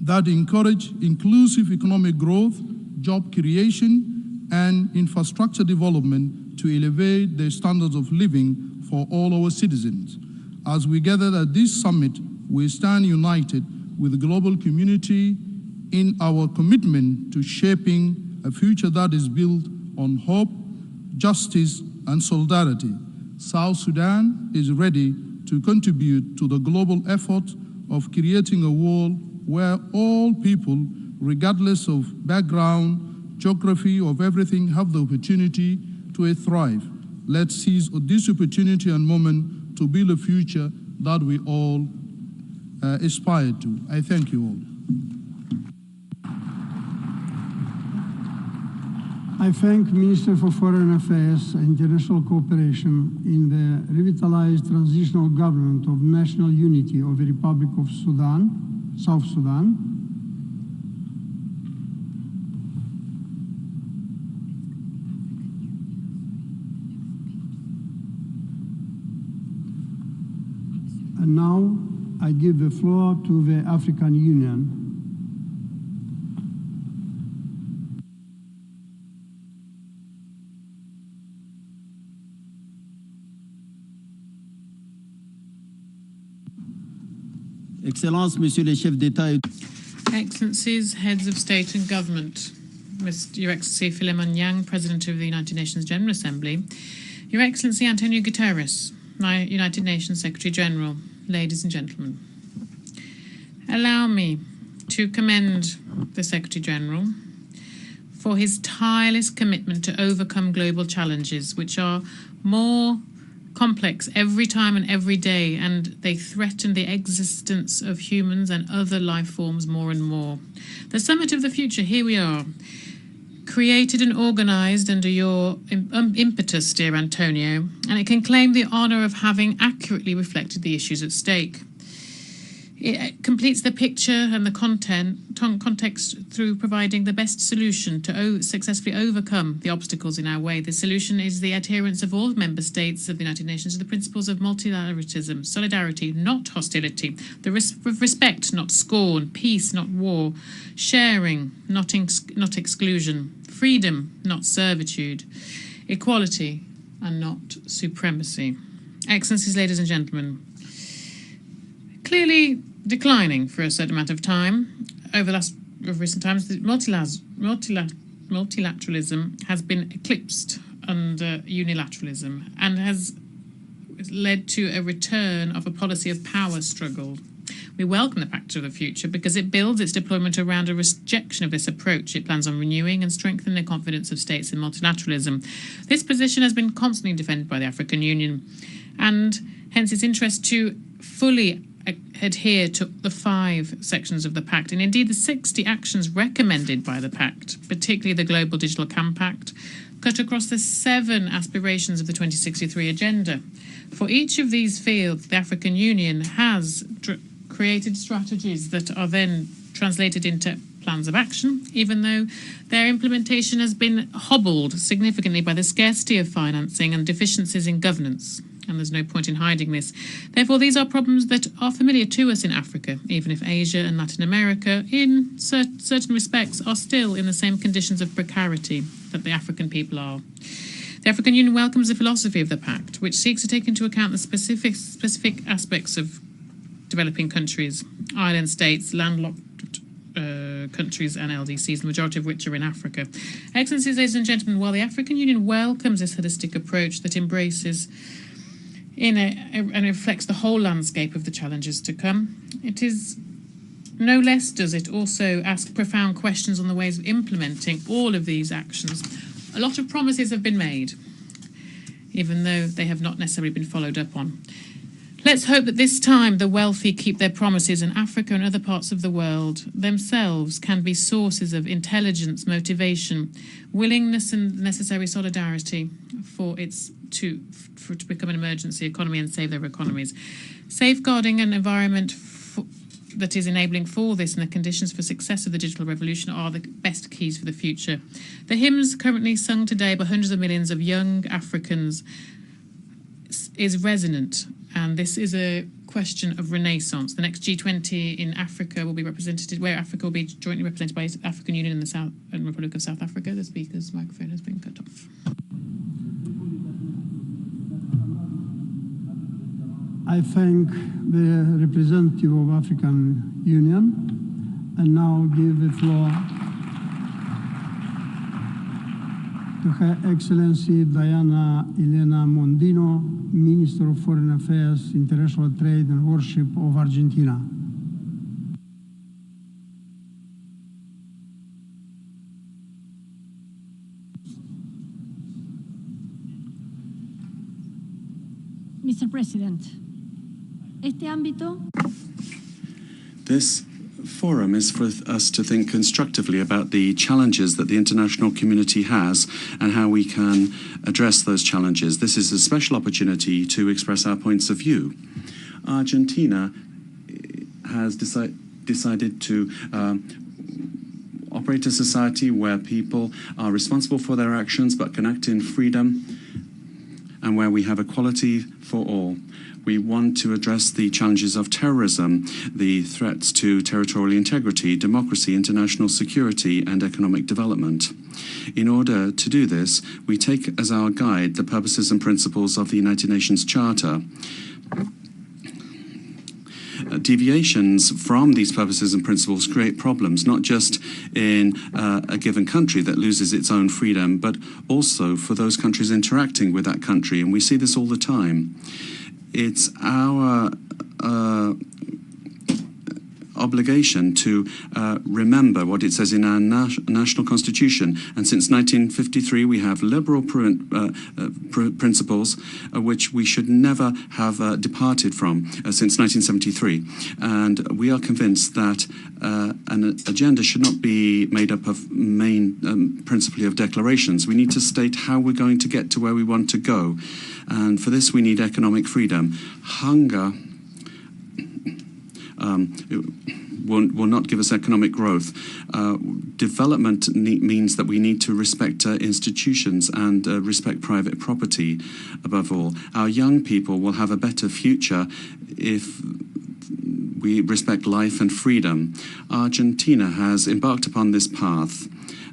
S1: that encourage inclusive economic growth, job creation, and infrastructure development to elevate the standards of living for all our citizens. As we gather at this summit, we stand united with the global community in our commitment to shaping a future that is built on hope, justice, and solidarity. South Sudan is ready to contribute to the global effort of creating a world where all people, regardless of background, geography, of everything, have the opportunity to thrive. Let's seize this opportunity and moment to build a future that we all aspire to. I thank you all.
S3: I thank Minister for Foreign Affairs and International Cooperation in the revitalized transitional government of national unity of the Republic of Sudan, South Sudan. And now I give the floor to the African Union.
S14: Excellences, Monsieur les chefs d'État.
S9: Excellencies, heads of state and government, Your Excellency Philemon Yang, President of the United Nations General Assembly, Your Excellency Antonio Guterres, my United Nations Secretary General, ladies and gentlemen, allow me to commend the Secretary General for his tireless commitment to overcome global challenges, which are more complex every time and every day, and they threaten the existence of humans and other life forms more and more. The Summit of the Future, here we are, created and organized under your impetus, dear Antonio, and it can claim the honor of having accurately reflected the issues at stake. It completes the picture and the context through providing the best solution to successfully overcome the obstacles in our way. The solution is the adherence of all member states of the United Nations to the principles of multilateralism, solidarity, not hostility, respect, not scorn, peace, not war, sharing, not exclusion, freedom, not servitude, equality, and not supremacy. Excellencies, ladies and gentlemen, clearly declining for a certain amount of time. Over recent times, the multilateralism has been eclipsed under unilateralism and has led to a return of a policy of power struggle. We welcome the Pact of the Future because it builds its deployment around a rejection of this approach. It plans on renewing and strengthening the confidence of states in multilateralism. This position has been constantly defended by the African Union, and hence its interest to fully adhere to the 5 sections of the Pact, and indeed the 60 actions recommended by the Pact, particularly the Global Digital Compact, cut across the 7 aspirations of the 2063 Agenda. For each of these fields, the African Union has created strategies that are then translated into plans of action, even though their implementation has been hobbled significantly by the scarcity of financing and deficiencies in governance. And there's no point in hiding this. Therefore, these are problems that are familiar to us in Africa, even if Asia and Latin America, in certain respects, are still in the same conditions of precarity that the African people are. The African Union welcomes the philosophy of the Pact, which seeks to take into account the specific aspects of developing countries, island states, landlocked countries and LDCs, the majority of which are in Africa. Excellencies, ladies and gentlemen, while the African Union welcomes this holistic approach that embraces and reflects the whole landscape of the challenges to come, it is no less does it also ask profound questions on the ways of implementing all of these actions. A lot of promises have been made, even though they have not necessarily been followed up on. Let's hope that this time the wealthy keep their promises, and Africa and other parts of the world themselves can be sources of intelligence, motivation, willingness and necessary solidarity for to become an emergency economy and save their economies. Safeguarding an environment that is enabling for this and the conditions for success of the digital revolution are the best keys for the future. The hymns currently sung today by hundreds of millions of young Africans is resonant, and this is a question of renaissance. The next G20 in Africa will be represented, where Africa will be jointly represented by the African Union and the South and Republic of South Africa. The speaker's microphone has been cut off.
S3: I thank the representative of African Union and now give the floor to Her Excellency Diana Elena Mondino, Minister of Foreign Affairs, International Trade and Worship of Argentina.
S15: Mr. President, este ámbito.
S22: This forum is for us to think constructively about the challenges that the international community has and how we can address those challenges. This is a special opportunity to express our points of view. Argentina has decided to operate a society where people are responsible for their actions but can act in freedom, and where we have equality for all. We want to address the challenges of terrorism, the threats to territorial integrity, democracy, international security, and economic development. In order to do this, we take as our guide the purposes and principles of the United Nations Charter. deviations from these purposes and principles create problems, not just in a given country that loses its own freedom, but also for those countries interacting with that country. And we see this all the time. It's our obligation to remember what it says in our national constitution. And since 1953, we have liberal principles which we should never have departed from since 1973. And we are convinced that an agenda should not be made up of principally of declarations. We need to state how we're going to get to where we want to go. And for this, we need economic freedom. Hunger will not give us economic growth. Development means that we need to respect institutions and respect private property above all. Our young people will have a better future if we respect life and freedom. Argentina has embarked upon this path,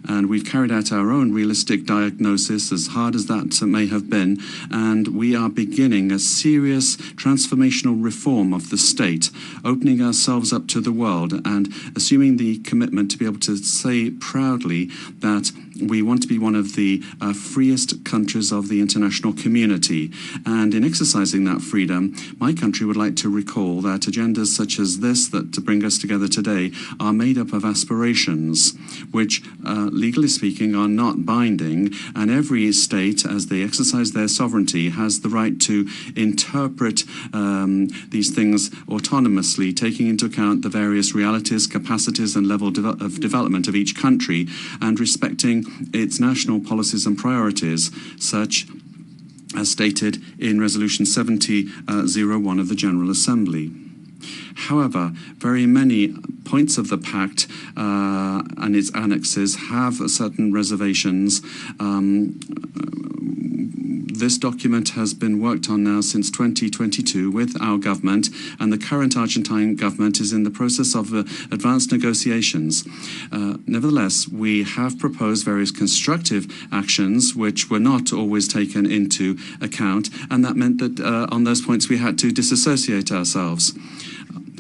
S22: and we've carried out our own realistic diagnosis, as hard as that may have been, and we are beginning a serious transformational reform of the state, opening ourselves up to the world and assuming the commitment to be able to say proudly that we want to be one of the freest countries of the international community. And in exercising that freedom, my country would like to recall that agendas such as this that bring us together today are made up of aspirations, which legally speaking are not binding, and every state, as they exercise their sovereignty, has the right to interpret these things autonomously, taking into account the various realities, capacities and level of development of each country, and respecting its national policies and priorities, such as stated in Resolution 7001 of the General Assembly. However, very many points of the Pact and its annexes have certain reservations. This document has been worked on now since 2022 with our government, and the current Argentine government is in the process of advanced negotiations. Nevertheless, we have proposed various constructive actions which were not always taken into account, and that meant that on those points we had to disassociate ourselves.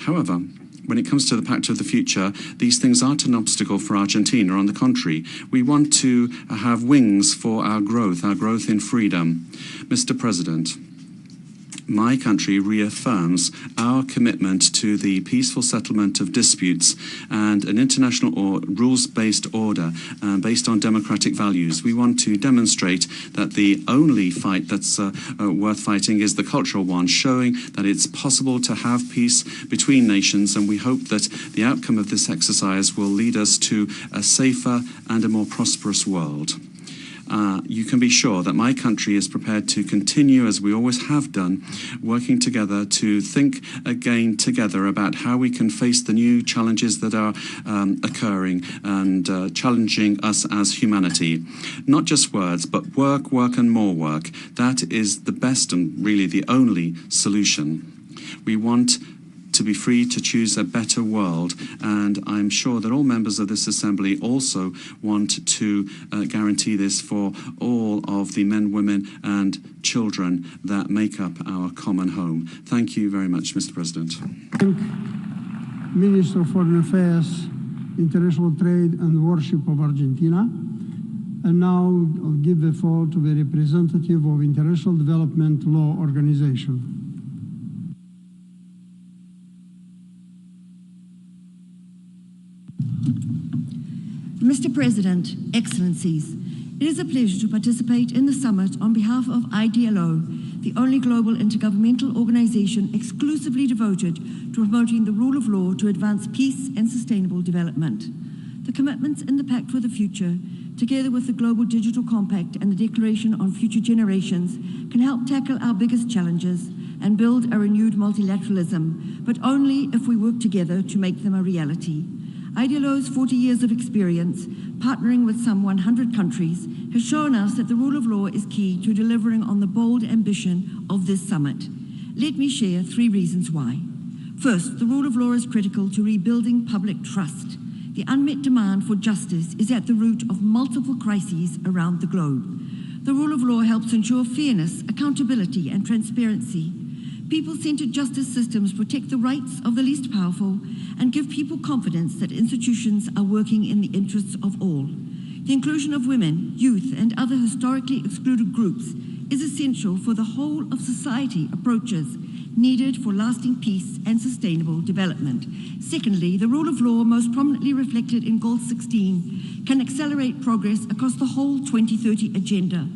S22: However, when it comes to the Pact of the Future, these things aren't an obstacle for Argentina. On the contrary, we want to have wings for our growth in freedom. Mr. President, my country reaffirms our commitment to the peaceful settlement of disputes and an international or rules-based order based on democratic values. We want to demonstrate that the only fight that's worth fighting is the cultural one, showing that it's possible to have peace between nations, and we hope that the outcome of this exercise will lead us to a safer and a more prosperous world. You can be sure that my country is prepared to continue, as we always have done, working together to think again together about how we can face the new challenges that are occurring and challenging us as humanity. Not just words, but work, work and more work. That is the best and really the only solution. We want to be free to choose a better world, and I'm sure that all members of this Assembly also want to guarantee this for all of the men, women and children that make up our common home. Thank you very much, Mr. President.
S3: Minister of Foreign Affairs, International Trade and Worship of Argentina. And now I'll give the floor to the representative of International Development Law Organization.
S6: Mr. President, Excellencies, it is a pleasure to participate in the summit on behalf of IDLO, the only global intergovernmental organization exclusively devoted to promoting the rule of law to advance peace and sustainable development. The commitments in the Pact for the Future, together with the Global Digital Compact and the Declaration on Future Generations, can help tackle our biggest challenges and build a renewed multilateralism, but only if we work together to make them a reality. IDLO's 40 years of experience, partnering with some 100 countries, has shown us that the rule of law is key to delivering on the bold ambition of this summit. Let me share 3 reasons why. First, the rule of law is critical to rebuilding public trust. The unmet demand for justice is at the root of multiple crises around the globe. The rule of law helps ensure fairness, accountability, and transparency. People-centered justice systems protect the rights of the least powerful and give people confidence that institutions are working in the interests of all. The inclusion of women, youth, and other historically excluded groups is essential for the whole of society approaches needed for lasting peace and sustainable development. Secondly, the rule of law, most prominently reflected in Goal 16, can accelerate progress across the whole 2030 agenda.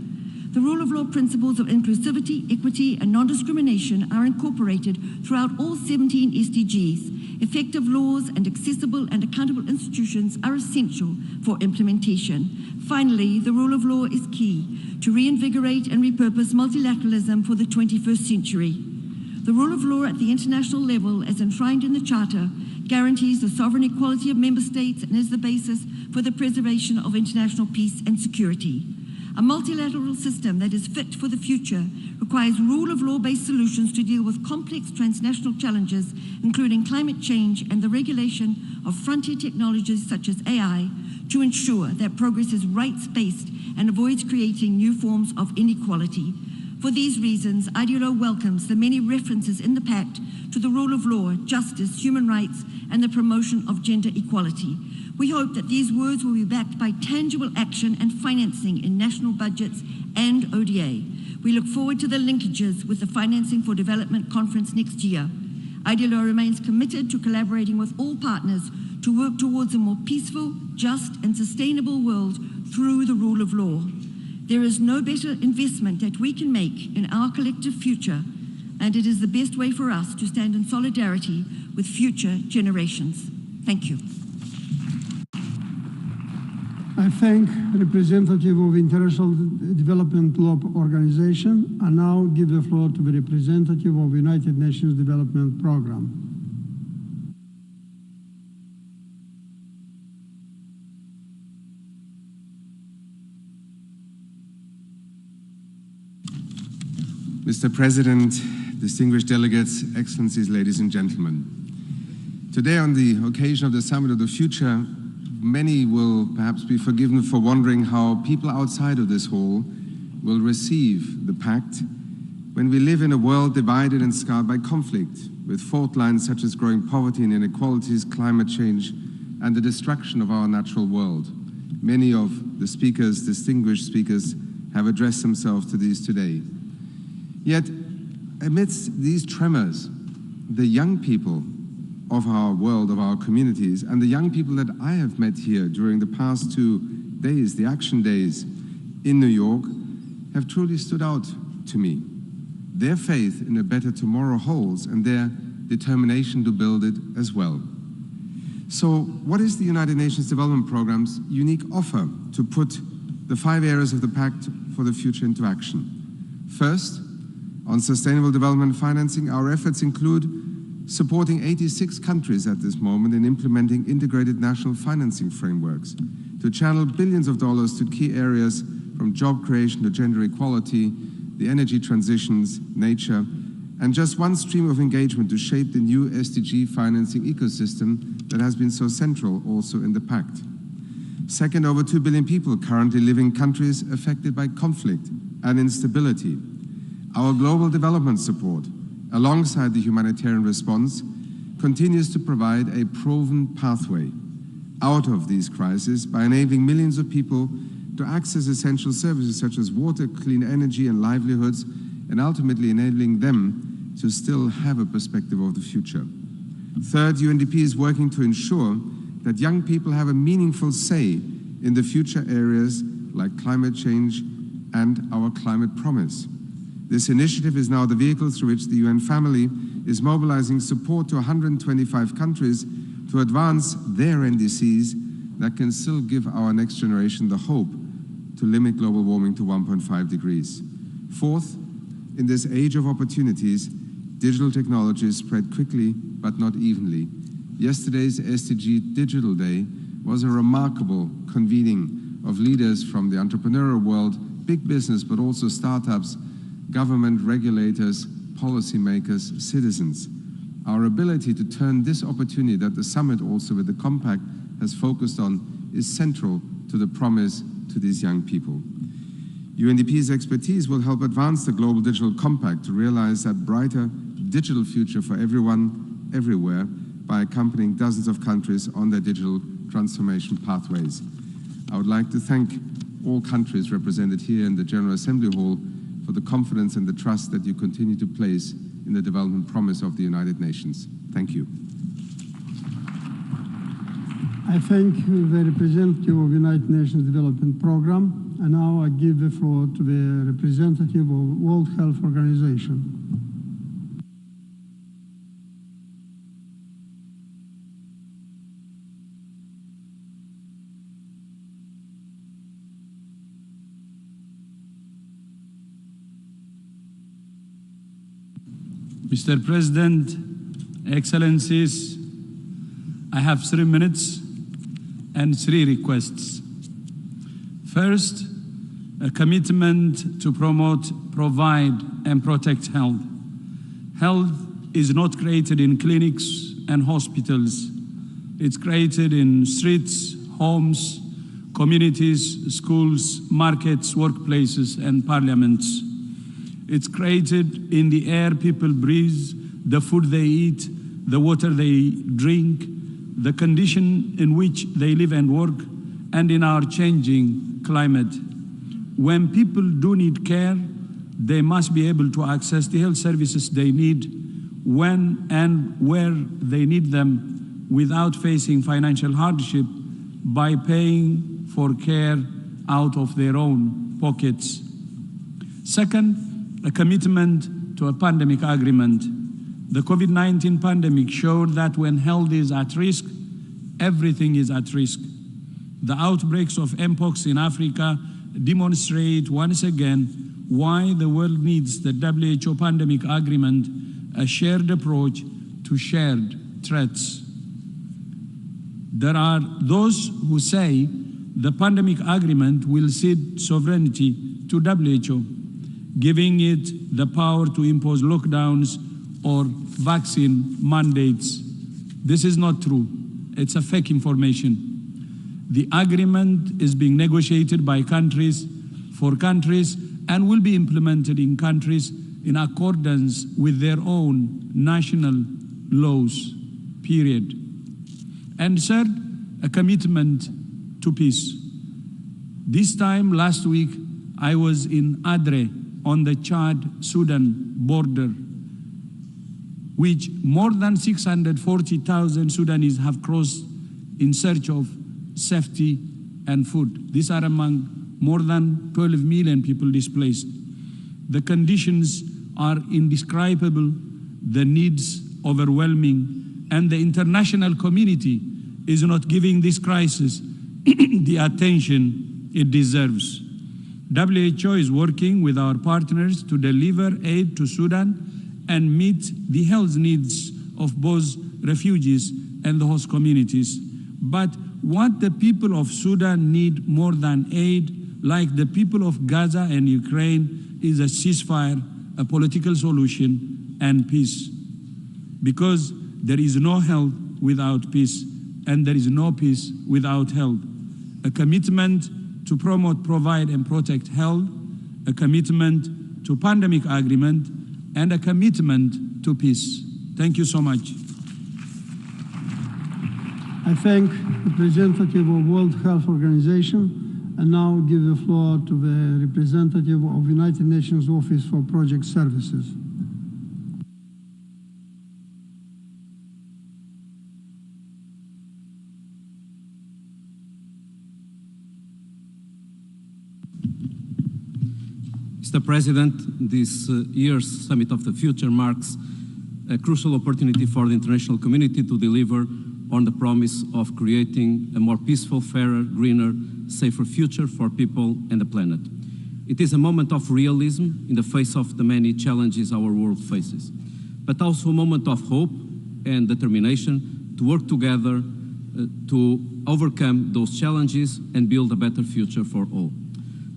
S6: The rule of law principles of inclusivity, equity, and non-discrimination are incorporated throughout all 17 SDGs. Effective laws and accessible and accountable institutions are essential for implementation. Finally, the rule of law is key to reinvigorate and repurpose multilateralism for the 21st century. The rule of law at the international level, as enshrined in the Charter, guarantees the sovereign equality of member states and is the basis for the preservation of international peace and security. A multilateral system that is fit for the future requires rule of law-based solutions to deal with complex transnational challenges, including climate change and the regulation of frontier technologies such as AI, to ensure that progress is rights-based and avoids creating new forms of inequality. For these reasons, IDLO welcomes the many references in the Pact to the rule of law, justice, human rights, and the promotion of gender equality. We hope that these words will be backed by tangible action and financing in national budgets and ODA. We look forward to the linkages with the Financing for Development Conference next year. IDLO remains committed to collaborating with all partners to work towards a more peaceful, just, and sustainable world through the rule of law. There is no better investment that we can make in our collective future, and it is the best way for us to stand in solidarity with future generations. Thank you.
S3: I thank representative of International Development Law Organization and now give the floor to the representative of United Nations Development Program.
S16: Mr. President, distinguished delegates, excellencies, ladies and gentlemen. Today, on the occasion of the Summit of the Future, many will perhaps be forgiven for wondering how people outside of this hall will receive the Pact when we live in a world divided and scarred by conflict, with fault lines such as growing poverty and inequalities, climate change, and the destruction of our natural world. Many of the speakers, distinguished speakers, have addressed themselves to these today. Yet, amidst these tremors, the young people of our world, of our communities, and the young people that I have met here during the past 2 days, the action days in New York, have truly stood out to me. Their faith in a better tomorrow holds, and their determination to build it as well. So, what is the United Nations Development Programme's unique offer to put the 5 areas of the Pact for the Future into action? First, on sustainable development financing, our efforts include supporting 86 countries at this moment in implementing integrated national financing frameworks to channel billions of dollars to key areas from job creation to gender equality, the energy transitions, nature, and just one stream of engagement to shape the new SDG financing ecosystem that has been so central also in the Pact. Second, over 2 billion people currently live in countries affected by conflict and instability. Our global development support, alongside the humanitarian response, continues to provide a proven pathway out of these crises by enabling millions of people to access essential services such as water, clean energy, and livelihoods, and ultimately enabling them to still have a perspective of the future. Third, UNDP is working to ensure that young people have a meaningful say in the future areas like climate change and our climate promise. This initiative is now the vehicle through which the UN family is mobilizing support to 125 countries to advance their NDCs that can still give our next generation the hope to limit global warming to 1.5 degrees. Fourth, in this age of opportunities, digital technologies spread quickly but not evenly. Yesterday's SDG Digital Day was a remarkable convening of leaders from the entrepreneurial world, big business, but also startups, government, regulators, policymakers, citizens. Our ability to turn this opportunity that the summit also with the Compact has focused on is central to the promise to these young people. UNDP's expertise will help advance the Global Digital Compact to realize that brighter digital future for everyone, everywhere, by accompanying dozens of countries on their digital transformation pathways. I would like to thank all countries represented here in the General Assembly Hall for the confidence and the trust that you continue to place in the development promise of the United Nations. Thank you.
S3: I thank the representative of the United Nations Development Programme, and now I give the floor to the representative of World Health Organization.
S10: Mr. President, Excellencies, I have 3 minutes and 3 requests. First, a commitment to promote, provide, and protect health. Health is not created in clinics and hospitals. It's created in streets, homes, communities, schools, markets, workplaces, and parliaments. It's created in the air people breathe, the food they eat, the water they drink, the condition in which they live and work, and in our changing climate. When people do need care, they must be able to access the health services they need when and where they need them without facing financial hardship by paying for care out of their own pockets. Second, a commitment to a pandemic agreement. The COVID-19 pandemic showed that when health is at risk, everything is at risk. The outbreaks of Mpox in Africa demonstrate once again why the world needs the WHO pandemic agreement, a shared approach to shared threats. There are those who say the pandemic agreement will cede sovereignty to WHO, giving it the power to impose lockdowns or vaccine mandates. This is not true. It's a fake information. The agreement is being negotiated by countries for countries and will be implemented in countries in accordance with their own national laws, period. And third, a commitment to peace. This time last week, I was in Adre on the Chad-Sudan border, which more than 640,000 Sudanese have crossed in search of safety and food. These are among more than 12 million people displaced. The conditions are indescribable, the needs overwhelming, and the international community is not giving this crisis the attention it deserves. WHO is working with our partners to deliver aid to Sudan and meet the health needs of both refugees and the host communities. But what the people of Sudan need more than aid, like the people of Gaza and Ukraine, is a ceasefire, a political solution, and peace. Because there is no health without peace, and there is no peace without health. A commitment to promote, provide, and protect health, a commitment to pandemic agreement, and a commitment to peace. Thank you so much.
S3: I thank the representative of World Health Organization and now give the floor to the representative of United Nations Office for Project Services.
S21: Mr. President, this year's Summit of the Future marks a crucial opportunity for the international community to deliver on the promise of creating a more peaceful, fairer, greener, safer future for people and the planet. It is a moment of realism in the face of the many challenges our world faces, but also a moment of hope and determination to work together to overcome those challenges and build a better future for all.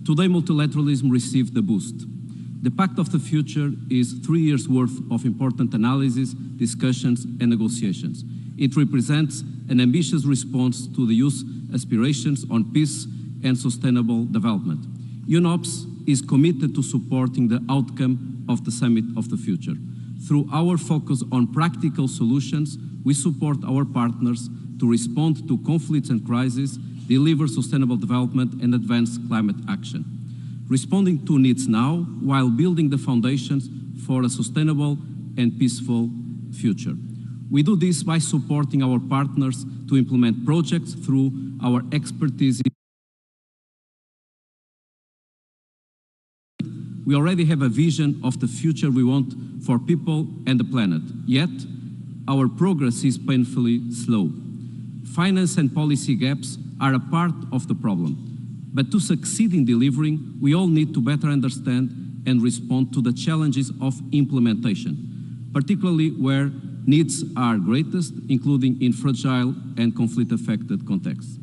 S21: Today, multilateralism received a boost. The Pact of the Future is 3 years' worth of important analysis, discussions, and negotiations. It represents an ambitious response to the youth's aspirations on peace and sustainable development. UNOPS is committed to supporting the outcome of the Summit of the Future. Through our focus on practical solutions, we support our partners to respond to conflicts and crises, deliver sustainable development, and advance climate action. Responding to needs now while building the foundations for a sustainable and peaceful future. We do this by supporting our partners to implement projects through our expertise. We already have a vision of the future we want for people and the planet, yet our progress is painfully slow. Finance and policy gaps are a part of the problem, but to succeed in delivering, we all need to better understand and respond to the challenges of implementation, particularly where needs are greatest, including in fragile and conflict-affected contexts.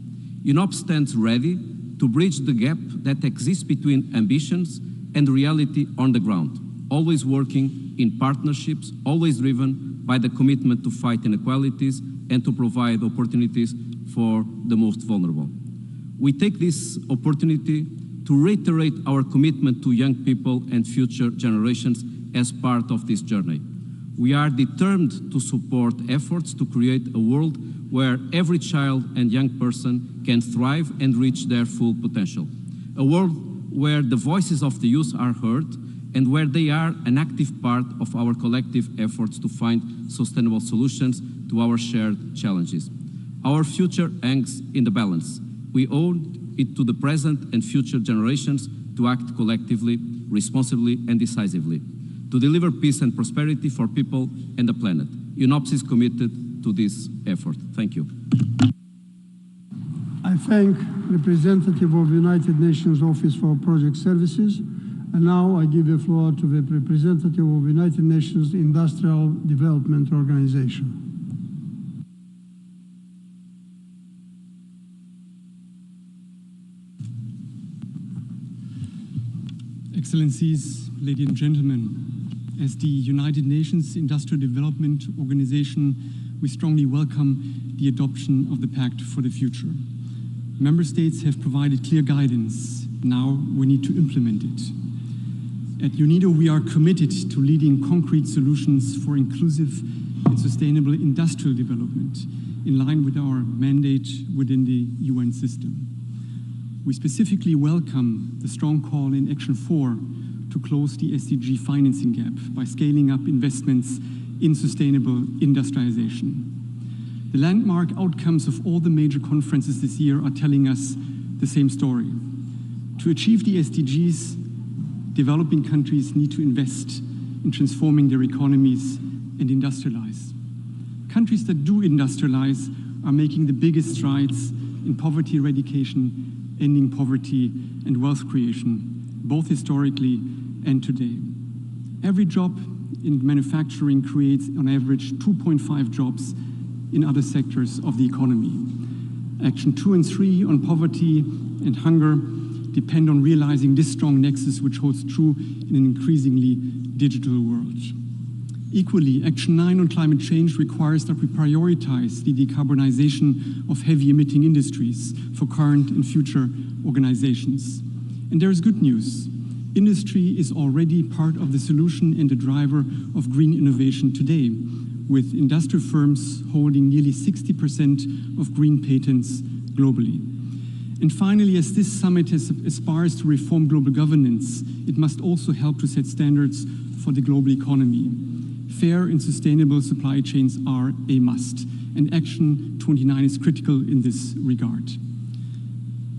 S21: UNOP stands ready to bridge the gap that exists between ambitions and reality on the ground, always working in partnerships, always driven by the commitment to fight inequalities and to provide opportunities for the most vulnerable. We take this opportunity to reiterate our commitment to young people and future generations as part of this journey. We are determined to support efforts to create a world where every child and young person can thrive and reach their full potential. A world where the voices of the youth are heard and where they are an active part of our collective efforts to find sustainable solutions to our shared challenges. Our future hangs in the balance. We owe it to the present and future generations to act collectively, responsibly, and decisively, to deliver peace and prosperity for people and the planet. UNOPS is committed to this effort. Thank you.
S3: I thank representative of United Nations Office for Project Services, and now I give the floor to the representative of United Nations Industrial Development Organization.
S4: Excellencies, ladies and gentlemen, as the United Nations Industrial Development Organization, we strongly welcome the adoption of the Pact for the Future. Member states have provided clear guidance. Now we need to implement it. At UNIDO, we are committed to leading concrete solutions for inclusive and sustainable industrial development in line with our mandate within the UN system. We specifically welcome the strong call in Action 4 to close the SDG financing gap by scaling up investments in sustainable industrialization. The landmark outcomes of all the major conferences this year are telling us the same story. To achieve the SDGs, developing countries need to invest in transforming their economies and industrialize. Countries that do industrialize are making the biggest strides in poverty eradication, ending poverty and wealth creation, both historically and today. Every job in manufacturing creates on average 2.5 jobs in other sectors of the economy. Action 2 and 3 on poverty and hunger depend on realizing this strong nexus, which holds true in an increasingly digital world. Equally, Action 9 on climate change requires that we prioritize the decarbonization of heavy emitting industries for current and future organizations. And there is good news. Industry is already part of the solution and the driver of green innovation today, with industrial firms holding nearly 60% of green patents globally. And finally, as this summit aspires to reform global governance, it must also help to set standards for the global economy. Fair and sustainable supply chains are a must, and Action 29 is critical in this regard.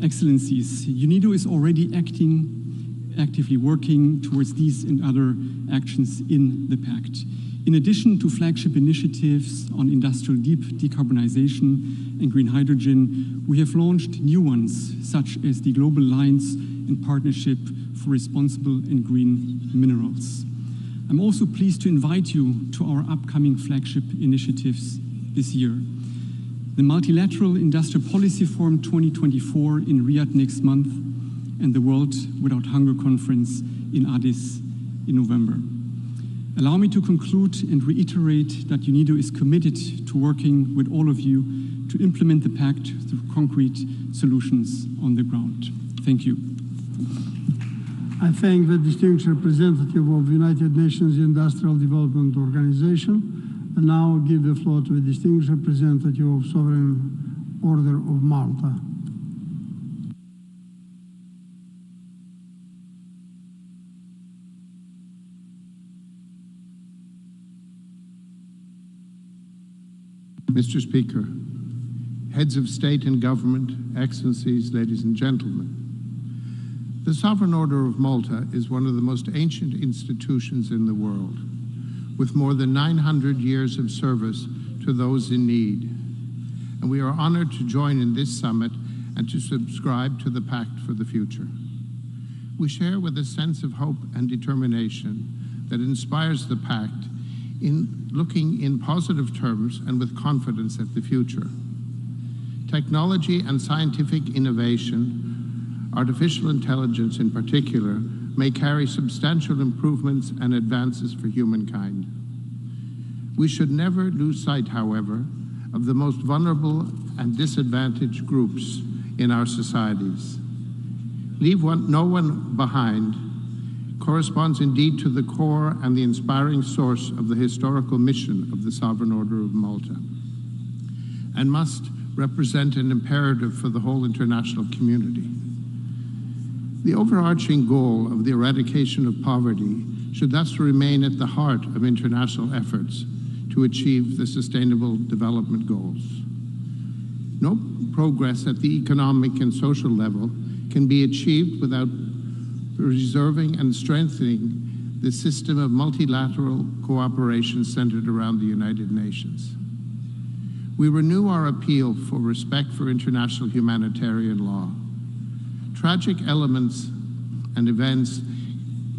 S4: Excellencies, UNIDO is already actively working towards these and other actions in the Pact. In addition to flagship initiatives on industrial decarbonization and green hydrogen, we have launched new ones, such as the Global Alliance and Partnership for Responsible and Green Minerals. I'm also pleased to invite you to our upcoming flagship initiatives this year. The Multilateral Industrial Policy Forum 2024 in Riyadh next month, and the World Without Hunger Conference in Addis in November. Allow me to conclude and reiterate that UNIDO is committed to working with all of you to implement the Pact through concrete solutions on the ground. Thank you.
S3: I thank the distinguished representative of the United Nations Industrial Development Organization, and now give the floor to the distinguished representative of Sovereign Order of Malta.
S1: Mr. Speaker, heads of state and government, excellencies, ladies and gentlemen, the Sovereign Order of Malta is one of the most ancient institutions in the world, with more than 900 years of service to those in need. And we are honored to join in this summit and to subscribe to the Pact for the Future. We share with a sense of hope and determination that inspires the Pact in looking in positive terms and with confidence at the future. Technology and scientific innovation, artificial intelligence in particular, may carry substantial improvements and advances for humankind. We should never lose sight, however, of the most vulnerable and disadvantaged groups in our societies. Leave no one behind corresponds indeed to the core and the inspiring source of the historical mission of the Sovereign Order of Malta, and must represent an imperative for the whole international community. The overarching goal of the eradication of poverty should thus remain at the heart of international efforts to achieve the Sustainable Development Goals. No progress at the economic and social level can be achieved without preserving and strengthening the system of multilateral cooperation centered around the United Nations. We renew our appeal for respect for international humanitarian law. Tragic elements and events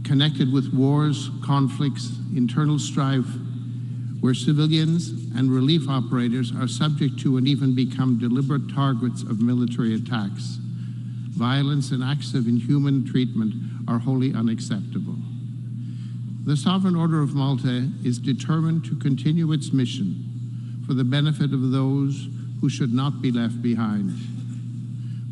S1: connected with wars, conflicts, internal strife, where civilians and relief operators are subject to and even become deliberate targets of military attacks. Violence and acts of inhuman treatment are wholly unacceptable. The Sovereign Order of Malta is determined to continue its mission for the benefit of those who should not be left behind.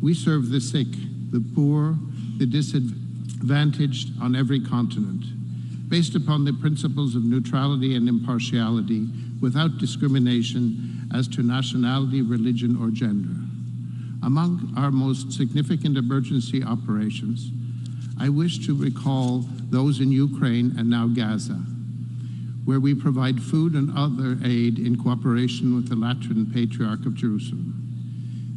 S1: We serve the sick, the poor, the disadvantaged on every continent, based upon the principles of neutrality and impartiality, without discrimination as to nationality, religion, or gender. Among our most significant emergency operations, I wish to recall those in Ukraine and now Gaza, where we provide food and other aid in cooperation with the Lateran Patriarch of Jerusalem.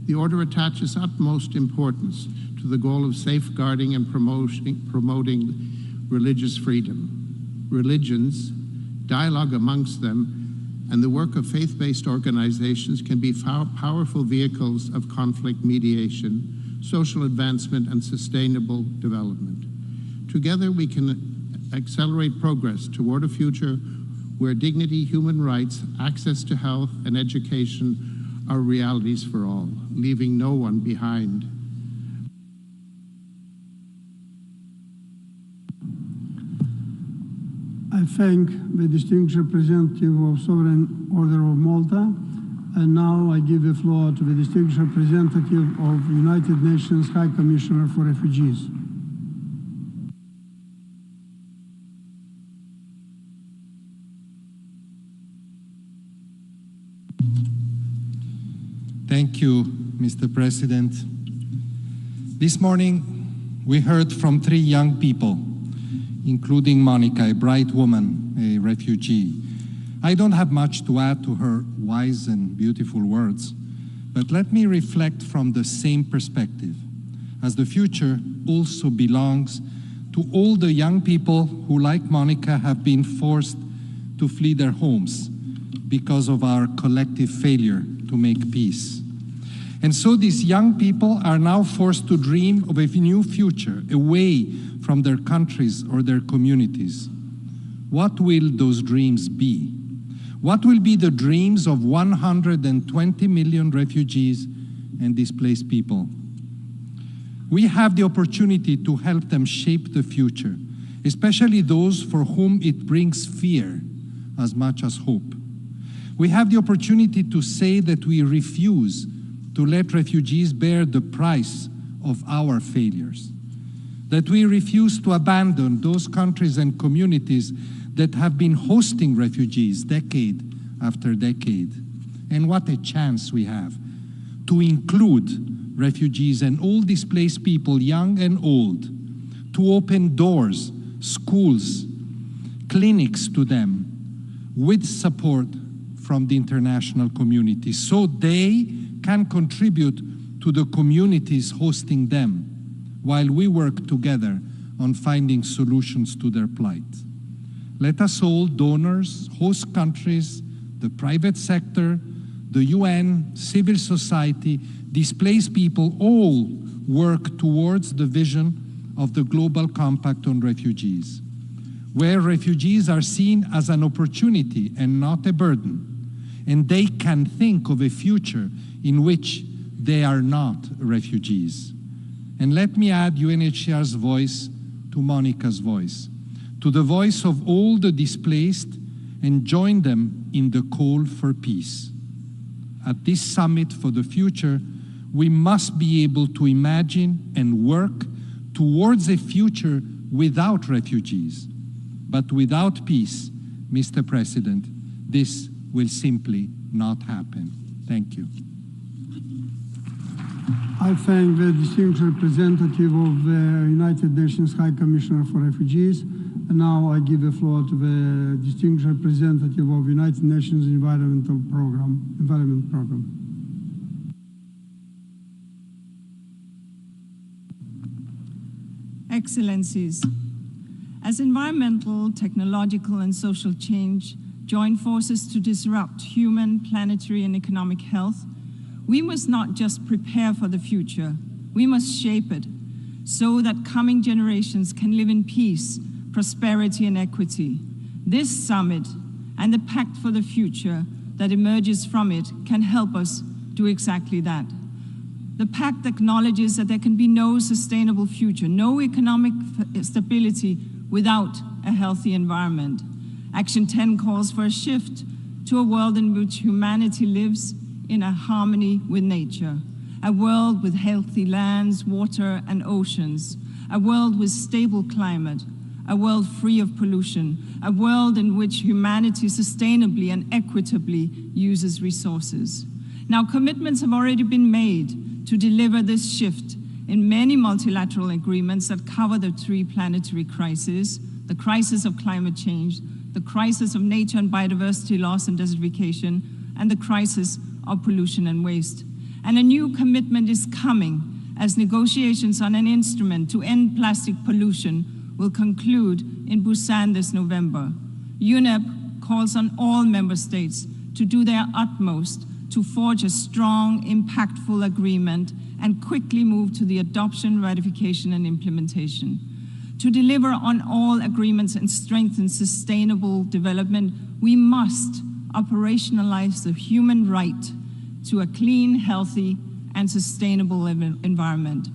S1: The Order attaches utmost importance to the goal of safeguarding and promoting religious freedom. Religions, dialogue amongst them, and the work of faith-based organizations can be powerful vehicles of conflict mediation, social advancement, and sustainable development. Together, we can accelerate progress toward a future where dignity, human rights, access to health, and education are realities for all, leaving no one behind.
S3: I thank the distinguished representative of Sovereign Order of Malta, and now I give the floor to the distinguished representative of the United Nations High Commissioner for Refugees.
S17: Thank you, Mr. President. This morning, we heard from 3 young people, including Monica, a bright woman, a refugee. I don't have much to add to her wise and beautiful words, but let me reflect from the same perspective, as the future also belongs to all the young people who, like Monica, have been forced to flee their homes because of our collective failure to make peace. And so these young people are now forced to dream of a new future, away from their countries or their communities. What will those dreams be? What will be the dreams of 120 million refugees and displaced people? We have the opportunity to help them shape the future, especially those for whom it brings fear as much as hope. We have the opportunity to say that we refuse to let refugees bear the price of our failures. that we refuse to abandon those countries and communities that have been hosting refugees decade after decade. And what a chance we have to include refugees and all displaced people, young and old, to open doors, schools, clinics to them with support from the international community so they can contribute to the communities hosting them while we work together on finding solutions to their plight. Let us all, donors, host countries, the private sector, the UN, civil society, displaced people, all work towards the vision of the Global Compact on Refugees, where refugees are seen as an opportunity and not a burden, and they can think of a future in which they are not refugees. And let me add UNHCR's voice to Monica's voice, to the voice of all the displaced, and join them in the call for peace. At this summit for the future, we must be able to imagine and work towards a future without refugees. But without peace, Mr. President, this will simply not happen. Thank you.
S3: I thank the distinguished representative of the United Nations High Commissioner for Refugees. And now I give the floor to the distinguished representative of United Nations Environment Program.
S7: Excellencies, as environmental, technological, and social change join forces to disrupt human, planetary, and economic health, we must not just prepare for the future, we must shape it so that coming generations can live in peace, prosperity, and equity. This summit and the Pact for the Future that emerges from it can help us do exactly that. The Pact acknowledges that there can be no sustainable future, no economic stability without a healthy environment. Action 10 calls for a shift to a world in which humanity lives in a harmony with nature, a world with healthy lands, water, and oceans, a world with stable climate, a world free of pollution, a world in which humanity sustainably and equitably uses resources. Now, commitments have already been made to deliver this shift in many multilateral agreements that cover the three planetary crises: the crisis of climate change, the crisis of nature and biodiversity loss and desertification, and the crisis of pollution and waste. And a new commitment is coming as negotiations on an instrument to end plastic pollution will conclude in Busan this November. UNEP calls on all member states to do their utmost to forge a strong, impactful agreement and quickly move to the adoption, ratification, and implementation. To deliver on all agreements and strengthen sustainable development, we must operationalize the human right to a clean, healthy, and sustainable environment.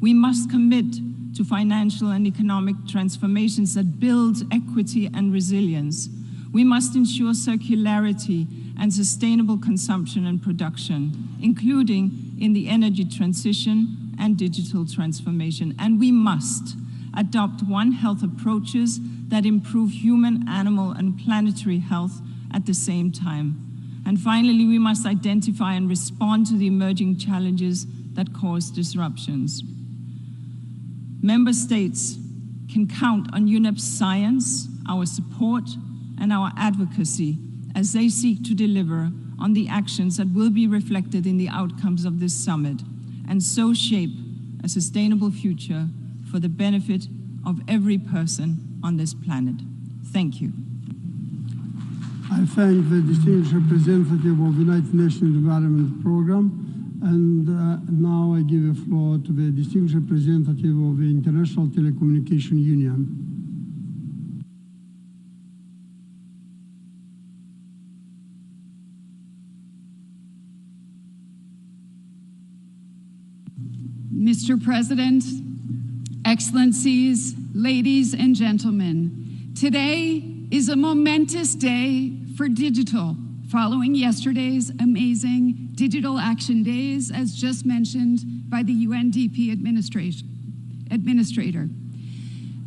S7: We must commit to financial and economic transformations that build equity and resilience. We must ensure circularity and sustainable consumption and production, including in the energy transition and digital transformation. And we must adopt One Health approaches that improve human, animal, and planetary health at the same time. And finally, we must identify and respond to the emerging challenges that cause disruptions. Member states can count on UNEP's science, our support, and our advocacy as they seek to deliver on the actions that will be reflected in the outcomes of this summit, and so shape a sustainable future for the benefit of every person on this planet. Thank you.
S3: I thank the distinguished representative of the United Nations Environment Program. And now I give the floor to the distinguished representative of the International Telecommunication Union.
S18: Mr. President, Excellencies, ladies and gentlemen, today is a momentous day for digital, following yesterday's amazing Digital Action Days, as just mentioned by the UNDP administration. Administrator.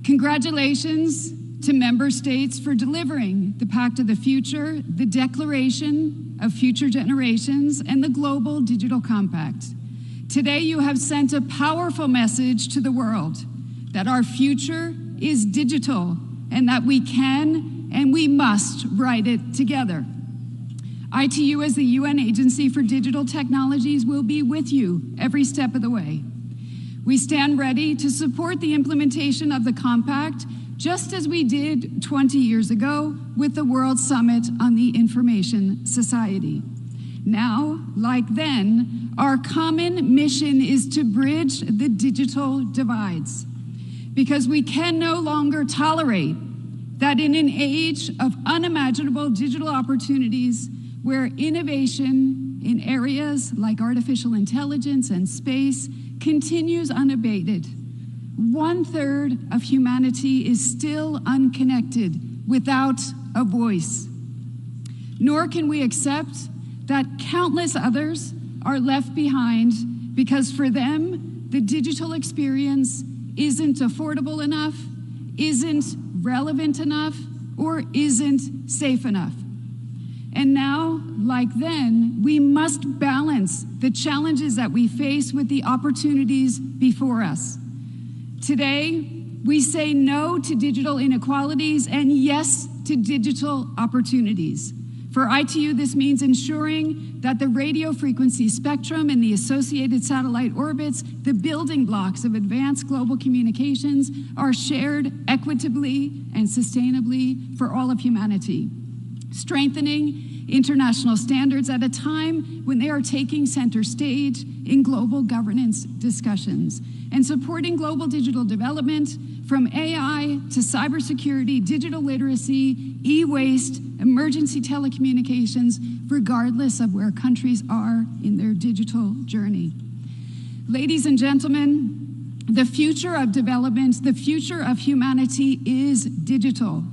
S18: Congratulations to member states for delivering the Pact of the Future, the Declaration of Future Generations, and the Global Digital Compact. Today, you have sent a powerful message to the world that our future is digital and that we can and we must write it together. ITU, as the UN Agency for Digital Technologies, will be with you every step of the way. We stand ready to support the implementation of the Compact, just as we did 20 years ago with the World Summit on the Information Society. Now, like then, our common mission is to bridge the digital divides, because we can no longer tolerate that in an age of unimaginable digital opportunities, where innovation in areas like artificial intelligence and space continues unabated, 1/3 of humanity is still unconnected without a voice. Nor can we accept that countless others are left behind because for them, the digital experience isn't affordable enough, isn't relevant enough, or isn't safe enough. And now, like then, we must balance the challenges that we face with the opportunities before us. Today, we say no to digital inequalities and yes to digital opportunities. For ITU, this means ensuring that the radio frequency spectrum and the associated satellite orbits, the building blocks of advanced global communications, are shared equitably and sustainably for all of humanity. Strengthening international standards at a time when they are taking center stage in global governance discussions, and supporting global digital development from AI to cybersecurity, digital literacy, e-waste, emergency telecommunications, regardless of where countries are in their digital journey. Ladies and gentlemen, the future of development, the future of humanity is digital.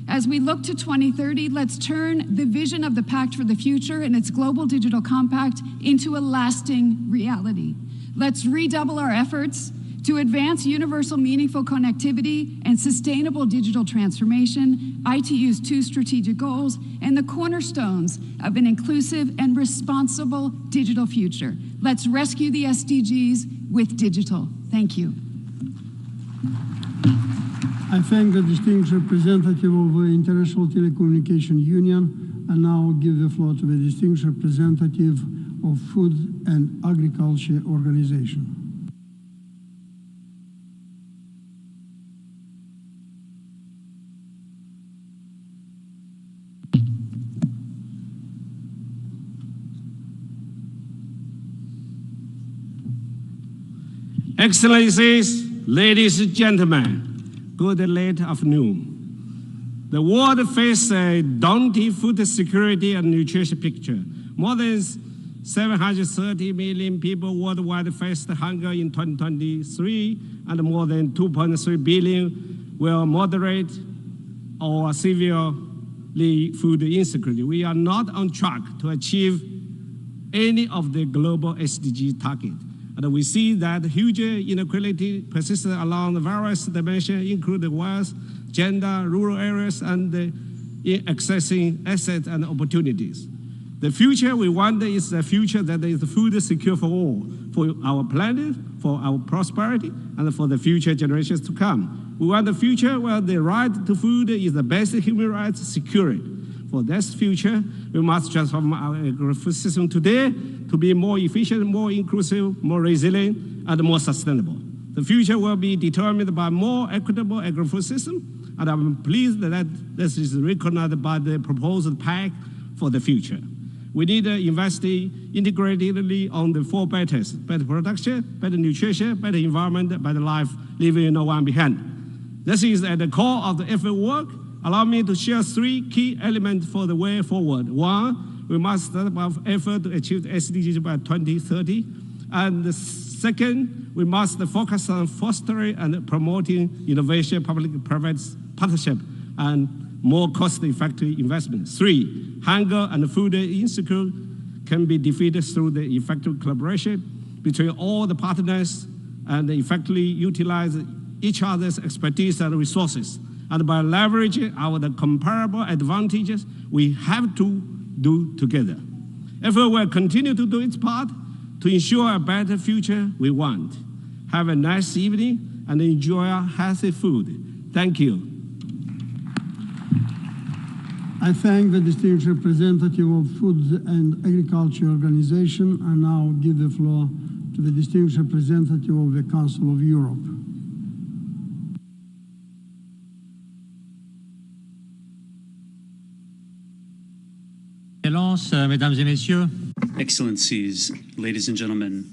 S18: As we look to 2030, let's turn the vision of the Pact for the Future and its Global Digital Compact into a lasting reality. Let's redouble our efforts to advance universal meaningful connectivity and sustainable digital transformation, ITU's 2 strategic goals, and the cornerstones of an inclusive and responsible digital future. Let's rescue the SDGs with digital. Thank you.
S3: I thank the distinguished representative of the International Telecommunication Union, and now give the floor to the distinguished representative of Food and Agriculture Organization.
S12: Excellencies, ladies and gentlemen, good late afternoon. The world faces a daunting food security and nutrition picture. More than 730 million people worldwide faced hunger in 2023, and more than 2.3 billion were moderate or severely food insecurity. We are not on track to achieve any of the global SDG targets. And we see that huge inequality persists along the various dimensions, including wealth, gender, rural areas, and in accessing assets and opportunities. The future we want is a future that is food secure for all, for our planet, for our prosperity, and for the future generations to come. We want a future where the right to food is the best human right secured. For this future, we must transform our agricultural system today to be more efficient, more inclusive, more resilient, and more sustainable. The future will be determined by more equitable agricultural system, and I'm pleased that this is recognized by the proposed Pact for the Future. We need to invest integratedly on the 4 betters: better production, better nutrition, better environment, better life, leaving no one behind. This is at the core of the effort work. Allow me to share 3 key elements for the way forward. 1, we must step up effort to achieve the SDGs by 2030. And the second, we must focus on fostering and promoting innovation, public-private partnership, and more cost-effective investment. 3, hunger and food insecurity can be defeated through the effective collaboration between all the partners and effectively utilize each other's expertise and resources. And by leveraging our comparable advantages, we have to do together. Everyone will continue to do its part to ensure a better future we want. Have a nice evening and enjoy healthy food. Thank you.
S3: I thank the distinguished representative of Food and Agriculture Organization and now give the floor to the distinguished representative of the Council of Europe.
S8: Mesdames et Messieurs.
S20: Excellencies, ladies and gentlemen,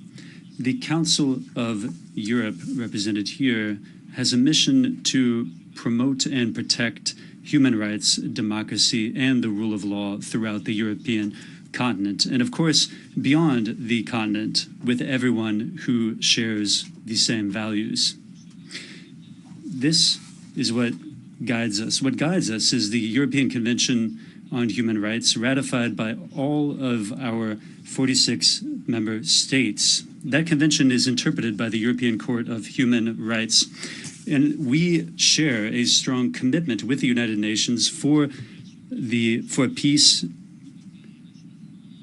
S20: the Council of Europe, represented here, has a mission to promote and protect human rights, democracy, and the rule of law throughout the European continent, and of course, beyond the continent, with everyone who shares the same values. This is what guides us. What guides us is the European Convention on Human Rights, ratified by all of our 46 member states. That convention is interpreted by the European Court of Human Rights, and we share a strong commitment with the United Nations for peace.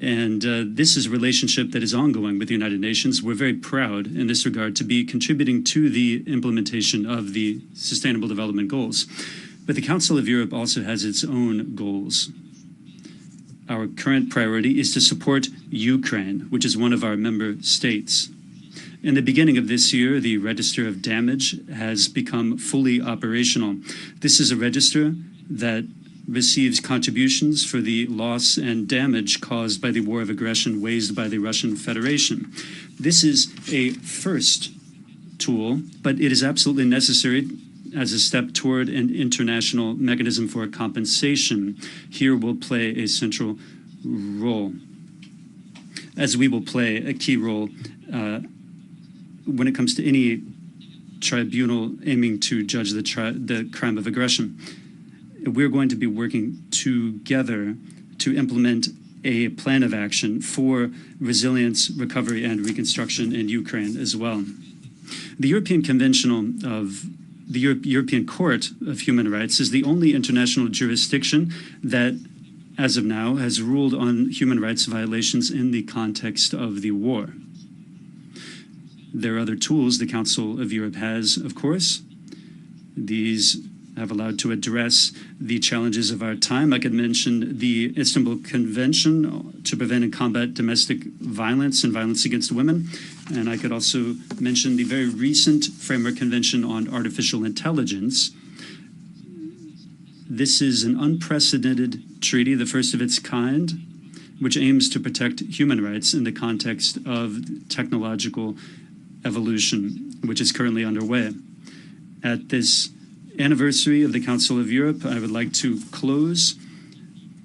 S20: And this is a relationship that is ongoing with the United Nations. We're very proud in this regard to be contributing to the implementation of the Sustainable Development Goals. But the Council of Europe also has its own goals. Our current priority is to support Ukraine, which is one of our member states. In the beginning of this year, the Register of Damage has become fully operational. This is a register that receives contributions for the loss and damage caused by the war of aggression waged by the Russian Federation. This is a first tool, but it is absolutely necessary as a step toward an international mechanism for compensation. Here will play a central role, as we will play a key role when it comes to any tribunal aiming to judge the crime of aggression. We're going to be working together to implement a plan of action for resilience, recovery, and reconstruction in Ukraine as well. The European European Court of Human Rights is the only international jurisdiction that, as of now, has ruled on human rights violations in the context of the war. There are other tools the Council of Europe has, of course. These have allowed to address the challenges of our time. I could mention the Istanbul Convention to prevent and combat domestic violence and violence against women. And I could also mention the very recent Framework Convention on Artificial Intelligence. This is an unprecedented treaty, the first of its kind, which aims to protect human rights in the context of technological evolution, which is currently underway. At this anniversary of the Council of Europe, I would like to close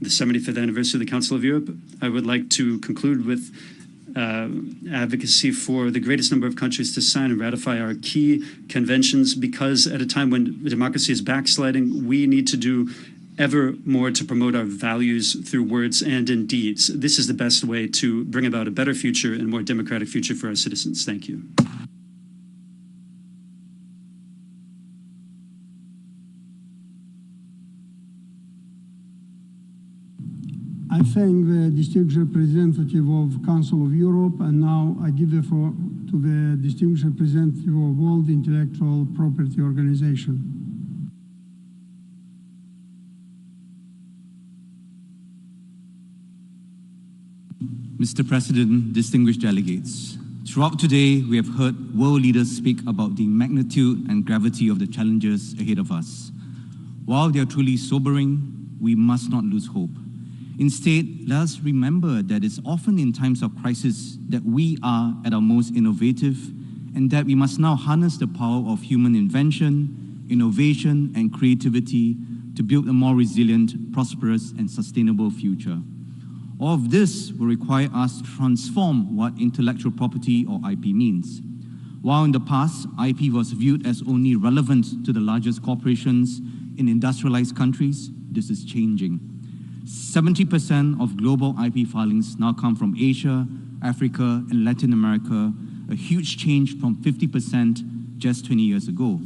S20: the 75th anniversary of the Council of Europe. I would like to conclude with advocacy for the greatest number of countries to sign and ratify our key conventions, because at a time when democracy is backsliding, we need to do ever more to promote our values through words and in deeds. This is the best way to bring about a better future and more democratic future for our citizens. Thank you.
S3: I thank the distinguished representative of Council of Europe, and now I give the floor to the distinguished representative of World Intellectual Property Organization.
S23: Mr. President, distinguished delegates, throughout today, we have heard world leaders speak about the magnitude and gravity of the challenges ahead of us. While they are truly sobering, we must not lose hope. Instead, let us remember that it's often in times of crisis that we are at our most innovative, and that we must now harness the power of human invention, innovation, and creativity to build a more resilient, prosperous, and sustainable future. All of this will require us to transform what intellectual property or IP means. While in the past, IP was viewed as only relevant to the largest corporations in industrialized countries, this is changing. 70% of global IP filings now come from Asia, Africa, and Latin America, a huge change from 50% just 20 years ago.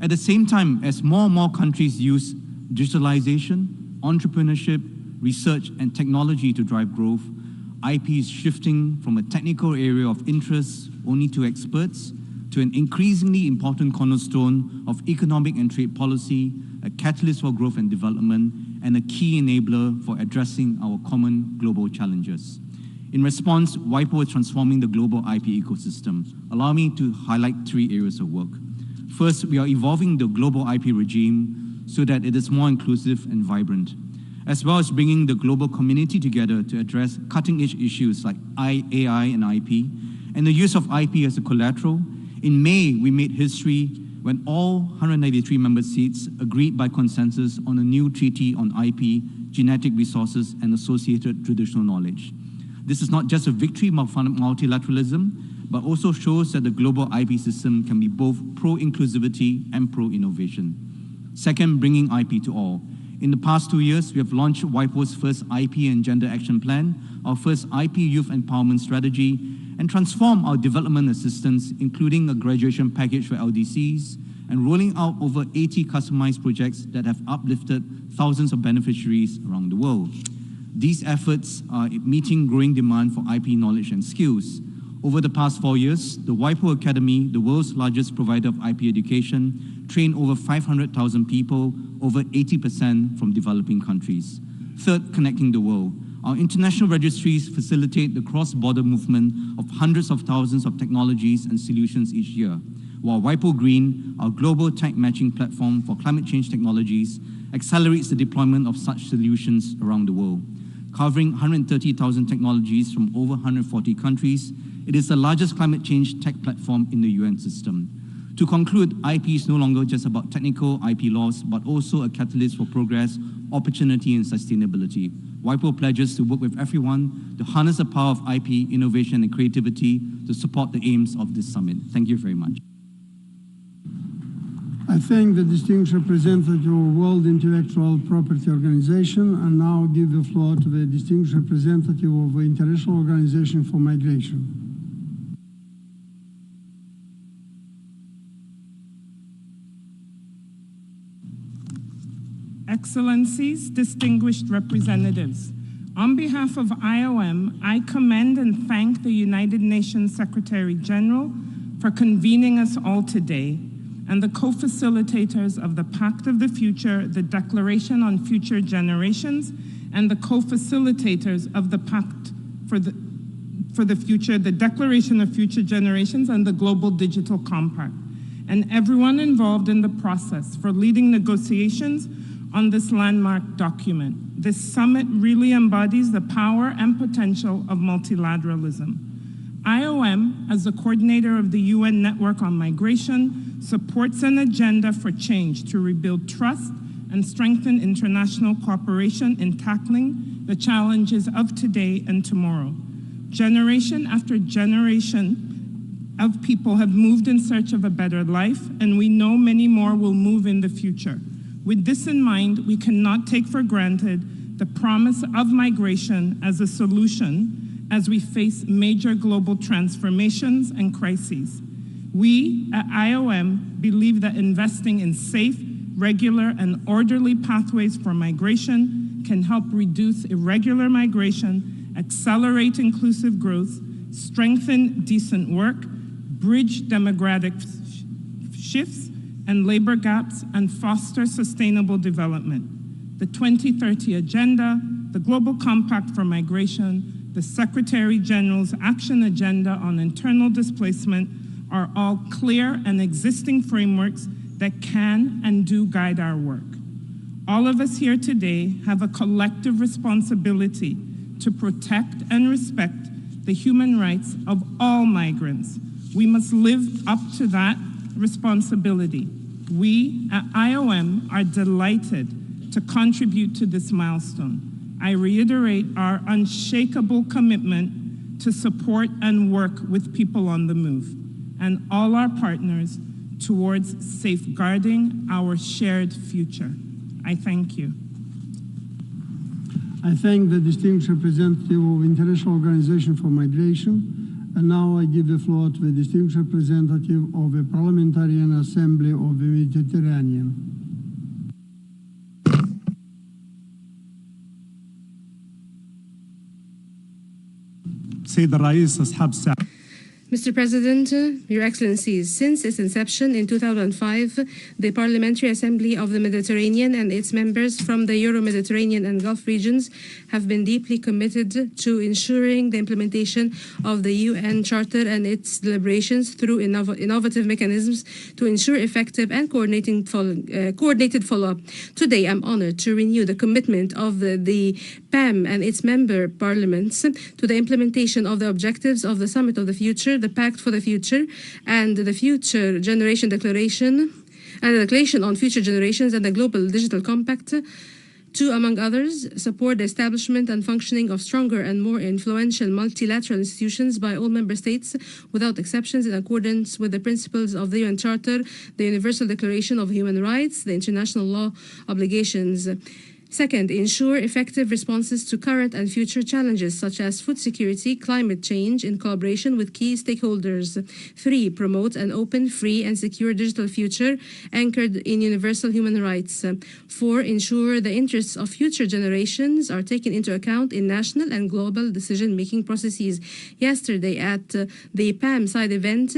S23: At the same time, as more and more countries use digitalization, entrepreneurship, research, and technology to drive growth, IP is shifting from a technical area of interest only to experts to an increasingly important cornerstone of economic and trade policy, a catalyst for growth and development, and a key enabler for addressing our common global challenges. In response, WIPO is transforming the global IP ecosystem. Allow me to highlight 3 areas of work. First, we are evolving the global IP regime so that it is more inclusive and vibrant, as well as bringing the global community together to address cutting-edge issues like AI and IP, and the use of IP as a collateral. In May, we made history when all 193 member states agreed by consensus on a new treaty on IP, genetic resources, and associated traditional knowledge. This is not just a victory of multilateralism, but also shows that the global IP system can be both pro-inclusivity and pro-innovation. Second, bringing IP to all. In the past 2 years, we have launched WIPO's first IP and Gender Action Plan, our first IP Youth Empowerment Strategy, and transformed our development assistance, including a graduation package for LDCs, and rolling out over 80 customized projects that have uplifted thousands of beneficiaries around the world. These efforts are meeting growing demand for IP knowledge and skills. Over the past 4 years, the WIPO Academy, the world's largest provider of IP education, trained over 500,000 people, over 80% from developing countries. Third, connecting the world. Our international registries facilitate the cross-border movement of hundreds of thousands of technologies and solutions each year, while WIPO Green, our global tech matching platform for climate change technologies, accelerates the deployment of such solutions around the world. Covering 130,000 technologies from over 140 countries, it is the largest climate change tech platform in the UN system. To conclude, IP is no longer just about technical IP laws, but also a catalyst for progress, opportunity, and sustainability. WIPO pledges to work with everyone to harness the power of IP, innovation, and creativity to support the aims of this summit. Thank you very much.
S3: I thank the distinguished representative of World Intellectual Property Organization and now give the floor to the distinguished representative of the International Organization for Migration.
S8: Excellencies, distinguished representatives, on behalf of IOM, I commend and thank the United Nations Secretary General for convening us all today, and the co-facilitators of the Pact of the Future, the Declaration on Future Generations, and the co-facilitators of the Pact for the Future, the Declaration of Future Generations, and the Global Digital Compact, and everyone involved in the process for leading negotiations on this landmark document. This summit really embodies the power and potential of multilateralism. IOM, as the coordinator of the UN Network on Migration, supports an agenda for change to rebuild trust and strengthen international cooperation in tackling the challenges of today and tomorrow. Generation after generation of people have moved in search of a better life, and we know many more will move in the future. With this in mind, we cannot take for granted the promise of migration as a solution as we face major global transformations and crises. We at IOM believe that investing in safe, regular, and orderly pathways for migration can help reduce irregular migration, accelerate inclusive growth, strengthen decent work, bridge demographic shifts and labor gaps, and foster sustainable development. The 2030 Agenda, the Global Compact for Migration, the Secretary General's Action Agenda on Internal Displacement are all clear and existing frameworks that can and do guide our work. All of us here today have a collective responsibility to protect and respect the human rights of all migrants. We must live up to that responsibility. We at IOM are delighted to contribute to this milestone. I reiterate our unshakable commitment to support and work with people on the move and all our partners towards safeguarding our shared future. I thank you.
S3: I thank the distinguished representative of International Organization for Migration And now I give the floor to the distinguished representative of the Parliamentarian Assembly of the Mediterranean.
S2: سيد الرئيس أصحاب الساعة.
S11: Mr. President, Your Excellencies, since its inception in 2005, the Parliamentary Assembly of the Mediterranean and its members from the Euro-Mediterranean and Gulf regions have been deeply committed to ensuring the implementation of the UN Charter and its deliberations through innovative mechanisms to ensure effective and coordinated follow-up. Today, I'm honored to renew the commitment of the PAM and its member parliaments to the implementation of the objectives of the Summit of the Future, the Pact for the Future, and the Future Generation Declaration, and the Declaration on Future Generations and the Global Digital Compact, to, among others, support the establishment and functioning of stronger and more influential multilateral institutions by all member states without exceptions in accordance with the principles of the UN Charter, the Universal Declaration of Human Rights, the international law obligations. Second, ensure effective responses to current and future challenges such as food security, climate change in collaboration with key stakeholders. 3, promote an open, free, and secure digital future anchored in universal human rights. 4, ensure the interests of future generations are taken into account in national and global decision-making processes. Yesterday at the PAM side event,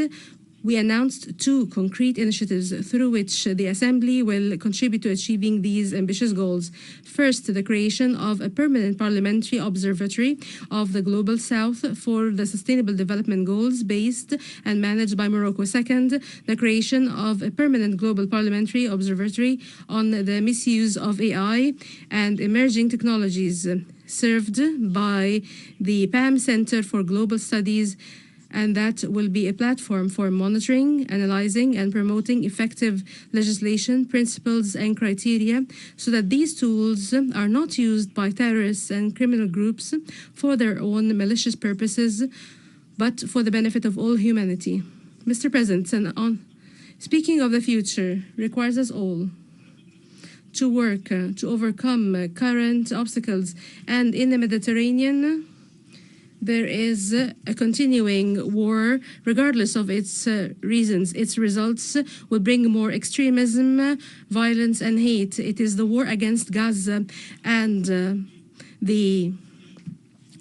S11: we announced 2 concrete initiatives through which the Assembly will contribute to achieving these ambitious goals. First, the creation of a permanent parliamentary observatory of the Global South for the Sustainable Development Goals based and managed by Morocco. Second, the creation of a permanent global parliamentary observatory on the misuse of AI and emerging technologies, served by the PAM Center for Global Studies, and that will be a platform for monitoring, analyzing, and promoting effective legislation, principles, and criteria so that these tools are not used by terrorists and criminal groups for their own malicious purposes, but for the benefit of all humanity. Mr. President, speaking of the future requires us all to work to overcome current obstacles, and in the Mediterranean, there is a continuing war, regardless of its reasons. Its results will bring more extremism, violence, and hate. It is the war against Gaza and the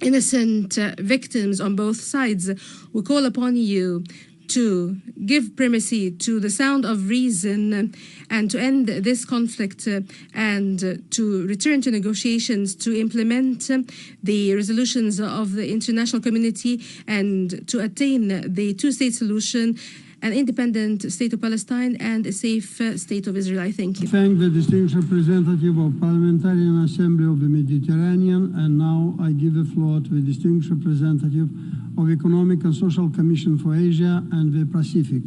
S11: innocent victims on both sides. We call upon you to give primacy to the sound of reason and to end this conflict and to return to negotiations to implement the resolutions of the international community and to attain the two-state solution, an independent state of Palestine and a safe state of Israel. I thank you.
S3: Thank the distinguished representative of Parliamentarian Assembly of the Mediterranean, and now I give the floor to the distinguished representative of Economic and Social Commission for Asia and the Pacific.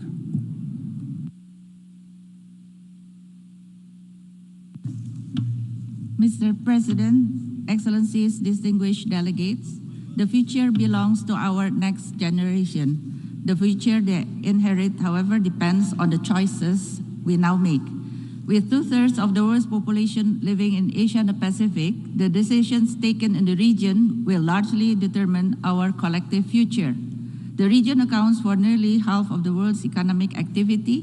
S19: Mr. President, Excellencies, distinguished delegates, the future belongs to our next generation. The future they inherit, however, depends on the choices we now make. With 2/3 of the world's population living in Asia and the Pacific, the decisions taken in the region will largely determine our collective future. The region accounts for nearly half of the world's economic activity,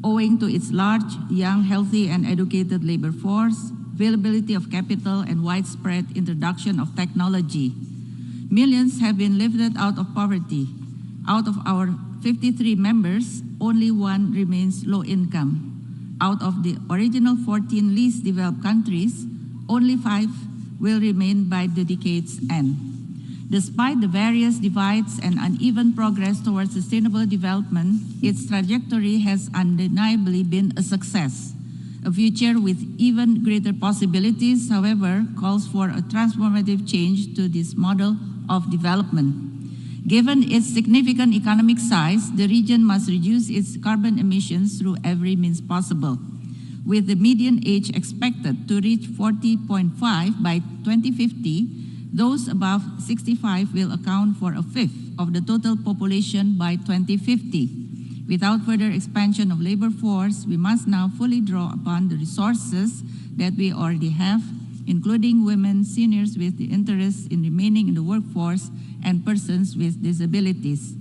S19: owing to its large, young, healthy, and educated labor force, availability of capital, and widespread introduction of technology. Millions have been lifted out of poverty. Out of our 53 members, only 1 remains low income. Out of the original 14 least developed countries, only 5 will remain by the decade's end. Despite the various divides and uneven progress towards sustainable development, its trajectory has undeniably been a success. A future with even greater possibilities, however, calls for a transformative change to this model of development. Given its significant economic size, the region must reduce its carbon emissions through every means possible. With the median age expected to reach 40.5 by 2050, those above 65 will account for 1/5 of the total population by 2050. Without further expansion of labor force, we must now fully draw upon the resources that we already have, including women, seniors with the interest in remaining in the workforce, and persons with disabilities.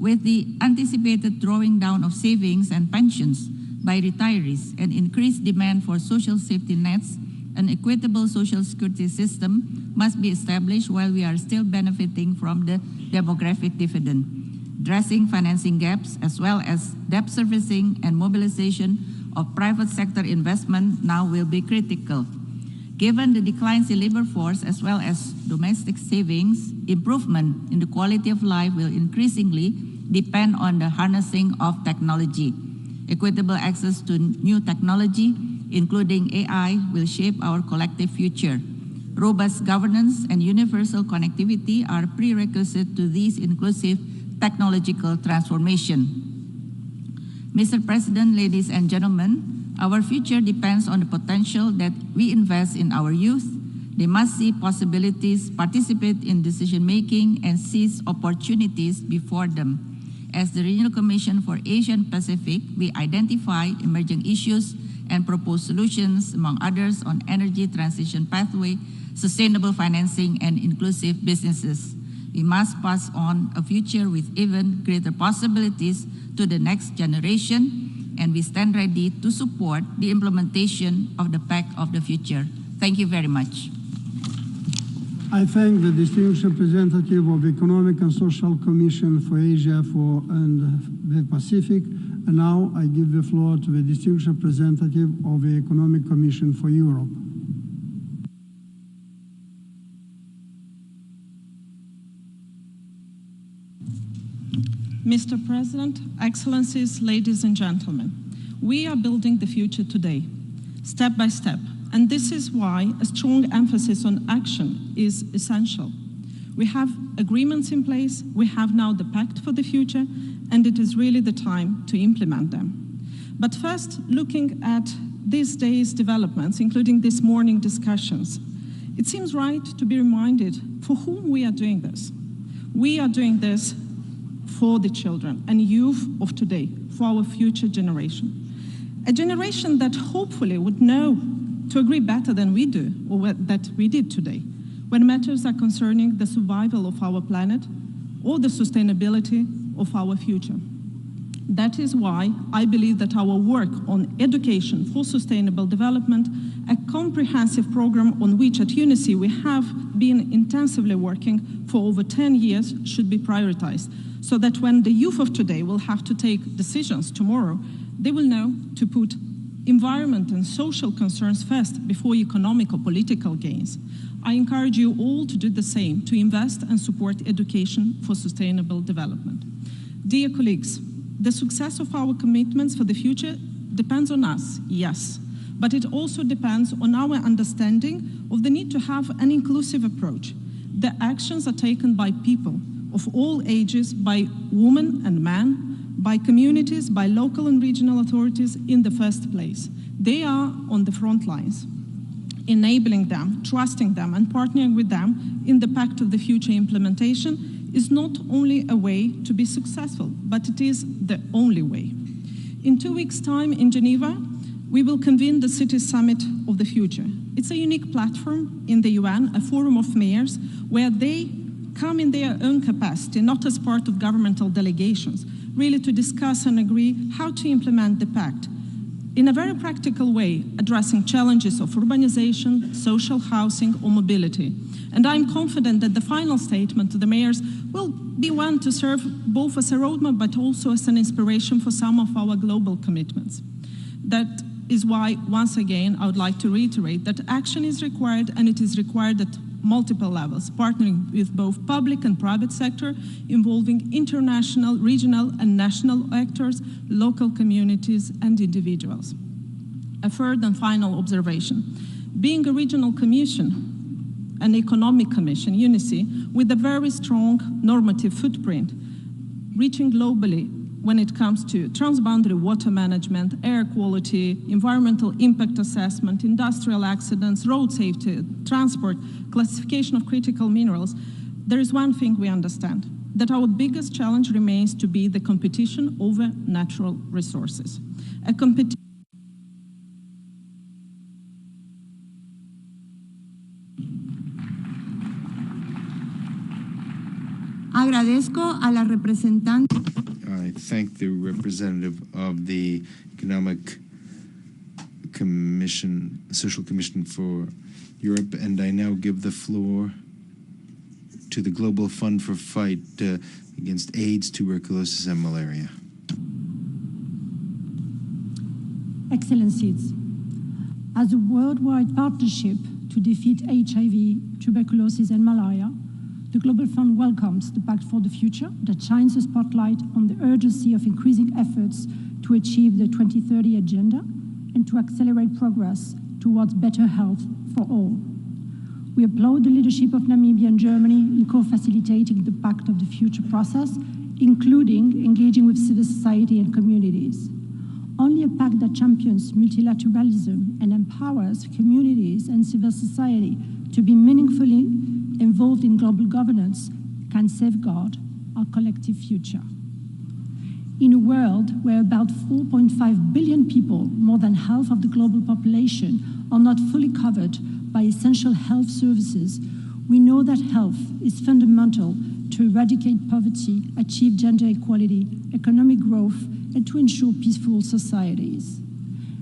S19: With the anticipated drawing down of savings and pensions by retirees and increased demand for social safety nets, an equitable social security system must be established while we are still benefiting from the demographic dividend. Addressing financing gaps as well as debt servicing and mobilization of private sector investment now will be critical. Given the declines in labor force as well as domestic savings, improvement in the quality of life will increasingly depend on the harnessing of technology. Equitable access to new technology, including AI, will shape our collective future. Robust governance and universal connectivity are prerequisites to this inclusive technological transformation. Mr. President, ladies and gentlemen, our future depends on the potential that we invest in our youth. They must see possibilities, participate in decision-making, and seize opportunities before them. As the Regional Commission for Asia and Pacific, we identify emerging issues and propose solutions, among others, on energy transition pathway, sustainable financing, and inclusive businesses. We must pass on a future with even greater possibilities to the next generation, and we stand ready to support the implementation of the Pact of the Future. Thank you very much.
S3: I thank the distinguished representative of the Economic and Social Commission for Asia and the Pacific. And now I give the floor to the distinguished representative of the Economic Commission for Europe.
S5: Mr. President, Excellencies, ladies and gentlemen, we are building the future today, step by step. And this is why a strong emphasis on action is essential. We have agreements in place, we have now the Pact for the Future, and it is really the time to implement them. But first, looking at these days' developments, including this morning discussions, it seems right to be reminded for whom we are doing this. We are doing this for the children and youth of today, for our future generation. A generation that hopefully would know to agree better than we do, or that we did today, when matters are concerning the survival of our planet or the sustainability of our future. That is why I believe that our work on education for sustainable development, a comprehensive program on which at UNICE we have been intensively working for over 10 years, should be prioritized, so that when the youth of today will have to take decisions tomorrow, they will know to put environment and social concerns first before economic or political gains. I encourage you all to do the same, to invest and support education for sustainable development. Dear colleagues, the success of our commitments for the future depends on us, yes, but it also depends on our understanding of the need to have an inclusive approach. The actions are taken by people of all ages, by women and men, by communities, by local and regional authorities in the first place. They are on the front lines, enabling them, trusting them, and partnering with them in the Pact of the Future implementation is not only a way to be successful, but it is the only way. In 2 weeks' time in Geneva, we will convene the City Summit of the Future. It's a unique platform in the UN, a forum of mayors, where they come in their own capacity, not as part of governmental delegations, really to discuss and agree how to implement the Pact in a very practical way, addressing challenges of urbanization, social housing, or mobility. And I'm confident that the final statement to the mayors will be one to serve both as a roadmap, but also as an inspiration for some of our global commitments. That is why, once again, I would like to reiterate that action is required, and it is required at multiple levels, partnering with both public and private sector, involving international, regional, and national actors, local communities, and individuals. A third and final observation. Being a regional commission, an economic commission, UNICE, with a very strong normative footprint, reaching globally when it comes to transboundary water management, air quality, environmental impact assessment, industrial accidents, road safety, transport, classification of critical minerals, there is one thing we understand, that our biggest challenge remains to be the competition over natural resources. A competition
S13: I
S6: Agradezco a la representante.
S9: I thank the representative of the Economic Commission, Social Commission for Europe, and I now give the floor to the Global Fund for Fight Against AIDS, Tuberculosis, and Malaria.
S15: Excellencies, as a worldwide partnership to defeat HIV, tuberculosis, and malaria, the Global Fund welcomes the Pact for the Future that shines a spotlight on the urgency of increasing efforts to achieve the 2030 agenda and to accelerate progress towards better health for all. We applaud the leadership of Namibia and Germany in co-facilitating the Pact of the Future process, including engaging with civil society and communities. Only a pact that champions multilateralism and empowers communities and civil society to be meaningfully involved in global governance can safeguard our collective future. In a world where about 4.5 billion people, more than half of the global population, are not fully covered by essential health services, we know that health is fundamental to eradicate poverty, achieve gender equality, economic growth, and to ensure peaceful societies.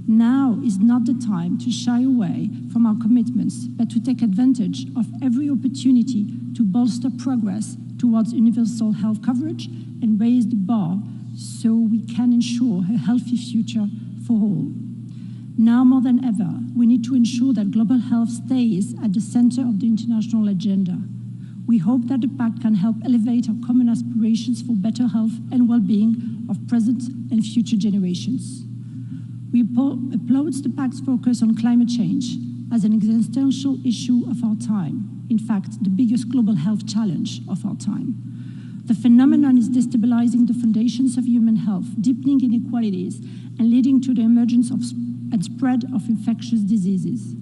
S15: Now is not the time to shy away from our commitments, but to take advantage of every opportunity to bolster progress towards universal health coverage and raise the bar so we can ensure a healthy future for all. Now more than ever, we need to ensure that global health stays at the center of the international agenda. We hope that the Pact can help elevate our common aspirations for better health and well-being of present and future generations. We applaud the Pact's focus on climate change as an existential issue of our time, in fact, the biggest global health challenge of our time. The phenomenon is destabilizing the foundations of human health, deepening inequalities, and leading to the emergence of and spread of infectious diseases.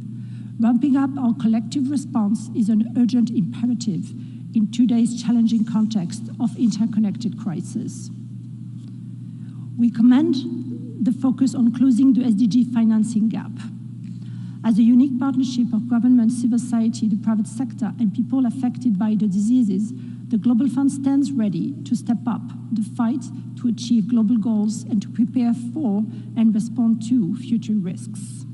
S15: Ramping up our collective response is an urgent imperative in today's challenging context of interconnected crisis. We commend the focus on closing the SDG financing gap. As a unique partnership of government, civil society, the private sector, and people affected by the diseases, the Global Fund stands ready to step up the fight to achieve global goals and to prepare for and respond to future risks.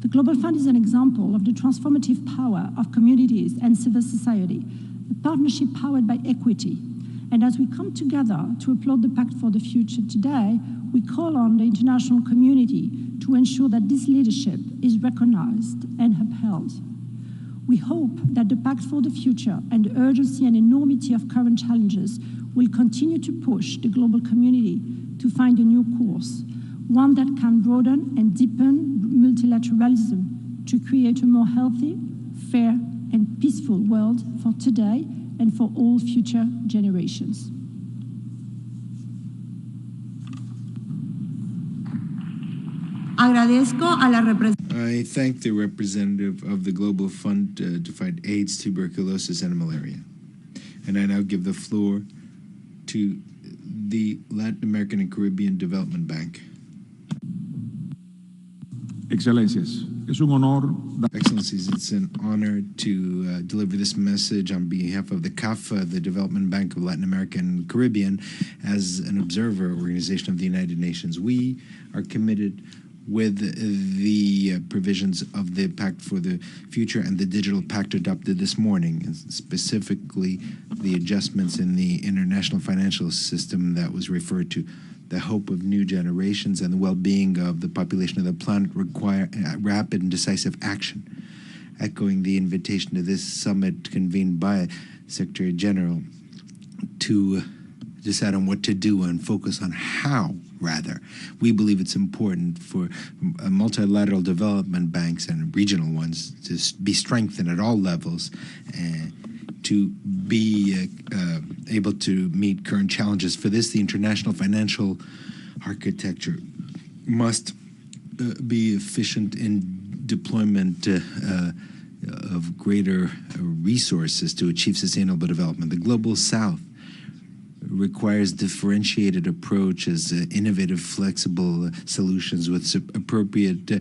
S15: The Global Fund is an example of the transformative power of communities and civil society, a partnership powered by equity. And as we come together to applaud the Pact for the Future today, we call on the international community to ensure that this leadership is recognized and upheld. We hope that the Pact for the Future and the urgency and enormity of current challenges will continue to push the global community to find a new course, one that can broaden and deepen multilateralism to create a more healthy, fair, and peaceful world for today and for all future generations.
S9: I thank the representative of the Global Fund to Fight AIDS, Tuberculosis, and Malaria. And I now give the floor to the Latin American and Caribbean Development Bank.
S13: Excellencias, es un honor.
S9: Excellencies, it's an honor to deliver this message on behalf of the CAFA, the Development Bank of Latin America and Caribbean, as an observer organization of the United Nations. We are committed with the provisions of the Pact for the Future and the Digital Pact adopted this morning, and specifically the adjustments in the international financial system that was referred to. The hope of new generations and the well-being of the population of the planet require rapid and decisive action. Echoing the invitation to this summit convened by Secretary General to decide on what to do and focus on how, rather. We believe it's important for multilateral development banks and regional ones to be strengthened at all levels and to be able to meet current challenges. For this, the international financial architecture must be efficient in deployment of greater resources to achieve sustainable development. The Global South requires differentiated approaches, innovative, flexible solutions with appropriate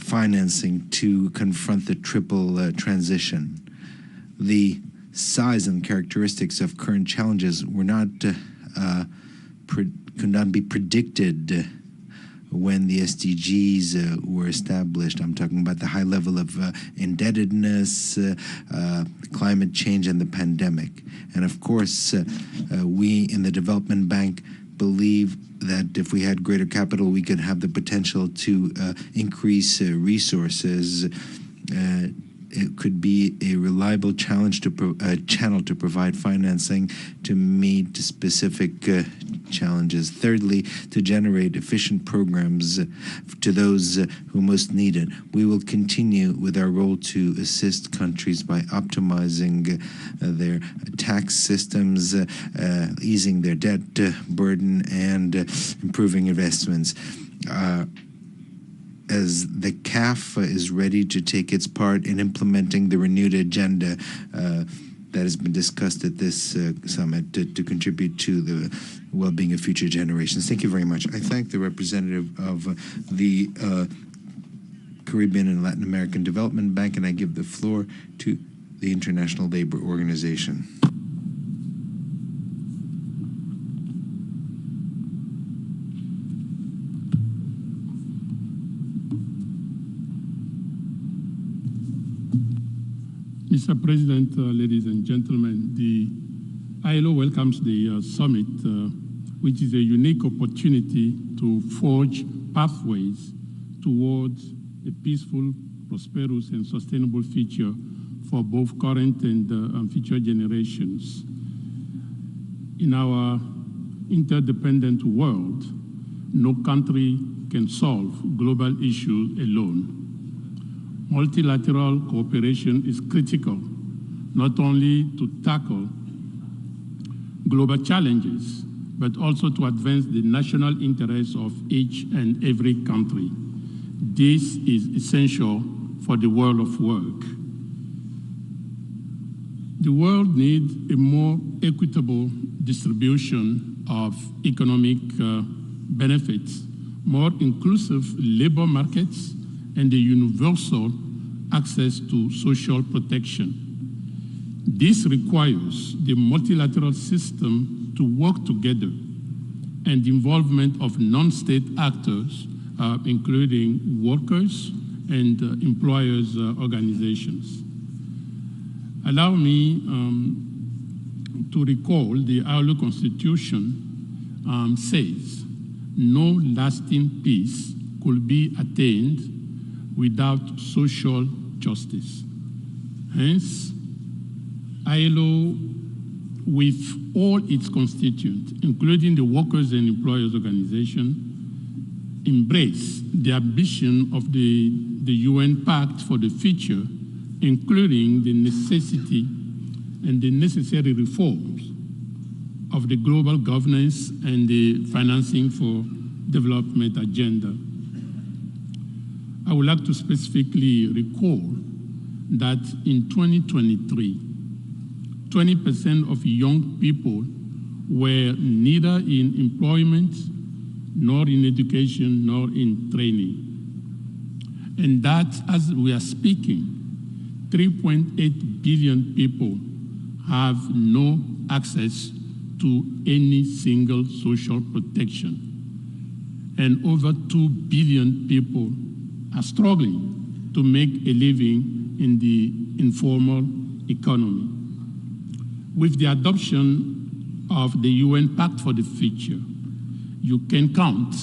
S9: financing to confront the triple transition. The size and characteristics of current challenges could not be predicted when the SDGs were established. I'm talking about the high level of indebtedness, climate change, and the pandemic. And of course, we in the Development Bank believe that if we had greater capital, we could have the potential to increase resources. It could be a reliable channel to provide financing to meet specific challenges. Thirdly, to generate efficient programs to those who most need it. We will continue with our role to assist countries by optimizing their tax systems, easing their debt burden, and improving investments. As the CAF is ready to take its part in implementing the renewed agenda that has been discussed at this summit to contribute to the well-being of future generations. Thank you very much. I thank the representative of the Caribbean and Latin American Development Bank, and I give the floor to the International Labor Organization.
S14: Mr. President, ladies and gentlemen, the ILO welcomes the summit, which is a unique opportunity to forge pathways towards a peaceful, prosperous, and sustainable future for both current and future generations. In our interdependent world, no country can solve global issues alone. Multilateral cooperation is critical, not only to tackle global challenges, but also to advance the national interests of each and every country. This is essential for the world of work. The world needs a more equitable distribution of economic benefits, more inclusive labor markets, and a universal access to social protection. This requires the multilateral system to work together and the involvement of non-state actors, including workers and employers' organizations. Allow me to recall the ILO Constitution says no lasting peace could be attained without social justice. Hence, ILO, with all its constituents, including the workers and employers organization, embrace the ambition of the UN Pact for the future, including the necessity and the necessary reforms of the global governance and the financing for development agenda. I would like to specifically recall that in 2023, 20% of young people were neither in employment, nor in education, nor in training. And that, as we are speaking, 3.8 billion people have no access to any single social protection. And over 2 billion people are struggling to make a living in the informal economy. With the adoption of the UN Pact for the Future, you can count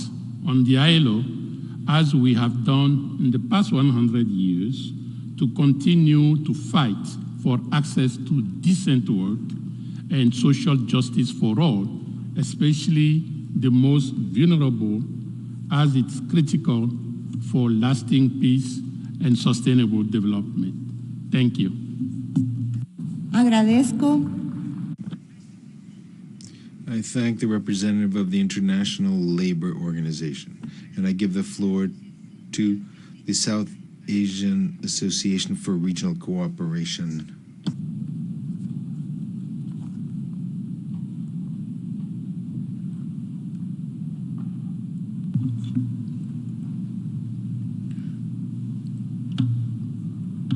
S14: on the ILO, as we have done in the past 100 years, to continue to fight for access to decent work and social justice for all, especially the most vulnerable, as it's critical for lasting peace and sustainable development. Thank you.
S16: Agradezco.
S9: I thank the representative of the International Labor Organization, and I give the floor to the South Asian Association for Regional Cooperation.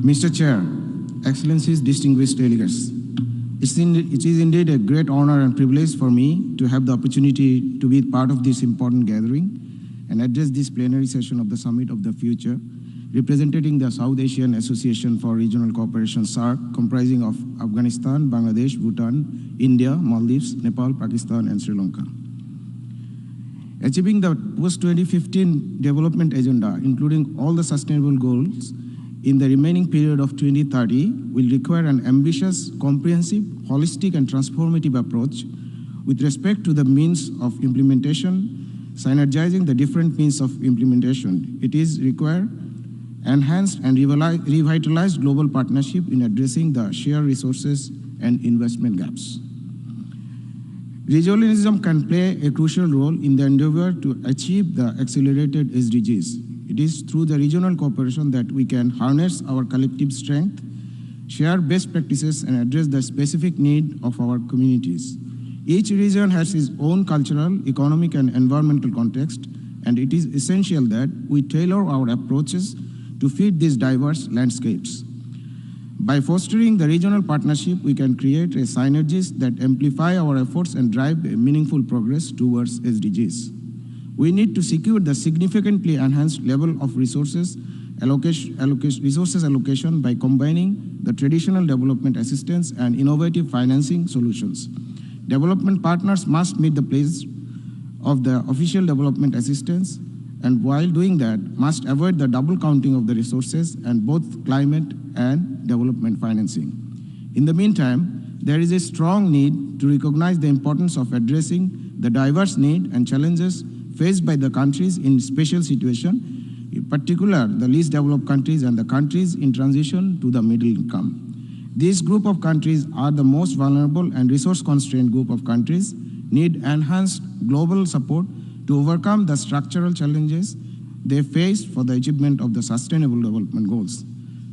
S22: Mr. Chair, Excellencies, distinguished delegates,
S10: It is indeed a great honor and privilege for me to have the opportunity to be part of this important gathering and address this plenary session of the Summit of the Future, representing the South Asian Association for Regional Cooperation, SAARC, comprising of Afghanistan, Bangladesh, Bhutan, India, Maldives, Nepal, Pakistan, and Sri Lanka. Achieving the post-2015 development agenda, including all the sustainable goals, in the remaining period of 2030 will require an ambitious, comprehensive, holistic, and transformative approach with respect to the means of implementation, synergizing the different means of implementation. It is required enhanced and revitalized global partnership in addressing the shared resources and investment gaps. Regionalism can play a crucial role in the endeavor to achieve the accelerated SDGs. It is through the regional cooperation that we can harness our collective strength, share best practices, and address the specific need of our communities. Each region has its own cultural, economic, and environmental context, and it is essential that we tailor our approaches to fit these diverse landscapes. By fostering the regional partnership, we can create a synergies that amplify our efforts and drive a meaningful progress towards SDGs. We need to secure the significantly enhanced level of resources allocation by combining the traditional development assistance and innovative financing solutions. Development partners must meet the place of the official development assistance, and while doing that, must avoid the double counting of the resources and both climate and development financing. In the meantime, there is a strong need to recognize the importance of addressing the diverse needs and challenges faced by the countries in special situations, in particular the least developed countries and the countries in transition to the middle income. This group of countries are the most vulnerable and resource-constrained group of countries, need enhanced global support to overcome the structural challenges they face for the achievement of the Sustainable Development Goals.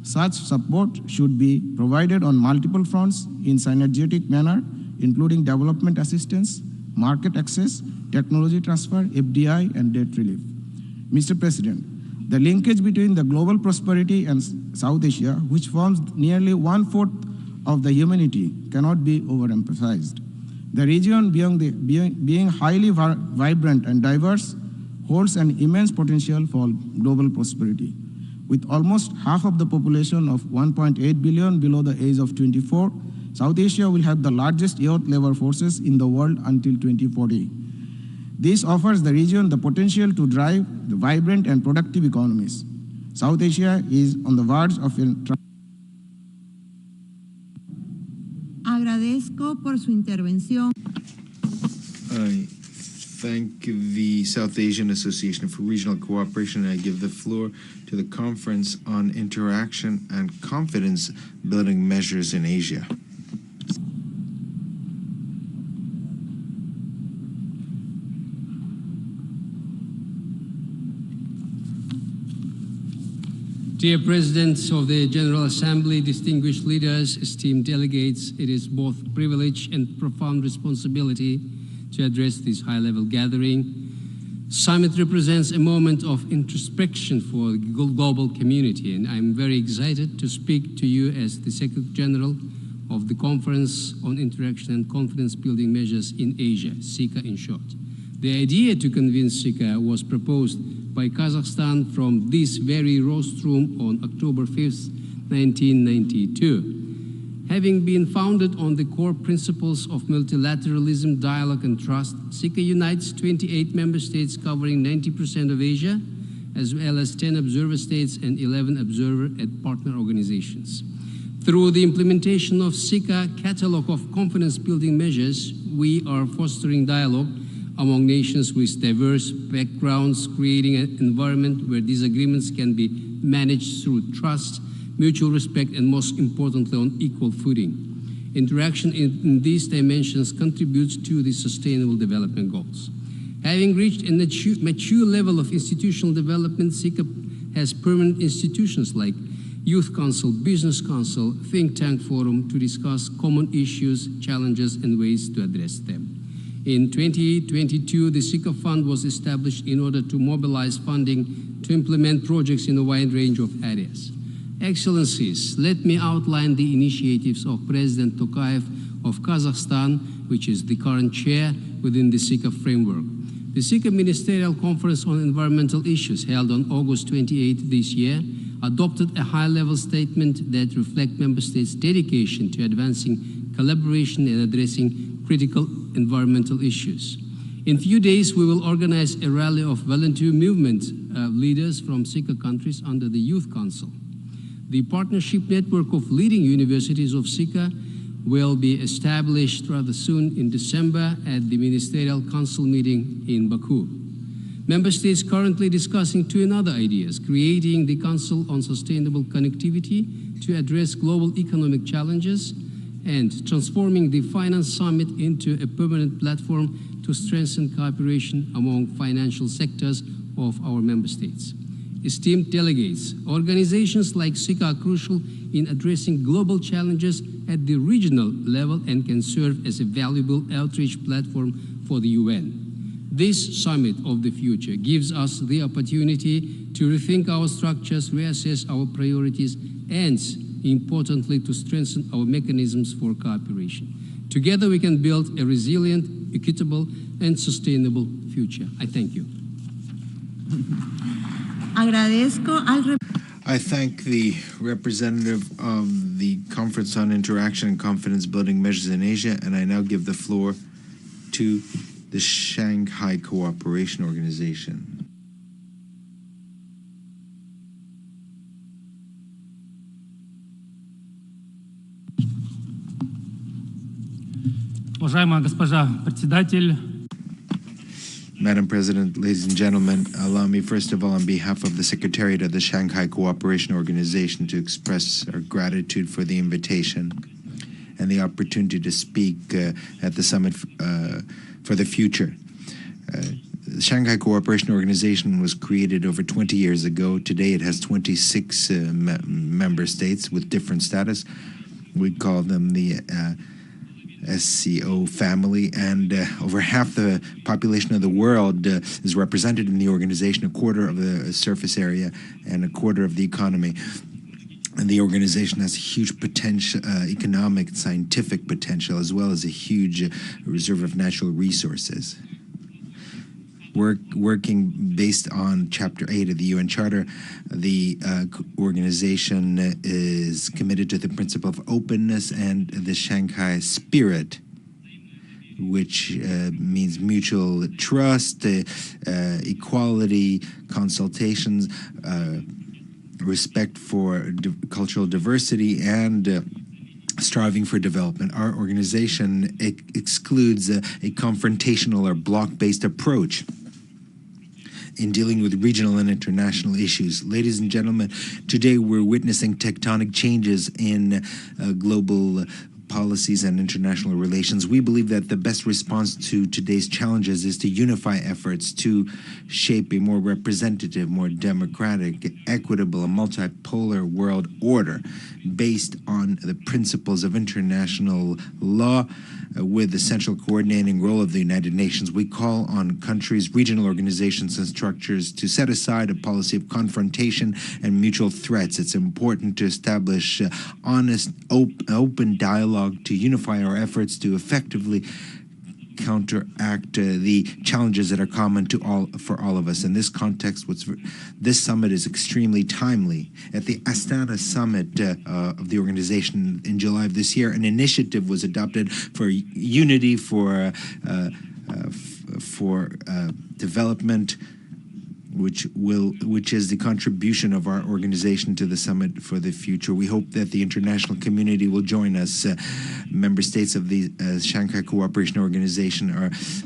S10: Such support should be provided on multiple fronts in synergetic manner, including development assistance, market access, technology transfer, FDI, and debt relief. Mr. President, the linkage between the global prosperity and South Asia, which forms nearly 1/4 of the humanity, cannot be overemphasized. The region, being highly vibrant and diverse, holds an immense potential for global prosperity. With almost half of the population of 1.8 billion below the age of 24, South Asia will have the largest youth labor forces in the world until 2040. This offers the region the potential to drive the vibrant and productive economies. South Asia is on the verge of
S16: Agradezco por su intervención.
S9: I thank the South Asian Association for Regional Cooperation, and I give the floor to the Conference on Interaction and Confidence Building Measures in Asia.
S22: Dear President of the General Assembly, distinguished leaders, esteemed delegates, it is both a privilege and profound responsibility to address this high-level gathering. Summit represents a moment of introspection for the global community, and I'm very excited to speak to you as the Secretary General of the Conference on Interaction and Confidence Building Measures in Asia, SICA in short. The idea to convene SICA was proposed by Kazakhstan from this very rostrum on October 5th, 1992. Having been founded on the core principles of multilateralism, dialogue, and trust, SICA unites 28 member states covering 90% of Asia, as well as 10 observer states and 11 observer and partner organizations. Through the implementation of SICA catalog of confidence-building measures, we are fostering dialogue among nations with diverse backgrounds, creating an environment where disagreements can be managed through trust, mutual respect, and most importantly, on equal footing. Interaction in these dimensions contributes to the Sustainable Development Goals. Having reached a mature level of institutional development, SICA has permanent institutions like Youth Council, Business Council, Think Tank Forum to discuss common issues, challenges, and ways to address them. In 2022, the SICA Fund was established in order to mobilize funding to implement projects in a wide range of areas. Excellencies, let me outline the initiatives of President Tokayev of Kazakhstan, which is the current chair within the SICA framework. The SICA Ministerial Conference on Environmental Issues, held on August 28 this year, adopted a high-level statement that reflects member states' dedication to advancing collaboration and addressing critical environmental issues. In a few days, we will organize a rally of volunteer movement leaders from SICA countries under the Youth Council. The partnership network of leading universities of SICA will be established rather soon in December at the Ministerial Council meeting in Baku. Member states currently discussing two other ideas: creating the Council on Sustainable Connectivity to address global economic challenges, and transforming the Finance Summit into a permanent platform to strengthen cooperation among financial sectors of our member states. Esteemed delegates, organizations like SICA are crucial in addressing global challenges at the regional level and can serve as a valuable outreach platform for the UN. This Summit of the Future gives us the opportunity to rethink our structures, reassess our priorities, and, importantly, to strengthen our mechanisms for cooperation. Together we can build a resilient, equitable, and sustainable future. I thank you.
S9: I thank the representative of the Conference on Interaction and Confidence Building Measures in Asia, and I now give the floor to the Shanghai Cooperation Organization.
S1: Уважаемая госпожа председатель,
S9: Madam President, ladies and gentlemen, allow me first of all on behalf of the Secretariat of the Shanghai Cooperation Organization to express our gratitude for the invitation and the opportunity to speak at the Summit for the Future. The Shanghai Cooperation Organization was created over 20 years ago. Today it has 26 member states with different status. We call them the SCO family, and over half the population of the world is represented in the organization, a quarter of the surface area and a quarter of the economy. And the organization has huge potential, economic and scientific potential, as well as a huge reserve of natural resources. Working based on Chapter 8 of the UN Charter, the organization is committed to the principle of openness and the Shanghai spirit, which means mutual trust, equality, consultations, respect for cultural diversity, and striving for development. Our organization excludes a confrontational or block-based approach in dealing with regional and international issues. Ladies and gentlemen, today we're witnessing tectonic changes in global policies and international relations. We believe that the best response to today's challenges is to unify efforts to shape a more representative, more democratic, equitable, and multipolar world order based on the principles of international law with the central coordinating role of the United Nations. We call on countries, regional organizations, and structures to set aside a policy of confrontation and mutual threats. It's important to establish honest, open dialogue to unify our efforts to effectively counteract the challenges that are common to for all of us. In this context, this summit is extremely timely. At the Astana summit of the organization in July of this year, an initiative was adopted for unity, for development, which is the contribution of our organization to the Summit for the Future. We hope that the international community will join us. Member states of the Shanghai Cooperation Organization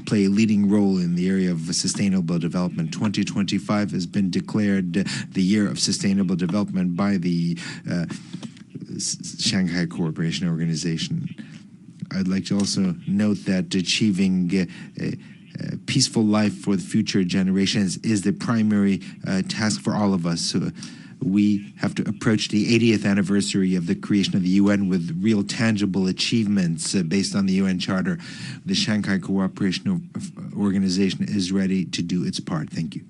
S9: play a leading role in the area of sustainable development. 2025 has been declared the year of sustainable development by the Shanghai Cooperation Organization. I'd like to also note that achieving peaceful life for the future generations is the primary task for all of us. So we have to approach the 80th anniversary of the creation of the UN with real tangible achievements based on the UN Charter. The Shanghai Cooperation Organization is ready to do its part. Thank you.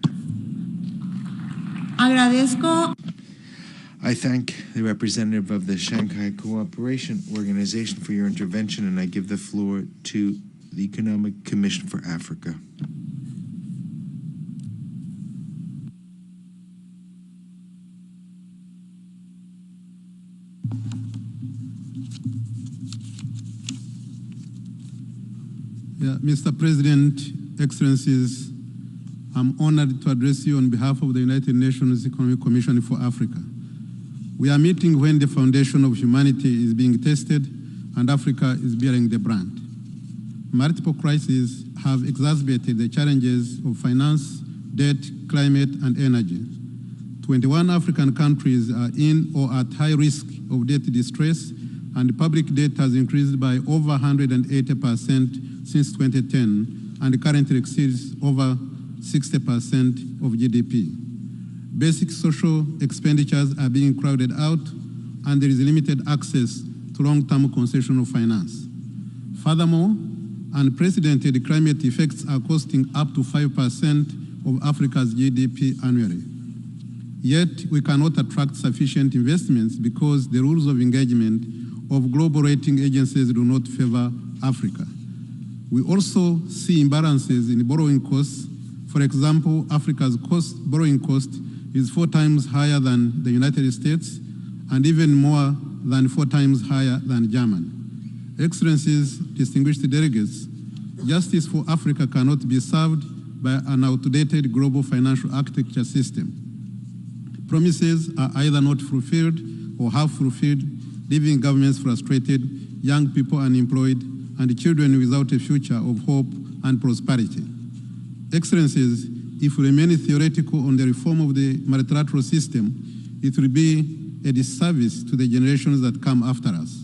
S9: I I thank the representative of the Shanghai Cooperation Organization for your intervention, and I give the floor to the Economic Commission for Africa.
S4: Mr. President, Excellencies, I'm honored to address you on behalf of the United Nations Economic Commission for Africa. We are meeting when the foundation of humanity is being tested and Africa is bearing the brunt. Multiple crises have exacerbated the challenges of finance, debt, climate, and energy. 21 African countries are in or at high risk of debt distress, and public debt has increased by over 180% since 2010 and currently exceeds over 60% of GDP. Basic social expenditures are being crowded out, and there is limited access to long-term concessional finance. Furthermore, unprecedented climate effects are costing up to 5% of Africa's GDP annually. Yet, we cannot attract sufficient investments because the rules of engagement of global rating agencies do not favor Africa. We also see imbalances in borrowing costs. For example, Africa's borrowing cost is 4 times higher than the United States and even more than 4 times higher than Germany. Excellencies, distinguished delegates, justice for Africa cannot be served by an outdated global financial architecture system. Promises are either not fulfilled or half fulfilled, leaving governments frustrated, young people unemployed, and children without a future of hope and prosperity. Excellencies, if we remain theoretical on the reform of the multilateral system, it will be a disservice to the generations that come after us.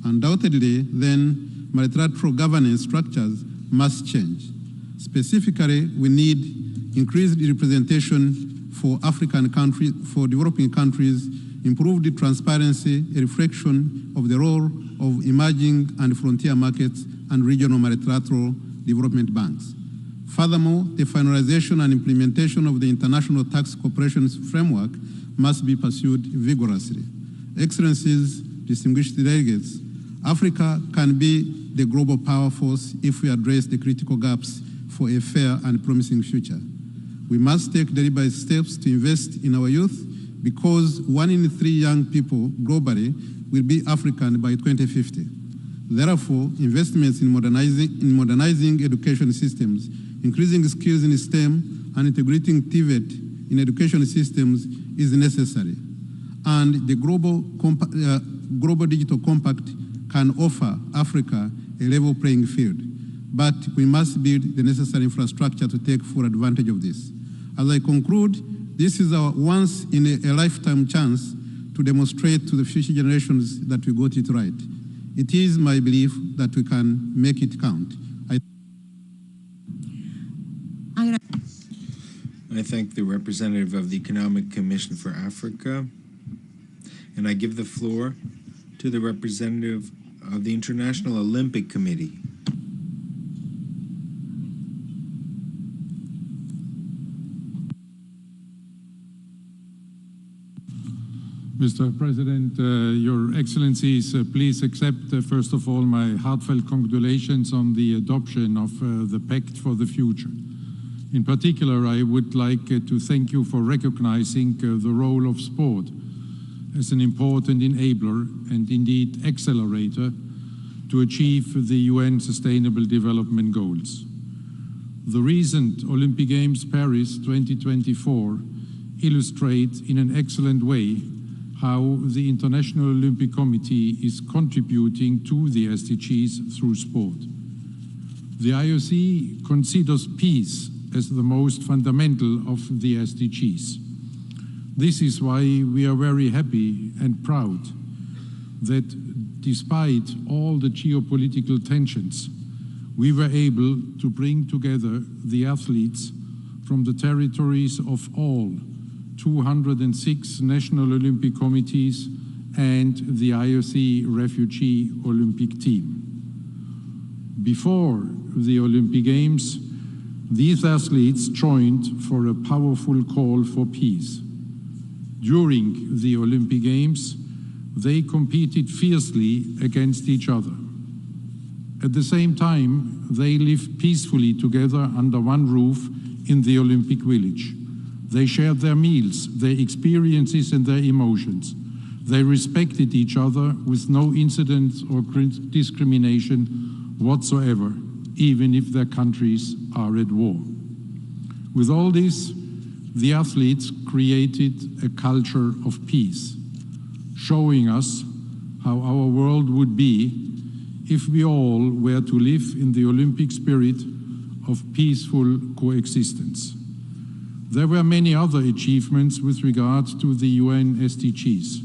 S4: Undoubtedly, then, multilateral governance structures must change. Specifically, we need increased representation for African countries, for developing countries, improved transparency, a reflection of the role of emerging and frontier markets and regional multilateral development banks. Furthermore, the finalization and implementation of the International Tax Cooperation Framework must be pursued vigorously. Excellencies, distinguished delegates, Africa can be the global power force if we address the critical gaps for a fair and promising future. We must take deliberate steps to invest in our youth, because 1 in 3 young people globally will be African by 2050. Therefore, investments in modernizing education systems, increasing skills in STEM, and integrating TVET in education systems is necessary. And the Global Digital Compact can offer Africa a level playing field. But we must build the necessary infrastructure to take full advantage of this. As I conclude, this is our once-in-a-lifetime chance to demonstrate to the future generations that we got it right. It is my belief that we can make it count.
S9: I thank the representative of the Economic Commission for Africa, and I give the floor to the representative of the International Olympic Committee.
S13: Mr. President, Your Excellencies, please accept, first of all, my heartfelt congratulations on the adoption of the Pact for the Future. In particular, I would like to thank you for recognizing the role of sport as an important enabler and indeed accelerator to achieve the UN Sustainable Development Goals. The recent Olympic Games Paris 2024 illustrate in an excellent way how the International Olympic Committee is contributing to the SDGs through sport. The IOC considers peace as the most fundamental of the SDGs. This is why we are very happy and proud that despite all the geopolitical tensions, we were able to bring together the athletes from the territories of all 206 national Olympic committees and the IOC Refugee Olympic Team. Before the Olympic Games, these athletes joined for a powerful call for peace. During the Olympic Games, they competed fiercely against each other. At the same time, they lived peacefully together under one roof in the Olympic Village. They shared their meals, their experiences and their emotions. They respected each other with no incidents or discrimination whatsoever, even if their countries are at war. With all this, the athletes created a culture of peace, showing us how our world would be if we all were to live in the Olympic spirit of peaceful coexistence. There were many other achievements with regard to the UN SDGs.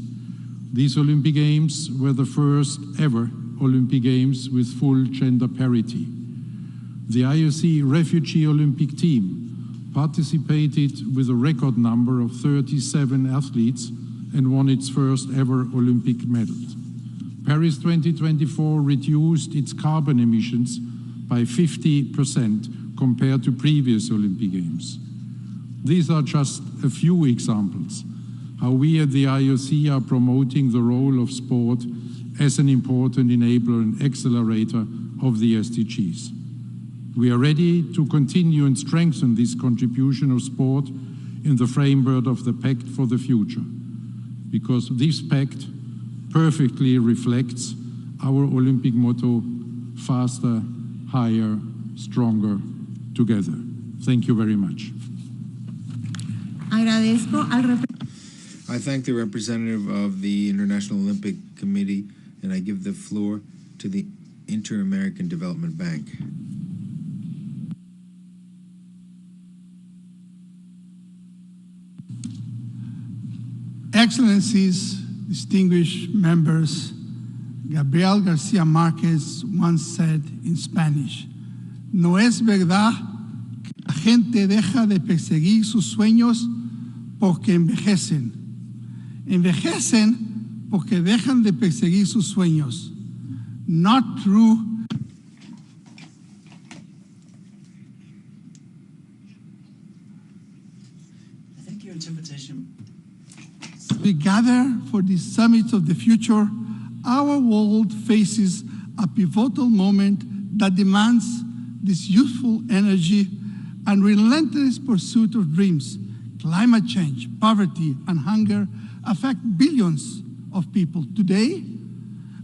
S13: These Olympic Games were the first ever Olympic Games with full gender parity. The IOC Refugee Olympic team participated with a record number of 37 athletes and won its first ever Olympic medals. Paris 2024 reduced its carbon emissions by 50% compared to previous Olympic Games. These are just a few examples how we at the IOC are promoting the role of sport as an important enabler and accelerator of the SDGs. We are ready to continue and strengthen this contribution of sport in the framework of the Pact for the Future, because this pact perfectly reflects our Olympic motto, faster, higher, stronger, together. Thank you very much.
S9: I thank the representative of the International Olympic Committee, and I give the floor to the Inter-American Development Bank.
S3: Excellencies, distinguished members, Gabriel Garcia Marquez once said in Spanish, "No es verdad que la gente deja de perseguir sus sueños porque envejecen. Envejecen porque dejan de perseguir sus sueños. Not true."
S7: I think your interpretation.
S3: We gather for the summit of the future, our world faces a pivotal moment that demands this youthful energy and relentless pursuit of dreams. Climate change, poverty, and hunger affect billions of people today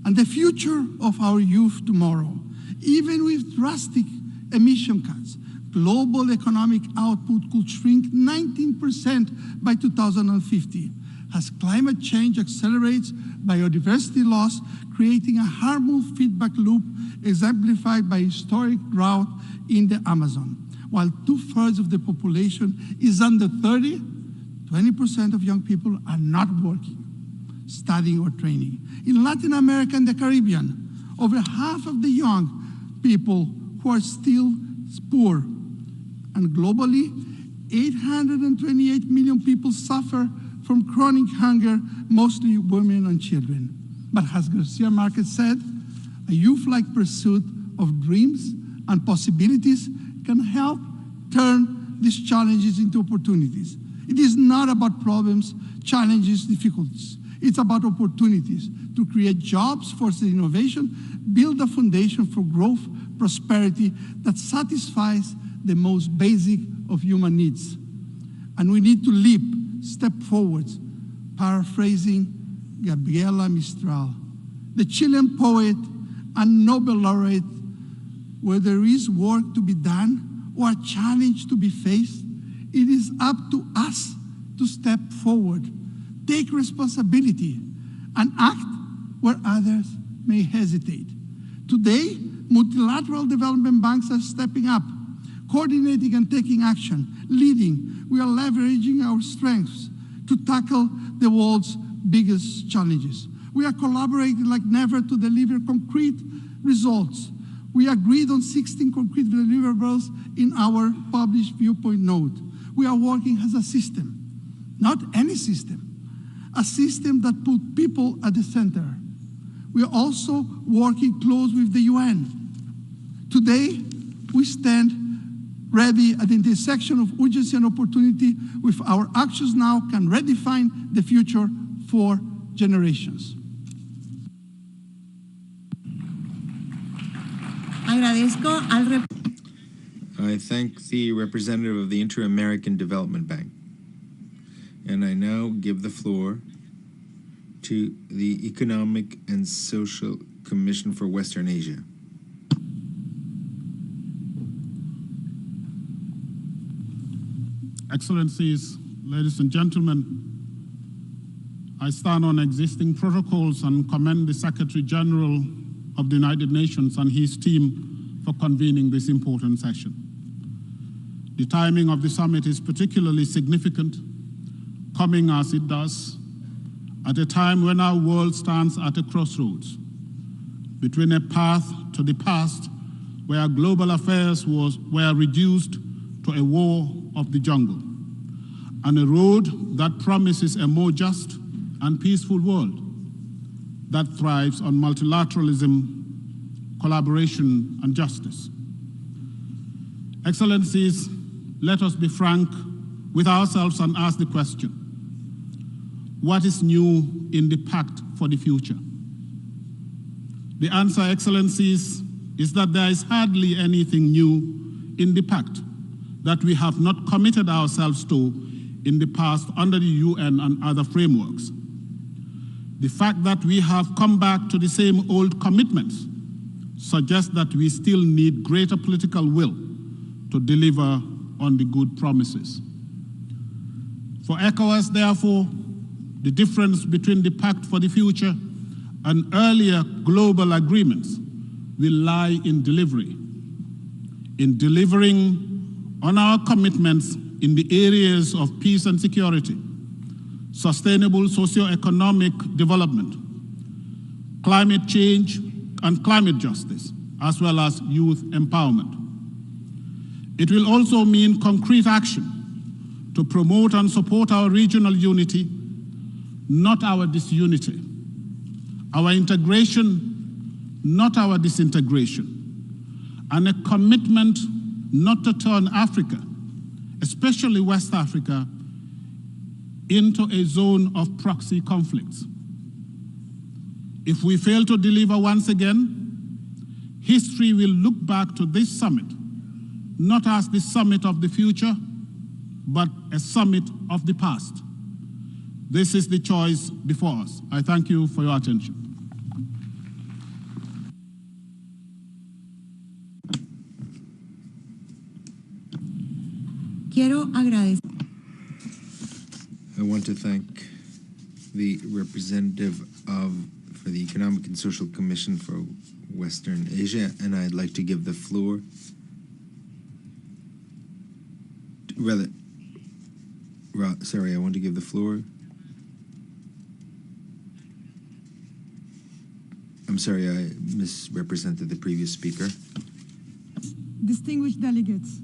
S3: and the future of our youth tomorrow. Even with drastic emission cuts, global economic output could shrink 19% by 2050. As climate change accelerates biodiversity loss, creating a harmful feedback loop exemplified by historic drought in the Amazon. While 2/3 of the population is under 30, 20% of young people are not working, studying, or training. In Latin America and the Caribbean, over half of the young people who are still poor. And globally, 828 million people suffer from chronic hunger, mostly women and children. But as Garcia Marquez said, a youth-like pursuit of dreams and possibilities can help turn these challenges into opportunities. It is not about problems, challenges, difficulties. It's about opportunities to create jobs, foster innovation, build a foundation for growth, prosperity that satisfies the most basic of human needs. And we need to leap, step forward, paraphrasing Gabriela Mistral, the Chilean poet and Nobel laureate. Where there is work to be done or a challenge to be faced, it is up to us to step forward, take responsibility, and act where others may hesitate. Today, multilateral development banks are stepping up, coordinating and taking action, leading. We are leveraging our strengths to tackle the world's biggest challenges. We are collaborating like never to deliver concrete results. We agreed on 16 concrete deliverables in our published viewpoint note. We are working as a system, not any system, a system that puts people at the center. We are also working close with the UN. Today, we stand
S17: ready at the intersection of urgency and opportunity. With our actions now can redefine the future for generations.
S16: Agradezco al
S9: I thank the representative of the Inter-American Development Bank. And I now give the floor to the Economic and Social Commission for Western Asia.
S14: Excellencies, ladies and gentlemen, I stand on existing protocols and commend the Secretary General of the United Nations and his team for convening this important session. The timing of the summit is particularly significant, coming as it does at a time when our world stands at a crossroads between a path to the past where global affairs were reduced to a war of the jungle, and a road that promises a more just and peaceful world that thrives on multilateralism, collaboration, and justice. Excellencies, let us be frank with ourselves and ask the question: what is new in the Pact for the Future? The answer, Excellencies, is that there is hardly anything new in the Pact that we have not committed ourselves to in the past under the UN and other frameworks. The fact that we have come back to the same old commitments suggests that we still need greater political will to deliver on the good promises. For ECOWAS, therefore, the difference between the Pact for the Future and earlier global agreements will lie in delivery, in delivering on our commitments in the areas of peace and security, sustainable socio-economic development, climate change and climate justice, as well as youth empowerment. It will also mean concrete action to promote and support our regional unity, not our disunity, our integration, not our disintegration, and a commitment not to turn Africa, especially West Africa, into a zone of proxy conflicts. If we fail to deliver once again, history will look back to this summit not as the summit of the future, but a summit of the past. This is the choice before us. I thank you for your attention.
S16: Quiero agradecer.
S9: I want to thank the representative for the Economic and Social Commission for Western Asia, and I'd like to give the floor I want to give the floor. I'm sorry, I misrepresented the previous speaker.
S18: Distinguished delegates,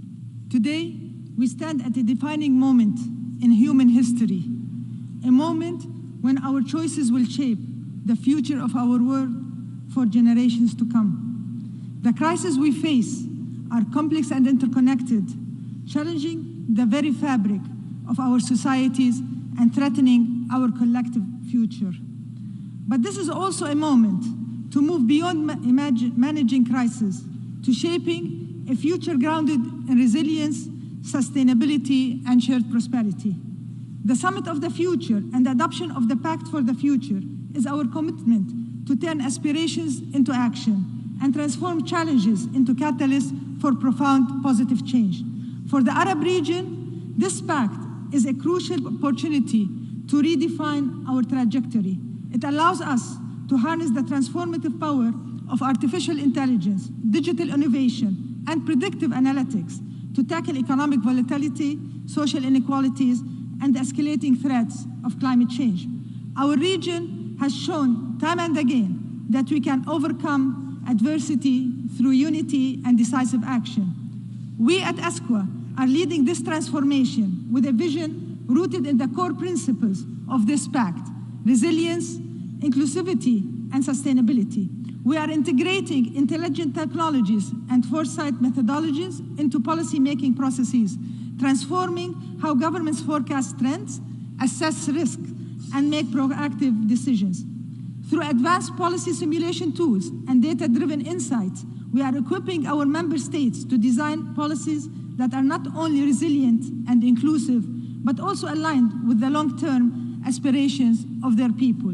S18: today we stand at a defining moment in human history, a moment when our choices will shape the future of our world for generations to come. The crises we face are complex and interconnected, challenging the very fabric of our societies and threatening our collective future. But this is also a moment to move beyond managing crises to shaping a future grounded in resilience, sustainability, and shared prosperity. The Summit of the Future and the adoption of the Pact for the Future is our commitment to turn aspirations into action and transform challenges into catalysts for profound positive change. For the Arab region, this pact is a crucial opportunity to redefine our trajectory. It allows us to harness the transformative power of artificial intelligence, digital innovation, and predictive analytics to tackle economic volatility, social inequalities, and the escalating threats of climate change. Our region has shown time and again that we can overcome adversity through unity and decisive action. We at ESCWA are leading this transformation with a vision rooted in the core principles of this pact: resilience, inclusivity, and sustainability. We are integrating intelligent technologies and foresight methodologies into policy-making processes, transforming how governments forecast trends, assess risk, and make proactive decisions. Through advanced policy simulation tools and data-driven insights, we are equipping our member states to design policies that are not only resilient and inclusive, but also aligned with the long-term aspirations of their people.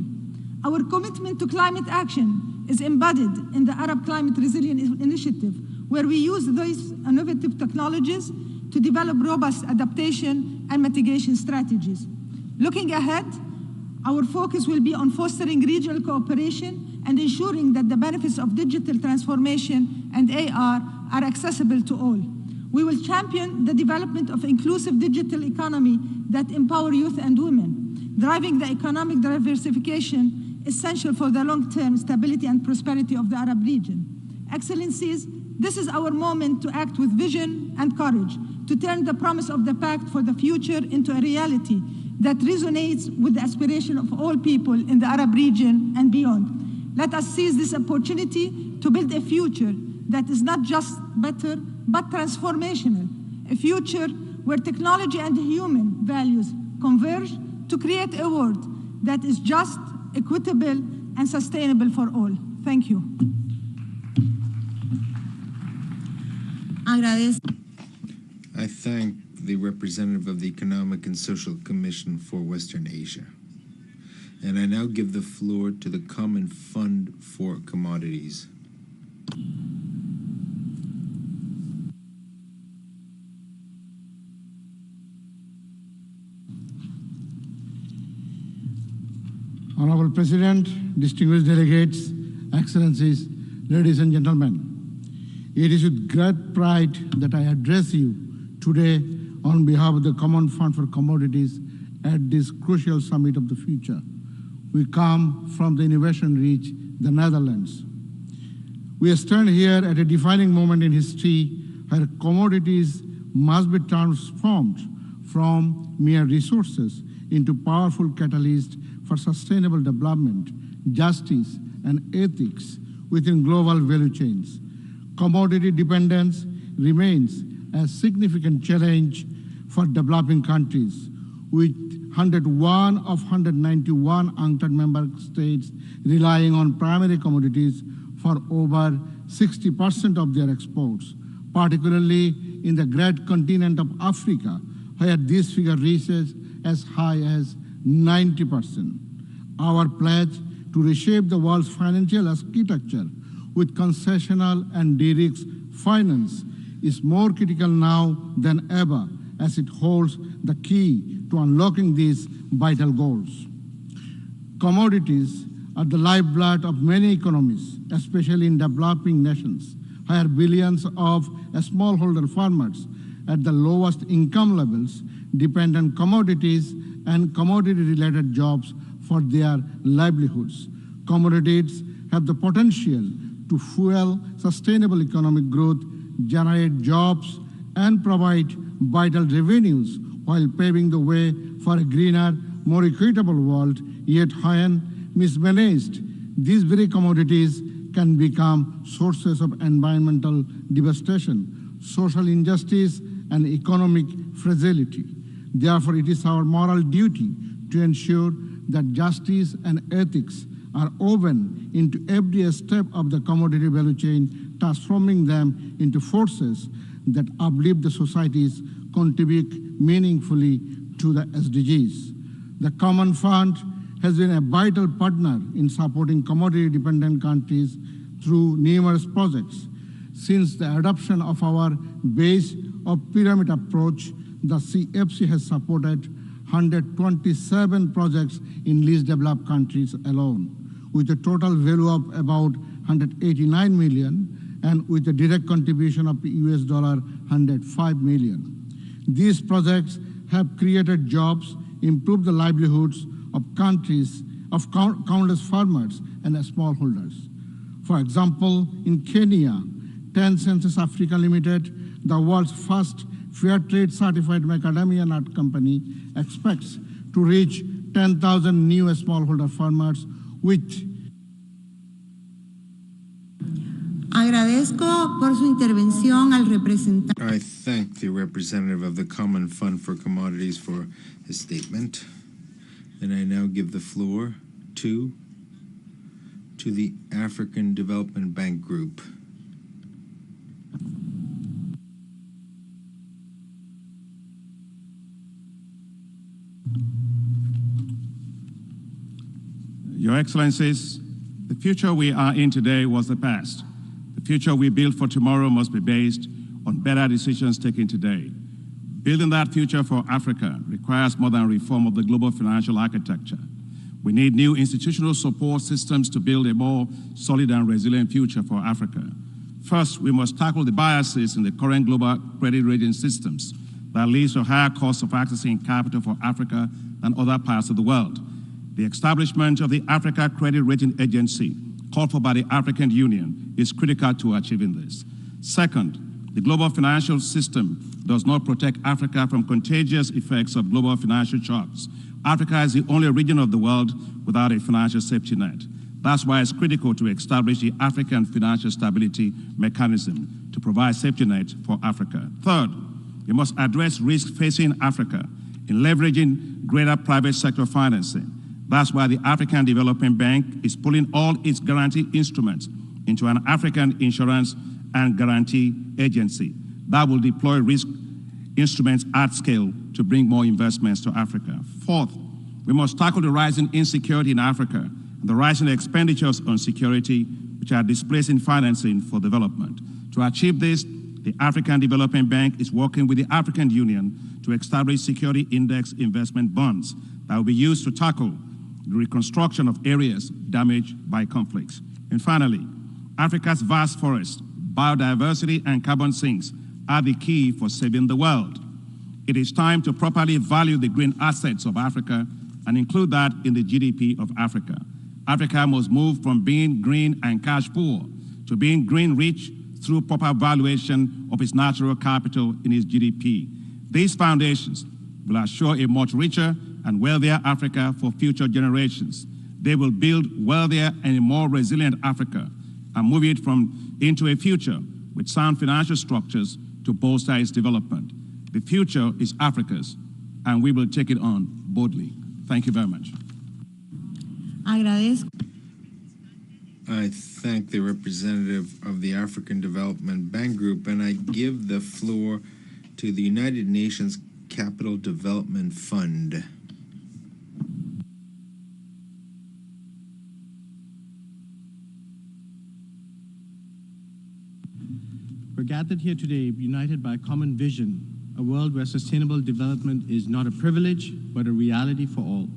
S18: Our commitment to climate action is embedded in the Arab Climate Resilience Initiative, where we use these innovative technologies to develop robust adaptation and mitigation strategies. Looking ahead, our focus will be on fostering regional cooperation and ensuring that the benefits of digital transformation and AR are accessible to all. We will champion the development of inclusive digital economy that empower youth and women, driving the economic diversification essential for the long-term stability and prosperity of the Arab region. Excellencies, this is our moment to act with vision and courage, to turn the promise of the Pact for the future into a reality that resonates with the aspiration of all people in the Arab region and beyond. Let us seize this opportunity to build a future that is not just better, but transformational, a future where technology and human values converge to create a world that is just, equitable, and sustainable for all. Thank you.
S9: I thank the representative of the Economic and Social Commission for Western Asia. And I now give the floor to the Common Fund for Commodities.
S12: Honorable President, distinguished delegates, Excellencies, ladies and gentlemen, it is with great pride that I address you today on behalf of the Common Fund for Commodities at this crucial summit of the future. We come from the innovation rich, the Netherlands. We stand here at a defining moment in history where commodities must be transformed from mere resources into powerful catalysts for sustainable development, justice, and ethics within global value chains. Commodity dependence remains a significant challenge for developing countries, with 101 of 191 UNCTAD member states relying on primary commodities for over 60% of their exports, particularly in the great continent of Africa, where this figure reaches as high as 90%. Our pledge to reshape the world's financial architecture with concessional and de-risk finance is more critical now than ever, as it holds the key to unlocking these vital goals. Commodities are the lifeblood of many economies, especially in developing nations, where billions of smallholder farmers at the lowest income levels depend on commodities and commodity-related jobs for their livelihoods. Commodities have the potential to fuel sustainable economic growth, generate jobs, and provide vital revenues while paving the way for a greener, more equitable world. Yet when mismanaged, these very commodities can become sources of environmental devastation, social injustice, and economic fragility. Therefore, it is our moral duty to ensure that justice and ethics are woven into every step of the commodity value chain, transforming them into forces that uplift the societies, contribute meaningfully to the SDGs. The Common Fund has been a vital partner in supporting commodity-dependent countries through numerous projects. Since the adoption of our base of pyramid approach, the CFC has supported 127 projects in least developed countries alone, with a total value of about 189 million and with a direct contribution of US dollar 105 million. These projects have created jobs, improved the livelihoods of countless farmers and smallholders. For example, in Kenya, 10 Census Africa Limited, the world's first fair trade certified macadamia nut company, expects to reach 10,000 new smallholder farmers with
S16: Agradezco por su intervención al representante.
S9: I thank the representative of the Common Fund for Commodities for his statement. And I now give the floor to the African Development Bank Group.
S20: Your Excellencies, the future we are in today was the past. The future we build for tomorrow must be based on better decisions taken today. Building that future for Africa requires more than reform of the global financial architecture. We need new institutional support systems to build a more solid and resilient future for Africa. First, we must tackle the biases in the current global credit rating systems that leads to higher costs of accessing capital for Africa than other parts of the world. The establishment of the Africa Credit Rating Agency, called for by the African Union, is critical to achieving this. Second, the global financial system does not protect Africa from contagious effects of global financial shocks. Africa is the only region of the world without a financial safety net. That's why it's critical to establish the African Financial Stability Mechanism to provide safety net for Africa. Third, we must address risks facing Africa in leveraging greater private sector financing. That's why the African Development Bank is pulling all its guarantee instruments into an African Insurance and Guarantee Agency that will deploy risk instruments at scale to bring more investments to Africa. Fourth, we must tackle the rising insecurity in Africa and the rising expenditures on security, which are displacing financing for development. To achieve this, the African Development Bank is working with the African Union to establish security index investment bonds that will be used to tackle the reconstruction of areas damaged by conflicts. And finally, Africa's vast forests, biodiversity, and carbon sinks are the key for saving the world. It is time to properly value the green assets of Africa and include that in the GDP of Africa. Africa must move from being green and cash poor to being green rich through proper valuation of its natural capital in its GDP. These foundations will assure a much richer and wealthier Africa for future generations. They will build wealthier and a more resilient Africa and move it into a future with sound financial structures to bolster its development. The future is Africa's, and we will take it on boldly. Thank you very much.
S16: Agradezco.
S9: I thank the representative of the African Development Bank Group, and I give the floor to the United Nations Capital Development Fund.
S21: We're gathered here today united by a common vision, a world where sustainable development is not a privilege, but a reality for all.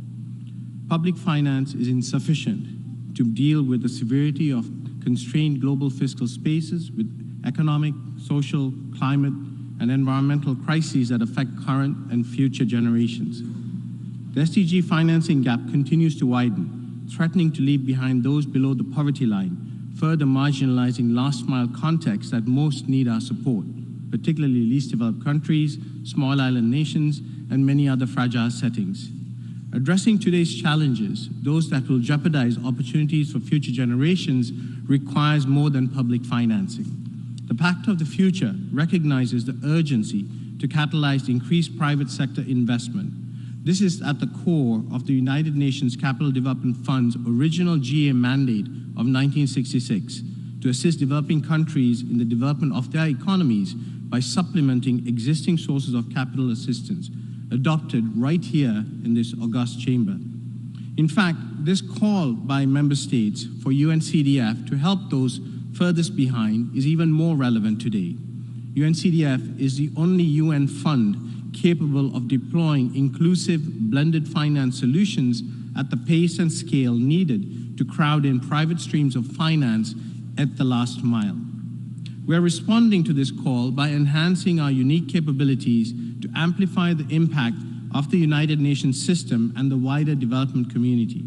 S21: Public finance is insufficient to deal with the severity of constrained global fiscal spaces with economic, social, climate, and environmental crises that affect current and future generations. The SDG financing gap continues to widen, threatening to leave behind those below the poverty line, further marginalizing last-mile contexts that most need our support, particularly least developed countries, small island nations, and many other fragile settings. Addressing today's challenges, those that will jeopardize opportunities for future generations, requires more than public financing. The Pact of the Future recognizes the urgency to catalyze increased private sector investment. This is at the core of the United Nations Capital Development Fund's original GA mandate of 1966 to assist developing countries in the development of their economies by supplementing existing sources of capital assistance, adopted right here in this august chamber. In fact, this call by member states for UNCDF to help those furthest behind is even more relevant today. UNCDF is the only UN fund capable of deploying inclusive blended finance solutions at the pace and scale needed to crowd in private streams of finance at the last mile. We are responding to this call by enhancing our unique capabilities to amplify the impact of the United Nations system and the wider development community.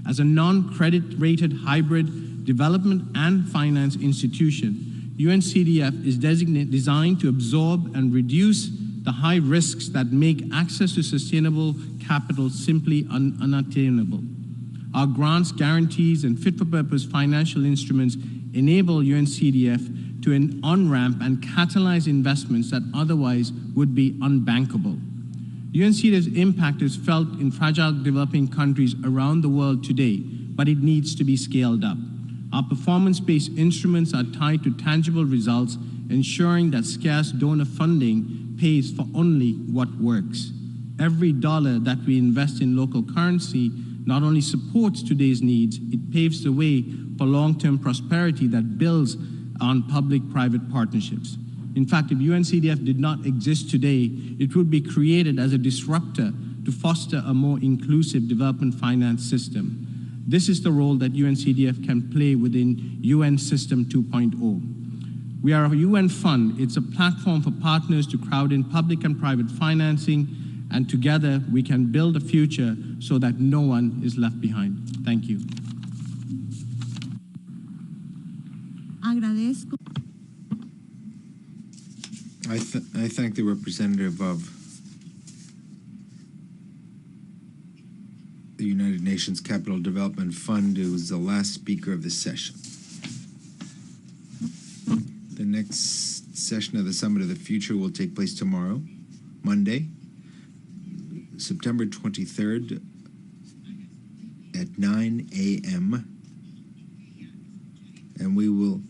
S21: As a non-credit rated hybrid development and finance institution, UNCDF is designed to absorb and reduce the high risks that make access to sustainable capital simply unattainable. Our grants, guarantees, and fit-for-purpose financial instruments enable UNCDF to an on-ramp and catalyze investments that otherwise would be unbankable. UNCDF's impact is felt in fragile developing countries around the world today, but it needs to be scaled up. Our performance-based instruments are tied to tangible results, ensuring that scarce donor funding pays for only what works. Every dollar that we invest in local currency not only supports today's needs, it paves the way for long-term prosperity that builds on public-private partnerships. In fact, if UNCDF did not exist today, it would be created as a disruptor to foster a more inclusive development finance system. This is the role that UNCDF can play within UN System 2.0. We are a UN fund. It's a platform for partners to crowd in public and private financing, and together we can build a future so that no one is left behind. Thank you.
S16: Agradezco.
S9: I thank the representative of the United Nations Capital Development Fund, who was the last speaker of this session. The next session of the Summit of the Future will take place tomorrow, Monday, September 23rd at 9 a.m. And we will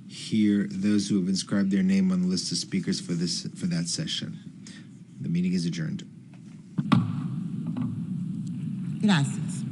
S9: hear those who have inscribed their name on the list of speakers for that session. The meeting is adjourned.
S16: Gracias.